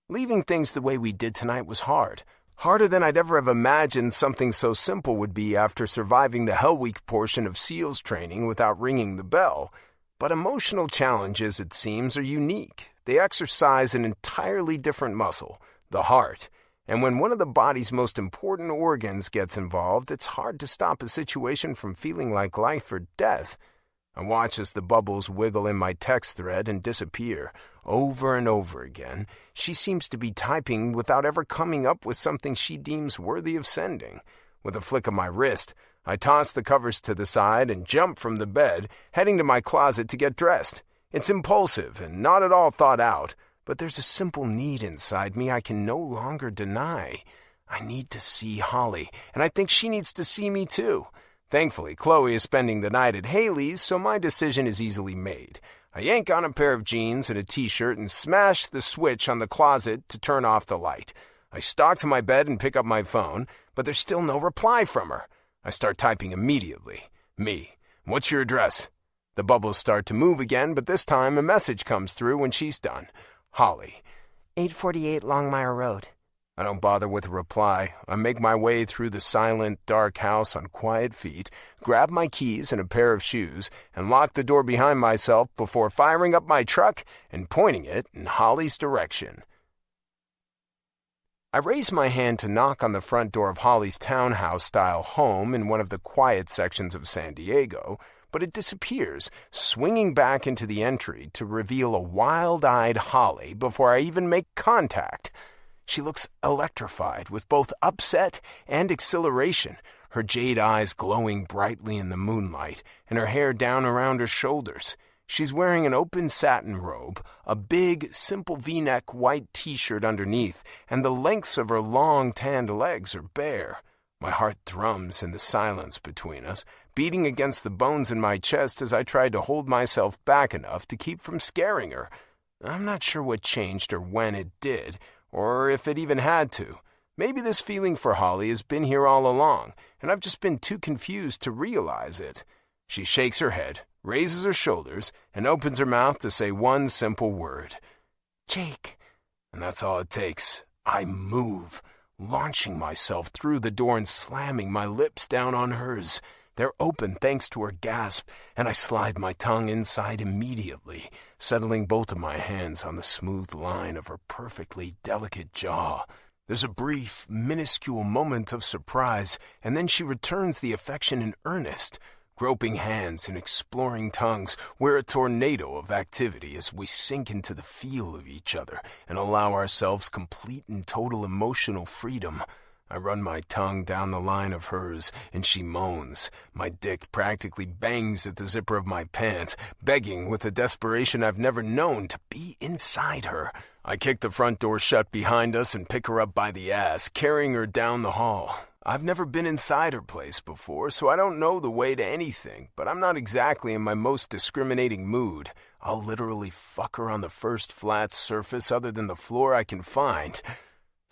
Leaving things the way we did tonight was hard. Harder than I'd ever have imagined something so simple would be after surviving the Hell Week portion of SEALs training without ringing the bell. But emotional challenges, it seems, are unique. They exercise an entirely different muscle, the heart. And when one of the body's most important organs gets involved, it's hard to stop a situation from feeling like life or death. I watch as the bubbles wiggle in my text thread and disappear. Over and over again, she seems to be typing without ever coming up with something she deems worthy of sending. With a flick of my wrist, I toss the covers to the side and jump from the bed, heading to my closet to get dressed. It's impulsive and not at all thought out, but there's a simple need inside me I can no longer deny. I need to see Holley, and I think she needs to see me too. Thankfully, Chloe is spending the night at Haley's, so my decision is easily made. I yank on a pair of jeans and a t-shirt and smash the switch on the closet to turn off the light. I stalk to my bed and pick up my phone, but there's still no reply from her. I start typing immediately. What's your address? The bubbles start to move again, but this time a message comes through when she's done. Holley. 848 Longmire Road. I don't bother with a reply. I make my way through the silent, dark house on quiet feet, grab my keys and a pair of shoes, and lock the door behind myself before firing up my truck and pointing it in Holley's direction. I raise my hand to knock on the front door of Holley's townhouse-style home in one of the quiet sections of San Diego, but it disappears, swinging back into the entry to reveal a wild-eyed Holley before I even make contact. She looks electrified with both upset and exhilaration, her jade eyes glowing brightly in the moonlight, and her hair down around her shoulders. She's wearing an open satin robe, a big, simple V-neck white t-shirt underneath, and the lengths of her long, tanned legs are bare. My heart thrums in the silence between us, beating against the bones in my chest as I tried to hold myself back enough to keep from scaring her. I'm not sure what changed or when it did, or if it even had to. Maybe this feeling for Holley has been here all along, and I've just been too confused to realize it. She shakes her head, raises her shoulders, and opens her mouth to say one simple word. Jake. And that's all it takes. I move, launching myself through the door and slamming my lips down on hers. They're open thanks to her gasp, and I slide my tongue inside immediately, settling both of my hands on the smooth line of her perfectly delicate jaw. There's a brief, minuscule moment of surprise, and then she returns the affection in earnest. Groping hands and exploring tongues, we're a tornado of activity as we sink into the feel of each other and allow ourselves complete and total emotional freedom. I run my tongue down the line of hers, and she moans. My dick practically bangs at the zipper of my pants, begging with a desperation I've never known to be inside her. I kick the front door shut behind us and pick her up by the ass, carrying her down the hall. I've never been inside her place before, so I don't know the way to anything, but I'm not exactly in my most discriminating mood. I'll literally fuck her on the first flat surface other than the floor I can find.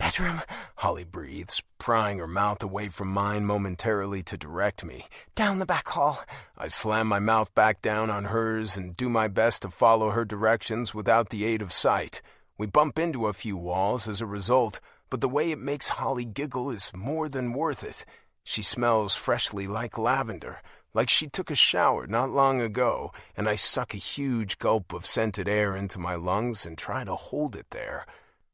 Bedroom, Holley breathes, prying her mouth away from mine momentarily to direct me. Down the back hall. I slam my mouth back down on hers and do my best to follow her directions without the aid of sight. We bump into a few walls as a result, but the way it makes Holley giggle is more than worth it. She smells freshly like lavender, like she took a shower not long ago, and I suck a huge gulp of scented air into my lungs and try to hold it there.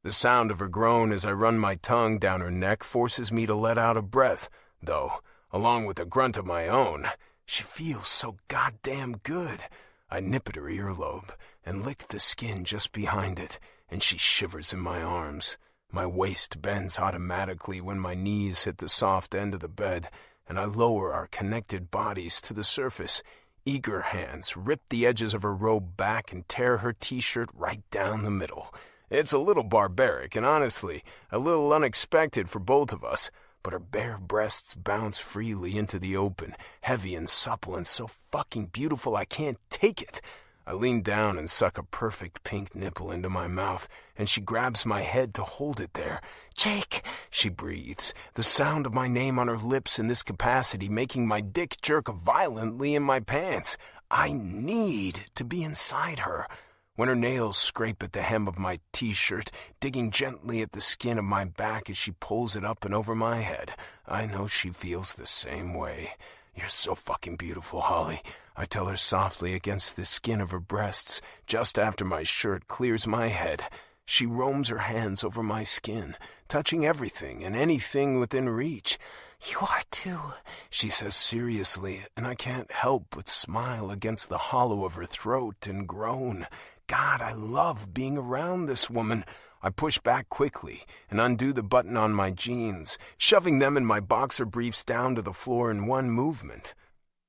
The sound of her groan as I run my tongue down her neck forces me to let out a breath, though, along with a grunt of my own. She feels so goddamn good. I nip at her earlobe and lick the skin just behind it, and she shivers in my arms. My waist bends automatically when my knees hit the soft end of the bed, and I lower our connected bodies to the surface. Eager hands rip the edges of her robe back and tear her t-shirt right down the middle. It's a little barbaric and honestly, a little unexpected for both of us, but her bare breasts bounce freely into the open, heavy and supple and so fucking beautiful I can't take it. I lean down and suck a perfect pink nipple into my mouth, and she grabs my head to hold it there. "Jake," she breathes, the sound of my name on her lips in this capacity making my dick jerk violently in my pants. I need to be inside her. When her nails scrape at the hem of my t-shirt, digging gently at the skin of my back as she pulls it up and over my head, I know she feels the same way. "You're so fucking beautiful, Holley," I tell her softly against the skin of her breasts, just after my shirt clears my head. She roams her hands over my skin, touching everything and anything within reach. "You are too," she says seriously, and I can't help but smile against the hollow of her throat and groan. God, I love being around this woman. I push back quickly and undo the button on my jeans, shoving them and my boxer briefs down to the floor in one movement.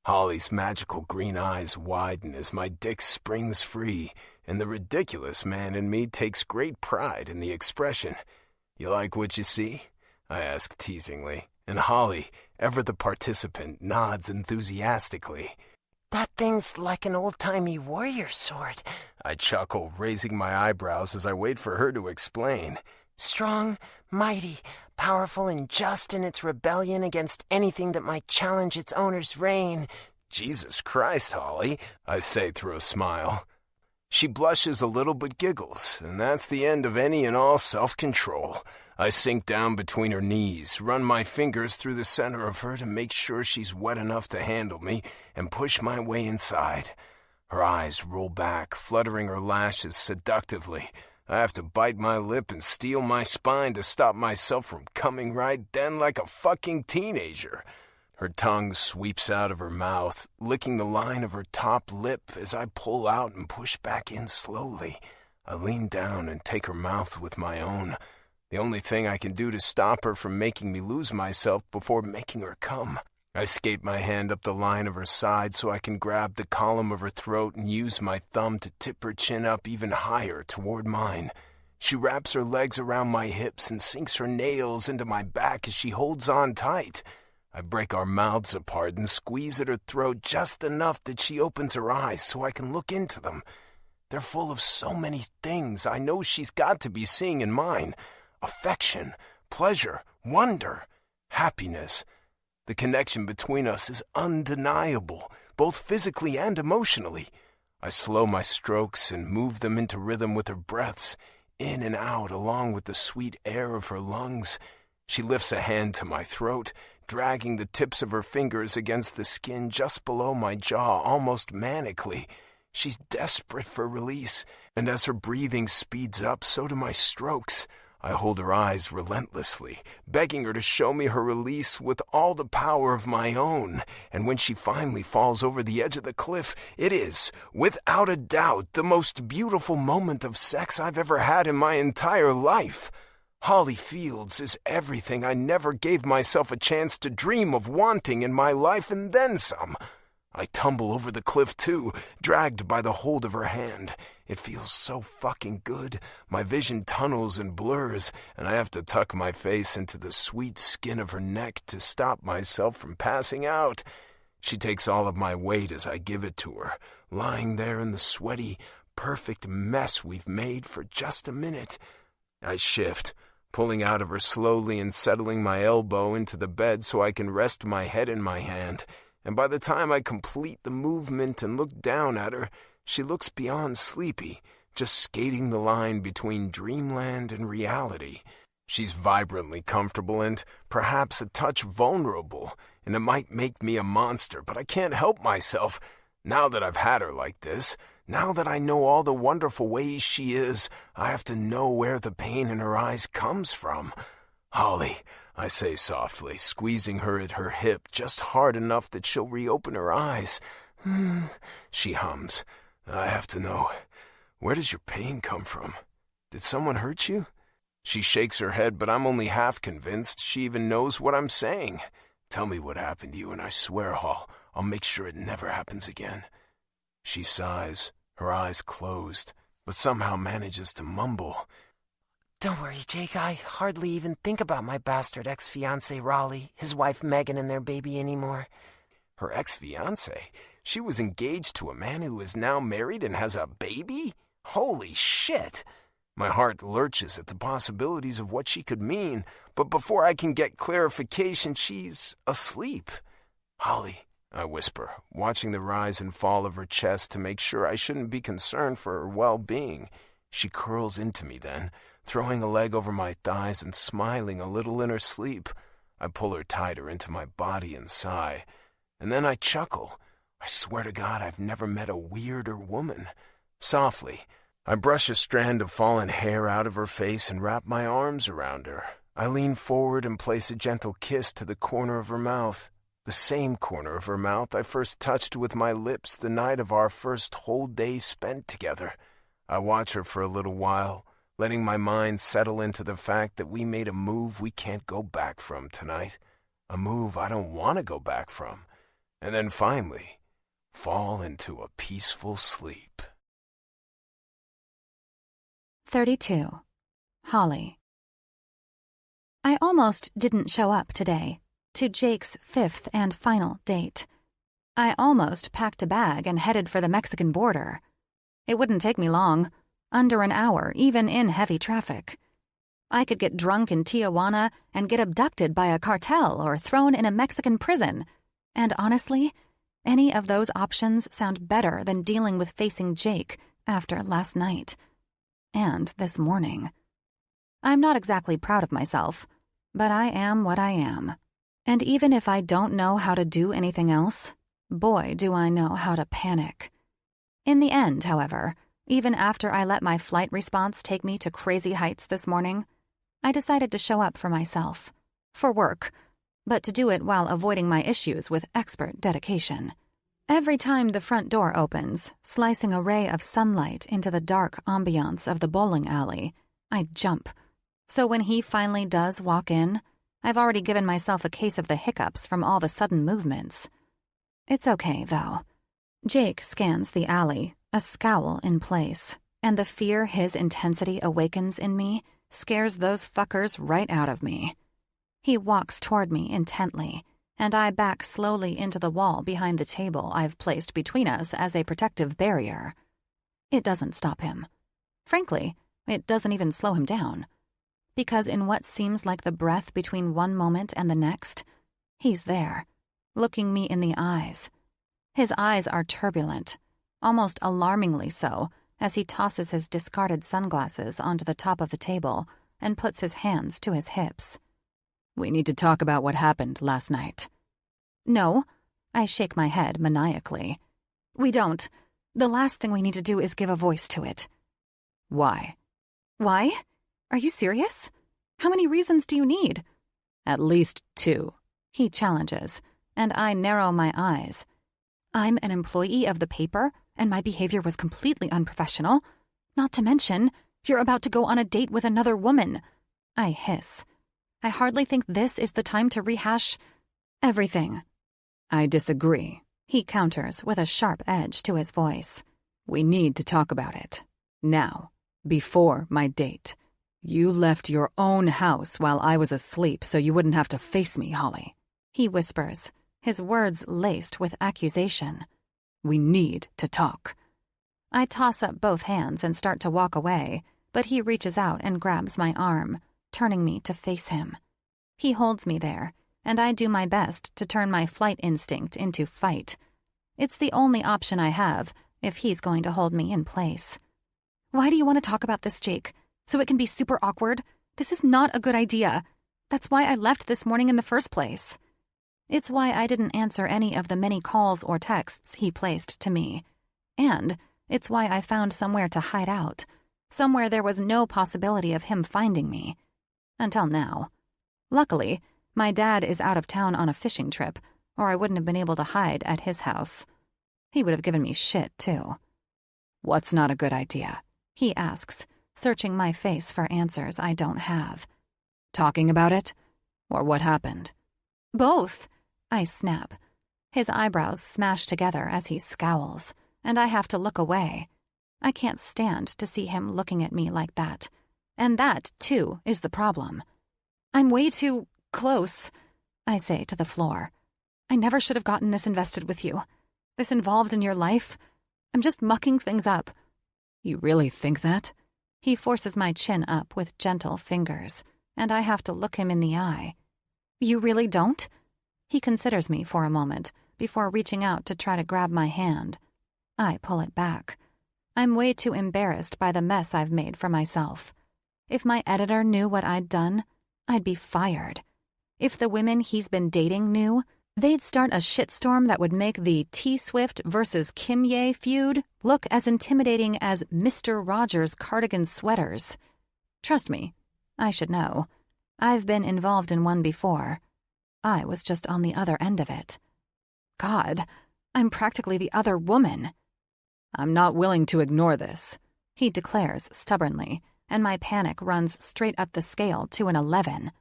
Holley's magical green eyes widen as my dick springs free, and the ridiculous man in me takes great pride in the expression. "You like what you see?" I ask teasingly, and Holley, ever the participant, nods enthusiastically. "That thing's like an old-timey warrior sword," I chuckle, raising my eyebrows as I wait for her to explain. "Strong, mighty, powerful, and just in its rebellion against anything that might challenge its owner's reign." "Jesus Christ, Holley," I say through a smile. She blushes a little but giggles, and that's the end of any and all self-control. I sink down between her knees, run my fingers through the center of her to make sure she's wet enough to handle me, and push my way inside. Her eyes roll back, fluttering her lashes seductively. I have to bite my lip and steel my spine to stop myself from coming right then like a fucking teenager. Her tongue sweeps out of her mouth, licking the line of her top lip as I pull out and push back in slowly. I lean down and take her mouth with my own. The only thing I can do to stop her from making me lose myself before making her come. I skate my hand up the line of her side so I can grab the column of her throat and use my thumb to tip her chin up even higher toward mine. She wraps her legs around my hips and sinks her nails into my back as she holds on tight. I break our mouths apart and squeeze at her throat just enough that she opens her eyes so I can look into them. They're full of so many things I know she's got to be seeing in mine. Affection, pleasure, wonder, happiness. The connection between us is undeniable, both physically and emotionally. I slow my strokes and move them into rhythm with her breaths, in and out along with the sweet air of her lungs. She lifts a hand to my throat, dragging the tips of her fingers against the skin just below my jaw almost manically. She's desperate for release, and as her breathing speeds up, so do my strokes. I hold her eyes relentlessly, begging her to show me her release with all the power of my own. And when she finally falls over the edge of the cliff, it is, without a doubt, the most beautiful moment of sex I've ever had in my entire life. Holley Fields is everything I never gave myself a chance to dream of wanting in my life, and then some. I tumble over the cliff too, dragged by the hold of her hand. It feels so fucking good. My vision tunnels and blurs, and I have to tuck my face into the sweet skin of her neck to stop myself from passing out. She takes all of my weight as I give it to her, lying there in the sweaty, perfect mess we've made for just a minute. I shift, pulling out of her slowly and settling my elbow into the bed so I can rest my head in my hand. And by the time I complete the movement and look down at her, she looks beyond sleepy, just skating the line between dreamland and reality. She's vibrantly comfortable and perhaps a touch vulnerable, and it might make me a monster, but I can't help myself. Now that I've had her like this, now that I know all the wonderful ways she is, I have to know where the pain in her eyes comes from. "Holley," I say softly, squeezing her at her hip just hard enough that she'll reopen her eyes. She hums. "I have to know, where does your pain come from? Did someone hurt you?" She shakes her head, but I'm only half convinced she even knows what I'm saying. "Tell me what happened to you, and I swear, Hall, I'll make sure it never happens again." She sighs, her eyes closed, but somehow manages to mumble. Don't worry, Jake. I hardly even think about my bastard ex-fiancé Raleigh, his wife Megan, and their baby anymore. Her ex-fiancé? She was engaged to a man who is now married and has a baby? Holy shit! My heart lurches at the possibilities of what she could mean, but before I can get clarification, she's asleep. "Holly," I whisper, watching the rise and fall of her chest to make sure I shouldn't be concerned for her well-being. She curls into me then, throwing a leg over my thighs and smiling a little in her sleep. I pull her tighter into my body and sigh, and then I chuckle. I swear to God I've never met a weirder woman. Softly, I brush a strand of fallen hair out of her face and wrap my arms around her. I lean forward and place a gentle kiss to the corner of her mouth, the same corner of her mouth I first touched with my lips the night of our first whole day spent together. I watch her for a little while, letting my mind settle into the fact that we made a move we can't go back from tonight, a move I don't want to go back from, and then finally fall into a peaceful sleep. 32. Holley. I almost didn't show up today, to Jake's 5th and final date. I almost packed a bag and headed for the Mexican border. It wouldn't take me long, under an hour, even in heavy traffic. I could get drunk in Tijuana and get abducted by a cartel or thrown in a Mexican prison. And honestly, any of those options sound better than dealing with facing Jake after last night. And this morning. I'm not exactly proud of myself, but I am what I am. And even if I don't know how to do anything else, boy, do I know how to panic. In the end, however, even after I let my flight response take me to crazy heights this morning, I decided to show up for myself, for work, but to do it while avoiding my issues with expert dedication. Every time the front door opens, slicing a ray of sunlight into the dark ambiance of the bowling alley, I jump. So when he finally does walk in, I've already given myself a case of the hiccups from all the sudden movements. It's okay, though. Jake scans the alley, a scowl in place, and the fear his intensity awakens in me scares those fuckers right out of me. He walks toward me intently, and I back slowly into the wall behind the table I've placed between us as a protective barrier. It doesn't stop him. Frankly, it doesn't even slow him down. Because in what seems like the breath between one moment and the next, he's there, looking me in the eyes. His eyes are turbulent, almost alarmingly so, as he tosses his discarded sunglasses onto the top of the table and puts his hands to his hips. We need to talk about what happened last night. No, I shake my head maniacally. We don't. The last thing we need to do is give a voice to it. Why? Why? Are you serious? How many reasons do you need? At least 2. He challenges, and I narrow my eyes. I'm an employee of the paper, and my behavior was completely unprofessional. Not to mention, you're about to go on a date with another woman. I hiss. I hardly think this is the time to rehash everything. I disagree, he counters with a sharp edge to his voice. We need to talk about it. Now, before my date. You left your own house while I was asleep so you wouldn't have to face me, Holley. He whispers, his words laced with accusation. We need to talk. I toss up both hands and start to walk away, but he reaches out and grabs my arm, turning me to face him. He holds me there, and I do my best to turn my flight instinct into fight. It's the only option I have if he's going to hold me in place. Why do you want to talk about this, Jake? So it can be super awkward? This is not a good idea. That's why I left this morning in the first place. It's why I didn't answer any of the many calls or texts he placed to me. And it's why I found somewhere to hide out, somewhere there was no possibility of him finding me. Until now. Luckily, my dad is out of town on a fishing trip, or I wouldn't have been able to hide at his house. He would have given me shit, too. What's not a good idea? He asks, searching my face for answers I don't have. Talking about it? Or what happened? Both, I snap. His eyebrows smash together as he scowls, and I have to look away. I can't stand to see him looking at me like that. And that, too, is the problem. I'm way too close, I say to the floor. I never should have gotten this invested with you. This involved in your life. I'm just mucking things up. You really think that? He forces my chin up with gentle fingers, and I have to look him in the eye. You really don't? He considers me for a moment before reaching out to try to grab my hand. I pull it back. I'm way too embarrassed by the mess I've made for myself. If my editor knew what I'd done, I'd be fired. If the women he's been dating knew, they'd start a shitstorm that would make the T-Swift versus Kim Ye feud look as intimidating as Mr. Rogers' cardigan sweaters. Trust me, I should know. I've been involved in one before. I was just on the other end of it. God, I'm practically the other woman. I'm not willing to ignore this, he declares stubbornly, and my panic runs straight up the scale to an 11.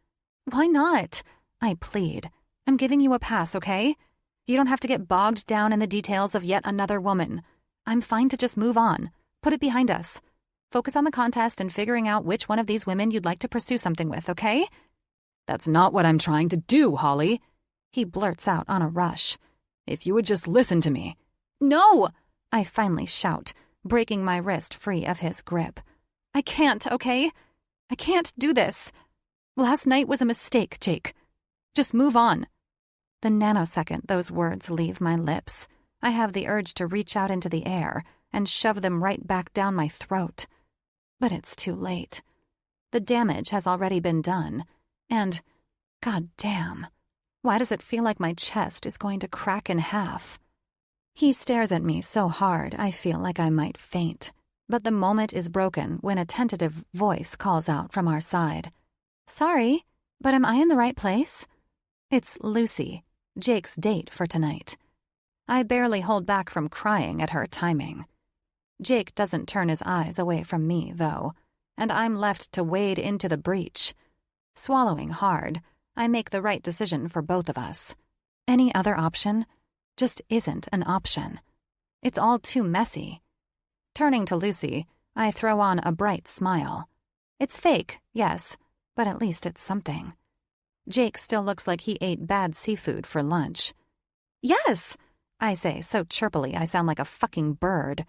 Why not? I plead. I'm giving you a pass, okay? You don't have to get bogged down in the details of yet another woman. I'm fine to just move on. Put it behind us. Focus on the contest and figuring out which one of these women you'd like to pursue something with, okay? That's not what I'm trying to do, Holley, he blurts out on a rush. If you would just listen to me. No! I finally shout, breaking my wrist free of his grip. I can't, okay? I can't do this. Last night was a mistake, Jake. Just move on. The nanosecond those words leave my lips, I have the urge to reach out into the air and shove them right back down my throat. But it's too late. The damage has already been done, and, god damn, why does it feel like my chest is going to crack in half? He stares at me so hard I feel like I might faint, but the moment is broken when a tentative voice calls out from our side. Sorry, but am I in the right place? It's Lucy, Jake's date for tonight. I barely hold back from crying at her timing. Jake doesn't turn his eyes away from me, though, and I'm left to wade into the breach. Swallowing hard, I make the right decision for both of us. Any other option just isn't an option. It's all too messy. Turning to Lucy, I throw on a bright smile. It's fake, yes, but at least it's something. Jake still looks like he ate bad seafood for lunch. Yes, I say so chirpily I sound like a fucking bird.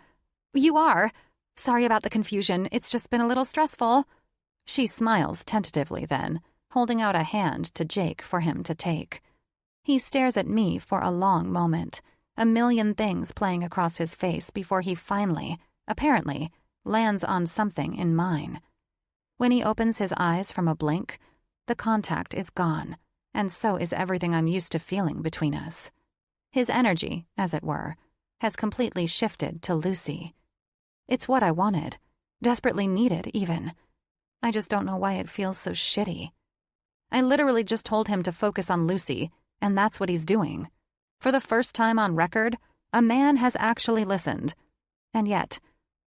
You are. Sorry about the confusion. It's just been a little stressful. She smiles tentatively then, holding out a hand to Jake for him to take. He stares at me for a long moment, a million things playing across his face before he finally, apparently, lands on something in mine. When he opens his eyes from a blink, the contact is gone, and so is everything I'm used to feeling between us. His energy, as it were, has completely shifted to Lucy. It's what I wanted, desperately needed even. I just don't know why it feels so shitty. I literally just told him to focus on Lucy, and that's what he's doing. For the first time on record, a man has actually listened. And yet,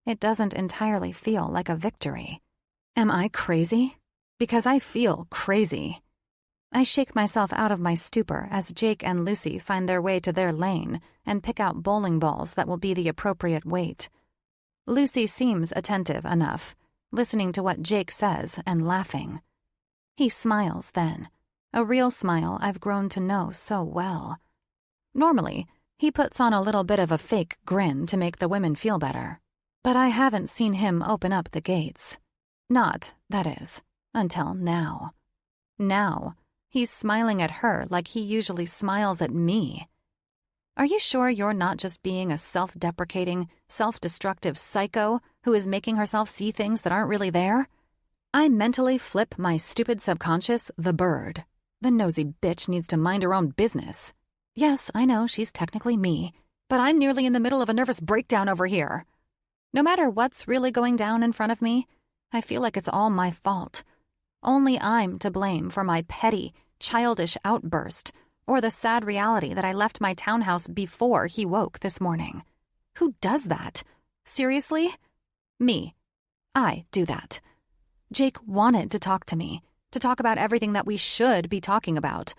it doesn't entirely feel like a victory. Am I crazy? Because I feel crazy. I shake myself out of my stupor as Jake and Lucy find their way to their lane and pick out bowling balls that will be the appropriate weight. Lucy seems attentive enough, listening to what Jake says and laughing. He smiles then, a real smile I've grown to know so well. Normally, he puts on a little bit of a fake grin to make the women feel better, but I haven't seen him open up the gates. Not, that is, until now. Now, he's smiling at her like he usually smiles at me. Are you sure you're not just being a self-deprecating, self-destructive psycho who is making herself see things that aren't really there? I mentally flip my stupid subconscious the bird. The nosy bitch needs to mind her own business. Yes, I know she's technically me, but I'm nearly in the middle of a nervous breakdown over here. No matter what's really going down in front of me, I feel like it's all my fault. Only I'm to blame for my petty, childish outburst, or the sad reality that I left my townhouse before he woke this morning. Who does that? Seriously? Me. I do that. Jake wanted to talk to me, to talk about everything that we should be talking about,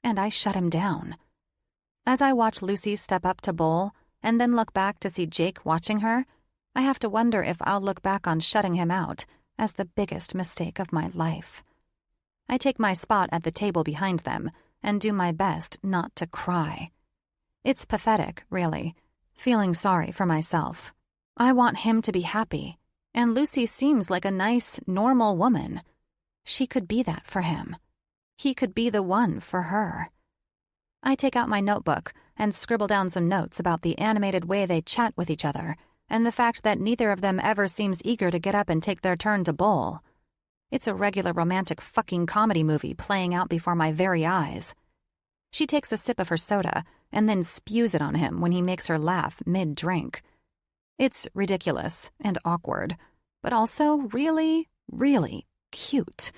and I shut him down. As I watch Lucy step up to bowl, and then look back to see Jake watching her, I have to wonder if I'll look back on shutting him out as the biggest mistake of my life. I take my spot at the table behind them and do my best not to cry. It's pathetic, really, feeling sorry for myself. I want him to be happy, and Lucy seems like a nice, normal woman. She could be that for him. He could be the one for her. I take out my notebook and scribble down some notes about the animated way they chat with each other and the fact that neither of them ever seems eager to get up and take their turn to bowl. It's a regular romantic fucking comedy movie playing out before my very eyes. She takes a sip of her soda and then spews it on him when he makes her laugh mid-drink. It's ridiculous and awkward, but also really, really cute.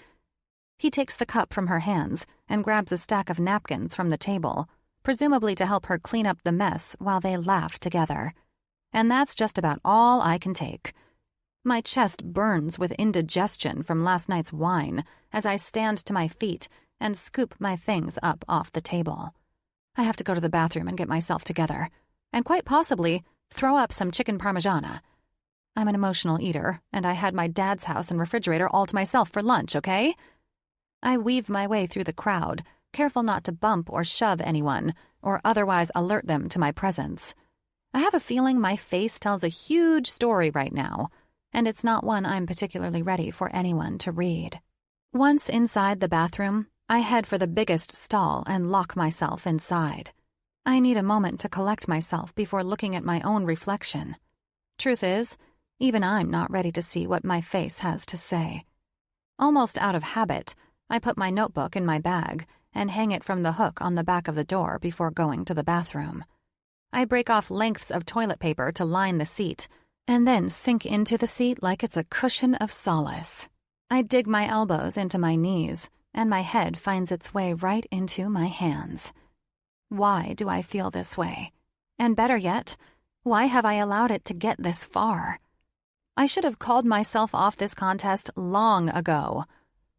He takes the cup from her hands and grabs a stack of napkins from the table, presumably to help her clean up the mess while they laugh together. And that's just about all I can take. My chest burns with indigestion from last night's wine as I stand to my feet and scoop my things up off the table. I have to go to the bathroom and get myself together, and quite possibly throw up some chicken parmigiana. I'm an emotional eater, and I had my dad's house and refrigerator all to myself for lunch, okay? I weave my way through the crowd, careful not to bump or shove anyone, or otherwise alert them to my presence. I have a feeling my face tells a huge story right now, and it's not one I'm particularly ready for anyone to read. Once inside the bathroom, I head for the biggest stall and lock myself inside. I need a moment to collect myself before looking at my own reflection. Truth is, even I'm not ready to see what my face has to say. Almost out of habit, I put my notebook in my bag and hang it from the hook on the back of the door before going to the bathroom. I break off lengths of toilet paper to line the seat, and then sink into the seat like it's a cushion of solace. I dig my elbows into my knees, and my head finds its way right into my hands. Why do I feel this way? And better yet, why have I allowed it to get this far? I should have called myself off this contest long ago.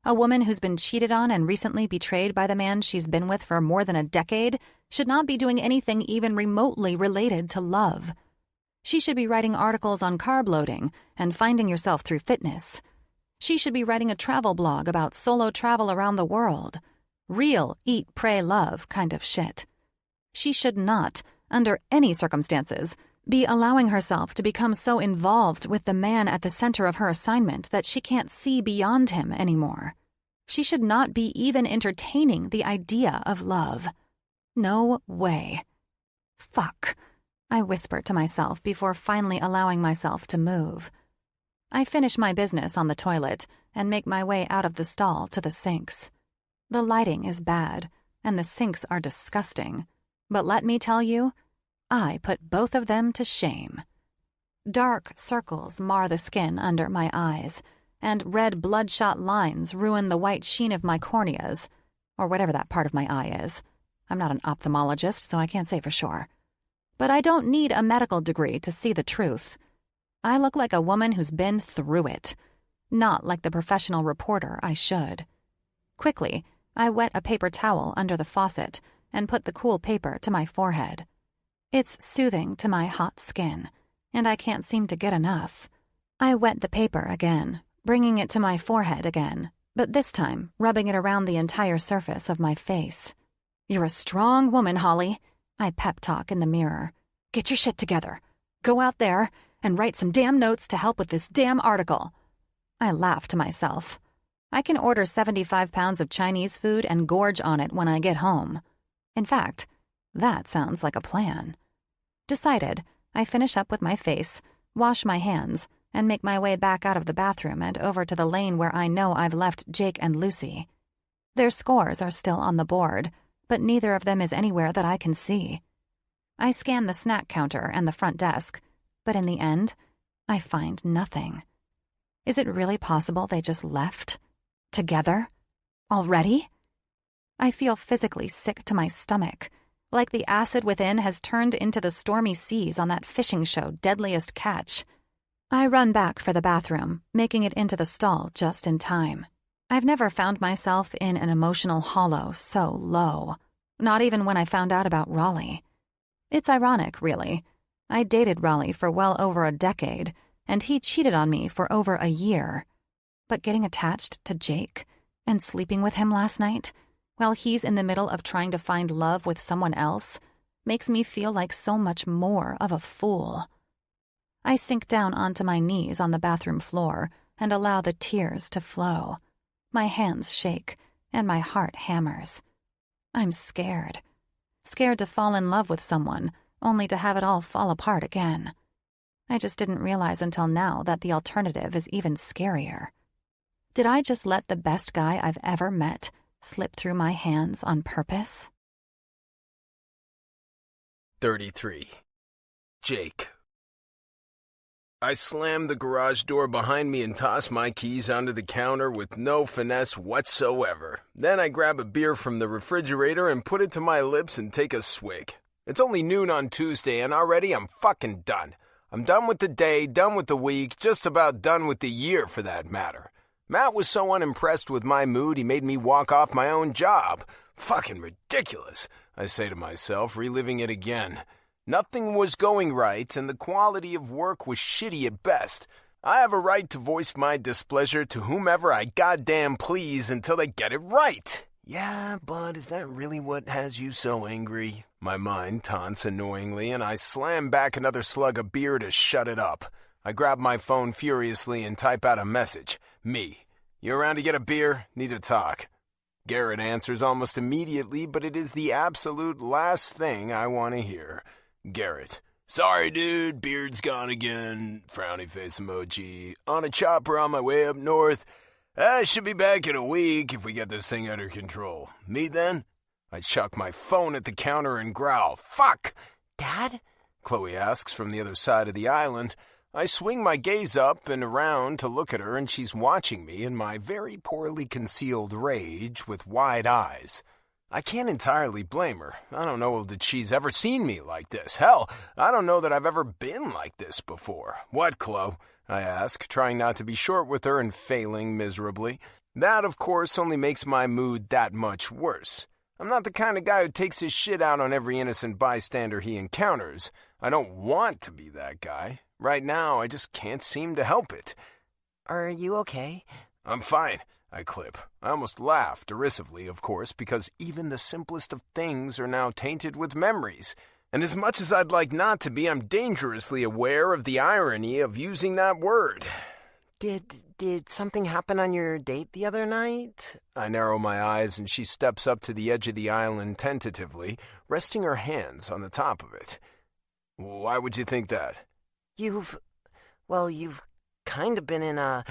A woman who's been cheated on and recently betrayed by the man she's been with for more than a decade should not be doing anything even remotely related to love. She should be writing articles on carb loading and finding yourself through fitness. She should be writing a travel blog about solo travel around the world. Real eat, pray, love kind of shit. She should not, under any circumstances, be allowing herself to become so involved with the man at the center of her assignment that she can't see beyond him anymore. She should not be even entertaining the idea of love. No way. Fuck, I whisper to myself before finally allowing myself to move. I finish my business on the toilet and make my way out of the stall to the sinks. The lighting is bad, and the sinks are disgusting. But let me tell you, I put both of them to shame. Dark circles mar the skin under my eyes, and red bloodshot lines ruin the white sheen of my corneas, or whatever that part of my eye is. I'm not an ophthalmologist, so I can't say for sure. But I don't need a medical degree to see the truth. I look like a woman who's been through it, not like the professional reporter I should. Quickly, I wet a paper towel under the faucet and put the cool paper to my forehead. It's soothing to my hot skin, and I can't seem to get enough. I wet the paper again, bringing it to my forehead again, but this time rubbing it around the entire surface of my face. "You're a strong woman, Holley," I pep talk in the mirror. "Get your shit together. Go out there and write some damn notes to help with this damn article." I laugh to myself. I can order 75 pounds of Chinese food and gorge on it when I get home. In fact, that sounds like a plan. Decided, I finish up with my face, wash my hands, and make my way back out of the bathroom and over to the lane where I know I've left Jake and Lucy. Their scores are still on the board, but neither of them is anywhere that I can see. I scan the snack counter and the front desk, but in the end, I find nothing. Is it really possible they just left? Together? Already? I feel physically sick to my stomach, like the acid within has turned into the stormy seas on that fishing show Deadliest Catch. I run back for the bathroom, making it into the stall just in time. I've never found myself in an emotional hollow so low, not even when I found out about Raleigh. It's ironic, really. I dated Raleigh for well over a decade, and he cheated on me for over a year. But getting attached to Jake and sleeping with him last night, while he's in the middle of trying to find love with someone else, makes me feel like so much more of a fool. I sink down onto my knees on the bathroom floor and allow the tears to flow. My hands shake, and my heart hammers. I'm scared. Scared to fall in love with someone, only to have it all fall apart again. I just didn't realize until now that the alternative is even scarier. Did I just let the best guy I've ever met slip through my hands on purpose? 33. Jake. I slammed the garage door behind me and tossed my keys onto the counter with no finesse whatsoever. Then I grab a beer from the refrigerator and put it to my lips and take a swig. It's only noon on Tuesday and already I'm fucking done. I'm done with the day, done with the week, just about done with the year for that matter. Matt was so unimpressed with my mood he made me walk off my own job. Fucking ridiculous, I say to myself, reliving it again. Nothing was going right, and the quality of work was shitty at best. I have a right to voice my displeasure to whomever I goddamn please until they get it right. Yeah, but is that really what has you so angry? My mind taunts annoyingly, and I slam back another slug of beer to shut it up. I grab my phone furiously and type out a message. Me. You around to get a beer? Need to talk. Garrett answers almost immediately, but it is the absolute last thing I want to hear. Garrett. Sorry, dude. Beard's gone again. Frowny face emoji. On a chopper on my way up north. I should be back in a week if we get this thing under control. Me then? I chuck my phone at the counter and growl. Fuck! Dad? Chloe asks from the other side of the island. I swing my gaze up and around to look at her, and she's watching me in my very poorly concealed rage with wide eyes. I can't entirely blame her. I don't know that she's ever seen me like this. Hell, I don't know that I've ever been like this before. What, Chloe? I ask, trying not to be short with her and failing miserably. That, of course, only makes my mood that much worse. I'm not the kind of guy who takes his shit out on every innocent bystander he encounters. I don't want to be that guy. Right now, I just can't seem to help it. Are you okay? I'm fine, I clip. I almost laugh, derisively, of course, because even the simplest of things are now tainted with memories. And as much as I'd like not to be, I'm dangerously aware of the irony of using that word. Did something happen on your date the other night? I narrow my eyes and she steps up to the edge of the island tentatively, resting her hands on the top of it. Why would you think that? You've kind of been in a...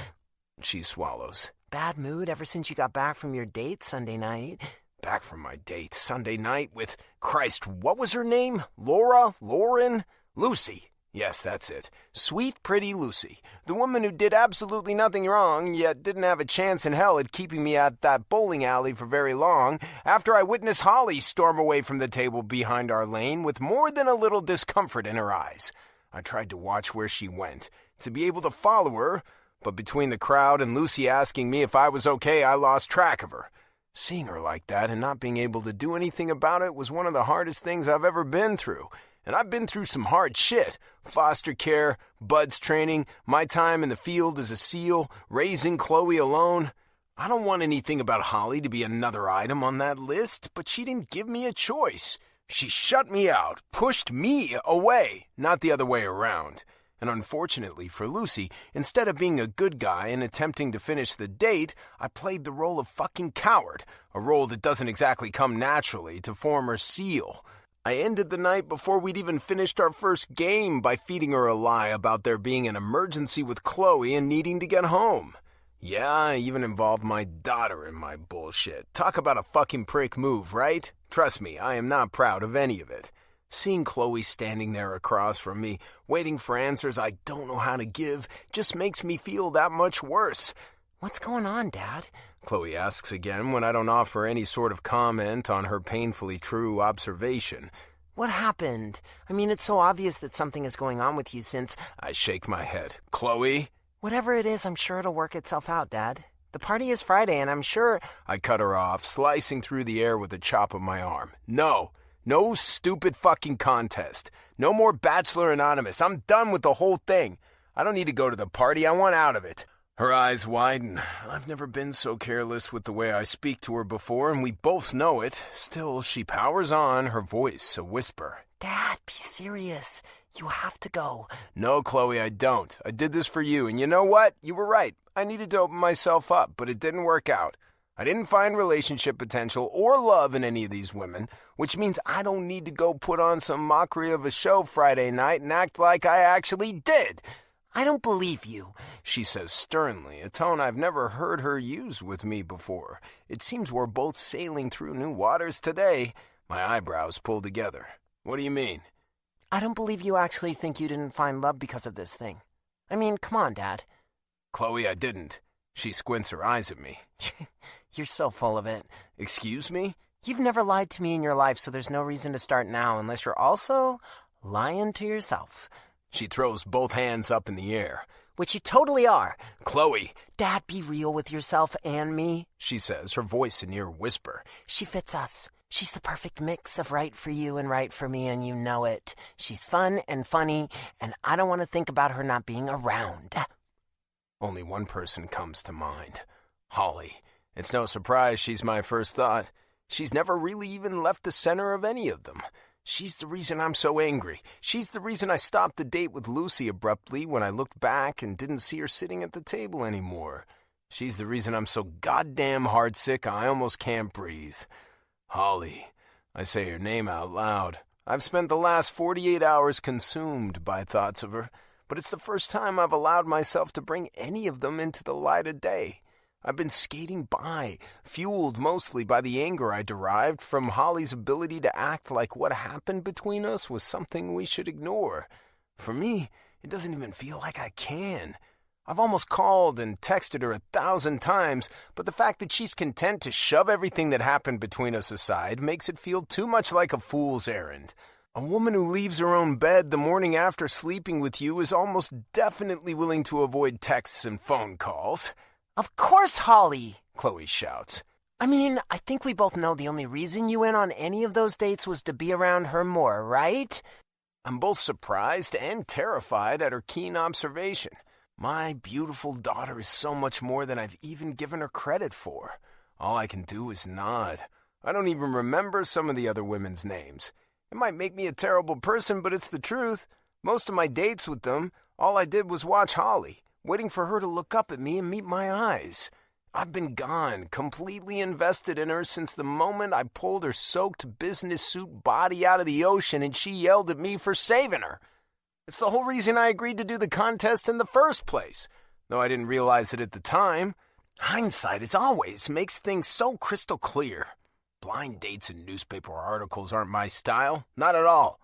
She swallows. Bad mood ever since you got back from your date Sunday night. Back from my date Sunday night with... Christ, what was her name? Laura? Lauren? Lucy. Yes, that's it. Sweet, pretty Lucy. The woman who did absolutely nothing wrong, yet didn't have a chance in hell at keeping me at that bowling alley for very long, after I witnessed Holley storm away from the table behind our lane with more than a little discomfort in her eyes. I tried to watch where she went, to be able to follow her, but between the crowd and Lucy asking me if I was okay, I lost track of her. Seeing her like that and not being able to do anything about it was one of the hardest things I've ever been through. And I've been through some hard shit. Foster care, buds training, my time in the field as a SEAL, raising Chloe alone. I don't want anything about Holley to be another item on that list, but she didn't give me a choice. She shut me out, pushed me away, not the other way around. And unfortunately for Lucy, instead of being a good guy and attempting to finish the date, I played the role of fucking coward, a role that doesn't exactly come naturally to former SEAL. I ended the night before we'd even finished our first game by feeding her a lie about there being an emergency with Chloe and needing to get home. Yeah, I even involved my daughter in my bullshit. Talk about a fucking prick move, right? Trust me, I am not proud of any of it. Seeing Chloe standing there across from me, waiting for answers I don't know how to give, just makes me feel that much worse. What's going on, Dad? Chloe asks again when I don't offer any sort of comment on her painfully true observation. What happened? I mean, it's so obvious that something is going on with you since... I shake my head. Chloe? Whatever it is, I'm sure it'll work itself out, Dad. The party is Friday, and I'm sure... I cut her off, slicing through the air with the chop of my arm. No stupid fucking contest. No more Bachelor Anonymous. I'm done with the whole thing. I don't need to go to the party. I want out of it. Her eyes widen. I've never been so careless with the way I speak to her before, and we both know it. Still, she powers on, her voice a whisper. Dad, be serious. You have to go. No, Chloe, I don't. I did this for you, and you know what? You were right. I needed to open myself up, but it didn't work out. I didn't find relationship potential or love in any of these women, which means I don't need to go put on some mockery of a show Friday night and act like I actually did. I don't believe you, she says sternly, a tone I've never heard her use with me before. It seems we're both sailing through new waters today. My eyebrows pull together. What do you mean? I don't believe you actually think you didn't find love because of this thing. I mean, come on, Dad. Chloe, I didn't. She squints her eyes at me. You're so full of it. Excuse me? You've never lied to me in your life, so there's no reason to start now unless you're also lying to yourself. She throws both hands up in the air. Which you totally are. Chloe. Dad, be real with yourself and me, she says, her voice a near whisper. She fits us. She's the perfect mix of right for you and right for me, and you know it. She's fun and funny, and I don't want to think about her not being around. Only one person comes to mind. Holley. It's no surprise she's my first thought. She's never really even left the center of any of them. She's the reason I'm so angry. She's the reason I stopped the date with Lucy abruptly when I looked back and didn't see her sitting at the table anymore. She's the reason I'm so goddamn heartsick I almost can't breathe. Holley. I say her name out loud. I've spent the last 48 hours consumed by thoughts of her, but it's the first time I've allowed myself to bring any of them into the light of day. I've been skating by, fueled mostly by the anger I derived from Holley's ability to act like what happened between us was something we should ignore. For me, it doesn't even feel like I can. I've almost called and texted her 1,000 times, but the fact that she's content to shove everything that happened between us aside makes it feel too much like a fool's errand. A woman who leaves her own bed the morning after sleeping with you is almost definitely willing to avoid texts and phone calls. Of course, Holley, Chloe shouts. I mean, I think we both know the only reason you went on any of those dates was to be around her more, right? I'm both surprised and terrified at her keen observation. My beautiful daughter is so much more than I've even given her credit for. All I can do is nod. I don't even remember some of the other women's names. It might make me a terrible person, but it's the truth. Most of my dates with them, all I did was watch Holley, waiting for her to look up at me and meet my eyes. I've been gone, completely invested in her since the moment I pulled her soaked business suit body out of the ocean and she yelled at me for saving her. It's the whole reason I agreed to do the contest in the first place, though I didn't realize it at the time. Hindsight, as always, makes things so crystal clear. Blind dates and newspaper articles aren't my style, not at all.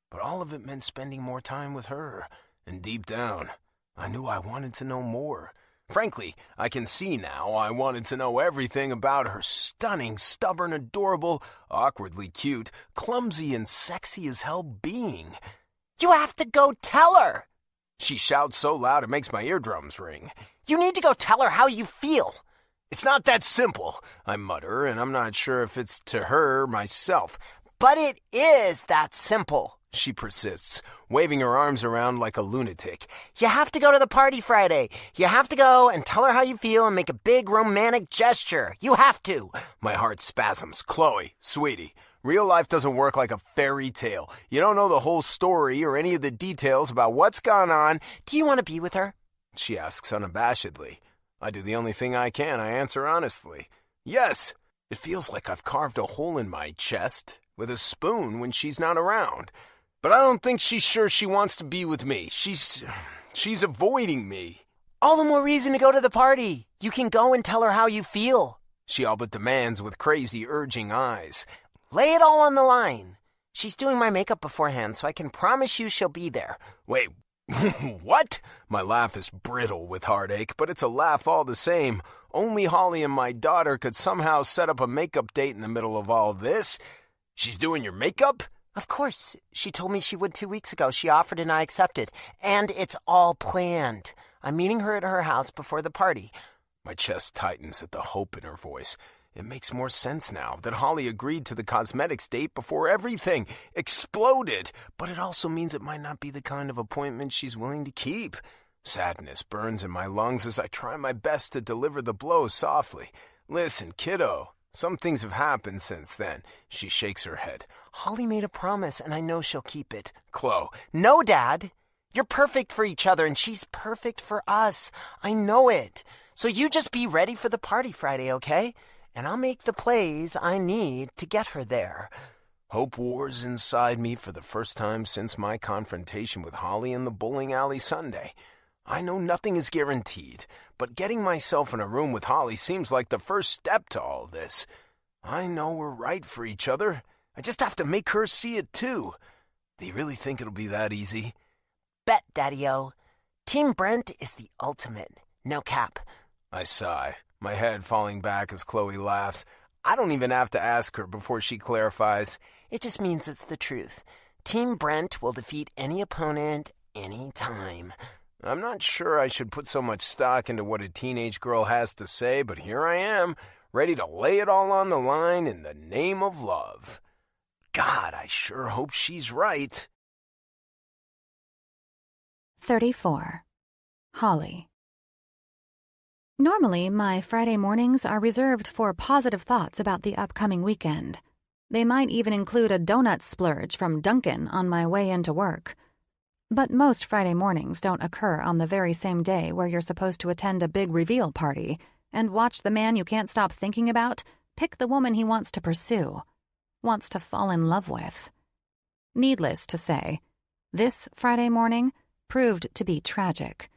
But all of it meant spending more time with her, and deep down, I knew I wanted to know more. Frankly, I can see now I wanted to know everything about her stunning, stubborn, adorable, awkwardly cute, clumsy, and sexy as hell being. You have to go tell her! She shouts so loud it makes my eardrums ring. You need to go tell her how you feel. It's not that simple, I mutter, and I'm not sure if it's to her myself. But it is that simple, she persists, waving her arms around like a lunatic. You have to go to the party Friday. You have to go and tell her how you feel and make a big romantic gesture. You have to. My heart spasms. Chloe, sweetie, real life doesn't work like a fairy tale. You don't know the whole story or any of the details about what's gone on. Do you want to be with her? She asks unabashedly. I do the only thing I can, I answer honestly. Yes. It feels like I've carved a hole in my chest with a spoon when she's not around. But I don't think she's sure she wants to be with me. She's avoiding me. All the more reason to go to the party. You can go and tell her how you feel, she all but demands with crazy, urging eyes. Lay it all on the line. She's doing my makeup beforehand, so I can promise you she'll be there. Wait, what? My laugh is brittle with heartache, but it's a laugh all the same. Only Holley and my daughter could somehow set up a makeup date in the middle of all this. She's doing your makeup? Of course. She told me she would 2 weeks ago. She offered and I accepted. And it's all planned. I'm meeting her at her house before the party. My chest tightens at the hope in her voice. It makes more sense now that Holley agreed to the cosmetics date before everything exploded. But it also means it might not be the kind of appointment she's willing to keep. Sadness burns in my lungs as I try my best to deliver the blow softly. Listen, kiddo, some things have happened since then. She shakes her head. Holley made a promise, and I know she'll keep it. Chloe. No, Dad. You're perfect for each other, and she's perfect for us. I know it. So you just be ready for the party Friday, okay? And I'll make the plays I need to get her there. Hope wars inside me for the first time since my confrontation with Holley in the bowling alley Sunday. I know nothing is guaranteed, but getting myself in a room with Holley seems like the first step to all this. I know we're right for each other. I just have to make her see it too. Do you really think it'll be that easy? Bet, Daddy-O. Team Brent is the ultimate. No cap. I sigh, my head falling back as Chloe laughs. I don't even have to ask her before she clarifies. It just means it's the truth. Team Brent will defeat any opponent, any time. I'm not sure I should put so much stock into what a teenage girl has to say, but here I am, ready to lay it all on the line in the name of love. God, I sure hope she's right. 34. Holley. Normally, my Friday mornings are reserved for positive thoughts about the upcoming weekend. They might even include a donut splurge from Dunkin' on my way into work. But most Friday mornings don't occur on the very same day where you're supposed to attend a big reveal party and watch the man you can't stop thinking about pick the woman he wants to pursue, wants to fall in love with. Needless to say, this Friday morning proved to be tragic.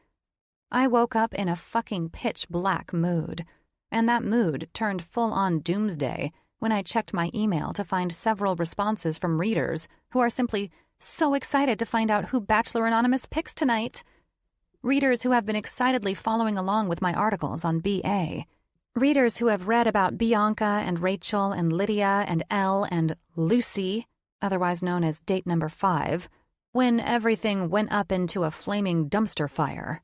I woke up in a fucking pitch-black mood, and that mood turned full-on doomsday when I checked my email to find several responses from readers who are simply so excited to find out who Bachelor Anonymous picks tonight. Readers who have been excitedly following along with my articles on BA. Readers who have read about Bianca and Rachel and Lydia and Elle and Lucy, otherwise known as date number 5, when everything went up into a flaming dumpster fire.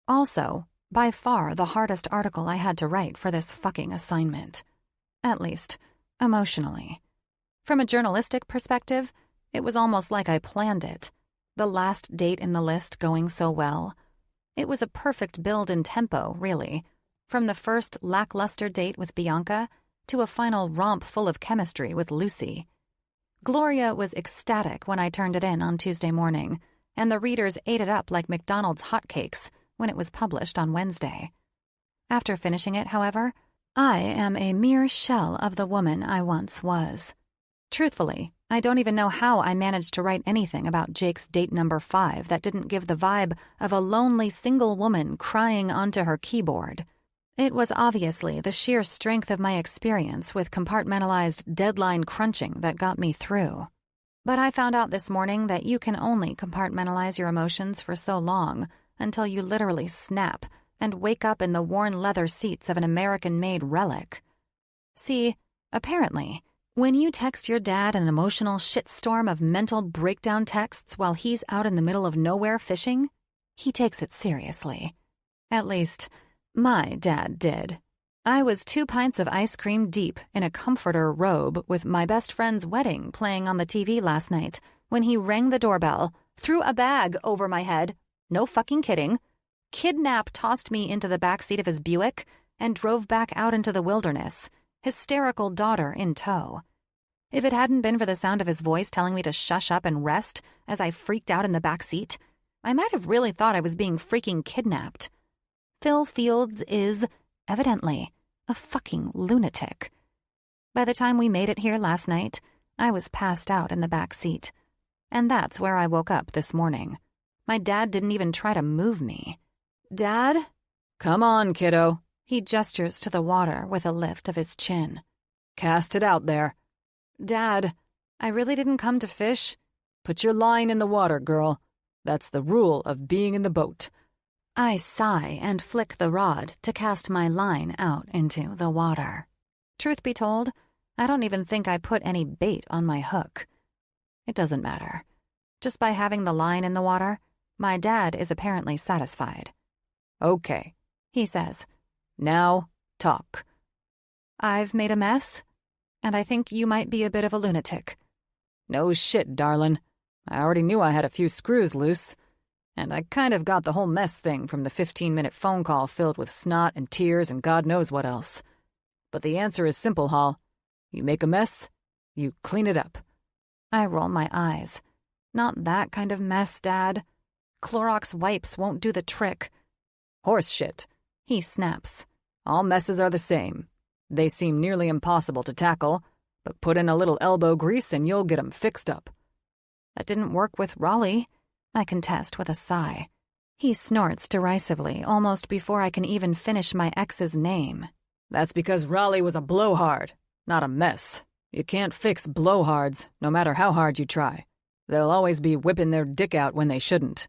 Also, by far the hardest article I had to write for this fucking assignment. At least, emotionally. From a journalistic perspective, it was almost like I planned it. The last date in the list going so well. It was a perfect build in tempo, really. From the first lackluster date with Bianca to a final romp full of chemistry with Lucy. Gloria was ecstatic when I turned it in on Tuesday morning, and the readers ate it up like McDonald's hotcakes when it was published on Wednesday. After finishing it, however, I am a mere shell of the woman I once was. Truthfully, I don't even know how I managed to write anything about Jake's date number 5 that didn't give the vibe of a lonely single woman crying onto her keyboard. It was obviously the sheer strength of my experience with compartmentalized deadline crunching that got me through. But I found out this morning that you can only compartmentalize your emotions for so long until you literally snap and wake up in the worn leather seats of an American-made relic. See, apparently, when you text your dad an emotional shitstorm of mental breakdown texts while he's out in the middle of nowhere fishing, he takes it seriously. At least, my dad did. I was 2 pints of ice cream deep in a comforter robe with my best friend's wedding playing on the TV last night when he rang the doorbell, threw a bag over my head, no fucking kidding, tossed me into the backseat of his Buick, and drove back out into the wilderness, hysterical daughter in tow. If it hadn't been for the sound of his voice telling me to shush up and rest as I freaked out in the backseat, I might have really thought I was being freaking kidnapped. Phil Fields is, evidently, a fucking lunatic. By the time we made it here last night, I was passed out in the back seat. And that's where I woke up this morning. My dad didn't even try to move me. Dad? Come on, kiddo. He gestures to the water with a lift of his chin. Cast it out there. Dad, I really didn't come to fish. Put your line in the water, girl. That's the rule of being in the boat. I sigh and flick the rod to cast my line out into the water. Truth be told, I don't even think I put any bait on my hook. It doesn't matter. Just by having the line in the water, my dad is apparently satisfied. Okay, he says. Now, talk. I've made a mess, and I think you might be a bit of a lunatic. No shit, darlin'. I already knew I had a few screws loose. And I kind of got the whole mess thing from the 15-minute phone call filled with snot and tears and God knows what else. But the answer is simple, Holl. You make a mess, you clean it up. I roll my eyes. Not that kind of mess, Dad. Clorox wipes won't do the trick. Horse shit, he snaps. All messes are the same. They seem nearly impossible to tackle, but put in a little elbow grease and you'll get 'em fixed up. That didn't work with Raleigh, I contest with a sigh. He snorts derisively almost before I can even finish my ex's name. That's because Raleigh was a blowhard, not a mess. You can't fix blowhards, no matter how hard you try. They'll always be whipping their dick out when they shouldn't.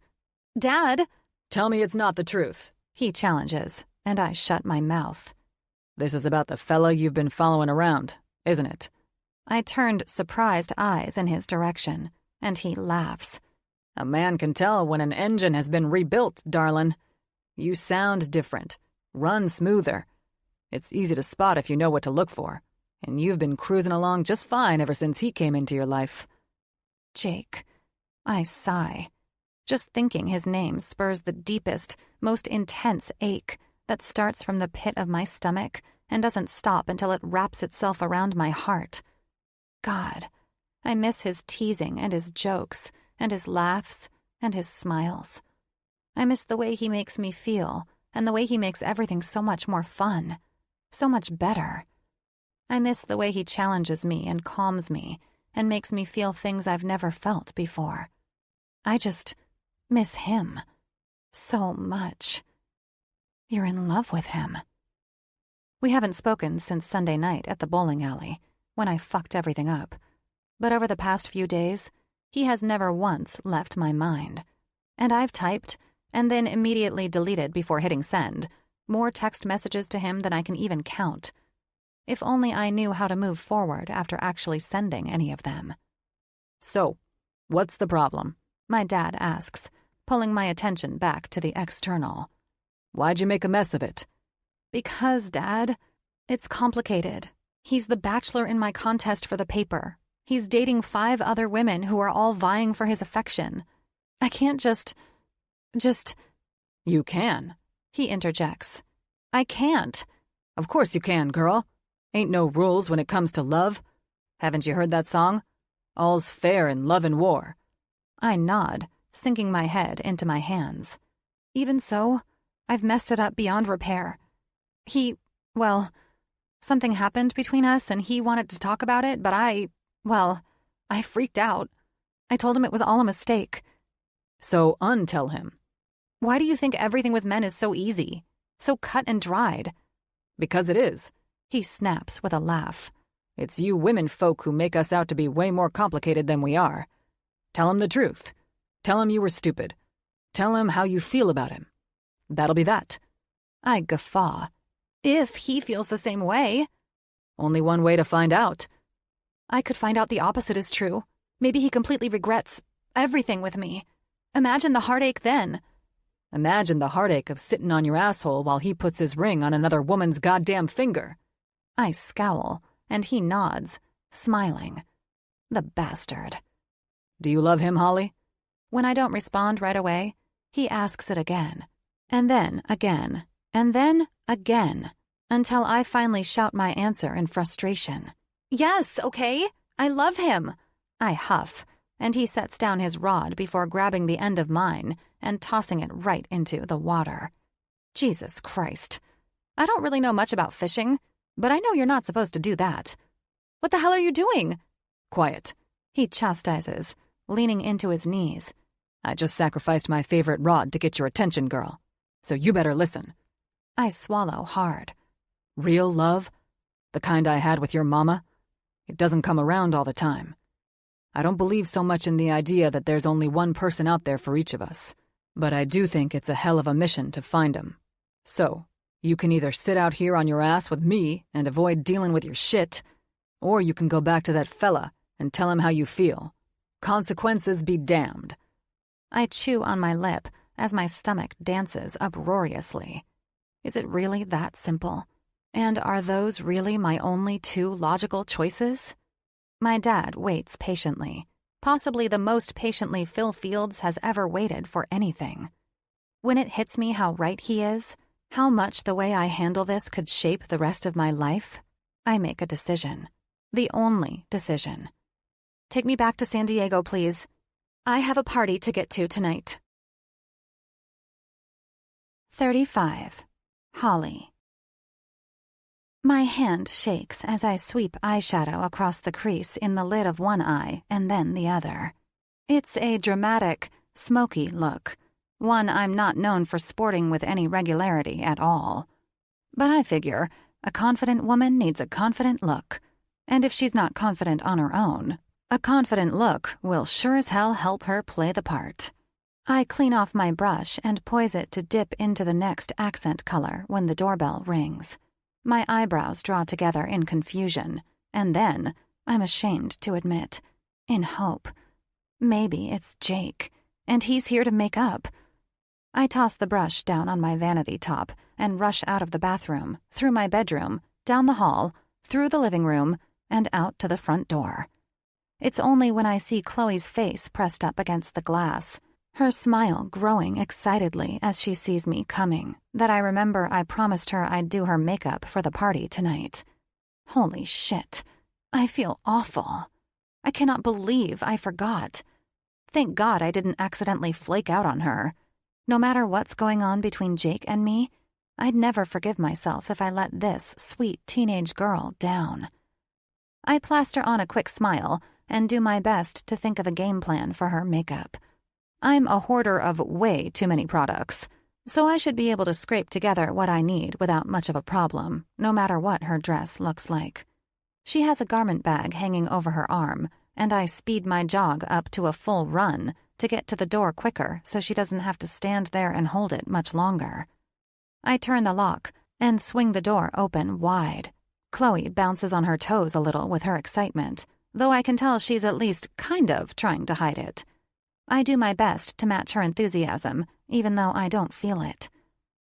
Dad! Tell me it's not the truth, he challenges, and I shut my mouth. This is about the fella you've been following around, isn't it? I turned surprised eyes in his direction, and he laughs. A man can tell when an engine has been rebuilt, darlin'. You sound different, run smoother. It's easy to spot if you know what to look for, and you've been cruising along just fine ever since he came into your life. Jake. I sigh. Just thinking his name spurs the deepest, most intense ache that starts from the pit of my stomach and doesn't stop until it wraps itself around my heart. God, I miss his teasing and his jokes and his laughs and his smiles. I miss the way he makes me feel and the way he makes everything so much more fun, so much better. I miss the way he challenges me and calms me and makes me feel things I've never felt before. I just miss him so much. You're in love with him. We haven't spoken since Sunday night at the bowling alley, when I fucked everything up. But over the past few days, he has never once left my mind. And I've typed, and then immediately deleted before hitting send, more text messages to him than I can even count. If only I knew how to move forward after actually sending any of them. So, what's the problem? My dad asks, pulling my attention back to the external. Why'd you make a mess of it? Because, Dad, it's complicated. He's the bachelor in my contest for the paper. He's dating 5 other women who are all vying for his affection. I can't just... You can, he interjects. I can't. Of course you can, girl. Ain't no rules when it comes to love. Haven't you heard that song? All's fair in love and war. I nod, sinking my head into my hands. Even so, I've messed it up beyond repair. Something happened between us and he wanted to talk about it, but I freaked out. I told him it was all a mistake. So untell him. Why do you think everything with men is so easy? So cut and dried? Because it is. He snaps with a laugh. It's you women folk who make us out to be way more complicated than we are. Tell him the truth. Tell him you were stupid. Tell him how you feel about him. That'll be that. I guffaw. If he feels the same way. Only one way to find out. I could find out the opposite is true. Maybe he completely regrets everything with me. Imagine the heartache then. Imagine the heartache of sitting on your asshole while he puts his ring on another woman's goddamn finger. I scowl, and he nods, smiling. The bastard. Do you love him, Holley? When I don't respond right away, he asks it again. And then again. And then again. Until I finally shout my answer in frustration. Yes, okay? I love him. I huff, and he sets down his rod before grabbing the end of mine and tossing it right into the water. Jesus Christ. I don't really know much about fishing, but I know you're not supposed to do that. What the hell are you doing? Quiet. He chastises, leaning into his knees. I just sacrificed my favorite rod to get your attention, girl. So you better listen. I swallow hard. Real love? The kind I had with your mama? It doesn't come around all the time. I don't believe so much in the idea that there's only one person out there for each of us. But I do think it's a hell of a mission to find him. So, you can either sit out here on your ass with me and avoid dealing with your shit, or you can go back to that fella and tell him how you feel. Consequences be damned. I chew on my lip as my stomach dances uproariously. Is it really that simple? And are those really my only 2 logical choices? My dad waits patiently, Possibly the most patiently Phil Fields has ever waited for anything. When it hits me how right he is, how much the way I handle this could shape the rest of my life, I make a decision. The only decision. Take me back to San Diego, please. I have a party to get to tonight. 35. Holley. My hand shakes as I sweep eyeshadow across the crease in the lid of one eye and then the other. It's a dramatic, smoky look, one I'm not known for sporting with any regularity at all. But I figure a confident woman needs a confident look, and if she's not confident on her own, a confident look will sure as hell help her play the part. I clean off my brush and poise it to dip into the next accent color when the doorbell rings. My eyebrows draw together in confusion, and then, I'm ashamed to admit, in hope. Maybe it's Jake, and he's here to make up. I toss the brush down on my vanity top and rush out of the bathroom, through my bedroom, down the hall, through the living room, and out to the front door. It's only when I see Chloe's face pressed up against the glass, her smile growing excitedly as she sees me coming, that I remember I promised her I'd do her makeup for the party tonight. Holy shit. I feel awful. I cannot believe I forgot. Thank God I didn't accidentally flake out on her. No matter what's going on between Jake and me, I'd never forgive myself if I let this sweet teenage girl down. I plaster on a quick smile and do my best to think of a game plan for her makeup. I'm a hoarder of way too many products, so I should be able to scrape together what I need without much of a problem, no matter what her dress looks like. She has a garment bag hanging over her arm, and I speed my jog up to a full run to get to the door quicker so she doesn't have to stand there and hold it much longer. I turn the lock and swing the door open wide. Chloe bounces on her toes a little with her excitement, though I can tell she's at least kind of trying to hide it. I do my best to match her enthusiasm, even though I don't feel it.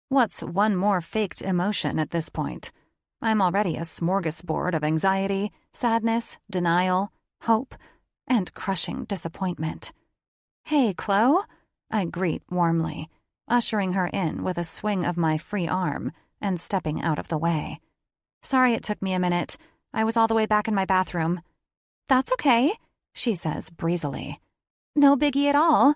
What's one more faked emotion at this point? I'm already a smorgasbord of anxiety, sadness, denial, hope, and crushing disappointment. "Hey, Chloe," I greet warmly, ushering her in with a swing of my free arm and stepping out of the way. "Sorry it took me a minute. I was all the way back in my bathroom." "That's okay," she says breezily. "No biggie at all."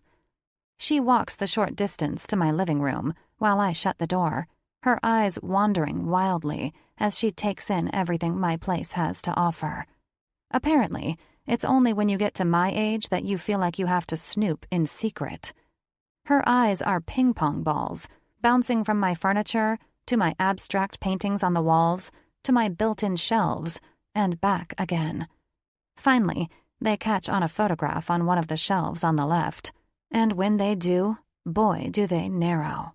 She walks the short distance to my living room while I shut the door, her eyes wandering wildly as she takes in everything my place has to offer. Apparently, it's only when you get to my age that you feel like you have to snoop in secret. Her eyes are ping-pong balls, bouncing from my furniture to my abstract paintings on the walls to my built-in shelves and back again. Finally, they catch on a photograph on one of the shelves on the left, and when they do, boy, do they narrow.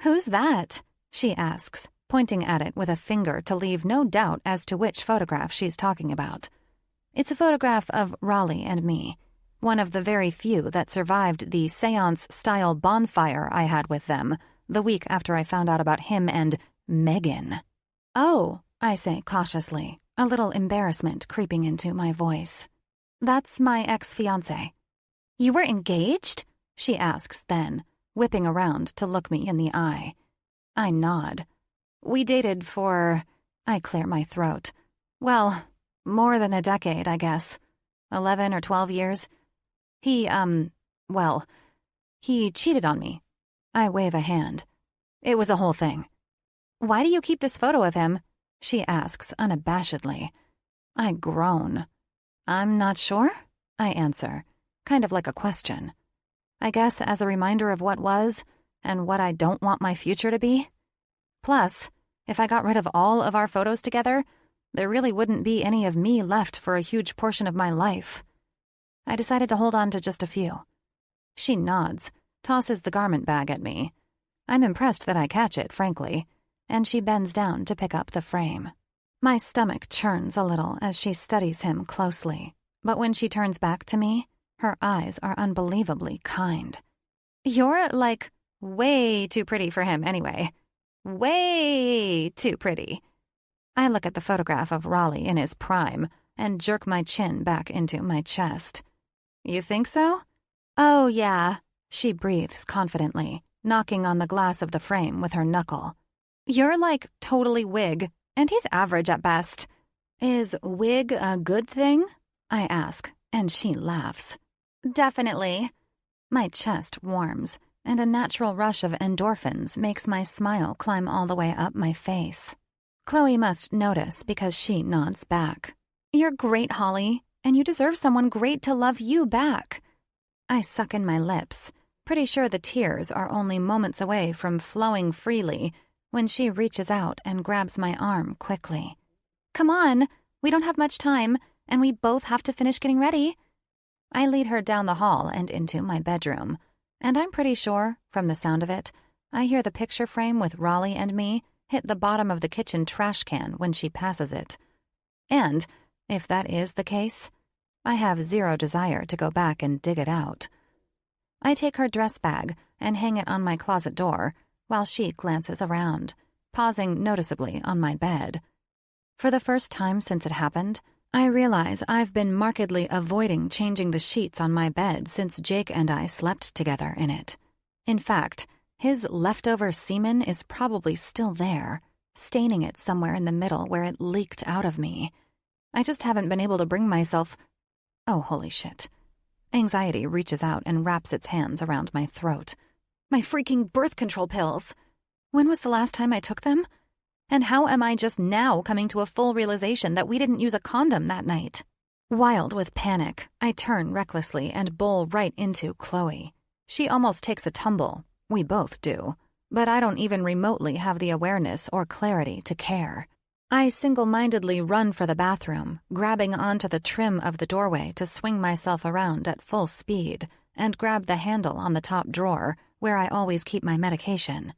"Who's that?" she asks, pointing at it with a finger to leave no doubt as to which photograph she's talking about. It's a photograph of Raleigh and me, one of the very few that survived the seance-style bonfire I had with them the week after I found out about him and Megan. "Oh," I say cautiously, a little embarrassment creeping into my voice. "That's my ex-fiancé." "You were engaged?" she asks then, whipping around to look me in the eye. I nod. "We dated for..." I clear my throat. "Well, more than a decade, I guess. 11 or 12 years. He cheated on me." I wave a hand. "It was a whole thing." "Why do you keep this photo of him?" she asks unabashedly. I groan. "I'm not sure," I answer, kind of like a question. I guess as a reminder of what was and what I don't want my future to be. Plus, if I got rid of all of our photos together, there really wouldn't be any of me left for a huge portion of my life. I decided to hold on to just a few. She nods, tosses the garment bag at me. I'm impressed that I catch it, frankly, and she bends down to pick up the frame. My stomach churns a little as she studies him closely, but when she turns back to me, her eyes are unbelievably kind. "You're, like, way too pretty for him anyway. Way too pretty." I look at the photograph of Raleigh in his prime and jerk my chin back into my chest. You think so? Oh, yeah, she breathes confidently, knocking on the glass of the frame with her knuckle. You're like totally wig, and he's average at best. Is wig a good thing? I ask, and she laughs. Definitely. My chest warms, and a natural rush of endorphins makes my smile climb all the way up my face. Chloe must notice because she nods back. You're great, Holley, and you deserve someone great to love you back. I suck in my lips, pretty sure the tears are only moments away from flowing freely when she reaches out and grabs my arm quickly. Come on, we don't have much time, and we both have to finish getting ready. I lead her down the hall and into my bedroom, and I'm pretty sure, from the sound of it, I hear the picture frame with Raleigh and me hit the bottom of the kitchen trash can when she passes it. And, if that is the case, I have zero desire to go back and dig it out. I take her dress bag and hang it on my closet door while she glances around, pausing noticeably on my bed. For the first time since it happened, I realize I've been markedly avoiding changing the sheets on my bed since Jake and I slept together in it. In fact, his leftover semen is probably still there, staining it somewhere in the middle where it leaked out of me. I just haven't been able to bring myself... Oh, holy shit. Anxiety reaches out and wraps its hands around my throat. My freaking birth control pills! When was the last time I took them? And how am I just now coming to a full realization that we didn't use a condom that night? Wild with panic, I turn recklessly and bowl right into Chloe. She almost takes a tumble. We both do. But I don't even remotely have the awareness or clarity to care. I single-mindedly run for the bathroom, grabbing onto the trim of the doorway to swing myself around at full speed and grab the handle on the top drawer where I always keep my medication.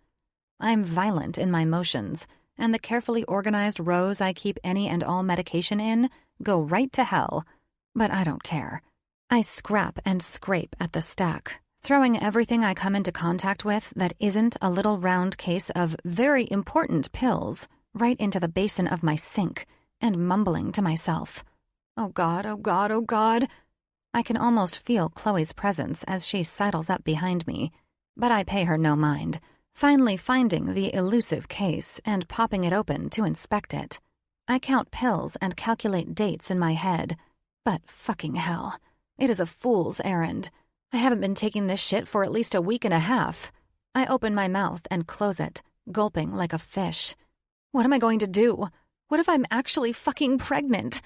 I'm violent in my motions, and the carefully organized rows I keep any and all medication in go right to hell. But I don't care. I scrap and scrape at the stack, throwing everything I come into contact with that isn't a little round case of very important pills right into the basin of my sink and mumbling to myself, "Oh God, oh God, oh God." I can almost feel Chloe's presence as she sidles up behind me, but I pay her no mind, finally finding the elusive case and popping it open to inspect it. I count pills and calculate dates in my head, but fucking hell, it is a fool's errand. I haven't been taking this shit for at least a week and a half. I open my mouth and close it, gulping like a fish. What am I going to do? What if I'm actually fucking pregnant?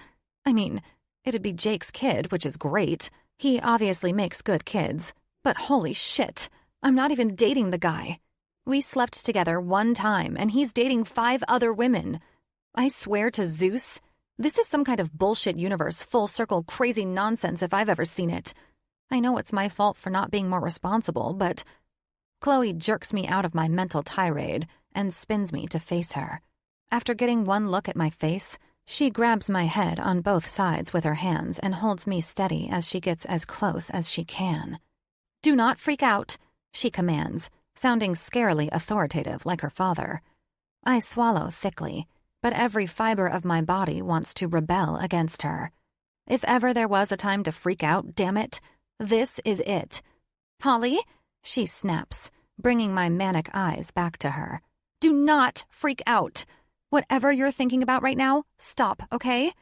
I mean, it'd be Jake's kid, which is great. He obviously makes good kids. But holy shit, I'm not even dating the guy. We slept together one time, and he's dating 5 other women. I swear to Zeus, this is some kind of bullshit universe, full circle crazy nonsense if I've ever seen it. I know it's my fault for not being more responsible, but... Chloe jerks me out of my mental tirade and spins me to face her. After getting one look at my face, she grabs my head on both sides with her hands and holds me steady as she gets as close as she can. "Do not freak out," she commands, sounding scarily authoritative like her father. I swallow thickly, but every fiber of my body wants to rebel against her. If ever there was a time to freak out, damn it, this is it. "Holley," she snaps, bringing my manic eyes back to her. "Do not freak out. Whatever you're thinking about right now, stop, okay?"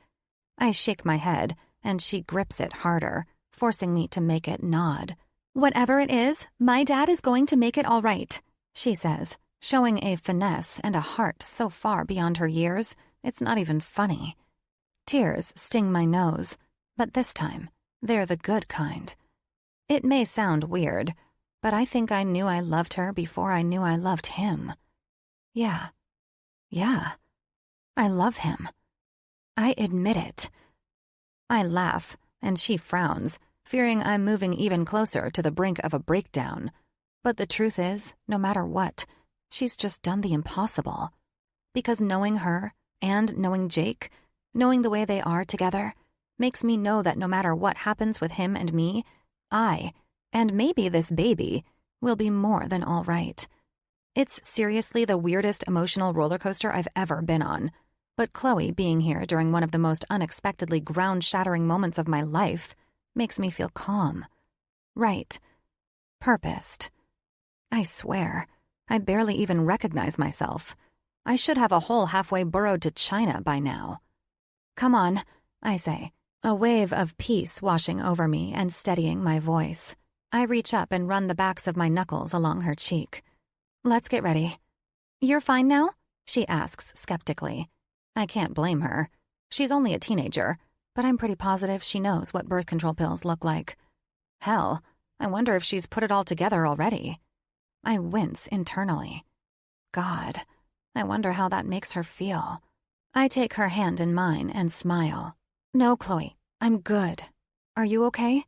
I shake my head, and she grips it harder, forcing me to make it nod. "Whatever it is, my dad is going to make it all right," she says, showing a finesse and a heart so far beyond her years, it's not even funny. Tears sting my nose, but this time, they're the good kind. It may sound weird, but I think I knew I loved her before I knew I loved him. Yeah, I love him. I admit it. I laugh, and she frowns, fearing I'm moving even closer to the brink of a breakdown. But the truth is, no matter what, she's just done the impossible. Because knowing her, and knowing Jake, knowing the way they are together, makes me know that no matter what happens with him and me, I, and maybe this baby, will be more than all right. It's seriously the weirdest emotional roller coaster I've ever been on. But Chloe being here during one of the most unexpectedly ground-shattering moments of my life makes me feel calm. Right. Purposed. I swear, I barely even recognize myself. I should have a hole halfway burrowed to China by now. Come on, I say, a wave of peace washing over me and steadying my voice. I reach up and run the backs of my knuckles along her cheek. Let's get ready. You're fine now? She asks skeptically. I can't blame her. She's only a teenager, but I'm pretty positive she knows what birth control pills look like. Hell, I wonder if she's put it all together already. I wince internally. God, I wonder how that makes her feel. I take her hand in mine and smile. No, Chloe, I'm good. Are you okay?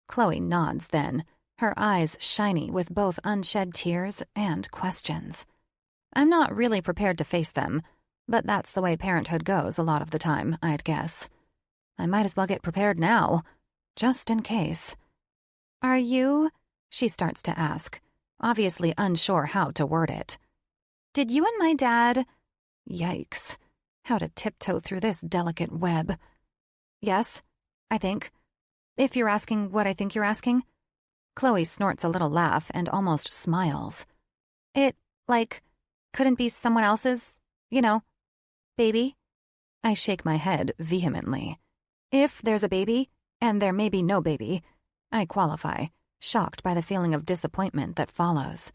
Chloe nods then, her eyes shiny with both unshed tears and questions. I'm not really prepared to face them, but that's the way parenthood goes a lot of the time, I'd guess. I might as well get prepared now, just in case. Are you? She starts to ask, obviously unsure how to word it. Did you and my dad? Yikes. How to tiptoe through this delicate web. Yes, I think. If you're asking what I think you're asking. Chloe snorts a little laugh and almost smiles. It, couldn't be someone else's, baby? I shake my head vehemently. If there's a baby, and there may be no baby, I qualify, shocked by the feeling of disappointment that follows.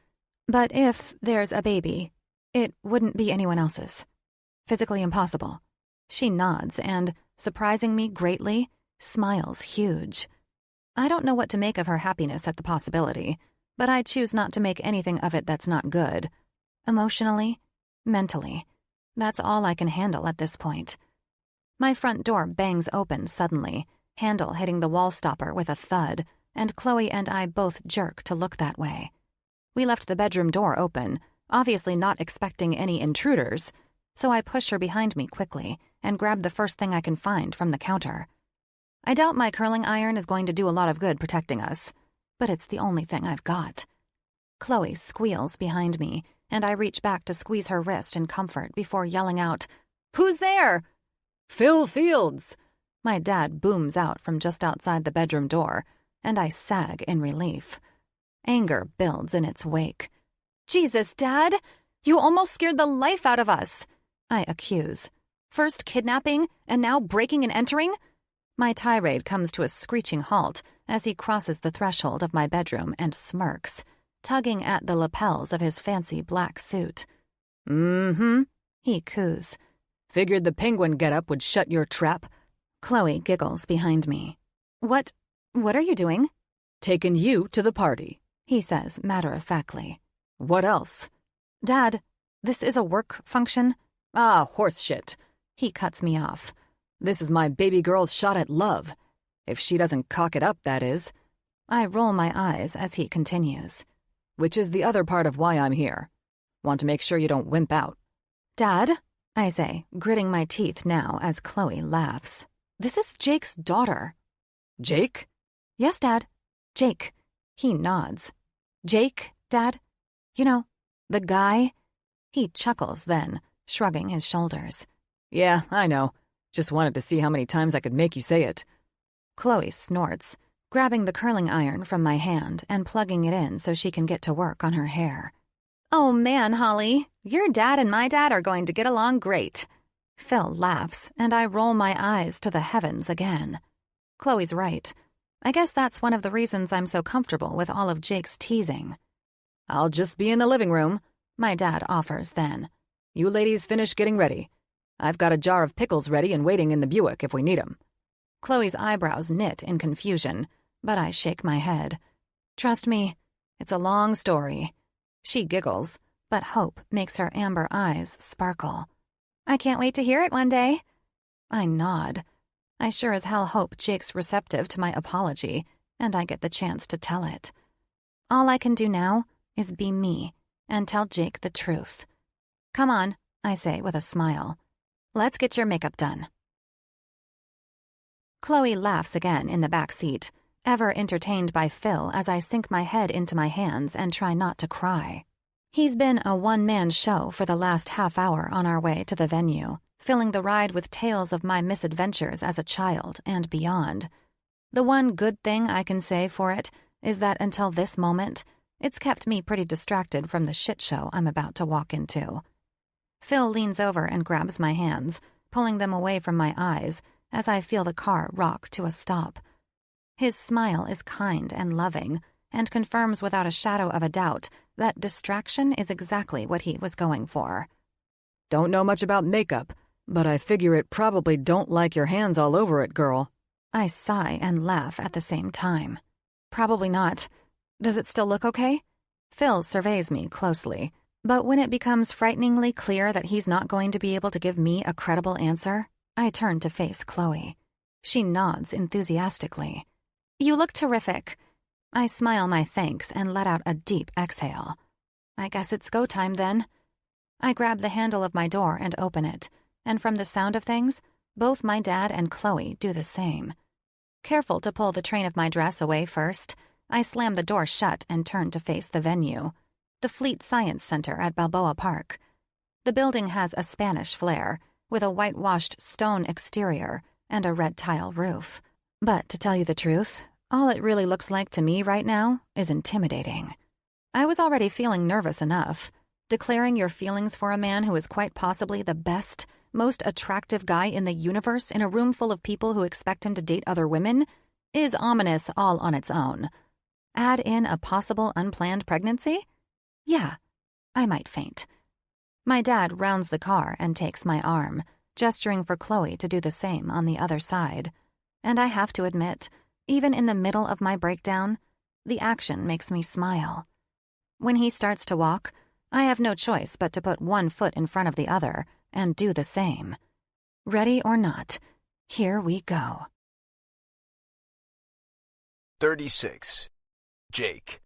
But if there's a baby, it wouldn't be anyone else's. Physically impossible. She nods and, surprising me greatly, smiles huge. I don't know what to make of her happiness at the possibility, but I choose not to make anything of it that's not good. Emotionally, mentally, that's all I can handle at this point. My front door bangs open suddenly, handle hitting the wall stopper with a thud, and Chloe and I both jerk to look that way. We left the bedroom door open, obviously not expecting any intruders, so I push her behind me quickly and grab the first thing I can find from the counter. I doubt my curling iron is going to do a lot of good protecting us, but it's the only thing I've got. Chloe squeals behind me, and I reach back to squeeze her wrist in comfort before yelling out, "Who's there?" Phil Fields! My dad booms out from just outside the bedroom door, and I sag in relief. Anger builds in its wake. Jesus, Dad! You almost scared the life out of us! I accuse. First kidnapping, and now breaking and entering? My tirade comes to a screeching halt as he crosses the threshold of my bedroom and smirks, tugging at the lapels of his fancy black suit. Mm-hmm, he coos. Figured the penguin getup would shut your trap. Chloe giggles behind me. What are you doing? Taking you to the party, he says matter-of-factly. What else? Dad, this is a work function. Ah, horse shit. He cuts me off. This is my baby girl's shot at love. If she doesn't cock it up, that is. I roll my eyes as he continues. Which is the other part of why I'm here. Want to make sure you don't wimp out. Dad, I say, gritting my teeth now as Chloe laughs. This is Jake's daughter. Jake? Yes, Dad. Jake. He nods. Jake, Dad? You know, the guy? He chuckles then, shrugging his shoulders. Yeah, I know. Just wanted to see how many times I could make you say it. Chloe snorts, grabbing the curling iron from my hand and plugging it in so she can get to work on her hair. Oh man, Holley, your dad and my dad are going to get along great. Phil laughs, and I roll my eyes to the heavens again. Chloe's right. I guess that's one of the reasons I'm so comfortable with all of Jake's teasing. I'll just be in the living room, my dad offers then. You ladies finish getting ready. I've got a jar of pickles ready and waiting in the Buick if we need 'em. Chloe's eyebrows knit in confusion, but I shake my head. Trust me, it's a long story. She giggles, but hope makes her amber eyes sparkle. I can't wait to hear it one day. I nod. I sure as hell hope Jake's receptive to my apology, and I get the chance to tell it. All I can do now is be me and tell Jake the truth. Come on, I say with a smile. Let's get your makeup done. Chloe laughs again in the back seat, ever entertained by Phil as I sink my head into my hands and try not to cry. He's been a one-man show for the last half hour on our way to the venue, filling the ride with tales of my misadventures as a child and beyond. The one good thing I can say for it is that until this moment, it's kept me pretty distracted from the shit show I'm about to walk into. Phil leans over and grabs my hands, pulling them away from my eyes as I feel the car rock to a stop. His smile is kind and loving and confirms without a shadow of a doubt that distraction is exactly what he was going for. Don't know much about makeup, but I figure it probably don't like your hands all over it, girl. I sigh and laugh at the same time. Probably not. Does it still look okay? Phil surveys me closely, but when it becomes frighteningly clear that he's not going to be able to give me a credible answer, I turn to face Chloe. She nods enthusiastically. You look terrific. I smile my thanks and let out a deep exhale. I guess it's go time then. I grab the handle of my door and open it, and from the sound of things, both my dad and Chloe do the same. Careful to pull the train of my dress away first, I slam the door shut and turn to face the venue, the Fleet Science Center at Balboa Park. The building has a Spanish flair, with a whitewashed stone exterior and a red tile roof. But to tell you the truth, all it really looks like to me right now is intimidating. I was already feeling nervous enough. Declaring your feelings for a man who is quite possibly the best, most attractive guy in the universe in a room full of people who expect him to date other women is ominous all on its own. Add in a possible unplanned pregnancy? Yeah, I might faint. My dad rounds the car and takes my arm, gesturing for Chloe to do the same on the other side. And I have to admit, even in the middle of my breakdown, the action makes me smile. When he starts to walk, I have no choice but to put one foot in front of the other and do the same. Ready or not, here we go. 36. Jake.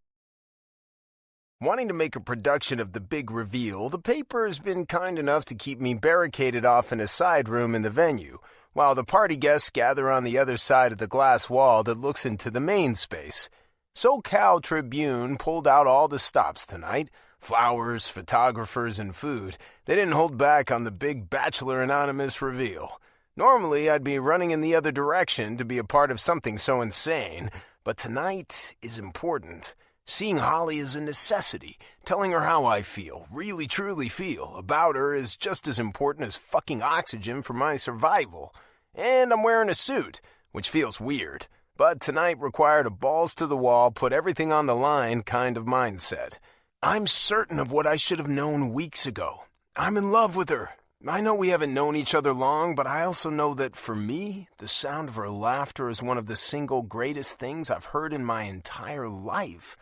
Wanting to make a production of the big reveal, the paper has been kind enough to keep me barricaded off in a side room in the venue, while the party guests gather on the other side of the glass wall that looks into the main space. SoCal Tribune pulled out all the stops tonight. Flowers, photographers, and food. They didn't hold back on the big Bachelor Anonymous reveal. Normally, I'd be running in the other direction to be a part of something so insane, but tonight is important. Seeing Holley is a necessity. Telling her how I feel, really truly feel, about her is just as important as fucking oxygen for my survival. And I'm wearing a suit, which feels weird, but tonight required a balls-to-the-wall, put everything on the line kind of mindset. I'm certain of what I should have known weeks ago. I'm in love with her. I know we haven't known each other long, but I also know that for me, the sound of her laughter is one of the single greatest things I've heard in my entire life.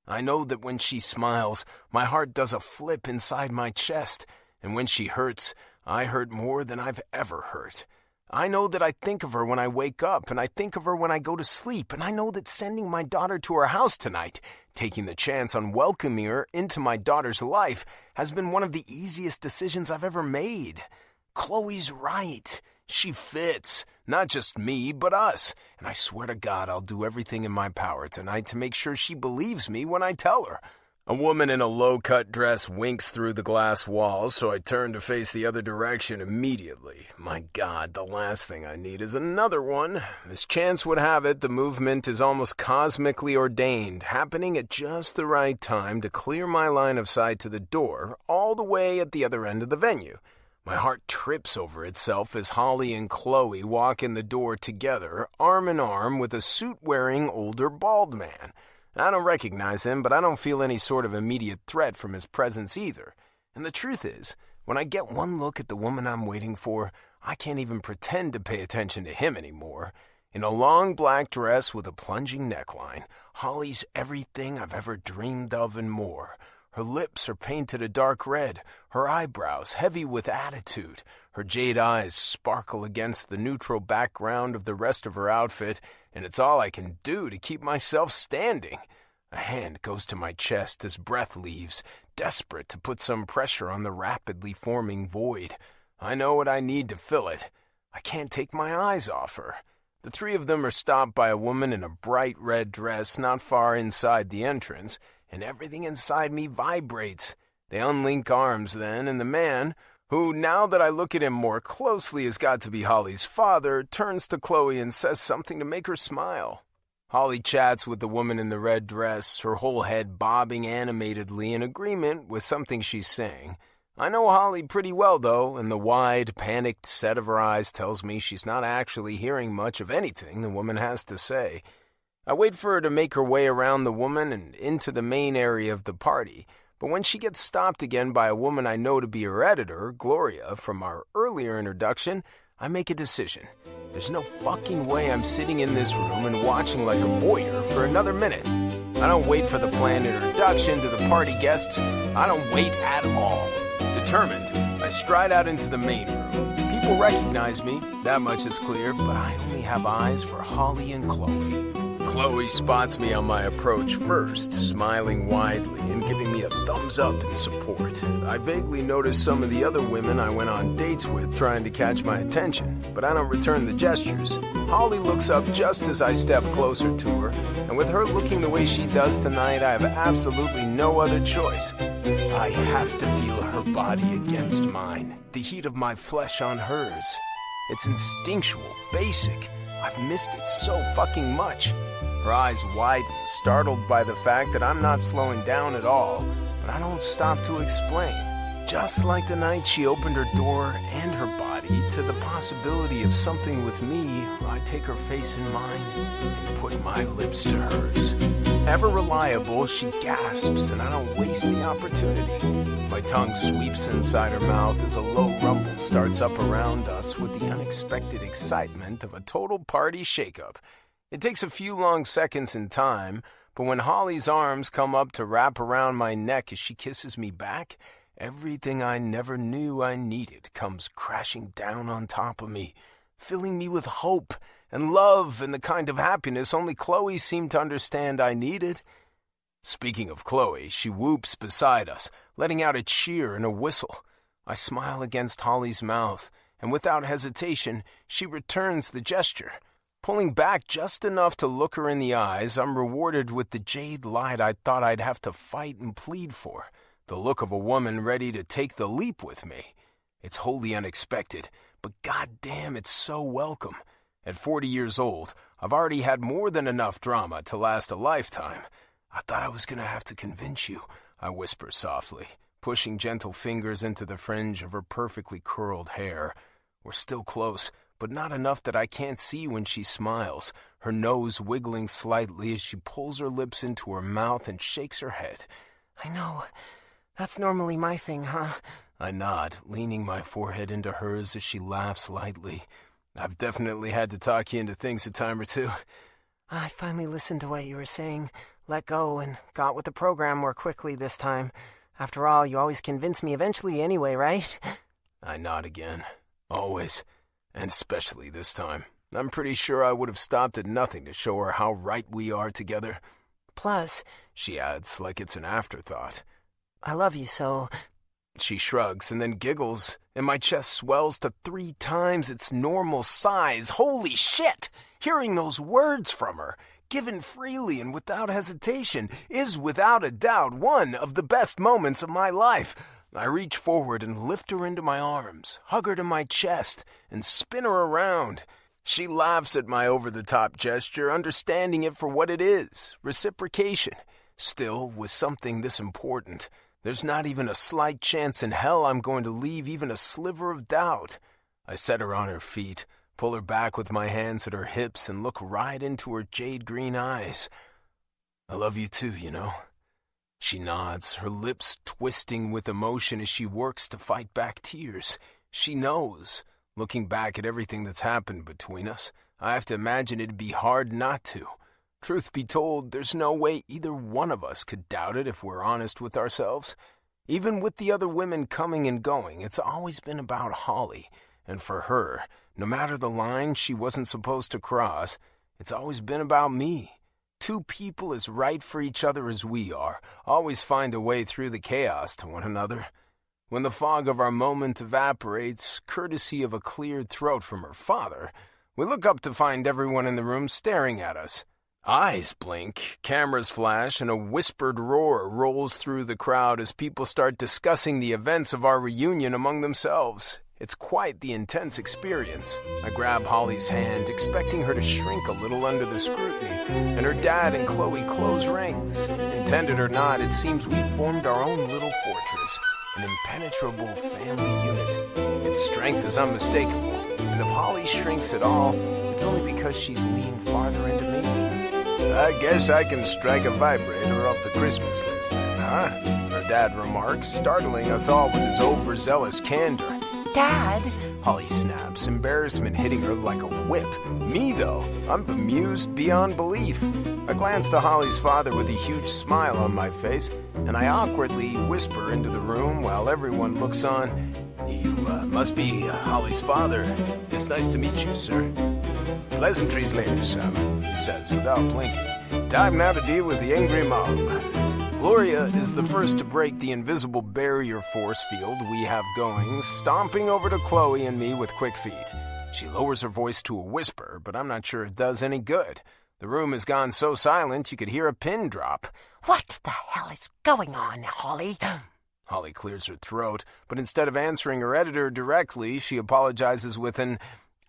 I know that when she smiles, my heart does a flip inside my chest, and when she hurts, I hurt more than I've ever hurt. I know that I think of her when I wake up, and I think of her when I go to sleep, and I know that sending my daughter to her house tonight, taking the chance on welcoming her into my daughter's life, has been one of the easiest decisions I've ever made. Chloe's right. She fits. Not just me, but us. And I swear to God I'll do everything in my power tonight to make sure she believes me when I tell her. A woman in a low-cut dress winks through the glass walls, so I turn to face the other direction immediately. My God, the last thing I need is another one. As chance would have it, the movement is almost cosmically ordained, happening at just the right time to clear my line of sight to the door, all the way at the other end of the venue. My heart trips over itself as Holley and Chloe walk in the door together, arm in arm with a suit-wearing older bald man. I don't recognize him, but I don't feel any sort of immediate threat from his presence either. And the truth is, when I get one look at the woman I'm waiting for, I can't even pretend to pay attention to him anymore. In a long black dress with a plunging neckline, Holley's everything I've ever dreamed of and more. Her lips are painted a dark red, her eyebrows heavy with attitude. Her jade eyes sparkle against the neutral background of the rest of her outfit, and it's all I can do to keep myself standing. A hand goes to my chest as breath leaves, desperate to put some pressure on the rapidly forming void. I know what I need to fill it. I can't take my eyes off her. The three of them are stopped by a woman in a bright red dress not far inside the entrance, and everything inside me vibrates. They unlink arms then, and the man, who, now that I look at him more closely, has got to be Holley's father, turns to Chloe and says something to make her smile. Holley chats with the woman in the red dress, her whole head bobbing animatedly in agreement with something she's saying. I know Holley pretty well, though, and the wide, panicked set of her eyes tells me she's not actually hearing much of anything the woman has to say. I wait for her to make her way around the woman and into the main area of the party, but when she gets stopped again by a woman I know to be her editor, Gloria, from our earlier introduction, I make a decision. There's no fucking way I'm sitting in this room and watching like a voyeur for another minute. I don't wait for the planned introduction to the party guests. I don't wait at all. Determined, I stride out into the main room. People recognize me, that much is clear, but I only have eyes for Holley and Chloe. Chloe spots me on my approach first, smiling widely and giving me a thumbs up in support. I vaguely notice some of the other women I went on dates with trying to catch my attention, but I don't return the gestures. Holley looks up just as I step closer to her, and with her looking the way she does tonight, I have absolutely no other choice. I have to feel her body against mine, the heat of my flesh on hers. It's instinctual, basic. I've missed it so fucking much. Her eyes widen, startled by the fact that I'm not slowing down at all, but I don't stop to explain. Just like the night she opened her door and her body to the possibility of something with me, I take her face in mine and put my lips to hers. Ever reliable, she gasps, and I don't waste the opportunity. My tongue sweeps inside her mouth as a low rumble starts up around us with the unexpected excitement of a total party shakeup. It takes a few long seconds in time, but when Holley's arms come up to wrap around my neck as she kisses me back, everything I never knew I needed comes crashing down on top of me, filling me with hope and love and the kind of happiness only Chloe seemed to understand I needed. Speaking of Chloe, she whoops beside us, letting out a cheer and a whistle. I smile against Holley's mouth, and without hesitation, she returns the gesture. Pulling back just enough to look her in the eyes, I'm rewarded with the jade light I thought I'd have to fight and plead for, the look of a woman ready to take the leap with me. It's wholly unexpected, but goddamn, it's so welcome. At 40 years old, I've already had more than enough drama to last a lifetime. I thought I was going to have to convince you, I whisper softly, pushing gentle fingers into the fringe of her perfectly curled hair. We're still close, but not enough that I can't see when she smiles, her nose wiggling slightly as she pulls her lips into her mouth and shakes her head. I know. That's normally my thing, huh? I nod, leaning my forehead into hers as she laughs lightly. I've definitely had to talk you into things a time or two. I finally listened to what you were saying, let go, and got with the program more quickly this time. After all, you always convince me eventually anyway, right? I nod again. Always. And especially this time. I'm pretty sure I would have stopped at nothing to show her how right we are together. Plus, she adds like it's an afterthought, I love you so. She shrugs and then giggles, and my chest swells to 3 times its normal size. Holy shit! Hearing those words from her, given freely and without hesitation, is without a doubt one of the best moments of my life. I reach forward and lift her into my arms, hug her to my chest, and spin her around. She laughs at my over-the-top gesture, understanding it for what it is, reciprocation. Still, with something this important, there's not even a slight chance in hell I'm going to leave even a sliver of doubt. I set her on her feet, pull her back with my hands at her hips, and look right into her jade-green eyes. I love you too, you know. She nods, her lips twisting with emotion as she works to fight back tears. She knows. Looking back at everything that's happened between us, I have to imagine it'd be hard not to. Truth be told, there's no way either one of us could doubt it if we're honest with ourselves. Even with the other women coming and going, it's always been about Holley. And for her, no matter the line she wasn't supposed to cross, it's always been about me. 2 people as right for each other as we are always find a way through the chaos to one another. When the fog of our moment evaporates, courtesy of a cleared throat from her father, we look up to find everyone in the room staring at us. Eyes blink, cameras flash, and a whispered roar rolls through the crowd as people start discussing the events of our reunion among themselves. It's quite the intense experience. I grab Holly's hand, expecting her to shrink a little under the scrutiny, and her dad and Chloe close ranks. Intended or not, it seems we've formed our own little fortress, an impenetrable family unit. Its strength is unmistakable, and if Holly shrinks at all, it's only because she's leaned farther into me. I guess I can strike a vibrator off the Christmas list then, huh? Her dad remarks, startling us all with his overzealous candor. Dad? Holly snaps, embarrassment hitting her like a whip. Me, though, I'm bemused beyond belief. I glance to Holly's father with a huge smile on my face, and I awkwardly whisper into the room while everyone looks on. You must be Holly's father. It's nice to meet you, sir. Pleasantries later, son, he says without blinking. Time now to deal with the angry mob. Gloria is the first to break the invisible barrier force field we have going, stomping over to Chloe and me with quick feet. She lowers her voice to a whisper, but I'm not sure it does any good. The room has gone so silent you could hear a pin drop. What the hell is going on, Holly? Holly clears her throat, but instead of answering her editor directly, she apologizes with an,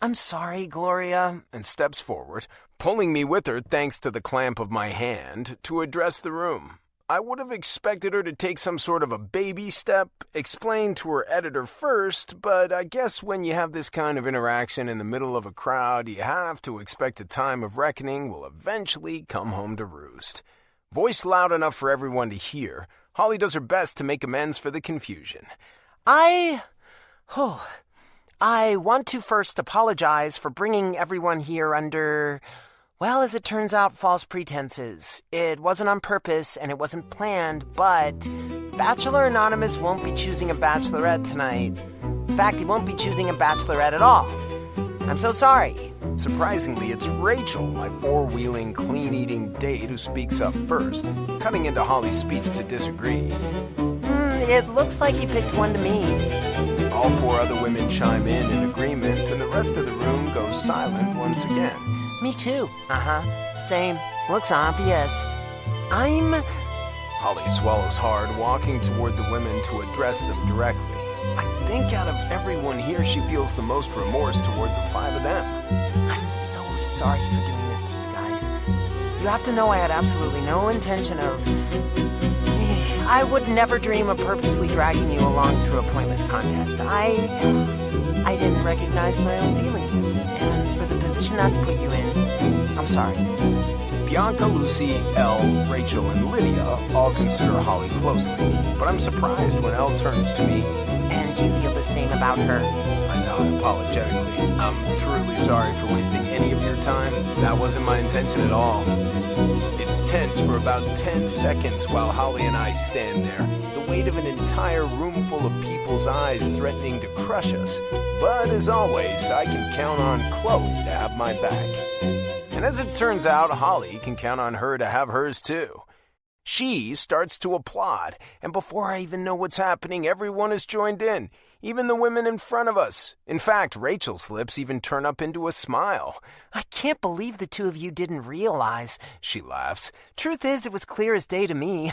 "I'm sorry, Gloria," and steps forward, pulling me with her thanks to the clamp of my hand, to address the room. I would have expected her to take some sort of a baby step, explain to her editor first, but I guess when you have this kind of interaction in the middle of a crowd, you have to expect the time of reckoning will eventually come home to roost. Voiced loud enough for everyone to hear, Holly does her best to make amends for the confusion. I want to first apologize for bringing everyone here under, well, as it turns out, false pretenses. It wasn't on purpose and it wasn't planned, but Bachelor Anonymous won't be choosing a bachelorette tonight. In fact, he won't be choosing a bachelorette at all. I'm so sorry. Surprisingly, it's Rachel, my four-wheeling, clean-eating date, who speaks up first, cutting into Holly's speech to disagree. It looks like he picked one to me. All four other women chime in agreement, and the rest of the room goes silent once again. Me too. Same. Looks obvious. Holly swallows hard, walking toward the women to address them directly. I think out of everyone here, she feels the most remorse toward the five of them. I'm so sorry for doing this to you guys. You have to know I had absolutely no intention of... I would never dream of purposely dragging you along through a pointless contest. I didn't recognize my own feelings, and for the position that's put you in, I'm sorry. Bianca, Lucy, Elle, Rachel, and Lydia all consider Holly closely, but I'm surprised when Elle turns to me. And you feel the same about her? I nod apologetically. I'm truly sorry for wasting any of your time. That wasn't my intention at all. It's tense for about 10 seconds while Holly and I stand there, the weight of an entire room full of people's eyes threatening to crush us. But as always, I can count on Chloe to have my back. And as it turns out, Holly can count on her to have hers too. She starts to applaud, and before I even know what's happening, everyone has joined in, even the women in front of us. In fact, Rachel's lips even turn up into a smile. I can't believe the two of you didn't realize, she laughs. Truth is, it was clear as day to me.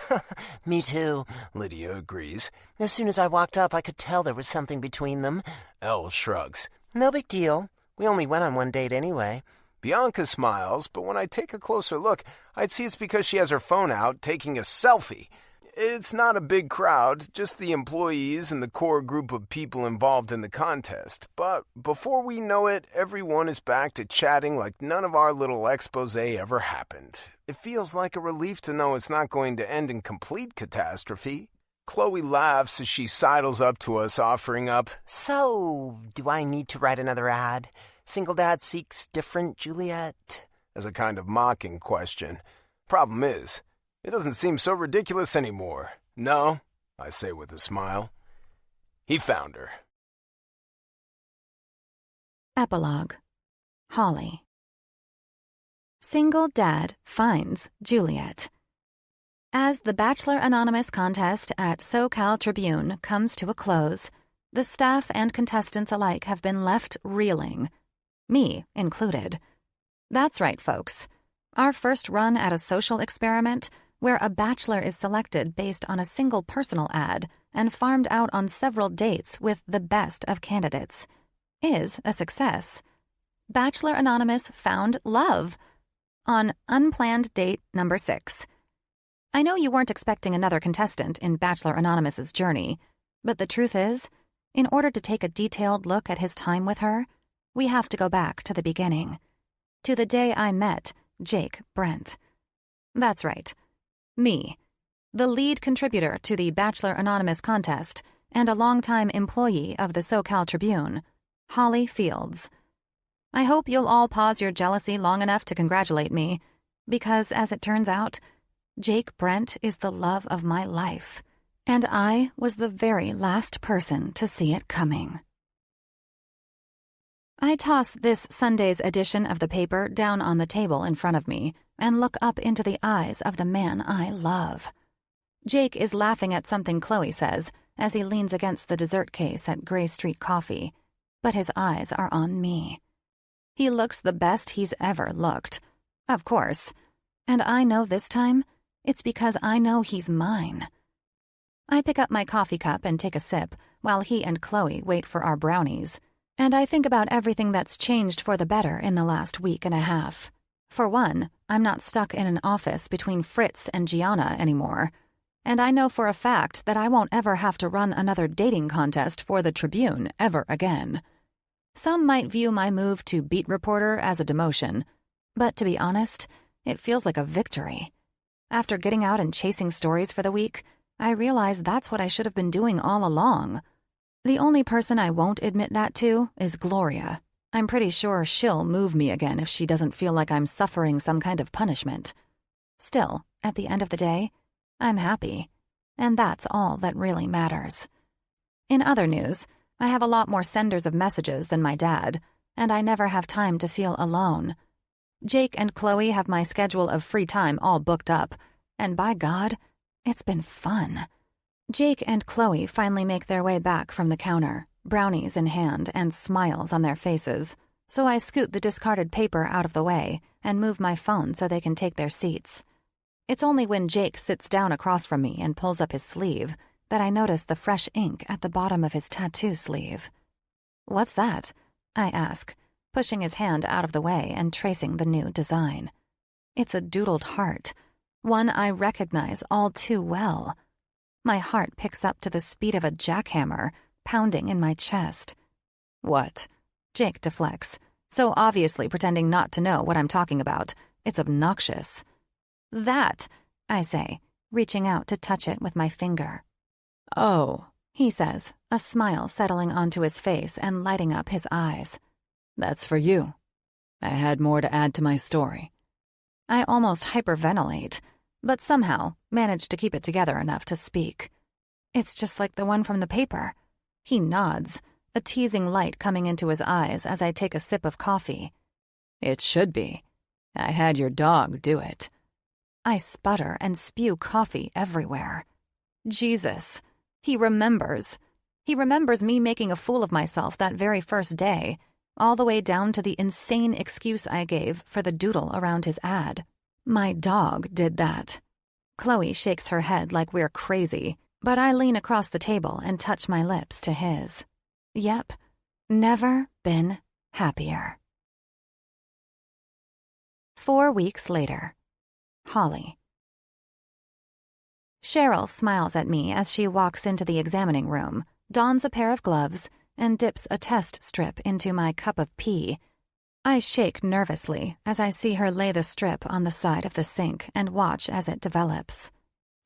Me too, Lydia agrees. As soon as I walked up, I could tell there was something between them. Elle shrugs. No big deal. We only went on one date anyway. Bianca smiles, but when I take a closer look, I'd see it's because she has her phone out taking a selfie. It's not a big crowd, just the employees and the core group of people involved in the contest. But before we know it, everyone is back to chatting like none of our little expose ever happened. It feels like a relief to know it's not going to end in complete catastrophe. Chloe laughs as she sidles up to us, offering up, "So, do I need to write another ad? Single Dad Seeks Different Juliet?" As a kind of mocking question. Problem is, it doesn't seem so ridiculous anymore. No, I say with a smile. He found her. Epilogue. Holly. Single Dad finds Juliet. As the Bachelor Anonymous contest at SoCal Tribune comes to a close, the staff and contestants alike have been left reeling. Me included. That's right, folks. Our first run at a social experiment where a bachelor is selected based on a single personal ad and farmed out on several dates with the best of candidates is a success. Bachelor Anonymous found love on unplanned date number 6. I know you weren't expecting another contestant in Bachelor Anonymous's journey, but the truth is, in order to take a detailed look at his time with her, we have to go back to the beginning, to the day I met Jake Brent. That's right, me, the lead contributor to the Bachelor Anonymous contest and a longtime employee of the SoCal Tribune, Holley Fields. I hope you'll all pause your jealousy long enough to congratulate me, because as it turns out, Jake Brent is the love of my life, and I was the very last person to see it coming. I toss this Sunday's edition of the paper down on the table in front of me and look up into the eyes of the man I love. Jake is laughing at something Chloe says as he leans against the dessert case at Gray Street Coffee, but his eyes are on me. He looks the best he's ever looked, of course, and I know this time it's because I know he's mine. I pick up my coffee cup and take a sip while he and Chloe wait for our brownies, and I think about everything that's changed for the better in the last week and a half. For one, I'm not stuck in an office between Fritz and Gianna anymore, and I know for a fact that I won't ever have to run another dating contest for the Tribune ever again. Some might view my move to beat reporter as a demotion, but to be honest, it feels like a victory. After getting out and chasing stories for the week, I realize that's what I should have been doing all along. The only person I won't admit that to is Gloria. I'm pretty sure she'll move me again if she doesn't feel like I'm suffering some kind of punishment. Still, at the end of the day, I'm happy, and that's all that really matters. In other news, I have a lot more senders of messages than my dad, and I never have time to feel alone. Jake and Chloe have my schedule of free time all booked up, and by God, it's been fun. Jake and Chloe finally make their way back from the counter, brownies in hand and smiles on their faces, so I scoot the discarded paper out of the way and move my phone so they can take their seats. It's only when Jake sits down across from me and pulls up his sleeve that I notice the fresh ink at the bottom of his tattoo sleeve. "What's that?" I ask, pushing his hand out of the way and tracing the new design. It's a doodled heart, one I recognize all too well. My heart picks up to the speed of a jackhammer, pounding in my chest. "What?" Jake deflects, so obviously pretending not to know what I'm talking about. It's obnoxious. "That," I say, reaching out to touch it with my finger. "Oh," he says, a smile settling onto his face and lighting up his eyes. "That's for you. I had more to add to my story." I almost hyperventilate, but somehow manage to keep it together enough to speak. "It's just like the one from the paper." He nods, a teasing light coming into his eyes as I take a sip of coffee. "It should be. I had your dog do it." I sputter and spew coffee everywhere. Jesus, he remembers. He remembers me making a fool of myself that very first day, all the way down to the insane excuse I gave for the doodle around his ad. My dog did that. Chloe shakes her head like we're crazy, but I lean across the table and touch my lips to his. Yep, never been happier. 4 weeks later. Holley. Cheryl smiles at me as she walks into the examining room, dons a pair of gloves, and dips a test strip into my cup of pee. I shake nervously as I see her lay the strip on the side of the sink and watch as it develops.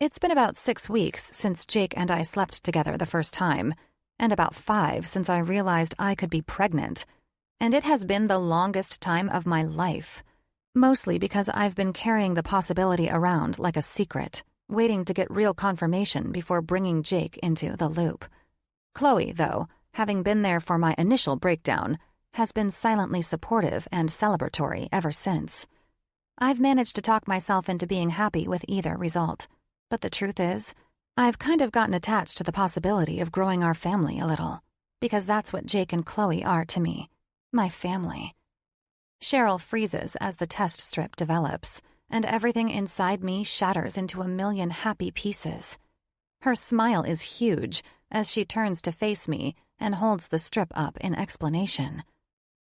It's been about 6 weeks since Jake and I slept together the first time, and about 5 since I realized I could be pregnant, and it has been the longest time of my life, mostly because I've been carrying the possibility around like a secret, waiting to get real confirmation before bringing Jake into the loop. Chloe, though, having been there for my initial breakdown, has been silently supportive and celebratory ever since. I've managed to talk myself into being happy with either result, but the truth is, I've kind of gotten attached to the possibility of growing our family a little, because that's what Jake and Chloe are to me, my family. Cheryl freezes as the test strip develops, and everything inside me shatters into a million happy pieces. Her smile is huge as she turns to face me and holds the strip up in explanation.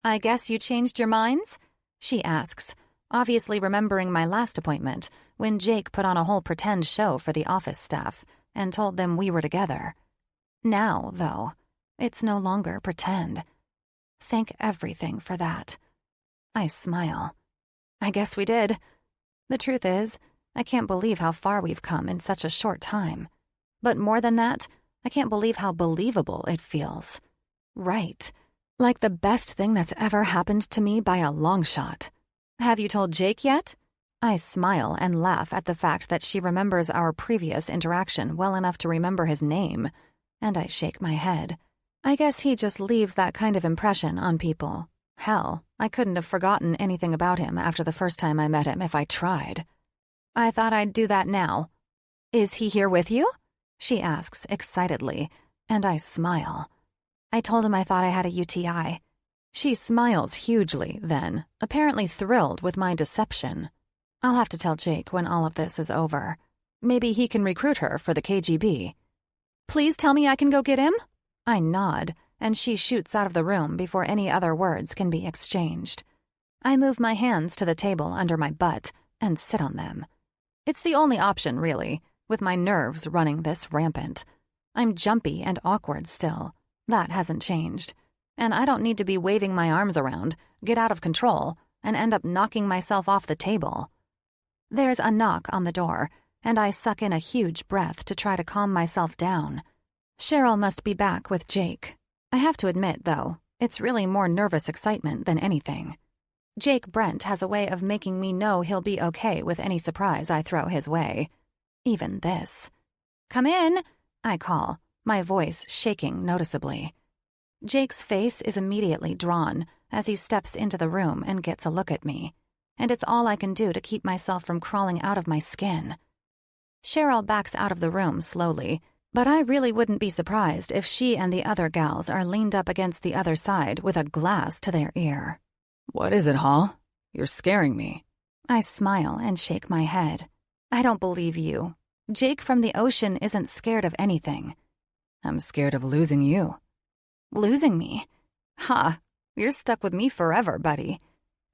"I guess you changed your minds?" she asks, obviously remembering my last appointment when Jake put on a whole pretend show for the office staff and told them we were together. Now, though, it's no longer pretend. Thank everything for that. I smile. I guess we did. The truth is, I can't believe how far we've come in such a short time. But more than that, I can't believe how believable it feels. Right. Like the best thing that's ever happened to me by a long shot. "Have you told Jake yet?" I smile and laugh at the fact that she remembers our previous interaction well enough to remember his name, and I shake my head. I guess he just leaves that kind of impression on people. Hell, I couldn't have forgotten anything about him after the first time I met him if I tried. "I thought I'd do that now." "Is he here with you?" she asks excitedly, and I smile. I told him I thought I had a UTI. She smiles hugely then, apparently thrilled with my deception. I'll have to tell Jake when all of this is over. Maybe he can recruit her for the KGB. "Please tell me I can go get him?" I nod, and she shoots out of the room before any other words can be exchanged. I move my hands to the table under my butt and sit on them. It's the only option, really, with my nerves running this rampant. I'm jumpy and awkward still. That hasn't changed. And I don't need to be waving my arms around, get out of control, and end up knocking myself off the table. There's a knock on the door, and I suck in a huge breath to try to calm myself down. Cheryl must be back with Jake. I have to admit, though, it's really more nervous excitement than anything. Jake Brent has a way of making me know he'll be okay with any surprise I throw his way. Even this. "Come in," I call, my voice shaking noticeably. Jake's face is immediately drawn as he steps into the room and gets a look at me, and it's all I can do to keep myself from crawling out of my skin. Cheryl backs out of the room slowly, but I really wouldn't be surprised if she and the other gals are leaned up against the other side with a glass to their ear. "What is it, Hall? You're scaring me." I smile and shake my head. "I don't believe you. Jake from the ocean isn't scared of anything." "I'm scared of losing you." "Losing me? Ha, you're stuck with me forever, buddy."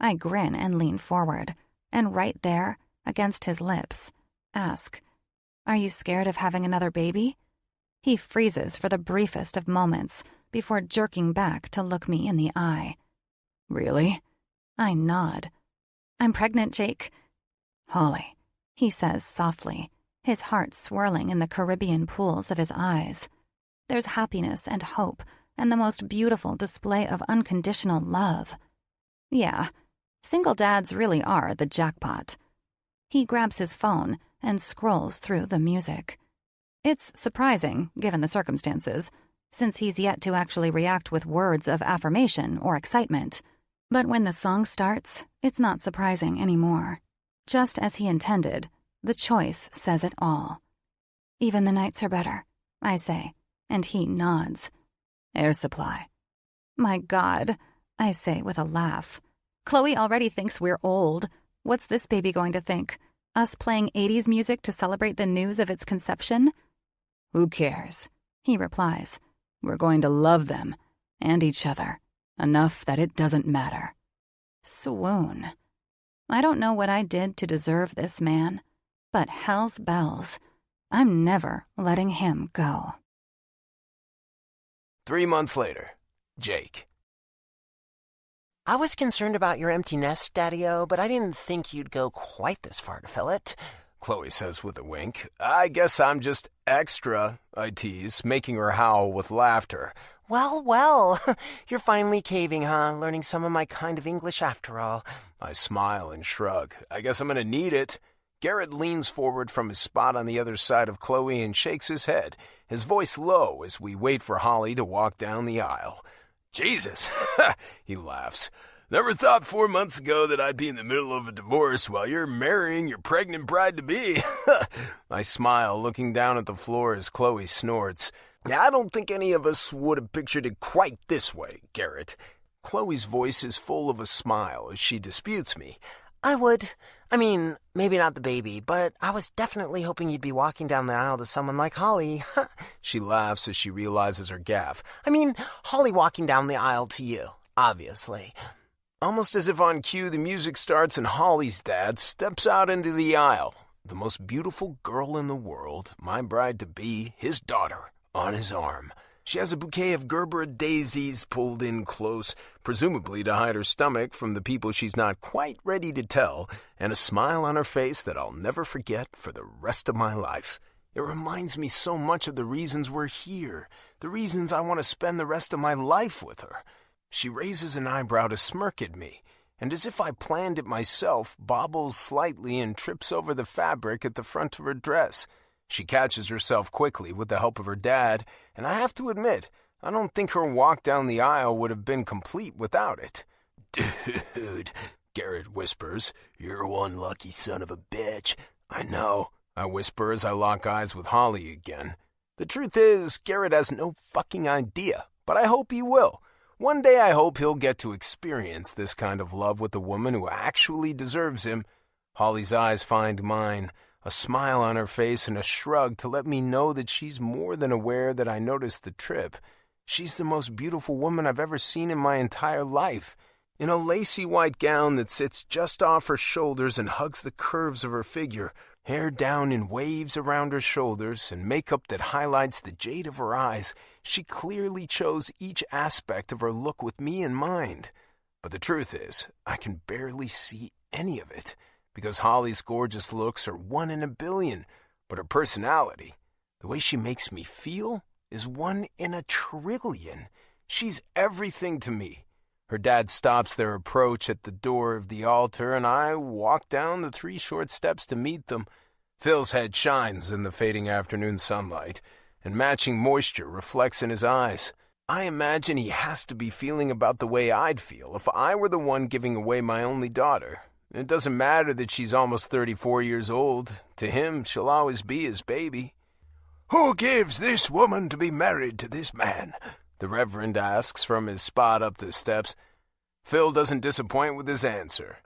I grin and lean forward, and right there, against his lips, ask, "Are you scared of having another baby?" He freezes for the briefest of moments before jerking back to look me in the eye. "Really?" I nod. "I'm pregnant, Jake." "Holly," he says softly, his heart swirling in the Caribbean pools of his eyes. There's happiness and hope and the most beautiful display of unconditional love. Yeah, single dads really are the jackpot. He grabs his phone and scrolls through the music. It's surprising, given the circumstances, since he's yet to actually react with words of affirmation or excitement. But when the song starts, it's not surprising anymore. Just as he intended, the choice says it all. "Even the nights are better," I say, and he nods. "Air Supply." "My God," I say with a laugh. "Chloe already thinks we're old. What's this baby going to think? Us playing 80s music to celebrate the news of its conception?" "Who cares?" he replies. "We're going to love them, and each other, enough that it doesn't matter." Swoon. I don't know what I did to deserve this man, but hell's bells, I'm never letting him go. 3 months later, Jake. I was concerned about your empty nest, Daddy-O, but I didn't think you'd go quite this far to fill it. Chloe says with a wink. I guess I'm just extra, I tease, making her howl with laughter. Well, you're finally caving, huh? Learning some of my kind of English after all. I smile and shrug. I guess I'm gonna need it. Garrett leans forward from his spot on the other side of Chloe and shakes his head, his voice low as we wait for Holly to walk down the aisle. Jesus, he laughs. Never thought 4 months ago that I'd be in the middle of a divorce while you're marrying your pregnant bride-to-be. I smile, looking down at the floor as Chloe snorts. I don't think any of us would have pictured it quite this way, Garrett. Chloe's voice is full of a smile as she disputes me. I would. I mean, maybe not the baby, but I was definitely hoping you'd be walking down the aisle to someone like Holley. She laughs as she realizes her gaffe. I mean, Holley walking down the aisle to you, obviously. Almost as if on cue, the music starts and Holley's dad steps out into the aisle. The most beautiful girl in the world, my bride-to-be, his daughter, on his arm. She has a bouquet of Gerber daisies pulled in close, presumably to hide her stomach from the people she's not quite ready to tell, and a smile on her face that I'll never forget for the rest of my life. It reminds me so much of the reasons we're here, the reasons I want to spend the rest of my life with her. She raises an eyebrow to smirk at me, and as if I planned it myself, bobbles slightly and trips over the fabric at the front of her dress. She catches herself quickly with the help of her dad, and I have to admit, I don't think her walk down the aisle would have been complete without it. Dude, Garrett whispers, you're one lucky son of a bitch. I know, I whisper as I lock eyes with Holley again. The truth is, Garrett has no fucking idea, but I hope he will. One day I hope he'll get to experience this kind of love with a woman who actually deserves him. Holley's eyes find mine. A smile on her face and a shrug to let me know that she's more than aware that I noticed the trip. She's the most beautiful woman I've ever seen in my entire life. In a lacy white gown that sits just off her shoulders and hugs the curves of her figure, hair down in waves around her shoulders, and makeup that highlights the jade of her eyes, she clearly chose each aspect of her look with me in mind. But the truth is, I can barely see any of it. Because Holley's gorgeous looks are 1 in a billion, but her personality, the way she makes me feel, is 1 in a trillion. She's everything to me. Her dad stops their approach at the door of the altar, and I walk down the 3 short steps to meet them. Phil's head shines in the fading afternoon sunlight, and matching moisture reflects in his eyes. I imagine he has to be feeling about the way I'd feel if I were the one giving away my only daughter. It doesn't matter that she's almost 34 years old. To him, she'll always be his baby. Who gives this woman to be married to this man? The Reverend asks from his spot up the steps. Phil doesn't disappoint with his answer.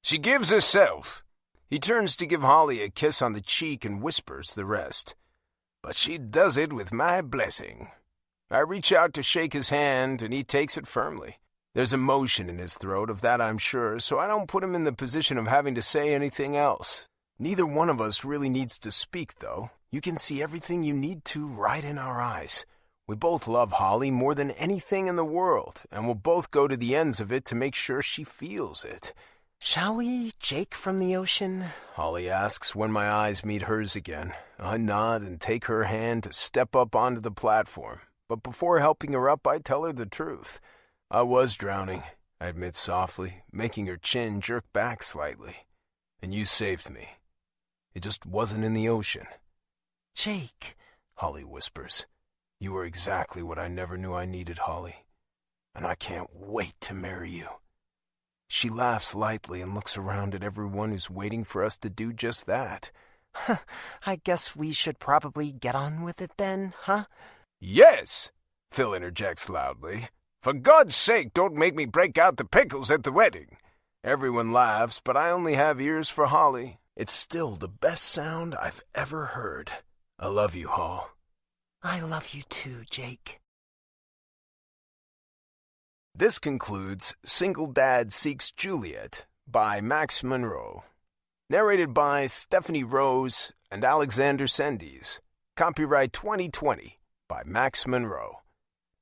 She gives herself. He turns to give Holley a kiss on the cheek and whispers the rest. But she does it with my blessing. I reach out to shake his hand, and he takes it firmly. There's emotion in his throat, of that I'm sure, so I don't put him in the position of having to say anything else. Neither one of us really needs to speak, though. You can see everything you need to right in our eyes. We both love Holley more than anything in the world, and we'll both go to the ends of it to make sure she feels it. Shall we, Jake from the ocean? Holley asks when my eyes meet hers again. I nod and take her hand to step up onto the platform, but before helping her up, I tell her the truth. I was drowning, I admit softly, making her chin jerk back slightly. And you saved me. It just wasn't in the ocean. Jake, Holley whispers. You were exactly what I never knew I needed, Holley. And I can't wait to marry you. She laughs lightly and looks around at everyone who's waiting for us to do just that. I guess we should probably get on with it then, huh? Yes, Phil interjects loudly. For God's sake, don't make me break out the pickles at the wedding. Everyone laughs, but I only have ears for Holley. It's still the best sound I've ever heard. I love you, Hall. I love you too, Jake. This concludes Single Dad Seeks Juliet by Max Monroe. Narrated by Stephanie Rose and Alexander Sendies. Copyright 2020 by Max Monroe.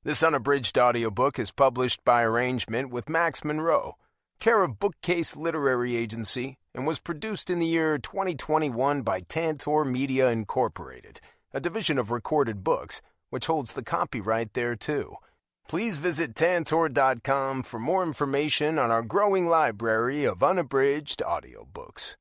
This unabridged audiobook is published by arrangement with Max Monroe, care of Bookcase Literary Agency, and was produced in the year 2021 by Tantor Media Incorporated, a division of Recorded Books, which holds the copyright thereto. Please visit Tantor.com for more information on our growing library of unabridged audiobooks.